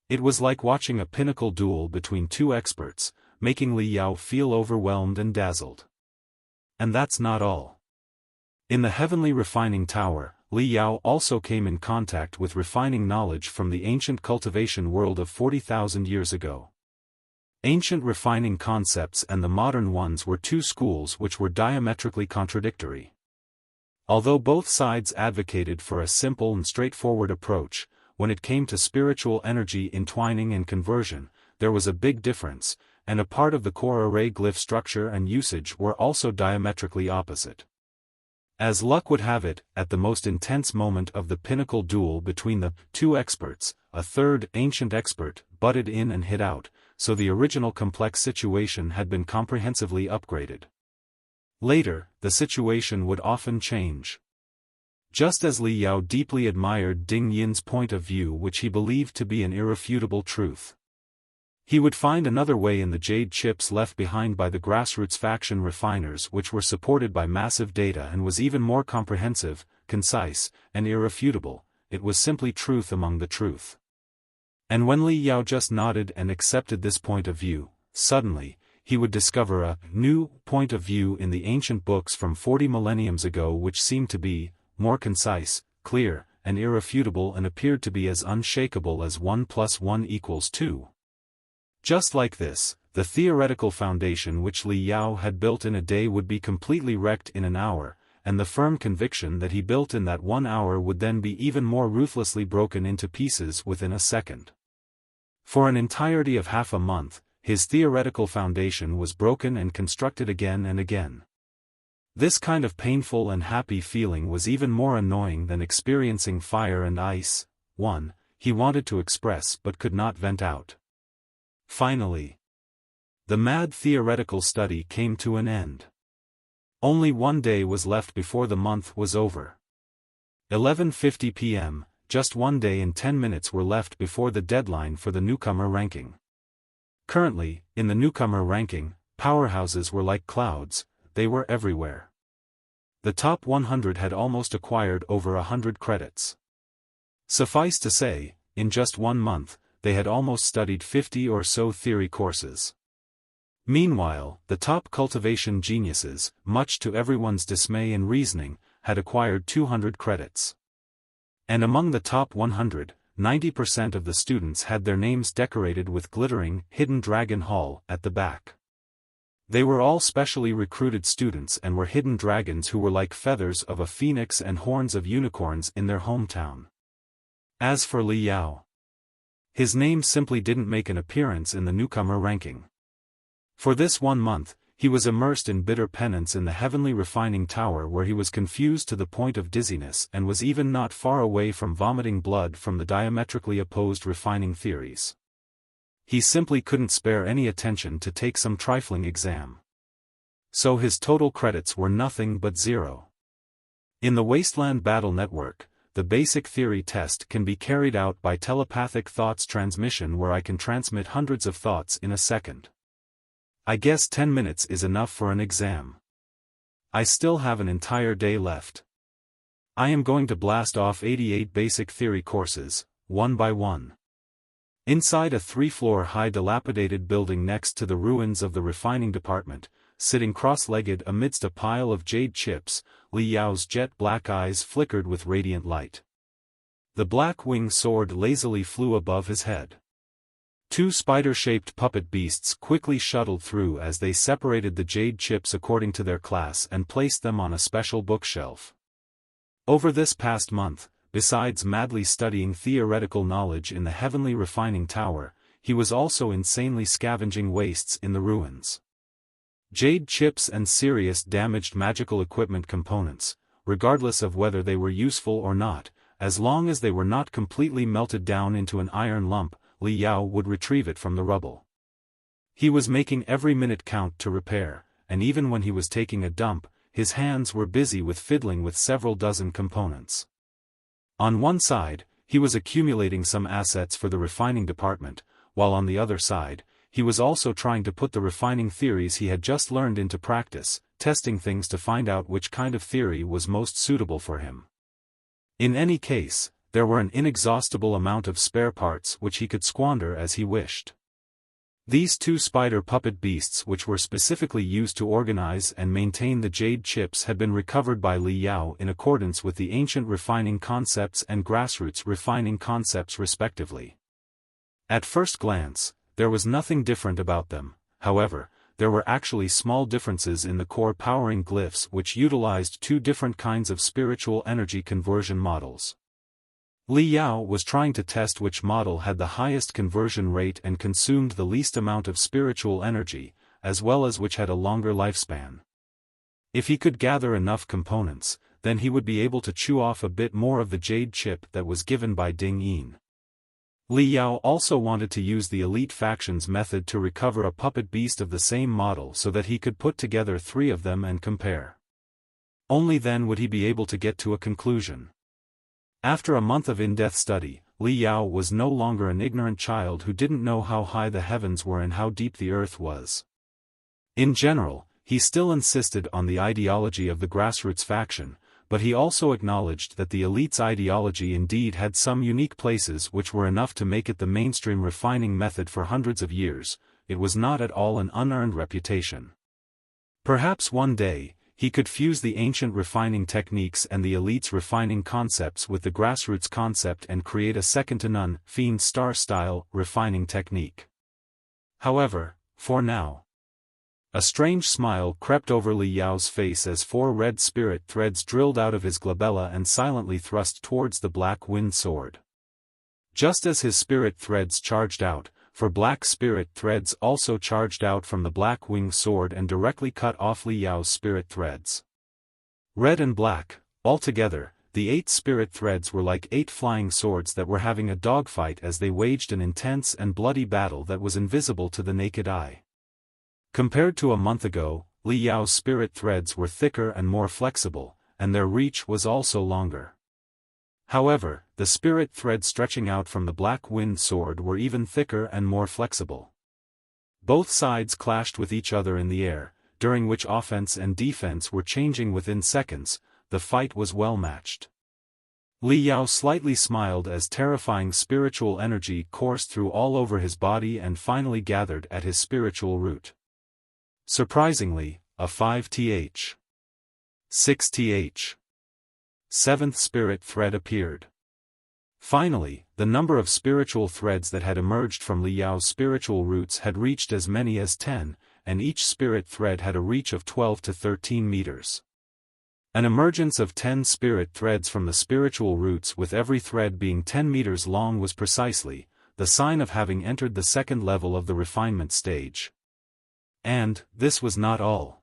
It was like watching a pinnacle duel between two experts, making Li Yao feel overwhelmed and dazzled. And that's not all. In the heavenly refining tower, Li Yao also came in contact with refining knowledge from the ancient cultivation world of 40,000 years ago. Ancient refining concepts and the modern ones were two schools which were diametrically contradictory. Although both sides advocated for a simple and straightforward approach, when it came to spiritual energy entwining and conversion, there was a big difference, and a part of the core array glyph structure and usage were also diametrically opposite. As luck would have it, at the most intense moment of the pinnacle duel between the two experts, a third ancient expert butted in and hit out, so the original complex situation had been comprehensively upgraded. Later, the situation would often change. Just as Li Yao deeply admired Ding Yin's point of view, which he believed to be an irrefutable truth, he would find another way in the jade chips left behind by the grassroots faction refiners, which were supported by massive data and was even more comprehensive, concise, and irrefutable. It was simply truth among the truth. And when Li Yao just nodded and accepted this point of view, suddenly, he would discover a new point of view in the ancient books from 40 millenniums ago, which seemed to be more concise, clear, and irrefutable, and appeared to be as unshakable as 1 + 1 = 2. Just like this, the theoretical foundation which Li Yao had built in a day would be completely wrecked in an hour, and the firm conviction that he built in that 1 hour would then be even more ruthlessly broken into pieces within a second. For an entirety of half a month, his theoretical foundation was broken and constructed again and again. This kind of painful and happy feeling was even more annoying than experiencing fire and ice, one he wanted to express but could not vent out. Finally, the mad theoretical study came to an end. Only 1 day was left before the month was over. 11:50 p.m., just 1 day and 10 minutes were left before the deadline for the newcomer ranking. Currently, in the newcomer ranking, powerhouses were like clouds, they were everywhere. The top 100 had almost acquired over 100 credits. Suffice to say, in just 1 month, they had almost studied 50 or so theory courses. Meanwhile, the top cultivation geniuses, much to everyone's dismay and reasoning, had acquired 200 credits. And among the top 100, 90% of the students had their names decorated with glittering, hidden dragon hall at the back. They were all specially recruited students and were hidden dragons who were like feathers of a phoenix and horns of unicorns in their hometown. As for Li Yao, his name simply didn't make an appearance in the newcomer ranking. For this 1 month, he was immersed in bitter penance in the heavenly refining tower, where he was confused to the point of dizziness and was even not far away from vomiting blood from the diametrically opposed refining theories. He simply couldn't spare any attention to take some trifling exam. So his total credits were nothing but 0. In the Wasteland battle network, the basic theory test can be carried out by telepathic thoughts transmission, where I can transmit hundreds of thoughts in a second. I guess 10 minutes is enough for an exam. I still have an entire day left. I am going to blast off 88 basic theory courses, one by one. Inside a 3-floor high dilapidated building next to the ruins of the refining department, sitting cross-legged amidst a pile of jade chips, Li Yao's jet black eyes flickered with radiant light. The black wing sword lazily flew above his head. 2 spider-shaped puppet beasts quickly shuttled through as they separated the jade chips according to their class and placed them on a special bookshelf. Over this past month, besides madly studying theoretical knowledge in the heavenly refining tower, he was also insanely scavenging wastes in the ruins. Jade chips and serious damaged magical equipment components, regardless of whether they were useful or not, as long as they were not completely melted down into an iron lump, Li Yao would retrieve it from the rubble. He was making every minute count to repair, and even when he was taking a dump, his hands were busy with fiddling with several dozen components. On one side, he was accumulating some assets for the refining department, while on the other side, he was also trying to put the refining theories he had just learned into practice, testing things to find out which kind of theory was most suitable for him. In any case, there were an inexhaustible amount of spare parts which he could squander as he wished. These two spider puppet beasts which were specifically used to organize and maintain the jade chips had been recovered by Li Yao in accordance with the ancient refining concepts and grassroots refining concepts respectively. At first glance, there was nothing different about them, however, there were actually small differences in the core powering glyphs which utilized two different kinds of spiritual energy conversion models. Li Yao was trying to test which model had the highest conversion rate and consumed the least amount of spiritual energy, as well as which had a longer lifespan. If he could gather enough components, then he would be able to chew off a bit more of the jade chip that was given by Ding Yin. Li Yao also wanted to use the elite factions method to recover a puppet beast of the same model so that he could put together three of them and compare. Only then would he be able to get to a conclusion. After a month of in-depth study, Li Yao was no longer an ignorant child who didn't know how high the heavens were and how deep the earth was. In general, he still insisted on the ideology of the grassroots faction, but he also acknowledged that the elite's ideology indeed had some unique places which were enough to make it the mainstream refining method for hundreds of years. It was not at all an unearned reputation. Perhaps one day, he could fuse the ancient refining techniques and the elite's refining concepts with the grassroots concept and create a second-to-none, Fiend Star-style, refining technique. However, for now, a strange smile crept over Li Yao's face as four red spirit threads drilled out of his glabella and silently thrust towards the black wind sword. Just as his spirit threads charged out, for black spirit threads also charged out from the black wing sword and directly cut off Li Yao's spirit threads. Red and black, altogether, the 8 spirit threads were like 8 flying swords that were having a dogfight as they waged an intense and bloody battle that was invisible to the naked eye. Compared to a month ago, Li Yao's spirit threads were thicker and more flexible, and their reach was also longer. However, the spirit threads stretching out from the black wind sword were even thicker and more flexible. Both sides clashed with each other in the air, during which offense and defense were changing within seconds. The fight was well matched. Li Yao slightly smiled as terrifying spiritual energy coursed through all over his body and finally gathered at his spiritual root. Surprisingly, a 5th, 6th, 7th spirit thread appeared. Finally, the number of spiritual threads that had emerged from Li Yao's spiritual roots had reached as many as 10, and each spirit thread had a reach of 12 to 13 meters. An emergence of 10 spirit threads from the spiritual roots with every thread being 10 meters long was precisely the sign of having entered the second level of the refinement stage. And this was not all.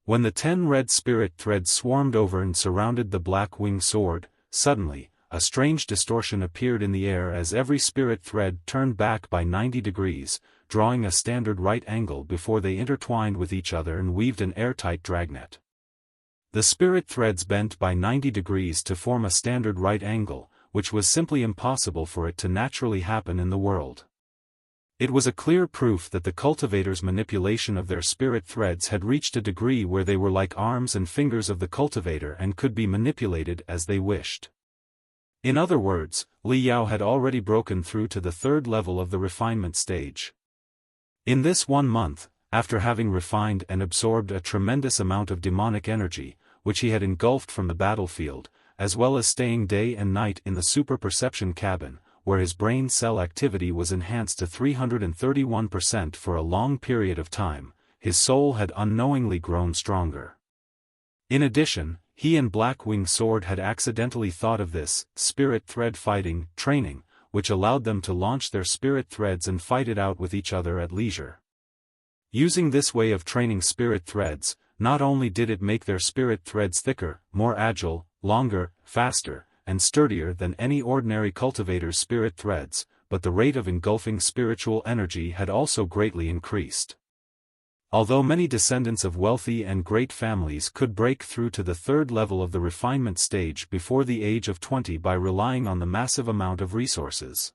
When the 10 red spirit threads swarmed over and surrounded the black wing sword, suddenly, a strange distortion appeared in the air as every spirit thread turned back by 90 degrees, drawing a standard right angle before they intertwined with each other and weaved an airtight dragnet. The spirit threads bent by 90 degrees to form a standard right angle, which was simply impossible for it to naturally happen in the world. It was a clear proof that the cultivators' manipulation of their spirit threads had reached a degree where they were like arms and fingers of the cultivator and could be manipulated as they wished. In other words, Li Yao had already broken through to the third level of the refinement stage. In this 1 month, after having refined and absorbed a tremendous amount of demonic energy, which he had engulfed from the battlefield, as well as staying day and night in the super perception cabin, where his brain cell activity was enhanced to 331% for a long period of time, his soul had unknowingly grown stronger. In addition, he and Blackwing Sword had accidentally thought of this spirit thread fighting training, which allowed them to launch their spirit threads and fight it out with each other at leisure. Using this way of training spirit threads, not only did it make their spirit threads thicker, more agile, longer, faster, and sturdier than any ordinary cultivator's spirit threads, but the rate of engulfing spiritual energy had also greatly increased. Although many descendants of wealthy and great families could break through to the third level of the refinement stage before the age of 20 by relying on the massive amount of resources.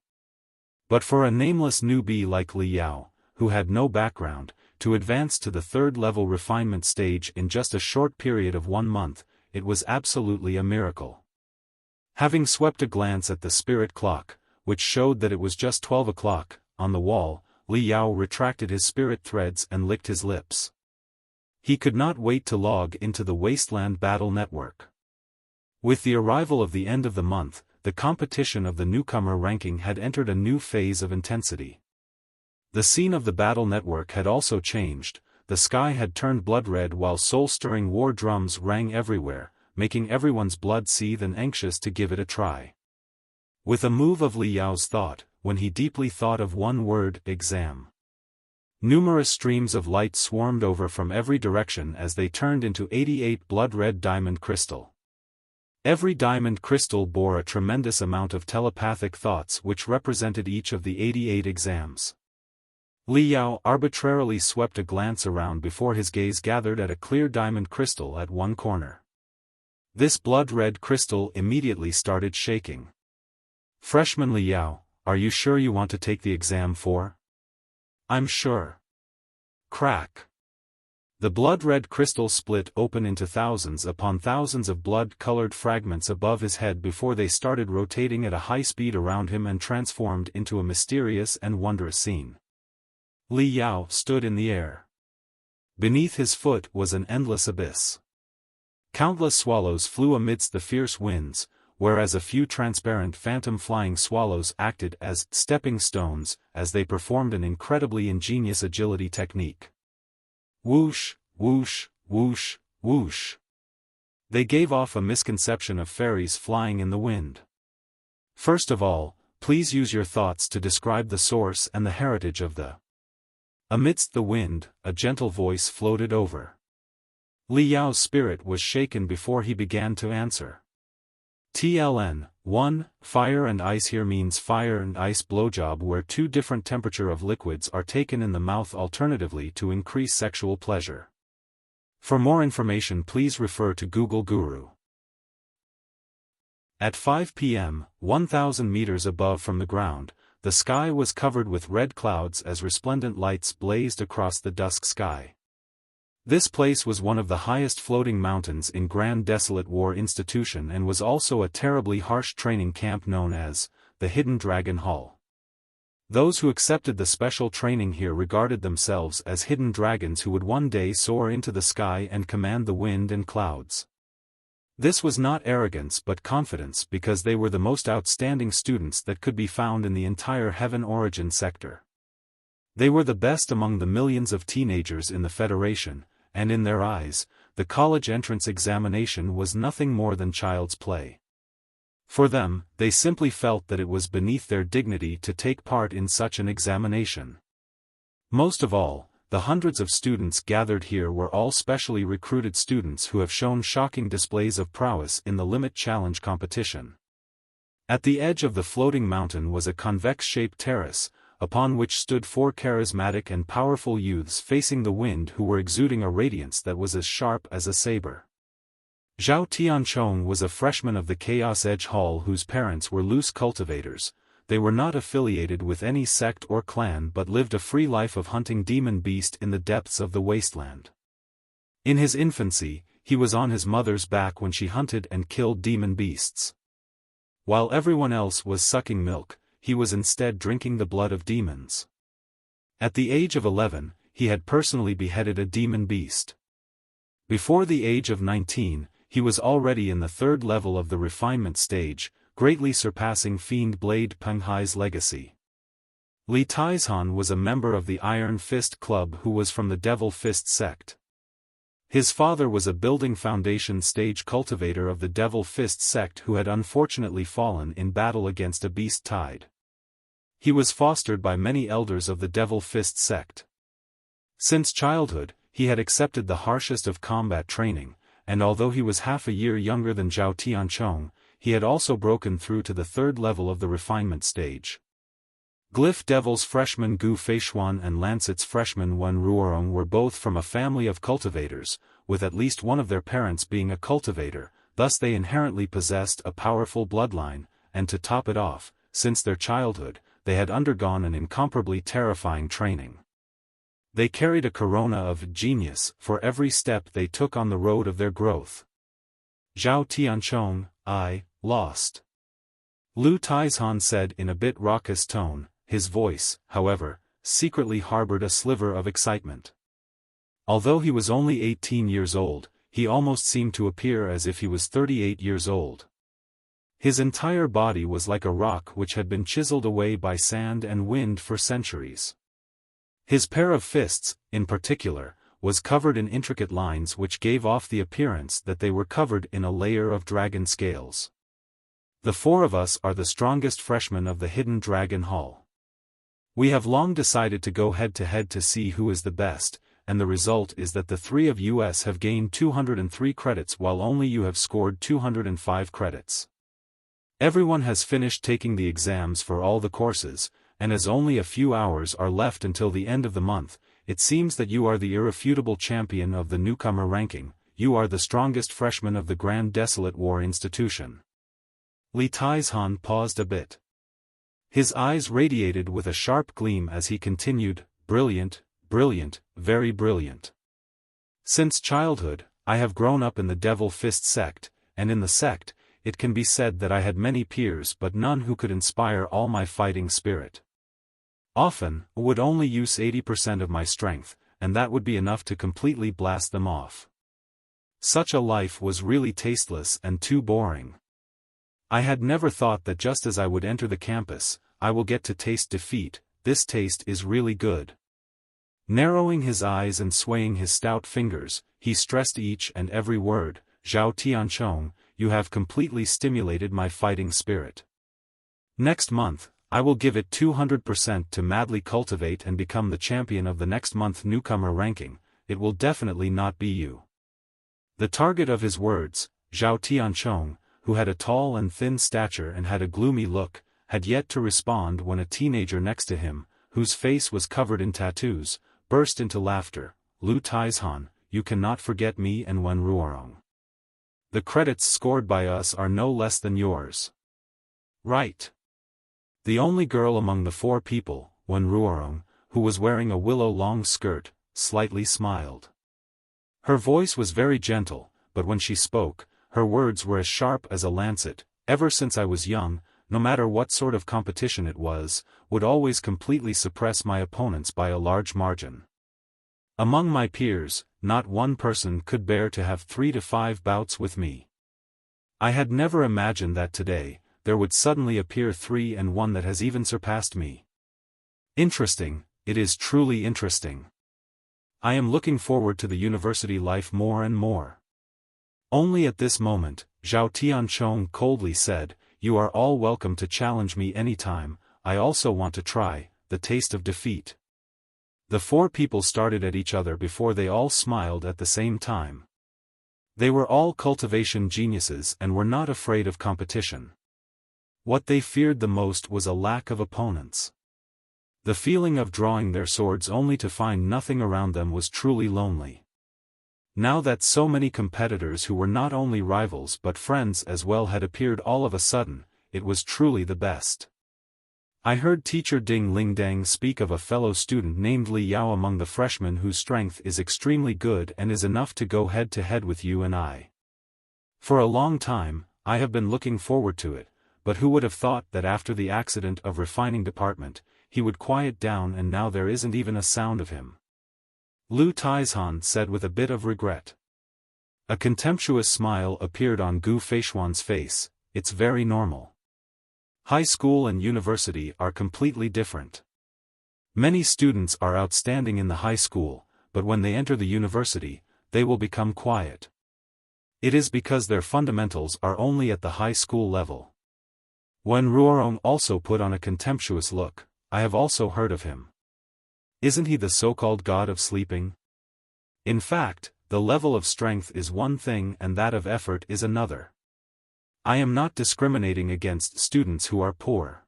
But for a nameless newbie like Li Yao, who had no background, to advance to the third level refinement stage in just a short period of 1 month, it was absolutely a miracle. Having swept a glance at the spirit clock, which showed that it was just 12 o'clock, on the wall, Li Yao retracted his spirit threads and licked his lips. He could not wait to log into the Wasteland battle network. With the arrival of the end of the month, the competition of the newcomer ranking had entered a new phase of intensity. The scene of the battle network had also changed, the sky had turned blood red while soul-stirring war drums rang everywhere, making everyone's blood seethe and anxious to give it a try. With a move of Li Yao's thought, when he deeply thought of one word, exam. Numerous streams of light swarmed over from every direction as they turned into 88 blood-red diamond crystal. Every diamond crystal bore a tremendous amount of telepathic thoughts which represented each of the 88 exams. Li Yao arbitrarily swept a glance around before his gaze gathered at a clear diamond crystal at one corner. This blood-red crystal immediately started shaking. "Freshman Li Yao, are you sure you want to take the exam for?" "I'm sure." Crack. The blood-red crystal split open into thousands upon thousands of blood-colored fragments above his head before they started rotating at a high speed around him and transformed into a mysterious and wondrous scene. Li Yao stood in the air. Beneath his foot was an endless abyss. Countless swallows flew amidst the fierce winds, whereas a few transparent phantom flying swallows acted as stepping stones as they performed an incredibly ingenious agility technique. Whoosh, whoosh, whoosh, whoosh. They gave off a misconception of fairies flying in the wind. First of all, please use your thoughts to describe the source and the heritage of the. Amidst the wind, a gentle voice floated over. Li Yao's spirit was shaken before he began to answer. TLN, 1, fire and ice. Here means fire and ice blowjob where two different temperature of liquids are taken in the mouth alternatively to increase sexual pleasure. For more information please refer to Google Guru. At 5 p.m., 1,000 meters above from the ground, the sky was covered with red clouds as resplendent lights blazed across the dusk sky. This place was one of the highest floating mountains in Grand Desolate War Institution and was also a terribly harsh training camp known as the Hidden Dragon Hall. Those who accepted the special training here regarded themselves as hidden dragons who would one day soar into the sky and command the wind and clouds. This was not arrogance but confidence because they were the most outstanding students that could be found in the entire Heaven Origin sector. They were the best among the millions of teenagers in the Federation, and in their eyes, the college entrance examination was nothing more than child's play. For them, they simply felt that it was beneath their dignity to take part in such an examination. Most of all, the hundreds of students gathered here were all specially recruited students who have shown shocking displays of prowess in the Limit Challenge competition. At the edge of the floating mountain was a convex-shaped terrace, upon which stood 4 charismatic and powerful youths facing the wind who were exuding a radiance that was as sharp as a saber. Zhao Tianchong was a freshman of the Chaos Edge Hall whose parents were loose cultivators. They were not affiliated with any sect or clan but lived a free life of hunting demon beast in the depths of the wasteland. In his infancy, he was on his mother's back when she hunted and killed demon beasts. While everyone else was sucking milk, he was instead drinking the blood of demons. At the age of 11, he had personally beheaded a demon beast. Before the age of 19, he was already in the 3rd level of the refinement stage, greatly surpassing Fiend Blade Penghai's legacy. Li Taizhan was a member of the Iron Fist Club who was from the Devil Fist sect. His father was a building foundation stage cultivator of the Devil Fist sect who had unfortunately fallen in battle against a beast Tai'e. He was fostered by many elders of the Devil Fist sect. Since childhood, he had accepted the harshest of combat training, and although he was half a year younger than Zhao Tianchong, he had also broken through to the 3rd level of the refinement stage. Glyph Devil's freshman Gu Feishuan and Lancet's freshman Wen Ruorong were both from a family of cultivators, with at least one of their parents being a cultivator, thus they inherently possessed a powerful bloodline, and to top it off, since their childhood, they had undergone an incomparably terrifying training. They carried a corona of genius for every step they took on the road of their growth. Zhao Tianchong, lost. Lu Taizhan said in a bit raucous tone. His voice, however, secretly harbored a sliver of excitement. Although he was only 18 years old, he almost seemed to appear as if he was 38 years old. His entire body was like a rock which had been chiseled away by sand and wind for centuries. His pair of fists, in particular, was covered in intricate lines which gave off the appearance that they were covered in a layer of dragon scales. The four of us are the strongest freshmen of the Hidden Dragon Hall. We have long decided to go head-to-head to see who is the best, and the result is that the three of us have gained 203 credits while only you have scored 205 credits. Everyone has finished taking the exams for all the courses, and as only a few hours are left until the end of the month, it seems that you are the irrefutable champion of the newcomer ranking. You are the strongest freshman of the Grand Desolate War Institution. Li Taizhan paused a bit. His eyes radiated with a sharp gleam as he continued, brilliant, brilliant, very brilliant. Since childhood, I have grown up in the Devil Fist sect, and in the sect, it can be said that I had many peers but none who could inspire all my fighting spirit. Often, I would only use 80% of my strength, and that would be enough to completely blast them off. Such a life was really tasteless and too boring. I had never thought that just as I would enter the campus, I will get to taste defeat. This taste is really good. Narrowing his eyes and swaying his stout fingers, he stressed each and every word. Zhao Tianchong, you have completely stimulated my fighting spirit. Next month, I will give it 200% to madly cultivate and become the champion of the next month newcomer ranking. It will definitely not be you. The target of his words, Zhao Tianchong, who had a tall and thin stature and had a gloomy look, had yet to respond when a teenager next to him, whose face was covered in tattoos, burst into laughter. Lu Taizhan, you cannot forget me and Wen Ruorong. The credits scored by us are no less than yours. Right. The only girl among the four people, Wen Ruorong, who was wearing a willow-long skirt, slightly smiled. Her voice was very gentle, but when she spoke, her words were as sharp as a lancet. Ever since I was young, no matter what sort of competition it was, would always completely suppress my opponents by a large margin. Among my peers, not one person could bear to have 3 to 5 bouts with me. I had never imagined that today, there would suddenly appear 3 and 1 that has even surpassed me. Interesting, it is truly interesting. I am looking forward to the university life more and more. Only at this moment, Zhao Tianchong coldly said, you are all welcome to challenge me anytime. I also want to try the taste of defeat. The four people started at each other before they all smiled at the same time. They were all cultivation geniuses and were not afraid of competition. What they feared the most was a lack of opponents. The feeling of drawing their swords only to find nothing around them was truly lonely. Now that so many competitors who were not only rivals but friends as well had appeared all of a sudden, it was truly the best. I heard teacher Ding Lingdang speak of a fellow student named Li Yao among the freshmen whose strength is extremely good and is enough to go head-to-head with you and I. For a long time, I have been looking forward to it, but who would have thought that after the accident of refining department, he would quiet down and now there isn't even a sound of him. Lu Taizhan said with a bit of regret. A contemptuous smile appeared on Gu Feishuan's face. It's very normal. High school and university are completely different. Many students are outstanding in the high school, but when they enter the university, they will become quiet. It is because their fundamentals are only at the high school level. Wen Ruorong also put on a contemptuous look. I have also heard of him. Isn't he the so-called god of sleeping? In fact, the level of strength is one thing and that of effort is another. I am not discriminating against students who are poor.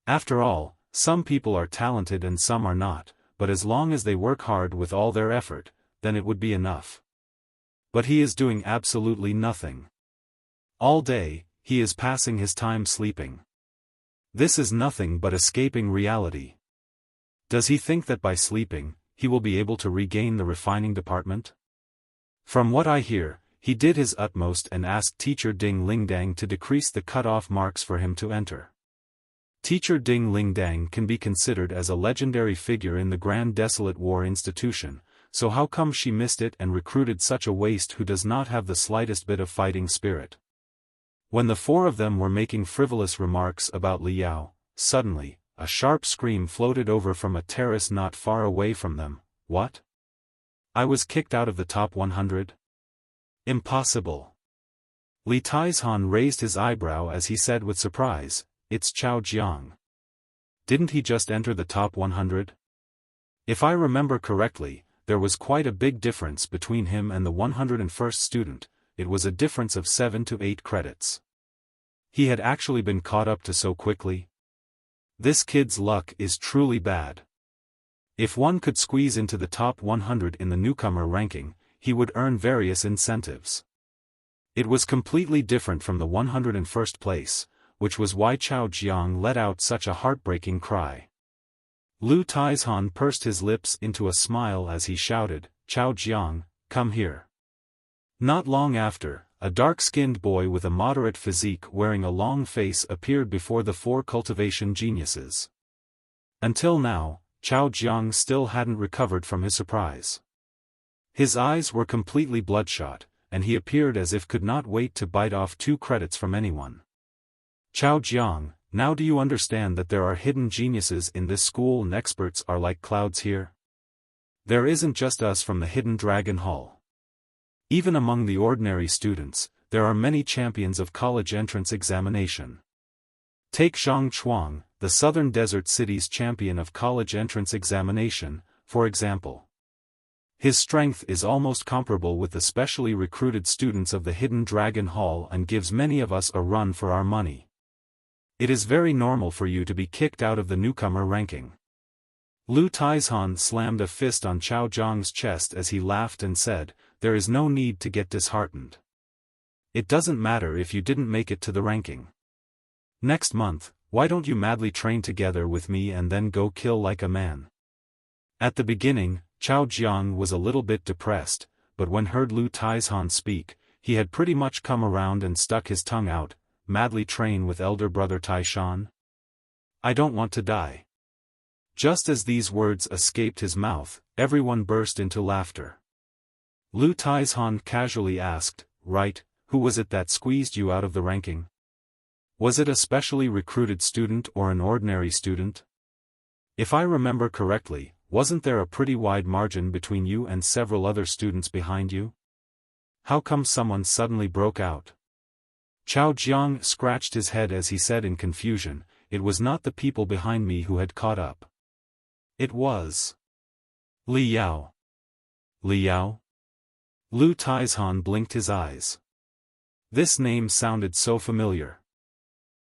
After all, some people are talented and some are not, but as long as they work hard with all their effort, then it would be enough. But he is doing absolutely nothing. All day, he is passing his time sleeping. This is nothing but escaping reality. Does he think that by sleeping, he will be able to regain the refining department? From what I hear, He did his utmost and asked Teacher Ding Lingdang to decrease the cut-off marks for him to enter. Teacher Ding Lingdang can be considered as a legendary figure in the Grand Desolate War institution, so how come she missed it and recruited such a waste who does not have the slightest bit of fighting spirit? When the four of them were making frivolous remarks about Li Yao, suddenly, a sharp scream floated over from a terrace not far away from them. What? I was kicked out of the top 100? Impossible. Li Taizhan raised his eyebrow as he said with surprise, "It's Chao Jiang. Didn't he just enter the top 100? If I remember correctly, there was quite a big difference between him and the 101st student. It was a difference of 7 to 8 credits. He had actually been caught up to so quickly. This kid's luck is truly bad. If one could squeeze into the top 100 in the newcomer ranking, he would earn various incentives." It was completely different from the 101st place, which was why Chao Jiang let out such a heartbreaking cry. Lu Taizhan pursed his lips into a smile as he shouted, "Chao Jiang, come here." Not long after, a dark-skinned boy with a moderate physique wearing a long face appeared before the four cultivation geniuses. Until now, Chao Jiang still hadn't recovered from his surprise. His eyes were completely bloodshot, and he appeared as if could not wait to bite off 2 credits from anyone. "Chao Jiang, now do you understand that there are hidden geniuses in this school and experts are like clouds here? There isn't just us from the Hidden Dragon Hall. Even among the ordinary students, there are many champions of college entrance examination. Take Zhang Chuang, the Southern Desert City's champion of college entrance examination, for example. His strength is almost comparable with the specially recruited students of the Hidden Dragon Hall and gives many of us a run for our money. It is very normal for you to be kicked out of the newcomer ranking." Lu Taizhan slammed a fist on Chao Jiang's chest as he laughed and said, "There is no need to get disheartened. It doesn't matter if you didn't make it to the ranking. Next month, why don't you madly train together with me and then go kill like a man?" At the beginning, Chao Jiang was a little bit depressed, but when heard Lu Taizhan speak, he had pretty much come around and stuck his tongue out. "Madly train with elder brother Taishan? I don't want to die." Just as these words escaped his mouth, everyone burst into laughter. Lu Taizhan casually asked, "Right, who was it that squeezed you out of the ranking? Was it a specially recruited student or an ordinary student? If I remember correctly, wasn't there a pretty wide margin between you and several other students behind you? How come someone suddenly broke out?" Chao Jiang scratched his head as he said in confusion, "It was not the people behind me who had caught up. It was Li Yao." "Li Yao?" Lu Taizhan blinked his eyes. This name sounded so familiar.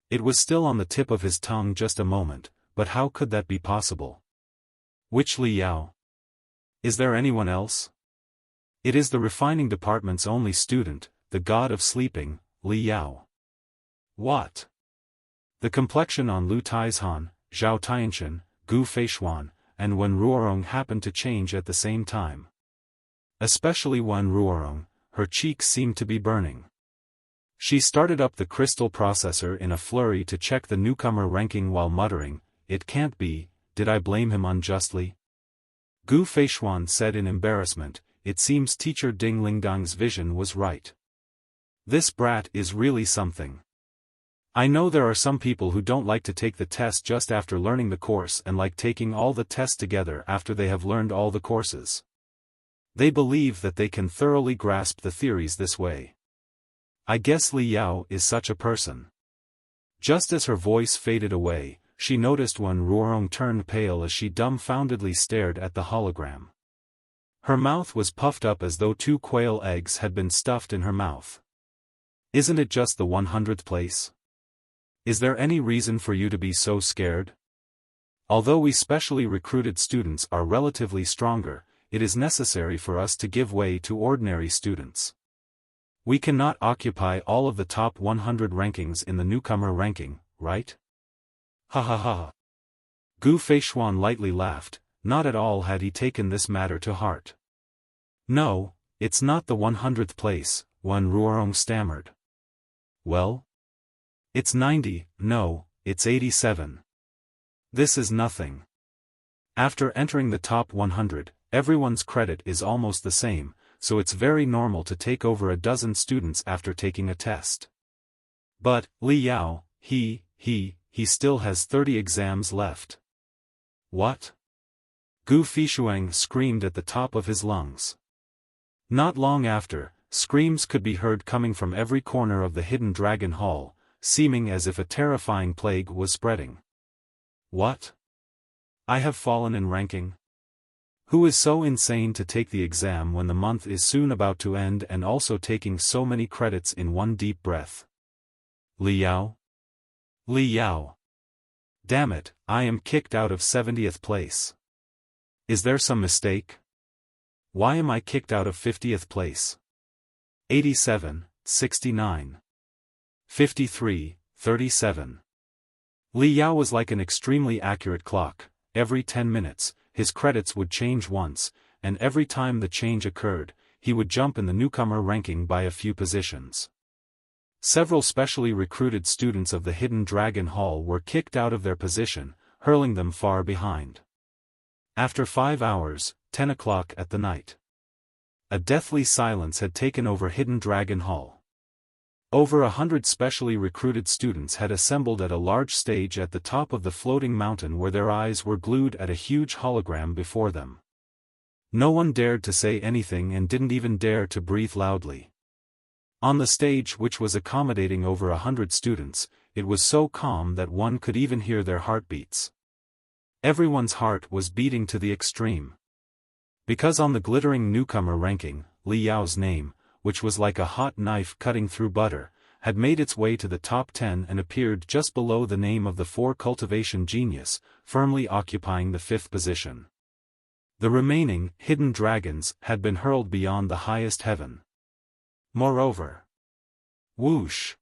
It was still on the tip of his tongue just a moment, but how could that be possible? Which Li Yao? Is there anyone else? It is the refining department's only student, the god of sleeping, Li Yao. What? The complexion on Lu Taizhan, Zhao Tianchen, Gu Feishuan, and Wen Ruorong happened to change at the same time. Especially Wen Ruorong, her cheeks seemed to be burning. She started up the crystal processor in a flurry to check the newcomer ranking while muttering, "It can't be, did I blame him unjustly?" Gu Feishuan said in embarrassment, "It seems Teacher Ding Lingdang's vision was right. This brat is really something. I know there are some people who don't like to take the test just after learning the course and like taking all the tests together after they have learned all the courses. They believe that they can thoroughly grasp the theories this way. I guess Li Yao is such a person." Just as her voice faded away, she noticed when Ruorong turned pale as she dumbfoundedly stared at the hologram. Her mouth was puffed up as though 2 quail eggs had been stuffed in her mouth. "Isn't it just the 100th place? Is there any reason for you to be so scared? Although we specially recruited students are relatively stronger, it is necessary for us to give way to ordinary students. We cannot occupy all of the top 100 rankings in the newcomer ranking, right?" Ha ha ha. Gu Feishuan lightly laughed, not at all had he taken this matter to heart. "No, it's not the 100th place, Soaring stammered. Well? It's 90, no, it's 87. This is nothing. After entering the top 100, everyone's credit is almost the same, so it's very normal to take over a dozen students after taking a test. But, Li Yao, he still has 30 exams left. What? Gu Fishuang screamed at the top of his lungs. Not long after, screams could be heard coming from every corner of the Hidden Dragon Hall, seeming as if a terrifying plague was spreading. What? I have fallen in ranking? Who is so insane to take the exam when the month is soon about to end and also taking so many credits in one deep breath? Li Yao? Li Yao. Damn it, I am kicked out of 70th place. Is there some mistake? Why am I kicked out of 50th place? 87, 69. 53, 37. Li Yao was like an extremely accurate clock. Every 10 minutes, his credits would change once, and every time the change occurred, he would jump in the newcomer ranking by a few positions. Several specially recruited students of the Hidden Dragon Hall were kicked out of their position, hurling them far behind. After 5 hours, 10 o'clock at the night. A deathly silence had taken over Hidden Dragon Hall. Over 100 specially recruited students had assembled at a large stage at the top of the floating mountain where their eyes were glued at a huge hologram before them. No one dared to say anything and didn't even dare to breathe loudly. On the stage, which was accommodating over 100 students, it was so calm that one could even hear their heartbeats. Everyone's heart was beating to the extreme. Because on the glittering newcomer ranking, Li Yao's name, which was like a hot knife cutting through butter, had made its way to the top 10 and appeared just below the name of the 4 cultivation genius, firmly occupying the 5th position. The remaining hidden dragons had been hurled beyond the highest heaven. Moreover, whoosh!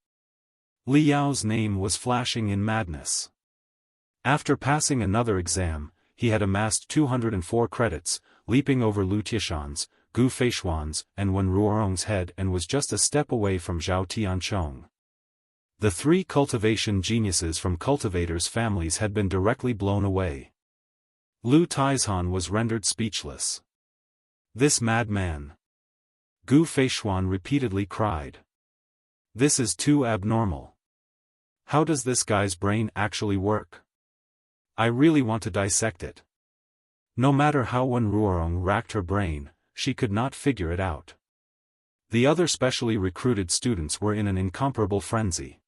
Li Yao's name was flashing in madness. After passing another exam, he had amassed 204 credits, leaping over Lu Tieshan's, Gu Feishuan's, and Wen Ruorong's head, and was just a step away from Zhao Tianchong. The 3 cultivation geniuses from Cultivators' families had been directly blown away. Lu Taizhan was rendered speechless. This madman! Gu Feishuan repeatedly cried. This is too abnormal. How does this guy's brain actually work? I really want to dissect it. No matter how Wen Ruorong racked her brain, she could not figure it out. The other specially recruited students were in an incomparable frenzy.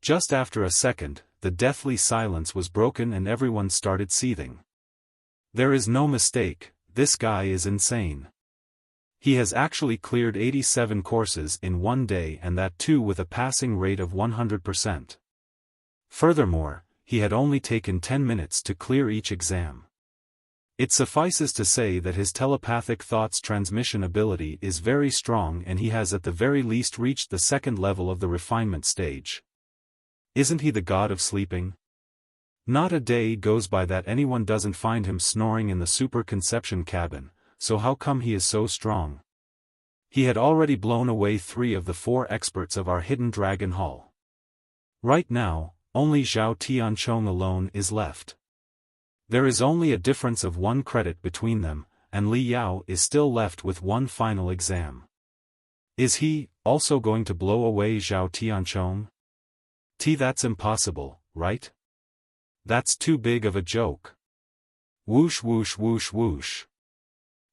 Just after a second, the deathly silence was broken and everyone started seething. There is no mistake, this guy is insane. He has actually cleared 87 courses in one day, and that too with a passing rate of 100%. Furthermore, he had only taken 10 minutes to clear each exam. It suffices to say that his telepathic thoughts transmission ability is very strong, and he has at the very least reached the 2nd level of the refinement stage. Isn't he the god of sleeping? Not a day goes by that anyone doesn't find him snoring in the super conception cabin, so how come he is so strong? He had already blown away 3 of the 4 experts of our Hidden Dragon Hall. Right now, only Zhao Tianchong alone is left. There is only a difference of 1 credit between them, and Li Yao is still left with 1 final exam. Is he also going to blow away Zhao Tianchong? That's impossible, right? That's too big of a joke. Whoosh whoosh whoosh whoosh.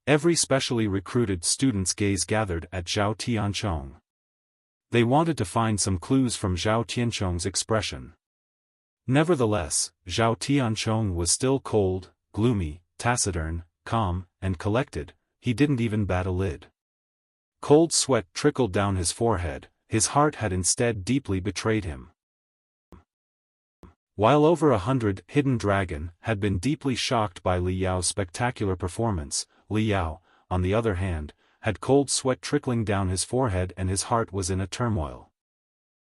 Every specially recruited student's gaze gathered at Zhao Tianchong. They wanted to find some clues from Zhao Tianchong's expression. Nevertheless, Zhao Tianchong was still cold, gloomy, taciturn, calm, and collected. He didn't even bat a lid. Cold sweat trickled down his forehead, his heart had instead deeply betrayed him. While over 100 hidden dragon had been deeply shocked by Li Yao's spectacular performance, Li Yao, on the other hand, had cold sweat trickling down his forehead and his heart was in a turmoil.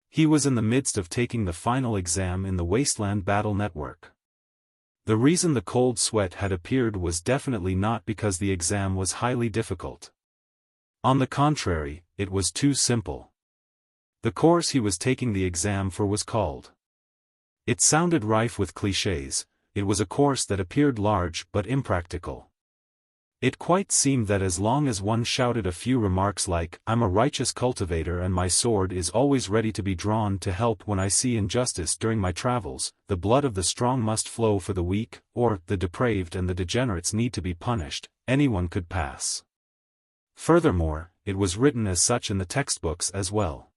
He was in the midst of taking the final exam in the Wasteland Battle Network. The reason the cold sweat had appeared was definitely not because the exam was highly difficult. On the contrary, it was too simple. The course he was taking the exam for was called. It sounded rife with clichés. It was a course that appeared large but impractical. It quite seemed that as long as one shouted a few remarks like, "I'm a righteous cultivator and my sword is always ready to be drawn to help when I see injustice during my travels, the blood of the strong must flow for the weak, or, the depraved and the degenerates need to be punished," anyone could pass. Furthermore, it was written as such in the textbooks as well.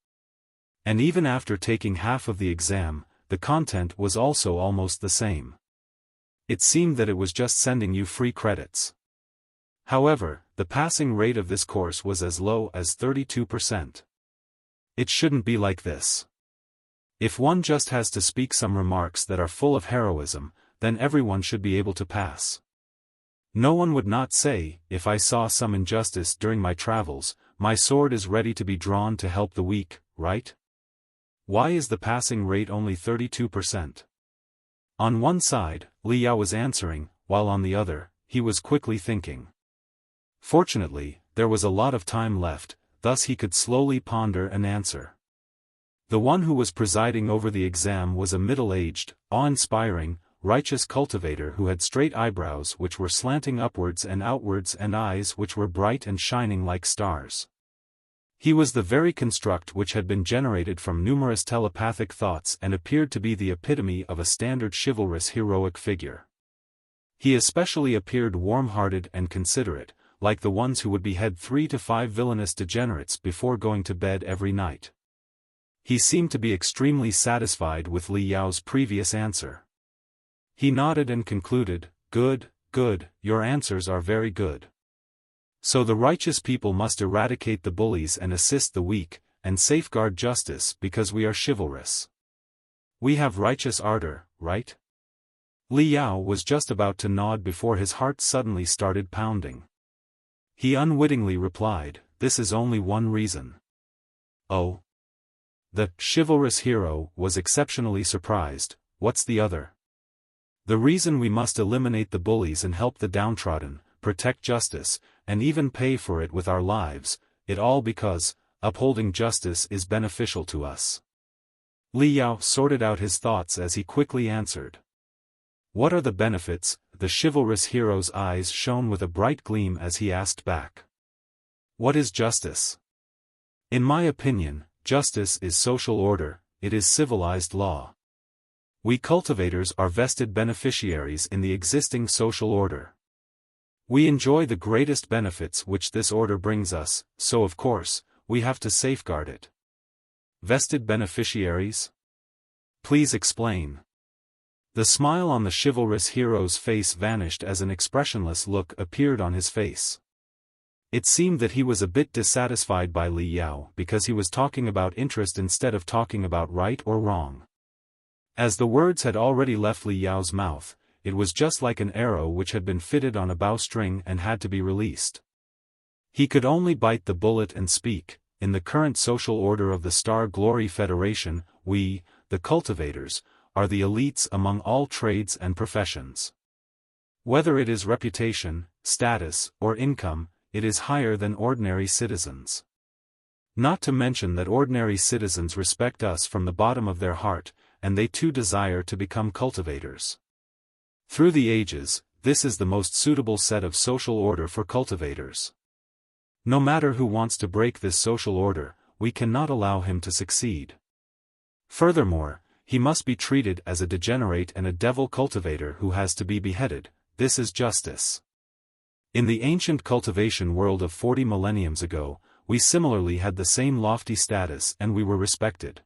And even after taking half of the exam, the content was also almost the same. It seemed that it was just sending you free credits. However, the passing rate of this course was as low as 32%. It shouldn't be like this. If one just has to speak some remarks that are full of heroism, then everyone should be able to pass. No one would not say, "If I saw some injustice during my travels, my sword is ready to be drawn to help the weak," right? Why is the passing rate only 32%? On one side, Li Yao was answering, while on the other, he was quickly thinking. Fortunately, there was a lot of time left, thus he could slowly ponder an answer. The one who was presiding over the exam was a middle-aged, awe-inspiring, righteous cultivator who had straight eyebrows which were slanting upwards and outwards and eyes which were bright and shining like stars. He was the very construct which had been generated from numerous telepathic thoughts and appeared to be the epitome of a standard chivalrous heroic figure. He especially appeared warm-hearted and considerate, like the ones who would behead 3 to 5 villainous degenerates before going to bed every night. He seemed to be extremely satisfied with Li Yao's previous answer. He nodded and concluded, "Good, good, your answers are very good. So the righteous people must eradicate the bullies and assist the weak, and safeguard justice because we are chivalrous. We have righteous ardor, right?" Li Yao was just about to nod before his heart suddenly started pounding. He unwittingly replied, "This is only one reason." Oh. The chivalrous hero was exceptionally surprised. "What's the other?" "The reason we must eliminate the bullies and help the downtrodden, protect justice, and even pay for it with our lives, it all because, upholding justice is beneficial to us." Li Yao sorted out his thoughts as he quickly answered. "What are the benefits?" The chivalrous hero's eyes shone with a bright gleam as he asked back. "What is justice?" "In my opinion, justice is social order, it is civilized law. We cultivators are vested beneficiaries in the existing social order. We enjoy the greatest benefits which this order brings us, so of course, we have to safeguard it." "Vested beneficiaries? Please explain." The smile on the chivalrous hero's face vanished as an expressionless look appeared on his face. It seemed that he was a bit dissatisfied by Li Yao because he was talking about interest instead of talking about right or wrong. As the words had already left Li Yao's mouth, it was just like an arrow which had been fitted on a bowstring and had to be released. He could only bite the bullet and speak. "In the current social order of the Star Glory Federation, we, the cultivators, are the elites among all trades and professions. Whether it is reputation, status, or income, it is higher than ordinary citizens. Not to mention that ordinary citizens respect us from the bottom of their heart, and they too desire to become cultivators. Through the ages, this is the most suitable set of social order for cultivators. No matter who wants to break this social order, we cannot allow him to succeed. Furthermore, he must be treated as a degenerate and a devil cultivator who has to be beheaded. This is justice. In the ancient cultivation world of 40 millenniums ago, we similarly had the same lofty status and we were respected.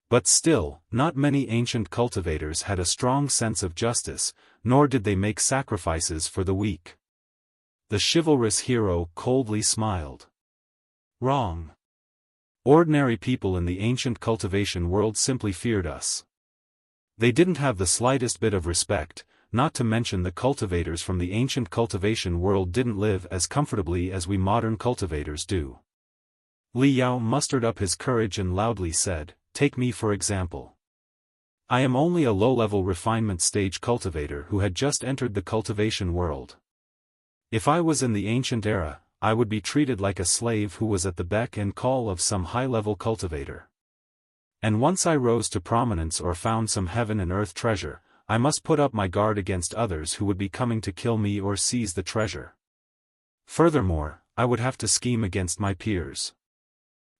But still, not many ancient cultivators had a strong sense of justice, nor did they make sacrifices for the weak." The chivalrous hero coldly smiled. "Wrong. Ordinary people in the ancient cultivation world simply feared us. They didn't have the slightest bit of respect, not to mention the cultivators from the ancient cultivation world didn't live as comfortably as we modern cultivators do." Li Yao mustered up his courage and loudly said, "Take me for example. I am only a low-level refinement stage cultivator who had just entered the cultivation world. If I was in the ancient era, I would be treated like a slave who was at the beck and call of some high-level cultivator. And once I rose to prominence or found some heaven and earth treasure, I must put up my guard against others who would be coming to kill me or seize the treasure. Furthermore, I would have to scheme against my peers.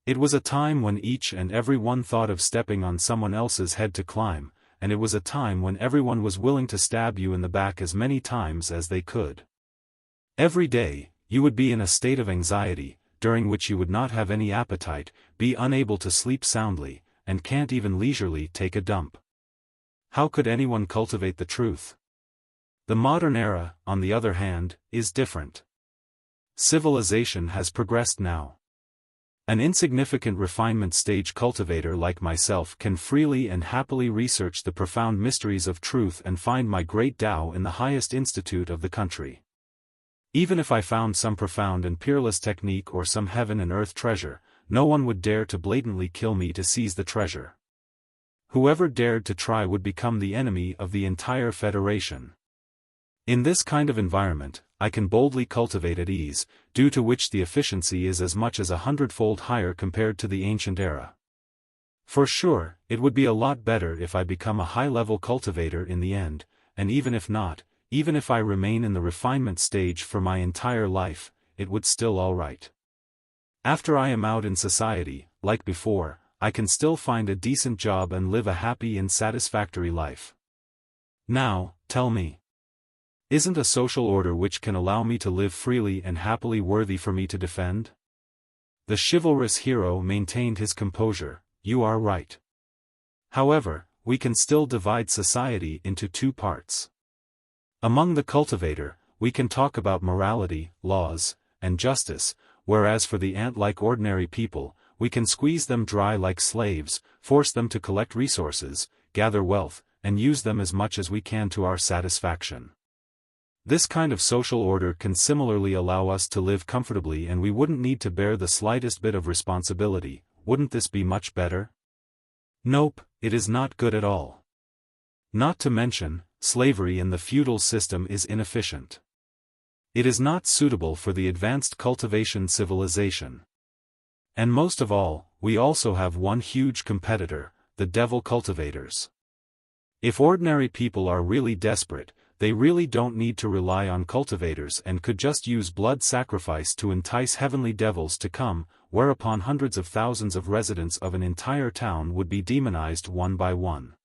It was a time when each and every one thought of stepping on someone else's head to climb, and it was a time when everyone was willing to stab you in the back as many times as they could. Every day, you would be in a state of anxiety, during which you would not have any appetite, be unable to sleep soundly, and can't even leisurely take a dump. How could anyone cultivate the truth? The modern era, on the other hand, is different. Civilization has progressed now. An insignificant refinement stage cultivator like myself can freely and happily research the profound mysteries of truth and find my great Tao in the highest institute of the country. Even if I found some profound and peerless technique or some heaven and earth treasure, no one would dare to blatantly kill me to seize the treasure. Whoever dared to try would become the enemy of the entire Federation. In this kind of environment, I can boldly cultivate at ease, due to which the efficiency is as much as 100-fold higher compared to the ancient era. For sure, it would be a lot better if I become a high-level cultivator in the end, and even if not, even if I remain in the refinement stage for my entire life, it would still all right. After I am out in society, like before, I can still find a decent job and live a happy and satisfactory life. Now, tell me. Isn't a social order which can allow me to live freely and happily worthy for me to defend? The chivalrous hero maintained his composure. You are right. However, we can still divide society into two parts. Among the cultivator, we can talk about morality, laws, and justice, whereas for the ant-like ordinary people, we can squeeze them dry like slaves, force them to collect resources, gather wealth, and use them as much as we can to our satisfaction. This kind of social order can similarly allow us to live comfortably and we wouldn't need to bear the slightest bit of responsibility. Wouldn't this be much better? Nope, it is not good at all. Not to mention, slavery in the feudal system is inefficient. It is not suitable for the advanced cultivation civilization. And most of all, we also have one huge competitor, the devil cultivators. If ordinary people are really desperate, they really don't need to rely on cultivators and could just use blood sacrifice to entice heavenly devils to come, whereupon hundreds of thousands of residents of an entire town would be demonized one by one.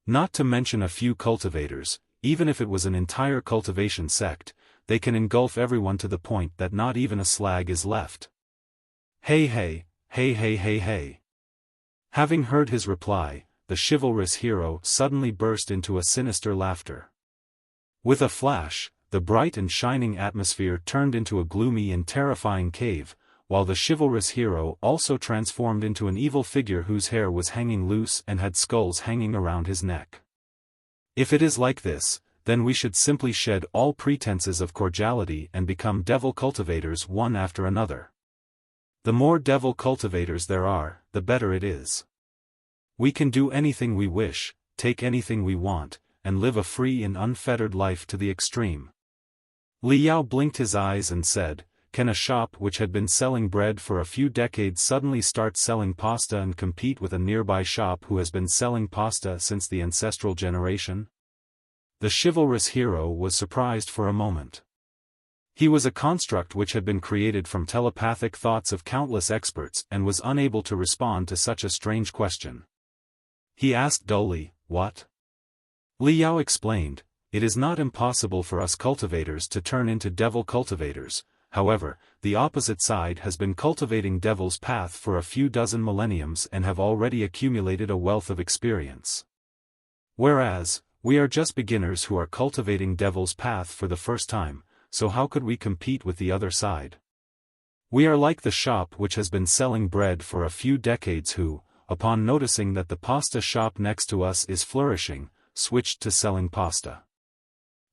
Not to mention a few cultivators, even if it was an entire cultivation sect, they can engulf everyone to the point that not even a slag is left. Hey hey, hey hey hey hey. Having heard his reply, the chivalrous hero suddenly burst into a sinister laughter. With a flash, the bright and shining atmosphere turned into a gloomy and terrifying cave, while the chivalrous hero also transformed into an evil figure whose hair was hanging loose and had skulls hanging around his neck. If it is like this, then we should simply shed all pretenses of cordiality and become devil cultivators one after another. The more devil cultivators there are, the better it is. We can do anything we wish, take anything we want, and live a free and unfettered life to the extreme. Li Yao blinked his eyes and said, "Can a shop which had been selling bread for a few decades suddenly start selling pasta and compete with a nearby shop who has been selling pasta since the ancestral generation?" The chivalrous hero was surprised for a moment. He was a construct which had been created from telepathic thoughts of countless experts and was unable to respond to such a strange question. He asked dully, "What?" Li Yao explained, "It is not impossible for us cultivators to turn into devil cultivators, however, the opposite side has been cultivating devil's path for a few dozen millenniums and have already accumulated a wealth of experience. Whereas, we are just beginners who are cultivating devil's path for the first time, so how could we compete with the other side? We are like the shop which has been selling bread for a few decades who, upon noticing that the pasta shop next to us is flourishing, switched to selling pasta.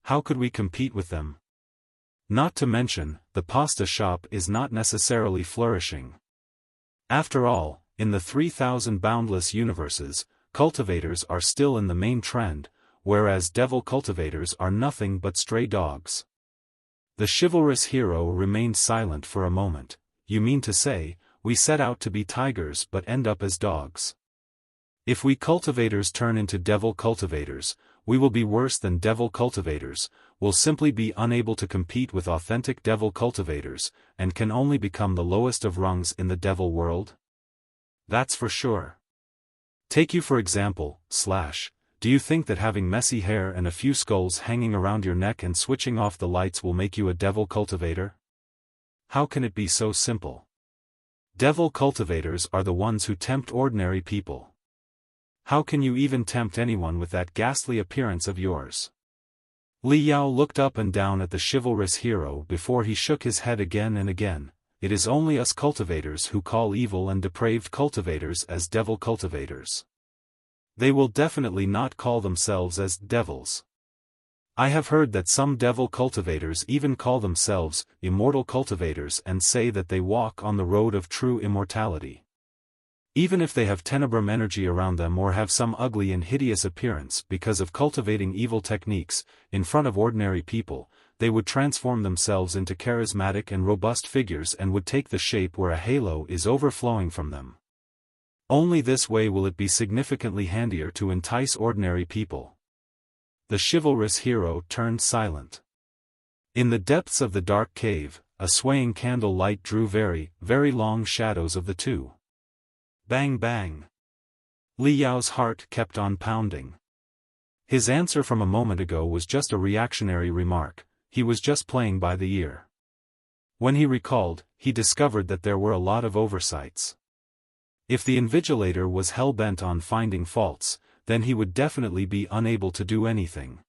How could we compete with them? Not to mention, the pasta shop is not necessarily flourishing. After all, in the 3,000 boundless universes, cultivators are still in the main trend, whereas devil cultivators are nothing but stray dogs. The chivalrous hero remained silent for a moment. You mean to say, we set out to be tigers but end up as dogs? If we cultivators turn into devil cultivators, we will be worse than devil cultivators, will simply be unable to compete with authentic devil cultivators, and can only become the lowest of rungs in the devil world? That's for sure. Take you for example, do you think that having messy hair and a few skulls hanging around your neck and switching off the lights will make you a devil cultivator? How can it be so simple? Devil cultivators are the ones who tempt ordinary people. How can you even tempt anyone with that ghastly appearance of yours? Li Yao looked up and down at the chivalrous hero before he shook his head again and again. It is only us cultivators who call evil and depraved cultivators as devil cultivators. They will definitely not call themselves as devils. I have heard that some devil cultivators even call themselves immortal cultivators and say that they walk on the road of true immortality. Even if they have tenebrum energy around them or have some ugly and hideous appearance because of cultivating evil techniques, in front of ordinary people, they would transform themselves into charismatic and robust figures and would take the shape where a halo is overflowing from them. Only this way will it be significantly handier to entice ordinary people. The chivalrous hero turned silent. In the depths of the dark cave, a swaying candle light drew very, very long shadows of the two. Bang bang. Li Yao's heart kept on pounding. His answer from a moment ago was just a reactionary remark, he was just playing by the ear. When he recalled, he discovered that there were a lot of oversights. If the invigilator was hell-bent on finding faults, then he would definitely be unable to do anything.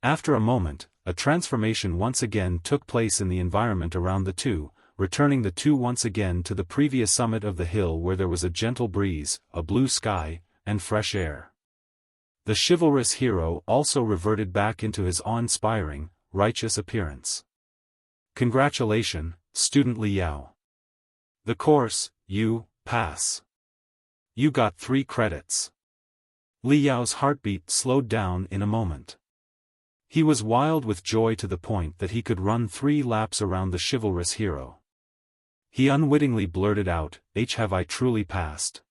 After a moment, a transformation once again took place in the environment around the two, returning the two once again to the previous summit of the hill where there was a gentle breeze, a blue sky, and fresh air. The chivalrous hero also reverted back into his awe-inspiring, righteous appearance. Congratulations, student Li Yao. The course, you pass. You got 3 credits. Li Yao's heartbeat slowed down in a moment. He was wild with joy to the point that he could run 3 laps around the chivalrous hero. He unwittingly blurted out, have I truly passed?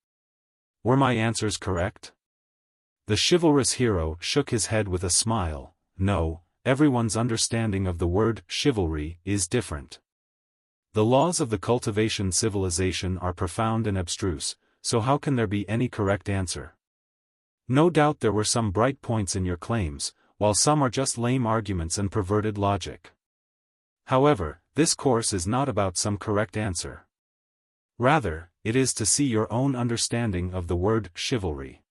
Were my answers correct? The chivalrous hero shook his head with a smile. No, everyone's understanding of the word chivalry is different. The laws of the cultivation civilization are profound and abstruse, so how can there be any correct answer? No doubt there were some bright points in your claims, while some are just lame arguments and perverted logic. However, this course is not about some correct answer. Rather, it is to see your own understanding of the word chivalry.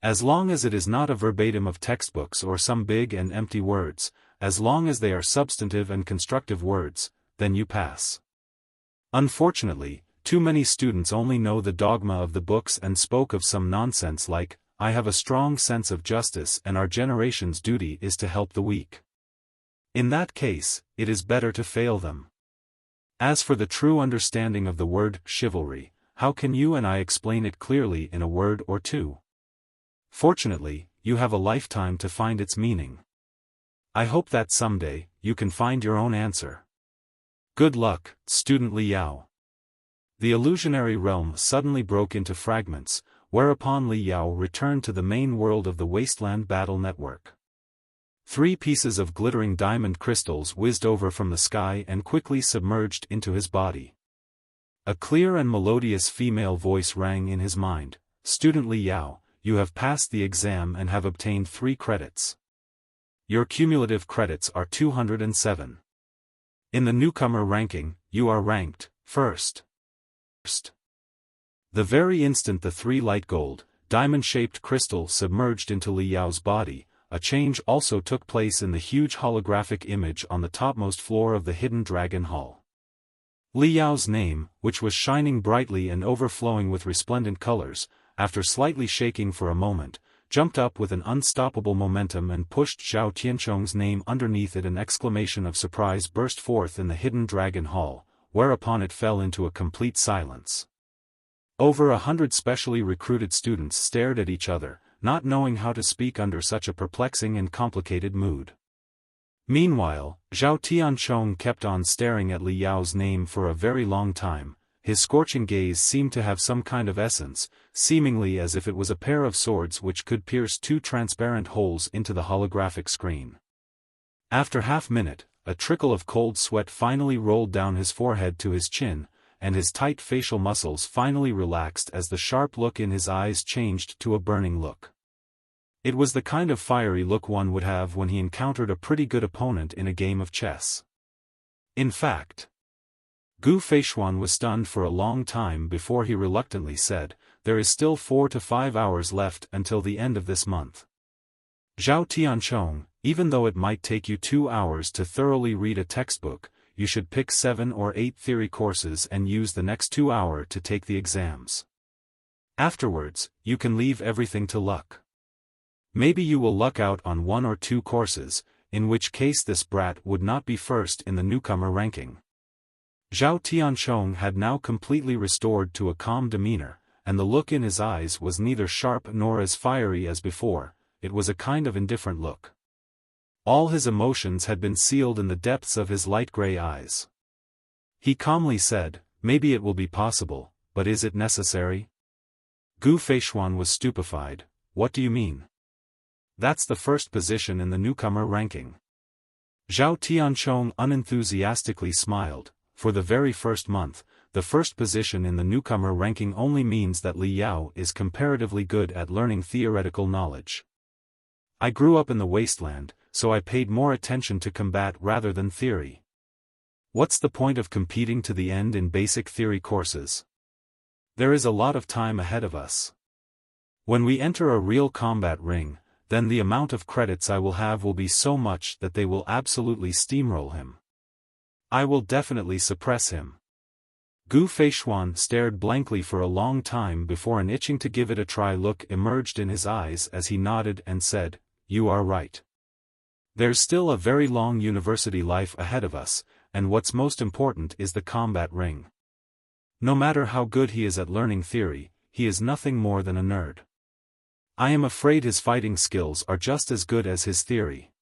As long as it is not a verbatim of textbooks or some big and empty words, as long as they are substantive and constructive words, then you pass. Unfortunately, too many students only know the dogma of the books and spoke of some nonsense like, I have a strong sense of justice and our generation's duty is to help the weak. In that case, it is better to fail them. As for the true understanding of the word chivalry, how can you and I explain it clearly in a word or two? Fortunately, you have a lifetime to find its meaning. I hope that someday, you can find your own answer. Good luck, student Li Yao. The illusionary realm suddenly broke into fragments, whereupon Li Yao returned to the main world of the Wasteland battle network. 3 pieces of glittering diamond crystals whizzed over from the sky and quickly submerged into his body. A clear and melodious female voice rang in his mind, Student Li Yao, you have passed the exam and have obtained 3 credits. Your cumulative credits are 207. In the newcomer ranking, you are ranked first. The very instant the 3 light gold, diamond-shaped crystal submerged into Li Yao's body, a change also took place in the huge holographic image on the topmost floor of the hidden dragon hall. Li Yao's name, which was shining brightly and overflowing with resplendent colors, after slightly shaking for a moment, jumped up with an unstoppable momentum and pushed Zhao Tianchong's name underneath it. An exclamation of surprise burst forth in the hidden dragon hall, whereupon it fell into a complete silence. Over 100 specially recruited students stared at each other, not knowing how to speak under such a perplexing and complicated mood. Meanwhile, Zhao Tianchong kept on staring at Li Yao's name for a very long time. His scorching gaze seemed to have some kind of essence, seemingly as if it was a pair of swords which could pierce two transparent holes into the holographic screen. After half-minute, a trickle of cold sweat finally rolled down his forehead to his chin, and his tight facial muscles finally relaxed as the sharp look in his eyes changed to a burning look. It was the kind of fiery look one would have when he encountered a pretty good opponent in a game of chess. In fact, Gu Feishuan was stunned for a long time before he reluctantly said, "There is still 4 to 5 hours left until the end of this month. Zhao Tianchong, even though it might take you 2 hours to thoroughly read a textbook, you should pick 7 or 8 theory courses and use the next 2 hours to take the exams. Afterwards, you can leave everything to luck. Maybe you will luck out on 1 or 2 courses, in which case this brat would not be first in the newcomer ranking." Zhao Tianchong had now completely restored to a calm demeanor, and the look in his eyes was neither sharp nor as fiery as before. It was a kind of indifferent look. All his emotions had been sealed in the depths of his light gray eyes. He calmly said, "Maybe it will be possible, but is it necessary?" Gu Feishuan was stupefied. "What do you mean?" "That's the first position in the newcomer ranking." Zhao Tianchong unenthusiastically smiled. For the very first month, the first position in the newcomer ranking only means that Li Yao is comparatively good at learning theoretical knowledge. I grew up in the Wasteland, so I paid more attention to combat rather than theory. What's the point of competing to the end in basic theory courses? There is a lot of time ahead of us. When we enter a real combat ring, then the amount of credits I will have will be so much that they will absolutely steamroll him. I will definitely suppress him. Gu Feishuan stared blankly for a long time before an itching to give it a try look emerged in his eyes as he nodded and said, "You are right. There's still a very long university life ahead of us, and what's most important is the combat ring. No matter how good he is at learning theory, he is nothing more than a nerd. I am afraid his fighting skills are just as good as his theory."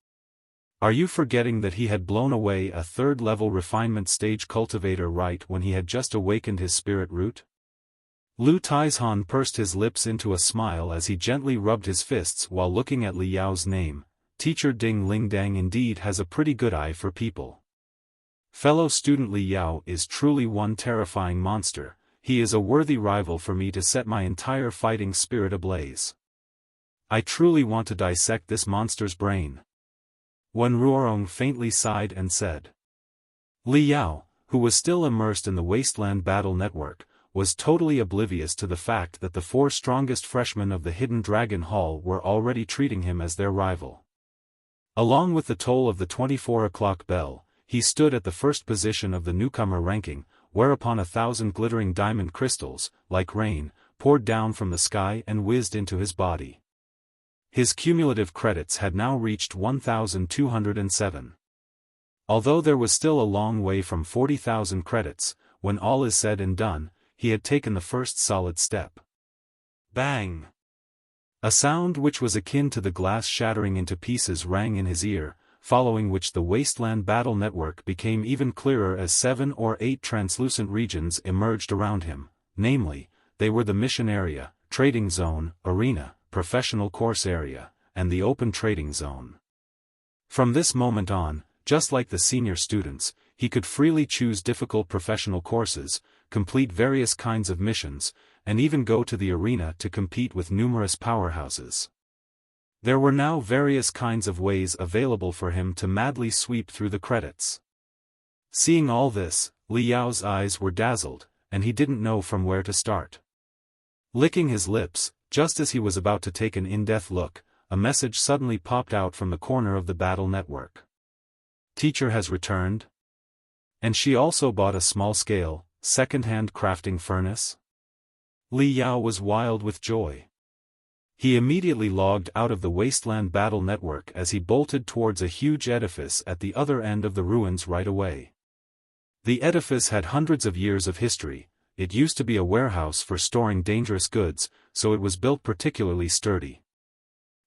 Are you forgetting that he had blown away a 3rd-level refinement stage cultivator right when he had just awakened his spirit root? Lu Taizhan pursed his lips into a smile as he gently rubbed his fists while looking at Li Yao's name. Teacher Ding Lingdang indeed has a pretty good eye for people. Fellow student Li Yao is truly one terrifying monster. He is a worthy rival for me to set my entire fighting spirit ablaze. I truly want to dissect this monster's brain. Wen Ruorong faintly sighed and said. Li Yao, who was still immersed in the Wasteland battle network, was totally oblivious to the fact that the 4 strongest freshmen of the Hidden Dragon Hall were already treating him as their rival. Along with the toll of the 24 o'clock bell, he stood at the first position of the newcomer ranking, whereupon 1,000 glittering diamond crystals, like rain, poured down from the sky and whizzed into his body. His cumulative credits had now reached 1,207. Although there was still a long way from 40,000 credits, when all is said and done, he had taken the first solid step. Bang! A sound which was akin to the glass shattering into pieces rang in his ear, following which the Wasteland battle network became even clearer as 7 or 8 translucent regions emerged around him, namely, they were the mission area, trading zone, arena, professional course area, and the open trading zone. From this moment on, just like the senior students, he could freely choose difficult professional courses, complete various kinds of missions, and even go to the arena to compete with numerous powerhouses. There were now various kinds of ways available for him to madly sweep through the credits. Seeing all this, Li Yao's eyes were dazzled, and he didn't know from where to start. Licking his lips, just as he was about to take an in-depth look, a message suddenly popped out from the corner of the battle network. Teacher has returned? And she also bought a small-scale, second-hand crafting furnace? Li Yao was wild with joy. He immediately logged out of the Wasteland battle network as he bolted towards a huge edifice at the other end of the ruins right away. The edifice had hundreds of years of history. It used to be a warehouse for storing dangerous goods, so it was built particularly sturdy.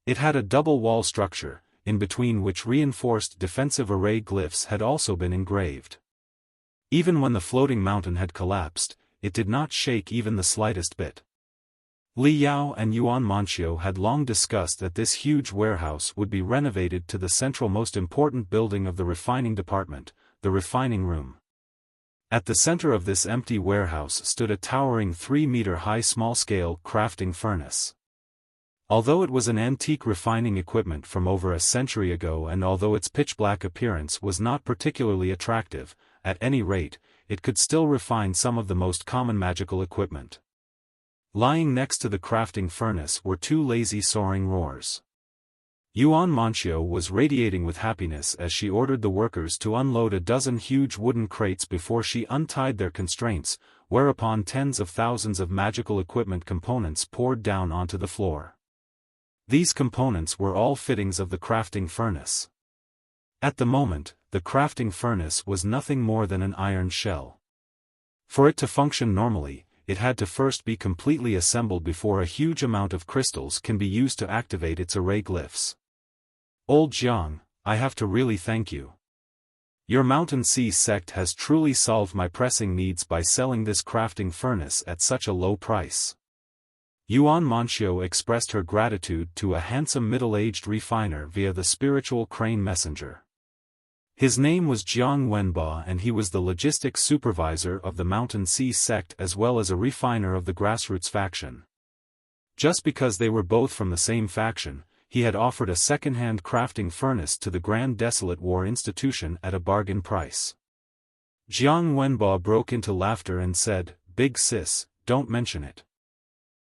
It had a double wall structure, in between which reinforced defensive array glyphs had also been engraved. Even when the floating mountain had collapsed, it did not shake even the slightest bit. Li Yao and Yuan Manxiu had long discussed that this huge warehouse would be renovated to the central most important building of the refining department, the refining room. At the center of this empty warehouse stood a towering 3-meter-high small-scale crafting furnace. Although it was an antique refining equipment from over a century ago and although its pitch-black appearance was not particularly attractive, at any rate, it could still refine some of the most common magical equipment. Lying next to the crafting furnace were 2 lazy soaring roars. Yuan Manxiu was radiating with happiness as she ordered the workers to unload a dozen huge wooden crates before she untied their constraints, whereupon tens of thousands of magical equipment components poured down onto the floor. These components were all fittings of the crafting furnace. At the moment, the crafting furnace was nothing more than an iron shell. For it to function normally, it had to first be completely assembled before a huge amount of crystals can be used to activate its array glyphs. Old Jiang, I have to really thank you. Your Mountain Sea sect has truly solved my pressing needs by selling this crafting furnace at such a low price. Yuan Manxiu expressed her gratitude to a handsome middle-aged refiner via the spiritual crane messenger. His name was Jiang Wenba and he was the logistics supervisor of the Mountain Sea sect as well as a refiner of the grassroots faction. Just because they were both from the same faction, he had offered a second-hand crafting furnace to the Grand Desolate War Institution at a bargain price. Jiang Wenba broke into laughter and said, "Big sis, don't mention it.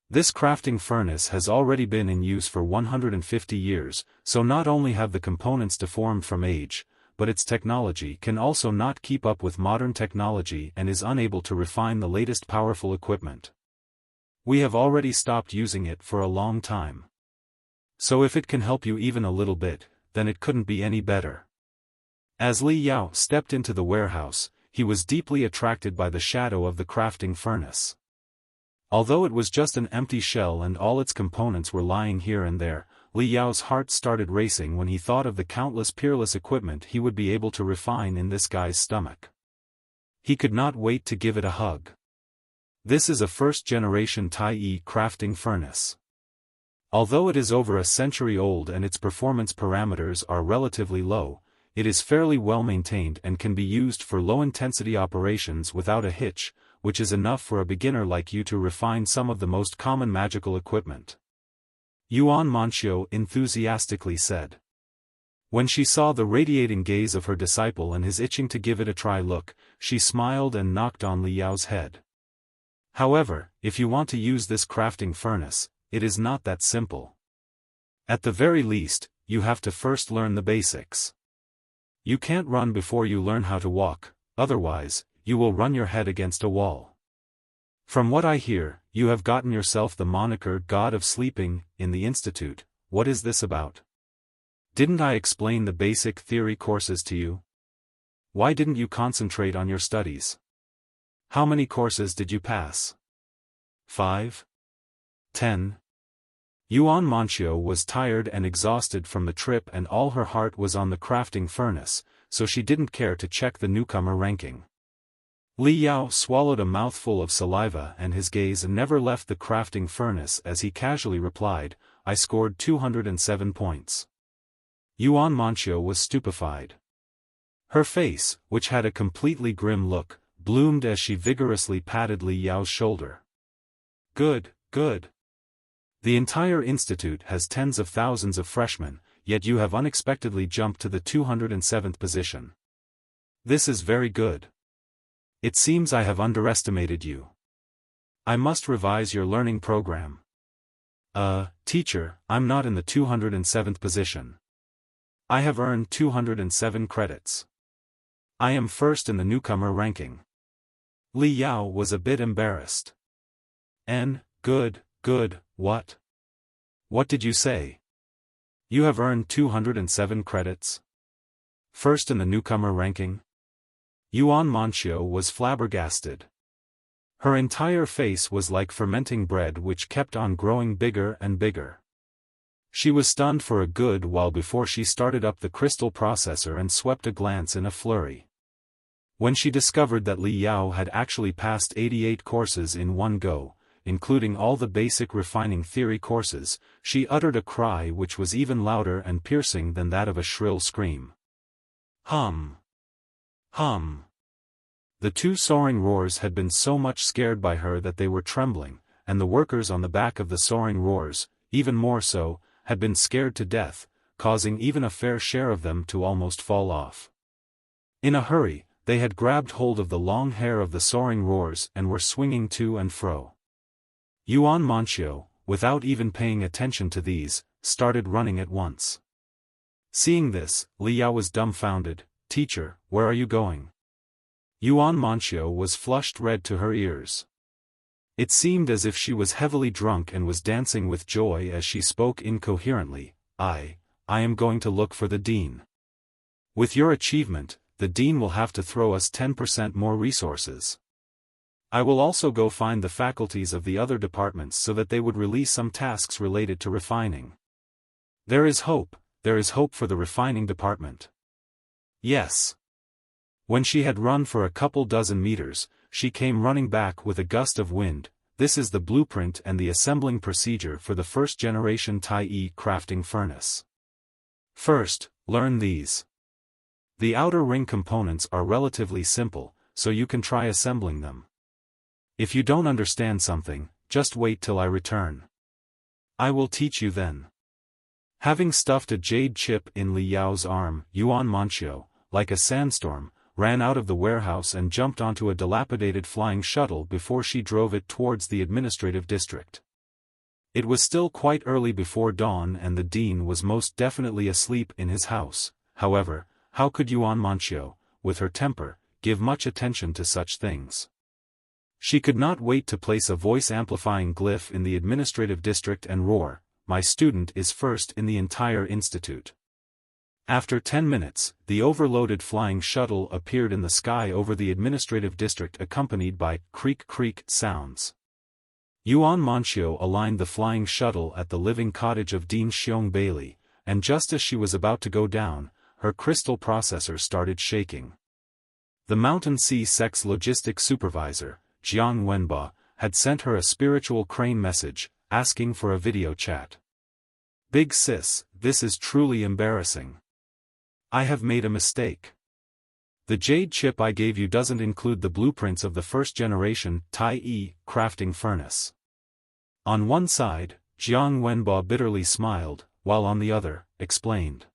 This crafting furnace has already been in use for 150 years, so not only have the components deformed from age, but its technology can also not keep up with modern technology and is unable to refine the latest powerful equipment. We have already stopped using it for a long time. So if it can help you even a little bit, then it couldn't be any better." As Li Yao stepped into the warehouse, he was deeply attracted by the shadow of the crafting furnace. Although it was just an empty shell and all its components were lying here and there, Li Yao's heart started racing when he thought of the countless peerless equipment he would be able to refine in this guy's stomach. He could not wait to give it a hug. This is a first-generation Tai'e crafting furnace. Although it is over a century old and its performance parameters are relatively low, it is fairly well maintained and can be used for low-intensity operations without a hitch, which is enough for a beginner like you to refine some of the most common magical equipment. Yuan Manxiu enthusiastically said. When she saw the radiating gaze of her disciple and his itching to give it a try look, she smiled and knocked on Li Yao's head. However, if you want to use this crafting furnace, it is not that simple. At the very least, you have to first learn the basics. You can't run before you learn how to walk, otherwise, you will run your head against a wall. From what I hear, you have gotten yourself the moniker God of Sleeping in the Institute. What is this about? Didn't I explain the basic theory courses to you? Why didn't you concentrate on your studies? How many courses did you pass? 5? 10? Yuan Manxiu was tired and exhausted from the trip and all her heart was on the crafting furnace, so she didn't care to check the newcomer ranking. Li Yao swallowed a mouthful of saliva and his gaze never left the crafting furnace as he casually replied, "I scored 207 points." Yuan Manxiu was stupefied. Her face, which had a completely grim look, bloomed as she vigorously patted Li Yao's shoulder. "Good, good. The entire institute has tens of thousands of freshmen, yet you have unexpectedly jumped to the 207th position. This is very good. It seems I have underestimated you. I must revise your learning program." Teacher, I'm not in the 207th position. I have earned 207 credits. I am first in the newcomer ranking." Li Yao was a bit embarrassed. Good, what? What did you say? You have earned 207 credits? First in the newcomer ranking? Yuan Manxiu was flabbergasted. Her entire face was like fermenting bread which kept on growing bigger and bigger. She was stunned for a good while before she started up the crystal processor and swept a glance in a flurry. When she discovered that Li Yao had actually passed 88 courses in one go, including all the basic refining theory courses, she uttered a cry which was even louder and piercing than that of a shrill scream. Hum! Hum! The two soaring roars had been so much scared by her that they were trembling, and the workers on the back of the soaring roars, even more so, had been scared to death, causing even a fair share of them to almost fall off. In a hurry, they had grabbed hold of the long hair of the soaring roars and were swinging to and fro. Yuan Manxiu, without even paying attention to these, started running at once. Seeing this, Li Yao was dumbfounded. "Teacher, where are you going?" Yuan Manxiu was flushed red to her ears. It seemed as if she was heavily drunk and was dancing with joy as she spoke incoherently. I am going to look for the dean. With your achievement, the dean will have to throw us 10% more resources. I will also go find the faculties of the other departments so that they would release some tasks related to refining. There is hope for the refining department. Yes. When she had run for a couple dozen meters, she came running back with a gust of wind. This is the blueprint and the assembling procedure for the first-generation Tai'e crafting furnace. First, learn these. The outer ring components are relatively simple, so you can try assembling them. If you don't understand something, just wait till I return. I will teach you then. Having stuffed a jade chip in Li Yao's arm, Yuan Manxiu, like a sandstorm, ran out of the warehouse and jumped onto a dilapidated flying shuttle before she drove it towards the administrative district. It was still quite early before dawn and the dean was most definitely asleep in his house. However, how could Yuan Manxiu, with her temper, give much attention to such things? She could not wait to place a voice-amplifying glyph in the administrative district and roar, "My student is first in the entire institute." After 10 minutes, the overloaded flying shuttle appeared in the sky over the administrative district accompanied by creak-creak sounds. Yuan Manxiu aligned the flying shuttle at the living cottage of Dean Xiong Bailey, and just as she was about to go down, her crystal processor started shaking. The Mountain Sea Sex Logistics Supervisor, Jiang Wenba, had sent her a spiritual crane message, asking for a video chat. "Big sis, this is truly embarrassing. I have made a mistake. The jade chip I gave you doesn't include the blueprints of the first-generation Tai'e crafting furnace." On one side, Jiang Wenba bitterly smiled, while on the other, explained.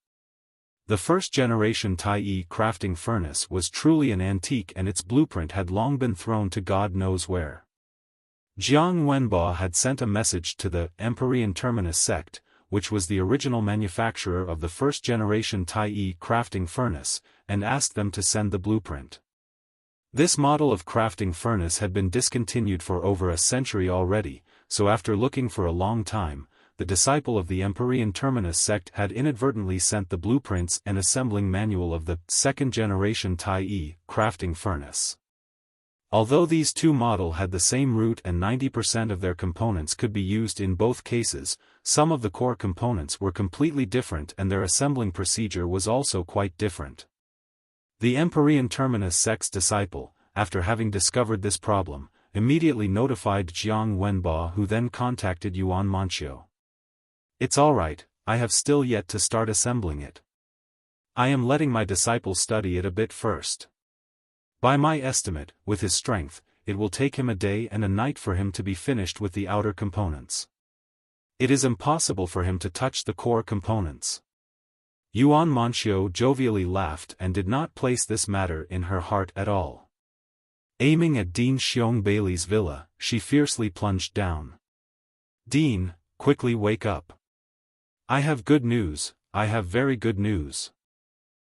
The first-generation Tai'e crafting furnace was truly an antique and its blueprint had long been thrown to God knows where. Jiang Wenba had sent a message to the Empyrean Terminus sect, which was the original manufacturer of the first-generation Tai'e crafting furnace, and asked them to send the blueprint. This model of crafting furnace had been discontinued for over a century already, so after looking for a long time, the disciple of the Empyrean Terminus sect had inadvertently sent the blueprints and assembling manual of the second-generation Tai'e crafting furnace. Although these two models had the same root and 90% of their components could be used in both cases, some of the core components were completely different and their assembling procedure was also quite different. The Empyrean Terminus sect's disciple, after having discovered this problem, immediately notified Jiang Wenba, who then contacted Yuan Manxiu. "It's alright, I have still yet to start assembling it. I am letting my disciple study it a bit first. By my estimate, with his strength, it will take him a day and a night for him to be finished with the outer components. It is impossible for him to touch the core components." Yuan Manxiu jovially laughed and did not place this matter in her heart at all. Aiming at Dean Xiong Bailey's villa, she fiercely plunged down. "Dean, quickly wake up. I have good news, I have very good news.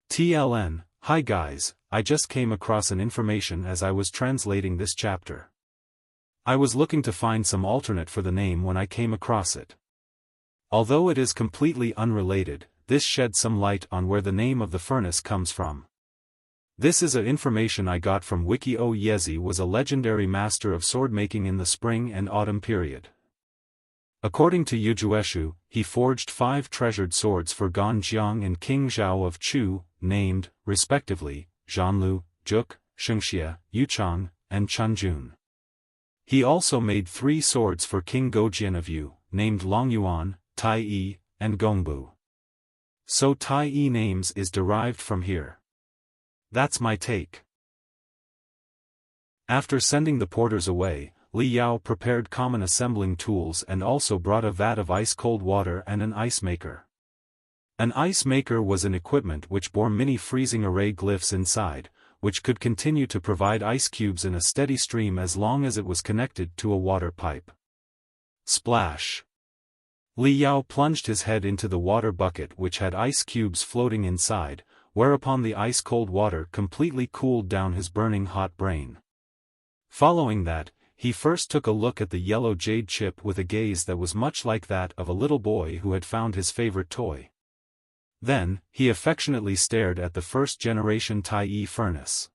TLN, hi guys, I just came across an information as I was translating this chapter. I was looking to find some alternate for the name when I came across it. Although it is completely unrelated, this sheds some light on where the name of the furnace comes from. This is a information I got from Wiki. Yezi was a legendary master of sword making in the spring and autumn period. According to Yujueshu, he forged 5 treasured swords for Gan Jiang and King Zhao of Chu, named, respectively, Zhanlu, Juk, Shengxie, Yuchang, and Chunjun. He also made 3 swords for King Gojian of Yu, named Longyuan, Tai'e, and Gongbu. So Tai'e names is derived from here. That's my take. After sending the porters away, Li Yao prepared common assembling tools and also brought a vat of ice-cold water and an ice maker. An ice maker was an equipment which bore mini freezing array glyphs inside, which could continue to provide ice cubes in a steady stream as long as it was connected to a water pipe. Splash! Li Yao plunged his head into the water bucket which had ice cubes floating inside, whereupon the ice-cold water completely cooled down his burning hot brain. Following that, he first took a look at the yellow jade chip with a gaze that was much like that of a little boy who had found his favorite toy. Then, he affectionately stared at the first-generation Tai'e furnace.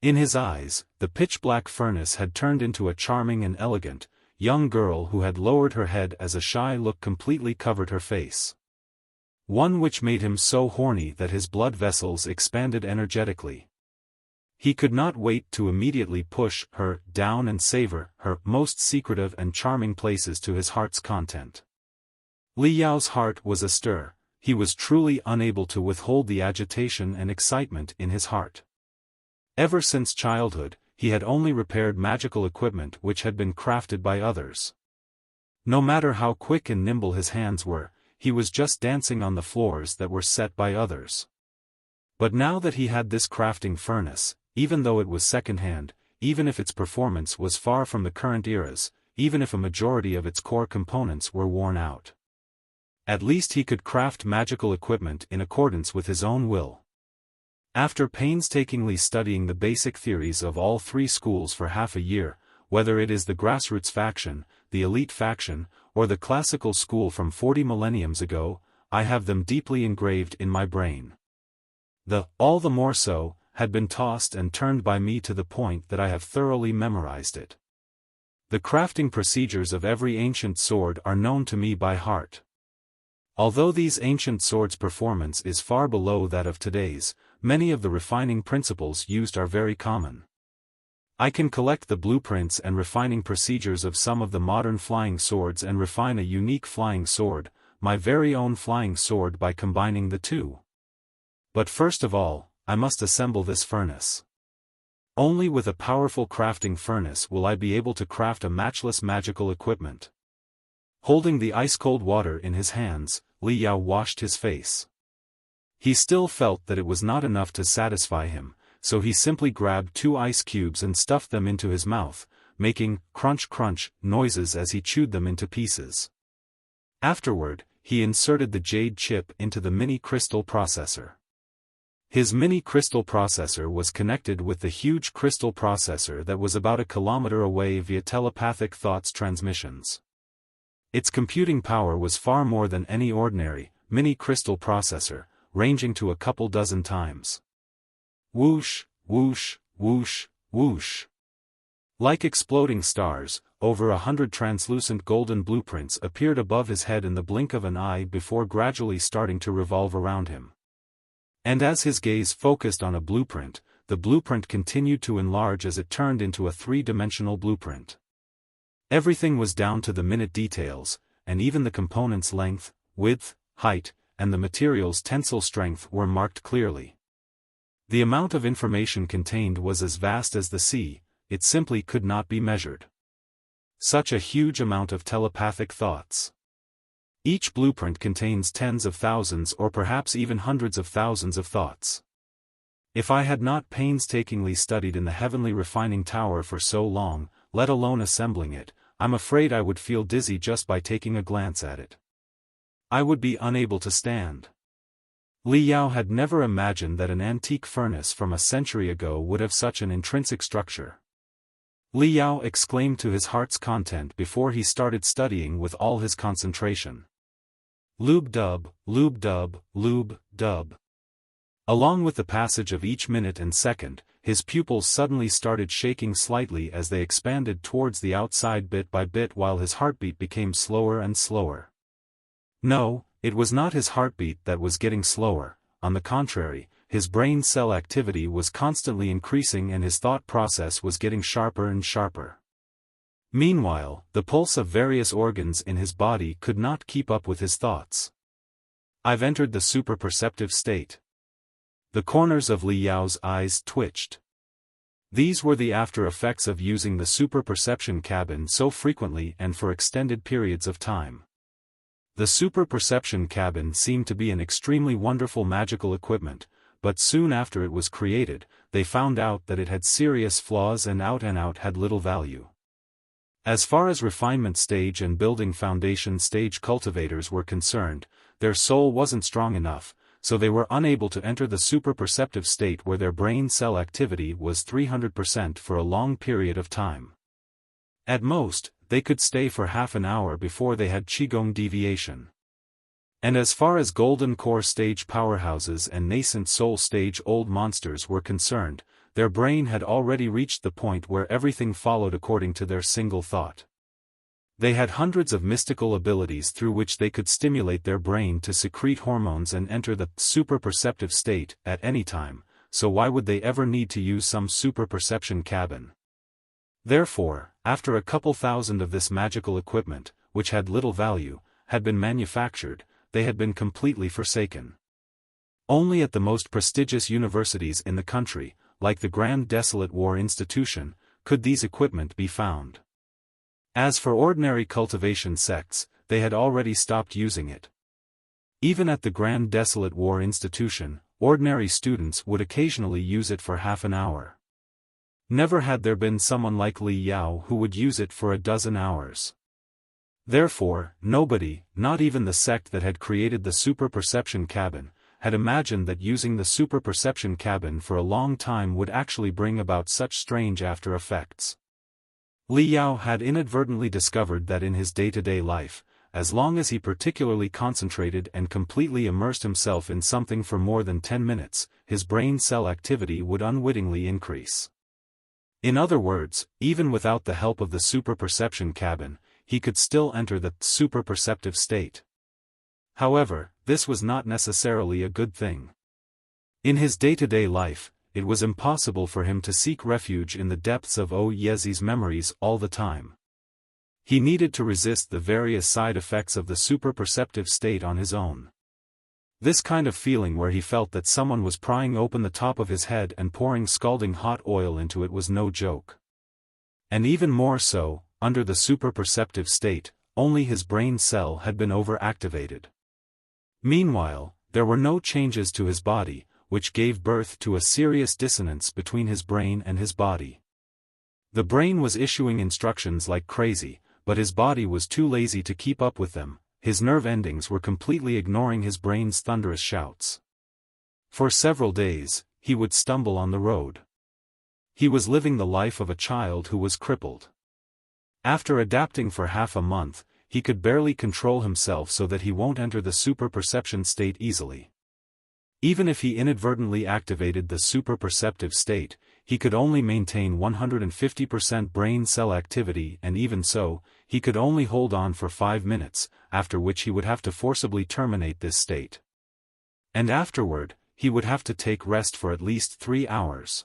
In his eyes, the pitch-black furnace had turned into a charming and elegant, young girl who had lowered her head as a shy look completely covered her face. One which made him so horny that his blood vessels expanded energetically. He could not wait to immediately push her down and savor her most secretive and charming places to his heart's content. Li Yao's heart was astir. He was truly unable to withhold the agitation and excitement in his heart. Ever since childhood, he had only repaired magical equipment which had been crafted by others. No matter how quick and nimble his hands were, he was just dancing on the floors that were set by others. But now that he had this crafting furnace, even though it was second-hand, even if its performance was far from the current era's, even if a majority of its core components were worn out, at least he could craft magical equipment in accordance with his own will. After painstakingly studying the basic theories of all 3 schools for half a year, whether it is the grassroots faction, the elite faction, or the classical school from 40 millenniums ago, I have them deeply engraved in my brain. All the more so, had been tossed and turned by me to the point that I have thoroughly memorized it. The crafting procedures of every ancient sword are known to me by heart. Although these ancient swords' performance is far below that of today's, many of the refining principles used are very common. I can collect the blueprints and refining procedures of some of the modern flying swords and refine a unique flying sword, my very own flying sword, by combining the two. But first of all, I must assemble this furnace. Only with a powerful crafting furnace will I be able to craft a matchless magical equipment. Holding the ice-cold water in his hands, Li Yao washed his face. He still felt that it was not enough to satisfy him, so he simply grabbed 2 ice cubes and stuffed them into his mouth, making crunch-crunch noises as he chewed them into pieces. Afterward, he inserted the jade chip into the mini crystal processor. His mini crystal processor was connected with the huge crystal processor that was about a kilometer away via telepathic thoughts transmissions. Its computing power was far more than any ordinary, mini crystal processor, ranging to a couple dozen times. Whoosh, whoosh, whoosh, whoosh. Like exploding stars, over 100 translucent golden blueprints appeared above his head in the blink of an eye before gradually starting to revolve around him. And as his gaze focused on a blueprint, the blueprint continued to enlarge as it turned into a 3-dimensional blueprint. Everything was down to the minute details, and even the components' length, width, height, and the material's tensile strength were marked clearly. The amount of information contained was as vast as the sea, it simply could not be measured. Such a huge amount of telepathic thoughts. Each blueprint contains tens of thousands or perhaps even hundreds of thousands of thoughts. If I had not painstakingly studied in the heavenly refining tower for so long, let alone assembling it, I'm afraid I would feel dizzy just by taking a glance at it. I would be unable to stand. Li Yao had never imagined that an antique furnace from a century ago would have such an intrinsic structure. Li Yao exclaimed to his heart's content before he started studying with all his concentration. Lube-dub, lube-dub, lube-dub. Along with the passage of each minute and second, his pupils suddenly started shaking slightly as they expanded towards the outside bit by bit while his heartbeat became slower and slower. No, it was not his heartbeat that was getting slower, on the contrary, his brain cell activity was constantly increasing and his thought process was getting sharper and sharper. Meanwhile, the pulse of various organs in his body could not keep up with his thoughts. I've entered the super-perceptive state. The corners of Li Yao's eyes twitched. These were the after effects of using the super-perception cabin so frequently and for extended periods of time. The super-perception cabin seemed to be an extremely wonderful magical equipment, but soon after it was created, they found out that it had serious flaws and out had little value. As far as refinement stage and building foundation stage cultivators were concerned, their soul wasn't strong enough, so they were unable to enter the super-perceptive state where their brain cell activity was 300% for a long period of time. At most, they could stay for half an hour before they had Qigong deviation. And as far as golden core stage powerhouses and nascent soul stage old monsters were concerned, their brain had already reached the point where everything followed according to their single thought. They had hundreds of mystical abilities through which they could stimulate their brain to secrete hormones and enter the super-perceptive state at any time, so why would they ever need to use some super-perception cabin? Therefore, after a couple thousand of this magical equipment, which had little value, had been manufactured, they had been completely forsaken. Only at the most prestigious universities in the country, like the Grand Desolate War Institution, could these equipment be found. As for ordinary cultivation sects, they had already stopped using it. Even at the Grand Desolate War Institution, ordinary students would occasionally use it for half an hour. Never had there been someone like Li Yao who would use it for a dozen hours. Therefore, nobody, not even the sect that had created the super-perception cabin, had imagined that using the super-perception cabin for a long time would actually bring about such strange after effects. Li Yao had inadvertently discovered that in his day-to-day life, as long as he particularly concentrated and completely immersed himself in something for more than 10 minutes, his brain cell activity would unwittingly increase. In other words, even without the help of the super-perception cabin, he could still enter the super-perceptive state. However, this was not necessarily a good thing. In his day-to-day life, it was impossible for him to seek refuge in the depths of Yezi's memories all the time. He needed to resist the various side effects of the super-perceptive state on his own. This kind of feeling where he felt that someone was prying open the top of his head and pouring scalding hot oil into it was no joke. And even more so, under the super-perceptive state, only his brain cell had been overactivated. Meanwhile, there were no changes to his body, which gave birth to a serious dissonance between his brain and his body. The brain was issuing instructions like crazy, but his body was too lazy to keep up with them. His nerve endings were completely ignoring his brain's thunderous shouts. For several days, he would stumble on the road. He was living the life of a child who was crippled. After adapting for half a month, he could barely control himself so that he won't enter the super-perception state easily. Even if he inadvertently activated the super-perceptive state, he could only maintain 150% brain cell activity, and even so, he could only hold on for 5 minutes, after which he would have to forcibly terminate this state. And afterward, he would have to take rest for at least 3 hours.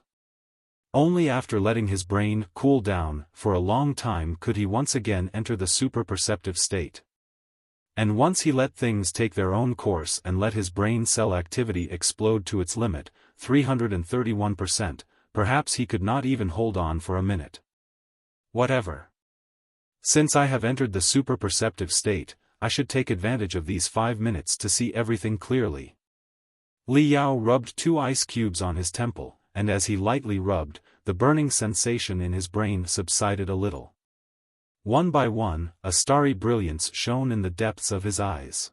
Only after letting his brain cool down for a long time could he once again enter the super-perceptive state. And once he let things take their own course and let his brain cell activity explode to its limit, 331%, perhaps he could not even hold on for a minute. Whatever. Since I have entered the super-perceptive state, I should take advantage of these 5 minutes to see everything clearly. Li Yao rubbed 2 ice cubes on his temple, and as he lightly rubbed, the burning sensation in his brain subsided a little. One by one, a starry brilliance shone in the depths of his eyes.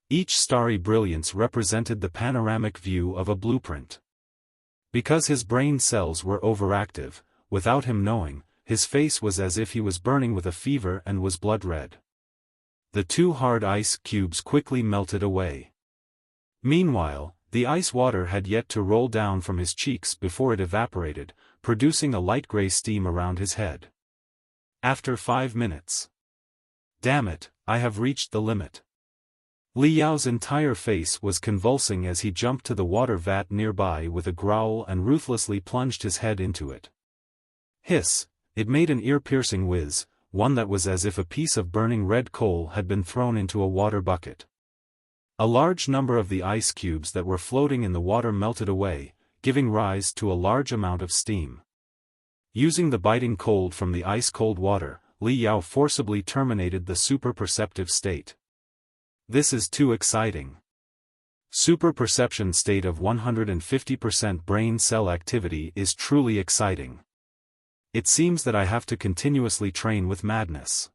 Each starry brilliance represented the panoramic view of a blueprint. Because his brain cells were overactive, without him knowing, his face was as if he was burning with a fever and was blood red. The 2 hard ice cubes quickly melted away. Meanwhile, The ice water had yet to roll down from his cheeks before it evaporated, producing a light gray steam around his head. After 5 minutes. Damn it, I have reached the limit. Li Yao's entire face was convulsing as he jumped to the water vat nearby with a growl and ruthlessly plunged his head into it. Hiss, it made an ear-piercing whiz, one that was as if a piece of burning red coal had been thrown into a water bucket. A large number of the ice cubes that were floating in the water melted away, giving rise to a large amount of steam. Using the biting cold from the ice-cold water, Li Yao forcibly terminated the super-perceptive state. This is too exciting. Super-perception state of 150% brain cell activity is truly exciting. It seems that I have to continuously train with madness.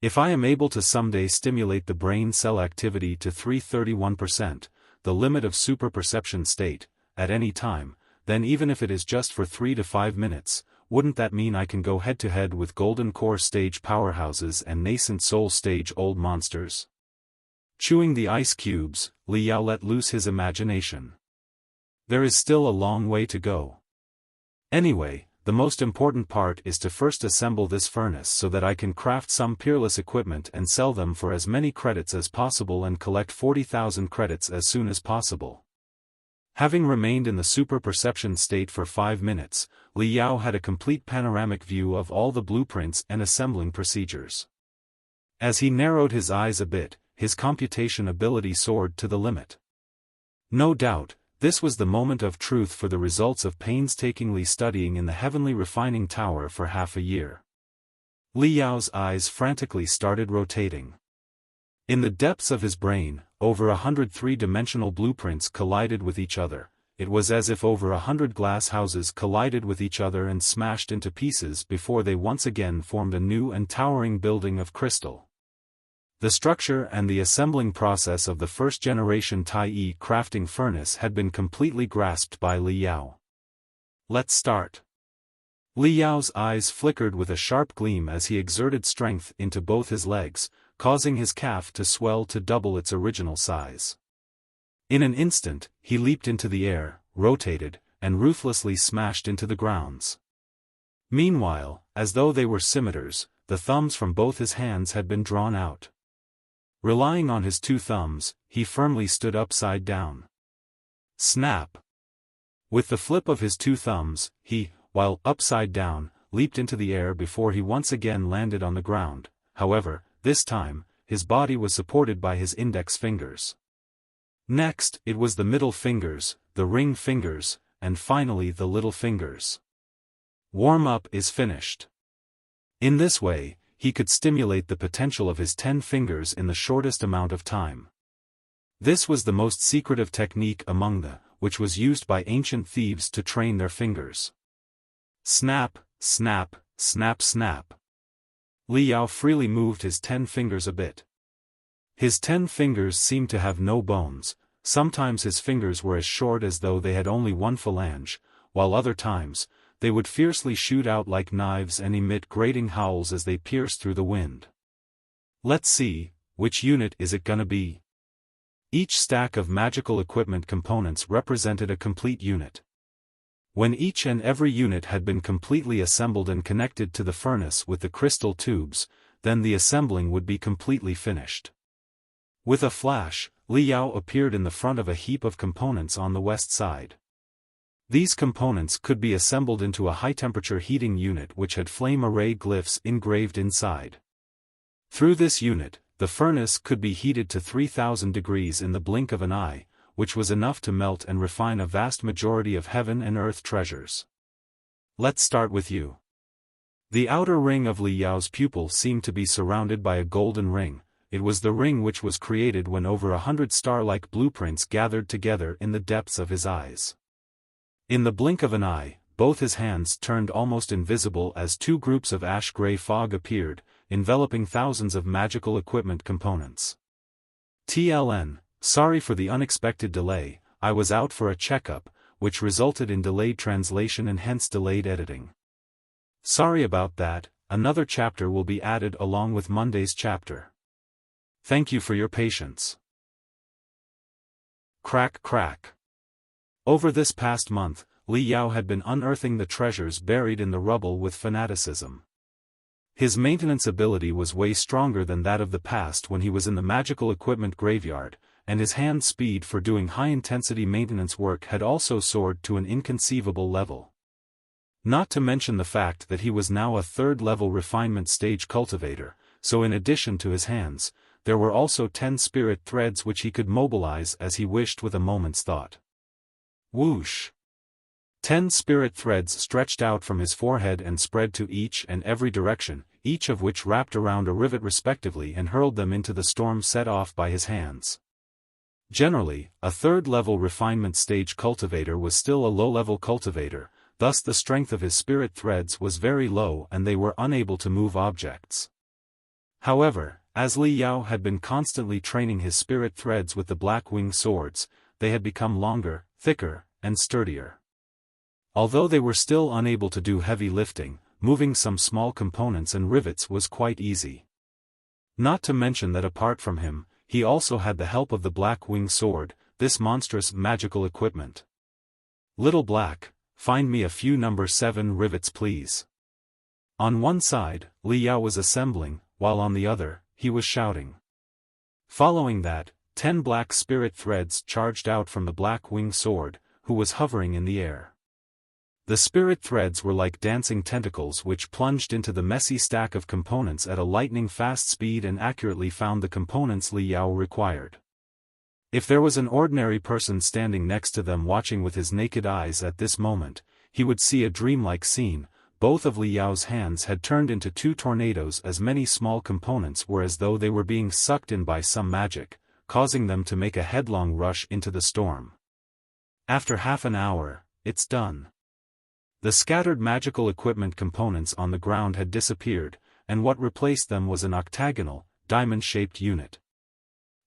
If I am able to someday stimulate the brain cell activity to 331%, the limit of super-perception state, at any time, then even if it is just for 3 to 5 minutes, wouldn't that mean I can go head-to-head with Golden Core stage powerhouses and nascent Soul stage old monsters? Chewing the ice cubes, Li Yao let loose his imagination. There is still a long way to go. Anyway, the most important part is to first assemble this furnace so that I can craft some peerless equipment and sell them for as many credits as possible and collect 40,000 credits as soon as possible. Having remained in the super-perception state for 5 minutes, Li Yao had a complete panoramic view of all the blueprints and assembling procedures. As he narrowed his eyes a bit, his computation ability soared to the limit. No doubt, this was the moment of truth for the results of painstakingly studying in the heavenly refining tower for half a year. Li Yao's eyes frantically started rotating. In the depths of his brain, over 100 three-dimensional blueprints collided with each other. It was as if over 100 glass houses collided with each other and smashed into pieces before they once again formed a new and towering building of crystal. The structure and the assembling process of the first-generation Tai'e crafting furnace had been completely grasped by Li Yao. Let's start. Li Yao's eyes flickered with a sharp gleam as he exerted strength into both his legs, causing his calf to swell to double its original size. In an instant, he leaped into the air, rotated, and ruthlessly smashed into the grounds. Meanwhile, as though they were scimitars, the thumbs from both his hands had been drawn out. Relying on his 2 thumbs, he firmly stood upside down. Snap! With the flip of his 2 thumbs, he, while upside down, leaped into the air before he once again landed on the ground. However, this time, his body was supported by his index fingers. Next, it was the middle fingers, the ring fingers, and finally the little fingers. Warm-up is finished. In this way, he could stimulate the potential of his 10 fingers in the shortest amount of time. This was the most secretive technique among them, which was used by ancient thieves to train their fingers. Snap, snap, snap, snap. Li Yao freely moved his 10 fingers a bit. His 10 fingers seemed to have no bones. Sometimes his fingers were as short as though they had only 1 phalange, while other times, they would fiercely shoot out like knives and emit grating howls as they pierced through the wind. Let's see, which unit is it gonna be? Each stack of magical equipment components represented a complete unit. When each and every unit had been completely assembled and connected to the furnace with the crystal tubes, then the assembling would be completely finished. With a flash, Li Yao appeared in the front of a heap of components on the west side. These components could be assembled into a high-temperature heating unit which had flame array glyphs engraved inside. Through this unit, the furnace could be heated to 3,000 degrees in the blink of an eye, which was enough to melt and refine a vast majority of heaven and earth treasures. Let's start with you. The outer ring of Li Yao's pupil seemed to be surrounded by a golden ring. It was the ring which was created when over 100 star-like blueprints gathered together in the depths of his eyes. In the blink of an eye, both his hands turned almost invisible as 2 groups of ash-gray fog appeared, enveloping thousands of magical equipment components. TLN, sorry for the unexpected delay, I was out for a checkup, which resulted in delayed translation and hence delayed editing. Sorry about that, another chapter will be added along with Monday's chapter. Thank you for your patience. Crack crack. Over this past month, Li Yao had been unearthing the treasures buried in the rubble with fanaticism. His maintenance ability was way stronger than that of the past when he was in the magical equipment graveyard, and his hand speed for doing high-intensity maintenance work had also soared to an inconceivable level. Not to mention the fact that he was now a third-level refinement stage cultivator, so in addition to his hands, there were also 10 spirit threads which he could mobilize as he wished with a moment's thought. Whoosh! 10 spirit threads stretched out from his forehead and spread to each and every direction, each of which wrapped around a rivet respectively and hurled them into the storm set off by his hands. Generally, a third-level refinement stage cultivator was still a low-level cultivator, thus the strength of his spirit threads was very low and they were unable to move objects. However, as Li Yao had been constantly training his spirit threads with the black wing swords, they had become longer, thicker, and sturdier. Although they were still unable to do heavy lifting, moving some small components and rivets was quite easy. Not to mention that apart from him, he also had the help of the black wing sword, this monstrous magical equipment. Little Black, find me a few number 7 rivets please. On one side, Li Yao was assembling, while on the other, he was shouting. Following that, 10 black spirit threads charged out from the black wing sword, who was hovering in the air. The spirit threads were like dancing tentacles which plunged into the messy stack of components at a lightning-fast speed and accurately found the components Li Yao required. If there was an ordinary person standing next to them watching with his naked eyes at this moment, he would see a dreamlike scene. Both of Li Yao's hands had turned into 2 tornadoes as many small components were as though they were being sucked in by some magic, causing them to make a headlong rush into the storm. After half an hour, it's done. The scattered magical equipment components on the ground had disappeared, and what replaced them was an octagonal, diamond-shaped unit.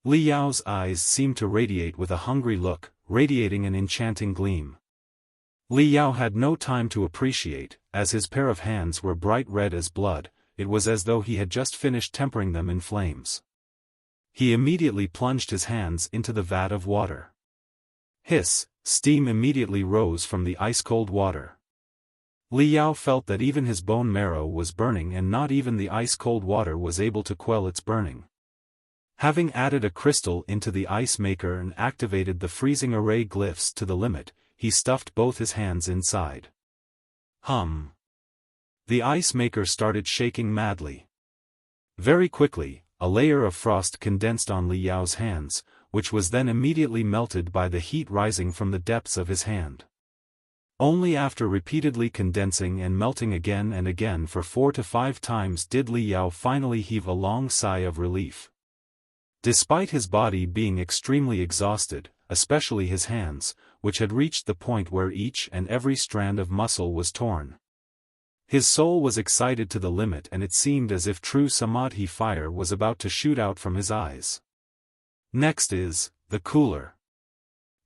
Li Yao's eyes seemed to radiate with a hungry look, radiating an enchanting gleam. Li Yao had no time to appreciate, as his pair of hands were bright red as blood, it was as though he had just finished tempering them in flames. He immediately plunged his hands into the vat of water. Hiss, steam immediately rose from the ice-cold water. Li Yao felt that even his bone marrow was burning and not even the ice-cold water was able to quell its burning. Having added a crystal into the ice maker and activated the freezing array glyphs to the limit, he stuffed both his hands inside. Hum. The ice maker started shaking madly. Very quickly, a layer of frost condensed on Li Yao's hands, which was then immediately melted by the heat rising from the depths of his hand. Only after repeatedly condensing and melting again and again for 4 to 5 times did Li Yao finally heave a long sigh of relief. Despite his body being extremely exhausted, especially his hands, which had reached the point where each and every strand of muscle was torn. His soul was excited to the limit and it seemed as if true samadhi fire was about to shoot out from his eyes. Next is, the cooler.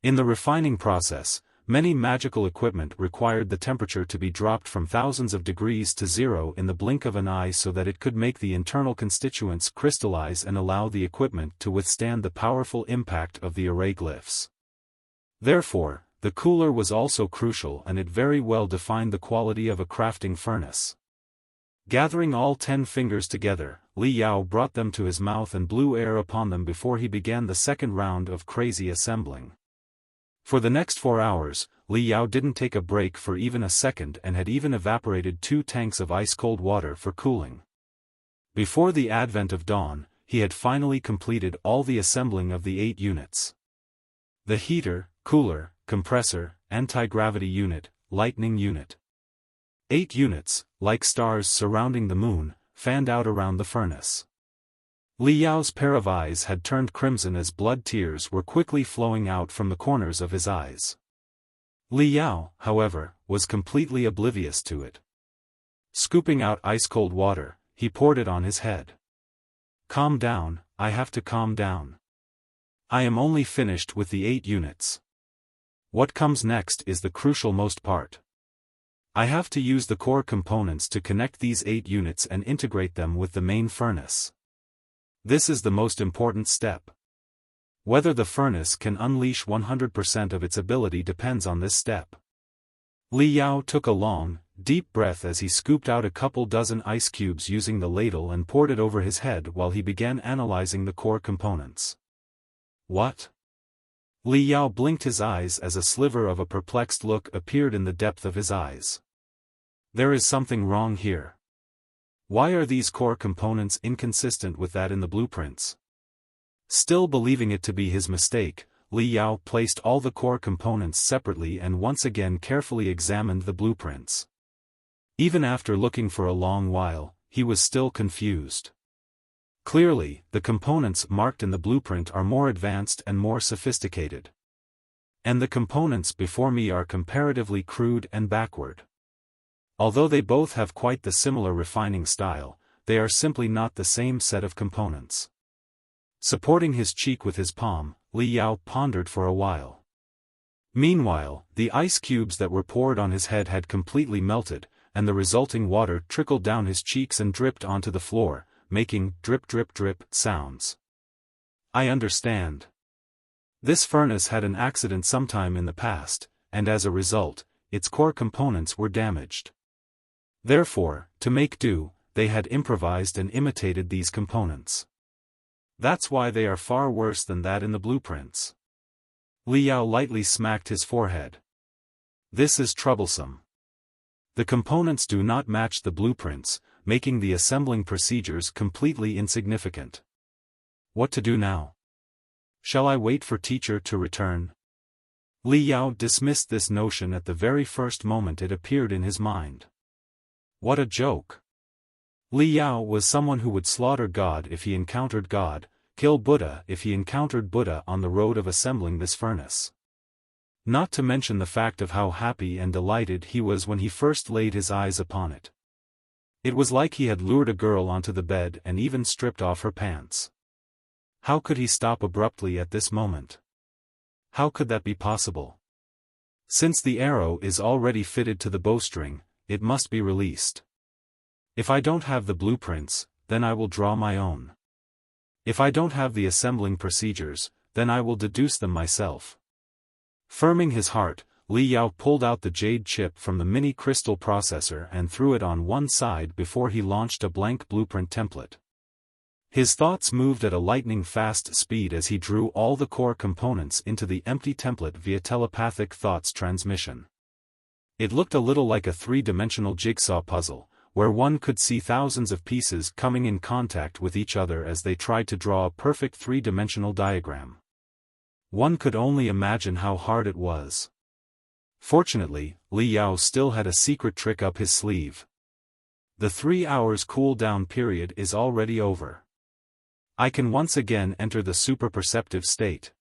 In the refining process, many magical equipment required the temperature to be dropped from thousands of degrees to 0 in the blink of an eye so that it could make the internal constituents crystallize and allow the equipment to withstand the powerful impact of the array glyphs. Therefore, the cooler was also crucial and it very well defined the quality of a crafting furnace. Gathering all 10 fingers together, Li Yao brought them to his mouth and blew air upon them before he began the second round of crazy assembling. For the next 4 hours, Li Yao didn't take a break for even a second and had even evaporated 2 tanks of ice-cold water for cooling. Before the advent of dawn, he had finally completed all the assembling of the 8 units. The heater, cooler, compressor, anti-gravity unit, lightning unit. 8 units, like stars surrounding the moon, fanned out around the furnace. Li Yao's pair of eyes had turned crimson as blood tears were quickly flowing out from the corners of his eyes. Li Yao, however, was completely oblivious to it. Scooping out ice-cold water, he poured it on his head. Calm down, I have to calm down. I am only finished with the 8 units. What comes next is the crucial most part. I have to use the core components to connect these 8 units and integrate them with the main furnace. This is the most important step. Whether the furnace can unleash 100% of its ability depends on this step. Li Yao took a long, deep breath as he scooped out a couple dozen ice cubes using the ladle and poured it over his head while he began analyzing the core components. What? Li Yao blinked his eyes as a sliver of a perplexed look appeared in the depth of his eyes. There is something wrong here. Why are these core components inconsistent with that in the blueprints? Still believing it to be his mistake, Li Yao placed all the core components separately and once again carefully examined the blueprints. Even after looking for a long while, he was still confused. Clearly, the components marked in the blueprint are more advanced and more sophisticated. And the components before me are comparatively crude and backward. Although they both have quite the similar refining style, they are simply not the same set of components. Supporting his cheek with his palm, Li Yao pondered for a while. Meanwhile, the ice cubes that were poured on his head had completely melted, and the resulting water trickled down his cheeks and dripped onto the floor, making drip drip drip sounds. I understand. This furnace had an accident sometime in the past, and as a result, its core components were damaged. Therefore, to make do, they had improvised and imitated these components. That's why they are far worse than that in the blueprints. Li Yao lightly smacked his forehead. This is troublesome. The components do not match the blueprints, making the assembling procedures completely insignificant. What to do now? Shall I wait for teacher to return? Li Yao dismissed this notion at the very first moment it appeared in his mind. What a joke! Li Yao was someone who would slaughter God if he encountered God, kill Buddha if he encountered Buddha on the road of assembling this furnace. Not to mention the fact of how happy and delighted he was when he first laid his eyes upon it. It was like he had lured a girl onto the bed and even stripped off her pants. How could he stop abruptly at this moment? How could that be possible? Since the arrow is already fitted to the bowstring, it must be released. If I don't have the blueprints, then I will draw my own. If I don't have the assembling procedures, then I will deduce them myself. Firming his heart, Li Yao pulled out the jade chip from the mini crystal processor and threw it on one side before he launched a blank blueprint template. His thoughts moved at a lightning-fast speed as he drew all the core components into the empty template via telepathic thoughts transmission. It looked a little like a three-dimensional jigsaw puzzle, where one could see thousands of pieces coming in contact with each other as they tried to draw a perfect three-dimensional diagram. One could only imagine how hard it was. Fortunately, Li Yao still had a secret trick up his sleeve. The 3 hours cool-down period is already over. I can once again enter the super-perceptive state.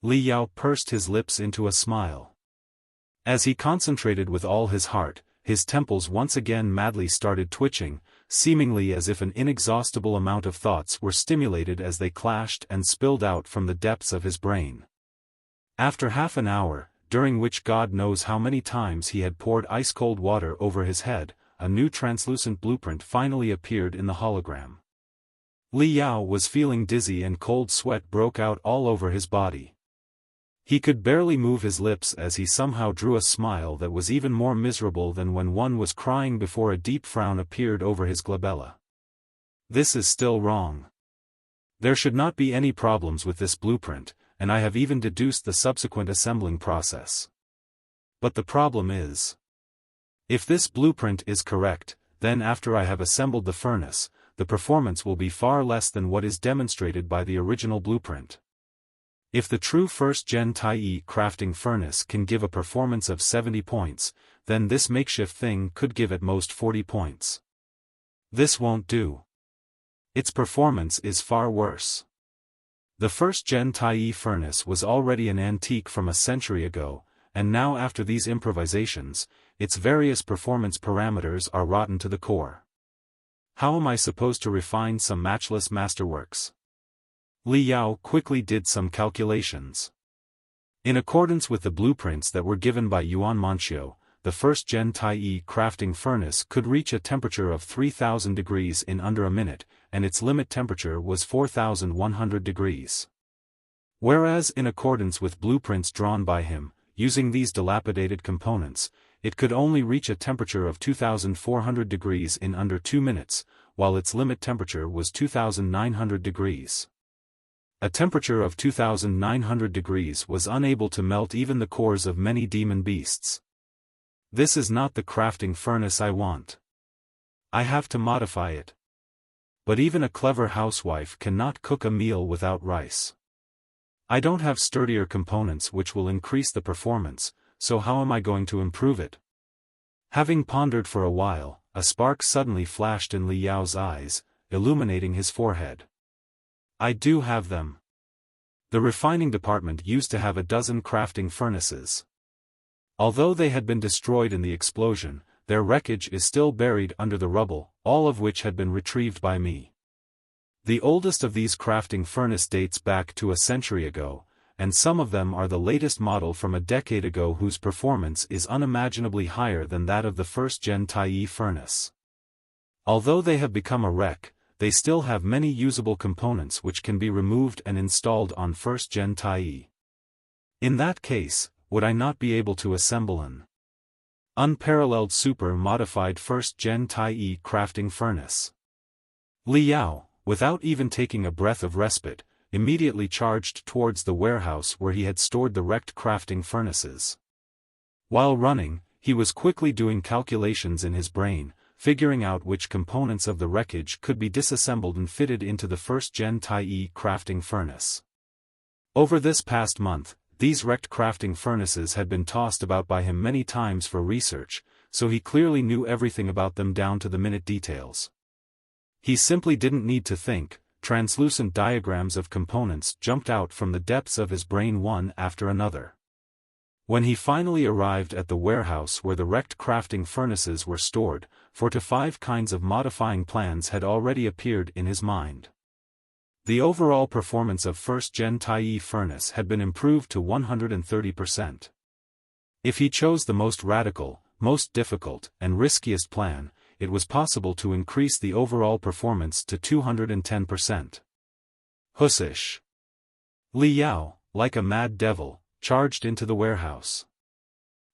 Li Yao pursed his lips into a smile. As he concentrated with all his heart, his temples once again madly started twitching, seemingly as if an inexhaustible amount of thoughts were stimulated as they clashed and spilled out from the depths of his brain. After half an hour, during which God knows how many times he had poured ice-cold water over his head, a new translucent blueprint finally appeared in the hologram. Li Yao was feeling dizzy and cold sweat broke out all over his body. He could barely move his lips as he somehow drew a smile that was even more miserable than when one was crying before a deep frown appeared over his glabella. This is still wrong. There should not be any problems with this blueprint, and I have even deduced the subsequent assembling process. But the problem is, if this blueprint is correct, then after I have assembled the furnace, the performance will be far less than what is demonstrated by the original blueprint. If the true first-gen Tai'e crafting furnace can give a performance of 70 points, then this makeshift thing could give at most 40 points. This won't do. Its performance is far worse. The first-gen Tai'e furnace was already an antique from a century ago, and now after these improvisations, its various performance parameters are rotten to the core. How am I supposed to refine some matchless masterworks? Li Yao quickly did some calculations. In accordance with the blueprints that were given by Yuan Manchio, the first-gen Tai'e crafting furnace could reach a temperature of 3,000 degrees in under a minute, and its limit temperature was 4,100 degrees. Whereas in accordance with blueprints drawn by him, using these dilapidated components, it could only reach a temperature of 2,400 degrees in under 2 minutes, while its limit temperature was 2,900 degrees. A temperature of 2,900 degrees was unable to melt even the cores of many demon beasts. This is not the crafting furnace I want. I have to modify it. But even a clever housewife cannot cook a meal without rice. I don't have sturdier components which will increase the performance, so how am I going to improve it? Having pondered for a while, a spark suddenly flashed in Li Yao's eyes, illuminating his forehead. I do have them. The refining department used to have a dozen crafting furnaces. Although they had been destroyed in the explosion, their wreckage is still buried under the rubble, all of which had been retrieved by me. The oldest of these crafting furnace dates back to a century ago, and some of them are the latest model from a decade ago whose performance is unimaginably higher than that of the first-gen Tai'e furnace. Although they have become a wreck, they still have many usable components which can be removed and installed on first-gen Tai'e. In that case, would I not be able to assemble an unparalleled super-modified first-gen Tai'e crafting furnace? Li Yao, without even taking a breath of respite, immediately charged towards the warehouse where he had stored the wrecked crafting furnaces. While running, he was quickly doing calculations in his brain, figuring out which components of the wreckage could be disassembled and fitted into the first-gen Tai'e crafting furnace. Over this past month, these wrecked crafting furnaces had been tossed about by him many times for research, so he clearly knew everything about them down to the minute details. He simply didn't need to think. Translucent diagrams of components jumped out from the depths of his brain one after another. When he finally arrived at the warehouse where the wrecked crafting furnaces were stored, 4 to 5 kinds of modifying plans had already appeared in his mind. The overall performance of first-gen Tai'e furnace had been improved to 130%. If he chose the most radical, most difficult, and riskiest plan, it was possible to increase the overall performance to 210%. Hussish! Li Yao, like a mad devil, charged into the warehouse.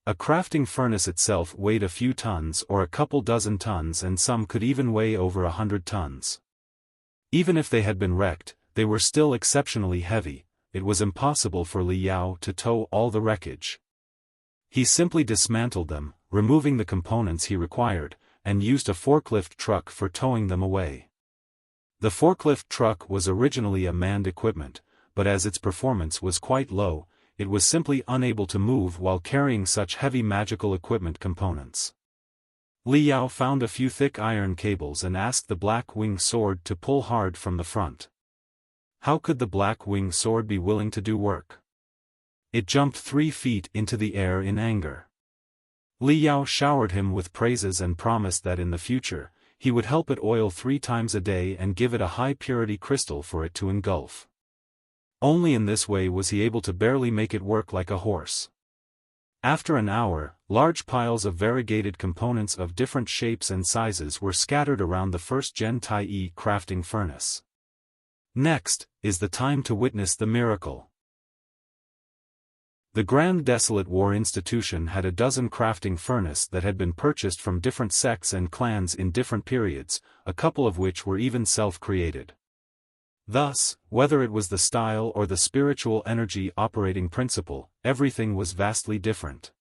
A crafting furnace itself weighed a few tons or a couple dozen tons, and some could even weigh over 100 tons. Even if they had been wrecked, they were still exceptionally heavy. It was impossible for Li Yao to tow all the wreckage. He simply dismantled them, removing the components he required, and used a forklift truck for towing them away. The forklift truck was originally a manned equipment, but as its performance was quite low, it was simply unable to move while carrying such heavy magical equipment components. Li Yao found a few thick iron cables and asked the Black Wing Sword to pull hard from the front. How could the Black Wing Sword be willing to do work? It jumped 3 feet into the air in anger. Li Yao showered him with praises and promised that in the future, he would help it oil 3 times a day and give it a high-purity crystal for it to engulf. Only in this way was he able to barely make it work like a horse. After an hour, large piles of variegated components of different shapes and sizes were scattered around the first-gen Tai'e crafting furnace. Next, is the time to witness the miracle. The Grand Desolate War Institution had a dozen crafting furnace that had been purchased from different sects and clans in different periods, a couple of which were even self-created. Thus, whether it was the style or the spiritual energy operating principle, everything was vastly different.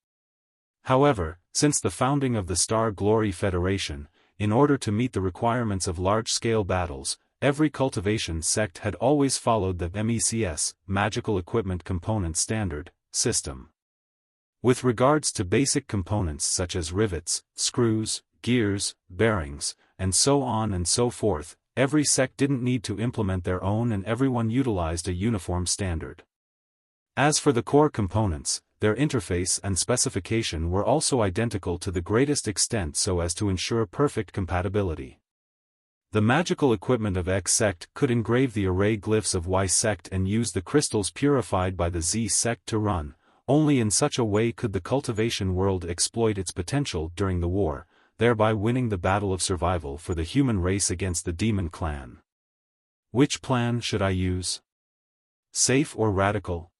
However, since the founding of the Star Glory Federation, in order to meet the requirements of large-scale battles, every cultivation sect had always followed the MECS, Magical Equipment Component Standard, system. With regards to basic components such as rivets, screws, gears, bearings, and so on and so forth, every sect didn't need to implement their own and everyone utilized a uniform standard. As for the core components, their interface and specification were also identical to the greatest extent so as to ensure perfect compatibility. The magical equipment of X sect could engrave the array glyphs of Y sect and use the crystals purified by the Z sect to run. Only in such a way could the cultivation world exploit its potential during the war, thereby winning the battle of survival for the human race against the demon clan. Which plan should I use? Safe or radical?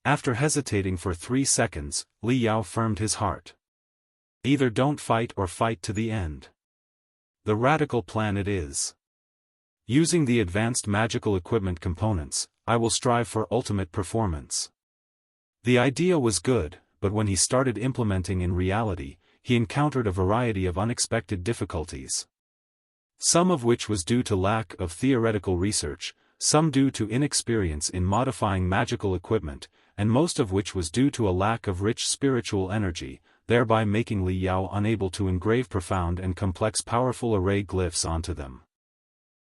After hesitating for 3 seconds, Li Yao firmed his heart. Either don't fight or fight to the end. The radical plan it is. Using the advanced magical equipment components, I will strive for ultimate performance. The idea was good, but when he started implementing in reality, he encountered a variety of unexpected difficulties. Some of which was due to lack of theoretical research, some due to inexperience in modifying magical equipment, and most of which was due to a lack of rich spiritual energy, thereby making Li Yao unable to engrave profound and complex powerful array glyphs onto them.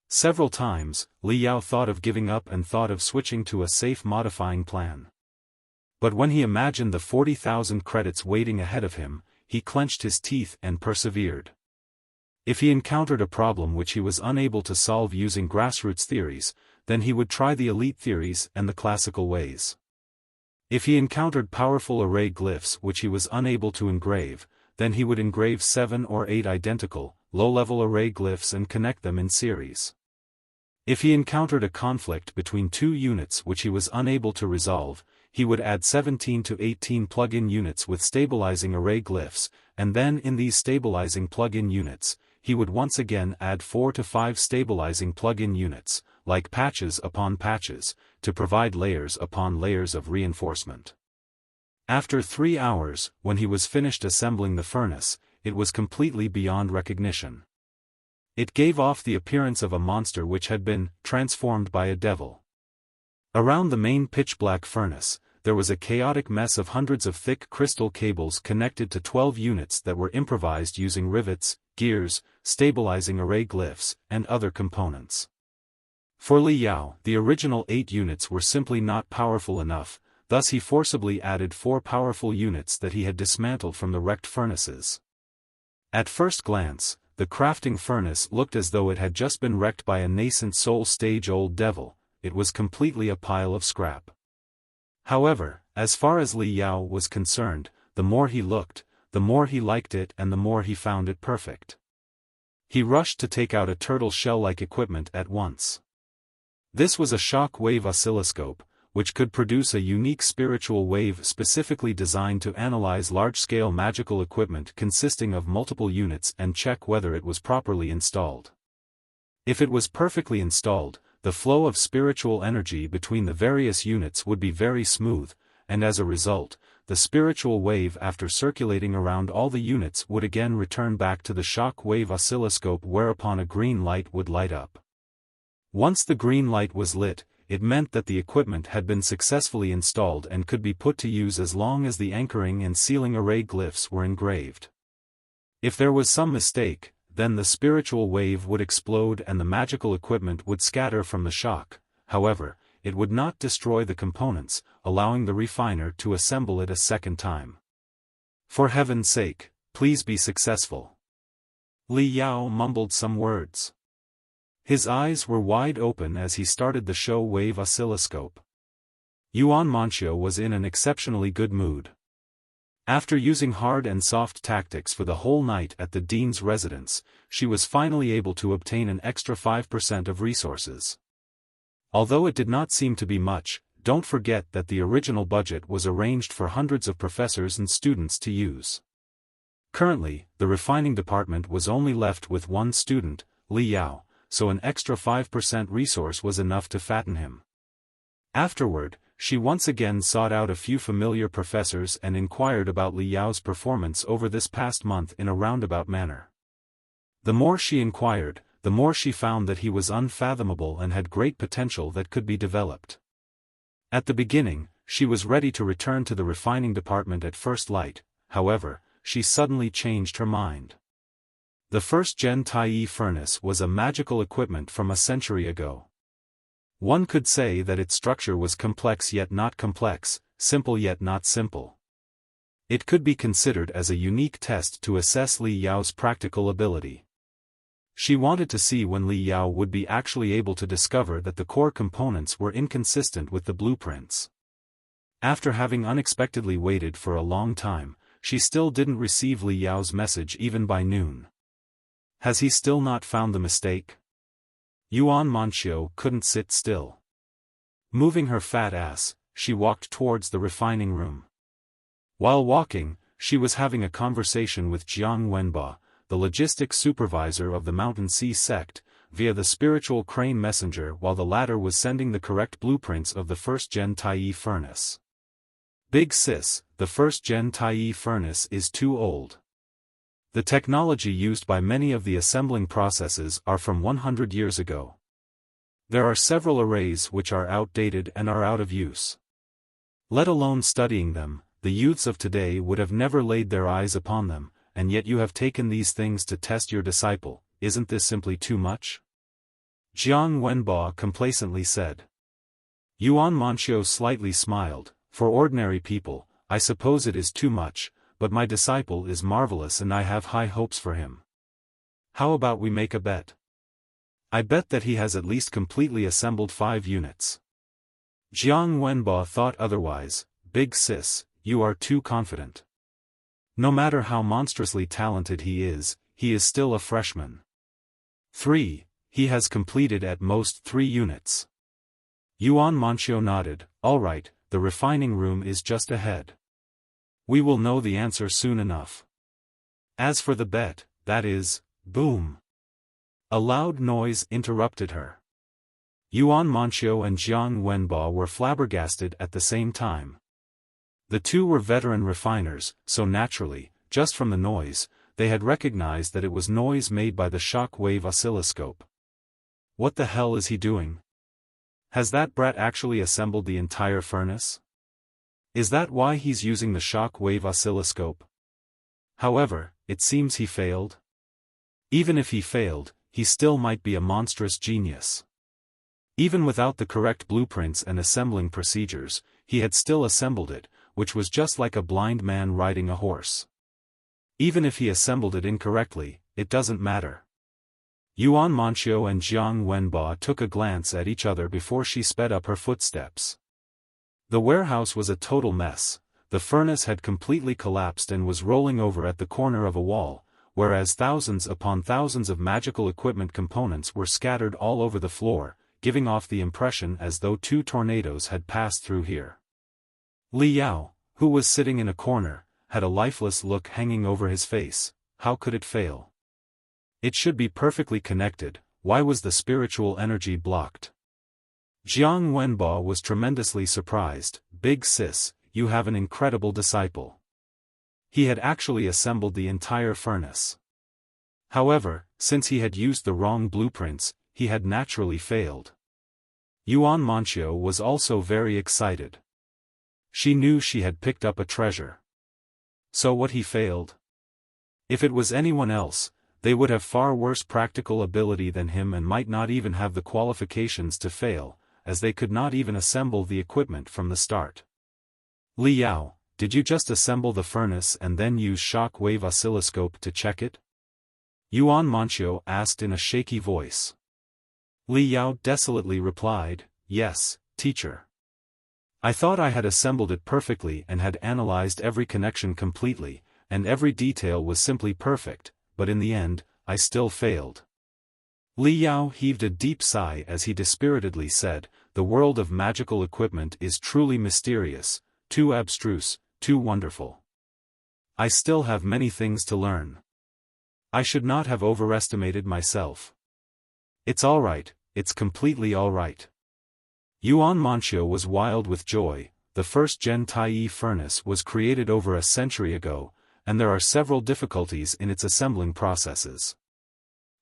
Several times, Li Yao thought of giving up and thought of switching to a safe modifying plan. But when he imagined the 40,000 credits waiting ahead of him, he clenched his teeth and persevered. If he encountered a problem which he was unable to solve using grassroots theories, then he would try the elite theories and the classical ways. If he encountered powerful array glyphs which he was unable to engrave, then he would engrave 7 or 8 identical, low-level array glyphs and connect them in series. If he encountered a conflict between 2 units which he was unable to resolve, he would add 17 to 18 plug-in units with stabilizing array glyphs, and then in these stabilizing plug-in units, he would once again add 4 to 5 stabilizing plug-in units, like patches upon patches, to provide layers upon layers of reinforcement. After 3 hours, when he was finished assembling the furnace, it was completely beyond recognition. It gave off the appearance of a monster which had been transformed by a devil. Around the main pitch-black furnace, there was a chaotic mess of hundreds of thick crystal cables connected to 12 units that were improvised using rivets, gears, stabilizing array glyphs, and other components. For Li Yao, the original 8 units were simply not powerful enough, thus he forcibly added 4 powerful units that he had dismantled from the wrecked furnaces. At first glance, the crafting furnace looked as though it had just been wrecked by a nascent soul-stage-old devil. It was completely a pile of scrap. However, as far as Li Yao was concerned, the more he looked, the more he liked it and the more he found it perfect. He rushed to take out a turtle shell-like equipment at once. This was a shock wave oscilloscope, which could produce a unique spiritual wave specifically designed to analyze large-scale magical equipment consisting of multiple units and check whether it was properly installed. If it was perfectly installed, the flow of spiritual energy between the various units would be very smooth, and as a result, the spiritual wave after circulating around all the units would again return back to the shock wave oscilloscope, whereupon a green light would light up. Once the green light was lit, it meant that the equipment had been successfully installed and could be put to use as long as the anchoring and sealing array glyphs were engraved. If there was some mistake, then the spiritual wave would explode and the magical equipment would scatter from the shock. However, it would not destroy the components, allowing the refiner to assemble it a second time. For heaven's sake, please be successful. Li Yao mumbled some words. His eyes were wide open as he started the show wave oscilloscope. Yuan Manchio was in an exceptionally good mood. After using hard and soft tactics for the whole night at the dean's residence, she was finally able to obtain an extra 5% of resources. Although it did not seem to be much, don't forget that the original budget was arranged for hundreds of professors and students to use. Currently, the refining department was only left with 1 student, Li Yao, so an extra 5% resource was enough to fatten him. Afterward, she once again sought out a few familiar professors and inquired about Li Yao's performance over this past month in a roundabout manner. The more she inquired, the more she found that he was unfathomable and had great potential that could be developed. At the beginning, she was ready to return to the refining department at first light. However, she suddenly changed her mind. The first-gen Tai'e furnace was a magical equipment from a century ago. One could say that its structure was complex yet not complex, simple yet not simple. It could be considered as a unique test to assess Li Yao's practical ability. She wanted to see when Li Yao would be actually able to discover that the core components were inconsistent with the blueprints. After having unexpectedly waited for a long time, she still didn't receive Li Yao's message even by noon. Has he still not found the mistake? Yuan Manchio couldn't sit still. Moving her fat ass, she walked towards the refining room. While walking, she was having a conversation with Jiang Wenba, the logistics supervisor of the Mountain Sea sect, via the spiritual crane messenger while the latter was sending the correct blueprints of the first-gen Tai'e furnace. Big sis, the first-gen Tai'e furnace is too old. The technology used by many of the assembling processes are from 100 years ago. There are several arrays which are outdated and are out of use. Let alone studying them, the youths of today would have never laid their eyes upon them, and yet you have taken these things to test your disciple. Isn't this simply too much? Jiang Wenba complacently said. Yuan Manxiu slightly smiled. For ordinary people, I suppose it is too much, but my disciple is marvelous and I have high hopes for him. How about we make a bet? I bet that he has at least completely assembled 5 units. Jiang Wenba thought otherwise. Big sis, you are too confident. No matter how monstrously talented he is still a freshman. 3, he has completed at most 3 units. Yuan Manxiu nodded. All right, the refining room is just ahead. We will know the answer soon enough. As for the bet, that is, boom. A loud noise interrupted her. Yuan Manxiu and Jiang Wenba were flabbergasted at the same time. The two were veteran refiners, so naturally, just from the noise, they had recognized that it was noise made by the shock wave oscilloscope. What the hell is he doing? Has that brat actually assembled the entire furnace? Is that why he's using the shock wave oscilloscope? However, it seems he failed. Even if he failed, he still might be a monstrous genius. Even without the correct blueprints and assembling procedures, he had still assembled it, which was just like a blind man riding a horse. Even if he assembled it incorrectly, it doesn't matter. Yuan Manxiu and Jiang Wenba took a glance at each other before she sped up her footsteps. The warehouse was a total mess. The furnace had completely collapsed and was rolling over at the corner of a wall, whereas thousands upon thousands of magical equipment components were scattered all over the floor, giving off the impression as though 2 tornadoes had passed through here. Li Yao, who was sitting in a corner, had a lifeless look hanging over his face. How could it fail? It should be perfectly connected. Why was the spiritual energy blocked? Jiang Wenba was tremendously surprised. Big sis, you have an incredible disciple. He had actually assembled the entire furnace. However, since he had used the wrong blueprints, he had naturally failed. Yuan Manxiu was also very excited. She knew she had picked up a treasure. So what, he failed? If it was anyone else, they would have far worse practical ability than him and might not even have the qualifications to fail, as they could not even assemble the equipment from the start. Li Yao, did you just assemble the furnace and then use shock wave oscilloscope to check it? Yuan Manxiu asked in a shaky voice. Li Yao desolately replied, yes, teacher. I thought I had assembled it perfectly and had analyzed every connection completely, and every detail was simply perfect, but in the end, I still failed. Li Yao heaved a deep sigh as he dispiritedly said, the world of magical equipment is truly mysterious, too abstruse, too wonderful. I still have many things to learn. I should not have overestimated myself. It's all right, it's completely all right. Yuan Manxiu was wild with joy. The first-gen Tai'e furnace was created over a century ago, and there are several difficulties in its assembling processes.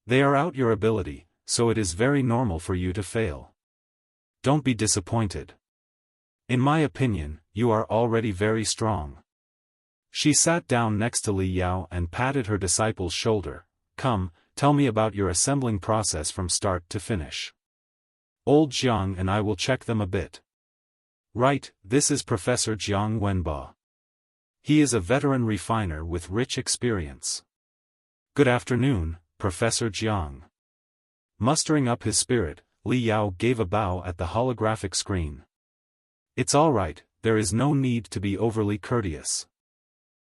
They are out your ability, so it is very normal for you to fail. Don't be disappointed. In my opinion, you are already very strong. She sat down next to Li Yao and patted her disciple's shoulder. Come, tell me about your assembling process from start to finish. Old Jiang and I will check them a bit. Right, this is Professor Jiang Wenba. He is a veteran refiner with rich experience. Good afternoon, Professor Jiang. Mustering up his spirit, Li Yao gave a bow at the holographic screen. It's all right, there is no need to be overly courteous.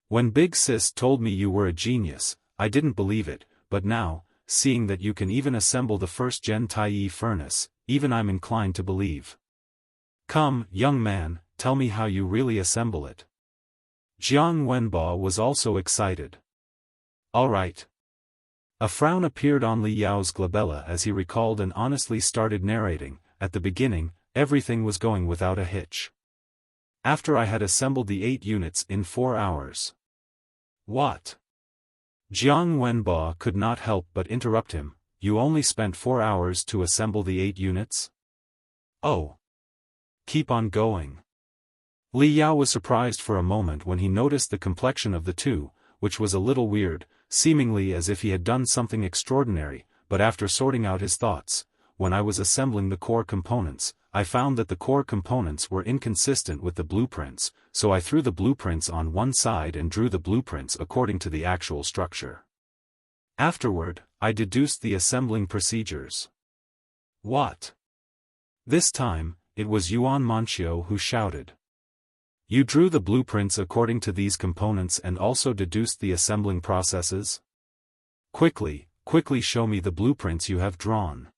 When Big Sis told me you were a genius, I didn't believe it, but now, seeing that you can even assemble the first-gen Tai'e furnace, even I'm inclined to believe. Come, young man, tell me how you really assemble it. Jiang Wenbo was also excited. All right. A frown appeared on Li Yao's glabella as he recalled and honestly started narrating. At the beginning, everything was going without a hitch. After I had assembled the 8 units in 4 hours. What? Jiang Wenbo could not help but interrupt him. You only spent 4 hours to assemble the 8 units? Oh. Keep on going. Li Yao was surprised for a moment when he noticed the complexion of the two, which was a little weird, seemingly as if he had done something extraordinary, but after sorting out his thoughts, when I was assembling the core components, I found that the core components were inconsistent with the blueprints, so I threw the blueprints on one side and drew the blueprints according to the actual structure. Afterward, I deduced the assembling procedures. What? This time, it was Yuan Manchio who shouted. You drew the blueprints according to these components and also deduced the assembling processes? Quickly show me the blueprints you have drawn.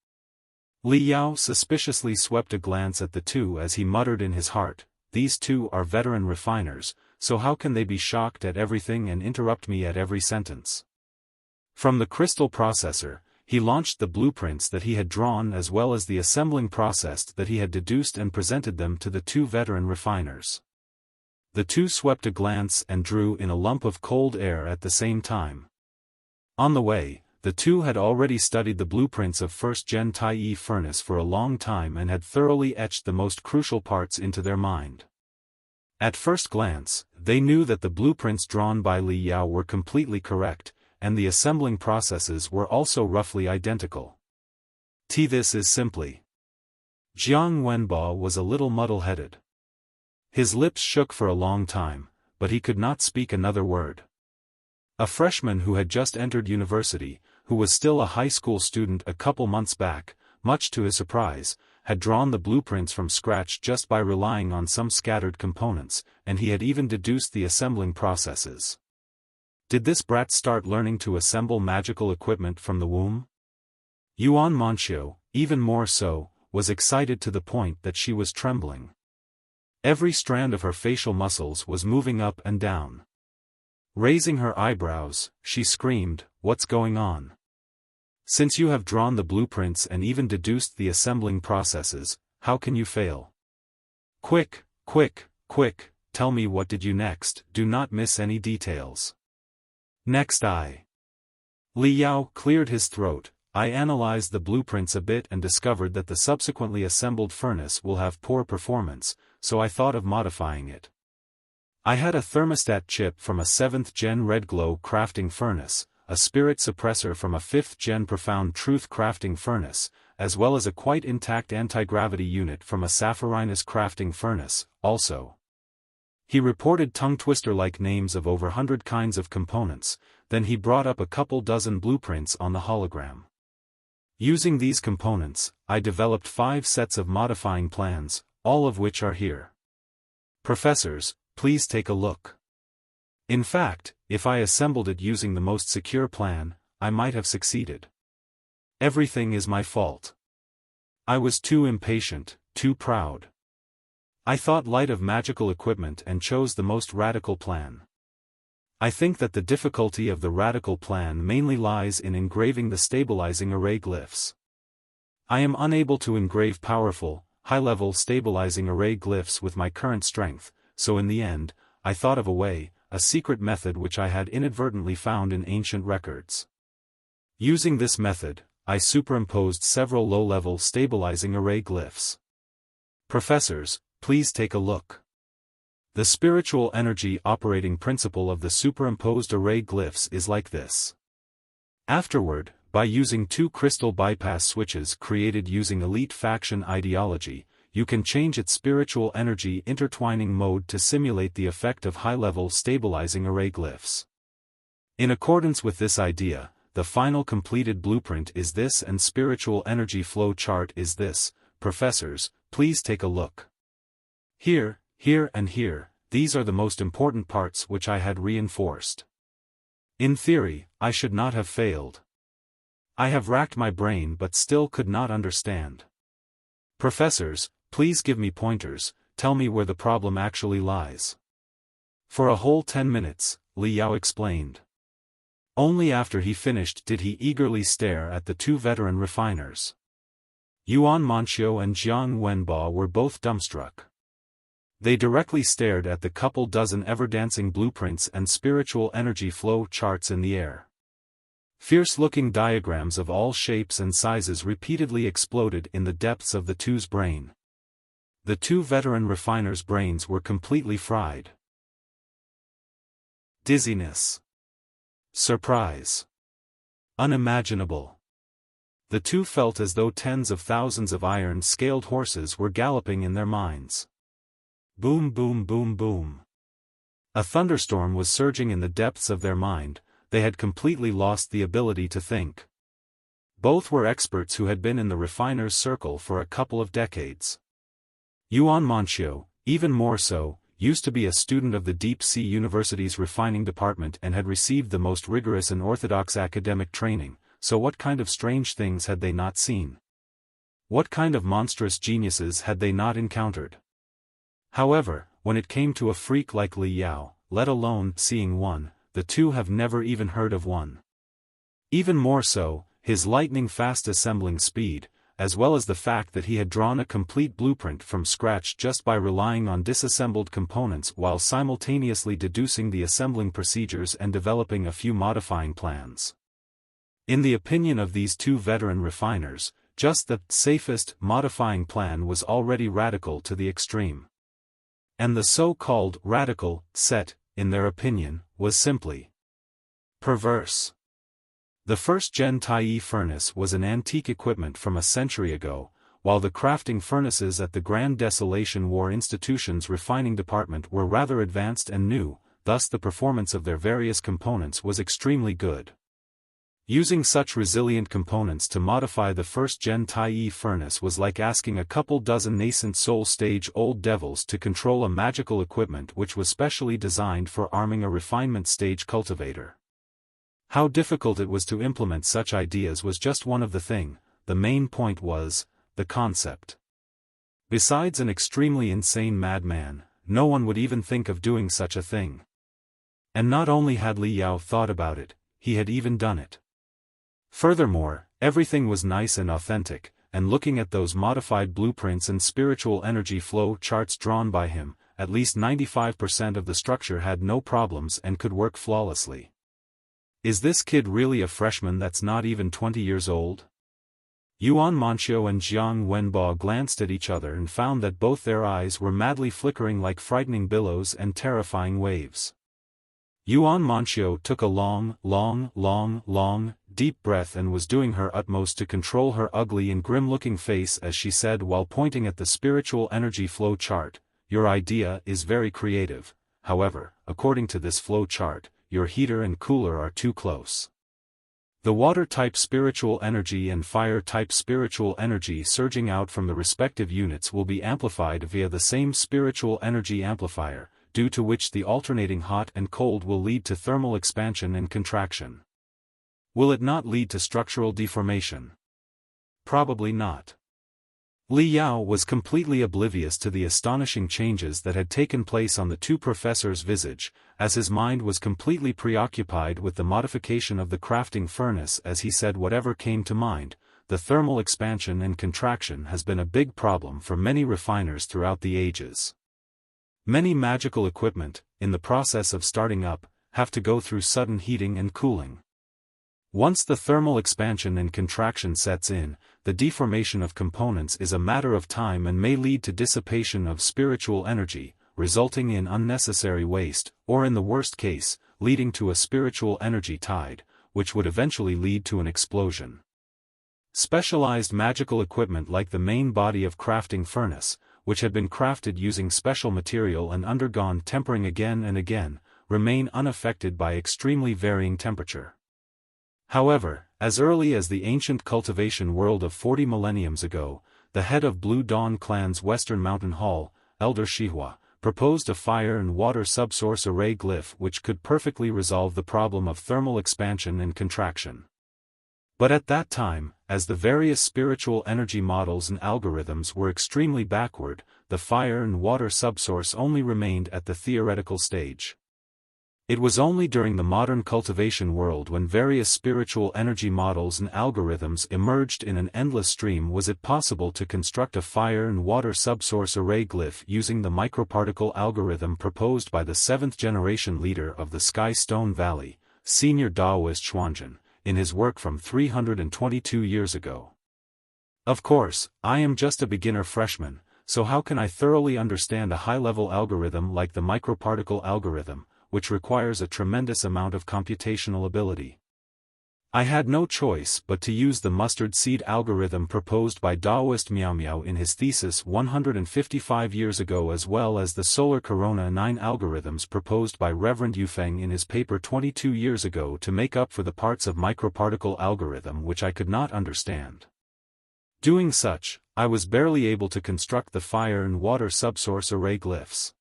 Li Yao suspiciously swept a glance at the two as he muttered in his heart, these two are veteran refiners, so how can they be shocked at everything and interrupt me at every sentence? From the crystal processor, he launched the blueprints that he had drawn as well as the assembling process that he had deduced and presented them to the two veteran refiners. The two swept a glance and drew in a lump of cold air at the same time. On the way, the two had already studied the blueprints of first-gen Tai'e furnace for a long time and had thoroughly etched the most crucial parts into their mind. At first glance, they knew that the blueprints drawn by Li Yao were completely correct, and the assembling processes were also roughly identical. This is simply. Jiang Wenbo was a little muddle-headed. His lips shook for a long time, but he could not speak another word. A freshman who had just entered university, who was still a high school student a couple months back, much to his surprise, had drawn the blueprints from scratch just by relying on some scattered components, and he had even deduced the assembling processes. Did this brat start learning to assemble magical equipment from the womb? Yuan Manchio, even more so, was excited to the point that she was trembling. Every strand of her facial muscles was moving up and down. Raising her eyebrows, she screamed, "What's going on? Since you have drawn the blueprints and even deduced the assembling processes, how can you fail? Quick, tell me what did you next, do not miss any details." Next Li Yao cleared his throat. I analyzed the blueprints a bit and discovered that the subsequently assembled furnace will have poor performance, so I thought of modifying it. I had a thermostat chip from a 7th gen Red Glow crafting furnace, a spirit suppressor from a 5th gen Profound Truth crafting furnace, as well as a quite intact anti-gravity unit from a Sapphirines crafting furnace, also. He reported tongue-twister-like names of over 100 kinds of components, then he brought up a couple dozen blueprints on the hologram. Using these components, I developed 5 sets of modifying plans, all of which are here. Professors, please take a look. In fact, if I assembled it using the most secure plan, I might have succeeded. Everything is my fault. I was too impatient, too proud. I thought light of magical equipment and chose the most radical plan. I think that the difficulty of the radical plan mainly lies in engraving the stabilizing array glyphs. I am unable to engrave powerful, high-level stabilizing array glyphs with my current strength, so in the end, I thought of a way, a secret method which I had inadvertently found in ancient records. Using this method, I superimposed several low-level stabilizing array glyphs. Professors, please take a look. The spiritual energy operating principle of the superimposed array glyphs is like this. Afterward, by using 2 crystal bypass switches created using elite faction ideology, you can change its spiritual energy intertwining mode to simulate the effect of high-level stabilizing array glyphs. In accordance with this idea, the final completed blueprint is this and spiritual energy flow chart is this. Professors, please take a look. Here, and here, these are the most important parts which I had reinforced. In theory, I should not have failed. I have racked my brain but still could not understand. Professors, Please give me pointers, tell me where the problem actually lies. For a whole 10 minutes, Li Yao explained. Only after he finished did he eagerly stare at the two veteran refiners. Yuan Manxiu and Jiang Wenbo were both dumbstruck. They directly stared at the couple dozen ever-dancing blueprints and spiritual energy flow charts in the air. Fierce-looking diagrams of all shapes and sizes repeatedly exploded in the depths of the two's brain. The two veteran refiners' brains were completely fried. Dizziness. Surprise. Unimaginable. The two felt as though tens of thousands of iron-scaled horses were galloping in their minds. Boom boom boom boom. A thunderstorm was surging in the depths of their mind. They had completely lost the ability to think. Both were experts who had been in the refiner's circle for a couple of decades. Yuan Manxiu, even more so, used to be a student of the Deep Sea University's refining department and had received the most rigorous and orthodox academic training, so what kind of strange things had they not seen? What kind of monstrous geniuses had they not encountered? However, when it came to a freak like Li Yao, let alone seeing one, the two have never even heard of one. Even more so, his lightning-fast assembling speed, as well as the fact that he had drawn a complete blueprint from scratch just by relying on disassembled components while simultaneously deducing the assembling procedures and developing a few modifying plans. In the opinion of these two veteran refiners, just the safest modifying plan was already radical to the extreme. And the so-called radical set, in their opinion, was simply perverse. The first-gen Tai'e furnace was an antique equipment from a century ago, while the crafting furnaces at the Grand Desolation War Institution's refining department were rather advanced and new, thus the performance of their various components was extremely good. Using such resilient components to modify the first-gen Tai'e furnace was like asking a couple dozen nascent soul-stage-old devils to control a magical equipment which was specially designed for arming a refinement-stage cultivator. How difficult it was to implement such ideas was just one of the main point was, the concept. Besides an extremely insane madman, no one would even think of doing such a thing. And not only had Li Yao thought about it, he had even done it. Furthermore, everything was nice and authentic, and looking at those modified blueprints and spiritual energy flow charts drawn by him, at least 95% of the structure had no problems and could work flawlessly. Is this kid really a freshman that's not even 20 years old? Yuan Manxiu and Jiang Wenbo glanced at each other and found that both their eyes were madly flickering like frightening billows and terrifying waves. Yuan Manxiu took a long, deep breath and was doing her utmost to control her ugly and grim-looking face as she said while pointing at the spiritual energy flow chart, "Your idea is very creative, however, according to this flow chart, your heater and cooler are too close. The water-type spiritual energy and fire-type spiritual energy surging out from the respective units will be amplified via the same spiritual energy amplifier, due to which the alternating hot and cold will lead to thermal expansion and contraction. Will it not lead to structural deformation? Probably not." Li Yao was completely oblivious to the astonishing changes that had taken place on the two professors' visage, as his mind was completely preoccupied with the modification of the crafting furnace as he said whatever came to mind. The thermal expansion and contraction has been a big problem for many refiners throughout the ages. Many magical equipment, in the process of starting up, have to go through sudden heating and cooling. Once the thermal expansion and contraction sets in, the deformation of components is a matter of time and may lead to dissipation of spiritual energy, resulting in unnecessary waste, or in the worst case, leading to a spiritual energy tide, which would eventually lead to an explosion. Specialized magical equipment like the main body of crafting furnace, which had been crafted using special material and undergone tempering again and again, remain unaffected by extremely varying temperature. However, as early as the ancient cultivation world of 40 millenniums ago, the head of Blue Dawn Clan's Western Mountain Hall, Elder Shihua, proposed a fire and water subsource array glyph which could perfectly resolve the problem of thermal expansion and contraction. But at that time, as the various spiritual energy models and algorithms were extremely backward, the fire and water subsource only remained at the theoretical stage. It was only during the modern cultivation world when various spiritual energy models and algorithms emerged in an endless stream was it possible to construct a fire and water subsource array glyph using the microparticle algorithm proposed by the seventh-generation leader of the Sky Stone Valley, Senior Daoist Xuanzhen, in his work from 322 years ago. Of course, I am just a beginner freshman, so how can I thoroughly understand a high-level algorithm like the microparticle algorithm, which requires a tremendous amount of computational ability? I had no choice but to use the mustard seed algorithm proposed by Daoist Miao Miao in his thesis 155 years ago, as well as the solar corona 9 algorithms proposed by Reverend Yufeng in his paper 22 years ago to make up for the parts of microparticle algorithm which I could not understand. Doing such, I was barely able to construct the fire and water subsource array glyphs.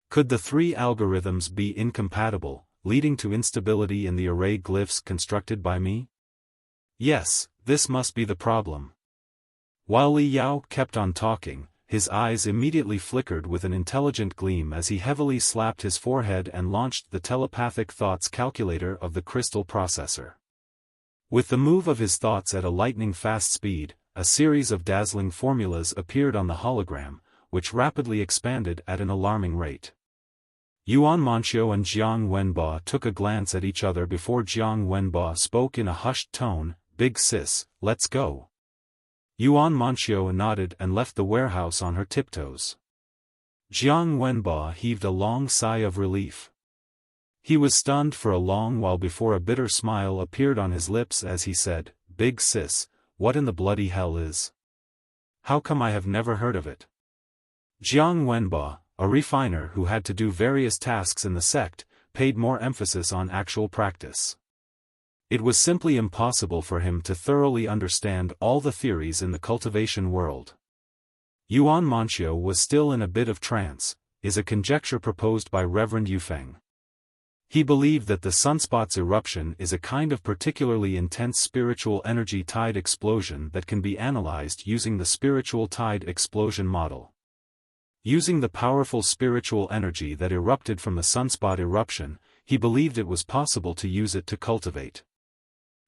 Could the three algorithms be incompatible, leading to instability in the array glyphs constructed by me? Yes, this must be the problem. While Li Yao kept on talking, his eyes immediately flickered with an intelligent gleam as he heavily slapped his forehead and launched the telepathic thoughts calculator of the crystal processor. With the move of his thoughts at a lightning-fast speed, a series of dazzling formulas appeared on the hologram, which rapidly expanded at an alarming rate. Yuan Manxiu and Jiang Wenbo took a glance at each other before Jiang Wenbo spoke in a hushed tone, "Big sis, let's go." Yuan Manxiu nodded and left the warehouse on her tiptoes. Jiang Wenbo heaved a long sigh of relief. He was stunned for a long while before a bitter smile appeared on his lips as he said, "Big sis, what in the bloody hell is? How come I have never heard of it?" Jiang Wenbo, a refiner who had to do various tasks in the sect, paid more emphasis on actual practice. It was simply impossible for him to thoroughly understand all the theories in the cultivation world. Yuan Manxiu was still in a bit of trance, is a conjecture proposed by Reverend Yufeng. He believed that the sunspot's eruption is a kind of particularly intense spiritual energy tide explosion that can be analyzed using the spiritual tide explosion model. Using the powerful spiritual energy that erupted from the sunspot eruption, he believed it was possible to use it to cultivate.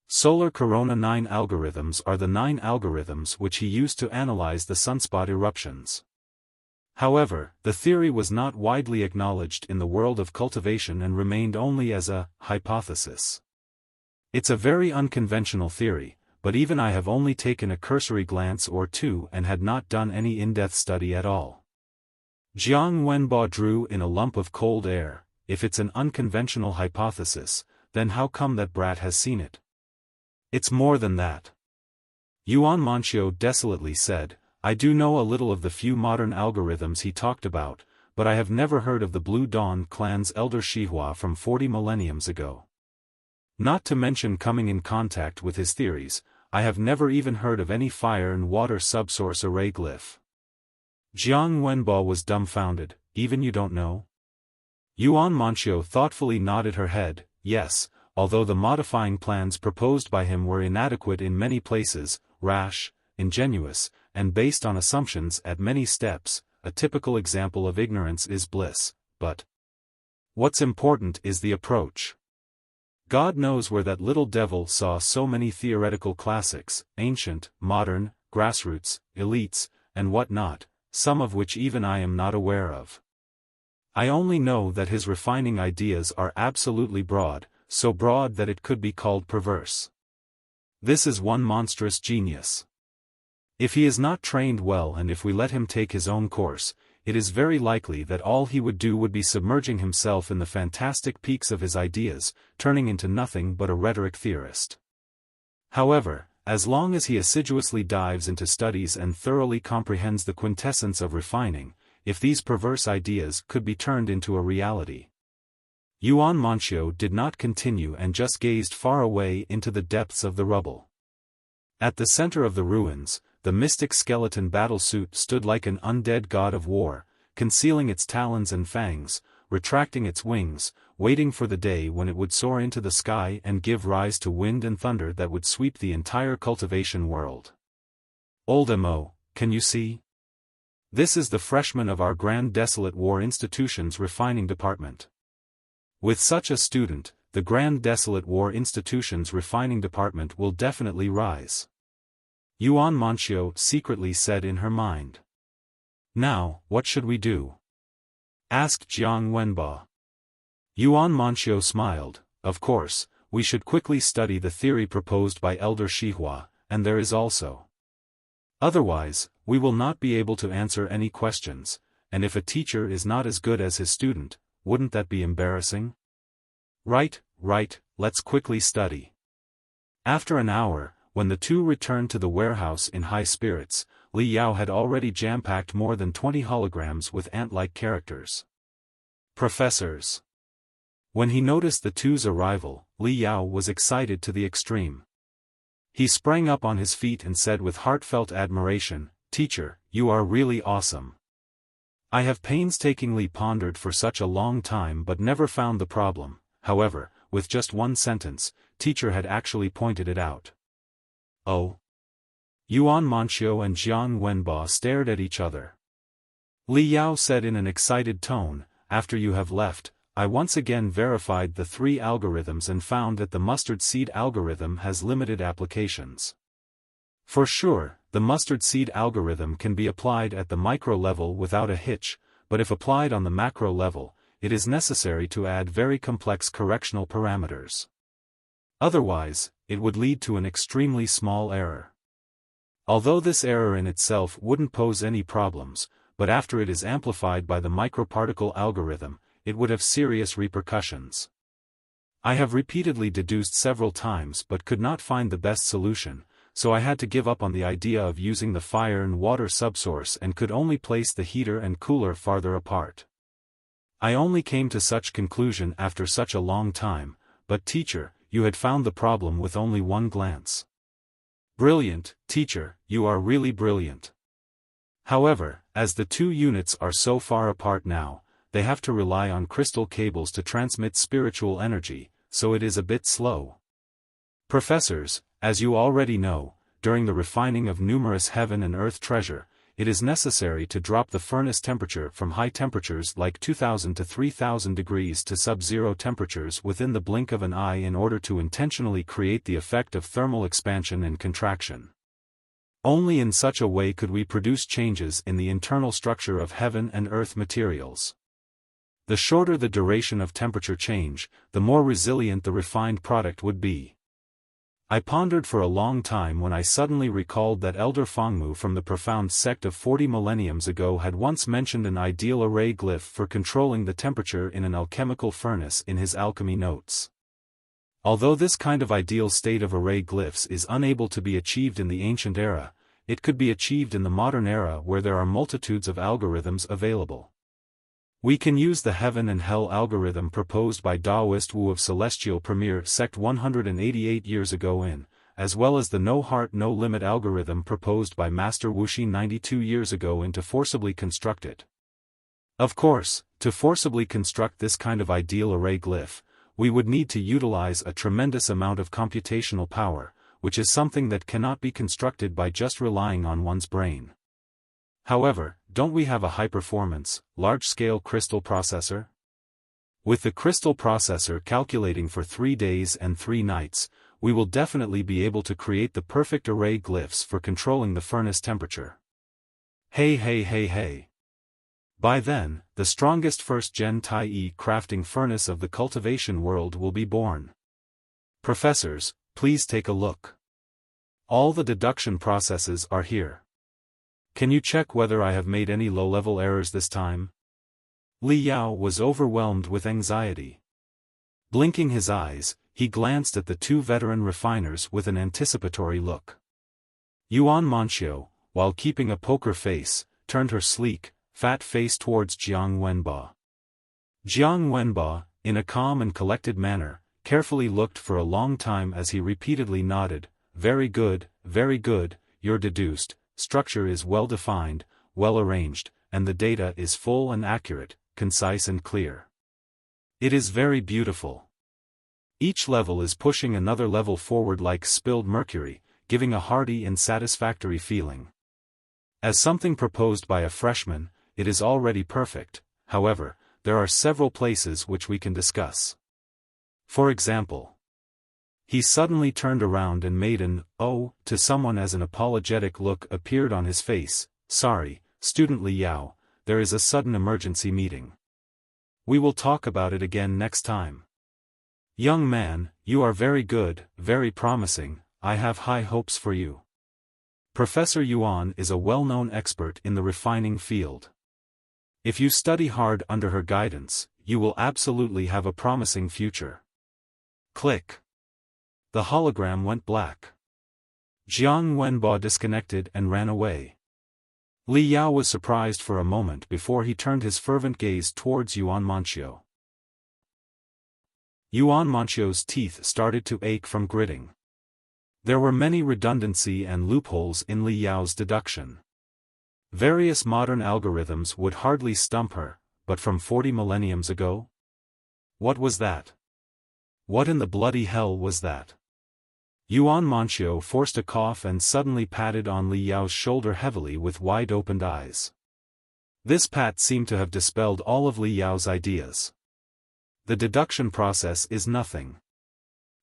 Solar Corona 9 algorithms are the 9 algorithms which he used to analyze the sunspot eruptions. However, the theory was not widely acknowledged in the world of cultivation and remained only as a hypothesis. It's a very unconventional theory, but even I have only taken a cursory glance or two and had not done any in-depth study at all. Jiang Wenbo drew in a lump of cold air. If it's an unconventional hypothesis, then how come that brat has seen it? It's more than that. Yuan Manxiu desolately said, "I do know a little of the few modern algorithms he talked about, but I have never heard of the Blue Dawn clan's elder Shihua from 40 millenniums ago. Not to mention coming in contact with his theories, I have never even heard of any fire and water subsource array glyph." Jiang Wenbo was dumbfounded. "Even you don't know?" Yuan Manxiu thoughtfully nodded her head, "Yes, although the modifying plans proposed by him were inadequate in many places, rash, ingenuous, and based on assumptions at many steps. A typical example of ignorance is bliss, but what's important is the approach. God knows where that little devil saw so many theoretical classics, ancient, modern, grassroots, elites, and what-not, some of which even I am not aware of. I only know that his refining ideas are absolutely broad, so broad that it could be called perverse. This is one monstrous genius. If he is not trained well and if we let him take his own course, it is very likely that all he would do would be submerging himself in the fantastic peaks of his ideas, turning into nothing but a rhetoric theorist. However, as long as he assiduously dives into studies and thoroughly comprehends the quintessence of refining, if these perverse ideas could be turned into a reality. Yuan Manxiu did not continue and just gazed far away into the depths of the rubble. At the center of the ruins, the mystic skeleton battlesuit stood like an undead god of war, concealing its talons and fangs, retracting its wings, waiting for the day when it would soar into the sky and give rise to wind and thunder that would sweep the entire cultivation world. Old Mo, can you see? This is the freshman of our Grand Desolate War Institution's refining department. With such a student, the Grand Desolate War Institution's refining department will definitely rise. Yuan Manchio secretly said in her mind. Now, what should we do? Asked Jiang Wenba. Yuan Manchio smiled. Of course, we should quickly study the theory proposed by Elder Shihua, and there is also. Otherwise, we will not be able to answer any questions, and if a teacher is not as good as his student, wouldn't that be embarrassing? Right, let's quickly study. After an hour, when the two returned to the warehouse in high spirits, Li Yao had already jam-packed more than 20 holograms with ant-like characters. Professors. When he noticed the two's arrival, Li Yao was excited to the extreme. He sprang up on his feet and said with heartfelt admiration, "Teacher, you are really awesome. I have painstakingly pondered for such a long time but never found the problem." However, with just one sentence, teacher had actually pointed it out. Oh. Yuan Manchio and Jiang Wenba stared at each other. Li Yao said in an excited tone, "After you have left, I once again verified the 3 algorithms and found that the mustard seed algorithm has limited applications. For sure, the mustard seed algorithm can be applied at the micro level without a hitch, but if applied on the macro level, it is necessary to add very complex correctional parameters. Otherwise, it would lead to an extremely small error. Although this error in itself wouldn't pose any problems, but after it is amplified by the microparticle algorithm, it would have serious repercussions. I have repeatedly deduced several times but could not find the best solution, so I had to give up on the idea of using the fire and water subsource and could only place the heater and cooler farther apart. I only came to such conclusion after such a long time, but teacher, you had found the problem with only one glance. Brilliant, teacher, you are really brilliant. However, as the 2 units are so far apart now, they have to rely on crystal cables to transmit spiritual energy, so it is a bit slow. Professors, as you already know, during the refining of numerous heaven and earth treasure, it is necessary to drop the furnace temperature from high temperatures like 2000 to 3000 degrees to sub-zero temperatures within the blink of an eye in order to intentionally create the effect of thermal expansion and contraction. Only in such a way could we produce changes in the internal structure of heaven and earth materials. The shorter the duration of temperature change, the more resilient the refined product would be. I pondered for a long time when I suddenly recalled that Elder Fangmu from the profound sect of 40 millenniums ago had once mentioned an ideal array glyph for controlling the temperature in an alchemical furnace in his alchemy notes. Although this kind of ideal state of array glyphs is unable to be achieved in the ancient era, it could be achieved in the modern era where there are multitudes of algorithms available. We can use the heaven and hell algorithm proposed by Taoist Wu of Celestial Premier Sect 188 years ago as well as the no heart no limit algorithm proposed by Master Wuxi 92 years ago to forcibly construct it. Of course, to forcibly construct this kind of ideal array glyph, we would need to utilize a tremendous amount of computational power, which is something that cannot be constructed by just relying on one's brain. However, don't we have a high-performance, large-scale crystal processor? With the crystal processor calculating for 3 days and 3 nights, we will definitely be able to create the perfect array glyphs for controlling the furnace temperature. Hey. By then, the strongest first-gen Tai'e crafting furnace of the cultivation world will be born. Professors, please take a look. All the deduction processes are here. Can you check whether I have made any low-level errors this time? Li Yao was overwhelmed with anxiety. Blinking his eyes, he glanced at the 2 veteran refiners with an anticipatory look. Yuan Manchio, while keeping a poker face, turned her sleek, fat face towards Jiang Wenba. Jiang Wenba, in a calm and collected manner, carefully looked for a long time as he repeatedly nodded, very good, you're deduced. Structure is well defined, well arranged, and the data is full and accurate, concise and clear. It is very beautiful. Each level is pushing another level forward like spilled mercury, giving a hearty and satisfactory feeling. As something proposed by a freshman, it is already perfect. However, there are several places which we can discuss. For example, he suddenly turned around and made an "oh" to someone as an apologetic look appeared on his face. Sorry, Student Li Yao, there is a sudden emergency meeting. We will talk about it again next time. Young man, you are very good, very promising, I have high hopes for you. Professor Yuan is a well-known expert in the refining field. If you study hard under her guidance, you will absolutely have a promising future. Click. The hologram went black. Jiang Wenbo disconnected and ran away. Li Yao was surprised for a moment before he turned his fervent gaze towards Yuan Manqiu. Yuan Manqiu's teeth started to ache from gritting. There were many redundancy and loopholes in Li Yao's deduction. Various modern algorithms would hardly stump her, but from 40 millenniums ago? What was that? What in the bloody hell was that? Yuan Manqiu forced a cough and suddenly patted on Li Yao's shoulder heavily with wide-opened eyes. This pat seemed to have dispelled all of Li Yao's ideas. The deduction process is nothing.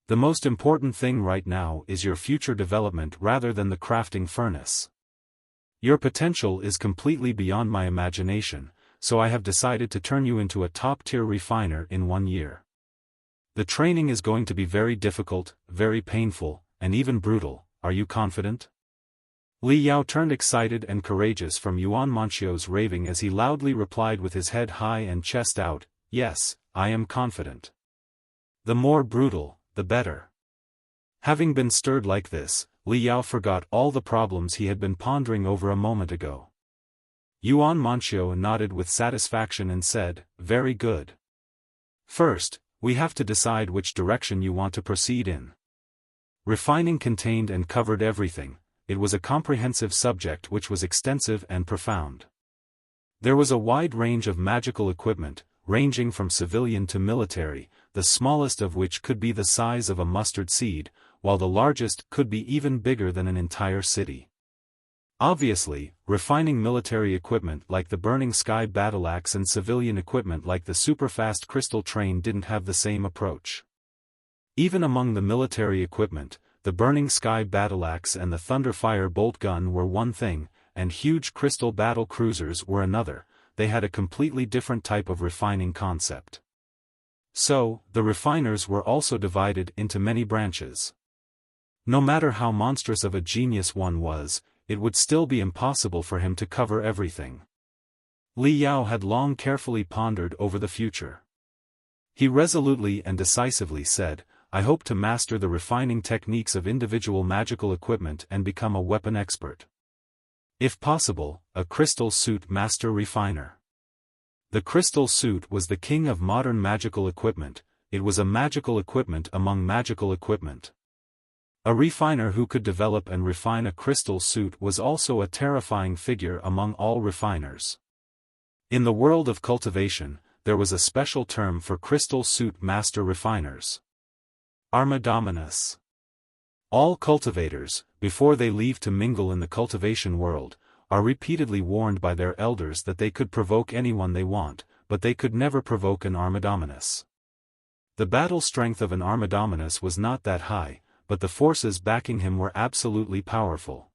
The most important thing right now is your future development rather than the crafting furnace. Your potential is completely beyond my imagination, so I have decided to turn you into a top-tier refiner in 1 year. The training is going to be very difficult, very painful, and even brutal. Are you confident? Li Yao turned excited and courageous from Yuan Manqiu's raving as he loudly replied with his head high and chest out, yes, I am confident. The more brutal, the better. Having been stirred like this, Li Yao forgot all the problems he had been pondering over a moment ago. Yuan Manqiu nodded with satisfaction and said, very good. First, we have to decide which direction you want to proceed in. Refining contained and covered everything. It was a comprehensive subject which was extensive and profound. There was a wide range of magical equipment, ranging from civilian to military, the smallest of which could be the size of a mustard seed, while the largest could be even bigger than an entire city. Obviously, refining military equipment like the Burning Sky Battleaxe and civilian equipment like the superfast crystal train didn't have the same approach. Even among the military equipment, the Burning Sky Battleaxe and the Thunderfire bolt gun were one thing, and huge crystal battle cruisers were another. They had a completely different type of refining concept. So, the refiners were also divided into many branches. No matter how monstrous of a genius one was, it would still be impossible for him to cover everything. Li Yao had long carefully pondered over the future. He resolutely and decisively said, I hope to master the refining techniques of individual magical equipment and become a weapon expert. If possible, a crystal suit master refiner. The crystal suit was the king of modern magical equipment. It was a magical equipment among magical equipment. A refiner who could develop and refine a crystal suit was also a terrifying figure among all refiners. In the world of cultivation, there was a special term for crystal suit master refiners. Armadominus. All cultivators, before they leave to mingle in the cultivation world, are repeatedly warned by their elders that they could provoke anyone they want, but they could never provoke an Armadominus. The battle strength of an Armadominus was not that high, but the forces backing him were absolutely powerful.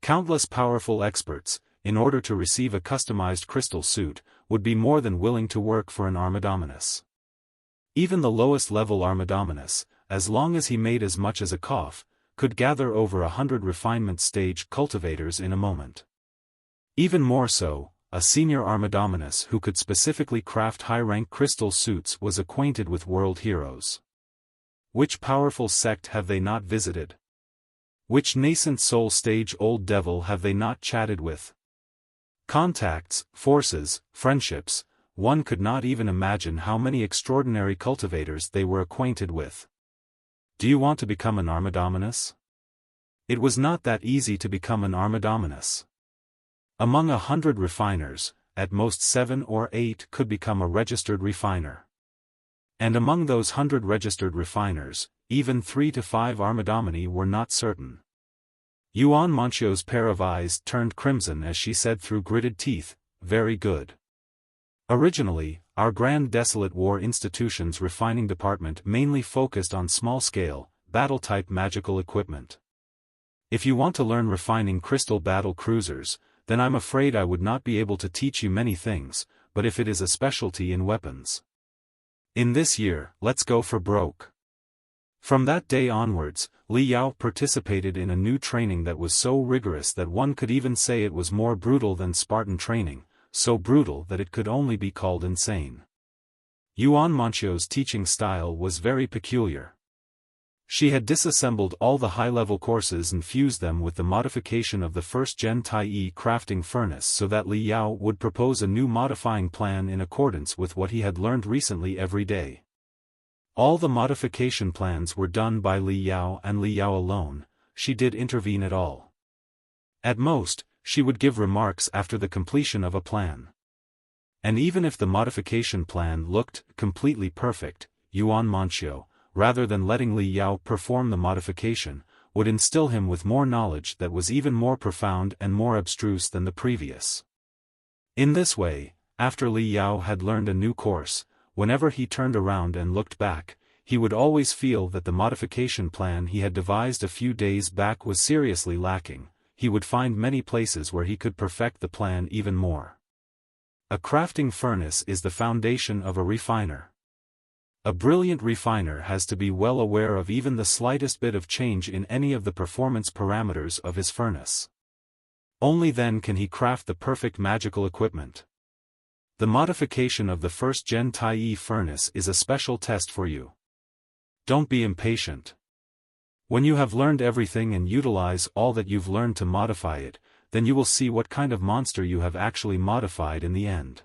Countless powerful experts, in order to receive a customized crystal suit, would be more than willing to work for an Armadominus. Even the lowest level Armadominus, as long as he made as much as a cough, could gather over 100 refinement stage cultivators in a moment. Even more so, a senior Armadominus who could specifically craft high-rank crystal suits was acquainted with world heroes. Which powerful sect have they not visited? Which nascent soul stage old devil have they not chatted with? Contacts, forces, friendships, one could not even imagine how many extraordinary cultivators they were acquainted with. Do you want to become an Armadominus? It was not that easy to become an Armadominus. Among 100 refiners, at most 7 or 8 could become a registered refiner. And among those 100 registered refiners, even 3 to 5 Armadomini were not certain. Yuan Manchio's pair of eyes turned crimson as she said through gritted teeth, "Very good." Originally, our Grand Desolate War Institution's refining department mainly focused on small-scale, battle-type magical equipment. If you want to learn refining crystal battle cruisers, then I'm afraid I would not be able to teach you many things, but if it is a specialty in weapons. In this year, let's go for broke. From that day onwards, Li Yao participated in a new training that was so rigorous that one could even say it was more brutal than Spartan training, so brutal that it could only be called insane. Yuan Manchio's teaching style was very peculiar. She had disassembled all the high-level courses and fused them with the modification of the first-gen Tai'e crafting furnace so that Li Yao would propose a new modifying plan in accordance with what he had learned recently every day. All the modification plans were done by Li Yao and Li Yao alone. She did intervene at all. At most, she would give remarks after the completion of a plan. And even if the modification plan looked completely perfect, Yuan Manchio, rather than letting Li Yao perform the modification, would instill him with more knowledge that was even more profound and more abstruse than the previous. In this way, after Li Yao had learned a new course, whenever he turned around and looked back, he would always feel that the modification plan he had devised a few days back was seriously lacking. He would find many places where he could perfect the plan even more. A crafting furnace is the foundation of a refiner. A brilliant refiner has to be well aware of even the slightest bit of change in any of the performance parameters of his furnace. Only then can he craft the perfect magical equipment. The modification of the first-gen Tai'e furnace is a special test for you. Don't be impatient. When you have learned everything and utilize all that you've learned to modify it, then you will see what kind of monster you have actually modified in the end.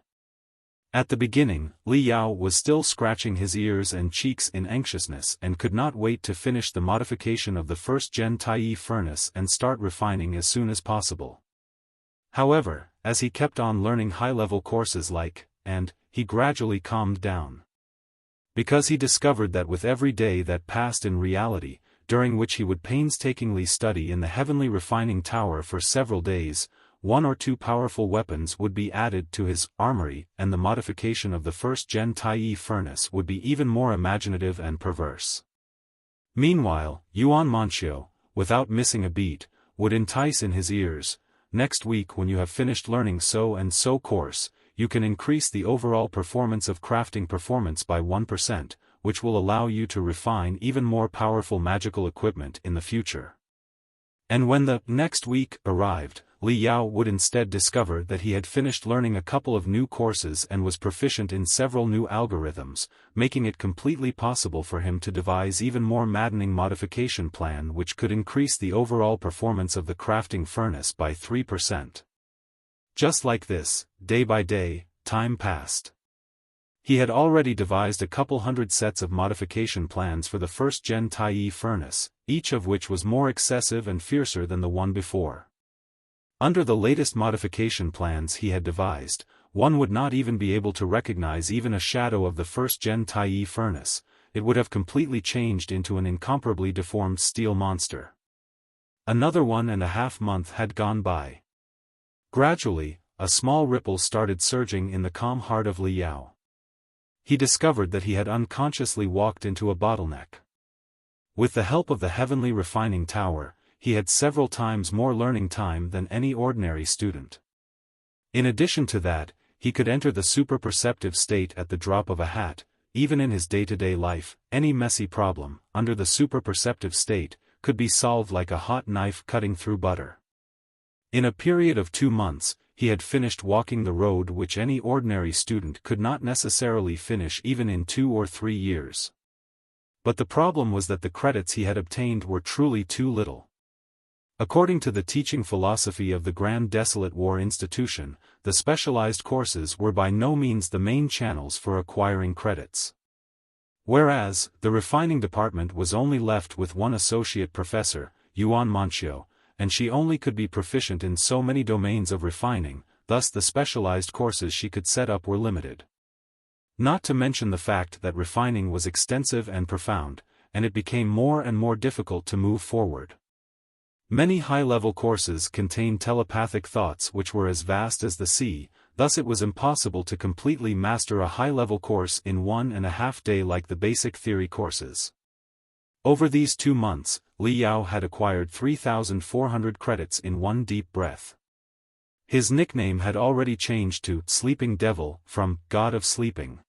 At the beginning, Li Yao was still scratching his ears and cheeks in anxiousness and could not wait to finish the modification of the first-gen Tai'e furnace and start refining as soon as possible. However, as he kept on learning high-level courses he gradually calmed down. Because he discovered that with every day that passed in reality, during which he would painstakingly study in the heavenly refining tower for several days, 1 or 2 powerful weapons would be added to his armory, and the modification of the first-gen Tai'e furnace would be even more imaginative and perverse. Meanwhile, Yuan Manchio, without missing a beat, would entice in his ears, "Next week when you have finished learning so and so course, you can increase the overall performance of crafting performance by 1%, which will allow you to refine even more powerful magical equipment in the future." And when the next week arrived, Li Yao would instead discover that he had finished learning a couple of new courses and was proficient in several new algorithms, making it completely possible for him to devise even more maddening modification plan which could increase the overall performance of the crafting furnace by 3%. Just like this, day by day, time passed. He had already devised a couple hundred sets of modification plans for the first-gen Tai'e furnace, each of which was more excessive and fiercer than the one before. Under the latest modification plans he had devised, one would not even be able to recognize even a shadow of the first-gen Tai'e furnace. It would have completely changed into an incomparably deformed steel monster. Another 1.5 months had gone by. Gradually, a small ripple started surging in the calm heart of Li Yao. He discovered that he had unconsciously walked into a bottleneck. With the help of the heavenly refining tower, he had several times more learning time than any ordinary student. In addition to that, he could enter the super perceptive state at the drop of a hat. Even in his day-to-day life, any messy problem, under the super perceptive state, could be solved like a hot knife cutting through butter. In a period of 2 months, he had finished walking the road which any ordinary student could not necessarily finish even in 2 or 3 years. But the problem was that the credits he had obtained were truly too little. According to the teaching philosophy of the Grand Desolate War Institution, the specialized courses were by no means the main channels for acquiring credits. Whereas, the refining department was only left with one associate professor, Yuan Manchio, and she only could be proficient in so many domains of refining, thus the specialized courses she could set up were limited. Not to mention the fact that refining was extensive and profound, and it became more and more difficult to move forward. Many high-level courses contained telepathic thoughts which were as vast as the sea, thus it was impossible to completely master a high-level course in 1.5 days like the basic theory courses. Over these 2 months, Li Yao had acquired 3,400 credits in one deep breath. His nickname had already changed to Sleeping Devil from God of Sleeping.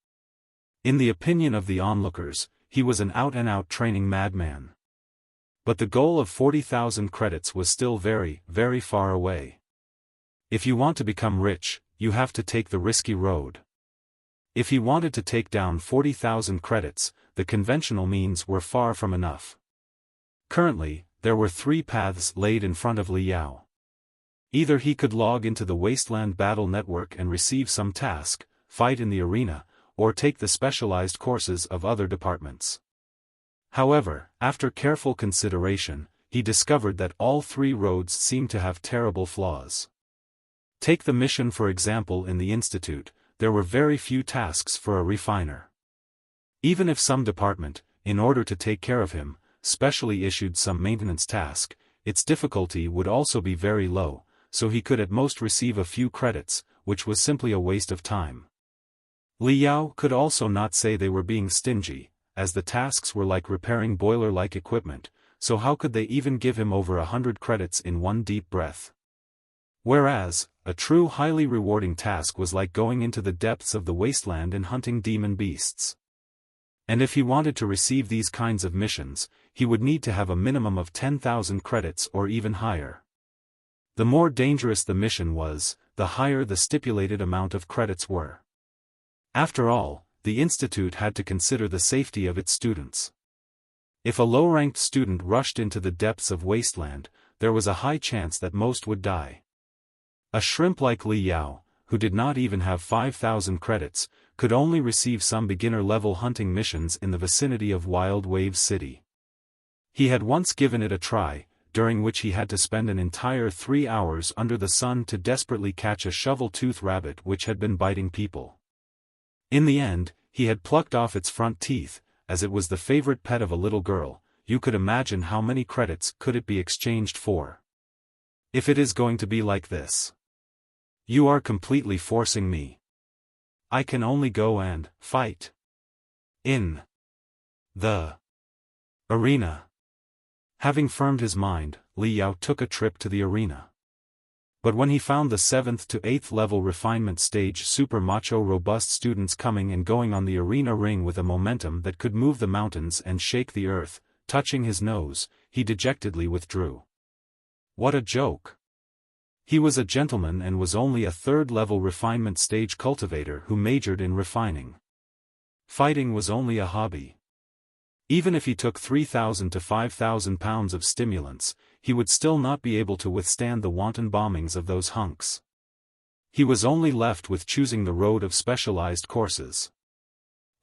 In the opinion of the onlookers, he was an out-and-out training madman. But the goal of 40,000 credits was still very, very far away. If you want to become rich, you have to take the risky road. If he wanted to take down 40,000 credits, the conventional means were far from enough. Currently, there were 3 paths laid in front of Li Yao. Either he could log into the Wasteland battle network and receive some task, fight in the arena, or take the specialized courses of other departments. However, after careful consideration, he discovered that all 3 roads seemed to have terrible flaws. Take the mission for example. In the Institute, there were very few tasks for a refiner. Even if some department, in order to take care of him, specially issued some maintenance task, its difficulty would also be very low, so he could at most receive a few credits, which was simply a waste of time. Li Yao could also not say they were being stingy, as the tasks were like repairing boiler-like equipment, so how could they even give him over 100 credits in one deep breath? Whereas, a true highly rewarding task was like going into the depths of the wasteland and hunting demon beasts. And if he wanted to receive these kinds of missions, he would need to have a minimum of 10,000 credits or even higher. The more dangerous the mission was, the higher the stipulated amount of credits were. After all, the Institute had to consider the safety of its students. If a low-ranked student rushed into the depths of Wasteland, there was a high chance that most would die. A shrimp like Li Yao, who did not even have 5,000 credits, could only receive some beginner-level hunting missions in the vicinity of Wild Wave City. He had once given it a try, during which he had to spend an entire 3 hours under the sun to desperately catch a shovel-toothed rabbit which had been biting people. In the end, he had plucked off its front teeth, as it was the favorite pet of a little girl. You could imagine how many credits could it be exchanged for. If it is going to be like this. You are completely forcing me. I can only go and fight in the arena. Having firmed his mind, Li Yao took a trip to the arena. But when he found the 7th to 8th level refinement stage super macho robust students coming and going on the arena ring with a momentum that could move the mountains and shake the earth, touching his nose, he dejectedly withdrew. What a joke! He was a gentleman and was only a 3rd level refinement stage cultivator who majored in refining. Fighting was only a hobby. Even if he took 3,000 to 5,000 pounds of stimulants, he would still not be able to withstand the wanton bombings of those hunks. He was only left with choosing the road of specialized courses.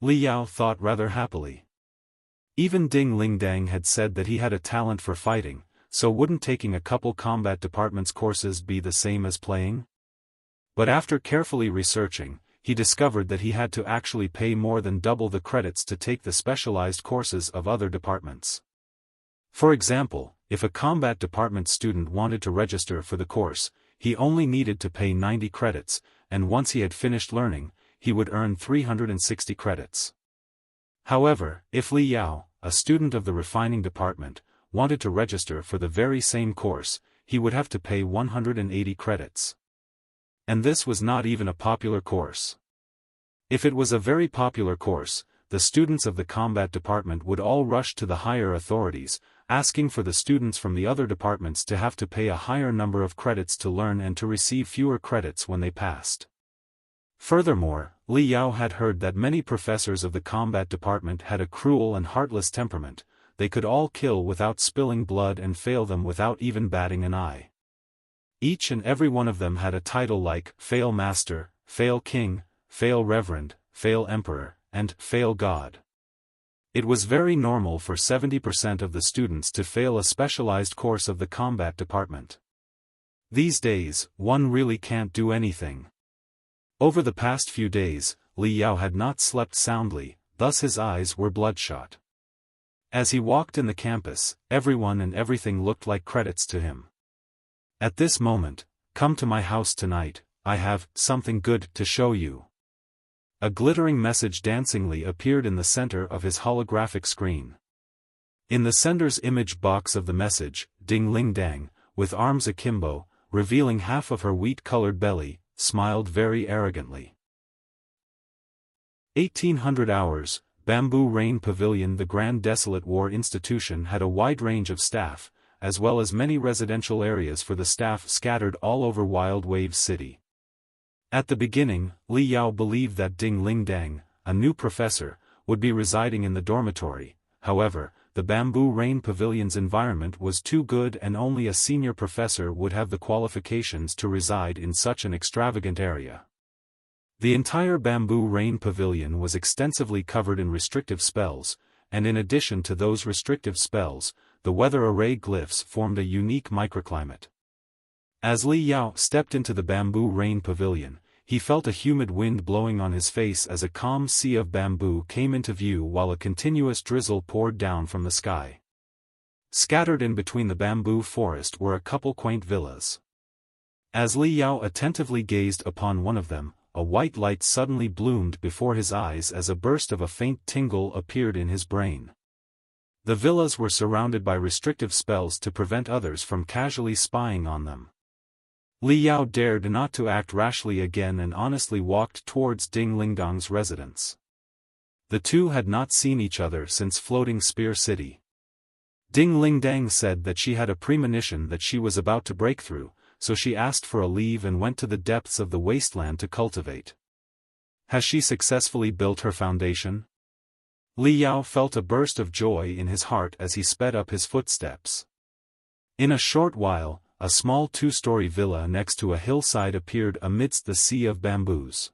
Li Yao thought rather happily. Even Ding Ling Dang had said that he had a talent for fighting, so wouldn't taking a couple combat departments courses be the same as playing? But after carefully researching, he discovered that he had to actually pay more than double the credits to take the specialized courses of other departments. For example, if a combat department student wanted to register for the course, he only needed to pay 90 credits, and once he had finished learning, he would earn 360 credits. However, if Li Yao, a student of the refining department, wanted to register for the very same course, he would have to pay 180 credits. And this was not even a popular course. If it was a very popular course, the students of the combat department would all rush to the higher authorities, asking for the students from the other departments to have to pay a higher number of credits to learn and to receive fewer credits when they passed. Furthermore, Li Yao had heard that many professors of the combat department had a cruel and heartless temperament. They could all kill without spilling blood and fail them without even batting an eye. Each and every one of them had a title like Fail Master, Fail King, Fail Reverend, Fail Emperor, and Fail God. It was very normal for 70% of the students to fail a specialized course of the combat department. These days, one really can't do anything. Over the past few days, Li Yao had not slept soundly, thus his eyes were bloodshot. As he walked in the campus, everyone and everything looked like credits to him. At this moment, "Come to my house tonight, I have something good to show you." A glittering message dancingly appeared in the center of his holographic screen. In the sender's image box of the message, Ding Ling Dang, with arms akimbo, revealing half of her wheat-colored belly, smiled very arrogantly. 1800 hours, Bamboo Rain Pavilion. The Grand Desolate War Institution had a wide range of staff, as well as many residential areas for the staff scattered all over Wild Wave City. At the beginning, Li Yao believed that Ding Ling Dang, a new professor, would be residing in the dormitory. However, the Bamboo Rain Pavilion's environment was too good and only a senior professor would have the qualifications to reside in such an extravagant area. The entire Bamboo Rain Pavilion was extensively covered in restrictive spells, and in addition to those restrictive spells, the weather array glyphs formed a unique microclimate. As Li Yao stepped into the Bamboo Rain Pavilion, he felt a humid wind blowing on his face as a calm sea of bamboo came into view while a continuous drizzle poured down from the sky. Scattered in between the bamboo forest were a couple quaint villas. As Li Yao attentively gazed upon one of them, a white light suddenly bloomed before his eyes as a burst of a faint tingle appeared in his brain. The villas were surrounded by restrictive spells to prevent others from casually spying on them. Li Yao dared not to act rashly again and honestly walked towards Ding Lingdang's residence. The two had not seen each other since Floating Spear City. Ding Lingdang said that she had a premonition that she was about to break through, so she asked for a leave and went to the depths of the wasteland to cultivate. Has she successfully built her foundation? Li Yao felt a burst of joy in his heart as he sped up his footsteps. In a short while, a small two-story villa next to a hillside appeared amidst the sea of bamboos.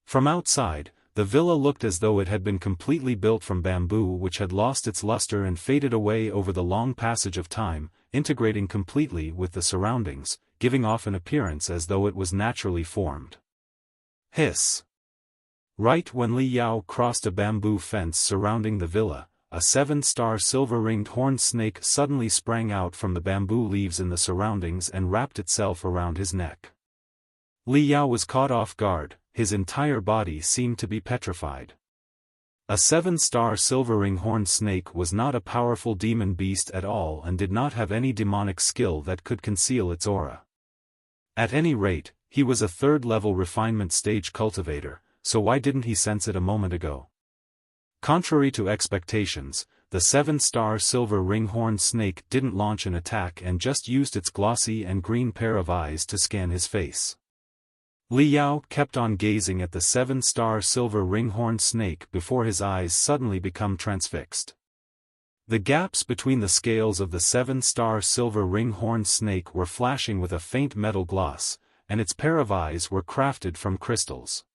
From outside, the villa looked as though it had been completely built from bamboo which had lost its luster and faded away over the long passage of time, integrating completely with the surroundings, giving off an appearance as though it was naturally formed. Hiss! Right when Li Yao crossed a bamboo fence surrounding the villa, a 7-star silver-ringed horned snake suddenly sprang out from the bamboo leaves in the surroundings and wrapped itself around his neck. Li Yao was caught off guard, his entire body seemed to be petrified. A 7-star silver-ring horned snake was not a powerful demon beast at all and did not have any demonic skill that could conceal its aura. At any rate, he was a 3rd-level refinement stage cultivator, so why didn't he sense it a moment ago? Contrary to expectations, the 7-star silver ring-horned snake didn't launch an attack and just used its glossy and green pair of eyes to scan his face. Li Yao kept on gazing at the 7-star silver ring-horned snake before his eyes suddenly become transfixed. The gaps between the scales of the 7-star silver ring-horned snake were flashing with a faint metal gloss, and its pair of eyes were crafted from crystals.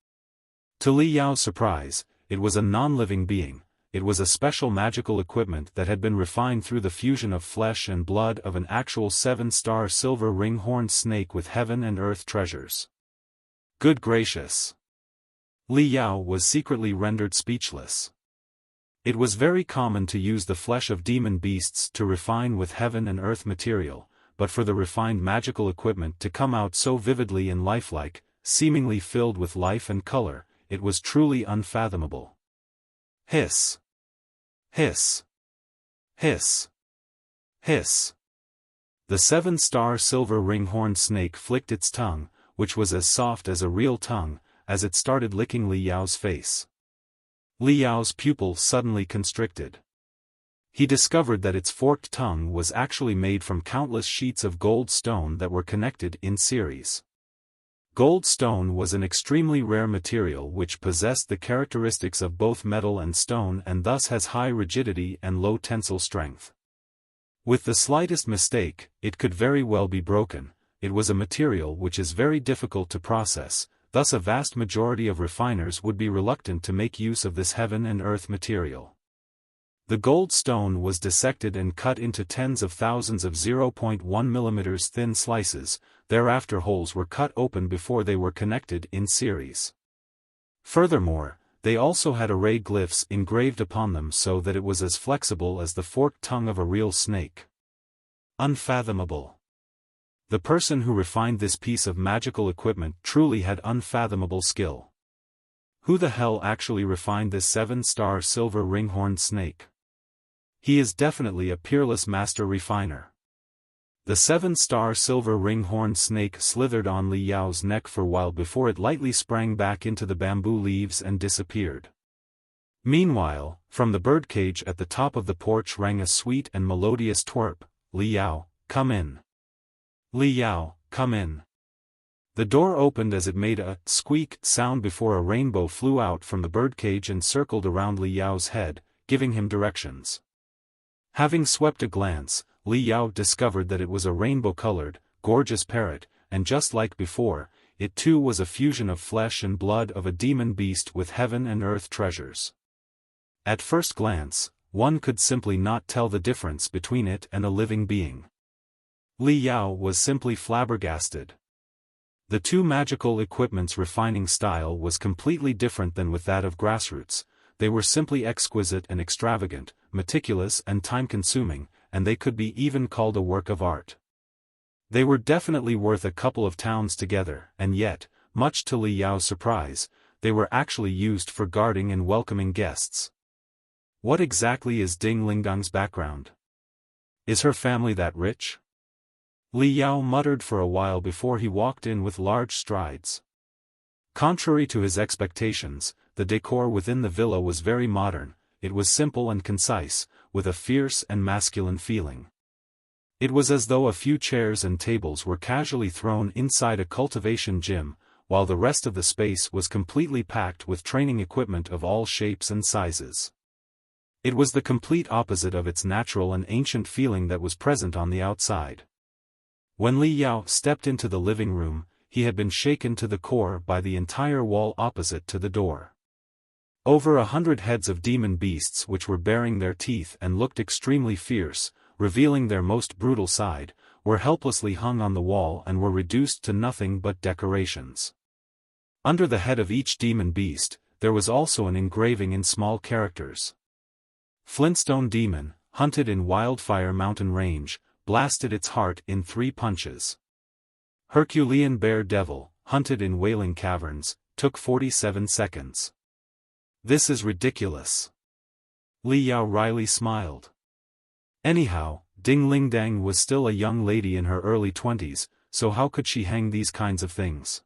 To Li Yao's surprise, it was a non-living being. It was a special magical equipment that had been refined through the fusion of flesh and blood of an actual 7-star silver ring-horned snake with heaven and earth treasures. Good gracious! Li Yao was secretly rendered speechless. It was very common to use the flesh of demon beasts to refine with heaven and earth material, but for the refined magical equipment to come out so vividly and lifelike, seemingly filled with life and color, it was truly unfathomable. Hiss! Hiss! Hiss! Hiss! The 7-star silver ring-horned snake flicked its tongue, which was as soft as a real tongue, as it started licking Li Yao's face. Li Yao's pupil suddenly constricted. He discovered that its forked tongue was actually made from countless sheets of gold stone that were connected in series. Gold stone was an extremely rare material which possessed the characteristics of both metal and stone and thus has high rigidity and low tensile strength. With the slightest mistake, it could very well be broken. It was a material which is very difficult to process, thus a vast majority of refiners would be reluctant to make use of this heaven and earth material. The gold stone was dissected and cut into tens of thousands of 0.1 mm thin slices, thereafter holes were cut open before they were connected in series. Furthermore, they also had array glyphs engraved upon them so that it was as flexible as the forked tongue of a real snake. Unfathomable. The person who refined this piece of magical equipment truly had unfathomable skill. Who the hell actually refined this 7-star silver ringhorned snake? He is definitely a peerless master refiner. The 7-star silver ringhorned snake slithered on Li Yao's neck for a while before it lightly sprang back into the bamboo leaves and disappeared. Meanwhile, from the birdcage at the top of the porch rang a sweet and melodious twerp. Li Yao, come in. Li Yao, come in. The door opened as it made a squeak sound before a rainbow flew out from the birdcage and circled around Li Yao's head, giving him directions. Having swept a glance, Li Yao discovered that it was a rainbow-colored, gorgeous parrot, and just like before, it too was a fusion of flesh and blood of a demon beast with heaven and earth treasures. At first glance, one could simply not tell the difference between it and a living being. Li Yao was simply flabbergasted. The two magical equipment's refining style was completely different than with that of Grassroots. They were simply exquisite and extravagant, meticulous and time-consuming, and they could be even called a work of art. They were definitely worth a couple of towns together, and yet, much to Li Yao's surprise, they were actually used for guarding and welcoming guests. What exactly is Ding Lingdang's background? Is her family that rich? Li Yao muttered for a while before he walked in with large strides. Contrary to his expectations, the decor within the villa was very modern. It was simple and concise, with a fierce and masculine feeling. It was as though a few chairs and tables were casually thrown inside a cultivation gym, while the rest of the space was completely packed with training equipment of all shapes and sizes. It was the complete opposite of its natural and ancient feeling that was present on the outside. When Li Yao stepped into the living room, he had been shaken to the core by the entire wall opposite to the door. Over 100 heads of demon beasts which were baring their teeth and looked extremely fierce, revealing their most brutal side, were helplessly hung on the wall and were reduced to nothing but decorations. Under the head of each demon beast, there was also an engraving in small characters. Flintstone Demon, hunted in Wildfire Mountain Range, blasted its heart in 3 punches. Herculean Bear Devil, hunted in Wailing Caverns, took 47 seconds. This is ridiculous. Li Yao wryly smiled. Anyhow, Ding Lingdang was still a young lady in her early 20s, so how could she hang these kinds of things?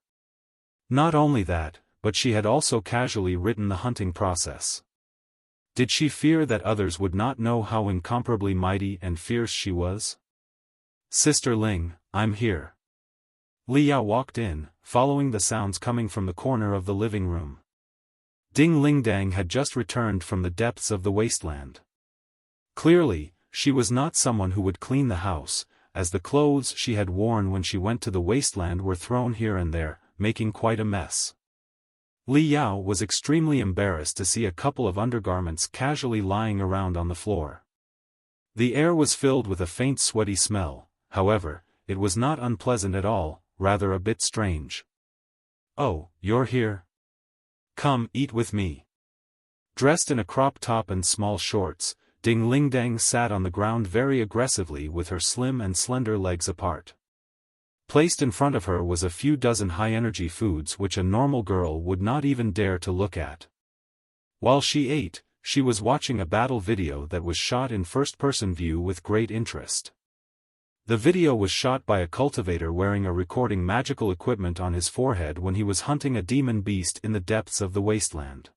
Not only that, but she had also casually written the hunting process. Did she fear that others would not know how incomparably mighty and fierce she was? Sister Ling, I'm here. Li Yao walked in, following the sounds coming from the corner of the living room. Ding Lingdang had just returned from the depths of the wasteland. Clearly, she was not someone who would clean the house, as the clothes she had worn when she went to the wasteland were thrown here and there, making quite a mess. Li Yao was extremely embarrassed to see a couple of undergarments casually lying around on the floor. The air was filled with a faint sweaty smell. However, it was not unpleasant at all, rather a bit strange. Oh, you're here? Come, eat with me. Dressed in a crop top and small shorts, Ding Lingdang sat on the ground very aggressively with her slim and slender legs apart. Placed in front of her was a few dozen high-energy foods which a normal girl would not even dare to look at. While she ate, she was watching a battle video that was shot in first-person view with great interest. The video was shot by a cultivator wearing a recording magical equipment on his forehead when he was hunting a demon beast in the depths of the wasteland.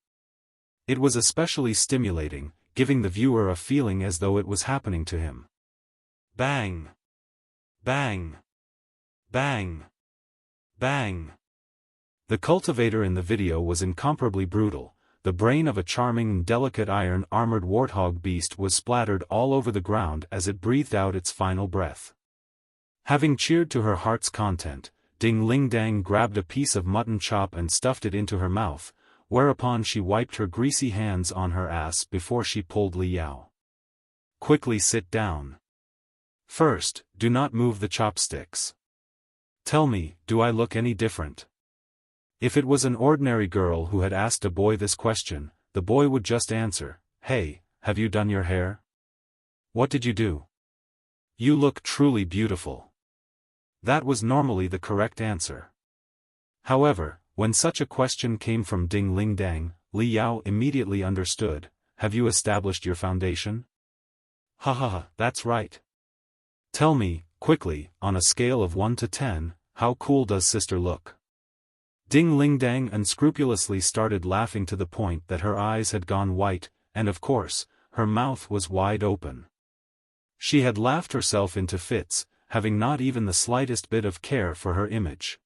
It was especially stimulating, giving the viewer a feeling as though it was happening to him. Bang! Bang! Bang! Bang! The cultivator in the video was incomparably brutal. The brain of a charming and delicate iron-armored warthog beast was splattered all over the ground as it breathed out its final breath. Having cheered to her heart's content, Ding Lingdang grabbed a piece of mutton chop and stuffed it into her mouth, whereupon she wiped her greasy hands on her ass before she pulled Li Yao. Quickly sit down. First, do not move the chopsticks. Tell me, do I look any different? If it was an ordinary girl who had asked a boy this question, the boy would just answer, "Hey, have you done your hair? What did you do? You look truly beautiful." That was normally the correct answer. However, when such a question came from Ding Ling Dang, Li Yao immediately understood. "Have you established your foundation?" "Ha ha ha, that's right. Tell me, quickly, on a scale of 1 to 10, how cool does sister look?" Ding Ling Dang unscrupulously started laughing to the point that her eyes had gone white, and of course, her mouth was wide open. She had laughed herself into fits, having not even the slightest bit of care for her image.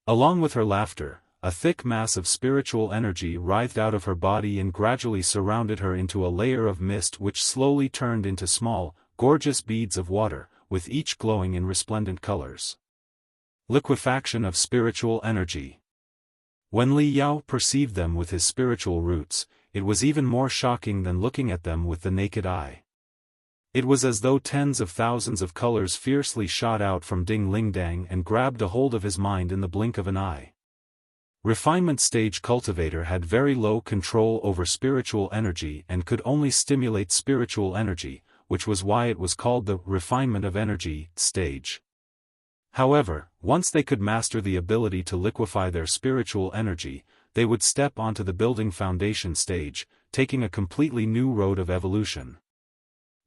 Along with her laughter, a thick mass of spiritual energy writhed out of her body and gradually surrounded her into a layer of mist which slowly turned into small, gorgeous beads of water, with each glowing in resplendent colors. Liquefaction of spiritual energy. When Li Yao perceived them with his spiritual roots, it was even more shocking than looking at them with the naked eye. It was as though tens of thousands of colors fiercely shot out from Ding Ling Dang and grabbed a hold of his mind in the blink of an eye. Refinement stage cultivator had very low control over spiritual energy and could only stimulate spiritual energy, which was why it was called the refinement of energy stage. However, once they could master the ability to liquefy their spiritual energy, they would step onto the building foundation stage, taking a completely new road of evolution.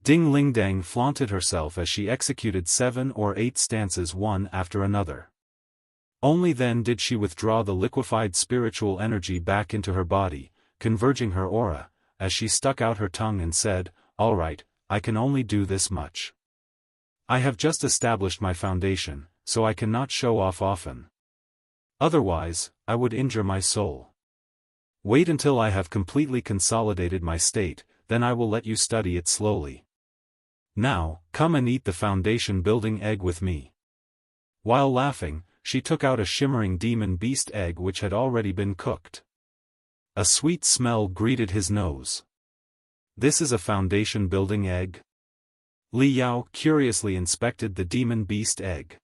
Ding Ling Dang flaunted herself as she executed 7 or 8 stances one after another. Only then did she withdraw the liquefied spiritual energy back into her body, converging her aura, as she stuck out her tongue and said, "All right, I can only do this much. I have just established my foundation, so I cannot show off often. Otherwise, I would injure my soul. Wait until I have completely consolidated my state, then I will let you study it slowly. Now, come and eat the foundation-building egg with me." While laughing, she took out a shimmering demon beast egg which had already been cooked. A sweet smell greeted his nose. "This is a foundation-building egg?" Li Yao curiously inspected the demon beast egg.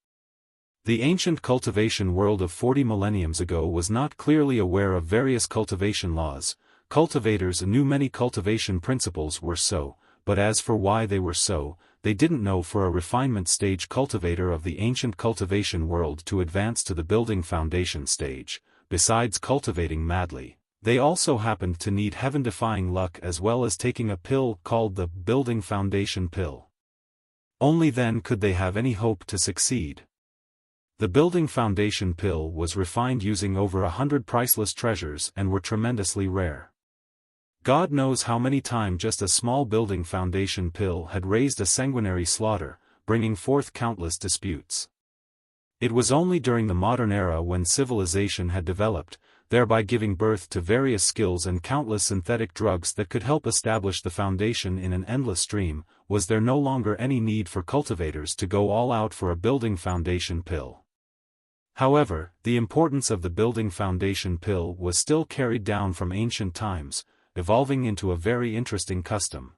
The ancient cultivation world of 40 millenniums ago was not clearly aware of various cultivation laws. Cultivators knew many cultivation principles were so, but as for why they were so, they didn't know. For a refinement stage cultivator of the ancient cultivation world to advance to the building foundation stage, besides cultivating madly, they also happened to need heaven-defying luck as well as taking a pill called the building foundation pill. Only then could they have any hope to succeed. The building foundation pill was refined using over 100 priceless treasures and were tremendously rare. God knows how many times just a small building foundation pill had raised a sanguinary slaughter, bringing forth countless disputes. It was only during the modern era when civilization had developed, thereby giving birth to various skills and countless synthetic drugs that could help establish the foundation in an endless stream, was there no longer any need for cultivators to go all out for a building foundation pill. However, the importance of the building foundation pill was still carried down from ancient times, evolving into a very interesting custom.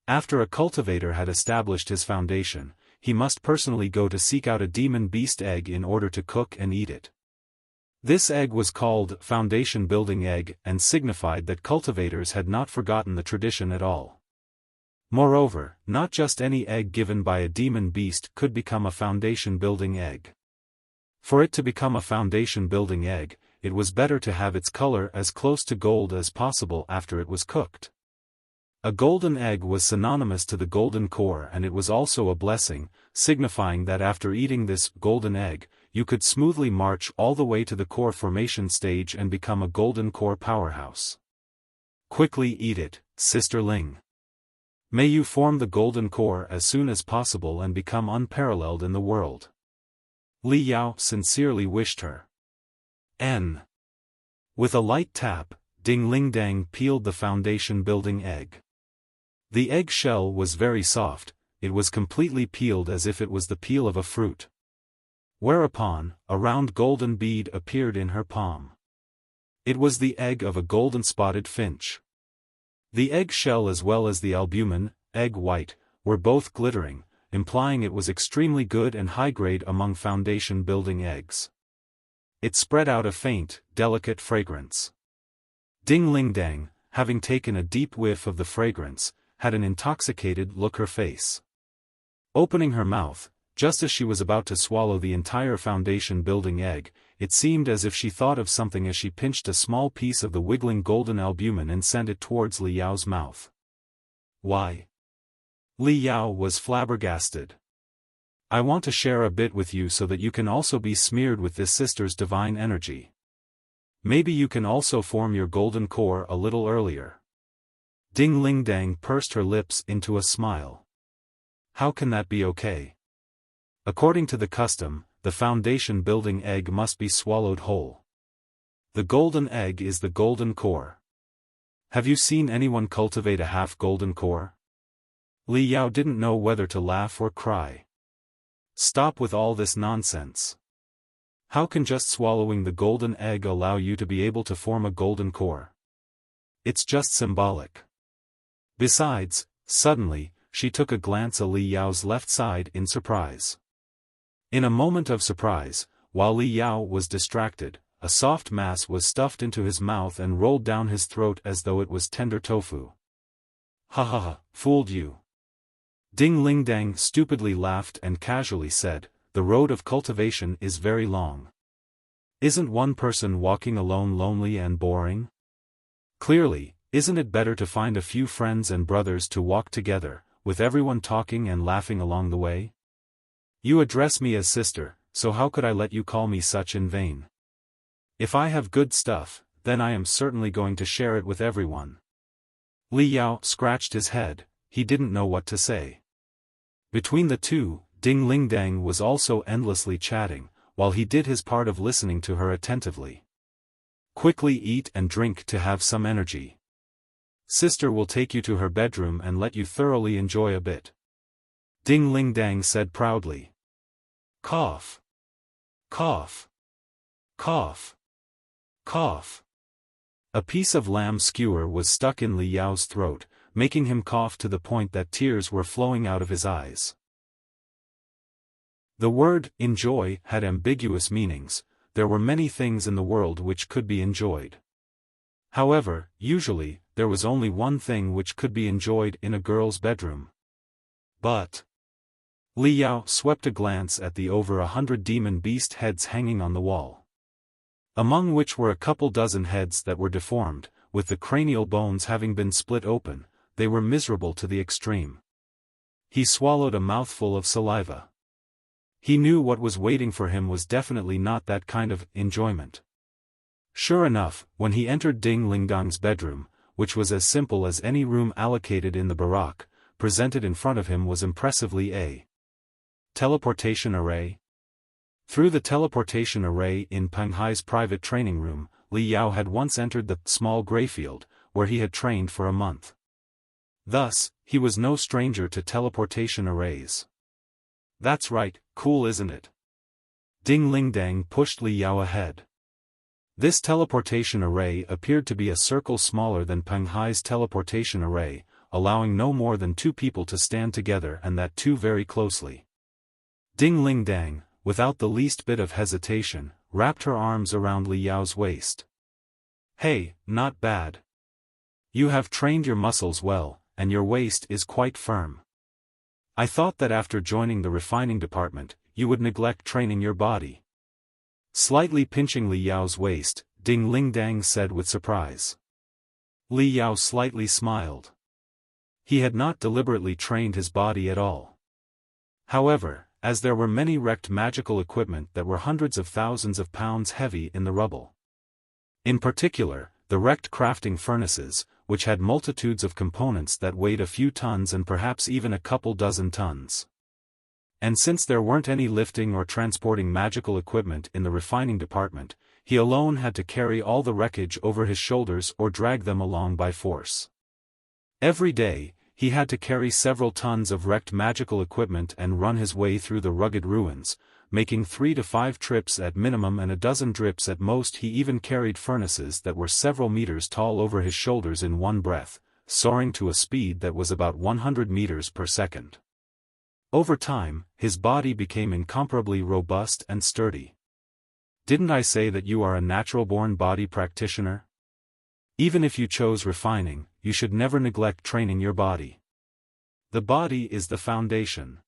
After a cultivator had established his foundation, he must personally go to seek out a demon beast egg in order to cook and eat it. This egg was called foundation building egg and signified that cultivators had not forgotten the tradition at all. Moreover, not just any egg given by a demon beast could become a foundation building egg. For it to become a foundation building egg, it was better to have its color as close to gold as possible after it was cooked. A golden egg was synonymous to the golden core, and it was also a blessing, signifying that after eating this golden egg, you could smoothly march all the way to the core formation stage and become a golden core powerhouse. Quickly eat it, Sister Ling. May you form the golden core as soon as possible and become unparalleled in the world. Li Yao sincerely wished her. With a light tap, Ding Ling Dang peeled the foundation building egg. The egg shell was very soft, it was completely peeled as if it was the peel of a fruit. Whereupon, a round golden bead appeared in her palm. It was the egg of a golden spotted finch. The egg shell as well as the albumin, egg white, were both glittering, implying it was extremely good and high-grade among foundation-building eggs. It spread out a faint, delicate fragrance. Ding Ling Dang, having taken a deep whiff of the fragrance, had an intoxicated look her face. Opening her mouth, just as she was about to swallow the entire foundation-building egg, it seemed as if she thought of something as she pinched a small piece of the wiggling golden albumin and sent it towards Li Yao's mouth. Why? Li Yao was flabbergasted. I want to share a bit with you so that you can also be smeared with this sister's divine energy. Maybe you can also form your golden core a little earlier. Ding Ling Dang pursed her lips into a smile. How can that be okay? According to the custom, the foundation-building egg must be swallowed whole. The golden egg is the golden core. Have you seen anyone cultivate a half-golden core? Li Yao didn't know whether to laugh or cry. Stop with all this nonsense. How can just swallowing the golden egg allow you to be able to form a golden core? It's just symbolic. Besides, suddenly, she took a glance at Li Yao's left side in surprise. In a moment of surprise, while Li Yao was distracted, a soft mass was stuffed into his mouth and rolled down his throat as though it was tender tofu. Ha ha ha, fooled you. Ding Ling Dang stupidly laughed and casually said, the road of cultivation is very long. Isn't one person walking alone lonely and boring? Clearly, isn't it better to find a few friends and brothers to walk together, with everyone talking and laughing along the way? You address me as sister, so how could I let you call me such in vain? If I have good stuff, then I am certainly going to share it with everyone. Li Yao scratched his head, he didn't know what to say. Between the two, Ding Ling Dang was also endlessly chatting, while he did his part of listening to her attentively. Quickly eat and drink to have some energy. Sister will take you to her bedroom and let you thoroughly enjoy a bit. Ding Ling Dang said proudly. Cough. Cough. Cough. Cough. A piece of lamb skewer was stuck in Li Yao's throat, making him cough to the point that tears were flowing out of his eyes. The word enjoy had ambiguous meanings. There were many things in the world which could be enjoyed. However, usually, there was only one thing which could be enjoyed in a girl's bedroom. But Li Yao swept a glance at the over 100 demon beast heads hanging on the wall, among which were a couple dozen heads that were deformed, with the cranial bones having been split open. They were miserable to the extreme. He swallowed a mouthful of saliva. He knew what was waiting for him was definitely not that kind of enjoyment. Sure enough, when he entered Ding Ling Dang's bedroom, which was as simple as any room allocated in the barack, presented in front of him was impressively a teleportation array. Through the teleportation array in Peng Hai's private training room, Li Yao had once entered the small grayfield, where he had trained for a month. Thus, he was no stranger to teleportation arrays. That's right, cool isn't it? Ding Ling Dang pushed Li Yao ahead. This teleportation array appeared to be a circle smaller than Peng Hai's teleportation array, allowing no more than two people to stand together and that too very closely. Ding Ling Dang, without the least bit of hesitation, wrapped her arms around Li Yao's waist. Hey, not bad. You have trained your muscles well, and your waist is quite firm. I thought that after joining the refining department, you would neglect training your body. Slightly pinching Li Yao's waist, Ding Ling Dang said with surprise. Li Yao slightly smiled. He had not deliberately trained his body at all. However, as there were many wrecked magical equipment that were hundreds of thousands of pounds heavy in the rubble. In particular, the wrecked crafting furnaces, which had multitudes of components that weighed a few tons and perhaps even a couple dozen tons. And since there weren't any lifting or transporting magical equipment in the refining department, he alone had to carry all the wreckage over his shoulders or drag them along by force. Every day, he had to carry several tons of wrecked magical equipment and run his way through the rugged ruins, making 3 to 5 trips at minimum and a dozen drips at most. He even carried furnaces that were several meters tall over his shoulders in one breath, soaring to a speed that was about 100 meters per second. Over time, his body became incomparably robust and sturdy. Didn't I say that you are a natural-born body practitioner? Even if you chose refining, you should never neglect training your body. The body is the foundation.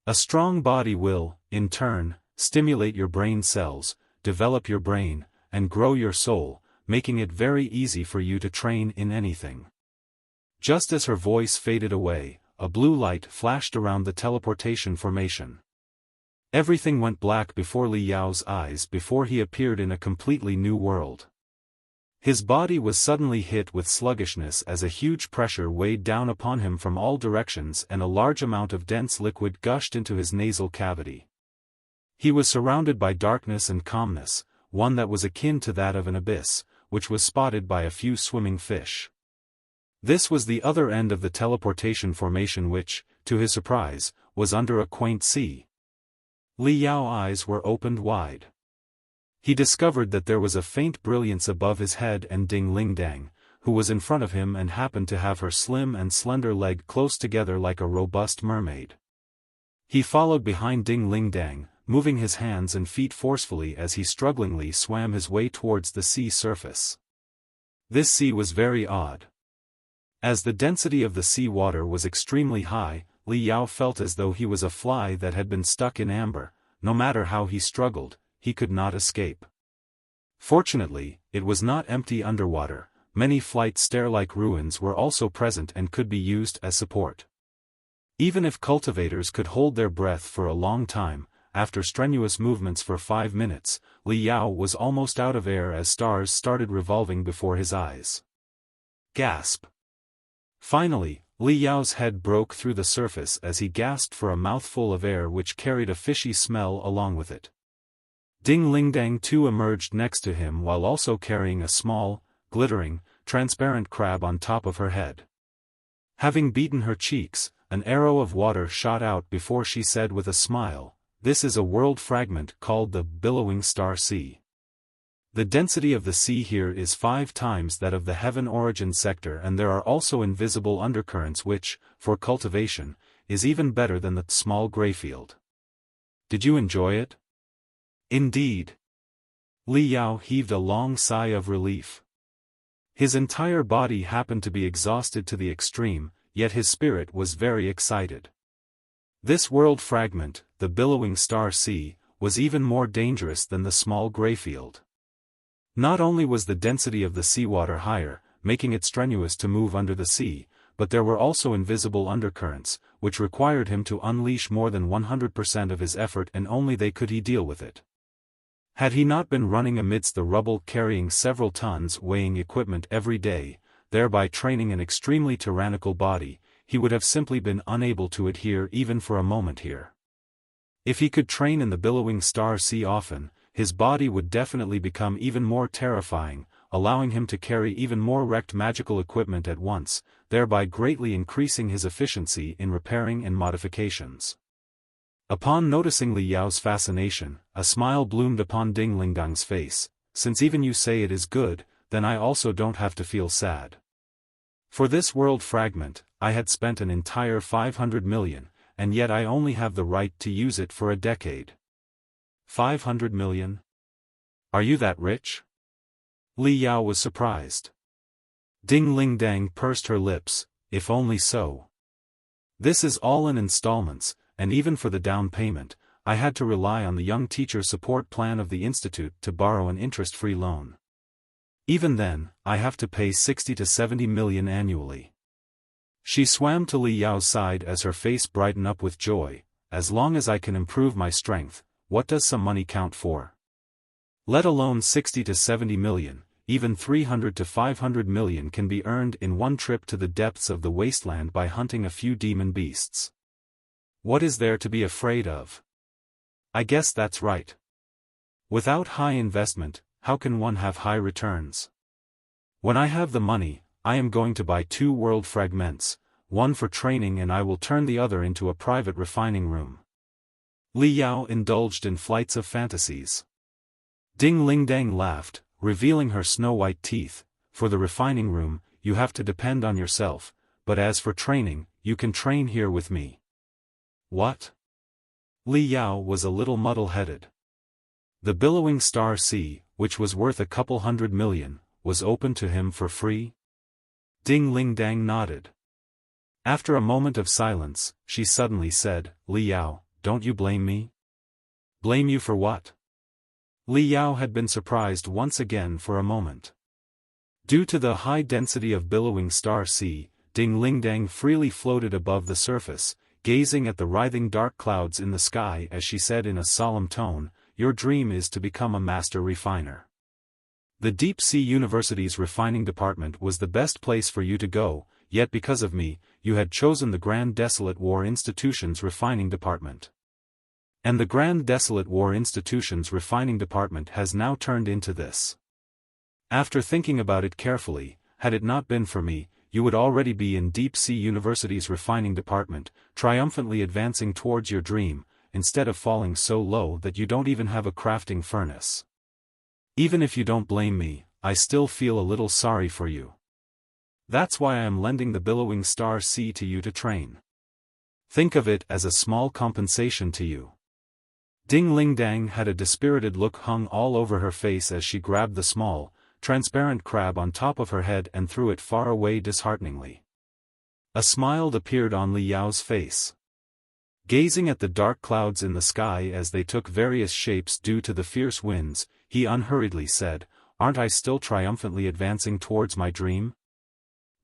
A strong body will, in turn, stimulate your brain cells, develop your brain, and grow your soul, making it very easy for you to train in anything. Just as her voice faded away, a blue light flashed around the teleportation formation. Everything went black before Li Yao's eyes before he appeared in a completely new world. His body was suddenly hit with sluggishness as a huge pressure weighed down upon him from all directions and a large amount of dense liquid gushed into his nasal cavity. He was surrounded by darkness and calmness, one that was akin to that of an abyss, which was spotted by a few swimming fish. This was the other end of the teleportation formation which, to his surprise, was under a quaint sea. Li Yao's eyes were opened wide. He discovered that there was a faint brilliance above his head and Ding Lingdang, who was in front of him and happened to have her slim and slender leg close together like a robust mermaid. He followed behind Ding Lingdang, moving his hands and feet forcefully as he strugglingly swam his way towards the sea surface. This sea was very odd. As the density of the sea water was extremely high, Li Yao felt as though he was a fly that had been stuck in amber. No matter how he struggled, he could not escape. Fortunately, it was not empty underwater. Many flight stair-like ruins were also present and could be used as support. Even if cultivators could hold their breath for a long time, after strenuous movements for 5 minutes, Li Yao was almost out of air as stars started revolving before his eyes. Gasp! Finally, Li Yao's head broke through the surface as he gasped for a mouthful of air which carried a fishy smell along with it. Ding Lingdang too emerged next to him while also carrying a small, glittering, transparent crab on top of her head. Having beaten her cheeks, an arrow of water shot out before she said with a smile, "This is a world fragment called the Billowing Star Sea. The density of the sea here is 5 times that of the heaven origin sector, and there are also invisible undercurrents which, for cultivation, is even better than the small gray field. Did you enjoy it?" "Indeed." Li Yao heaved a long sigh of relief. His entire body happened to be exhausted to the extreme, yet his spirit was very excited. This world fragment, the Billowing Star Sea, was even more dangerous than the small gray field. Not only was the density of the seawater higher, making it strenuous to move under the sea, but there were also invisible undercurrents, which required him to unleash more than 100% of his effort, and only they could he deal with it. Had he not been running amidst the rubble carrying several tons weighing equipment every day, thereby training an extremely tyrannical body, he would have simply been unable to adhere even for a moment here. If he could train in the Billowing Star Sea often, his body would definitely become even more terrifying, allowing him to carry even more wrecked magical equipment at once, thereby greatly increasing his efficiency in repairing and modifications. Upon noticing Li Yao's fascination, a smile bloomed upon Ding Lingdang's face. "Since even you say it is good, then I also don't have to feel sad. For this world fragment, I had spent an entire 500 million, and yet I only have the right to use it for a decade." 500 million? Are you that rich? Li Yao was surprised. Ding Lingdang pursed her lips, "If only so. This is all in installments, and even for the down payment, I had to rely on the young teacher support plan of the institute to borrow an interest-free loan. Even then, I have to pay 60 to 70 million annually." She swam to Li Yao's side as her face brightened up with joy. "As long as I can improve my strength, what does some money count for? Let alone 60 to 70 million, even 300 to 500 million can be earned in one trip to the depths of the wasteland by hunting a few demon beasts. What is there to be afraid of? I guess that's right. Without high investment, how can one have high returns? When I have the money, I am going to buy 2 world fragments, one for training and I will turn the other into a private refining room." Li Yao indulged in flights of fantasies. Ding Lingdang laughed, revealing her snow-white teeth. "For the refining room, you have to depend on yourself, but as for training, you can train here with me." "What?" Li Yao was a little muddle-headed. The billowing star sea, which was worth a couple $100 million, was open to him for free? Ding Ling Dang nodded. After a moment of silence, she suddenly said, Li Yao, don't you blame me? Blame you for what? Li Yao had been surprised once again for a moment. Due to the high density of billowing star sea, Ding Ling Dang freely floated above the surface, gazing at the writhing dark clouds in the sky as she said in a solemn tone, your dream is to become a master refiner. The Deep Sea University's refining department was the best place for you to go, yet because of me, you had chosen the Grand Desolate War Institution's refining department. And the Grand Desolate War Institution's refining department has now turned into this. After thinking about it carefully, had it not been for me, you would already be in Deep Sea University's refining department, triumphantly advancing towards your dream, instead of falling so low that you don't even have a crafting furnace. Even if you don't blame me, I still feel a little sorry for you. That's why I am lending the billowing star sea to you to train. Think of it as a small compensation to you. Ding Ling Dang had a dispirited look hung all over her face as she grabbed the small, transparent crab on top of her head and threw it far away dishearteningly. A smile appeared on Li Yao's face. Gazing at the dark clouds in the sky as they took various shapes due to the fierce winds, he unhurriedly said, aren't I still triumphantly advancing towards my dream?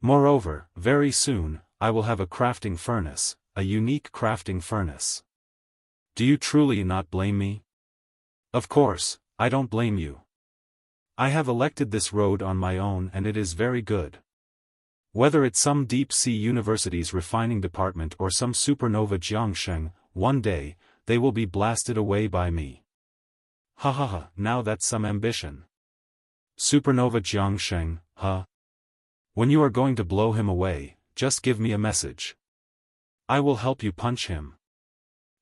Moreover, very soon, I will have a crafting furnace, a unique crafting furnace. Do you truly not blame me? Of course, I don't blame you. I have elected this road on my own and it is very good. Whether it's some Deep Sea University's refining department or some Supernova Jiangsheng, one day, they will be blasted away by me. Ha ha ha, now that's some ambition. Supernova Jiangsheng, huh? When you are going to blow him away, just give me a message. I will help you punch him.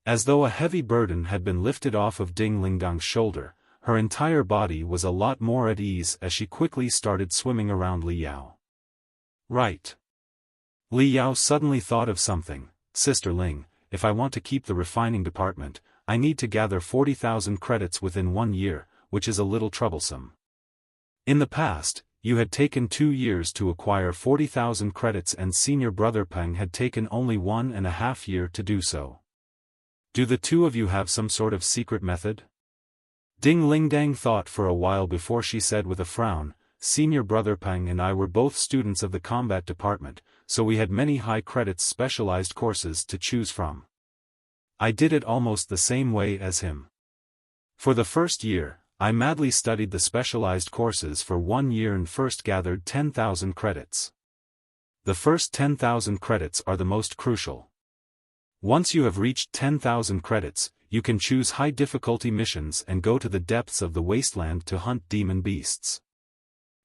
As though a heavy burden had been lifted off of Ding Ling Dang's shoulder, her entire body was a lot more at ease as she quickly started swimming around Li Yao. Right. Li Yao suddenly thought of something, Sister Ling, if I want to keep the refining department, I need to gather 40,000 credits within 1 year, which is a little troublesome. In the past, you had taken 2 years to acquire 40,000 credits and senior brother Peng had taken only 1.5 years to do so. Do the two of you have some sort of secret method? Ding Ling Dang thought for a while before she said with a frown, Senior brother Peng and I were both students of the combat department, so we had many high credits specialized courses to choose from. I did it almost the same way as him. For the first year, I madly studied the specialized courses for 1 year and first gathered 10,000 credits. The first 10,000 credits are the most crucial. Once you have reached 10,000 credits, you can choose high difficulty missions and go to the depths of the wasteland to hunt demon beasts.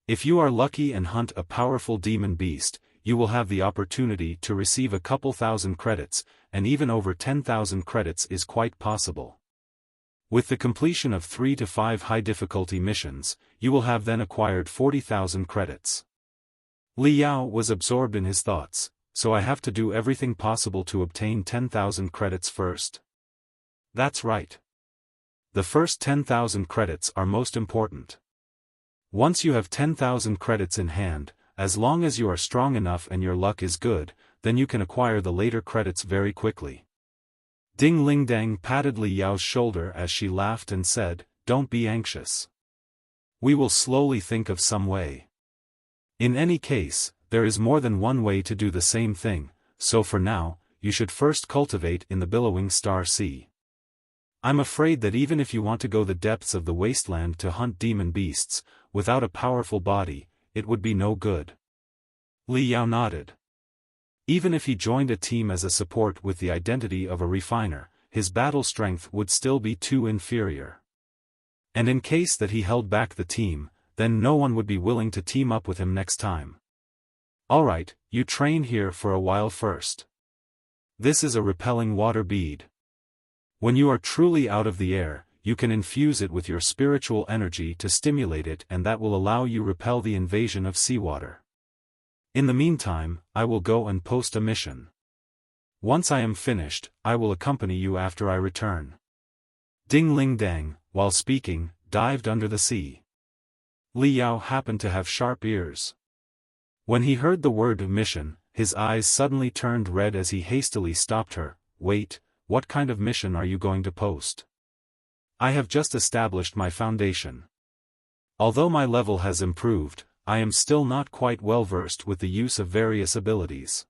If you are lucky and hunt a powerful demon beast, you will have the opportunity to receive a couple thousand credits, and even over 10,000 credits is quite possible. With the completion of 3 to 5 high difficulty missions, you will have then acquired 40,000 credits. Li Yao was absorbed in his thoughts, so I have to do everything possible to obtain 10,000 credits first. That's right. The first 10,000 credits are most important. Once you have 10,000 credits in hand, as long as you are strong enough and your luck is good, then you can acquire the later credits very quickly. Ding Ling Dang patted Li Yao's shoulder as she laughed and said, don't be anxious. We will slowly think of some way. In any case, there is more than one way to do the same thing, so for now, you should first cultivate in the billowing star sea. I'm afraid that even if you want to go the depths of the wasteland to hunt demon beasts, without a powerful body, it would be no good. Li Yao nodded. Even if he joined a team as a support with the identity of a refiner, his battle strength would still be too inferior. And in case that he held back the team, then no one would be willing to team up with him next time. Alright, you train here for a while first. This is a repelling water bead. When you are truly out of the air, you can infuse it with your spiritual energy to stimulate it and that will allow you repel the invasion of seawater. In the meantime, I will go and post a mission. Once I am finished, I will accompany you after I return. Ding Ling Dang, while speaking, dived under the sea. Li Yao happened to have sharp ears. When he heard the word mission, his eyes suddenly turned red as he hastily stopped her. Wait, what kind of mission are you going to post? I have just established my foundation. Although my level has improved, I am still not quite well versed with the use of various abilities.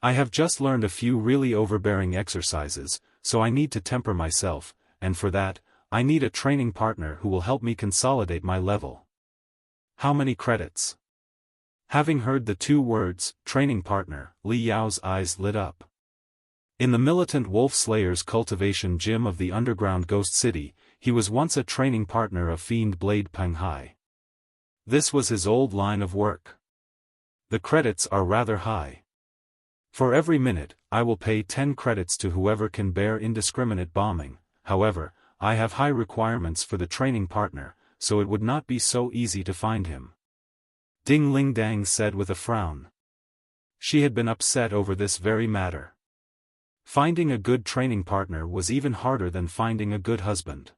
I have just learned a few really overbearing exercises, so I need to temper myself, and for that, I need a training partner who will help me consolidate my level. How many credits? Having heard the two words, training partner, Li Yao's eyes lit up. In the militant wolf slayer's cultivation gym of the underground ghost city, he was once a training partner of fiend Blade Panghai. This was his old line of work. The credits are rather high. For every minute, I will pay 10 credits to whoever can bear indiscriminate bombing. However, I have high requirements for the training partner, so it would not be so easy to find him. Ding Ling Dang said with a frown. She had been upset over this very matter. Finding a good training partner was even harder than finding a good husband.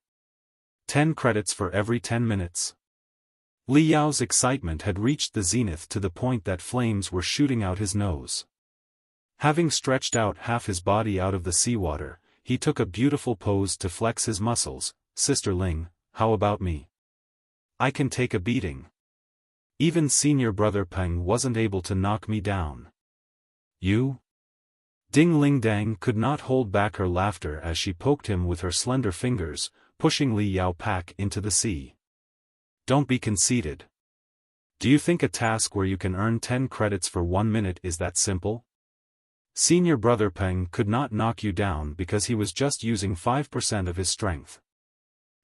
10 credits for every 10 minutes. Li Yao's excitement had reached the zenith to the point that flames were shooting out his nose. Having stretched out half his body out of the seawater, he took a beautiful pose to flex his muscles. Sister Ling, how about me? I can take a beating. Even senior brother Peng wasn't able to knock me down. You? Ding Ling Dang could not hold back her laughter as she poked him with her slender fingers, pushing Li Yao back into the sea. Don't be conceited. Do you think a task where you can earn 10 credits for 1 minute is that simple? Senior brother Peng could not knock you down because he was just using 5% of his strength.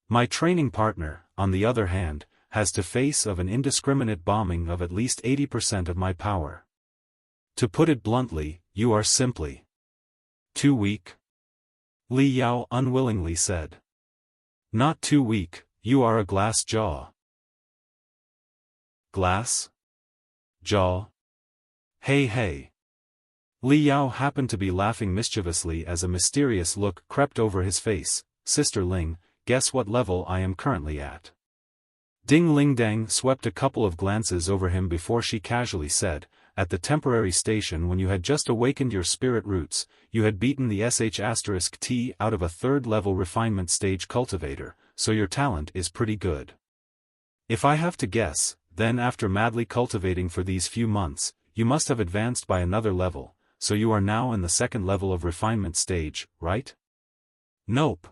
My training partner, on the other hand, has to face of an indiscriminate bombing of at least 80% of my power. To put it bluntly, you are simply too weak. Li Yao unwillingly said. Not too weak, you are a glass jaw. Glass? Jaw? Hey hey. Li Yao happened to be laughing mischievously as a mysterious look crept over his face. Sister Ling, guess what level I am currently at? Ding Ling Dang swept a couple of glances over him before she casually said, at the temporary station when you had just awakened your spirit roots, you had beaten the sh*T out of a 3rd level refinement stage cultivator, so your talent is pretty good. If I have to guess, then after madly cultivating for these few months, you must have advanced by another level, so you are now in the 2nd level of refinement stage, right? Nope.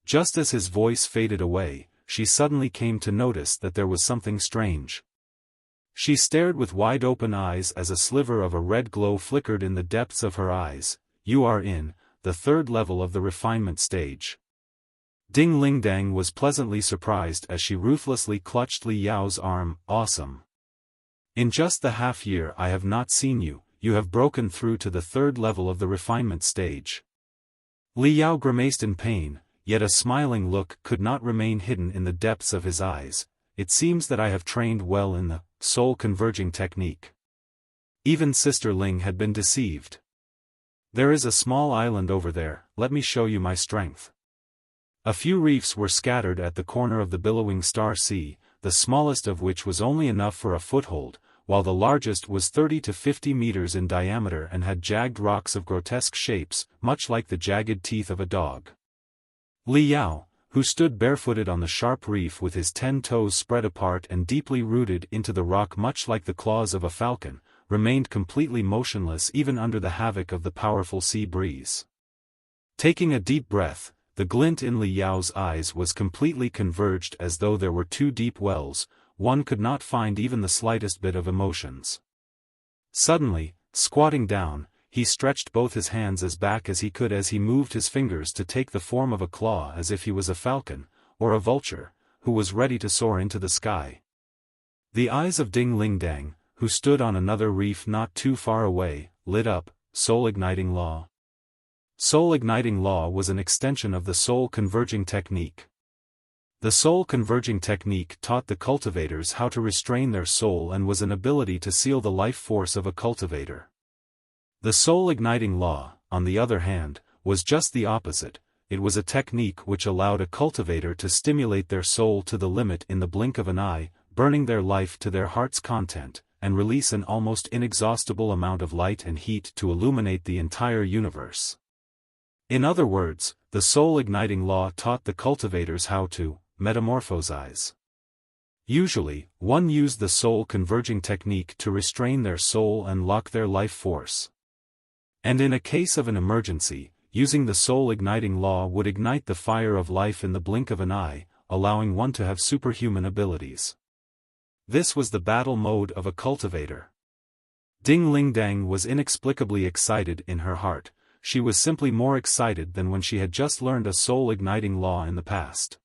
Just as his voice faded away, she suddenly came to notice that there was something strange. She stared with wide-open eyes as a sliver of a red glow flickered in the depths of her eyes. You are in the 3rd level of the refinement stage. Ding Ling Dang was pleasantly surprised as she ruthlessly clutched Li Yao's arm. Awesome. In just the half year I have not seen you, you have broken through to the 3rd level of the refinement stage. Li Yao grimaced in pain, yet a smiling look could not remain hidden in the depths of his eyes. It seems that I have trained well in the soul converging technique. Even Sister Ling had been deceived. There is a small island over there, let me show you my strength. A few reefs were scattered at the corner of the billowing Star Sea, the smallest of which was only enough for a foothold, while the largest was 30 to 50 meters in diameter and had jagged rocks of grotesque shapes, much like the jagged teeth of a dog. Li Yao, who stood barefooted on the sharp reef with his 10 toes spread apart and deeply rooted into the rock much like the claws of a falcon, remained completely motionless even under the havoc of the powerful sea breeze. Taking a deep breath, the glint in Li Yao's eyes was completely converged as though there were 2 deep wells, one could not find even the slightest bit of emotions. Suddenly, squatting down, he stretched both his hands as back as he could as he moved his fingers to take the form of a claw as if he was a falcon, or a vulture, who was ready to soar into the sky. The eyes of Ding Ling Dang, who stood on another reef not too far away, lit up. Soul Igniting Law. Soul Igniting Law was an extension of the soul converging technique. The soul converging technique taught the cultivators how to restrain their soul and was an ability to seal the life force of a cultivator. The soul igniting law, on the other hand, was just the opposite. it was a technique which allowed a cultivator to stimulate their soul to the limit in the blink of an eye, burning their life to their heart's content, and release an almost inexhaustible amount of light and heat to illuminate the entire universe. In other words, the soul-igniting law taught the cultivators how to metamorphosize. Usually, one used the soul-converging technique to restrain their soul and lock their life force. And in a case of an emergency, using the soul-igniting law would ignite the fire of life in the blink of an eye, allowing one to have superhuman abilities. This was the battle mode of a cultivator. Ding Ling Dang was inexplicably excited in her heart. She was simply more excited than when she had just learned a soul-igniting law in the past.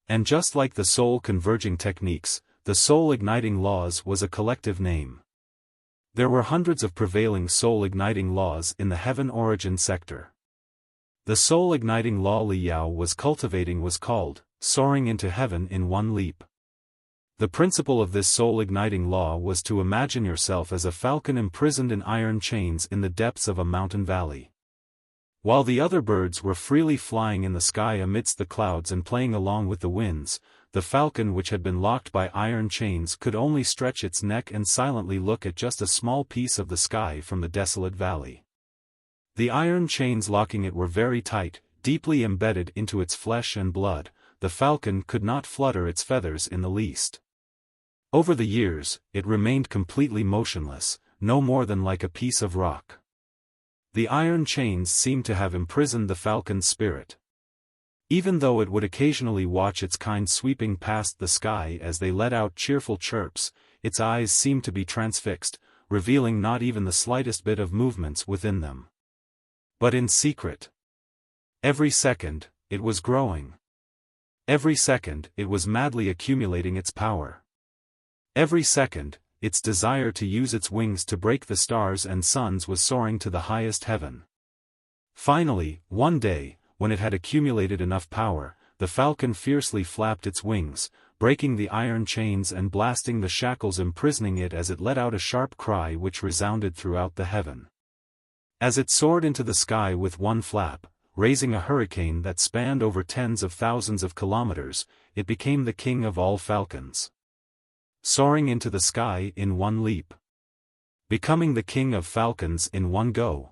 And just like the soul-converging techniques, the soul-igniting laws was a collective name. There were hundreds of prevailing soul-igniting laws in the heaven origin sector. The soul-igniting law Li Yao was cultivating was called Soaring into Heaven in One Leap. The principle of this soul-igniting law was to imagine yourself as a falcon imprisoned in iron chains in the depths of a mountain valley. While the other birds were freely flying in the sky amidst the clouds and playing along with the winds, the falcon which had been locked by iron chains could only stretch its neck and silently look at just a small piece of the sky from the desolate valley. The iron chains locking it were very tight, deeply embedded into its flesh and blood. The falcon could not flutter its feathers in the least. Over the years, it remained completely motionless, no more than like a piece of rock. The iron chains seemed to have imprisoned the falcon's spirit. Even though it would occasionally watch its kind sweeping past the sky as they let out cheerful chirps, its eyes seemed to be transfixed, revealing not even the slightest bit of movements within them. But in secret. Every second, it was growing. Every second, it was madly accumulating its power. Every second, its desire to use its wings to break the stars and suns was soaring to the highest heaven. Finally, one day, when it had accumulated enough power, the falcon fiercely flapped its wings, breaking the iron chains and blasting the shackles imprisoning it as it let out a sharp cry which resounded throughout the heaven. As it soared into the sky with one flap, raising a hurricane that spanned over tens of thousands of kilometers, it became the king of all falcons. Soaring into the sky in one leap. Becoming the king of falcons in one go.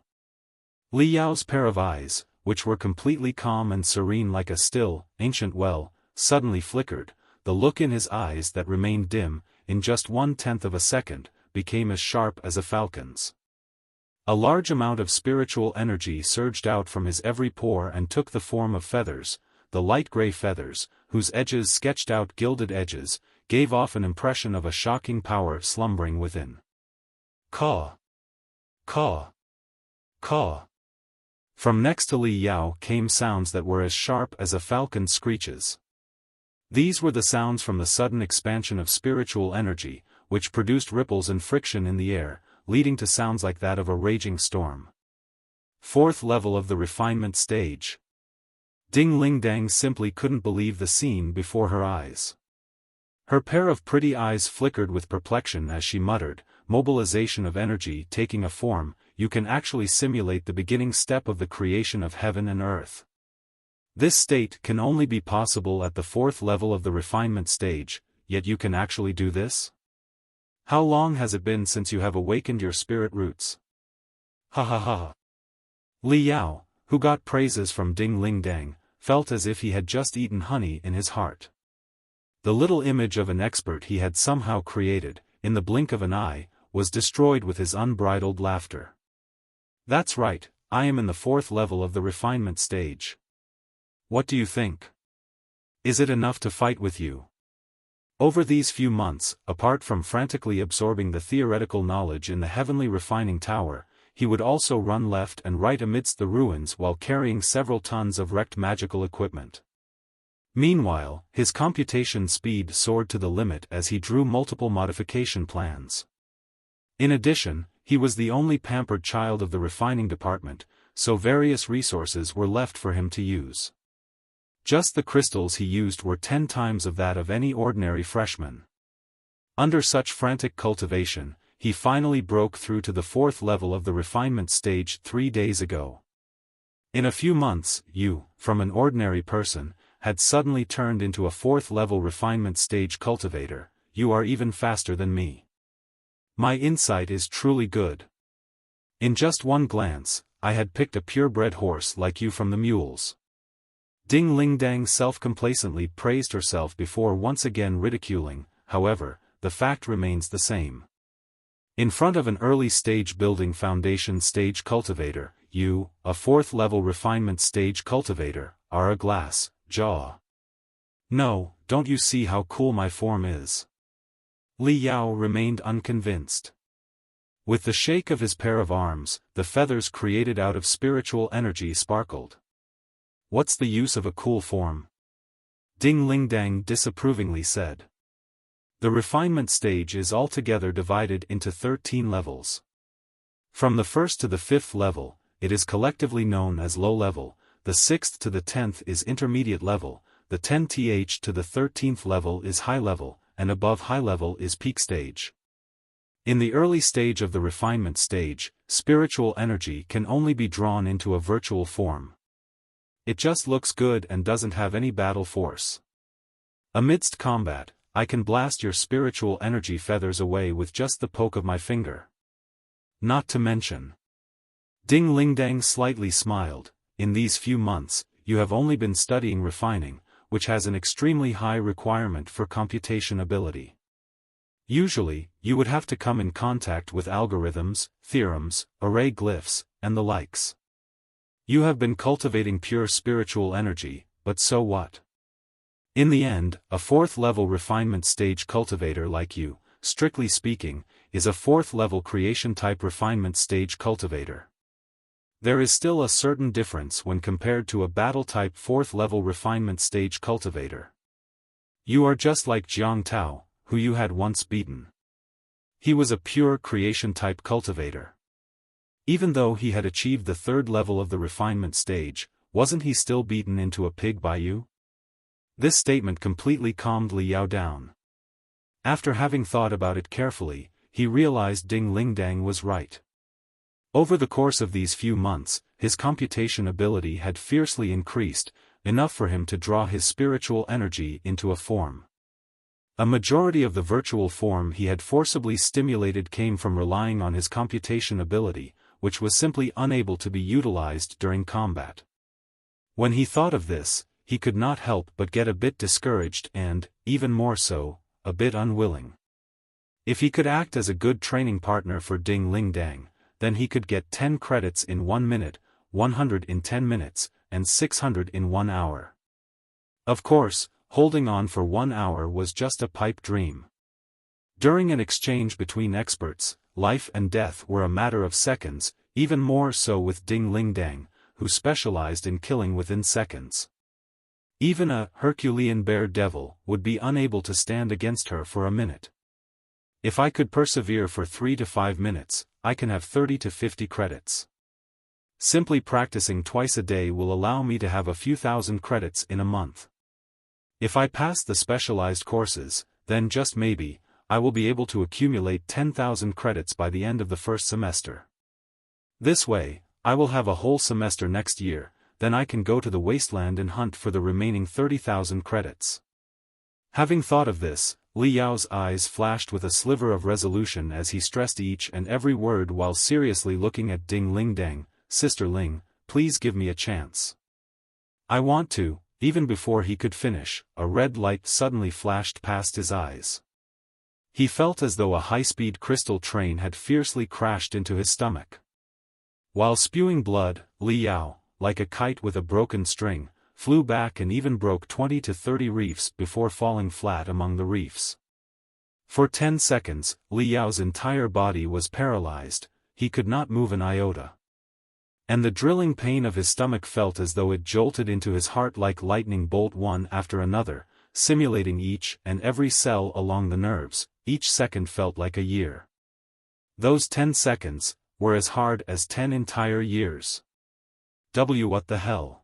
Li Yao's pair of eyes, which were completely calm and serene like a still, ancient well, suddenly flickered. The look in his eyes that remained dim, in just 1/10 of a second, became as sharp as a falcon's. A large amount of spiritual energy surged out from his every pore and took the form of feathers, the light gray feathers, whose edges sketched out gilded edges, gave off an impression of a shocking power slumbering within. Caw! Caw! Caw! From next to Li Yao came sounds that were as sharp as a falcon's screeches. These were the sounds from the sudden expansion of spiritual energy, which produced ripples and friction in the air, leading to sounds like that of a raging storm. Fourth level of the refinement stage. Ding Ling Dang simply couldn't believe the scene before her eyes. Her pair of pretty eyes flickered with perplexion as she muttered, mobilization of energy taking a form, you can actually simulate the beginning step of the creation of heaven and earth. This state can only be possible at the fourth level of the refinement stage, yet you can actually do this? How long has it been since you have awakened your spirit roots? Ha ha ha. Li Yao, who got praises from Ding Ling Dang, felt as if he had just eaten honey in his heart. The little image of an expert he had somehow created, in the blink of an eye, was destroyed with his unbridled laughter. That's right, I am in the fourth level of the refinement stage. What do you think? Is it enough to fight with you? Over these few months, apart from frantically absorbing the theoretical knowledge in the heavenly refining tower, he would also run left and right amidst the ruins while carrying several tons of wrecked magical equipment. Meanwhile, his computation speed soared to the limit as he drew multiple modification plans. In addition, he was the only pampered child of the refining department, so various resources were left for him to use. Just the crystals he used were 10 times of that of any ordinary freshman. Under such frantic cultivation, he finally broke through to the fourth level of the refinement stage 3 days ago. In a few months, you, from an ordinary person, had suddenly turned into a 4th-level refinement stage cultivator. You are even faster than me. My insight is truly good. In just one glance, I had picked a purebred horse like you from the mules. Ding Ling Dang self-complacently praised herself before once again ridiculing. However, the fact remains the same. In front of an early-stage building foundation stage cultivator, you, a 4th-level refinement stage cultivator, are a glass jaw. No, don't you see how cool my form is? Li Yao remained unconvinced. With the shake of his pair of arms, the feathers created out of spiritual energy sparkled. What's the use of a cool form? Ding Ling Dang disapprovingly said. The refinement stage is altogether divided into 13 levels. From the 1st to the 5th level, it is collectively known as low level, the 6th to the 10th is intermediate level, the 10th to the 13th level is high level, and above high level is peak stage. In the early stage of the refinement stage, spiritual energy can only be drawn into a virtual form. It just looks good and doesn't have any battle force. Amidst combat, I can blast your spiritual energy feathers away with just the poke of my finger. Not to mention. Ding Ling Dang slightly smiled. In these few months, you have only been studying refining, which has an extremely high requirement for computation ability. Usually, you would have to come in contact with algorithms, theorems, array glyphs, and the likes. You have been cultivating pure spiritual energy, but so what? In the end, a 4th-level refinement stage cultivator like you, strictly speaking, is a 4th-level creation-type refinement stage cultivator. There is still a certain difference when compared to a battle-type 4th-level refinement stage cultivator. You are just like Jiang Tao, who you had once beaten. He was a pure creation-type cultivator. Even though he had achieved the 3rd level of the refinement stage, wasn't he still beaten into a pig by you? This statement completely calmed Li Yao down. After having thought about it carefully, he realized Ding Ling Dang was right. Over the course of these few months, his computation ability had fiercely increased, enough for him to draw his spiritual energy into a form. A majority of the virtual form he had forcibly stimulated came from relying on his computation ability, which was simply unable to be utilized during combat. When he thought of this, he could not help but get a bit discouraged and, even more so, a bit unwilling. If he could act as a good training partner for Ding Ling Dang, then he could get 10 credits in 1 minute, 100 in 10 minutes, and 600 in 1 hour. Of course, holding on for 1 hour was just a pipe dream. During an exchange between experts, life and death were a matter of seconds, even more so with Ding Ling Dang, who specialized in killing within seconds. Even a Herculean bear devil would be unable to stand against her for a minute. If I could persevere for 3 to 5 minutes, I can have 30 to 50 credits. Simply practicing twice a day will allow me to have a few thousand credits in a month. If I pass the specialized courses, then just maybe, I will be able to accumulate 10,000 credits by the end of the first semester. This way, I will have a whole semester next year, then I can go to the Wasteland and hunt for the remaining 30,000 credits. Having thought of this, Li Yao's eyes flashed with a sliver of resolution as he stressed each and every word while seriously looking at Ding Ling Dang. Sister Ling, please give me a chance. I want to. Even before he could finish, a red light suddenly flashed past his eyes. He felt as though a high-speed crystal train had fiercely crashed into his stomach. While spewing blood, Li Yao, like a kite with a broken string, flew back and even broke 20 to 30 reefs before falling flat among the reefs. For 10 seconds, Li Yao's entire body was paralyzed, he could not move an iota. And the drilling pain of his stomach felt as though it jolted into his heart like lightning bolt one after another, simulating each and every cell along the nerves. Each second felt like a year. Those 10 seconds were as hard as 10 entire years. What the hell?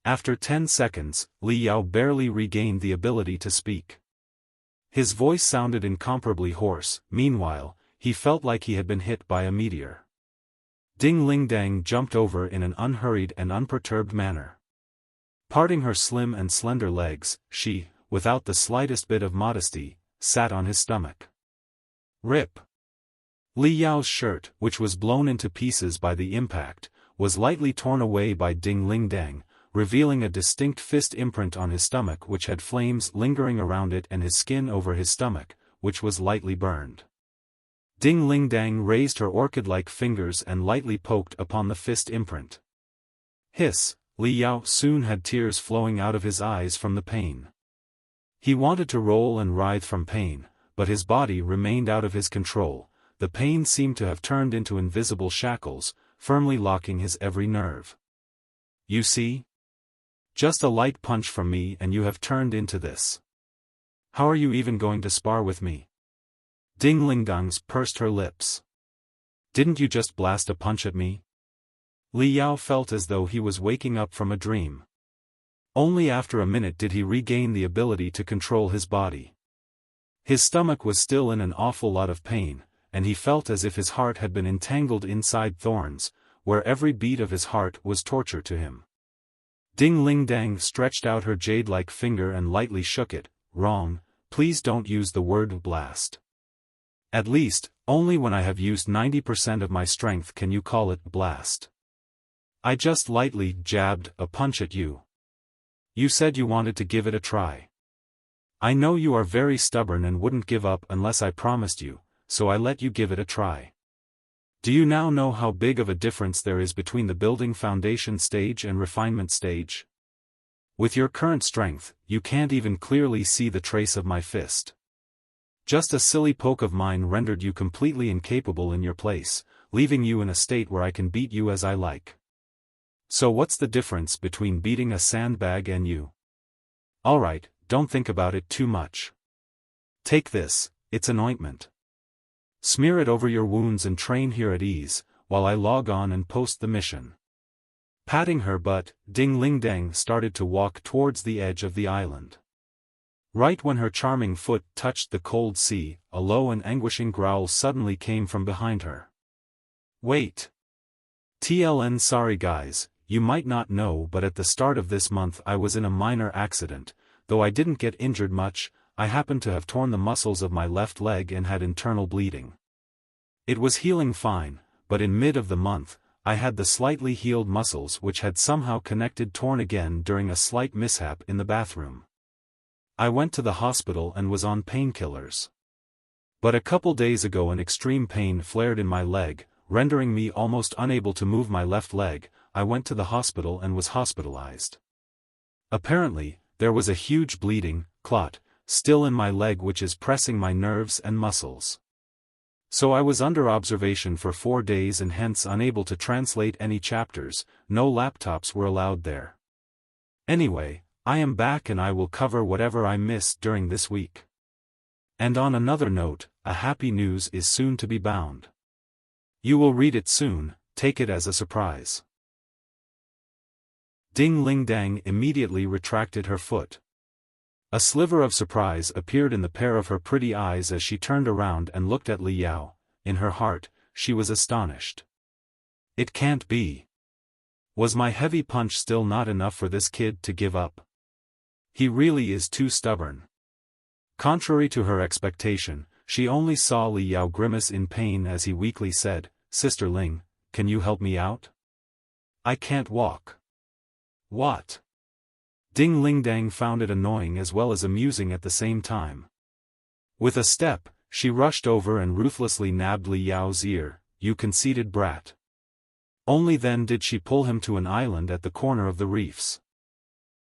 After 10 seconds, Li Yao barely regained the ability to speak. His voice sounded incomparably hoarse. Meanwhile, he felt like he had been hit by a meteor. Ding Ling Dang jumped over in an unhurried and unperturbed manner. Parting her slim and slender legs, she, without the slightest bit of modesty, sat on his stomach. Rip. Li Yao's shirt, which was blown into pieces by the impact, was lightly torn away by Ding Ling Dang, revealing a distinct fist imprint on his stomach which had flames lingering around it and his skin over his stomach, which was lightly burned. Ding Ling Dang raised her orchid-like fingers and lightly poked upon the fist imprint. Hiss! Li Yao soon had tears flowing out of his eyes from the pain. He wanted to roll and writhe from pain, but his body remained out of his control. The pain seemed to have turned into invisible shackles, firmly locking his every nerve. You see? Just a light punch from me and you have turned into this. How are you even going to spar with me? Ding Ling Dang's pursed her lips. Didn't you just blast a punch at me? Li Yao felt as though he was waking up from a dream. Only after a minute did he regain the ability to control his body. His stomach was still in an awful lot of pain, and he felt as if his heart had been entangled inside thorns, where every beat of his heart was torture to him. Ding Ling Dang stretched out her jade-like finger and lightly shook it. Wrong, please don't use the word blast. At least, only when I have used 90% of my strength can you call it blast. I just lightly jabbed a punch at you. You said you wanted to give it a try. I know you are very stubborn and wouldn't give up unless I promised you, so I let you give it a try. Do you now know how big of a difference there is between the building foundation stage and refinement stage? With your current strength, you can't even clearly see the trace of my fist. Just a silly poke of mine rendered you completely incapable in your place, leaving you in a state where I can beat you as I like. So what's the difference between beating a sandbag and you? Alright, don't think about it too much. Take this, it's an ointment. Smear it over your wounds and train here at ease, while I log on and post the mission. Patting her butt, Ding Ling Dang started to walk towards the edge of the island. Right when her charming foot touched the cold sea, a low and anguishing growl suddenly came from behind her. Wait. Sorry guys, you might not know but at the start of this month I was in a minor accident, though I didn't get injured much. I happened to have torn the muscles of my left leg and had internal bleeding. It was healing fine, but in mid of the month, I had the slightly healed muscles which had somehow connected torn again during a slight mishap in the bathroom. I went to the hospital and was on painkillers. But a couple days ago an extreme pain flared in my leg, rendering me almost unable to move my left leg. I went to the hospital and was hospitalized. Apparently, there was a huge bleeding clot still in my leg which is pressing my nerves and muscles. So I was under observation for 4 days and hence unable to translate any chapters. No laptops were allowed there. Anyway, I am back and I will cover whatever I missed during this week. And on another note, a happy news is soon to be bound. You will read it soon, take it as a surprise. Ding Ling Dang immediately retracted her foot. A sliver of surprise appeared in the pair of her pretty eyes as she turned around and looked at Li Yao. In her heart, she was astonished. It can't be. Was my heavy punch still not enough for this kid to give up? He really is too stubborn. Contrary to her expectation, she only saw Li Yao grimace in pain as he weakly said, Sister Ling, can you help me out? I can't walk. What? Ding Ling Dang found it annoying as well as amusing at the same time. With a step, she rushed over and ruthlessly nabbed Li Yao's ear. You conceited brat. Only then did she pull him to an island at the corner of the reefs.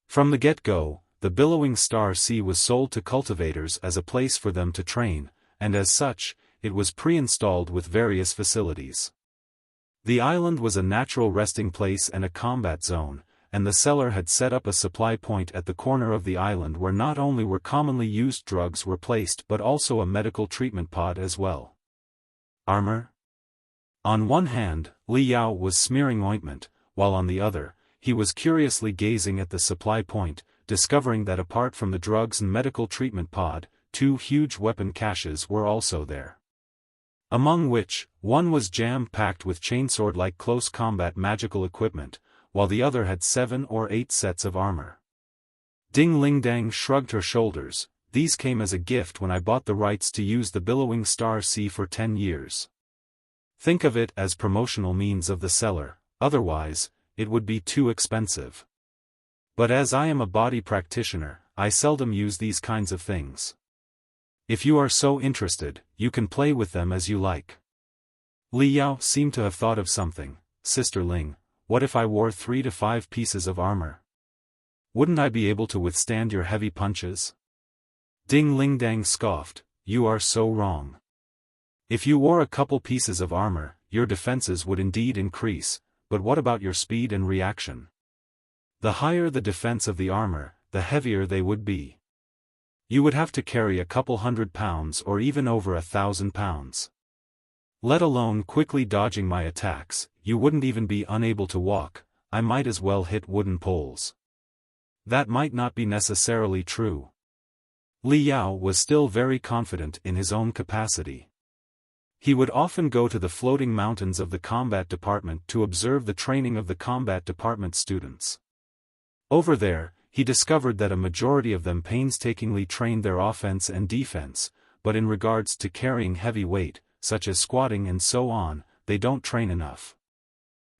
From the get-go, the billowing Star Sea was sold to cultivators as a place for them to train, and as such, it was pre-installed with various facilities. The island was a natural resting place and a combat zone, and the seller had set up a supply point at the corner of the island where not only were commonly used drugs were placed but also a medical treatment pod as well. Armor? On one hand, Li Yao was smearing ointment, while on the other, he was curiously gazing at the supply point, discovering that apart from the drugs and medical treatment pod, 2 huge weapon caches were also there. Among which, one was jam-packed with chainsword-like close combat magical equipment, while the other had 7 or 8 sets of armor. Ding Ling Dang shrugged her shoulders. These came as a gift when I bought the rights to use the billowing star C for 10 years. Think of it as promotional means of the seller, otherwise, it would be too expensive. But as I am a body practitioner, I seldom use these kinds of things. If you are so interested, you can play with them as you like. Li Yao seemed to have thought of something. Sister Ling, what if I wore 3 to 5 pieces of armor? Wouldn't I be able to withstand your heavy punches? Ding Ling Dang scoffed, you are so wrong. If you wore a couple pieces of armor, your defenses would indeed increase, but what about your speed and reaction? The higher the defense of the armor, the heavier they would be. You would have to carry a couple 100 pounds or even over 1,000 pounds. Let alone quickly dodging my attacks, you wouldn't even be unable to walk, I might as well hit wooden poles. That might not be necessarily true. Li Yao was still very confident in his own capacity. He would often go to the floating mountains of the combat department to observe the training of the combat department students. Over there, he discovered that a majority of them painstakingly trained their offense and defense, but in regards to carrying heavy weight, such as squatting and so on, they don't train enough.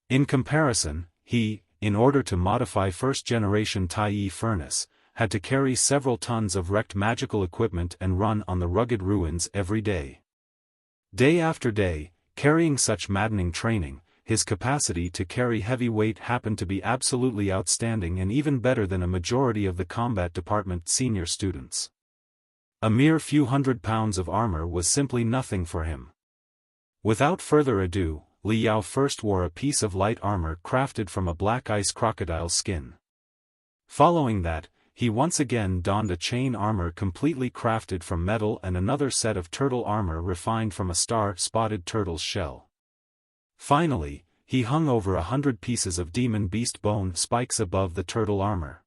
In comparison, he, in order to modify first-generation Tai'e furnace, had to carry several tons of wrecked magical equipment and run on the rugged ruins every day. Day after day, carrying such maddening training, his capacity to carry heavy weight happened to be absolutely outstanding and even better than a majority of the combat department senior students. A mere few 100 pounds of armor was simply nothing for him. Without further ado, Li Yao first wore a piece of light armor crafted from a black ice crocodile skin. Following that, he once again donned a chain armor completely crafted from metal and another set of turtle armor refined from a star-spotted turtle's shell. Finally, he hung over 100 pieces of demon beast bone spikes above the turtle armor.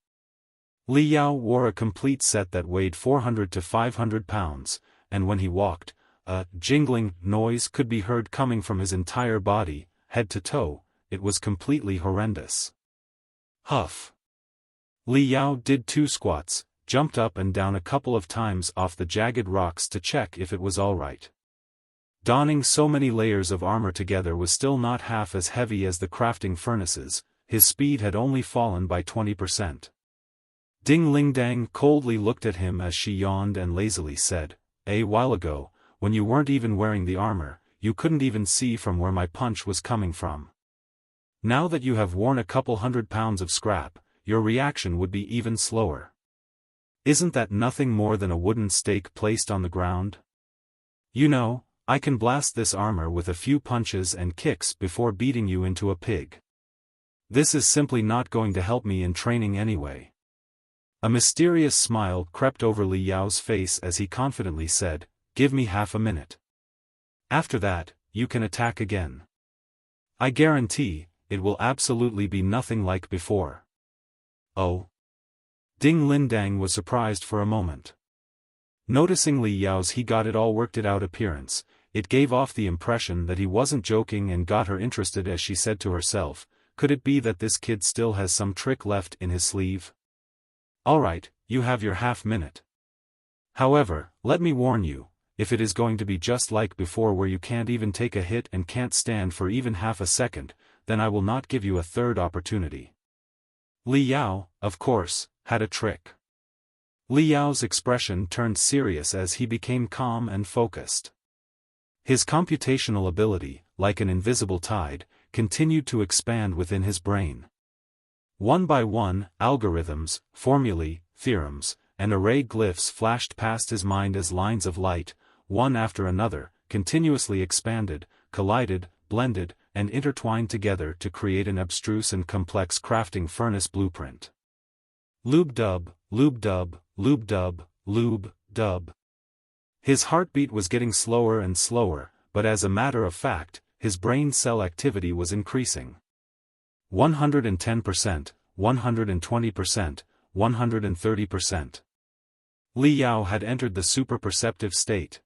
Li Yao wore a complete set that weighed 400 to 500 pounds, and when he walked, a jingling noise could be heard coming from his entire body, head to toe. It was completely horrendous. Huff. Li Yao did 2 squats, jumped up and down a couple of times off the jagged rocks to check if it was all right. Donning so many layers of armor together was still not half as heavy as the crafting furnaces. His speed had only fallen by 20%. Ding Ling Dang coldly looked at him as she yawned and lazily said, "A while ago, when you weren't even wearing the armor, you couldn't even see from where my punch was coming from. Now that you have worn a couple 100 pounds of scrap, your reaction would be even slower. Isn't that nothing more than a wooden stake placed on the ground? You know, I can blast this armor with a few punches and kicks before beating you into a pig. This is simply not going to help me in training anyway." A mysterious smile crept over Li Yao's face as he confidently said, "Give me half a minute. After that, you can attack again. I guarantee, it will absolutely be nothing like before." Oh. Ding Lin Dang was surprised for a moment. Noticing Li Yao's he got it all worked it out appearance, it gave off the impression that he wasn't joking and got her interested as she said to herself, could it be that this kid still has some trick left in his sleeve? Alright, you have your half-minute. However, let me warn you, if it is going to be just like before where you can't even take a hit and can't stand for even half a second, then I will not give you a third opportunity. Li Yao, of course, had a trick. Li Yao's expression turned serious as he became calm and focused. His computational ability, like an invisible tide, continued to expand within his brain. One by one, algorithms, formulae, theorems, and array glyphs flashed past his mind as lines of light, one after another, continuously expanded, collided, blended, and intertwined together to create an abstruse and complex crafting furnace blueprint. Lube-dub, lube-dub, lube-dub, lube-dub. His heartbeat was getting slower and slower, but as a matter of fact, his brain cell activity was increasing. 110%, 120%, 130%. Li Yao had entered the super perceptive state.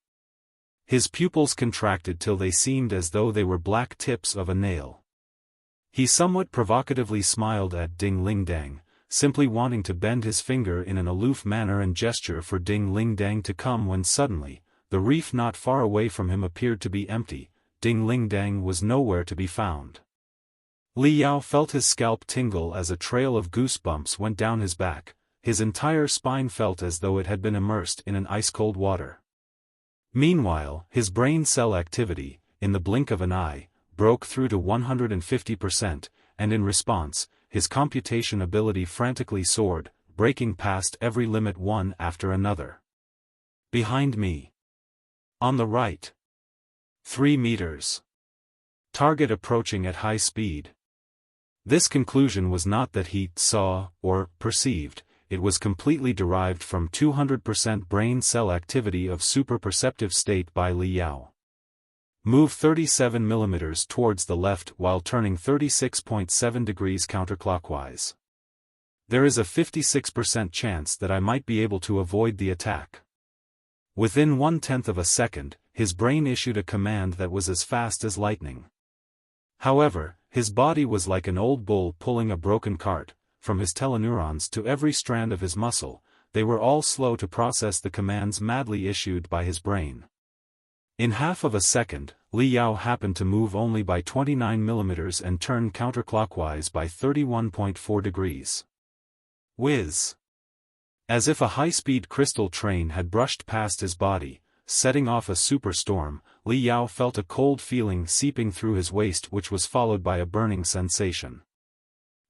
His pupils contracted till they seemed as though they were black tips of a nail. He somewhat provocatively smiled at Ding Ling Dang, simply wanting to bend his finger in an aloof manner and gesture for Ding Ling Dang to come when suddenly, the reef not far away from him appeared to be empty. Ding Ling Dang was nowhere to be found. Li Yao felt his scalp tingle as a trail of goosebumps went down his back, his entire spine felt as though it had been immersed in an ice-cold water. Meanwhile, his brain cell activity, in the blink of an eye, broke through to 150%, and in response, his computation ability frantically soared, breaking past every limit one after another. Behind me. On the right. 3 meters. Target approaching at high speed. This conclusion was not that he saw or perceived, it was completely derived from 200% brain cell activity of super perceptive state by Li Yao. Move 37 mm towards the left while turning 36.7 degrees counterclockwise. There is a 56% chance that I might be able to avoid the attack. Within 1/10 of a second, his brain issued a command that was as fast as lightning. However, his body was like an old bull pulling a broken cart. From his teleneurons to every strand of his muscle, they were all slow to process the commands madly issued by his brain. In half of a second, Li Yao happened to move only by 29 mm and turn counterclockwise by 31.4 degrees. Whiz! As if a high-speed crystal train had brushed past his body, setting off a superstorm, Li Yao felt a cold feeling seeping through his waist which was followed by a burning sensation.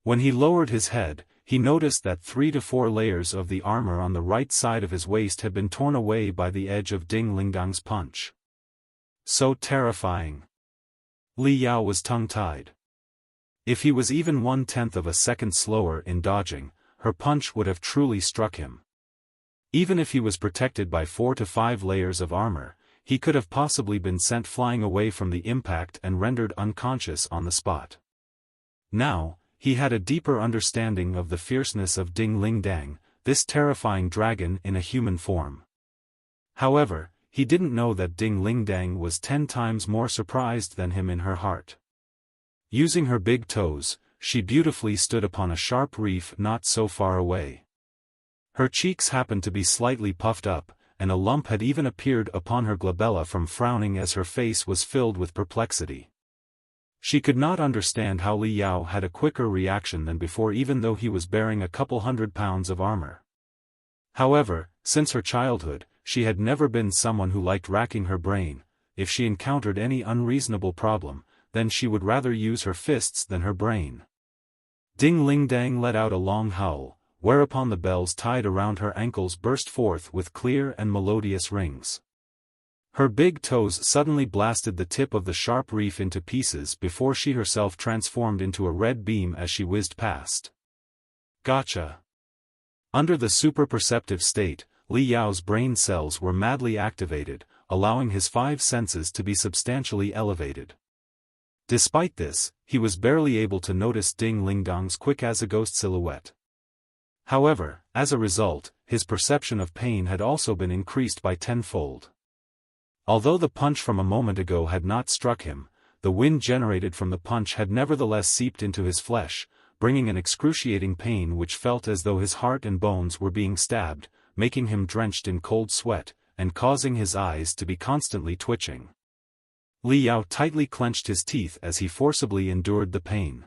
When he lowered his head, he noticed that 3 to 4 layers of the armor on the right side of his waist had been torn away by the edge of Ding Lingdang's punch. So terrifying. Li Yao was tongue-tied. If he was even 1/10 of a second slower in dodging, her punch would have truly struck him. Even if he was protected by 4 to 5 layers of armor, he could have possibly been sent flying away from the impact and rendered unconscious on the spot. Now, he had a deeper understanding of the fierceness of Ding Ling Dang, this terrifying dragon in a human form. However, he didn't know that Ding Ling Dang was 10 times more surprised than him in her heart. Using her big toes, she beautifully stood upon a sharp reef not so far away. Her cheeks happened to be slightly puffed up, and a lump had even appeared upon her glabella from frowning as her face was filled with perplexity. She could not understand how Li Yao had a quicker reaction than before even though he was bearing a couple 100 pounds of armor. However, since her childhood, she had never been someone who liked racking her brain. If she encountered any unreasonable problem, then she would rather use her fists than her brain. Ding Ling Dang let out a long howl, whereupon the bells tied around her ankles burst forth with clear and melodious rings. Her big toes suddenly blasted the tip of the sharp reef into pieces before she herself transformed into a red beam as she whizzed past. Gotcha! Under the super-perceptive state, Li Yao's brain cells were madly activated, allowing his 5 senses to be substantially elevated. Despite this, he was barely able to notice Ding Lingdang's quick-as-a-ghost silhouette. However, as a result, his perception of pain had also been increased by 10-fold. Although the punch from a moment ago had not struck him, the wind generated from the punch had nevertheless seeped into his flesh, bringing an excruciating pain which felt as though his heart and bones were being stabbed, making him drenched in cold sweat, and causing his eyes to be constantly twitching. Li Yao tightly clenched his teeth as he forcibly endured the pain.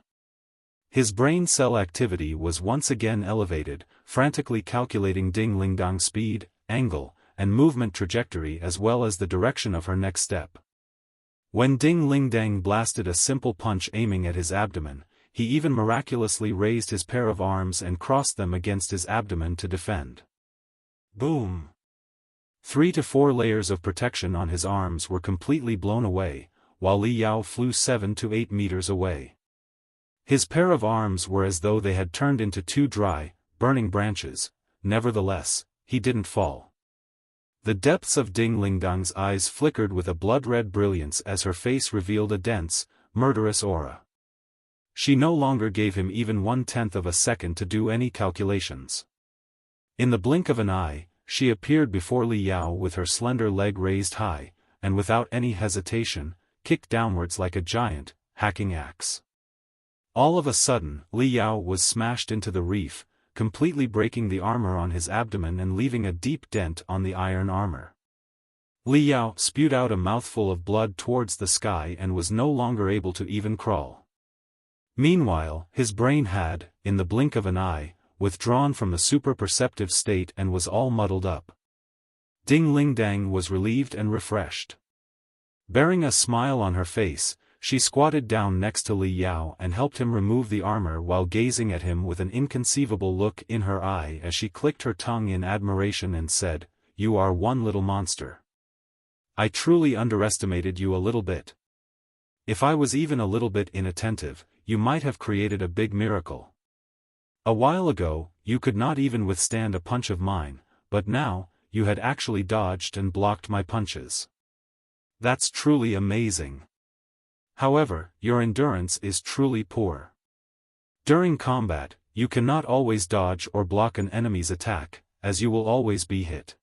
His brain cell activity was once again elevated, frantically calculating Ding Lingdang's speed, angle, and movement trajectory as well as the direction of her next step. When Ding Lingdang blasted a simple punch aiming at his abdomen, he even miraculously raised his pair of arms and crossed them against his abdomen to defend. Boom! 3 to 4 layers of protection on his arms were completely blown away, while Li Yao flew 7 to 8 meters away. His pair of arms were as though they had turned into 2 dry, burning branches. Nevertheless, he didn't fall. The depths of Ding Lingdang's eyes flickered with a blood-red brilliance as her face revealed a dense, murderous aura. She no longer gave him even 1/10 of a second to do any calculations. In the blink of an eye, she appeared before Li Yao with her slender leg raised high, and without any hesitation, kicked downwards like a giant, hacking axe. All of a sudden, Li Yao was smashed into the reef, completely breaking the armor on his abdomen and leaving a deep dent on the iron armor. Li Yao spewed out a mouthful of blood towards the sky and was no longer able to even crawl. Meanwhile, his brain had, in the blink of an eye, withdrawn from the super-perceptive state and was all muddled up. Ding Lingdang was relieved and refreshed. Bearing a smile on her face, she squatted down next to Li Yao and helped him remove the armor while gazing at him with an inconceivable look in her eye as she clicked her tongue in admiration and said, "You are one little monster. I truly underestimated you a little bit. If I was even a little bit inattentive, you might have created a big miracle. A while ago, you could not even withstand a punch of mine, but now, you had actually dodged and blocked my punches. That's truly amazing. However, your endurance is truly poor. During combat, you cannot always dodge or block an enemy's attack, as you will always be hit.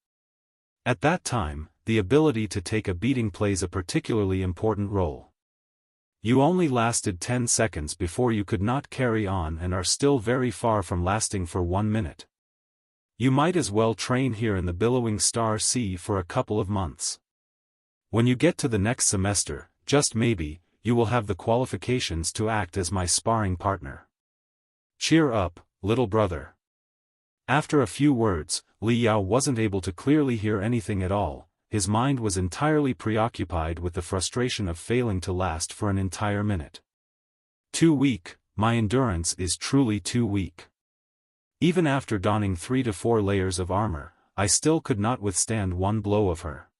At that time, the ability to take a beating plays a particularly important role. You only lasted 10 seconds before you could not carry on and are still very far from lasting for 1 minute. You might as well train here in the billowing Star Sea for a couple of months. When you get to the next semester, just maybe, you will have the qualifications to act as my sparring partner. Cheer up, little brother." After a few words, Li Yao wasn't able to clearly hear anything at all. His mind was entirely preoccupied with the frustration of failing to last for an entire minute. Too weak, my endurance is truly too weak. Even after donning 3 to 4 layers of armor, I still could not withstand one blow of her.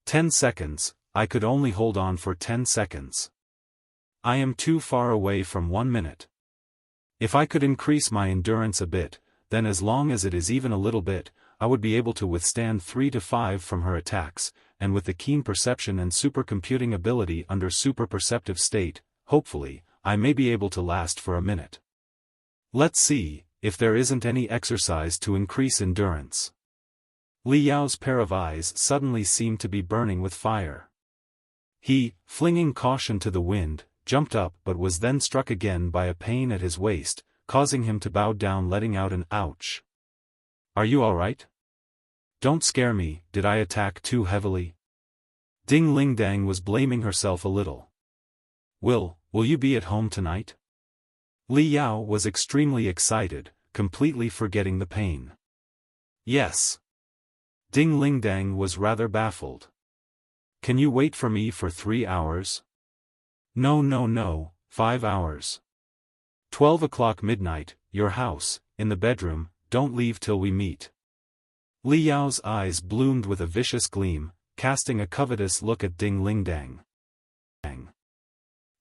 10 seconds, I could only hold on for 10 seconds. I am too far away from 1 minute. If I could increase my endurance a bit, then as long as it is even a little bit, I would be able to withstand 3 to 5 from her attacks, and with the keen perception and supercomputing ability under super-perceptive state, hopefully, I may be able to last for a minute. Let's see, if there isn't any exercise to increase endurance. Li Yao's pair of eyes suddenly seemed to be burning with fire. He, flinging caution to the wind, jumped up but was then struck again by a pain at his waist, causing him to bow down, letting out an ouch. "Are you alright? Don't scare me, did I attack too heavily?" Ding Lingdang was blaming herself a little. Will you be at home tonight?" Li Yao was extremely excited, completely forgetting the pain. "Yes." Ding Lingdang was rather baffled. "Can you wait for me for 3 hours?" No, 5 hours. 12 o'clock midnight, your house, in the bedroom, don't leave till we meet." Li Yao's eyes bloomed with a vicious gleam, casting a covetous look at Ding Lingdang.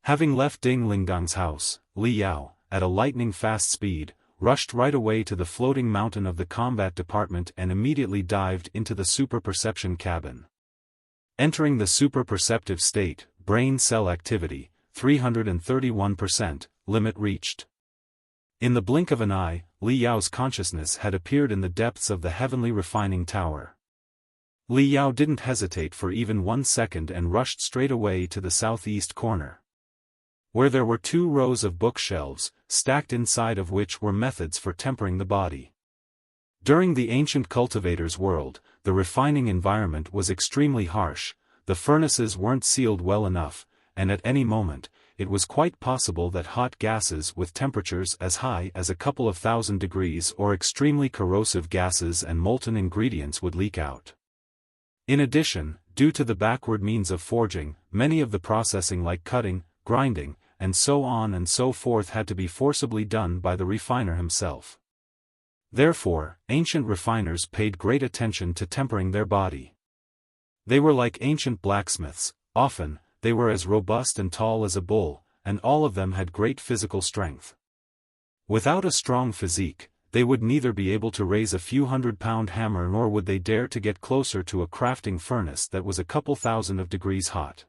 Having left Ding Lingdang's house, Li Yao, at a lightning-fast speed, rushed right away to the floating mountain of the combat department and immediately dived into the super-perception cabin. Entering the super-perceptive state, brain cell activity, 331%, limit reached. In the blink of an eye, Li Yao's consciousness had appeared in the depths of the heavenly refining tower. Li Yao didn't hesitate for even 1 second and rushed straight away to the southeast corner, where there were 2 rows of bookshelves, stacked inside of which were methods for tempering the body. During the ancient cultivators' world, the refining environment was extremely harsh, the furnaces weren't sealed well enough, and at any moment, it was quite possible that hot gases with temperatures as high as a couple of thousand degrees or extremely corrosive gases and molten ingredients would leak out. In addition, due to the backward means of forging, many of the processing like cutting, grinding, and so on and so forth had to be forcibly done by the refiner himself. Therefore, ancient refiners paid great attention to tempering their body. They were like ancient blacksmiths, often, they were as robust and tall as a bull, and all of them had great physical strength. Without a strong physique, they would neither be able to raise a few 100-pound hammer nor would they dare to get closer to a crafting furnace that was a couple thousand of degrees hot.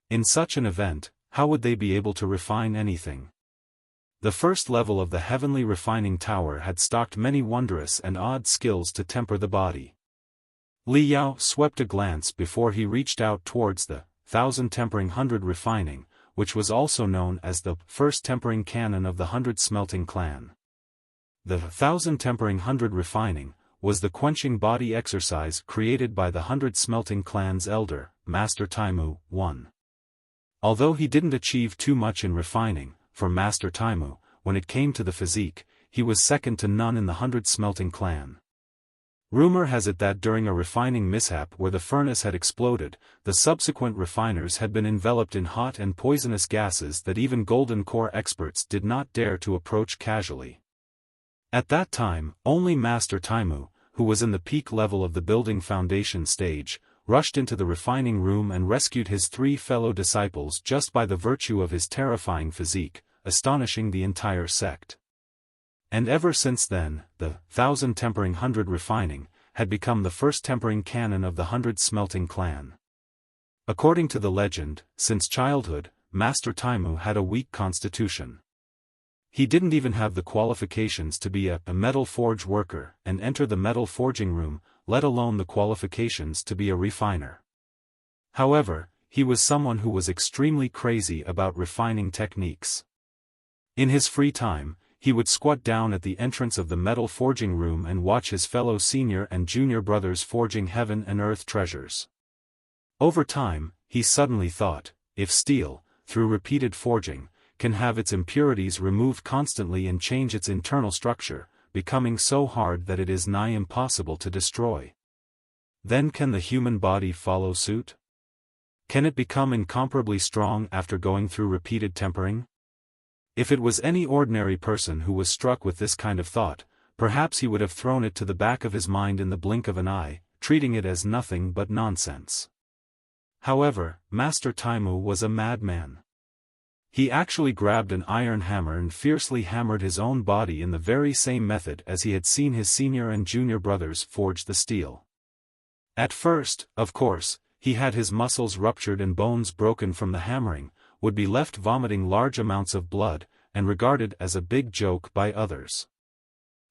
In such an event, how would they be able to refine anything? The first level of the heavenly refining tower had stocked many wondrous and odd skills to temper the body. Li Yao swept a glance before he reached out towards the 1000 tempering 100 refining, which was also known as the first tempering cannon of the 100 smelting clan. The 1000 tempering 100 refining was the quenching body exercise created by the 100 smelting clan's elder, Master Tai'e, 1. Although he didn't achieve too much in refining, for Master Tai'e, when it came to the physique, he was second to none in the 100 smelting clan. Rumor has it that during a refining mishap where the furnace had exploded, the subsequent refiners had been enveloped in hot and poisonous gases that even golden core experts did not dare to approach casually. At that time, only Master Tai'e, who was in the peak level of the building foundation stage, rushed into the refining room and rescued his 3 fellow disciples just by the virtue of his terrifying physique, astonishing the entire sect. And ever since then, the 1000 tempering 100 refining had become the first tempering cannon of the 100 smelting clan. According to the legend, since childhood, Master Tai'e had a weak constitution. He didn't even have the qualifications to be a metal forge worker and enter the metal forging room, let alone the qualifications to be a refiner. However, he was someone who was extremely crazy about refining techniques. In his free time, he would squat down at the entrance of the metal forging room and watch his fellow senior and junior brothers forging heaven and earth treasures. Over time, he suddenly thought, if steel, through repeated forging, can have its impurities removed constantly and change its internal structure, becoming so hard that it is nigh impossible to destroy, then can the human body follow suit? Can it become incomparably strong after going through repeated tempering? If it was any ordinary person who was struck with this kind of thought, perhaps he would have thrown it to the back of his mind in the blink of an eye, treating it as nothing but nonsense. However, Master Tai'e was a madman. He actually grabbed an iron hammer and fiercely hammered his own body in the very same method as he had seen his senior and junior brothers forge the steel. At first, of course, he had his muscles ruptured and bones broken from the hammering, would be left vomiting large amounts of blood, and regarded as a big joke by others.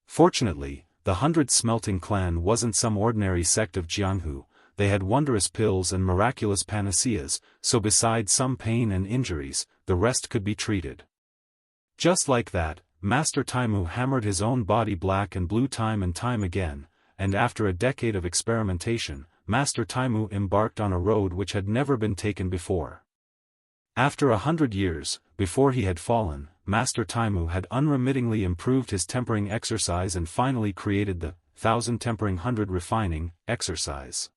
Fortunately, the 100 smelting clan wasn't some ordinary sect of Jianghu. They had wondrous pills and miraculous panaceas, so besides some pain and injuries, the rest could be treated. Just like that, Master Tai'e hammered his own body black and blue time and time again, and after a decade of experimentation, Master Tai'e embarked on a road which had never been taken before. After 100 years, before he had fallen, Master Tai'e had unremittingly improved his tempering exercise and finally created the 1000 tempering 100 refining exercise.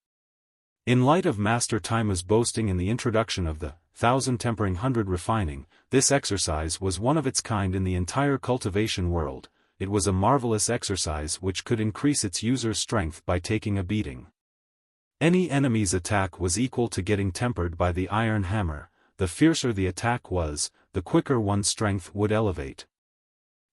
In light of Master Tai'e's boasting in the introduction of the 1000 tempering 100 refining, this exercise was one of its kind in the entire cultivation world. It was a marvelous exercise which could increase its user's strength by taking a beating. Any enemy's attack was equal to getting tempered by the iron hammer. The fiercer the attack was, the quicker one's strength would elevate.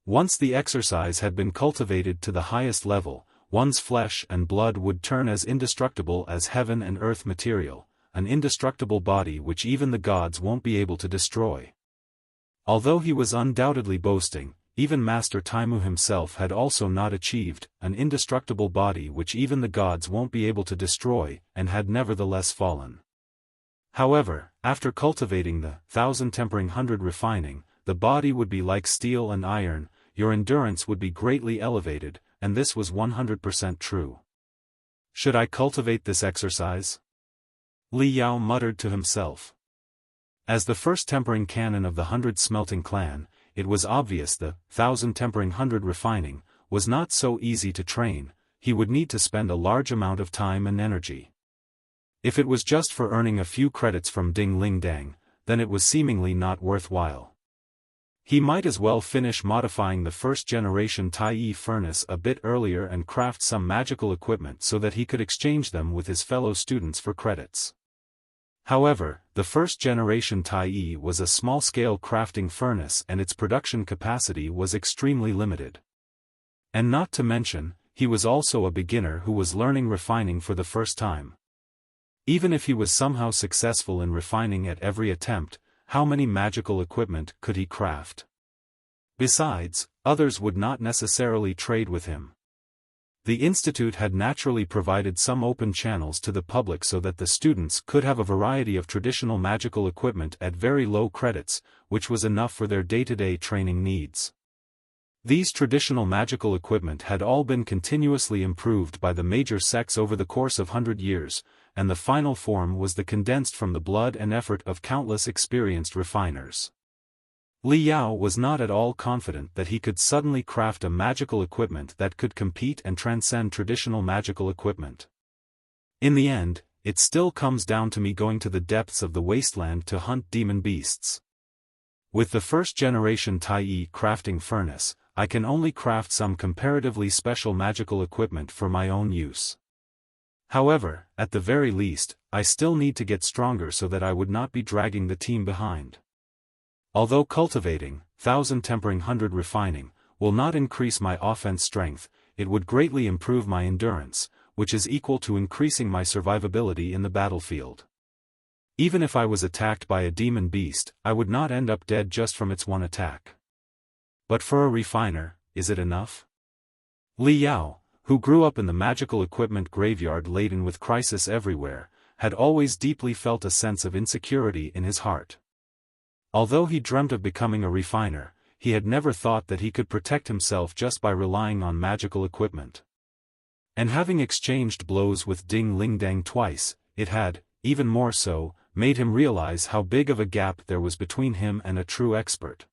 Once the exercise had been cultivated to the highest level, one's flesh and blood would turn as indestructible as heaven and earth material, an indestructible body which even the gods won't be able to destroy. Although he was undoubtedly boasting, even Master Tai'e himself had also not achieved an indestructible body which even the gods won't be able to destroy, and had nevertheless fallen. However, after cultivating the 1000 tempering 100 refining, the body would be like steel and iron, your endurance would be greatly elevated, and this was 100% true. Should I cultivate this exercise? Li Yao muttered to himself. As the first tempering cannon of the 100 smelting clan, it was obvious the 1000 tempering 100 refining was not so easy to train. He would need to spend a large amount of time and energy. If it was just for earning a few credits from Ding Ling Dang, then it was seemingly not worthwhile. He might as well finish modifying the first-generation Tai'e furnace a bit earlier and craft some magical equipment so that he could exchange them with his fellow students for credits. However, the first-generation Tai'e was a small-scale crafting furnace and its production capacity was extremely limited. And not to mention, he was also a beginner who was learning refining for the first time. Even if he was somehow successful in refining at every attempt, how many magical equipment could he craft? Besides, others would not necessarily trade with him. The institute had naturally provided some open channels to the public so that the students could have a variety of traditional magical equipment at very low credits, which was enough for their day-to-day training needs. These traditional magical equipment had all been continuously improved by the major sects over the course of 100 years, and the final form was the condensed from the blood and effort of countless experienced refiners. Li Yao was not at all confident that he could suddenly craft a magical equipment that could compete and transcend traditional magical equipment. In the end, it still comes down to me going to the depths of the wasteland to hunt demon beasts. With the first-generation Tai'e crafting furnace, I can only craft some comparatively special magical equipment for my own use. However, at the very least, I still need to get stronger so that I would not be dragging the team behind. Although cultivating, 1000 tempering 100 refining, will not increase my offense strength, it would greatly improve my endurance, which is equal to increasing my survivability in the battlefield. Even if I was attacked by a demon beast, I would not end up dead just from its one attack. But for a refiner, is it enough? Li Yao, who grew up in the magical equipment graveyard laden with crisis everywhere, had always deeply felt a sense of insecurity in his heart. Although he dreamt of becoming a refiner, he had never thought that he could protect himself just by relying on magical equipment. And having exchanged blows with Ding Lingdang twice, it had, even more so, made him realize how big of a gap there was between him and a true expert.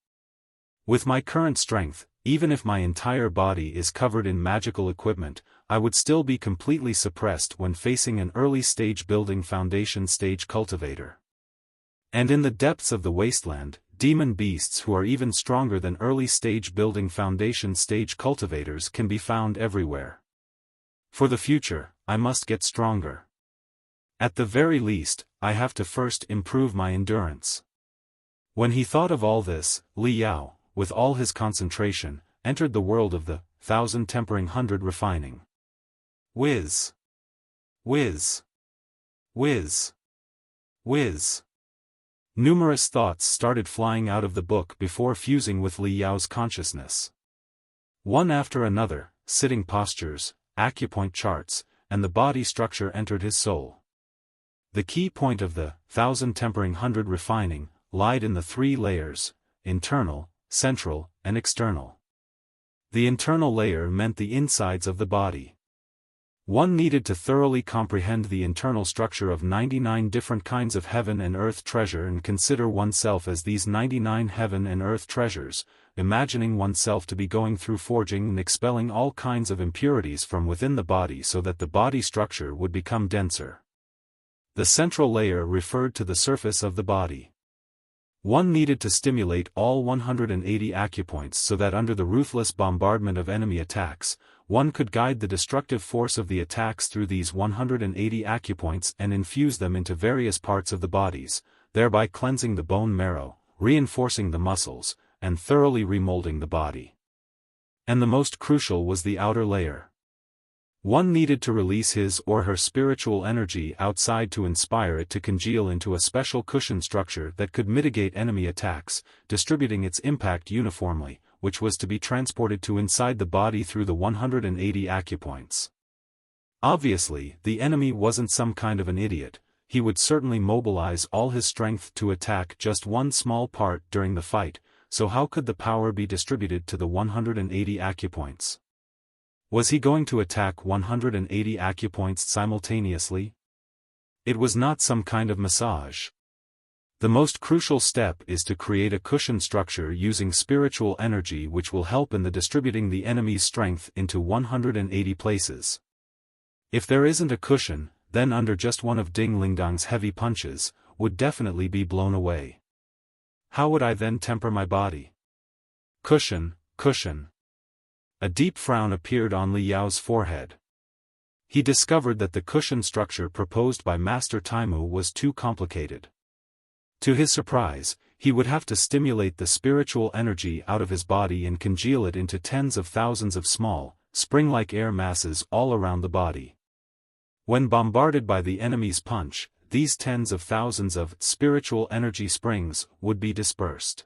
With my current strength, even if my entire body is covered in magical equipment, I would still be completely suppressed when facing an early-stage building foundation stage cultivator. And in the depths of the wasteland, demon beasts who are even stronger than early-stage building foundation stage cultivators can be found everywhere. For the future, I must get stronger. At the very least, I have to first improve my endurance. When he thought of all this, Li Yao, with all his concentration, entered the world of the 1000 tempering 100 refining. Whiz! Whiz! Whiz! Whiz! Numerous thoughts started flying out of the book before fusing with Li Yao's consciousness. One after another, sitting postures, acupoint charts, and the body structure entered his soul. The key point of the 1000 tempering 100 refining lied in the 3 layers: internal, central, and external. The internal layer meant the insides of the body. One needed to thoroughly comprehend the internal structure of 99 different kinds of heaven and earth treasure and consider oneself as these 99 heaven and earth treasures, imagining oneself to be going through forging and expelling all kinds of impurities from within the body so that the body structure would become denser. The central layer referred to the surface of the body. One needed to stimulate all 180 acupoints so that under the ruthless bombardment of enemy attacks, one could guide the destructive force of the attacks through these 180 acupoints and infuse them into various parts of the bodies, thereby cleansing the bone marrow, reinforcing the muscles, and thoroughly remolding the body. And the most crucial was the outer layer. One needed to release his or her spiritual energy outside to inspire it to congeal into a special cushion structure that could mitigate enemy attacks, distributing its impact uniformly, which was to be transported to inside the body through the 180 acupoints. Obviously, the enemy wasn't some kind of an idiot. He would certainly mobilize all his strength to attack just one small part during the fight, so how could the power be distributed to the 180 acupoints? Was he going to attack 180 acupoints simultaneously? It was not some kind of massage. The most crucial step is to create a cushion structure using spiritual energy which will help in the distributing the enemy's strength into 180 places. If there isn't a cushion, then under just one of Ding Lingdang's heavy punches, would definitely be blown away. How would I then temper my body? Cushion, cushion. A deep frown appeared on Li Yao's forehead. He discovered that the cushion structure proposed by Master Tai'e was too complicated. To his surprise, he would have to stimulate the spiritual energy out of his body and congeal it into tens of thousands of small, spring-like air masses all around the body. When bombarded by the enemy's punch, these tens of thousands of spiritual energy springs would be dispersed.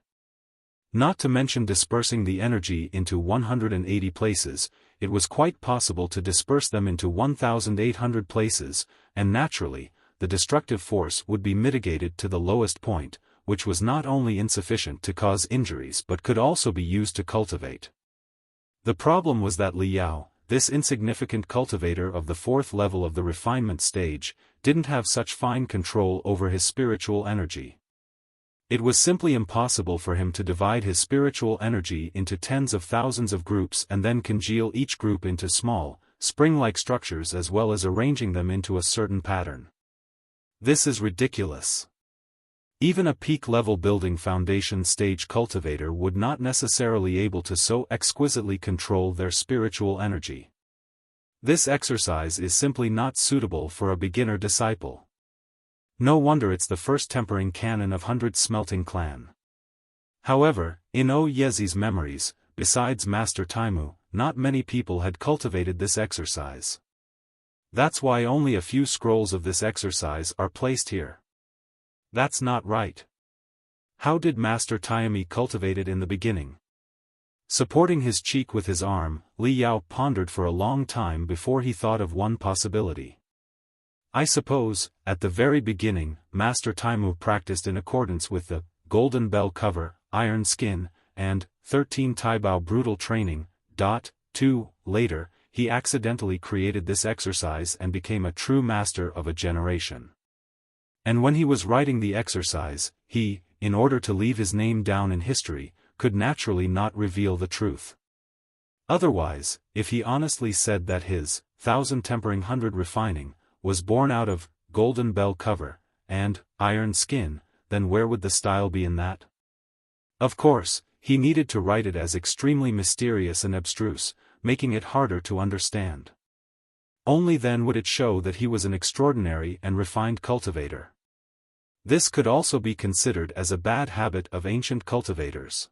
Not to mention dispersing the energy into 180 places, it was quite possible to disperse them into 1,800 places, and naturally, the destructive force would be mitigated to the lowest point, which was not only insufficient to cause injuries but could also be used to cultivate. The problem was that Li Yao, this insignificant cultivator of the fourth level of the refinement stage, didn't have such fine control over his spiritual energy. It was simply impossible for him to divide his spiritual energy into tens of thousands of groups and then congeal each group into small, spring-like structures as well as arranging them into a certain pattern. This is ridiculous. Even a peak-level building foundation stage cultivator would not necessarily able to so exquisitely control their spiritual energy. This exercise is simply not suitable for a beginner disciple. No wonder it's the first tempering canon of 100 Smelting Clan. However, in O Yezi's memories, besides Master Tai'e, not many people had cultivated this exercise. That's why only a few scrolls of this exercise are placed here. That's not right. How did Master Tai'e cultivate it in the beginning? Supporting his cheek with his arm, Li Yao pondered for a long time before he thought of one possibility. I suppose, at the very beginning, Master Tai'e practiced in accordance with the Golden Bell Cover, Iron Skin, and 13 Taibao Brutal Training. 2. Later, he accidentally created this exercise and became a true master of a generation. And when he was writing the exercise, he, in order to leave his name down in history, could naturally not reveal the truth. Otherwise, if he honestly said that his 1,000 Tempering 100 Refining was born out of Golden Bell Cover and Iron Skin, then where would the style be in that? Of course, he needed to write it as extremely mysterious and abstruse, making it harder to understand. Only then would it show that he was an extraordinary and refined cultivator. This could also be considered as a bad habit of ancient cultivators.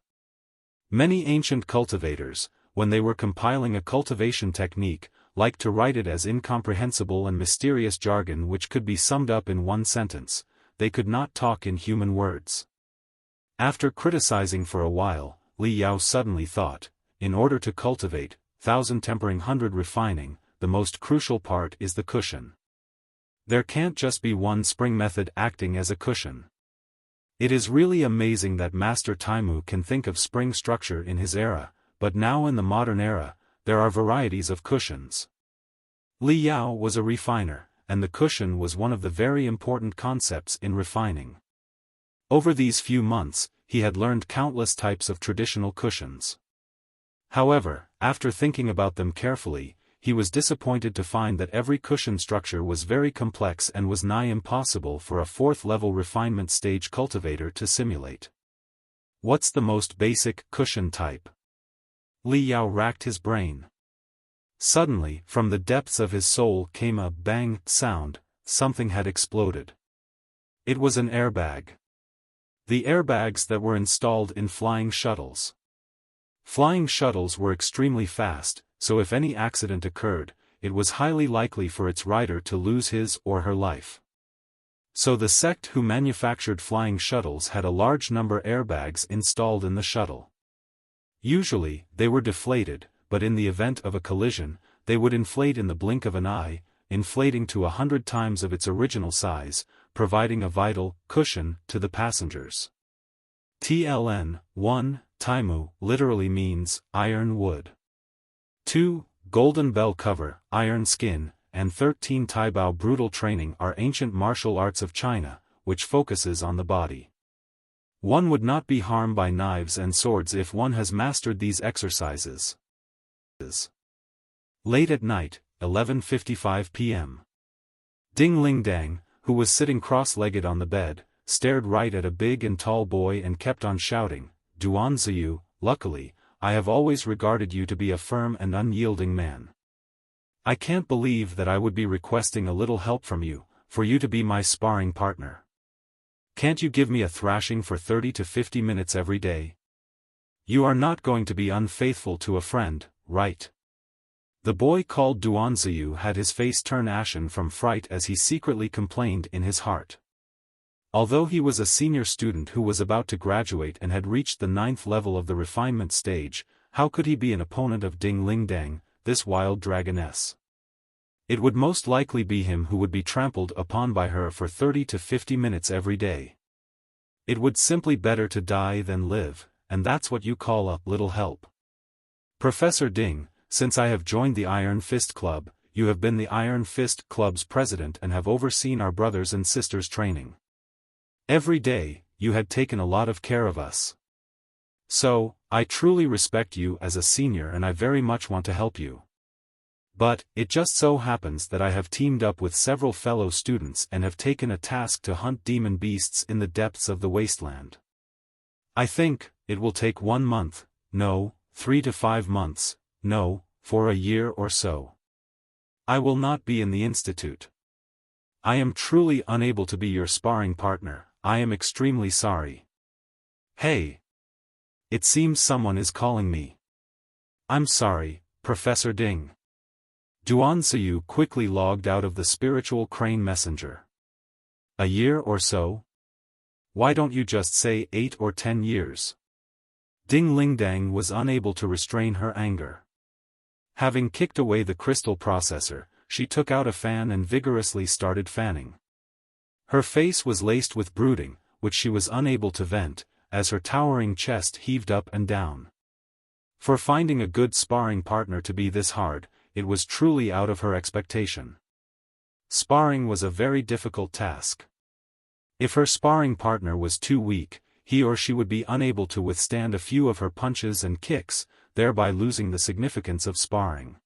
Many ancient cultivators, when they were compiling a cultivation technique, liked to write it as incomprehensible and mysterious jargon which could be summed up in one sentence. They could not talk in human words. After criticizing for a while, Li Yao suddenly thought, in order to cultivate 1,000 Tempering 100 Refining, the most crucial part is the cushion. There can't just be one spring method acting as a cushion. It is really amazing that Master Tai'e can think of spring structure in his era, but now in the modern era, there are varieties of cushions. Li Yao was a refiner, and the cushion was one of the very important concepts in refining. Over these few months, he had learned countless types of traditional cushions. However, after thinking about them carefully, he was disappointed to find that every cushion structure was very complex and was nigh impossible for a fourth-level refinement stage cultivator to simulate. What's the most basic cushion type? Li Yao racked his brain. Suddenly, from the depths of his soul came a bang sound. Something had exploded. It was an airbag. The airbags that were installed in flying shuttles. Flying shuttles were extremely fast, so if any accident occurred, it was highly likely for its rider to lose his or her life. So the sect who manufactured flying shuttles had a large number of airbags installed in the shuttle. Usually, they were deflated, but in the event of a collision, they would inflate in the blink of an eye, inflating to 100 times of its original size, providing a vital cushion to the passengers. TLN 1. Tai'e literally means iron wood. 2. Golden Bell Cover, Iron Skin, and 13 Taibao Brutal Training are ancient martial arts of China, which focuses on the body. One would not be harmed by knives and swords if one has mastered these exercises. Late at night, 11:55 p.m. Ding Ling Dang, who was sitting cross-legged on the bed, stared right at a big and tall boy and kept on shouting, "Duan Ziyu, luckily, I have always regarded you to be a firm and unyielding man. I can't believe that I would be requesting a little help from you, for you to be my sparring partner. Can't you give me a thrashing for 30 to 50 minutes every day? You are not going to be unfaithful to a friend, right?" The boy called Duan Ziyu had his face turn ashen from fright as he secretly complained in his heart. Although he was a senior student who was about to graduate and had reached the 9th level of the refinement stage, how could he be an opponent of Ding Ling Dang, this wild dragoness. It would most likely be him who would be trampled upon by her for 30 to 50 minutes every day. It would simply better to die than live, and that's what you call a little help. Professor Ding, since I have joined the Iron Fist Club, you have been the Iron Fist Club's president and have overseen our brothers and sisters' training. Every day, you had taken a lot of care of us. So, I truly respect you as a senior and I very much want to help you. But, it just so happens that I have teamed up with several fellow students and have taken a task to hunt demon beasts in the depths of the Wasteland. I think, it will take 1 month, no, 3 to 5 months, no, for a year or so. I will not be in the institute. I am truly unable to be your sparring partner, I am extremely sorry. Hey! It seems someone is calling me. I'm sorry, Professor Ding. Duan Ziyu quickly logged out of the spiritual crane messenger. A year or so? Why don't you just say 8 or 10 years? Ding Lingdang was unable to restrain her anger. Having kicked away the crystal processor, she took out a fan and vigorously started fanning. Her face was laced with brooding, which she was unable to vent, as her towering chest heaved up and down. For finding a good sparring partner to be this hard, it was truly out of her expectation. Sparring was a very difficult task. If her sparring partner was too weak, he or she would be unable to withstand a few of her punches and kicks, thereby losing the significance of sparring.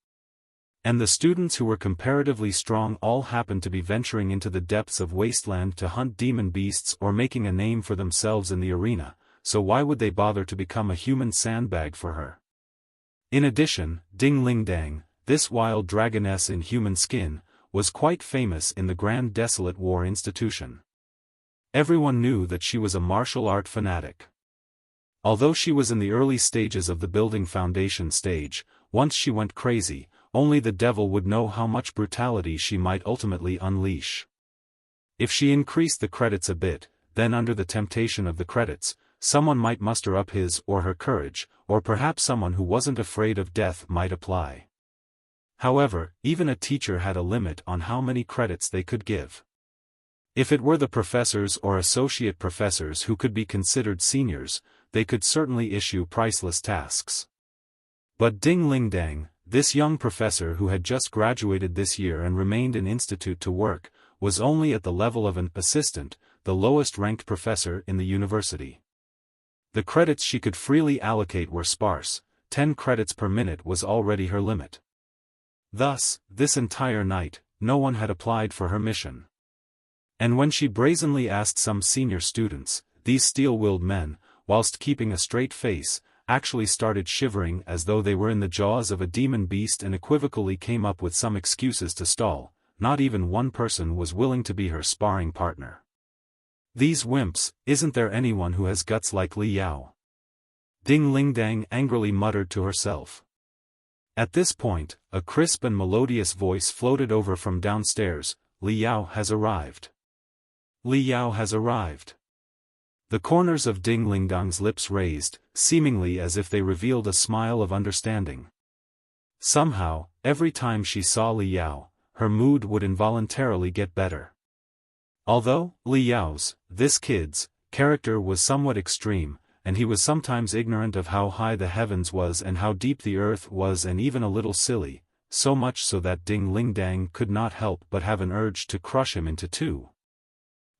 And the students who were comparatively strong all happened to be venturing into the depths of Wasteland to hunt demon beasts or making a name for themselves in the arena, so why would they bother to become a human sandbag for her? In addition, Ding Lingdang, this wild dragoness in human skin, was quite famous in the Grand Desolate War Institution. Everyone knew that she was a martial art fanatic. Although she was in the early stages of the building foundation stage, once she went crazy, only the devil would know how much brutality she might ultimately unleash. If she increased the credits a bit, then under the temptation of the credits, someone might muster up his or her courage, or perhaps someone who wasn't afraid of death might apply. However, even a teacher had a limit on how many credits they could give. If it were the professors or associate professors who could be considered seniors, they could certainly issue priceless tasks. But Ding Lingdang, this young professor who had just graduated this year and remained in institute to work, was only at the level of an assistant, the lowest-ranked professor in the university. The credits she could freely allocate were sparse, 10 credits per minute was already her limit. Thus, this entire night, no one had applied for her mission. And when she brazenly asked some senior students, these steel-willed men, whilst keeping a straight face, actually started shivering as though they were in the jaws of a demon beast and equivocally came up with some excuses to stall, not even one person was willing to be her sparring partner. These wimps, isn't there anyone who has guts like Li Yao? Ding Lingdang angrily muttered to herself. At this point, a crisp and melodious voice floated over from downstairs, Li Yao has arrived. Li Yao has arrived. The corners of Ding Lingdang's lips raised, seemingly as if they revealed a smile of understanding. Somehow, every time she saw Li Yao, her mood would involuntarily get better. Although, Li Yao's, this kid's, character was somewhat extreme, and he was sometimes ignorant of how high the heavens was and how deep the earth was and even a little silly, so much so that Ding Lingdang could not help but have an urge to crush him into two.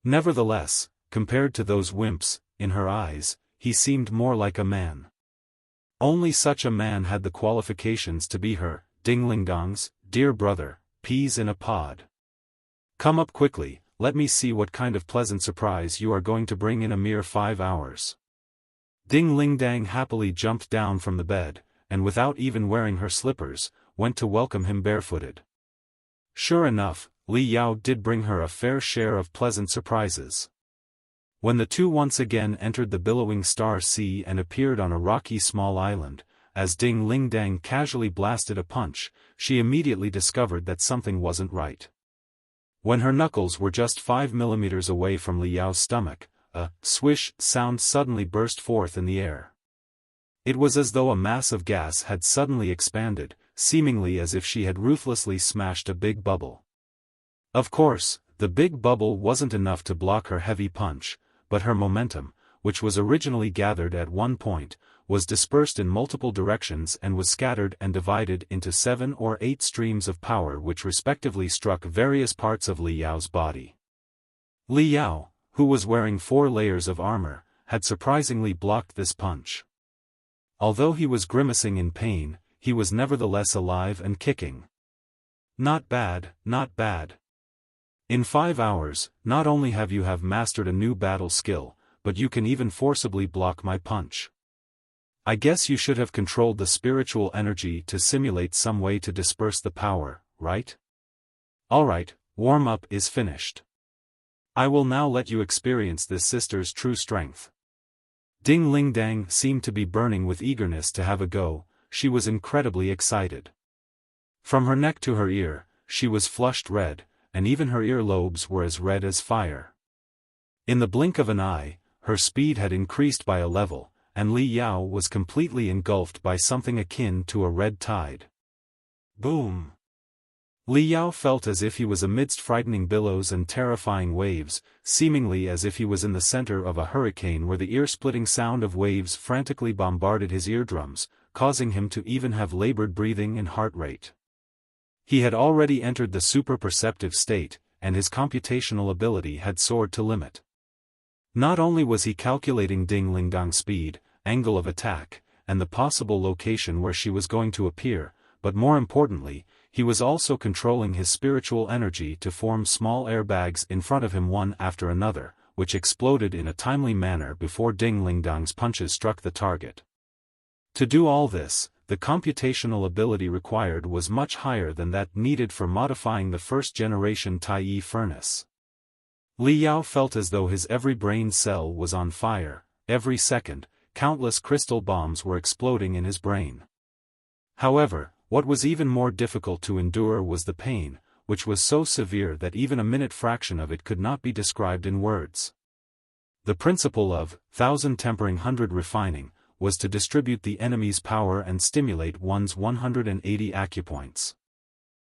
Nevertheless, compared to those wimps, in her eyes, he seemed more like a man. Only such a man had the qualifications to be her, Ding Lingdang's, dear brother, peas in a pod. Come up quickly, let me see what kind of pleasant surprise you are going to bring in a mere 5 hours. Ding Lingdang happily jumped down from the bed, and without even wearing her slippers, went to welcome him barefooted. Sure enough, Li Yao did bring her a fair share of pleasant surprises. When the two once again entered the billowing Star Sea and appeared on a rocky small island, as Ding Lingdang casually blasted a punch, she immediately discovered that something wasn't right. When her knuckles were just 5 millimeters away from Li Yao's stomach, a swish sound suddenly burst forth in the air. It was as though a mass of gas had suddenly expanded, seemingly as if she had ruthlessly smashed a big bubble. Of course, the big bubble wasn't enough to block her heavy punch, but her momentum, which was originally gathered at one point, was dispersed in multiple directions and was scattered and divided into 7 or 8 streams of power which respectively struck various parts of Li Yao's body. Li Yao, who was wearing 4 layers of armor, had surprisingly blocked this punch. Although he was grimacing in pain, he was nevertheless alive and kicking. Not bad, not bad. In 5 hours, not only have you mastered a new battle skill, but you can even forcibly block my punch. I guess you should have controlled the spiritual energy to simulate some way to disperse the power, right? Alright, warm-up is finished. I will now let you experience this sister's true strength. Ding Ling Dang seemed to be burning with eagerness to have a go. She was incredibly excited. From her neck to her ear, she was flushed red, and even her ear lobes were as red as fire. In the blink of an eye, her speed had increased by a level, and Li Yao was completely engulfed by something akin to a red tide. Boom! Li Yao felt as if he was amidst frightening billows and terrifying waves, seemingly as if he was in the center of a hurricane where the ear-splitting sound of waves frantically bombarded his eardrums, causing him to even have labored breathing and heart rate. He had already entered the super-perceptive state, and his computational ability had soared to limit. Not only was he calculating Ding Lingdang's speed, angle of attack, and the possible location where she was going to appear, but more importantly, he was also controlling his spiritual energy to form small airbags in front of him one after another, which exploded in a timely manner before Ding Lingdang's punches struck the target. To do all this, the computational ability required was much higher than that needed for modifying the first-generation Tai'e furnace. Li Yao felt as though his every brain cell was on fire. Every second, countless crystal bombs were exploding in his brain. However, what was even more difficult to endure was the pain, which was so severe that even a minute fraction of it could not be described in words. The principle of 1,000 tempering 100 refining was to distribute the enemy's power and stimulate one's 180 acupoints.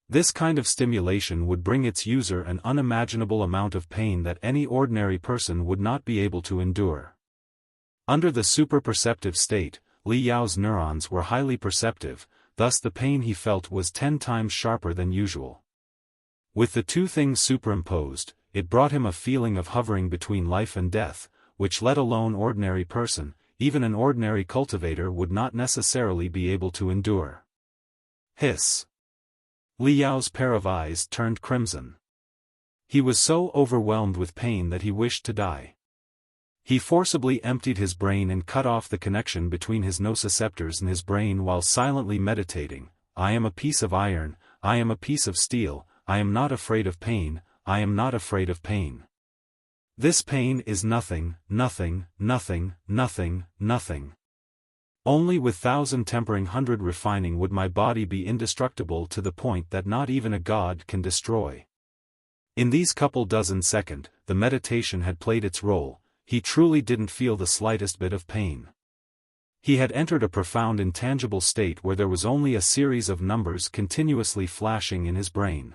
This kind of stimulation would bring its user an unimaginable amount of pain that any ordinary person would not be able to endure. Under the super-perceptive state, Li Yao's neurons were highly perceptive, thus the pain he felt was 10 times sharper than usual. With the two things superimposed, it brought him a feeling of hovering between life and death, which let alone ordinary person, even an ordinary cultivator would not necessarily be able to endure. Hiss! Li Yao's pair of eyes turned crimson. He was so overwhelmed with pain that he wished to die. He forcibly emptied his brain and cut off the connection between his nociceptors and his brain while silently meditating. I am a piece of iron, I am a piece of steel, I am not afraid of pain, I am not afraid of pain. This pain is nothing, nothing, nothing, nothing, nothing. Only with 1,000 tempering 100 refining would my body be indestructible to the point that not even a god can destroy. In these couple dozen seconds, the meditation had played its role. He truly didn't feel the slightest bit of pain. He had entered a profound intangible state where there was only a series of numbers continuously flashing in his brain.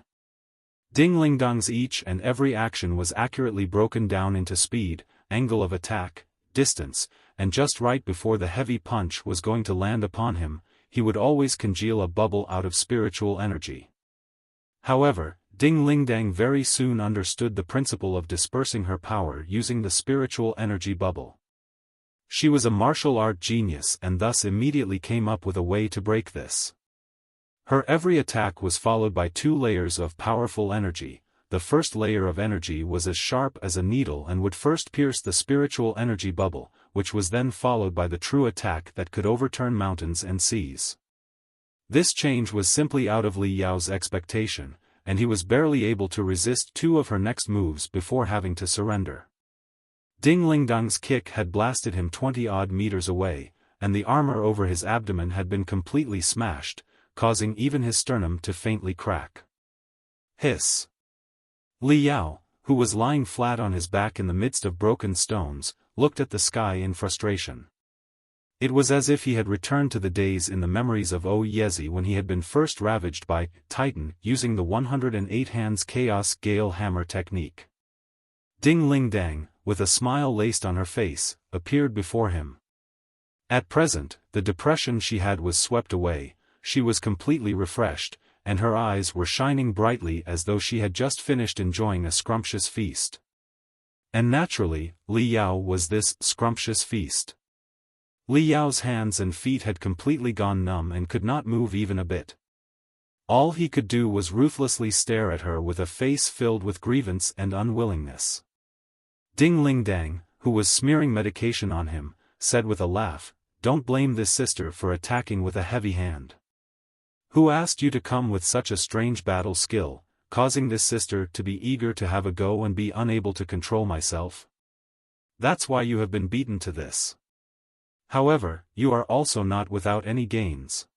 Ding Lingdang's each and every action was accurately broken down into speed, angle of attack, distance, and just right before the heavy punch was going to land upon him, he would always congeal a bubble out of spiritual energy. However, Ding Lingdang very soon understood the principle of dispersing her power using the spiritual energy bubble. She was a martial art genius and thus immediately came up with a way to break this. Her every attack was followed by 2 layers of powerful energy. The first layer of energy was as sharp as a needle and would first pierce the spiritual energy bubble, which was then followed by the true attack that could overturn mountains and seas. This change was simply out of Li Yao's expectation, and he was barely able to resist 2 of her next moves before having to surrender. Ding Lingdang's kick had blasted him 20-odd meters away, and the armor over his abdomen had been completely smashed, causing even his sternum to faintly crack. Hiss! Li Yao, who was lying flat on his back in the midst of broken stones, looked at the sky in frustration. It was as if he had returned to the days in the memories of O Yezi when he had been first ravaged by Titan using the 108 hands Chaos Gale Hammer technique. Ding Ling Dang, with a smile laced on her face, appeared before him. At present, the depression she had was swept away, she was completely refreshed, and her eyes were shining brightly as though she had just finished enjoying a scrumptious feast. And naturally, Li Yao was this scrumptious feast. Li Yao's hands and feet had completely gone numb and could not move even a bit. All he could do was ruthlessly stare at her with a face filled with grievance and unwillingness. Ding Ling Dang, who was smearing medication on him, said with a laugh, "Don't blame this sister for attacking with a heavy hand. Who asked you to come with such a strange battle skill, causing this sister to be eager to have a go and be unable to control myself? That's why you have been beaten to this. However, you are also not without any gains.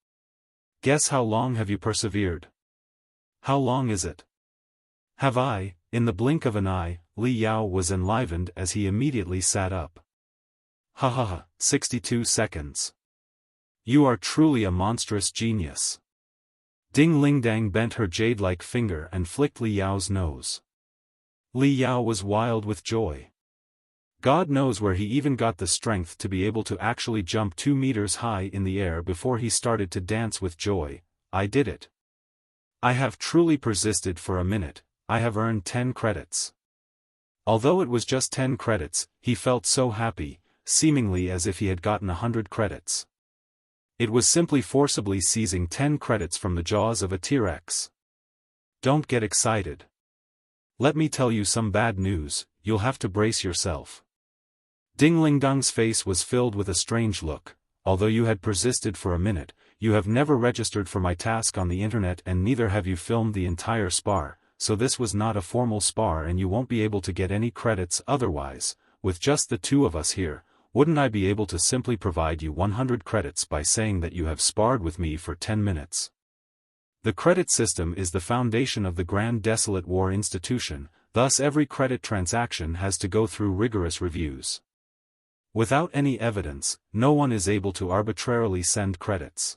Guess how long have you persevered? How long is it? Have I?" In the blink of an eye, Li Yao was enlivened as he immediately sat up. "Ha ha ha, 62 seconds. You are truly a monstrous genius." Ding Ling Dang bent her jade-like finger and flicked Li Yao's nose. Li Yao was wild with joy. God knows where he even got the strength to be able to actually jump 2 meters high in the air before he started to dance with joy. "I did it. I have truly persisted for a minute, I have earned 10 credits. Although it was just 10 credits, he felt so happy, seemingly as if he had gotten 100 credits. It was simply forcibly seizing 10 credits from the jaws of a T-Rex. Don't get excited. Let me tell you some bad news, you'll have to brace yourself. Ding Ling Dang's face was filled with a strange look. Although you had persisted for a minute, you have never registered for my task on the internet and neither have you filmed the entire spar, so this was not a formal spar and you won't be able to get any credits otherwise. With just the two of us here, wouldn't I be able to simply provide you 100 credits by saying that you have sparred with me for 10 minutes? The credit system is the foundation of the Grand Desolate War institution, thus every credit transaction has to go through rigorous reviews. Without any evidence, no one is able to arbitrarily send credits.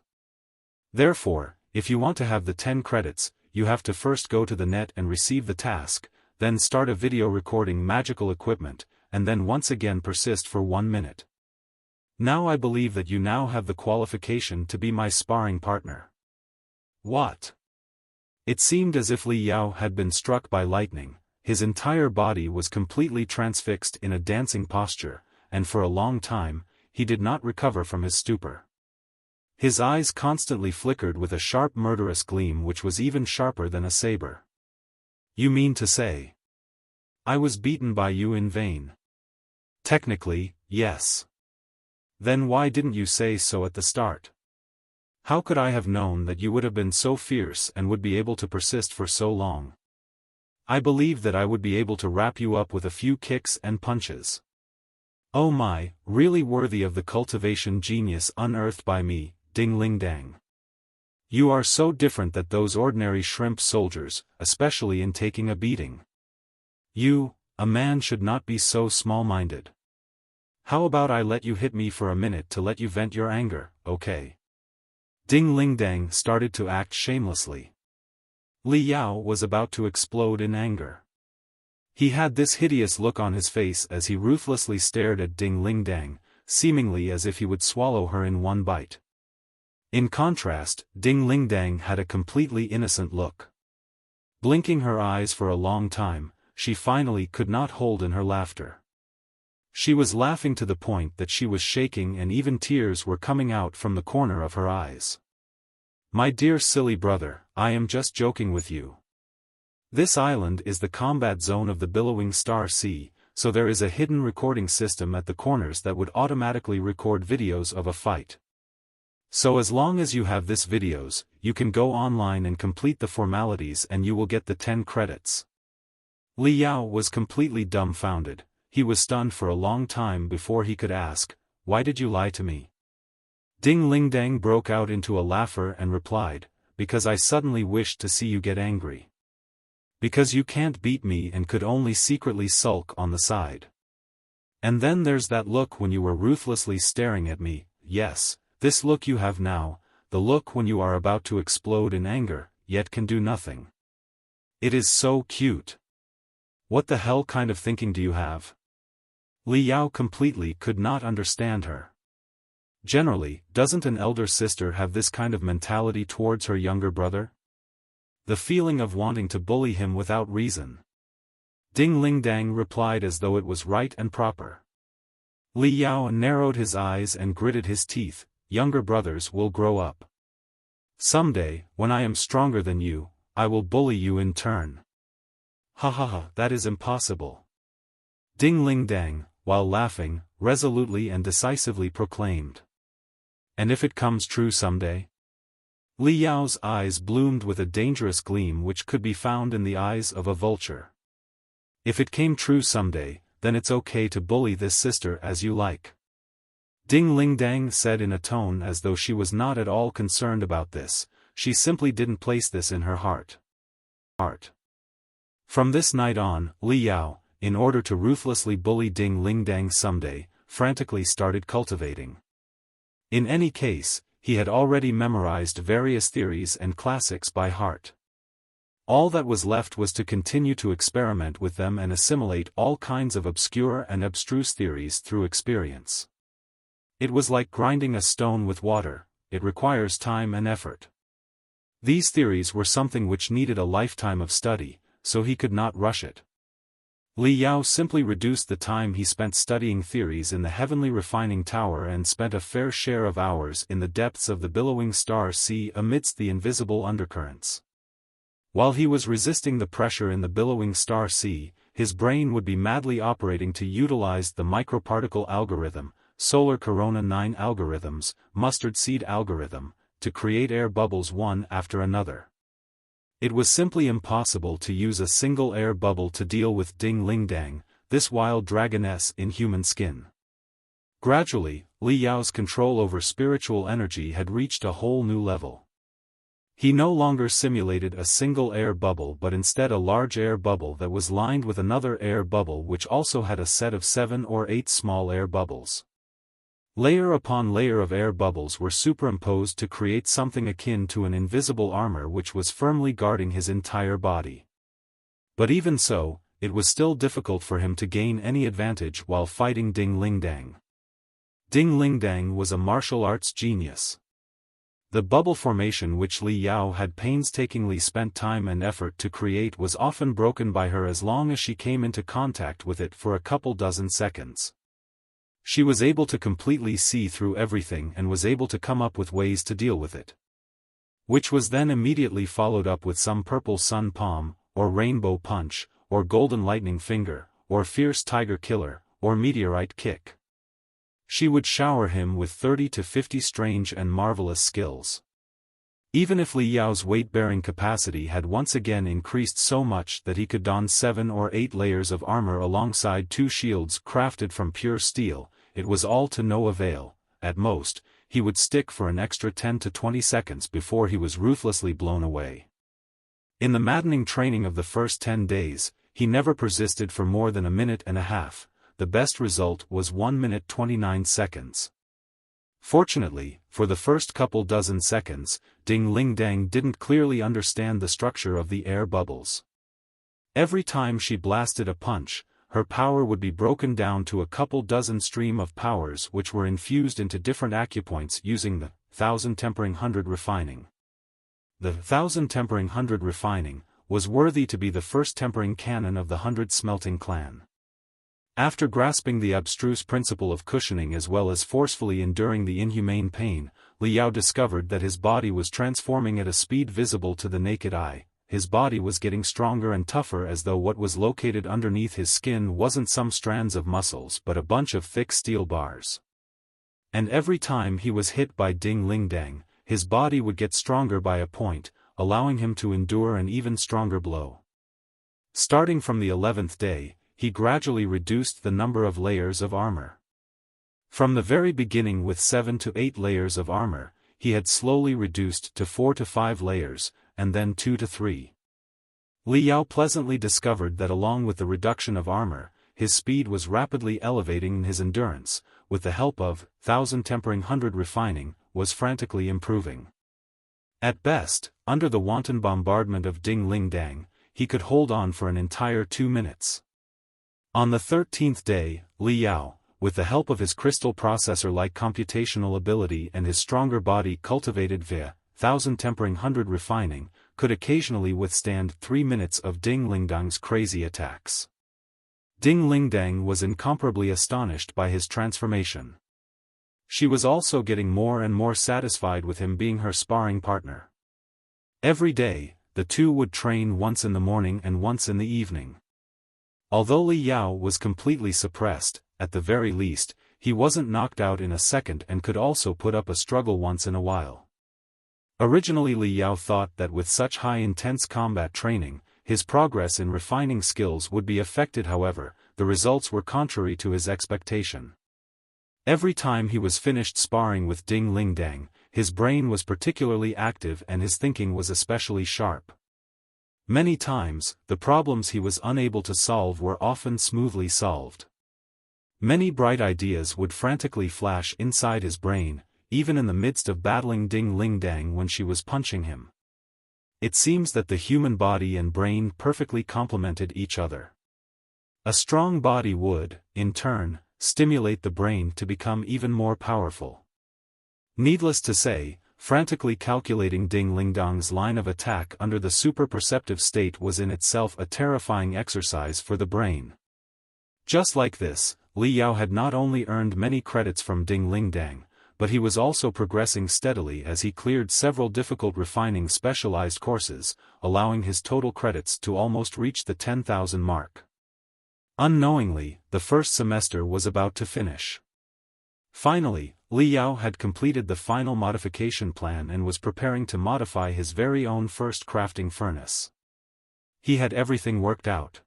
Therefore, if you want to have the 10 credits, you have to first go to the net and receive the task, then start a video recording magical equipment, and then once again persist for 1 minute. Now I believe that you now have the qualification to be my sparring partner." What? It seemed as if Li Yao had been struck by lightning, his entire body was completely transfixed in a dancing posture, and for a long time, he did not recover from his stupor. His eyes constantly flickered with a sharp murderous gleam which was even sharper than a saber. "You mean to say I was beaten by you in vain?" "Technically, yes." "Then why didn't you say so at the start? How could I have known that you would have been so fierce and would be able to persist for so long? I believed that I would be able to wrap you up with a few kicks and punches. Oh my, really worthy of the cultivation genius unearthed by me, Ding Ling Dang. You are so different that those ordinary shrimp soldiers, especially in taking a beating. You, a man should not be so small-minded. How about I let you hit me for a minute to let you vent your anger, okay?" Ding Ling Dang started to act shamelessly. Li Yao was about to explode in anger. He had this hideous look on his face as he ruthlessly stared at Ding Ling Dang, seemingly as if he would swallow her in one bite. In contrast, Ding Ling Dang had a completely innocent look. Blinking her eyes for a long time, she finally could not hold in her laughter. She was laughing to the point that she was shaking and even tears were coming out from the corner of her eyes. "My dear silly brother, I am just joking with you. This island is the combat zone of the billowing Star Sea, so there is a hidden recording system at the corners that would automatically record videos of a fight. So as long as you have this videos, you can go online and complete the formalities and you will get the 10 credits." Li Yao was completely dumbfounded. He was stunned for a long time before he could ask, "Why did you lie to me?" Ding Ling Dang broke out into a laugher and replied, "Because I suddenly wished to see you get angry. Because you can't beat me and could only secretly sulk on the side. And then there's that look when you were ruthlessly staring at me, yes, this look you have now, the look when you are about to explode in anger, yet can do nothing. It is so cute. What the hell kind of thinking do you have? Li Yao completely could not understand her. Generally, doesn't an elder sister have this kind of mentality towards her younger brother? The feeling of wanting to bully him without reason. Ding Ling Dang replied as though it was right and proper. Li Yao narrowed his eyes and gritted his teeth. Younger brothers will grow up. Someday, when I am stronger than you, I will bully you in turn. Ha ha ha, that is impossible. Ding Ling Dang, while laughing, resolutely and decisively proclaimed. And if it comes true someday? Li Yao's eyes bloomed with a dangerous gleam which could be found in the eyes of a vulture. If it came true someday, then it's okay to bully this sister as you like. Ding Ling Dang said in a tone as though she was not at all concerned about this, she simply didn't place this in her heart. From this night on, Li Yao, in order to ruthlessly bully Ding Ling Dang someday, frantically started cultivating. In any case, he had already memorized various theories and classics by heart. All that was left was to continue to experiment with them and assimilate all kinds of obscure and abstruse theories through experience. It was like grinding a stone with water, it requires time and effort. These theories were something which needed a lifetime of study, so he could not rush it. Li Yao simply reduced the time he spent studying theories in the heavenly refining tower and spent a fair share of hours in the depths of the billowing star sea amidst the invisible undercurrents. While he was resisting the pressure in the billowing star sea, his brain would be madly operating to utilize the microparticle algorithm, solar corona 9 algorithms, mustard seed algorithm, to create air bubbles one after another. It was simply impossible to use a single air bubble to deal with Ding Ling Dang, this wild dragoness in human skin. Gradually, Li Yao's control over spiritual energy had reached a whole new level. He no longer simulated a single air bubble but instead a large air bubble that was lined with another air bubble which also had a set of 7 or 8 small air bubbles. Layer upon layer of air bubbles were superimposed to create something akin to an invisible armor which was firmly guarding his entire body. But even so, it was still difficult for him to gain any advantage while fighting Ding Ling Dang. Ding Ling Dang was a martial arts genius. The bubble formation which Li Yao had painstakingly spent time and effort to create was often broken by her as long as she came into contact with it for a couple dozen seconds. She was able to completely see through everything and was able to come up with ways to deal with it. Which was then immediately followed up with some purple sun palm, or rainbow punch, or golden lightning finger, or fierce tiger killer, or meteorite kick. She would shower him with 30 to 50 strange and marvelous skills. Even if Li Yao's weight-bearing capacity had once again increased so much that he could don 7 or 8 layers of armor alongside 2 shields crafted from pure steel, it was all to no avail. At most, he would stick for an extra 10 to 20 seconds before he was ruthlessly blown away. In the maddening training of the first 10 days, he never persisted for more than a minute and a half. The best result was 1 minute 29 seconds. Fortunately, for the first couple dozen seconds, Ding Ling Dang didn't clearly understand the structure of the air bubbles. Every time she blasted a punch, her power would be broken down to a couple dozen stream of powers which were infused into different acupoints using the 1000 tempering 100 refining. The 1000 tempering 100 refining was worthy to be the first tempering cannon of the 100 smelting clan. After grasping the abstruse principle of cushioning as well as forcefully enduring the inhumane pain, Li Yao discovered that his body was transforming at a speed visible to the naked eye. His body was getting stronger and tougher as though what was located underneath his skin wasn't some strands of muscles but a bunch of thick steel bars. And every time he was hit by Ding Ling Dang, his body would get stronger by a point, allowing him to endure an even stronger blow. Starting from the 11th day, he gradually reduced the number of layers of armor. From the very beginning with 7 to 8 layers of armor, he had slowly reduced to 4 to 5 layers, and then 2 to 3. Li Yao pleasantly discovered that along with the reduction of armor, his speed was rapidly elevating and his endurance, with the help of 1000 tempering 100 refining, was frantically improving. At best, under the wanton bombardment of Ding Ling Dang, he could hold on for an entire 2 minutes. On the 13th day, Li Yao, with the help of his crystal processor-like computational ability and his stronger body cultivated via 1000 tempering 100 refining, could occasionally withstand 3 minutes of Ding Lingdang's crazy attacks. Ding Lingdang was incomparably astonished by his transformation. She was also getting more and more satisfied with him being her sparring partner. Every day, the two would train once in the morning and once in the evening. Although Li Yao was completely suppressed, at the very least, he wasn't knocked out in a second and could also put up a struggle once in a while. Originally Li Yao thought that with such high intense combat training, his progress in refining skills would be affected. However, the results were contrary to his expectation. Every time he was finished sparring with Ding Lingdang, his brain was particularly active and his thinking was especially sharp. Many times, the problems he was unable to solve were often smoothly solved. Many bright ideas would frantically flash inside his brain, even in the midst of battling Ding Lingdang when she was punching him. It seems that the human body and brain perfectly complemented each other. A strong body would, in turn, stimulate the brain to become even more powerful. Needless to say, frantically calculating Ding Lingdang's line of attack under the super-perceptive state was in itself a terrifying exercise for the brain. Just like this, Li Yao had not only earned many credits from Ding Lingdang, but he was also progressing steadily as he cleared several difficult refining specialized courses, allowing his total credits to almost reach the 10,000 mark. Unknowingly, the first semester was about to finish. Finally, Li Yao had completed the final modification plan and was preparing to modify his very own first crafting furnace. He had everything worked out.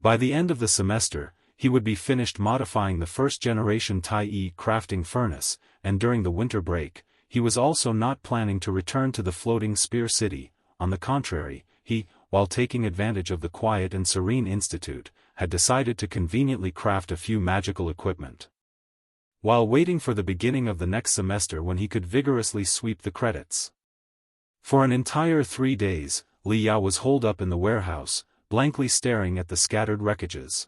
By the end of the semester, he would be finished modifying the first-generation Tai'e crafting furnace, and during the winter break, he was also not planning to return to the floating spear city. On the contrary, he, while taking advantage of the quiet and serene institute, had decided to conveniently craft a few magical equipment. While waiting for the beginning of the next semester when he could vigorously sweep the credits. For an entire 3 days, Li Yao was holed up in the warehouse, blankly staring at the scattered wreckages.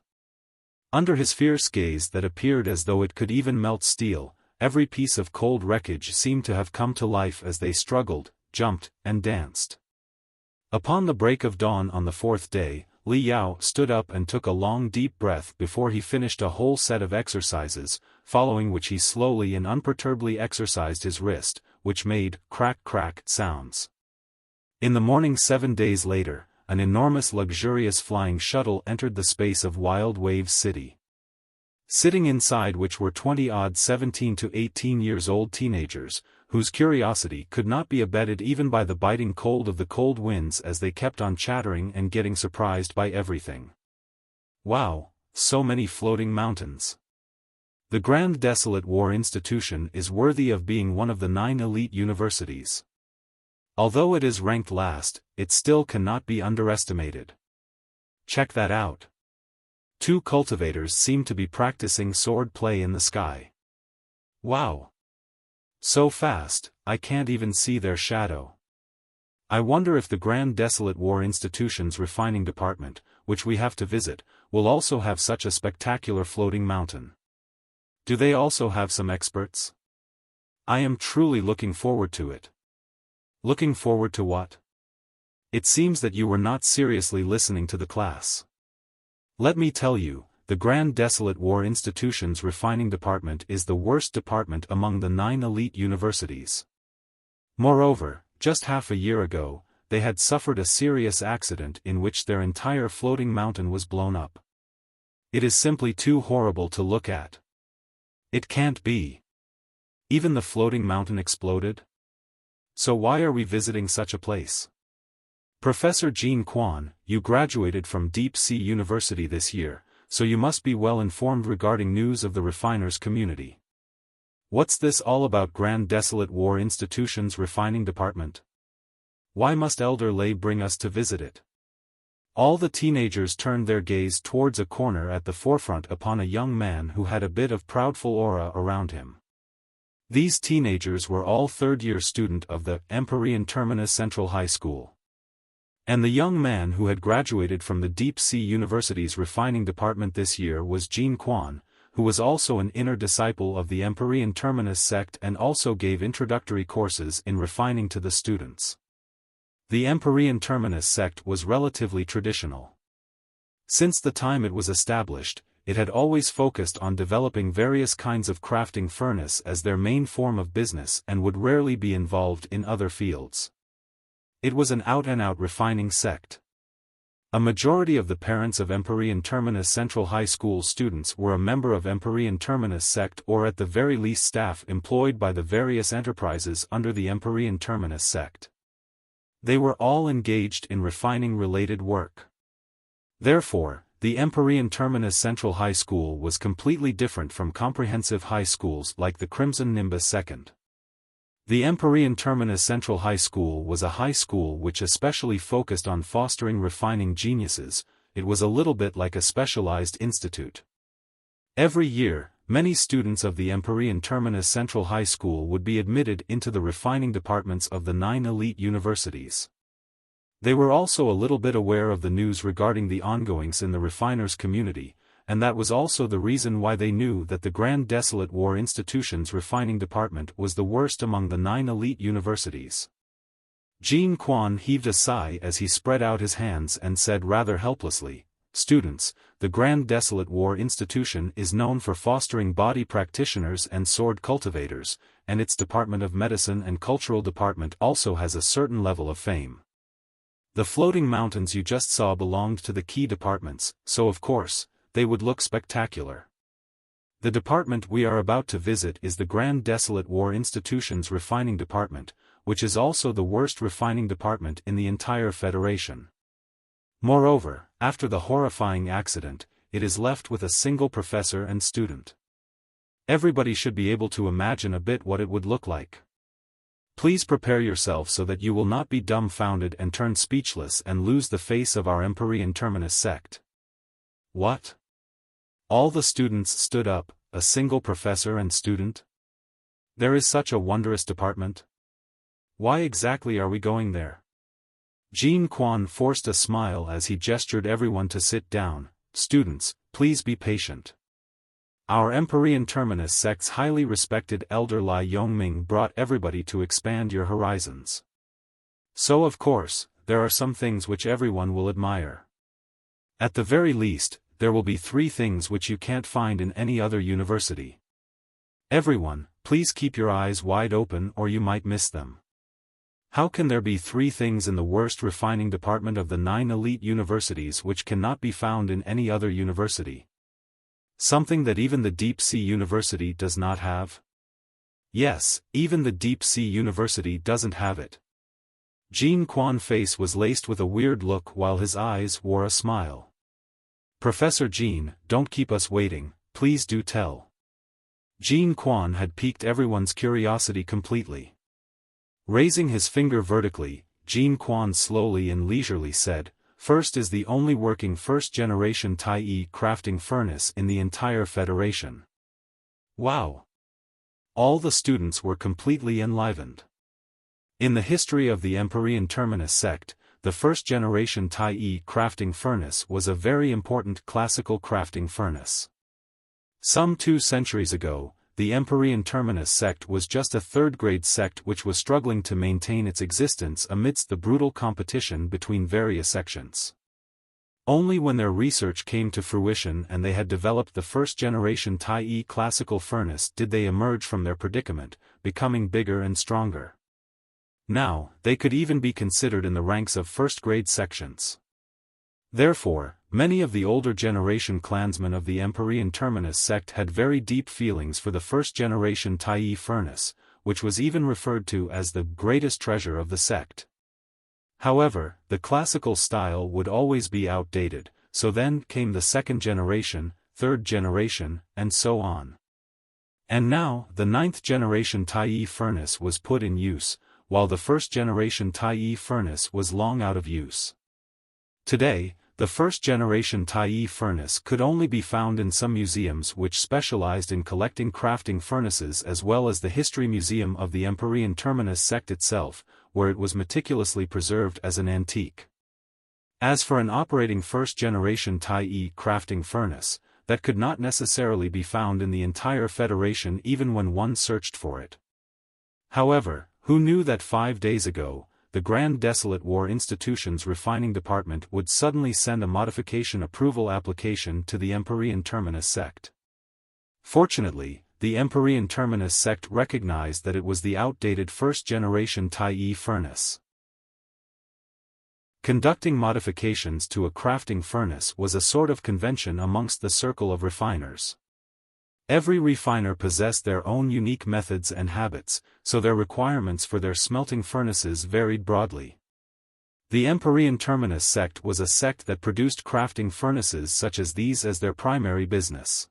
Under his fierce gaze that appeared as though it could even melt steel, every piece of cold wreckage seemed to have come to life as they struggled, jumped, and danced. Upon the break of dawn on the 4th day, Li Yao stood up and took a long deep breath before he finished a whole set of exercises, following which he slowly and unperturbedly exercised his wrist, which made crack-crack sounds. In the morning 7 days later, an enormous luxurious flying shuttle entered the space of Wild Waves City. Sitting inside which were 20-odd 17 to 18 years old teenagers, whose curiosity could not be abated even by the biting cold of the cold winds as they kept on chattering and getting surprised by everything. Wow, so many floating mountains. The Grand Desolate War Institution is worthy of being one of the 9 elite universities. Although it is ranked last, it still cannot be underestimated. Check that out. 2 cultivators seem to be practicing sword play in the sky. Wow! So fast, I can't even see their shadow. I wonder if the Grand Desolate War Institution's refining department, which we have to visit, will also have such a spectacular floating mountain. Do they also have some experts? I am truly looking forward to it. Looking forward to what? It seems that you were not seriously listening to the class. Let me tell you, the Grand Desolate War Institution's refining department is the worst department among the 9 elite universities. Moreover, just half a year ago, they had suffered a serious accident in which their entire floating mountain was blown up. It is simply too horrible to look at. It can't be. Even the floating mountain exploded? So why are we visiting such a place? Professor Jean Quan, you graduated from Deep Sea University this year, so you must be well informed regarding news of the refiners community. What's this all about Grand Desolate War Institution's refining department? Why must Elder Lay bring us to visit it? All the teenagers turned their gaze towards a corner at the forefront upon a young man who had a bit of proudful aura around him. These teenagers were all third-year student of the Empyrean Terminus Central High School. And the young man who had graduated from the Deep Sea University's refining department this year was Jean Quan, who was also an inner disciple of the Empyrean Terminus sect and also gave introductory courses in refining to the students. The Empyrean Terminus sect was relatively traditional. Since the time it was established, it had always focused on developing various kinds of crafting furnace as their main form of business and would rarely be involved in other fields. It was an out-and-out refining sect. A majority of the parents of Empyrean Terminus Central High School students were a member of Empyrean Terminus sect or at the very least staff employed by the various enterprises under the Empyrean Terminus sect. They were all engaged in refining-related work. Therefore, the Empyrean Terminus Central High School was completely different from comprehensive high schools like the Crimson Nimbus II. The Empyrean Terminus Central High School was a high school which especially focused on fostering refining geniuses. It was a little bit like a specialized institute. Every year, many students of the Empyrean Terminus Central High School would be admitted into the refining departments of the 9 elite universities. They were also a little bit aware of the news regarding the ongoings in the refiners' community, and that was also the reason why they knew that the Grand Desolate War Institution's refining department was the worst among the 9 elite universities. Jean Quan heaved a sigh as he spread out his hands and said rather helplessly, "Students, the Grand Desolate War Institution is known for fostering body practitioners and sword cultivators, and its Department of Medicine and Cultural Department also has a certain level of fame. The floating mountains you just saw belonged to the key departments, so of course, they would look spectacular. The department we are about to visit is the Grand Desolate War Institution's refining department, which is also the worst refining department in the entire Federation. Moreover, after the horrifying accident, it is left with a single professor and student. Everybody should be able to imagine a bit what it would look like. Please prepare yourself so that you will not be dumbfounded and turn speechless and lose the face of our Empyrean Terminus sect." What? All the students stood up, a single professor and student? There is such a wondrous department? Why exactly are we going there? Jean Quan forced a smile as he gestured everyone to sit down. "Students, please be patient. Our Empyrean Terminus sect's highly respected elder Lai Yongming brought everybody to expand your horizons. So of course, there are some things which everyone will admire. At the very least, there will be 3 things which you can't find in any other university. Everyone, please keep your eyes wide open or you might miss them. How can there be 3 things in the worst refining department of the 9 elite universities which cannot be found in any other university? Something that even the Deep Sea University does not have? Yes, even the Deep Sea University doesn't have it." Jean Quan's face was laced with a weird look while his eyes wore a smile. "Professor Jean, don't keep us waiting, please do tell." Jean Quan had piqued everyone's curiosity completely. Raising his finger vertically, Jean Quan slowly and leisurely said, "First is the only working first-generation Tai'e crafting furnace in the entire Federation." Wow! All the students were completely enlivened. In the history of the Empyrean Terminus sect, the first-generation Tai'e crafting furnace was a very important classical crafting furnace. Some 2 centuries ago, the Empyrean Terminus sect was just a third-grade sect which was struggling to maintain its existence amidst the brutal competition between various sections. Only when their research came to fruition and they had developed the first-generation Tai'e classical furnace did they emerge from their predicament, becoming bigger and stronger. Now, they could even be considered in the ranks of first-grade sections. Therefore, many of the older generation clansmen of the Empyrean Terminus sect had very deep feelings for the first-generation Tai'e furnace, which was even referred to as the greatest treasure of the sect. However, the classical style would always be outdated, so then came the 2nd generation, 3rd generation, and so on. And now, the 9th generation Tai'e furnace was put in use, while the 1st generation Tai'e furnace was long out of use. Today, The first-generation Tai'e furnace could only be found in some museums which specialized in collecting crafting furnaces, as well as the History Museum of the Empyrean Terminus sect itself, where it was meticulously preserved as an antique. As for an operating first-generation Tai'e crafting furnace, that could not necessarily be found in the entire Federation even when one searched for it. However, who knew that 5 days ago, the Grand Desolate War Institution's refining department would suddenly send a modification approval application to the Empyrean Terminus sect? Fortunately, the Empyrean Terminus sect recognized that it was the outdated first-generation Tai'e furnace. Conducting modifications to a crafting furnace was a sort of convention amongst the circle of refiners. Every refiner possessed their own unique methods and habits, so their requirements for their smelting furnaces varied broadly. The Empyrean Terminus sect was a sect that produced crafting furnaces such as these as their primary business.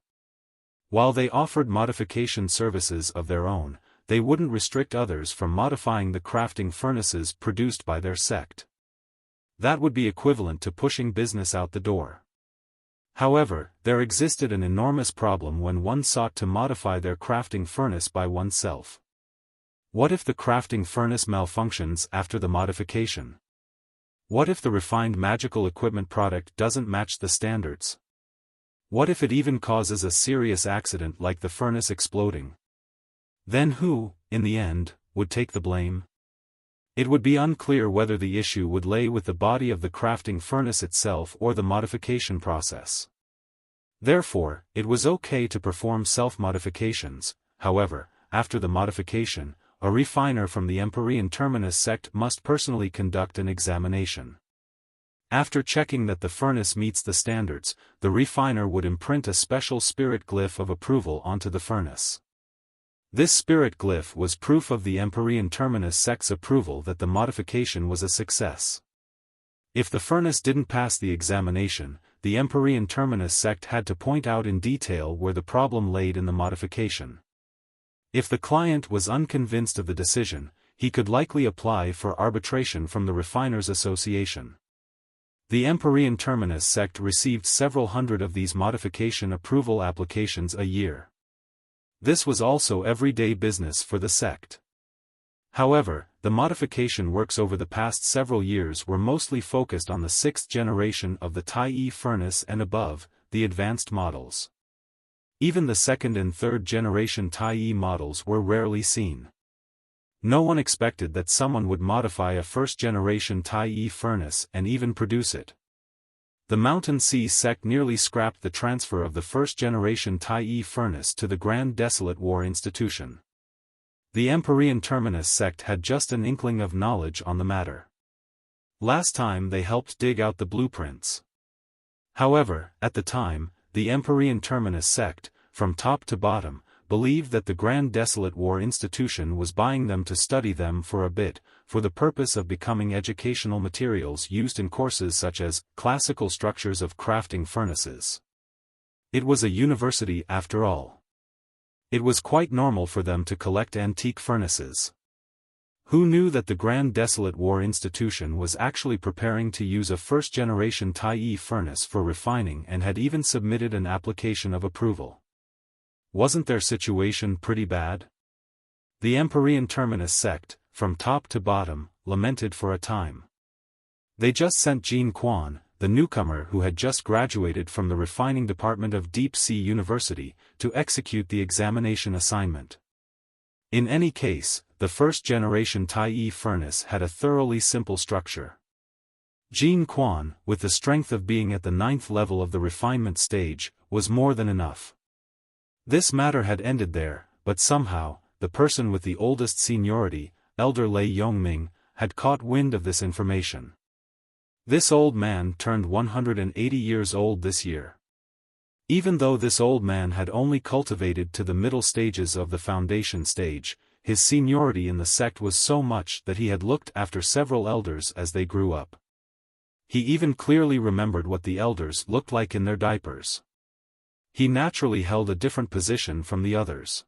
While they offered modification services of their own, they wouldn't restrict others from modifying the crafting furnaces produced by their sect. That would be equivalent to pushing business out the door. However, there existed an enormous problem when one sought to modify their crafting furnace by oneself. What if the crafting furnace malfunctions after the modification? What if the refined magical equipment product doesn't match the standards? What if it even causes a serious accident like the furnace exploding? Then who, in the end, would take the blame? It would be unclear whether the issue would lay with the body of the crafting furnace itself or the modification process. Therefore, it was okay to perform self-modifications. However, after the modification, a refiner from the Empyrean Terminus sect must personally conduct an examination. After checking that the furnace meets the standards, the refiner would imprint a special spirit glyph of approval onto the furnace. This spirit glyph was proof of the Empyrean Terminus sect's approval that the modification was a success. If the furnace didn't pass the examination, the Empyrean Terminus sect had to point out in detail where the problem laid in the modification. If the client was unconvinced of the decision, he could likely apply for arbitration from the Refiners Association. The Empyrean Terminus sect received several hundred of these modification approval applications a year. This was also everyday business for the sect. However, the modification works over the past several years were mostly focused on the 6th generation of the Tai'e furnace and above, the advanced models. Even the 2nd and 3rd generation Tai'e models were rarely seen. No one expected that someone would modify a 1st generation Tai'e furnace and even produce it. The Mountain Sea sect nearly scrapped the transfer of the 1st generation Tai'e furnace to the Grand Desolate War Institution. The Empyrean Terminus sect had just an inkling of knowledge on the matter. Last time they helped dig out the blueprints. However, at the time, the Empyrean Terminus sect, from top to bottom, believed that the Grand Desolate War Institution was buying them to study them for a bit, for the purpose of becoming educational materials used in courses such as Classical Structures of Crafting Furnaces. It was a university after all. It was quite normal for them to collect antique furnaces. Who knew that the Grand Desolate War Institution was actually preparing to use a 1st generation Tai'e furnace for refining and had even submitted an application of approval? Wasn't their situation pretty bad? The Empyrean Terminus sect, from top to bottom, lamented for a time. They just sent Jean Quan, the newcomer who had just graduated from the refining department of Deep Sea University, to execute the examination assignment. In any case, the 1st generation Tai'e furnace had a thoroughly simple structure. Jean Quan, with the strength of being at the 9th level of the refinement stage, was more than enough. This matter had ended there, but somehow, the person with the oldest seniority, Elder Lei Yongming, had caught wind of this information. This old man turned 180 years old this year. Even though this old man had only cultivated to the middle stages of the foundation stage, his seniority in the sect was so much that he had looked after several elders as they grew up. He even clearly remembered what the elders looked like in their diapers. He naturally held a different position from the others.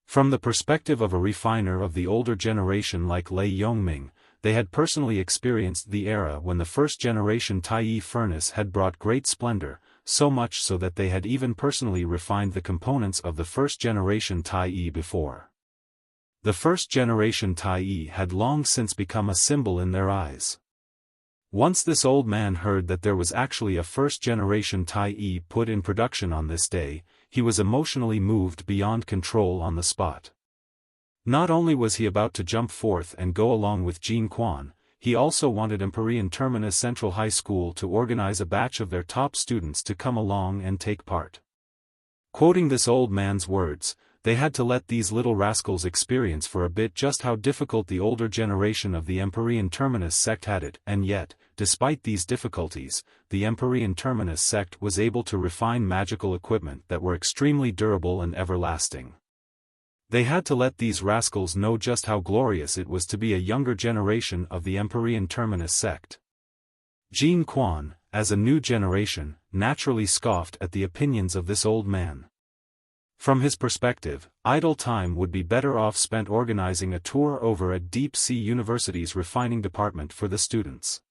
From the perspective of a refiner of the older generation like Lei Yongming, they had personally experienced the era when the first-generation Tai'e furnace had brought great splendor, so much so that they had even personally refined the components of the first-generation Tai'e before. The first-generation Tai'e had long since become a symbol in their eyes. Once this old man heard that there was actually a first-generation Tai'e put in production on this day, he was emotionally moved beyond control on the spot. Not only was he about to jump forth and go along with Jean Quan, he also wanted Empyrean Terminus Central High School to organize a batch of their top students to come along and take part. Quoting this old man's words, they had to let these little rascals experience for a bit just how difficult the older generation of the Empyrean Terminus sect had it, and yet, despite these difficulties, the Empyrean Terminus sect was able to refine magical equipment that were extremely durable and everlasting. They had to let these rascals know just how glorious it was to be a younger generation of the Empyrean Terminus sect. Jean Quan, as a new generation, naturally scoffed at the opinions of this old man. From his perspective, idle time would be better off spent organizing a tour over at Deep Sea University's refining department for the students.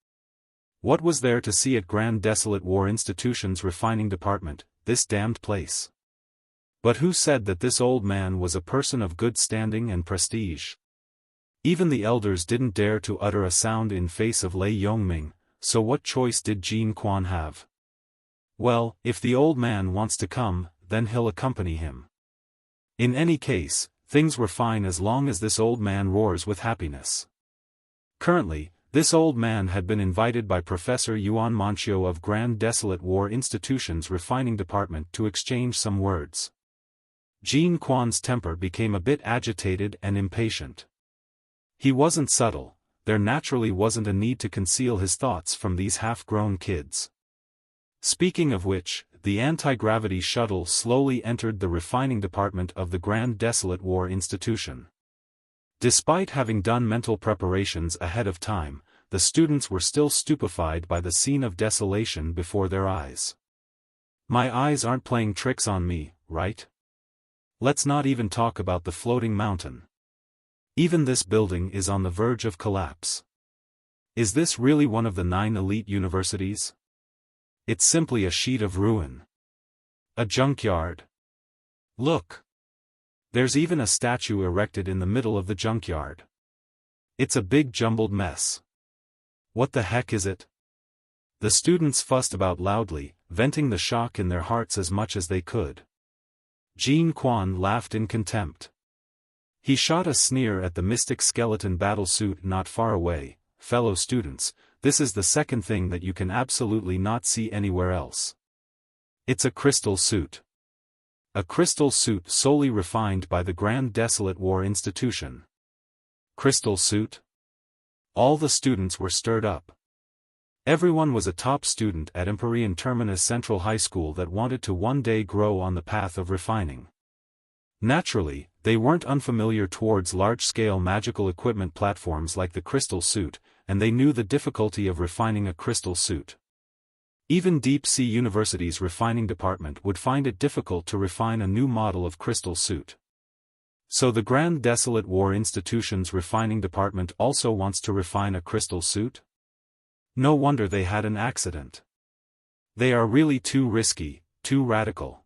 What was there to see at Grand Desolate War Institution's refining department, this damned place? But who said that this old man was a person of good standing and prestige? Even the elders didn't dare to utter a sound in face of Lei Yongming, so what choice did Jean Quan have? Well, if the old man wants to come, then he'll accompany him. In any case, things were fine as long as this old man roars with happiness. Currently, this old man had been invited by Professor Yuan Manchio of Grand Desolate War Institution's refining department to exchange some words. Jean Quan's temper became a bit agitated and impatient. He wasn't subtle, there naturally wasn't a need to conceal his thoughts from these half-grown kids. Speaking of which, the anti-gravity shuttle slowly entered the refining department of the Grand Desolate War Institution. Despite having done mental preparations ahead of time, the students were still stupefied by the scene of desolation before their eyes. My eyes aren't playing tricks on me, right? Let's not even talk about the floating mountain. Even this building is on the verge of collapse. Is this really one of the 9 elite universities? It's simply a sheet of ruin. A junkyard. Look! There's even a statue erected in the middle of the junkyard. It's a big jumbled mess. What the heck is it? The students fussed about loudly, venting the shock in their hearts as much as they could. Jean Quan laughed in contempt. He shot a sneer at the mystic skeleton battlesuit not far away. Fellow students, this is the second thing that you can absolutely not see anywhere else. It's a crystal suit. A crystal suit solely refined by the Grand Desolate War Institution. Crystal suit? All the students were stirred up. Everyone was a top student at Empyrean Terminus Central High School that wanted to one day grow on the path of refining. Naturally, they weren't unfamiliar towards large-scale magical equipment platforms like the crystal suit, and they knew the difficulty of refining a crystal suit. Even Deep Sea University's refining department would find it difficult to refine a new model of crystal suit. So the Grand Desolate War Institution's refining department also wants to refine a crystal suit? No wonder they had an accident. They are really too risky, too radical.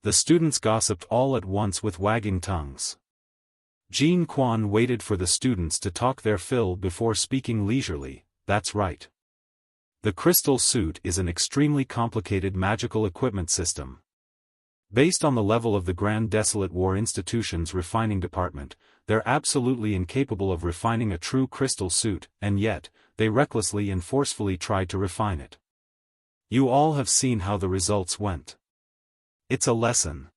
The students gossiped all at once with wagging tongues. Jean Quan waited for the students to talk their fill before speaking leisurely. That's right. The crystal suit is an extremely complicated magical equipment system. Based on the level of the Grand Desolate War Institution's refining department, they're absolutely incapable of refining a true crystal suit, and yet, they recklessly and forcefully tried to refine it. You all have seen how the results went. It's a lesson.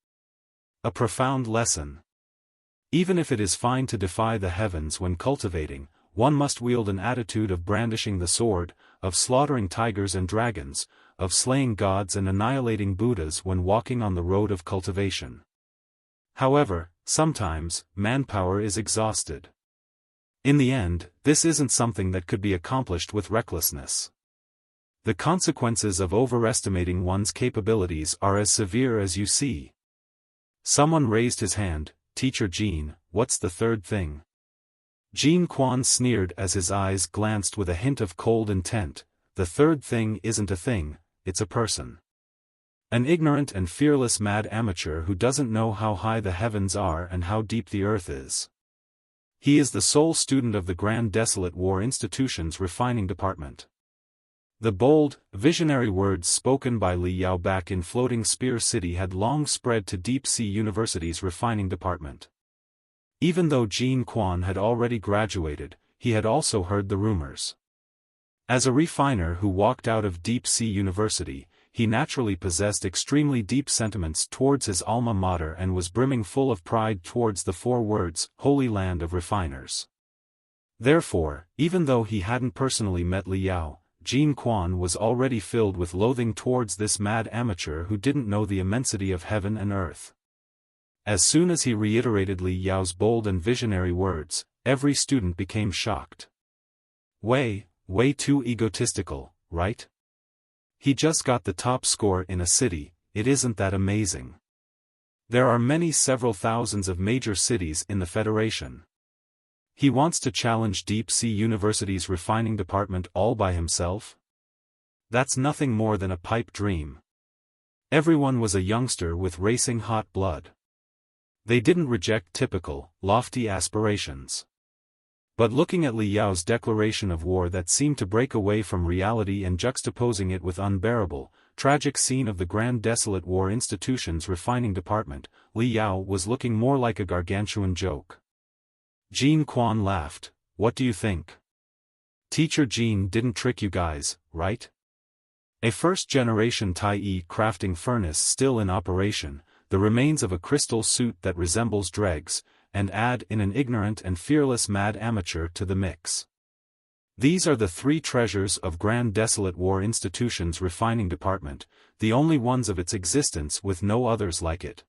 A profound lesson. Even if it is fine to defy the heavens when cultivating, one must wield an attitude of brandishing the sword, of slaughtering tigers and dragons, of slaying gods and annihilating Buddhas when walking on the road of cultivation. However, sometimes, manpower is exhausted. In the end, this isn't something that could be accomplished with recklessness. The consequences of overestimating one's capabilities are as severe as you see. Someone raised his hand. Teacher Jean, what's the third thing? Jean Quan sneered as his eyes glanced with a hint of cold intent. The third thing isn't a thing, it's a person. An ignorant and fearless mad amateur who doesn't know how high the heavens are and how deep the earth is. He is the sole student of the Grand Desolate War Institution's refining department. The bold, visionary words spoken by Li Yao back in Floating Spear City had long spread to Deep Sea University's refining department. Even though Jean Quan had already graduated, he had also heard the rumors. As a refiner who walked out of Deep Sea University, he naturally possessed extremely deep sentiments towards his alma mater and was brimming full of pride towards the 4 words, Holy Land of Refiners. Therefore, even though he hadn't personally met Li Yao, Jean Quan was already filled with loathing towards this mad amateur who didn't know the immensity of heaven and earth. As soon as he reiterated Li Yao's bold and visionary words, every student became shocked. Way too egotistical, right? He just got the top score in a city, it isn't that amazing. There are several thousands of major cities in the Federation. He wants to challenge Deep Sea University's refining department all by himself? That's nothing more than a pipe dream. Everyone was a youngster with racing hot blood. They didn't reject typical, lofty aspirations. But looking at Li Yao's declaration of war that seemed to break away from reality and juxtaposing it with unbearable, tragic scene of the Grand Desolate War Institution's refining department, Li Yao was looking more like a gargantuan joke. Jean Quan laughed. What do you think? Teacher Jean didn't trick you guys, right? A first-generation Tai'e crafting furnace still in operation, the remains of a crystal suit that resembles dregs, and add in an ignorant and fearless mad amateur to the mix. These are the 3 treasures of Grand Desolate War Institution's refining department, the only ones of its existence with no others like it.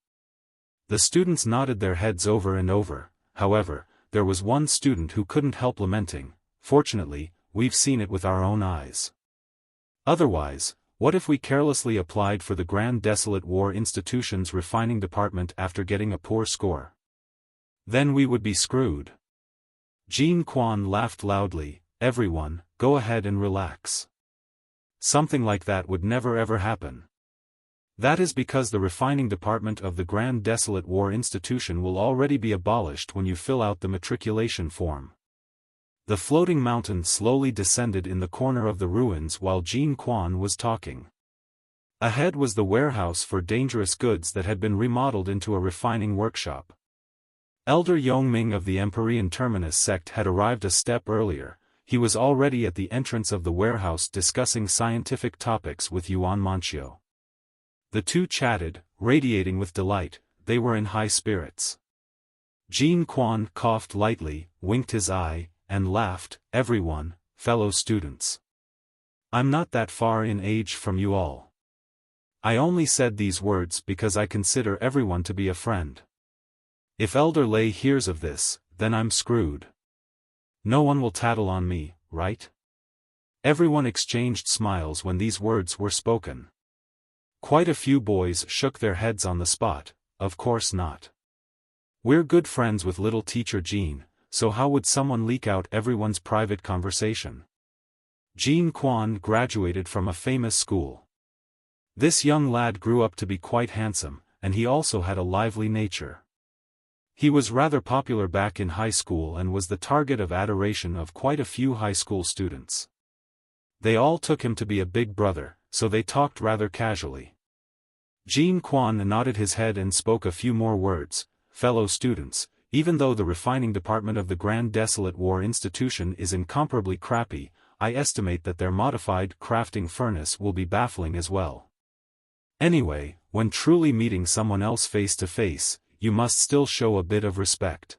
The students nodded their heads over and over. However, there was one student who couldn't help lamenting, fortunately, we've seen it with our own eyes. Otherwise, what if we carelessly applied for the Grand Desolate War Institution's refining department after getting a poor score? Then we would be screwed. Jean Quan laughed loudly. Everyone, go ahead and relax. Something like that would never ever happen. That is because the refining department of the Grand Desolate War Institution will already be abolished when you fill out the matriculation form. The floating mountain slowly descended in the corner of the ruins while Jean Quan was talking. Ahead was the warehouse for dangerous goods that had been remodeled into a refining workshop. Elder Yongming of the Empyrean Terminus sect had arrived a step earlier. He was already at the entrance of the warehouse discussing scientific topics with Yuan Manchio. The two chatted, radiating with delight. They were in high spirits. Jean Quan coughed lightly, winked his eye, and laughed. Everyone, fellow students. I'm not that far in age from you all. I only said these words because I consider everyone to be a friend. If Elder Lei hears of this, then I'm screwed. No one will tattle on me, right? Everyone exchanged smiles when these words were spoken. Quite a few boys shook their heads on the spot. Of course not. We're good friends with little teacher Jean, so how would someone leak out everyone's private conversation? Jean Quan graduated from a famous school. This young lad grew up to be quite handsome, and he also had a lively nature. He was rather popular back in high school and was the target of adoration of quite a few high school students. They all took him to be a big brother, so they talked rather casually. Jean Quan nodded his head and spoke a few more words. Fellow students, even though the refining department of the Grand Desolate War Institution is incomparably crappy, I estimate that their modified crafting furnace will be baffling as well. Anyway, when truly meeting someone else face to face, you must still show a bit of respect.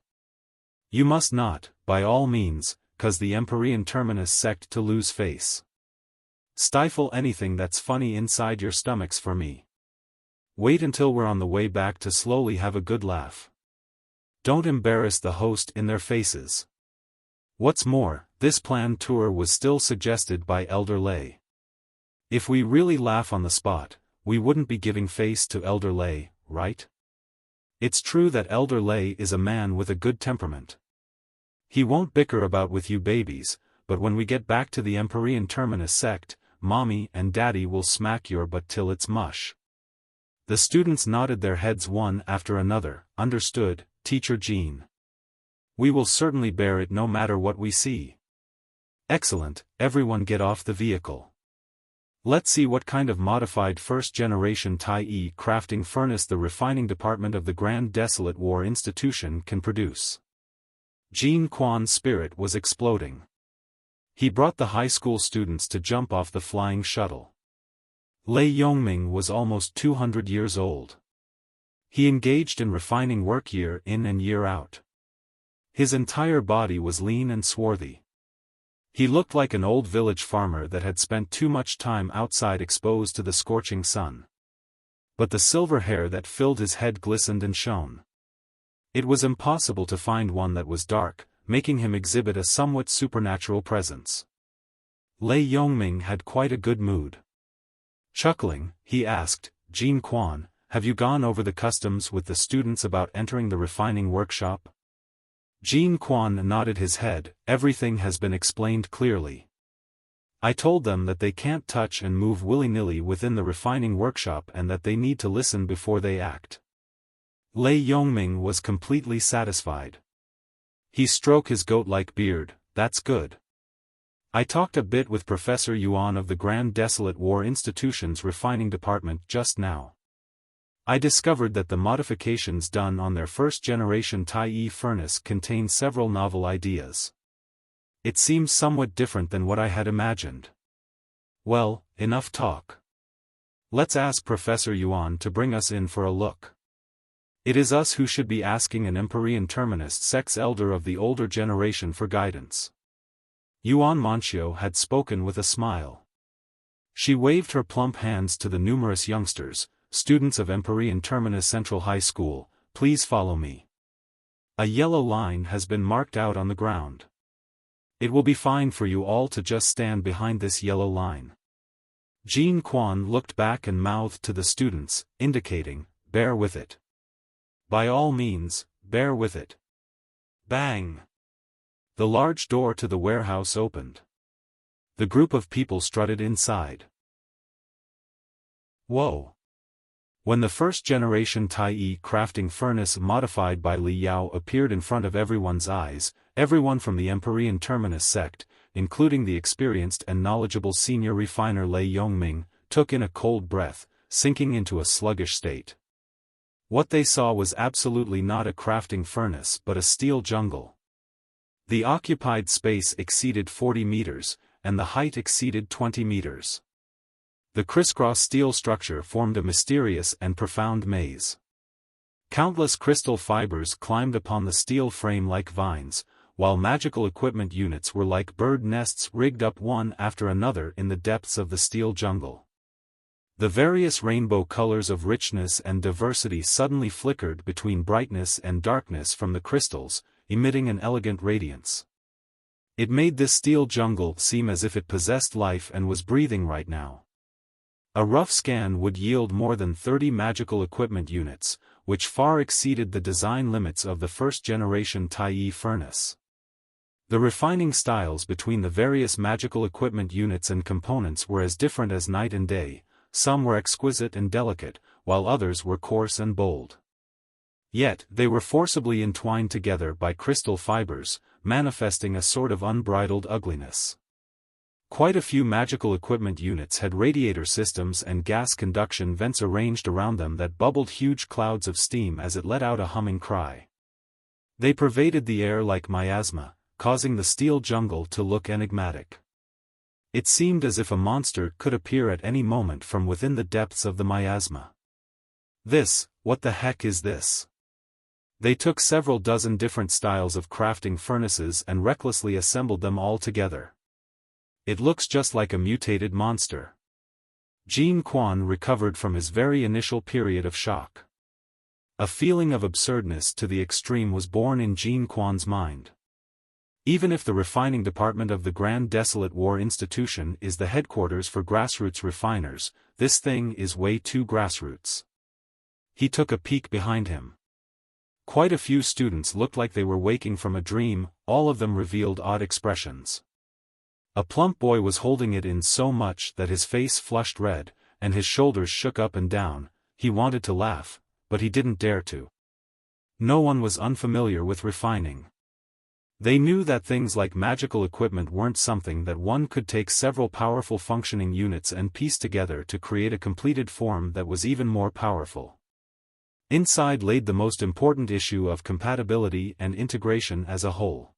You must not, by all means, cause the Empyrean Terminus sect to lose face. Stifle anything that's funny inside your stomachs for me. Wait until we're on the way back to slowly have a good laugh. Don't embarrass the host in their faces. What's more, this planned tour was still suggested by Elder Lei. If we really laugh on the spot, we wouldn't be giving face to Elder Lei, right? It's true that Elder Lei is a man with a good temperament. He won't bicker about with you babies, but when we get back to the Empyrean Terminus sect, Mommy and Daddy will smack your butt till it's mush. The students nodded their heads one after another. Understood, Teacher Jean. We will certainly bear it no matter what we see. Excellent, everyone get off the vehicle. Let's see what kind of modified first-generation Tai'e crafting furnace the refining department of the Grand Desolate War Institution can produce. Jean Quan's spirit was exploding. He brought the high school students to jump off the flying shuttle. Lei Yongming was almost 200 years old. He engaged in refining work year in and year out. His entire body was lean and swarthy. He looked like an old village farmer that had spent too much time outside exposed to the scorching sun. But the silver hair that filled his head glistened and shone. It was impossible to find one that was dark, making him exhibit a somewhat supernatural presence. Lei Yongming had quite a good mood. Chuckling, he asked, Jean Quan, have you gone over the customs with the students about entering the refining workshop? Jean Quan nodded his head. Everything has been explained clearly. I told them that they can't touch and move willy-nilly within the refining workshop and that they need to listen before they act. Lei Yongming was completely satisfied. He stroked his goat-like beard. That's good. I talked a bit with Professor Yuan of the Grand Desolate War Institution's refining department just now. I discovered that the modifications done on their first-generation Tai'e furnace contain several novel ideas. It seems somewhat different than what I had imagined. Well, enough talk. Let's ask Professor Yuan to bring us in for a look. It is us who should be asking an Empyrean Terminus sex elder of the older generation for guidance. Yuan Manchio had spoken with a smile. She waved her plump hands to the numerous youngsters, students of Empyrean Terminus Central High School, please follow me. A yellow line has been marked out on the ground. It will be fine for you all to just stand behind this yellow line. Jean Quan looked back and mouthed to the students, indicating, bear with it. By all means, bear with it. Bang! The large door to the warehouse opened. The group of people strutted inside. Whoa! When the first-generation Tai'e crafting furnace modified by Li Yao appeared in front of everyone's eyes, everyone from the Empyrean Terminus sect, including the experienced and knowledgeable senior refiner Lei Yongming, took in a cold breath, sinking into a sluggish state. What they saw was absolutely not a crafting furnace but a steel jungle. The occupied space exceeded 40 meters, and the height exceeded 20 meters. The crisscross steel structure formed a mysterious and profound maze. Countless crystal fibers climbed upon the steel frame like vines, while magical equipment units were like bird nests rigged up one after another in the depths of the steel jungle. The various rainbow colors of richness and diversity suddenly flickered between brightness and darkness from the crystals, emitting an elegant radiance. It made this steel jungle seem as if it possessed life and was breathing right now. A rough scan would yield more than 30 magical equipment units, which far exceeded the design limits of the first-generation Tai'e furnace. The refining styles between the various magical equipment units and components were as different as night and day. Some were exquisite and delicate, while others were coarse and bold. Yet, they were forcibly entwined together by crystal fibers, manifesting a sort of unbridled ugliness. Quite a few magical equipment units had radiator systems and gas conduction vents arranged around them that bubbled huge clouds of steam as it let out a humming cry. They pervaded the air like miasma, causing the steel jungle to look enigmatic. It seemed as if a monster could appear at any moment from within the depths of the miasma. What the heck is this? They took several dozen different styles of crafting furnaces and recklessly assembled them all together. It looks just like a mutated monster. Jean Quan recovered from his very initial period of shock. A feeling of absurdness to the extreme was born in Jean Quan's mind. Even if the refining department of the Grand Desolate War Institution is the headquarters for grassroots refiners, this thing is way too grassroots. He took a peek behind him. Quite a few students looked like they were waking from a dream, all of them revealed odd expressions. A plump boy was holding it in so much that his face flushed red, and his shoulders shook up and down. He wanted to laugh, but he didn't dare to. No one was unfamiliar with refining. They knew that things like magical equipment weren't something that one could take several powerful functioning units and piece together to create a completed form that was even more powerful. Inside laid the most important issue of compatibility and integration as a whole.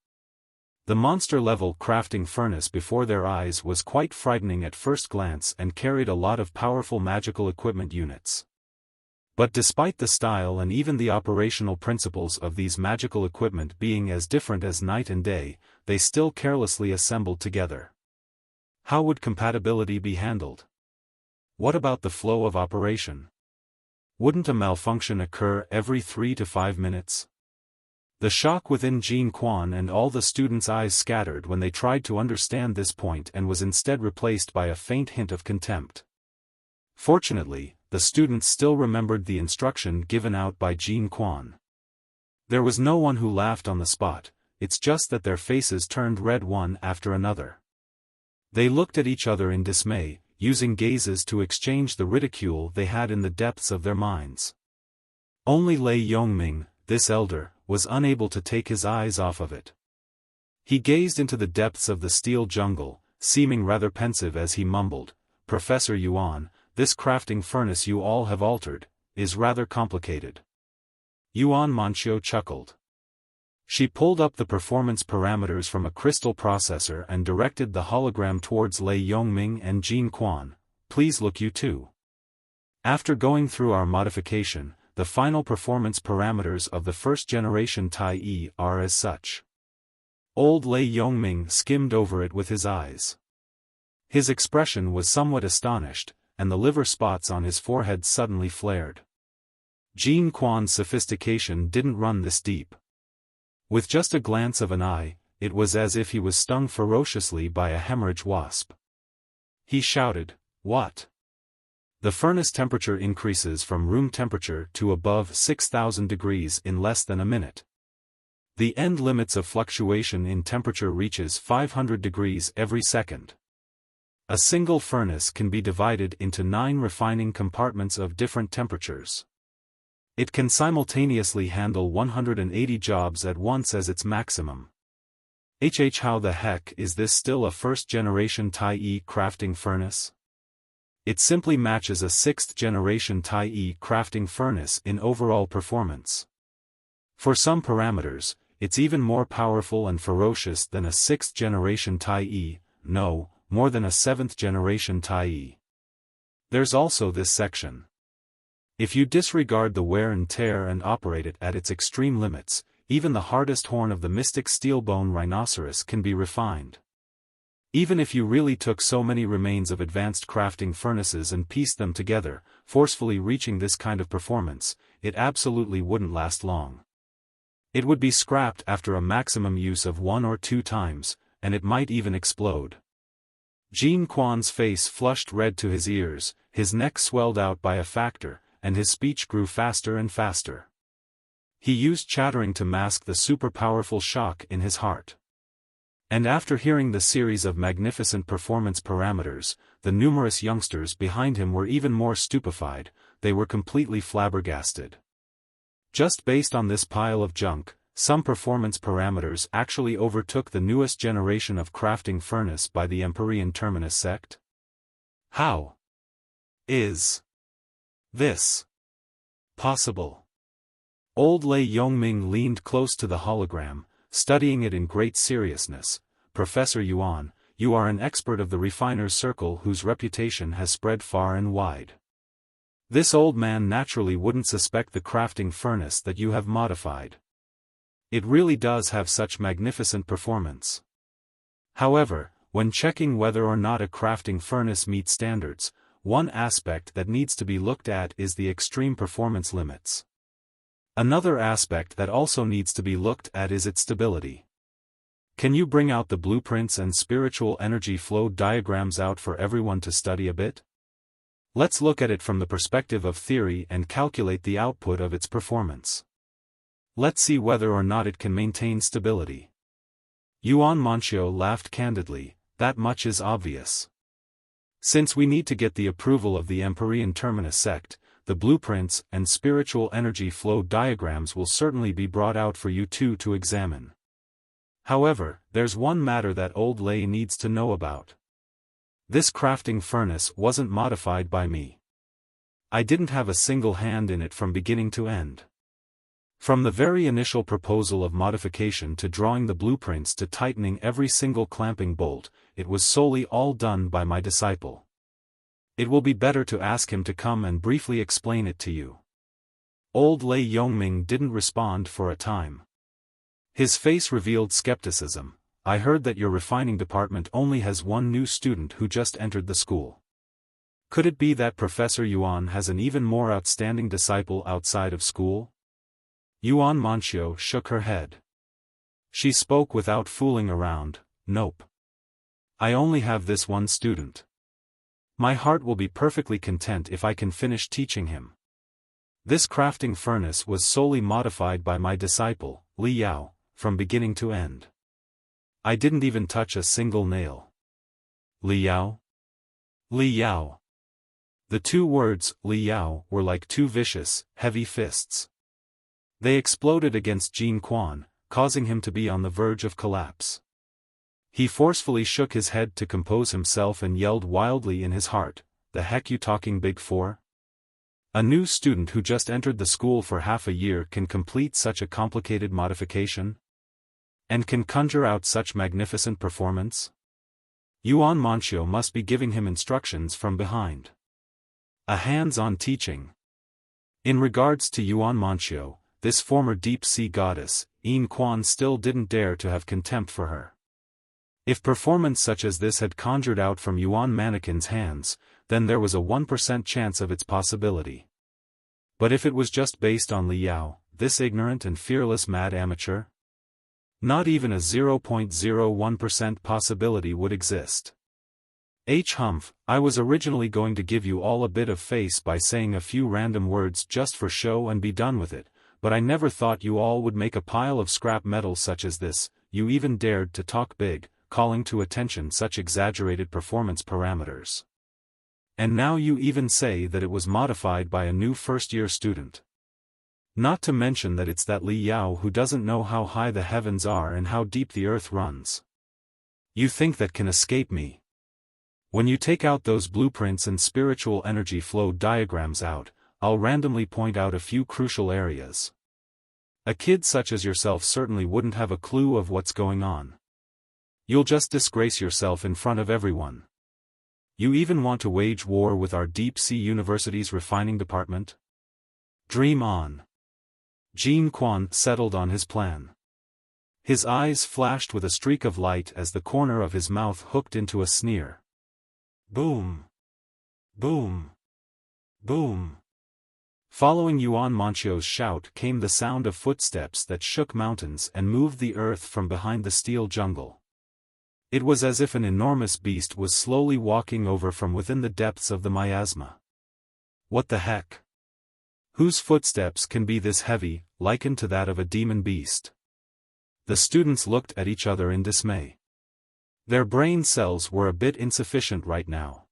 The monster-level crafting furnace before their eyes was quite frightening at first glance and carried a lot of powerful magical equipment units. But despite the style and even the operational principles of these magical equipment being as different as night and day, they still carelessly assembled together. How would compatibility be handled? What about the flow of operation? Wouldn't a malfunction occur every 3 to 5 minutes? The shock within Jean Quan and all the students' eyes scattered when they tried to understand this point and was instead replaced by a faint hint of contempt. Fortunately, the students still remembered the instruction given out by Jean Quan. There was no one who laughed on the spot, it's just that their faces turned red one after another. They looked at each other in dismay, using gazes to exchange the ridicule they had in the depths of their minds. Only Lei Yongming, this elder, was unable to take his eyes off of it. He gazed into the depths of the steel jungle, seeming rather pensive as he mumbled, "Professor Yuan, this crafting furnace you all have altered, is rather complicated." Yuan Manqiu chuckled. She pulled up the performance parameters from a crystal processor and directed the hologram towards Lei Yongming and Jean Quan. "Please look you too. After going through our modification, the final performance parameters of the first-generation Tai'e are as such." Old Lei Yongming skimmed over it with his eyes. His expression was somewhat astonished, and the liver spots on his forehead suddenly flared. Jean Quan's sophistication didn't run this deep. With just a glance of an eye, it was as if he was stung ferociously by a hemorrhage wasp. He shouted, "What?" The furnace temperature increases from room temperature to above 6,000 degrees in less than a minute. The end limits of fluctuation in temperature reaches 500 degrees every second. A single furnace can be divided into 9 refining compartments of different temperatures. It can simultaneously handle 180 jobs at once as its maximum. How the heck is this still a first-generation Tai'e crafting furnace? It simply matches a 6th-generation Tai'e crafting furnace in overall performance. For some parameters, it's even more powerful and ferocious than a 6th-generation Tai'e, no, more than a 7th-generation Tai'e. There's also this section. If you disregard the wear and tear and operate it at its extreme limits, even the hardest horn of the mystic steelbone rhinoceros can be refined. Even if you really took so many remains of advanced crafting furnaces and pieced them together, forcefully reaching this kind of performance, it absolutely wouldn't last long. It would be scrapped after a maximum use of 1 or 2 times, and it might even explode. Jean Quan's face flushed red to his ears, his neck swelled out by a factor, and his speech grew faster and faster. He used chattering to mask the super-powerful shock in his heart. And after hearing the series of magnificent performance parameters, the numerous youngsters behind him were even more stupefied, they were completely flabbergasted. Just based on this pile of junk, some performance parameters actually overtook the newest generation of crafting furnace by the Empyrean Terminus sect? How is this possible? Old Lei Yongming leaned close to the hologram, studying it in great seriousness. "Professor Yuan, you are an expert of the refiner's circle whose reputation has spread far and wide. This old man naturally wouldn't suspect the crafting furnace that you have modified. It really does have such magnificent performance. However, when checking whether or not a crafting furnace meets standards, one aspect that needs to be looked at is the extreme performance limits. Another aspect that also needs to be looked at is its stability. Can you bring out the blueprints and spiritual energy flow diagrams out for everyone to study a bit? Let's look at it from the perspective of theory and calculate the output of its performance." Let's see whether or not it can maintain stability. Yuan Manshio laughed candidly, that much is obvious. Since we need to get the approval of the Empyrean Terminus sect, the blueprints and spiritual energy flow diagrams will certainly be brought out for you two to examine. However, there's one matter that old Lei needs to know about. This crafting furnace wasn't modified by me. I didn't have a single hand in it from beginning to end. From the very initial proposal of modification to drawing the blueprints to tightening every single clamping bolt, it was solely all done by my disciple. It will be better to ask him to come and briefly explain it to you. Old Lei Yongming didn't respond for a time. His face revealed skepticism. I heard that your refining department only has one new student who just entered the school. Could it be that Professor Yuan has an even more outstanding disciple outside of school? Yuan Manshio shook her head. She spoke without fooling around, nope. I only have this one student. My heart will be perfectly content if I can finish teaching him. This crafting furnace was solely modified by my disciple, Li Yao, from beginning to end. I didn't even touch a single nail. Li Yao? Li Yao. The two words, Li Yao, were like two vicious, heavy fists. They exploded against Jin Quan, causing him to be on the verge of collapse. He forcefully shook his head to compose himself and yelled wildly in his heart, "The heck you talking big for? A new student who just entered the school for half a year can complete such a complicated modification? And can conjure out such magnificent performance? Yuan Manshio must be giving him instructions from behind. A hands-on teaching." In regards to Yuan Manshio, this former deep-sea goddess, Yin Quan still didn't dare to have contempt for her. If performance such as this had conjured out from Yuan Mannequin's hands, then there was a 1% chance of its possibility. But if it was just based on Li Yao, this ignorant and fearless mad amateur? Not even a 0.01% possibility would exist. Humph, I was originally going to give you all a bit of face by saying a few random words just for show and be done with it, but I never thought you all would make a pile of scrap metal such as this. You even dared to talk big, calling to attention such exaggerated performance parameters. And now you even say that it was modified by a new first-year student. Not to mention that it's that Li Yao who doesn't know how high the heavens are and how deep the earth runs. You think that can escape me? When you take out those blueprints and spiritual energy flow diagrams out, I'll randomly point out a few crucial areas. A kid such as yourself certainly wouldn't have a clue of what's going on. You'll just disgrace yourself in front of everyone. You even want to wage war with our deep-sea university's refining department? Dream on. Jin Quan settled on his plan. His eyes flashed with a streak of light as the corner of his mouth hooked into a sneer. Boom. Boom. Boom. Following Yuan Manshio's shout came the sound of footsteps that shook mountains and moved the earth from behind the steel jungle. It was as if an enormous beast was slowly walking over from within the depths of the miasma. What the heck? Whose footsteps can be this heavy, likened to that of a demon beast? The students looked at each other in dismay. Their brain cells were a bit insufficient right now.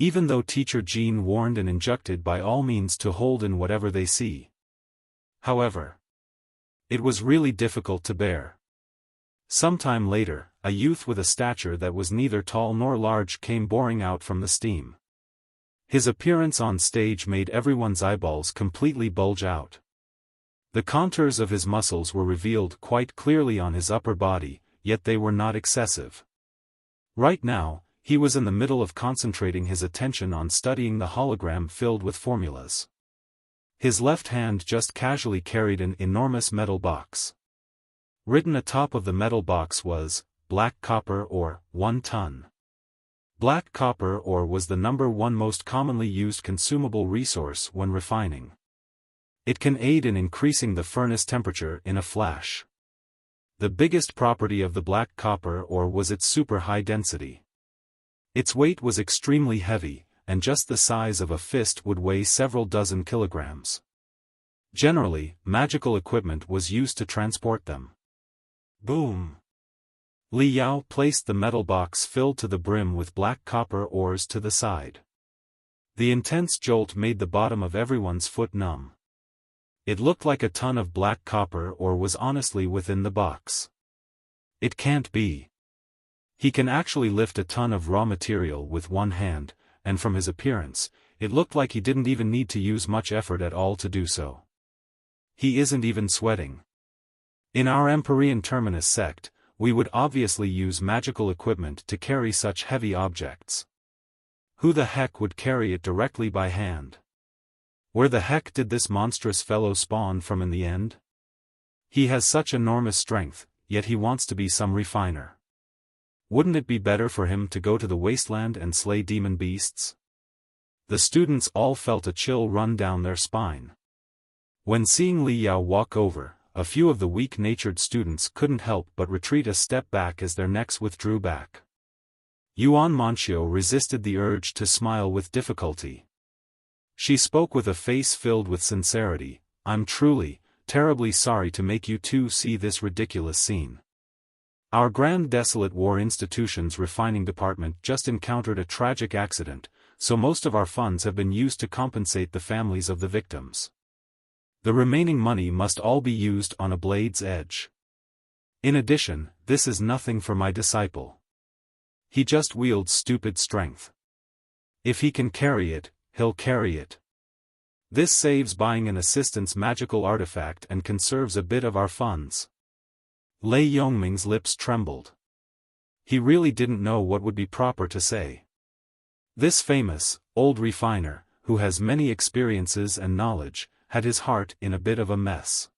Even though Teacher Jean warned and injuncted by all means to hold in whatever they see. However, it was really difficult to bear. Sometime later, a youth with a stature that was neither tall nor large came boring out from the steam. His appearance on stage made everyone's eyeballs completely bulge out. The contours of his muscles were revealed quite clearly on his upper body, yet they were not excessive. Right now, he was in the middle of concentrating his attention on studying the hologram filled with formulas. His left hand just casually carried an enormous metal box. Written atop of the metal box was, "Black copper ore, 1 ton." Black copper ore was the #1 most commonly used consumable resource when refining. It can aid in increasing the furnace temperature in a flash. The biggest property of the black copper ore was its super high density. Its weight was extremely heavy, and just the size of a fist would weigh several dozen kilograms. Generally, magical equipment was used to transport them. Boom! Li Yao placed the metal box filled to the brim with black copper ores to the side. The intense jolt made the bottom of everyone's foot numb. It looked like a ton of black copper ore was honestly within the box. It can't be. He can actually lift a ton of raw material with one hand, and from his appearance, it looked like he didn't even need to use much effort at all to do so. He isn't even sweating. In our Empyrean Terminus sect, we would obviously use magical equipment to carry such heavy objects. Who the heck would carry it directly by hand? Where the heck did this monstrous fellow spawn from in the end? He has such enormous strength, yet he wants to be some refiner. Wouldn't it be better for him to go to the Wasteland and slay demon beasts? The students all felt a chill run down their spine. When seeing Li Yao walk over, a few of the weak-natured students couldn't help but retreat a step back as their necks withdrew back. Yuan Manxiu resisted the urge to smile with difficulty. She spoke with a face filled with sincerity. I'm truly, terribly sorry to make you two see this ridiculous scene. Our Grand Desolate War Institution's refining department just encountered a tragic accident, so most of our funds have been used to compensate the families of the victims. The remaining money must all be used on a blade's edge. In addition, this is nothing for my disciple. He just wields stupid strength. If he can carry it, he'll carry it. This saves buying an assistant's magical artifact and conserves a bit of our funds. Lei Yongming's lips trembled. He really didn't know what would be proper to say. This famous, old refiner, who has many experiences and knowledge, had his heart in a bit of a mess.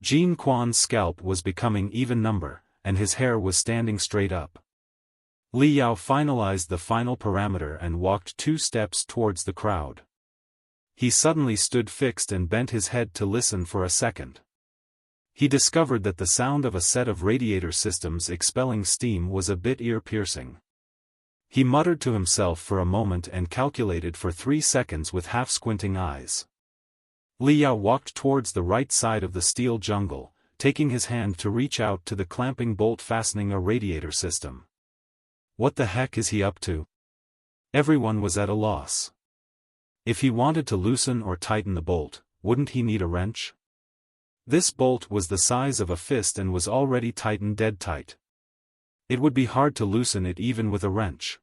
Jean Quan's scalp was becoming even number, and his hair was standing straight up. Li Yao finalized the final parameter and walked 2 steps towards the crowd. He suddenly stood fixed and bent his head to listen for a second. He discovered that the sound of a set of radiator systems expelling steam was a bit ear-piercing. He muttered to himself for a moment and calculated for 3 seconds with half-squinting eyes. Li Yao walked towards the right side of the steel jungle, taking his hand to reach out to the clamping bolt fastening a radiator system. What the heck is he up to? Everyone was at a loss. If he wanted to loosen or tighten the bolt, wouldn't he need a wrench? This bolt was the size of a fist and was already tightened dead tight. It would be hard to loosen it even with a wrench.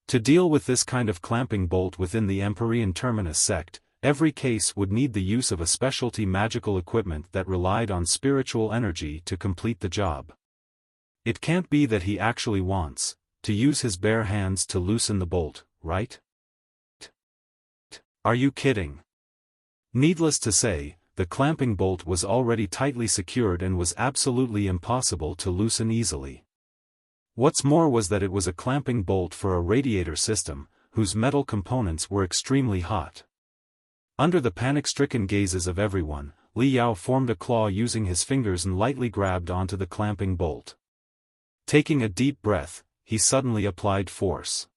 To deal with this kind of clamping bolt within the Empyrean Terminus sect, every case would need the use of a specialty magical equipment that relied on spiritual energy to complete the job. It can't be that he actually wants to use his bare hands to loosen the bolt, right? Are you kidding? Needless to say, the clamping bolt was already tightly secured and was absolutely impossible to loosen easily. What's more was that it was a clamping bolt for a radiator system, whose metal components were extremely hot. Under the panic-stricken gazes of everyone, Li Yao formed a claw using his fingers and lightly grabbed onto the clamping bolt. Taking a deep breath, he suddenly applied force.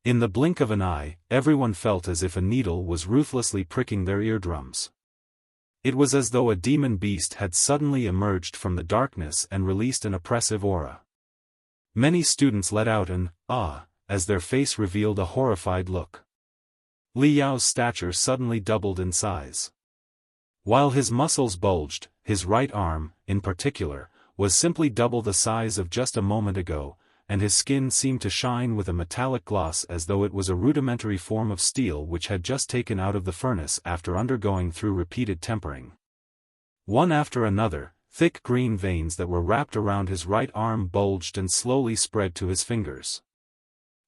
In the blink of an eye, everyone felt as if a needle was ruthlessly pricking their eardrums. It was as though a demon beast had suddenly emerged from the darkness and released an oppressive aura. Many students let out an "ah" as their face revealed a horrified look. Li Yao's stature suddenly doubled in size. While his muscles bulged, his right arm, in particular, was simply double the size of just a moment ago, and his skin seemed to shine with a metallic gloss as though it was a rudimentary form of steel which had just taken out of the furnace after undergoing through repeated tempering. One after another, thick green veins that were wrapped around his right arm bulged and slowly spread to his fingers.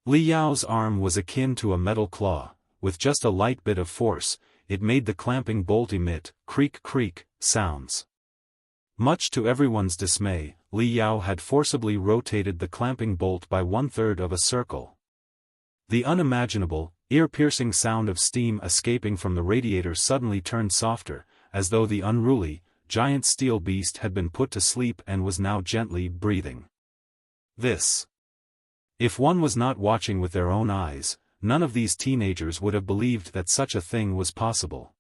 Li Yao's arm was akin to a metal claw. With just a light bit of force, it made the clamping bolt emit creak sounds. Much to everyone's dismay, Li Yao had forcibly rotated the clamping bolt by 1/3 of a circle. The unimaginable, ear-piercing sound of steam escaping from the radiator suddenly turned softer, as though the unruly, giant steel beast had been put to sleep and was now gently breathing. This. If one was not watching with their own eyes, none of these teenagers would have believed that such a thing was possible.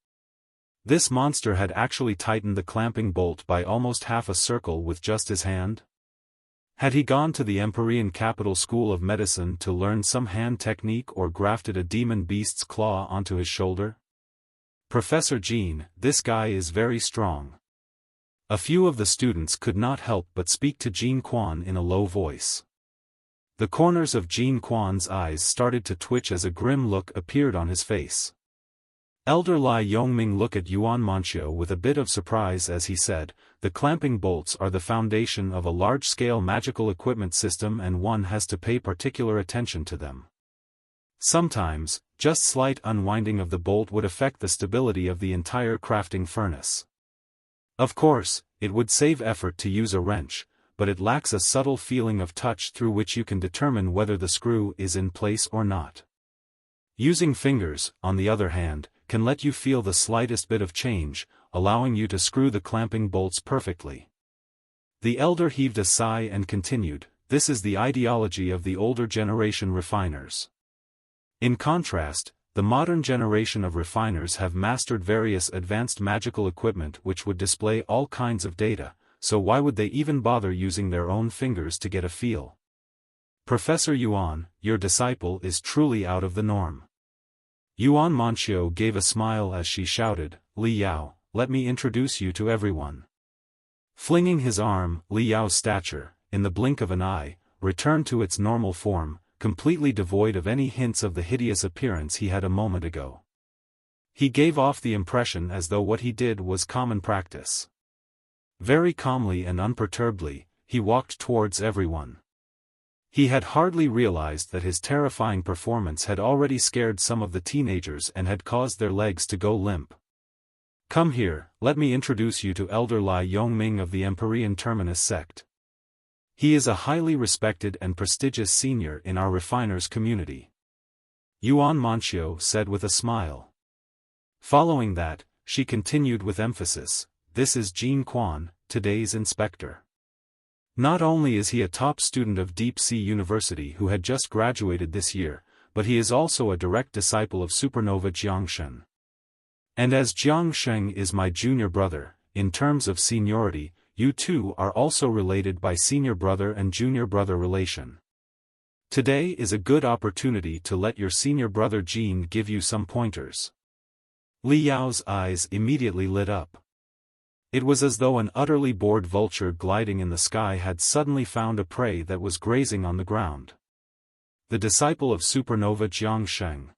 This monster had actually tightened the clamping bolt by almost half a circle with just his hand? Had he gone to the Empyrean Capital School of Medicine to learn some hand technique or grafted a demon beast's claw onto his shoulder? Professor Jean, this guy is very strong. A few of the students could not help but speak to Jean Quan in a low voice. The corners of Jean Quan's eyes started to twitch as a grim look appeared on his face. Elder Lai Yongming looked at Yuan Manchio with a bit of surprise as he said, "The clamping bolts are the foundation of a large-scale magical equipment system and one has to pay particular attention to them. Sometimes, just slight unwinding of the bolt would affect the stability of the entire crafting furnace. Of course, it would save effort to use a wrench, but it lacks a subtle feeling of touch through which you can determine whether the screw is in place or not. Using fingers, on the other hand, can let you feel the slightest bit of change, allowing you to screw the clamping bolts perfectly." The elder heaved a sigh and continued, "This is the ideology of the older generation refiners. In contrast, the modern generation of refiners have mastered various advanced magical equipment which would display all kinds of data, so why would they even bother using their own fingers to get a feel? Professor Yuan, your disciple is truly out of the norm." Yuan Manchio gave a smile as she shouted, "Li Yao, let me introduce you to everyone." Flinging his arm, Li Yao's stature, in the blink of an eye, returned to its normal form, completely devoid of any hints of the hideous appearance he had a moment ago. He gave off the impression as though what he did was common practice. Very calmly and unperturbedly, he walked towards everyone. He had hardly realized that his terrifying performance had already scared some of the teenagers and had caused their legs to go limp. "Come here, let me introduce you to Elder Lai Yongming of the Empyrean Terminus sect. He is a highly respected and prestigious senior in our refiners community," Yuan Manchio said with a smile. Following that, she continued with emphasis, "This is Jean Quan, today's inspector. Not only is he a top student of Deep Sea University who had just graduated this year, but he is also a direct disciple of Supernova Jiangshen. And as Jiangsheng is my junior brother, in terms of seniority, you two are also related by senior brother and junior brother relation. Today is a good opportunity to let your senior brother Jean give you some pointers." Li Yao's eyes immediately lit up. It was as though an utterly bored vulture gliding in the sky had suddenly found a prey that was grazing on the ground. The disciple of Supernova Jiangsheng.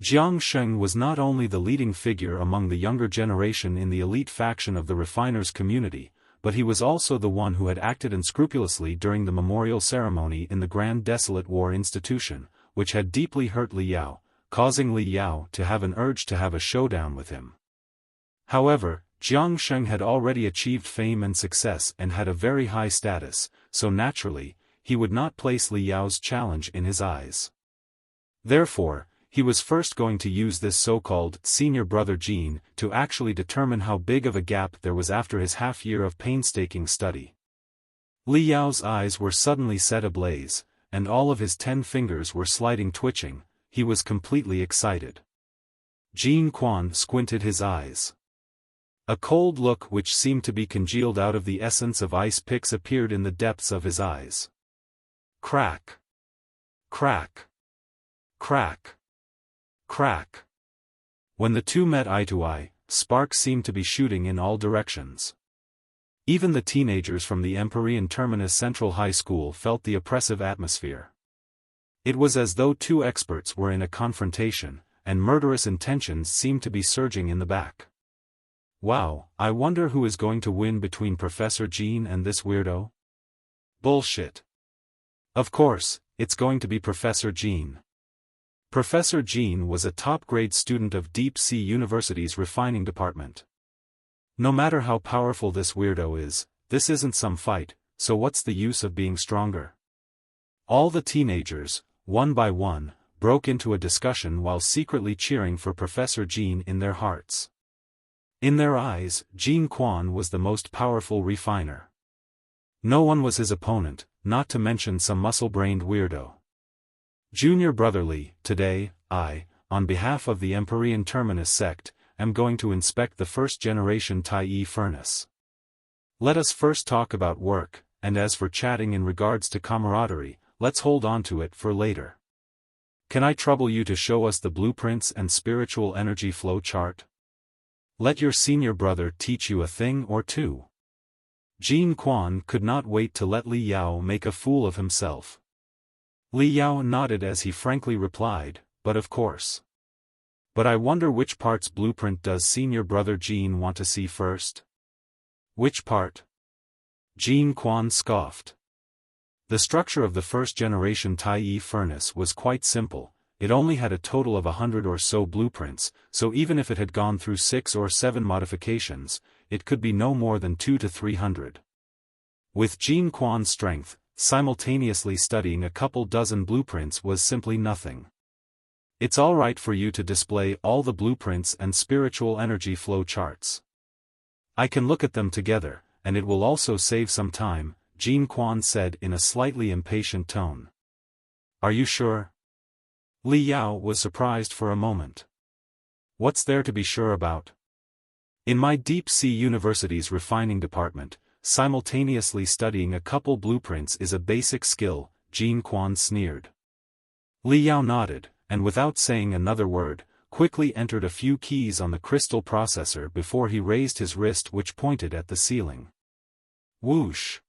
Jiangsheng was not only the leading figure among the younger generation in the elite faction of the refiners community, but he was also the one who had acted unscrupulously during the memorial ceremony in the Grand Desolate War Institution, which had deeply hurt Li Yao, causing Li Yao to have an urge to have a showdown with him. However, Jiangsheng had already achieved fame and success and had a very high status, so naturally, he would not place Li Yao's challenge in his eyes. Therefore, he was first going to use this so-called senior brother Jean to actually determine how big of a gap there was after his half-year of painstaking study. Li Yao's eyes were suddenly set ablaze, and all of his 10 fingers were sliding twitching. He was completely excited. Jean Quan squinted his eyes. A cold look which seemed to be congealed out of the essence of ice picks appeared in the depths of his eyes. Crack. Crack. Crack. Crack. When the two met eye to eye, sparks seemed to be shooting in all directions. Even the teenagers from the Empyrean Terminus Central High School felt the oppressive atmosphere. It was as though two experts were in a confrontation, and murderous intentions seemed to be surging in the back. Wow, I wonder who is going to win between Professor Jean and this weirdo? Bullshit. Of course, it's going to be Professor Jean. Professor Jean was a top-grade student of Deep Sea University's refining department. No matter how powerful this weirdo is, this isn't some fight, so what's the use of being stronger? All the teenagers, one by one, broke into a discussion while secretly cheering for Professor Jean in their hearts. In their eyes, Jean Quan was the most powerful refiner. No one was his opponent, not to mention some muscle-brained weirdo. Junior brotherly, today, I, on behalf of the Empyrean Terminus sect, am going to inspect the first-generation Tai'e furnace. Let us first talk about work, and as for chatting in regards to camaraderie, let's hold on to it for later. Can I trouble you to show us the blueprints and spiritual energy flow chart? Let your senior brother teach you a thing or two. Jin Quan could not wait to let Li Yao make a fool of himself. Li Yao nodded as he frankly replied, but of course. But I wonder which part's blueprint does senior brother Jin want to see first? Which part? Jin Quan scoffed. The structure of the first-generation Tai'e furnace was quite simple. It only had a total of 100 or so blueprints, so even if it had gone through 6 or 7 modifications, it could be no more than 200 to 300. With Jin Quan's strength, simultaneously studying a couple dozen blueprints was simply nothing. It's alright for you to display all the blueprints and spiritual energy flow charts. I can look at them together, and it will also save some time, Jin Quan said in a slightly impatient tone. Are you sure? Li Yao was surprised for a moment. What's there to be sure about? In my Deep Sea University's refining department, simultaneously studying a couple blueprints is a basic skill, Jin Quan sneered. Li Yao nodded, and without saying another word, quickly entered a few keys on the crystal processor before he raised his wrist which pointed at the ceiling. Whoosh!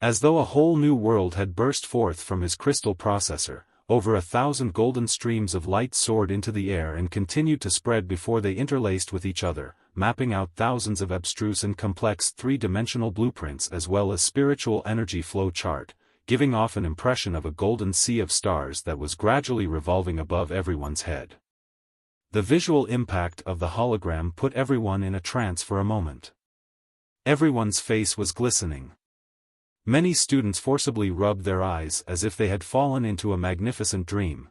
As though a whole new world had burst forth from his crystal processor, over 1,000 golden streams of light soared into the air and continued to spread before they interlaced with each other, mapping out thousands of abstruse and complex three-dimensional blueprints as well as spiritual energy flow chart, giving off an impression of a golden sea of stars that was gradually revolving above everyone's head. The visual impact of the hologram put everyone in a trance for a moment. Everyone's face was glistening. Many students forcibly rubbed their eyes as if they had fallen into a magnificent dream.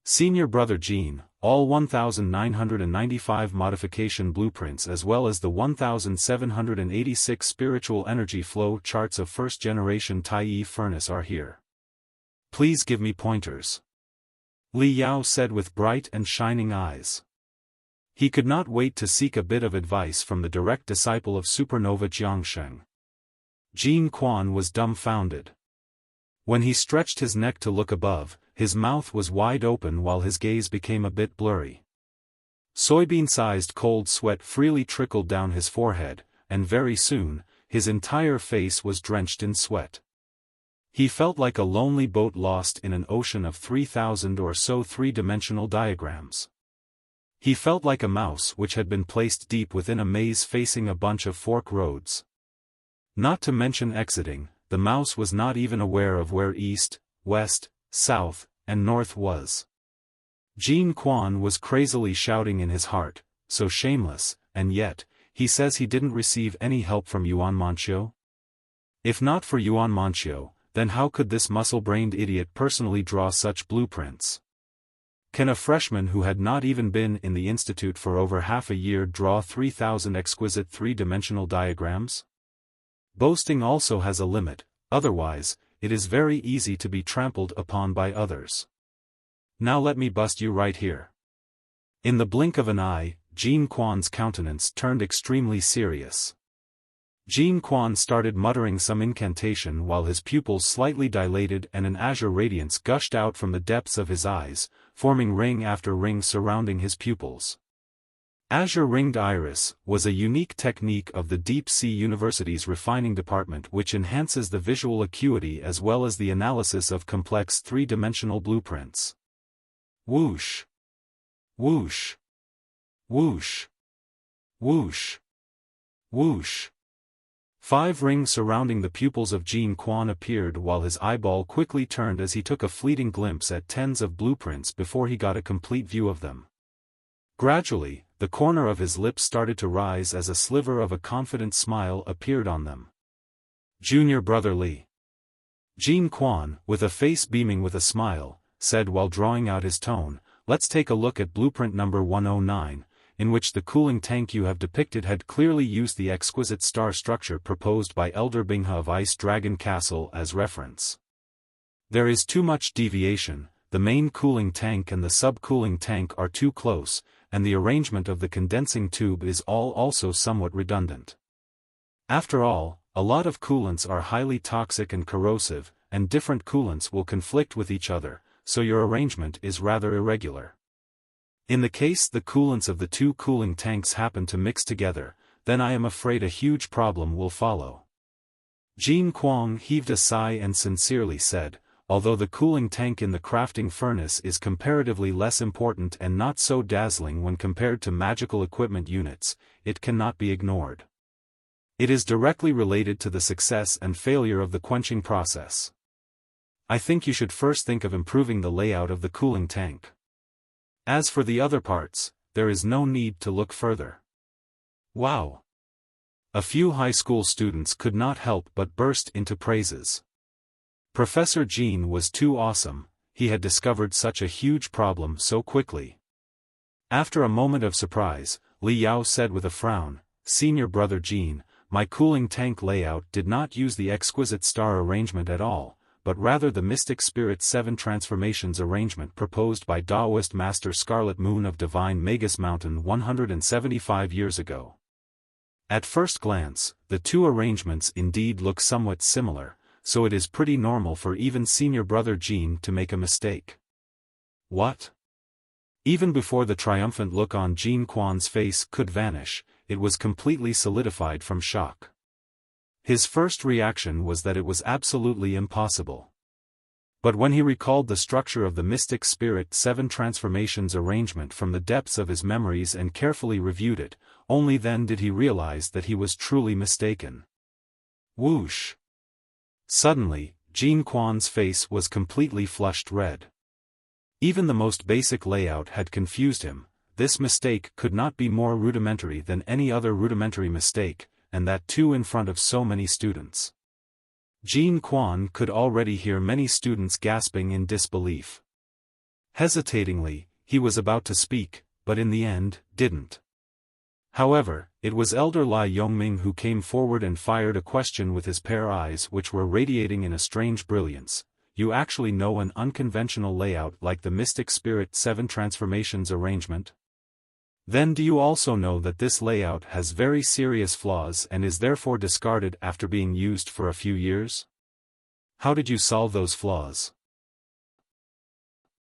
Senior brother Jin, all 1,995 modification blueprints as well as the 1,786 spiritual energy flow charts of first-generation Tai'e furnace are here. Please give me pointers. Li Yao said with bright and shining eyes. He could not wait to seek a bit of advice from the direct disciple of Supernova Jiangsheng. Jin Quan was dumbfounded. When he stretched his neck to look above, his mouth was wide open while his gaze became a bit blurry. Soybean-sized cold sweat freely trickled down his forehead, and very soon, his entire face was drenched in sweat. He felt like a lonely boat lost in an ocean of 3,000 or so three-dimensional diagrams. He felt like a mouse which had been placed deep within a maze facing a bunch of fork roads. Not to mention exiting, the mouse was not even aware of where east, west, south, and north was. Jin Quan was crazily shouting in his heart, so shameless, and yet, he says he didn't receive any help from Yuan Manqiu? If not for Yuan Manqiu, then how could this muscle-brained idiot personally draw such blueprints? Can a freshman who had not even been in the institute for over half a year draw 3,000 exquisite three-dimensional diagrams? Boasting also has a limit, otherwise, it is very easy to be trampled upon by others. Now let me bust you right here. In the blink of an eye, Jin Quan's countenance turned extremely serious. Jin Quan started muttering some incantation while his pupils slightly dilated and an azure radiance gushed out from the depths of his eyes, forming ring after ring surrounding his pupils. Azure Ringed Iris was a unique technique of the Deep Sea University's refining department which enhances the visual acuity as well as the analysis of complex three-dimensional blueprints. Whoosh! Whoosh! Whoosh! Whoosh! Whoosh! 5 rings surrounding the pupils of Jin Quan appeared while his eyeball quickly turned as he took a fleeting glimpse at tens of blueprints before he got a complete view of them. Gradually, the corner of his lips started to rise as a sliver of a confident smile appeared on them. Junior brother Li. Jin Quan, with a face beaming with a smile, said while drawing out his tone, let's take a look at blueprint number 109, in which the cooling tank you have depicted had clearly used the exquisite star structure proposed by Elder Binghe of Ice Dragon Castle as reference. There is too much deviation, the main cooling tank and the sub-cooling tank are too close, and the arrangement of the condensing tube is all also somewhat redundant. After all, a lot of coolants are highly toxic and corrosive, and different coolants will conflict with each other, so your arrangement is rather irregular. In the case the coolants of the two cooling tanks happen to mix together, then I am afraid a huge problem will follow. Jean Kwong heaved a sigh and sincerely said, although the cooling tank in the crafting furnace is comparatively less important and not so dazzling when compared to magical equipment units, it cannot be ignored. It is directly related to the success and failure of the quenching process. I think you should first think of improving the layout of the cooling tank. As for the other parts, there is no need to look further. Wow! A few high school students could not help but burst into praises. Professor Jean was too awesome, he had discovered such a huge problem so quickly. After a moment of surprise, Li Yao said with a frown, "Senior brother Jean, my cooling tank layout did not use the exquisite star arrangement at all, but rather the Mystic Spirit 7 transformations arrangement proposed by Taoist Master Scarlet Moon of Divine Magus Mountain 175 years ago." At first glance, the two arrangements indeed look somewhat similar, so it is pretty normal for even senior brother Jean to make a mistake. What? Even before the triumphant look on Jean Quan's face could vanish, it was completely solidified from shock. His first reaction was that it was absolutely impossible. But when he recalled the structure of the Mystic Spirit 7 transformations arrangement from the depths of his memories and carefully reviewed it, only then did he realize that he was truly mistaken. Whoosh! Suddenly, Jean Quan's face was completely flushed red. Even the most basic layout had confused him. This mistake could not be more rudimentary than any other rudimentary mistake, and that too in front of so many students. Jean Quan could already hear many students gasping in disbelief. Hesitatingly, he was about to speak, but in the end, didn't. However, it was Elder Lai Yongming who came forward and fired a question with his pair eyes which were radiating in a strange brilliance. You actually know an unconventional layout like the Mystic Spirit 7 transformations arrangement? Then do you also know that this layout has very serious flaws and is therefore discarded after being used for a few years? How did you solve those flaws?